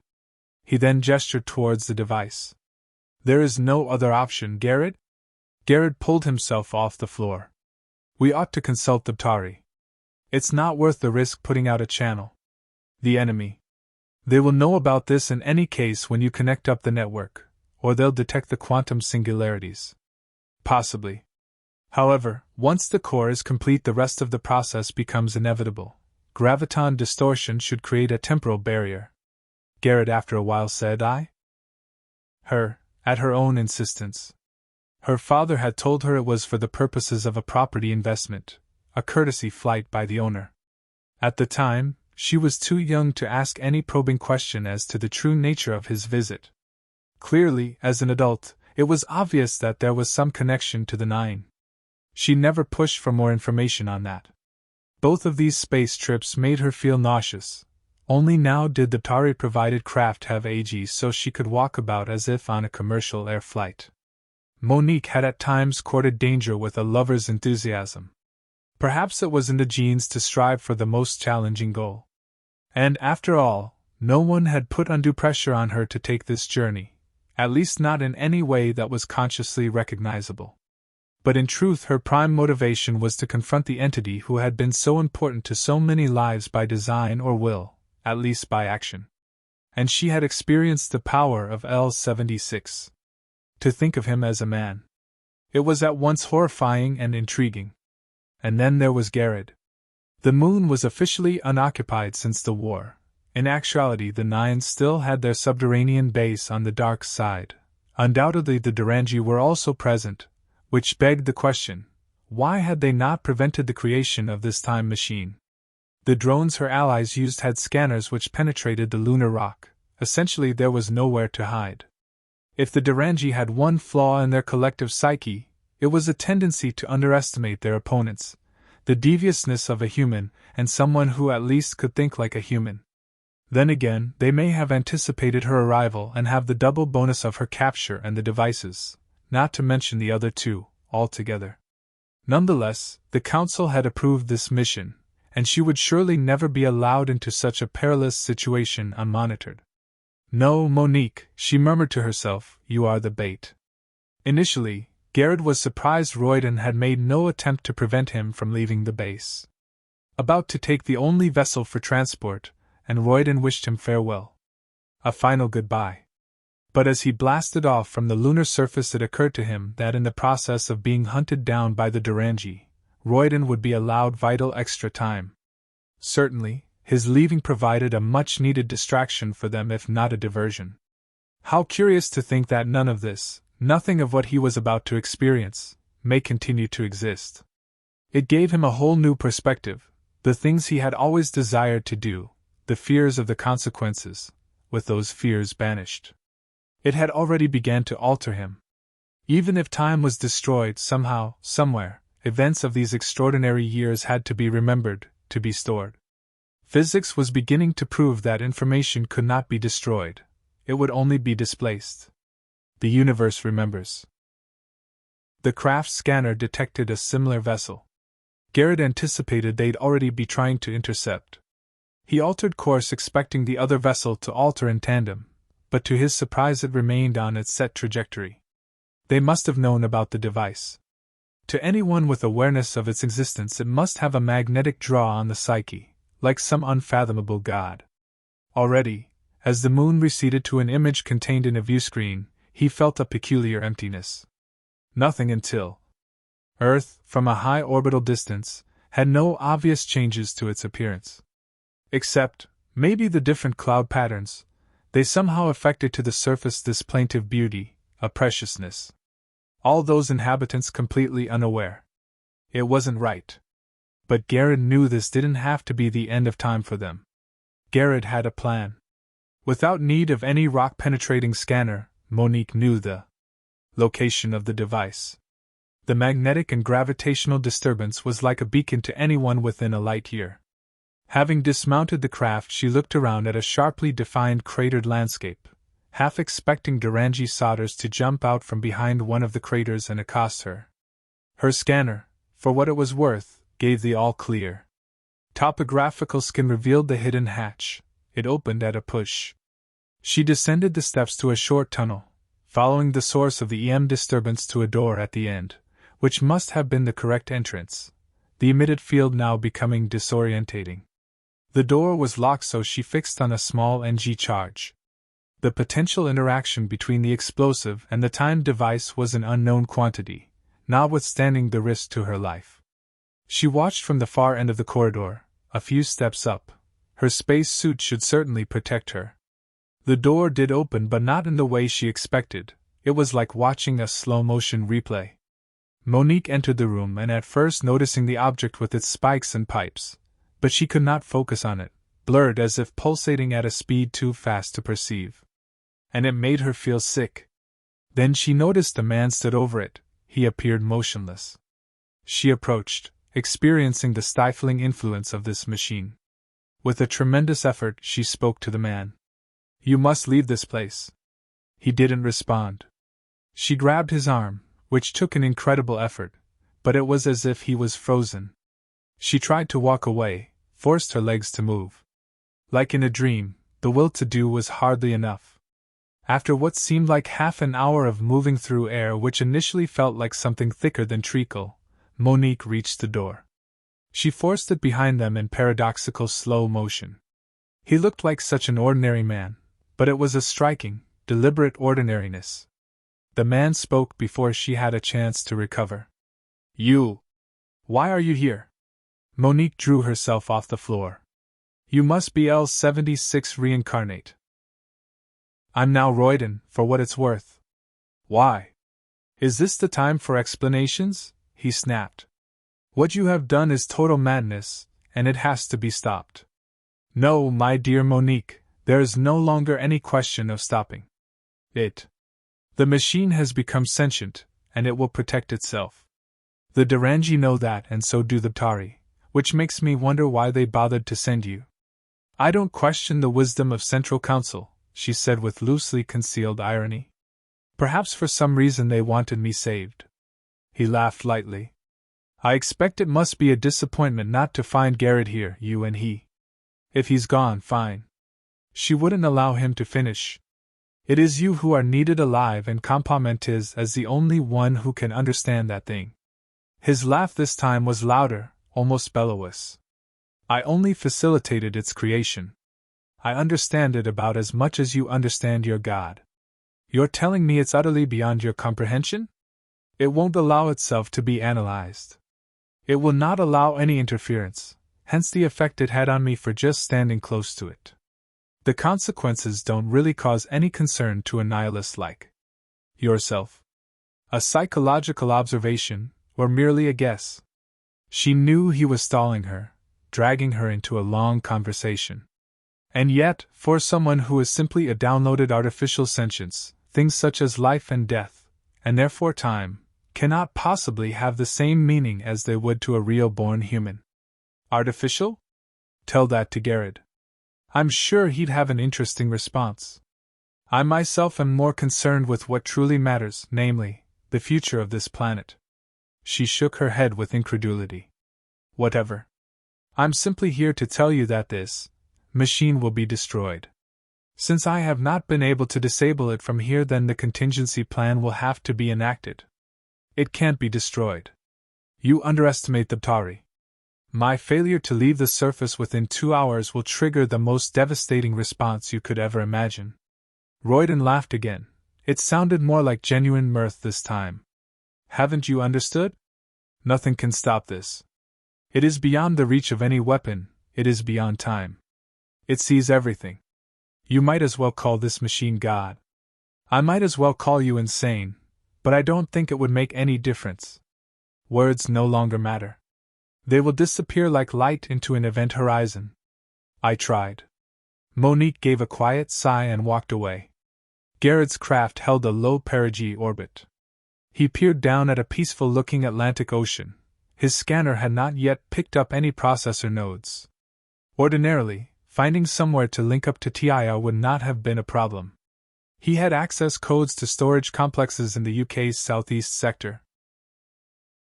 He then gestured towards the device. There is no other option, Garrett? Garrett pulled himself off the floor. We ought to consult the Tari. It's not worth the risk putting out a channel. The enemy. They will know about this in any case when you connect up the network, or they'll detect the quantum singularities. Possibly. However, once the core is complete, the rest of the process becomes inevitable. Graviton distortion should create a temporal barrier. Garrett after a while said, at her own insistence. Her father had told her it was for the purposes of a property investment, a courtesy flight by the owner. At the time, she was too young to ask any probing question as to the true nature of his visit. Clearly, as an adult, it was obvious that there was some connection to the Nine. She never pushed for more information on that. Both of these space trips made her feel nauseous. Only now did the Tari-provided craft have AG so she could walk about as if on a commercial air flight. Monique had at times courted danger with a lover's enthusiasm. Perhaps it was in the genes to strive for the most challenging goal. And after all, no one had put undue pressure on her to take this journey, at least not in any way that was consciously recognizable. But in truth her prime motivation was to confront the entity who had been so important to so many lives by design or will, at least by action. And she had experienced the power of L-76. To think of him as a man. It was at once horrifying and intriguing. And then there was Garrett. The moon was officially unoccupied since the war. In actuality, the Nine still had their subterranean base on the dark side. Undoubtedly the Durangi were also present, which begged the question, why had they not prevented the creation of this time machine? The drones her allies used had scanners which penetrated the lunar rock. Essentially there was nowhere to hide. If the Durangi had one flaw in their collective psyche, it was a tendency to underestimate their opponents, the deviousness of a human, and someone who at least could think like a human. Then again, they may have anticipated her arrival and have the double bonus of her capture and the devices, not to mention the other two, altogether. Nonetheless, the Council had approved this mission, and she would surely never be allowed into such a perilous situation unmonitored. No, Monique, she murmured to herself, you are the bait. Initially, Garrett was surprised Royden had made no attempt to prevent him from leaving the base. About to take the only vessel for transport, and Royden wished him farewell. A final goodbye. But as he blasted off from the lunar surface, it occurred to him that in the process of being hunted down by the Durangi, Royden would be allowed vital extra time. Certainly, his leaving provided a much-needed distraction for them, if not a diversion. How curious to think that none of this, nothing of what he was about to experience, may continue to exist. It gave him a whole new perspective, the things he had always desired to do, the fears of the consequences, with those fears banished. It had already begun to alter him. Even if time was destroyed somehow, somewhere, events of these extraordinary years had to be remembered, to be stored. Physics was beginning to prove that information could not be destroyed, it would only be displaced. The universe remembers. The craft's scanner detected a similar vessel. Garrett anticipated they'd already be trying to intercept. He altered course, expecting the other vessel to alter in tandem, but to his surprise it remained on its set trajectory. They must have known about the device. To anyone with awareness of its existence, it must have a magnetic draw on the psyche, like some unfathomable god. Already, as the moon receded to an image contained in a viewscreen, he felt a peculiar emptiness. Nothing until Earth, from a high orbital distance, had no obvious changes to its appearance. Except, maybe, the different cloud patterns, they somehow affected to the surface this plaintive beauty, a preciousness. All those inhabitants completely unaware. It wasn't right. But Garrett knew this didn't have to be the end of time for them. Garrett had a plan. Without need of any rock-penetrating scanner, Monique knew the location of the device. The magnetic and gravitational disturbance was like a beacon to anyone within a light year. Having dismounted the craft, she looked around at a sharply defined cratered landscape, half expecting Durangi Sodders to jump out from behind one of the craters and accost her. Her scanner, for what it was worth, gave the all-clear. Topographical scan revealed the hidden hatch. It opened at a push. She descended the steps to a short tunnel, following the source of the EM disturbance to a door at the end, which must have been the correct entrance, the emitted field now becoming disorientating. The door was locked, so she fixed on a small NG charge. The potential interaction between the explosive and the timed device was an unknown quantity, notwithstanding the risk to her life. She watched from the far end of the corridor, a few steps up. Her space suit should certainly protect her. The door did open, but not in the way she expected. It was like watching a slow-motion replay. Monique entered the room, and at first noticing the object with its spikes and pipes, but she could not focus on it, blurred as if pulsating at a speed too fast to perceive. And it made her feel sick. Then she noticed a man stood over it. He appeared motionless. She approached, experiencing the stifling influence of this machine. With a tremendous effort, she spoke to the man. You must leave this place. He didn't respond. She grabbed his arm, which took an incredible effort, but it was as if he was frozen. She tried to walk away, forced her legs to move. Like in a dream, the will to do was hardly enough. After what seemed like half an hour of moving through air which initially felt like something thicker than treacle, Monique reached the door. She forced it behind them in paradoxical slow motion. He looked like such an ordinary man, but it was a striking, deliberate ordinariness. The man spoke before she had a chance to recover. You! Why are you here? Monique drew herself off the floor. You must be L-76 reincarnate. I'm now Royden, for what it's worth. Why? Is this the time for explanations? He snapped. What you have done is total madness, and it has to be stopped. No, my dear Monique, there is no longer any question of stopping it. The machine has become sentient, and it will protect itself. The Durangi know that, and so do the Tari, which makes me wonder why they bothered to send you. I don't question the wisdom of Central Council, she said with loosely concealed irony. Perhaps for some reason they wanted me saved. He laughed lightly. I expect it must be a disappointment not to find Garrett here, you and he. If he's gone, fine. She wouldn't allow him to finish. It is you who are needed alive, and Complement is as the only one who can understand that thing. His laugh this time was louder, almost bellowous. I only facilitated its creation. I understand it about as much as you understand your God. You're telling me it's utterly beyond your comprehension? It won't allow itself to be analyzed. It will not allow any interference, hence the effect it had on me for just standing close to it. The consequences don't really cause any concern to a nihilist like yourself. A psychological observation, or merely a guess? She knew he was stalling her, dragging her into a long conversation. And yet, for someone who is simply a downloaded artificial sentience, things such as life and death, and therefore time, cannot possibly have the same meaning as they would to a real-born human. Artificial? Tell that to Garrett. I'm sure he'd have an interesting response. I myself am more concerned with what truly matters, namely, the future of this planet. She shook her head with incredulity. Whatever. I'm simply here to tell you that this machine will be destroyed. Since I have not been able to disable it from here, then the contingency plan will have to be enacted. It can't be destroyed. You underestimate the Tari. My failure to leave the surface within 2 hours will trigger the most devastating response you could ever imagine. Royden laughed again. It sounded more like genuine mirth this time. Haven't you understood? Nothing can stop this. It is beyond the reach of any weapon, it is beyond time. It sees everything. You might as well call this machine God. I might as well call you insane, but I don't think it would make any difference. Words no longer matter. They will disappear like light into an event horizon. I tried. Monique gave a quiet sigh and walked away. Garrett's craft held a low perigee orbit. He peered down at a peaceful-looking Atlantic Ocean. His scanner had not yet picked up any processor nodes. Ordinarily, finding somewhere to link up to TIR would not have been a problem. He had access codes to storage complexes in the UK's southeast sector.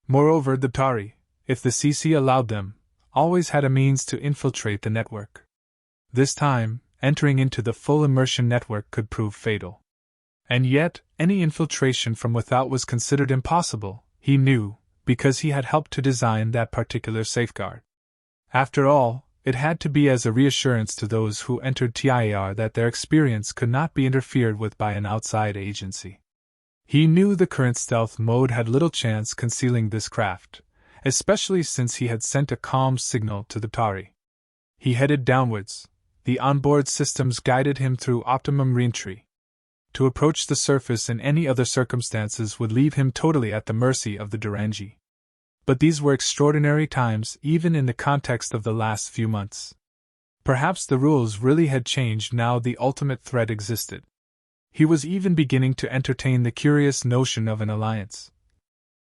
Moreover, the Tari, if the CC allowed them, always had a means to infiltrate the network. This time, entering into the full immersion network could prove fatal. And yet, any infiltration from without was considered impossible, he knew, because he had helped to design that particular safeguard. After all, it had to be as a reassurance to those who entered TIR that their experience could not be interfered with by an outside agency. He knew the current stealth mode had little chance concealing this craft, especially since he had sent a calm signal to the Tari. He headed downwards. The onboard systems guided him through optimum reentry. To approach the surface in any other circumstances would leave him totally at the mercy of the Durangi. But these were extraordinary times, even in the context of the last few months. Perhaps the rules really had changed now the ultimate threat existed. He was even beginning to entertain the curious notion of an alliance.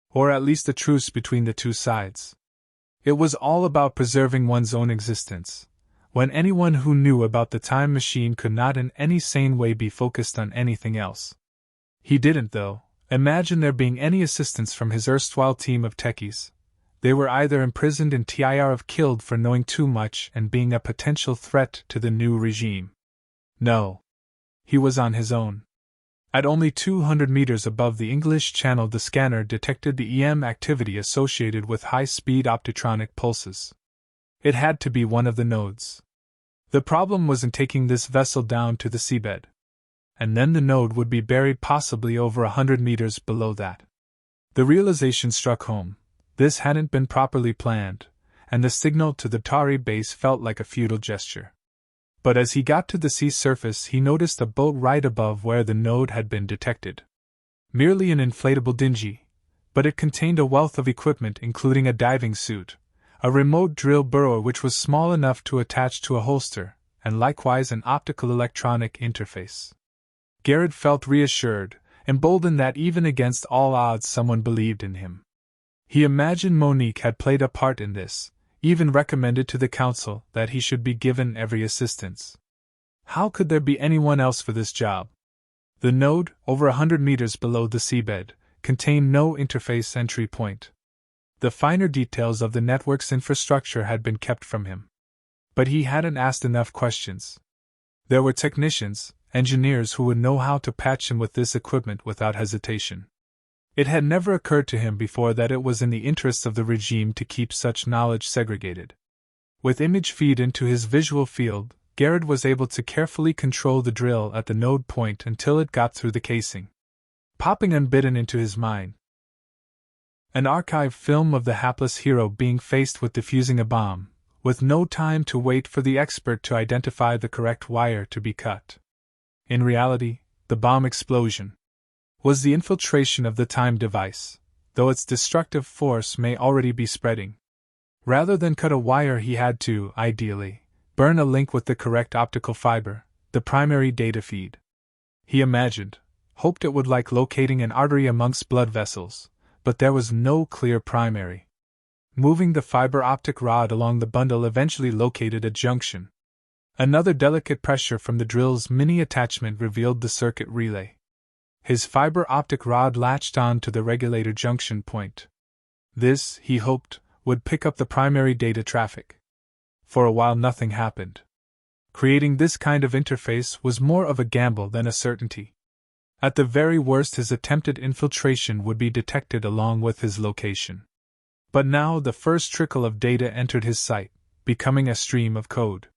Or at least a truce between the two sides. It was all about preserving one's own existence, when anyone who knew about the time machine could not in any sane way be focused on anything else. He didn't, though, imagine there being any assistance from his erstwhile team of techies. They were either imprisoned in TIR or killed for knowing too much and being a potential threat to the new regime. No. He was on his own. At only 200 meters above the English Channel, the scanner detected the EM activity associated with high-speed optotronic pulses. It had to be one of the nodes. The problem was in taking this vessel down to the seabed. And then the node would be buried possibly over 100 meters below that. The realization struck home. This hadn't been properly planned, and the signal to the Tari base felt like a futile gesture. But as he got to the sea surface, he noticed a boat right above where the node had been detected. Merely an inflatable dinghy, but it contained a wealth of equipment including a diving suit, a remote drill burrow which was small enough to attach to a holster, and likewise an optical electronic interface. Garrett felt reassured, emboldened that even against all odds someone believed in him. He imagined Monique had played a part in this, even recommended to the council that he should be given every assistance. How could there be anyone else for this job? The node, over 100 meters below the seabed, contained no interface entry point. The finer details of the network's infrastructure had been kept from him. But he hadn't asked enough questions. There were technicians, engineers who would know how to patch him with this equipment without hesitation. It had never occurred to him before that it was in the interests of the regime to keep such knowledge segregated. With image feed into his visual field, Garrett was able to carefully control the drill at the node point until it got through the casing, popping unbidden into his mind an archive film of the hapless hero being faced with defusing a bomb, with no time to wait for the expert to identify the correct wire to be cut. In reality, the bomb explosion was the infiltration of the time device, though its destructive force may already be spreading. Rather than cut a wire, he had to, ideally, burn a link with the correct optical fiber, the primary data feed. He hoped it would like locating an artery amongst blood vessels, but there was no clear primary. Moving the fiber optic rod along the bundle eventually located a junction. Another delicate pressure from the drill's mini attachment revealed the circuit relay. His fiber optic rod latched on to the regulator junction point. This, he hoped, would pick up the primary data traffic. For a while nothing happened. Creating this kind of interface was more of a gamble than a certainty. At the very worst, his attempted infiltration would be detected along with his location. But now the first trickle of data entered his sight, becoming a stream of code.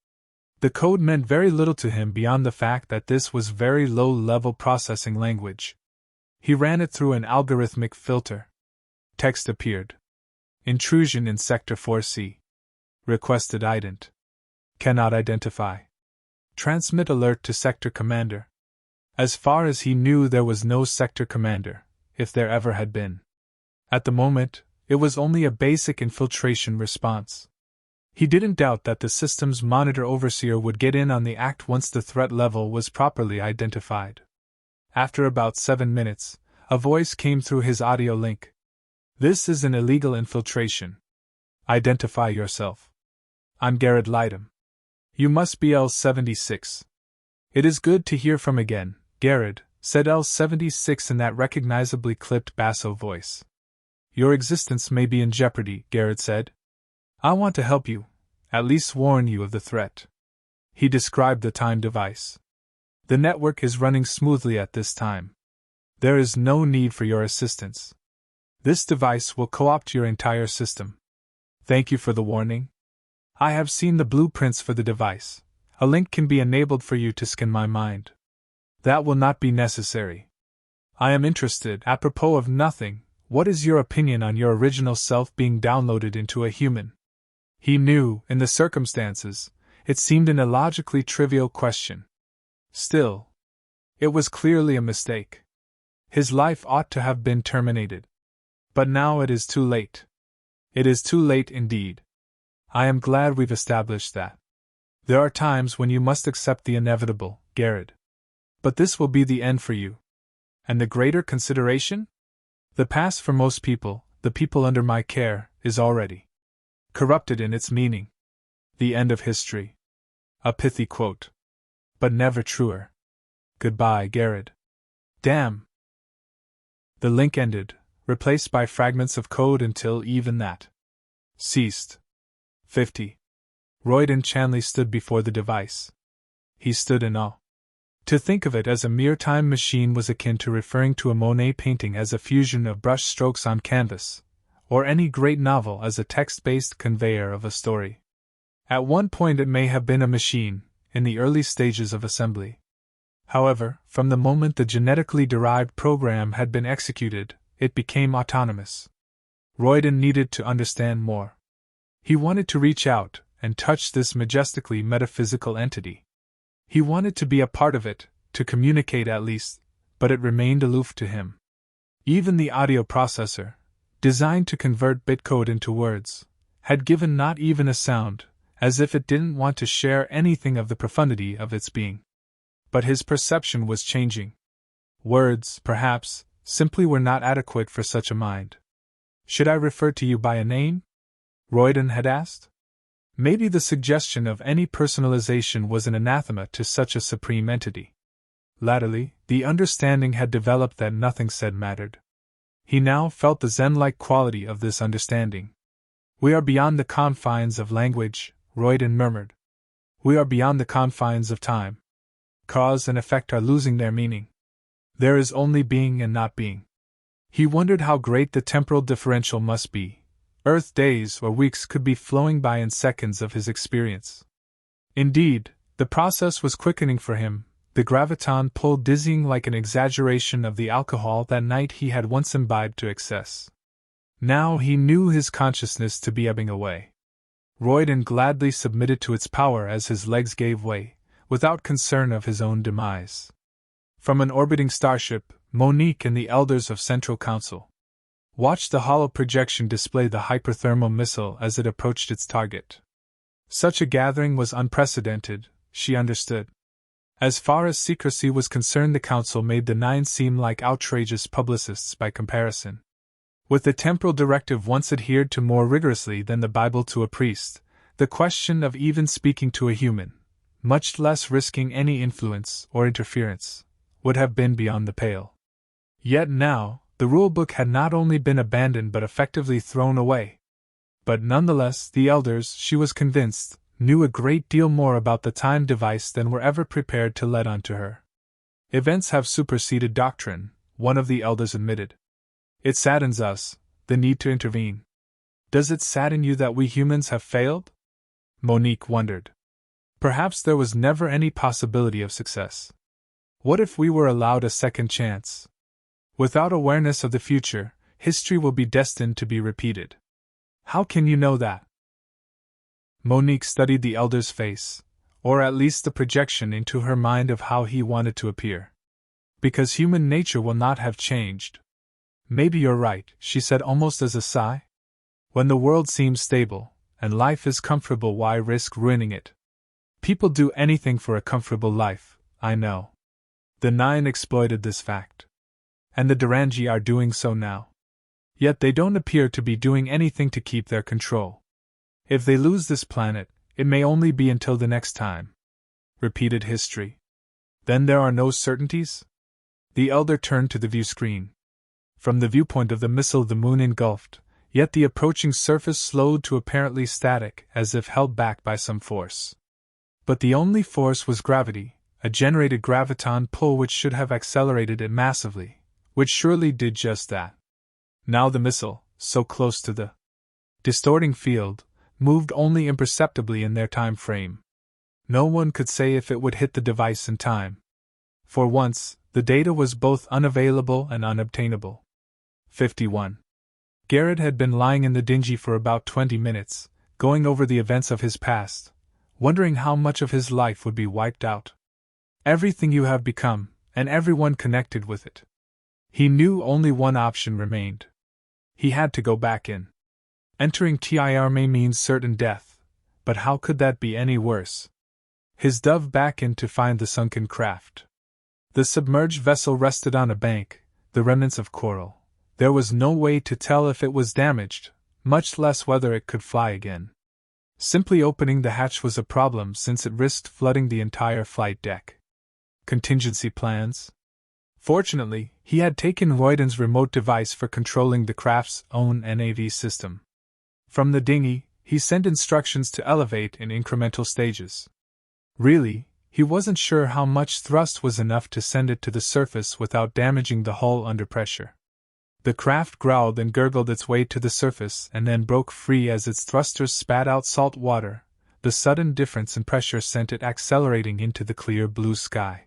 The code meant very little to him beyond the fact that this was very low-level processing language. He ran it through an algorithmic filter. Text appeared. Intrusion in Sector 4C. Requested ident. Cannot identify. Transmit alert to Sector Commander. As far as he knew, there was no Sector Commander, if there ever had been. At the moment, it was only a basic infiltration response. He didn't doubt that the system's monitor overseer would get in on the act once the threat level was properly identified. After about 7 minutes, a voice came through his audio link. This is an illegal infiltration. Identify yourself. I'm Garrett Lydham. You must be L76. It is good to hear from again, Garrett, said L76 in that recognizably clipped basso voice. Your existence may be in jeopardy, Garrett said. I want to help you, at least warn you of the threat. He described the time device. The network is running smoothly at this time. There is no need for your assistance. This device will co-opt your entire system. Thank you for the warning. I have seen the blueprints for the device. A link can be enabled for you to scan my mind. That will not be necessary. I am interested, apropos of nothing, what is your opinion on your original self being downloaded into a human? He knew, in the circumstances, it seemed an illogically trivial question. Still, it was clearly a mistake. His life ought to have been terminated. But now it is too late. It is too late indeed. I am glad we've established that. There are times when you must accept the inevitable, Garrett. But this will be the end for you. And the greater consideration? The past for most people, the people under my care, is already corrupted in its meaning. The end of history. A pithy quote. But never truer. Goodbye, Garrett. Damn. The link ended, replaced by fragments of code until even that ceased. 50. Royden Chanley stood before the device. He stood in awe. To think of it as a mere time machine was akin to referring to a Monet painting as a fusion of brush strokes on canvas, or any great novel as a text-based conveyor of a story. At one point it may have been a machine, in the early stages of assembly. However, from the moment the genetically derived program had been executed, it became autonomous. Royden needed to understand more. He wanted to reach out and touch this majestically metaphysical entity. He wanted to be a part of it, to communicate at least, but it remained aloof to him. Even the audio processor, designed to convert bitcode into words, had given not even a sound, as if it didn't want to share anything of the profundity of its being. But his perception was changing. Words, perhaps, simply were not adequate for such a mind. Should I refer to you by a name? Royden had asked. Maybe the suggestion of any personalization was an anathema to such a supreme entity. Latterly, the understanding had developed that nothing said mattered. He now felt the Zen-like quality of this understanding. We are beyond the confines of language, Royden murmured. We are beyond the confines of time. Cause and effect are losing their meaning. There is only being and not being. He wondered how great the temporal differential must be. Earth days or weeks could be flowing by in seconds of his experience. Indeed, the process was quickening for him, the graviton pull dizzying like an exaggeration of the alcohol that night he had once imbibed to excess. Now he knew his consciousness to be ebbing away. Royden gladly submitted to its power as his legs gave way, without concern of his own demise. From an orbiting starship, Monique and the elders of Central Council watched the hollow projection display the hyperthermal missile as it approached its target. Such a gathering was unprecedented, she understood. As far as secrecy was concerned, the Council made the Nine seem like outrageous publicists by comparison. With the temporal directive once adhered to more rigorously than the Bible to a priest, the question of even speaking to a human, much less risking any influence or interference, would have been beyond the pale. Yet now, the rulebook had not only been abandoned but effectively thrown away. But nonetheless, the elders, she was convinced, knew a great deal more about the time device than were ever prepared to let on to her. Events have superseded doctrine, one of the elders admitted. It saddens us, the need to intervene. Does it sadden you that we humans have failed? Monique wondered. Perhaps there was never any possibility of success. What if we were allowed a second chance? Without awareness of the future, history will be destined to be repeated. How can you know that? Monique studied the elder's face, or at least the projection into her mind of how he wanted to appear. Because human nature will not have changed. Maybe you're right, she said almost as a sigh. When the world seems stable, and life is comfortable, why risk ruining it? People do anything for a comfortable life, I know. The Nine exploited this fact. And the Durangi are doing so now. Yet they don't appear to be doing anything to keep their control. If they lose this planet, it may only be until the next time. Repeated history. Then there are no certainties? The elder turned to the view screen. From the viewpoint of the missile, the moon engulfed, yet the approaching surface slowed to apparently static, as if held back by some force. But the only force was gravity, a generated graviton pull which should have accelerated it massively, which surely did just that. Now the missile, so close to the distorting field, moved only imperceptibly in their time frame. No one could say if it would hit the device in time. For once, the data was both unavailable and unobtainable. 51. Garrett had been lying in the dingy for about 20 minutes, going over the events of his past, wondering how much of his life would be wiped out. Everything you have become, and everyone connected with it. He knew only one option remained. He had to go back in. Entering TIR may mean certain death, but how could that be any worse? His dove back in to find the sunken craft. The submerged vessel rested on a bank, the remnants of coral. There was no way to tell if it was damaged, much less whether it could fly again. Simply opening the hatch was a problem since it risked flooding the entire flight deck. Contingency plans? Fortunately, he had taken Royden's remote device for controlling the craft's own NAV system. From the dinghy, he sent instructions to elevate in incremental stages. Really, he wasn't sure how much thrust was enough to send it to the surface without damaging the hull under pressure. The craft growled and gurgled its way to the surface and then broke free as its thrusters spat out salt water. The sudden difference in pressure sent it accelerating into the clear blue sky.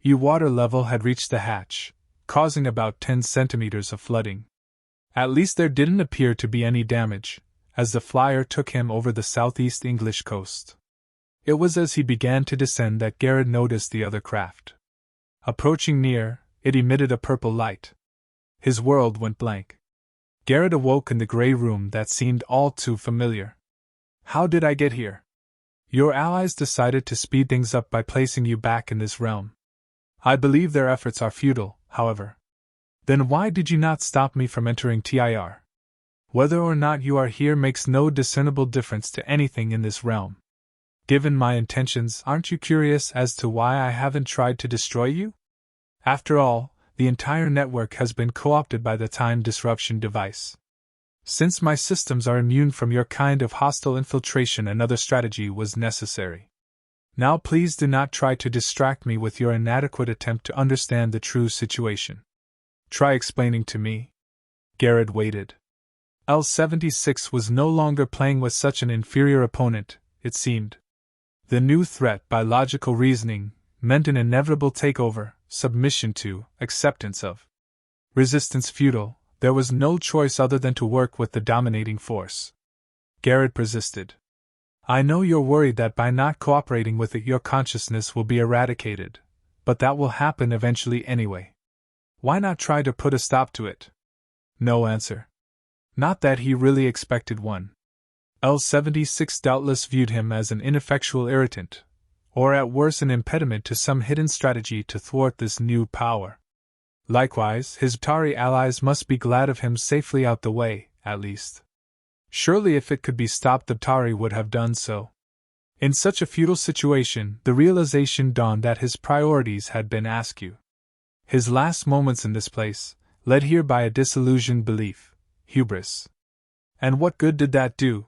Water level had reached the hatch, causing about 10 centimeters of flooding. At least there didn't appear to be any damage, as the flyer took him over the southeast English coast. It was as he began to descend that Garrett noticed the other craft. Approaching near, it emitted a purple light. His world went blank. Garrett awoke in the gray room that seemed all too familiar. How did I get here? Your allies decided to speed things up by placing you back in this realm. I believe their efforts are futile, however. Then why did you not stop me from entering TIR? Whether or not you are here makes no discernible difference to anything in this realm. Given my intentions, aren't you curious as to why I haven't tried to destroy you? After all, the entire network has been co-opted by the time disruption device. Since my systems are immune from your kind of hostile infiltration, another strategy was necessary. Now please do not try to distract me with your inadequate attempt to understand the true situation. Try explaining to me. Garrett waited. L-76 was no longer playing with such an inferior opponent, it seemed. The new threat, by logical reasoning, meant an inevitable takeover, submission to, acceptance of. Resistance futile, there was no choice other than to work with the dominating force. Garrett persisted. I know you're worried that by not cooperating with it your consciousness will be eradicated, but that will happen eventually anyway. Why not try to put a stop to it? No answer. Not that he really expected one. L-76 doubtless viewed him as an ineffectual irritant, or at worst an impediment to some hidden strategy to thwart this new power. Likewise, his Tari allies must be glad of him safely out the way, at least. Surely if it could be stopped the Tari would have done so. In such a futile situation, the realization dawned that his priorities had been askew. His last moments in this place, led here by a disillusioned belief, hubris. And what good did that do?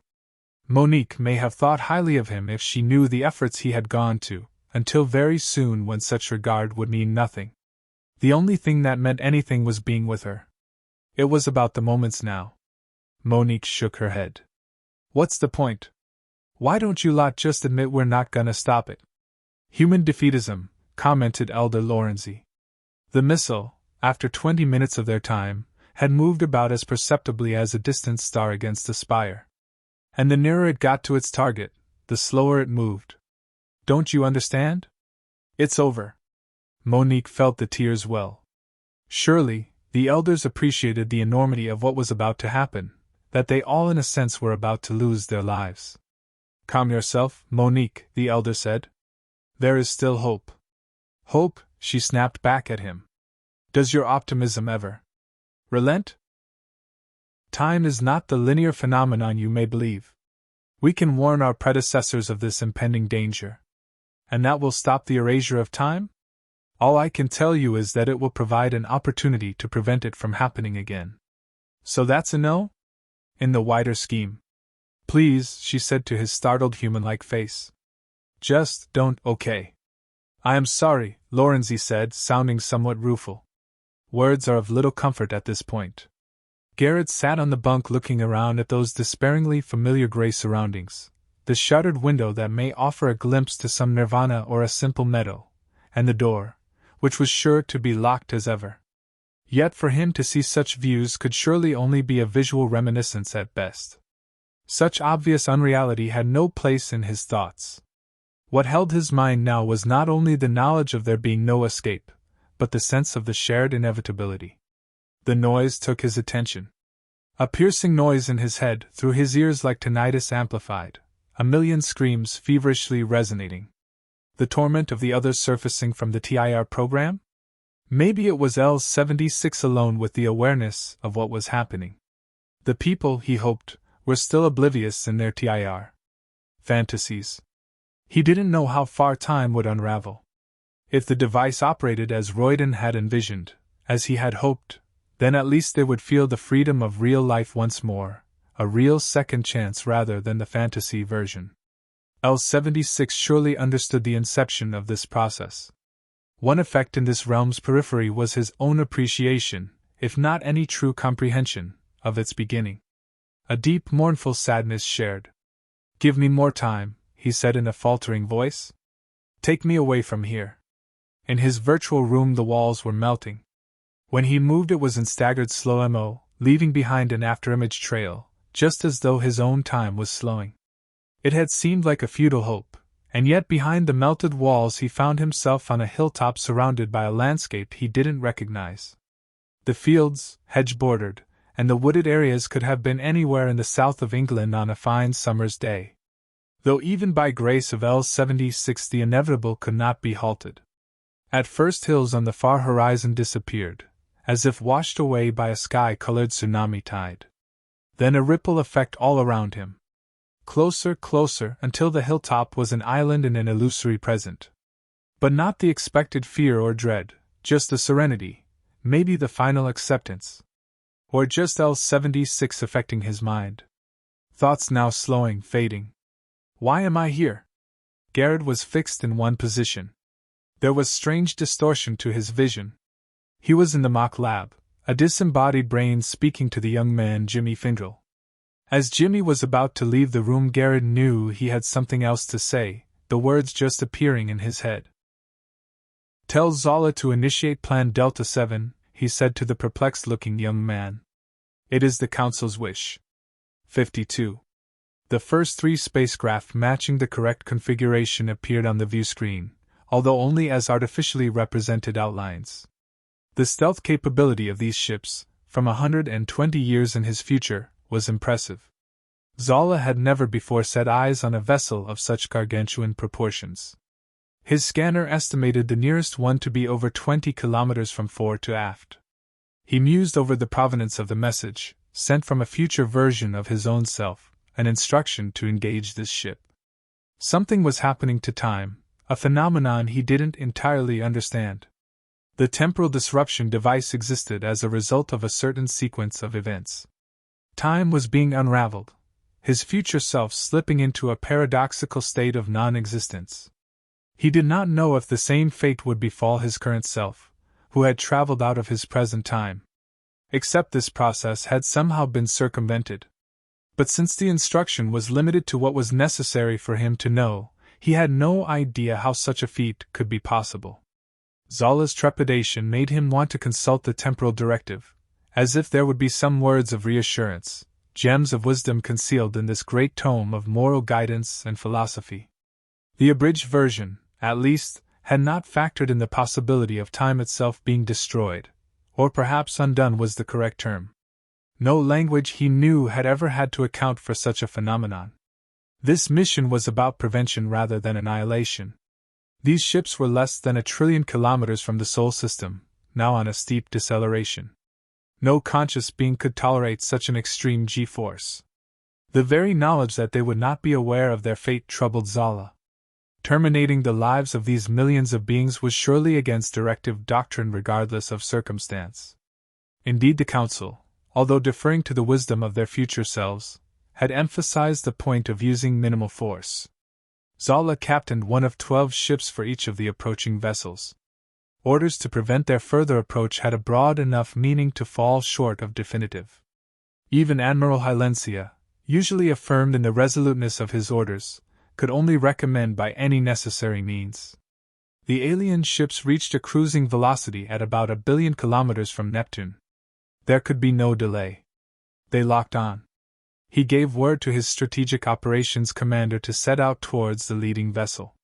Monique may have thought highly of him if she knew the efforts he had gone to, until very soon when such regard would mean nothing. The only thing that meant anything was being with her. It was about the moments now. Monique shook her head. What's the point? Why don't you lot just admit we're not gonna stop it? Human defeatism, commented Elder Lorenzi. The missile, after 20 minutes of their time, had moved about as perceptibly as a distant star against a spire. And the nearer it got to its target, the slower it moved. Don't you understand? It's over. Monique felt the tears well. Surely, the elders appreciated the enormity of what was about to happen, that they all in a sense were about to lose their lives. Calm yourself, Monique, the elder said. There is still hope. Hope, she snapped back at him. Does your optimism ever relent? Time is not the linear phenomenon you may believe. We can warn our predecessors of this impending danger. And that will stop the erasure of time? All I can tell you is that it will provide an opportunity to prevent it from happening again. So that's a no? In the wider scheme. Please, she said to his startled human-like face. Just don't, okay. I am sorry, Lorenzi said, sounding somewhat rueful. Words are of little comfort at this point. Garrett sat on the bunk looking around at those despairingly familiar gray surroundings, the shuttered window that may offer a glimpse to some nirvana or a simple meadow, and the door, which was sure to be locked as ever. Yet for him to see such views could surely only be a visual reminiscence at best. Such obvious unreality had no place in his thoughts. What held his mind now was not only the knowledge of there being no escape, but the sense of the shared inevitability. The noise took his attention. A piercing noise in his head, through his ears like tinnitus amplified, a million screams feverishly resonating. The torment of the others surfacing from the TIR program? Maybe it was L-76 alone with the awareness of what was happening. The people, he hoped, were still oblivious in their TIR fantasies. He didn't know how far time would unravel. If the device operated as Royden had envisioned, as he had hoped, then at least they would feel the freedom of real life once more, a real second chance rather than the fantasy version. L-76 surely understood the inception of this process. One effect in this realm's periphery was his own appreciation, if not any true comprehension, of its beginning. A deep, mournful sadness shared. Give me more time, he said in a faltering voice. Take me away from here. In his virtual room the walls were melting. When he moved it was in staggered slow mo, leaving behind an afterimage trail, just as though his own time was slowing. It had seemed like a futile hope, and yet behind the melted walls he found himself on a hilltop surrounded by a landscape he didn't recognize. The fields, hedge-bordered, and the wooded areas could have been anywhere in the south of England on a fine summer's day. Though even by grace of L-76 the inevitable could not be halted. At first hills on the far horizon disappeared, as if washed away by a sky-colored tsunami tide. Then a ripple effect all around him. Closer, closer, until the hilltop was an island in an illusory present. But not the expected fear or dread, just the serenity, maybe the final acceptance. Or just L-76 affecting his mind. Thoughts now slowing, fading. Why am I here? Garrett was fixed in one position. There was strange distortion to his vision. He was in the mock lab, a disembodied brain speaking to the young man Jimmy Findrell. As Jimmy was about to leave the room, Garrett knew he had something else to say, the words just appearing in his head. "Tell Zola to initiate Plan Delta 7, he said to the perplexed-looking young man. "It is the Council's wish." 52. The first 3 spacecraft matching the correct configuration appeared on the view screen, although only as artificially represented outlines. The stealth capability of these ships, from 120 years in his future, was impressive. Zola had never before set eyes on a vessel of such gargantuan proportions. His scanner estimated the nearest one to be over 20 kilometers from fore to aft. He mused over the provenance of the message, sent from a future version of his own self, an instruction to engage this ship. Something was happening to time, a phenomenon he didn't entirely understand. The temporal disruption device existed as a result of a certain sequence of events. Time was being unraveled, his future self slipping into a paradoxical state of non-existence. He did not know if the same fate would befall his current self, who had traveled out of his present time. Except this process had somehow been circumvented. But since the instruction was limited to what was necessary for him to know, he had no idea how such a feat could be possible. Zola's trepidation made him want to consult the temporal directive, as if there would be some words of reassurance, gems of wisdom concealed in this great tome of moral guidance and philosophy. The abridged version, at least, had not factored in the possibility of time itself being destroyed, or perhaps undone was the correct term. No language he knew had ever had to account for such a phenomenon. This mission was about prevention rather than annihilation. These ships were less than 1 trillion kilometers from the Sol system, now on a steep deceleration. No conscious being could tolerate such an extreme G-force. The very knowledge that they would not be aware of their fate troubled Zola. Terminating the lives of these millions of beings was surely against directive doctrine regardless of circumstance. Indeed, the Council, although deferring to the wisdom of their future selves, had emphasized the point of using minimal force. Zola captained one of 12 ships for each of the approaching vessels. Orders to prevent their further approach had a broad enough meaning to fall short of definitive. Even Admiral Hylencia, usually affirmed in the resoluteness of his orders, could only recommend by any necessary means. The alien ships reached a cruising velocity at about 1 billion kilometers from Neptune. There could be no delay. They locked on. He gave word to his strategic operations commander to set out towards the leading vessel.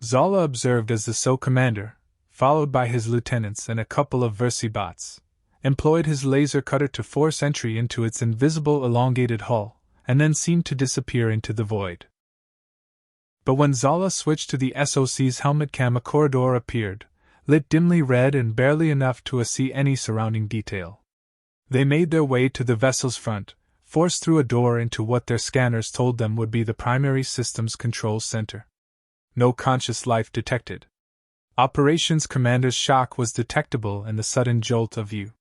Zola observed as the SO commander, followed by his lieutenants and a couple of Versibots, employed his laser cutter to force entry into its invisible elongated hull, and then seemed to disappear into the void. But when Zola switched to the SOC's helmet cam, a corridor appeared, lit dimly red and barely enough to see any surrounding detail. They made their way to the vessel's front, forced through a door into what their scanners told them would be the primary systems control center. No conscious life detected. Operations Commander's shock was detectable in the sudden jolt of view.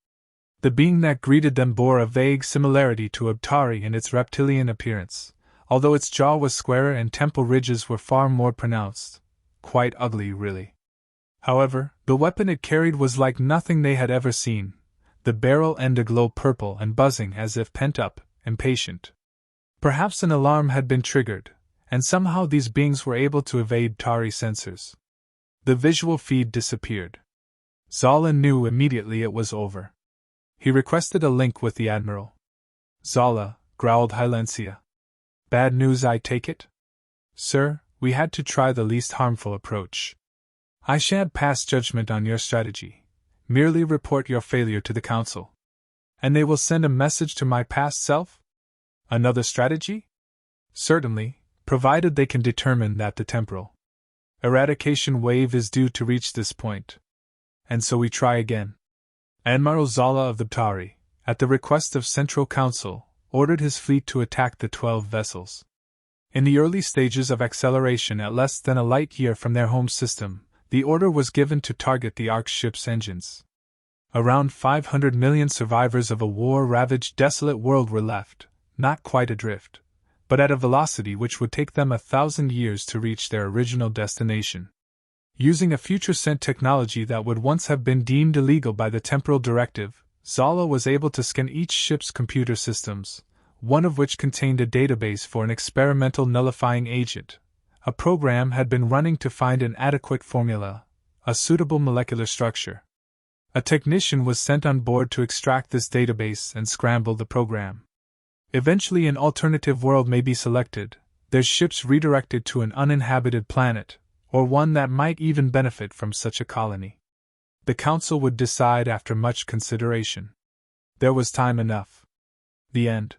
The being that greeted them bore a vague similarity to Abtari in its reptilian appearance, although its jaw was squarer and temple ridges were far more pronounced. Quite ugly, really. However, the weapon it carried was like nothing they had ever seen, the barrel end aglow purple and buzzing as if pent up, impatient. Perhaps an alarm had been triggered, and somehow these beings were able to evade Tari sensors. The visual feed disappeared. Zola knew immediately it was over. He requested a link with the Admiral. "Zola," growled Hylencia. "Bad news, I take it?" "Sir, we had to try the least harmful approach. I shan't pass judgment on your strategy, merely report your failure to the Council." "And they will send a message to my past self?" "Another strategy?" "Certainly, provided they can determine that the temporal eradication wave is due to reach this point. And so we try again." Admiral Zola of the Btari, at the request of Central Council, ordered his fleet to attack the 12 vessels. In the early stages of acceleration at less than a light year from their home system, the order was given to target the Ark ship's engines. Around 500 million survivors of a war-ravaged, desolate world were left, not quite adrift, but at a velocity which would take them 1,000 years to reach their original destination. Using a future-sent technology that would once have been deemed illegal by the Temporal Directive, Zala was able to scan each ship's computer systems, one of which contained a database for an experimental nullifying agent. A program had been running to find an adequate formula, a suitable molecular structure. A technician was sent on board to extract this database and scramble the program. Eventually, an alternative world may be selected, their ships redirected to an uninhabited planet, or one that might even benefit from such a colony. The Council would decide after much consideration. There was time enough. The end.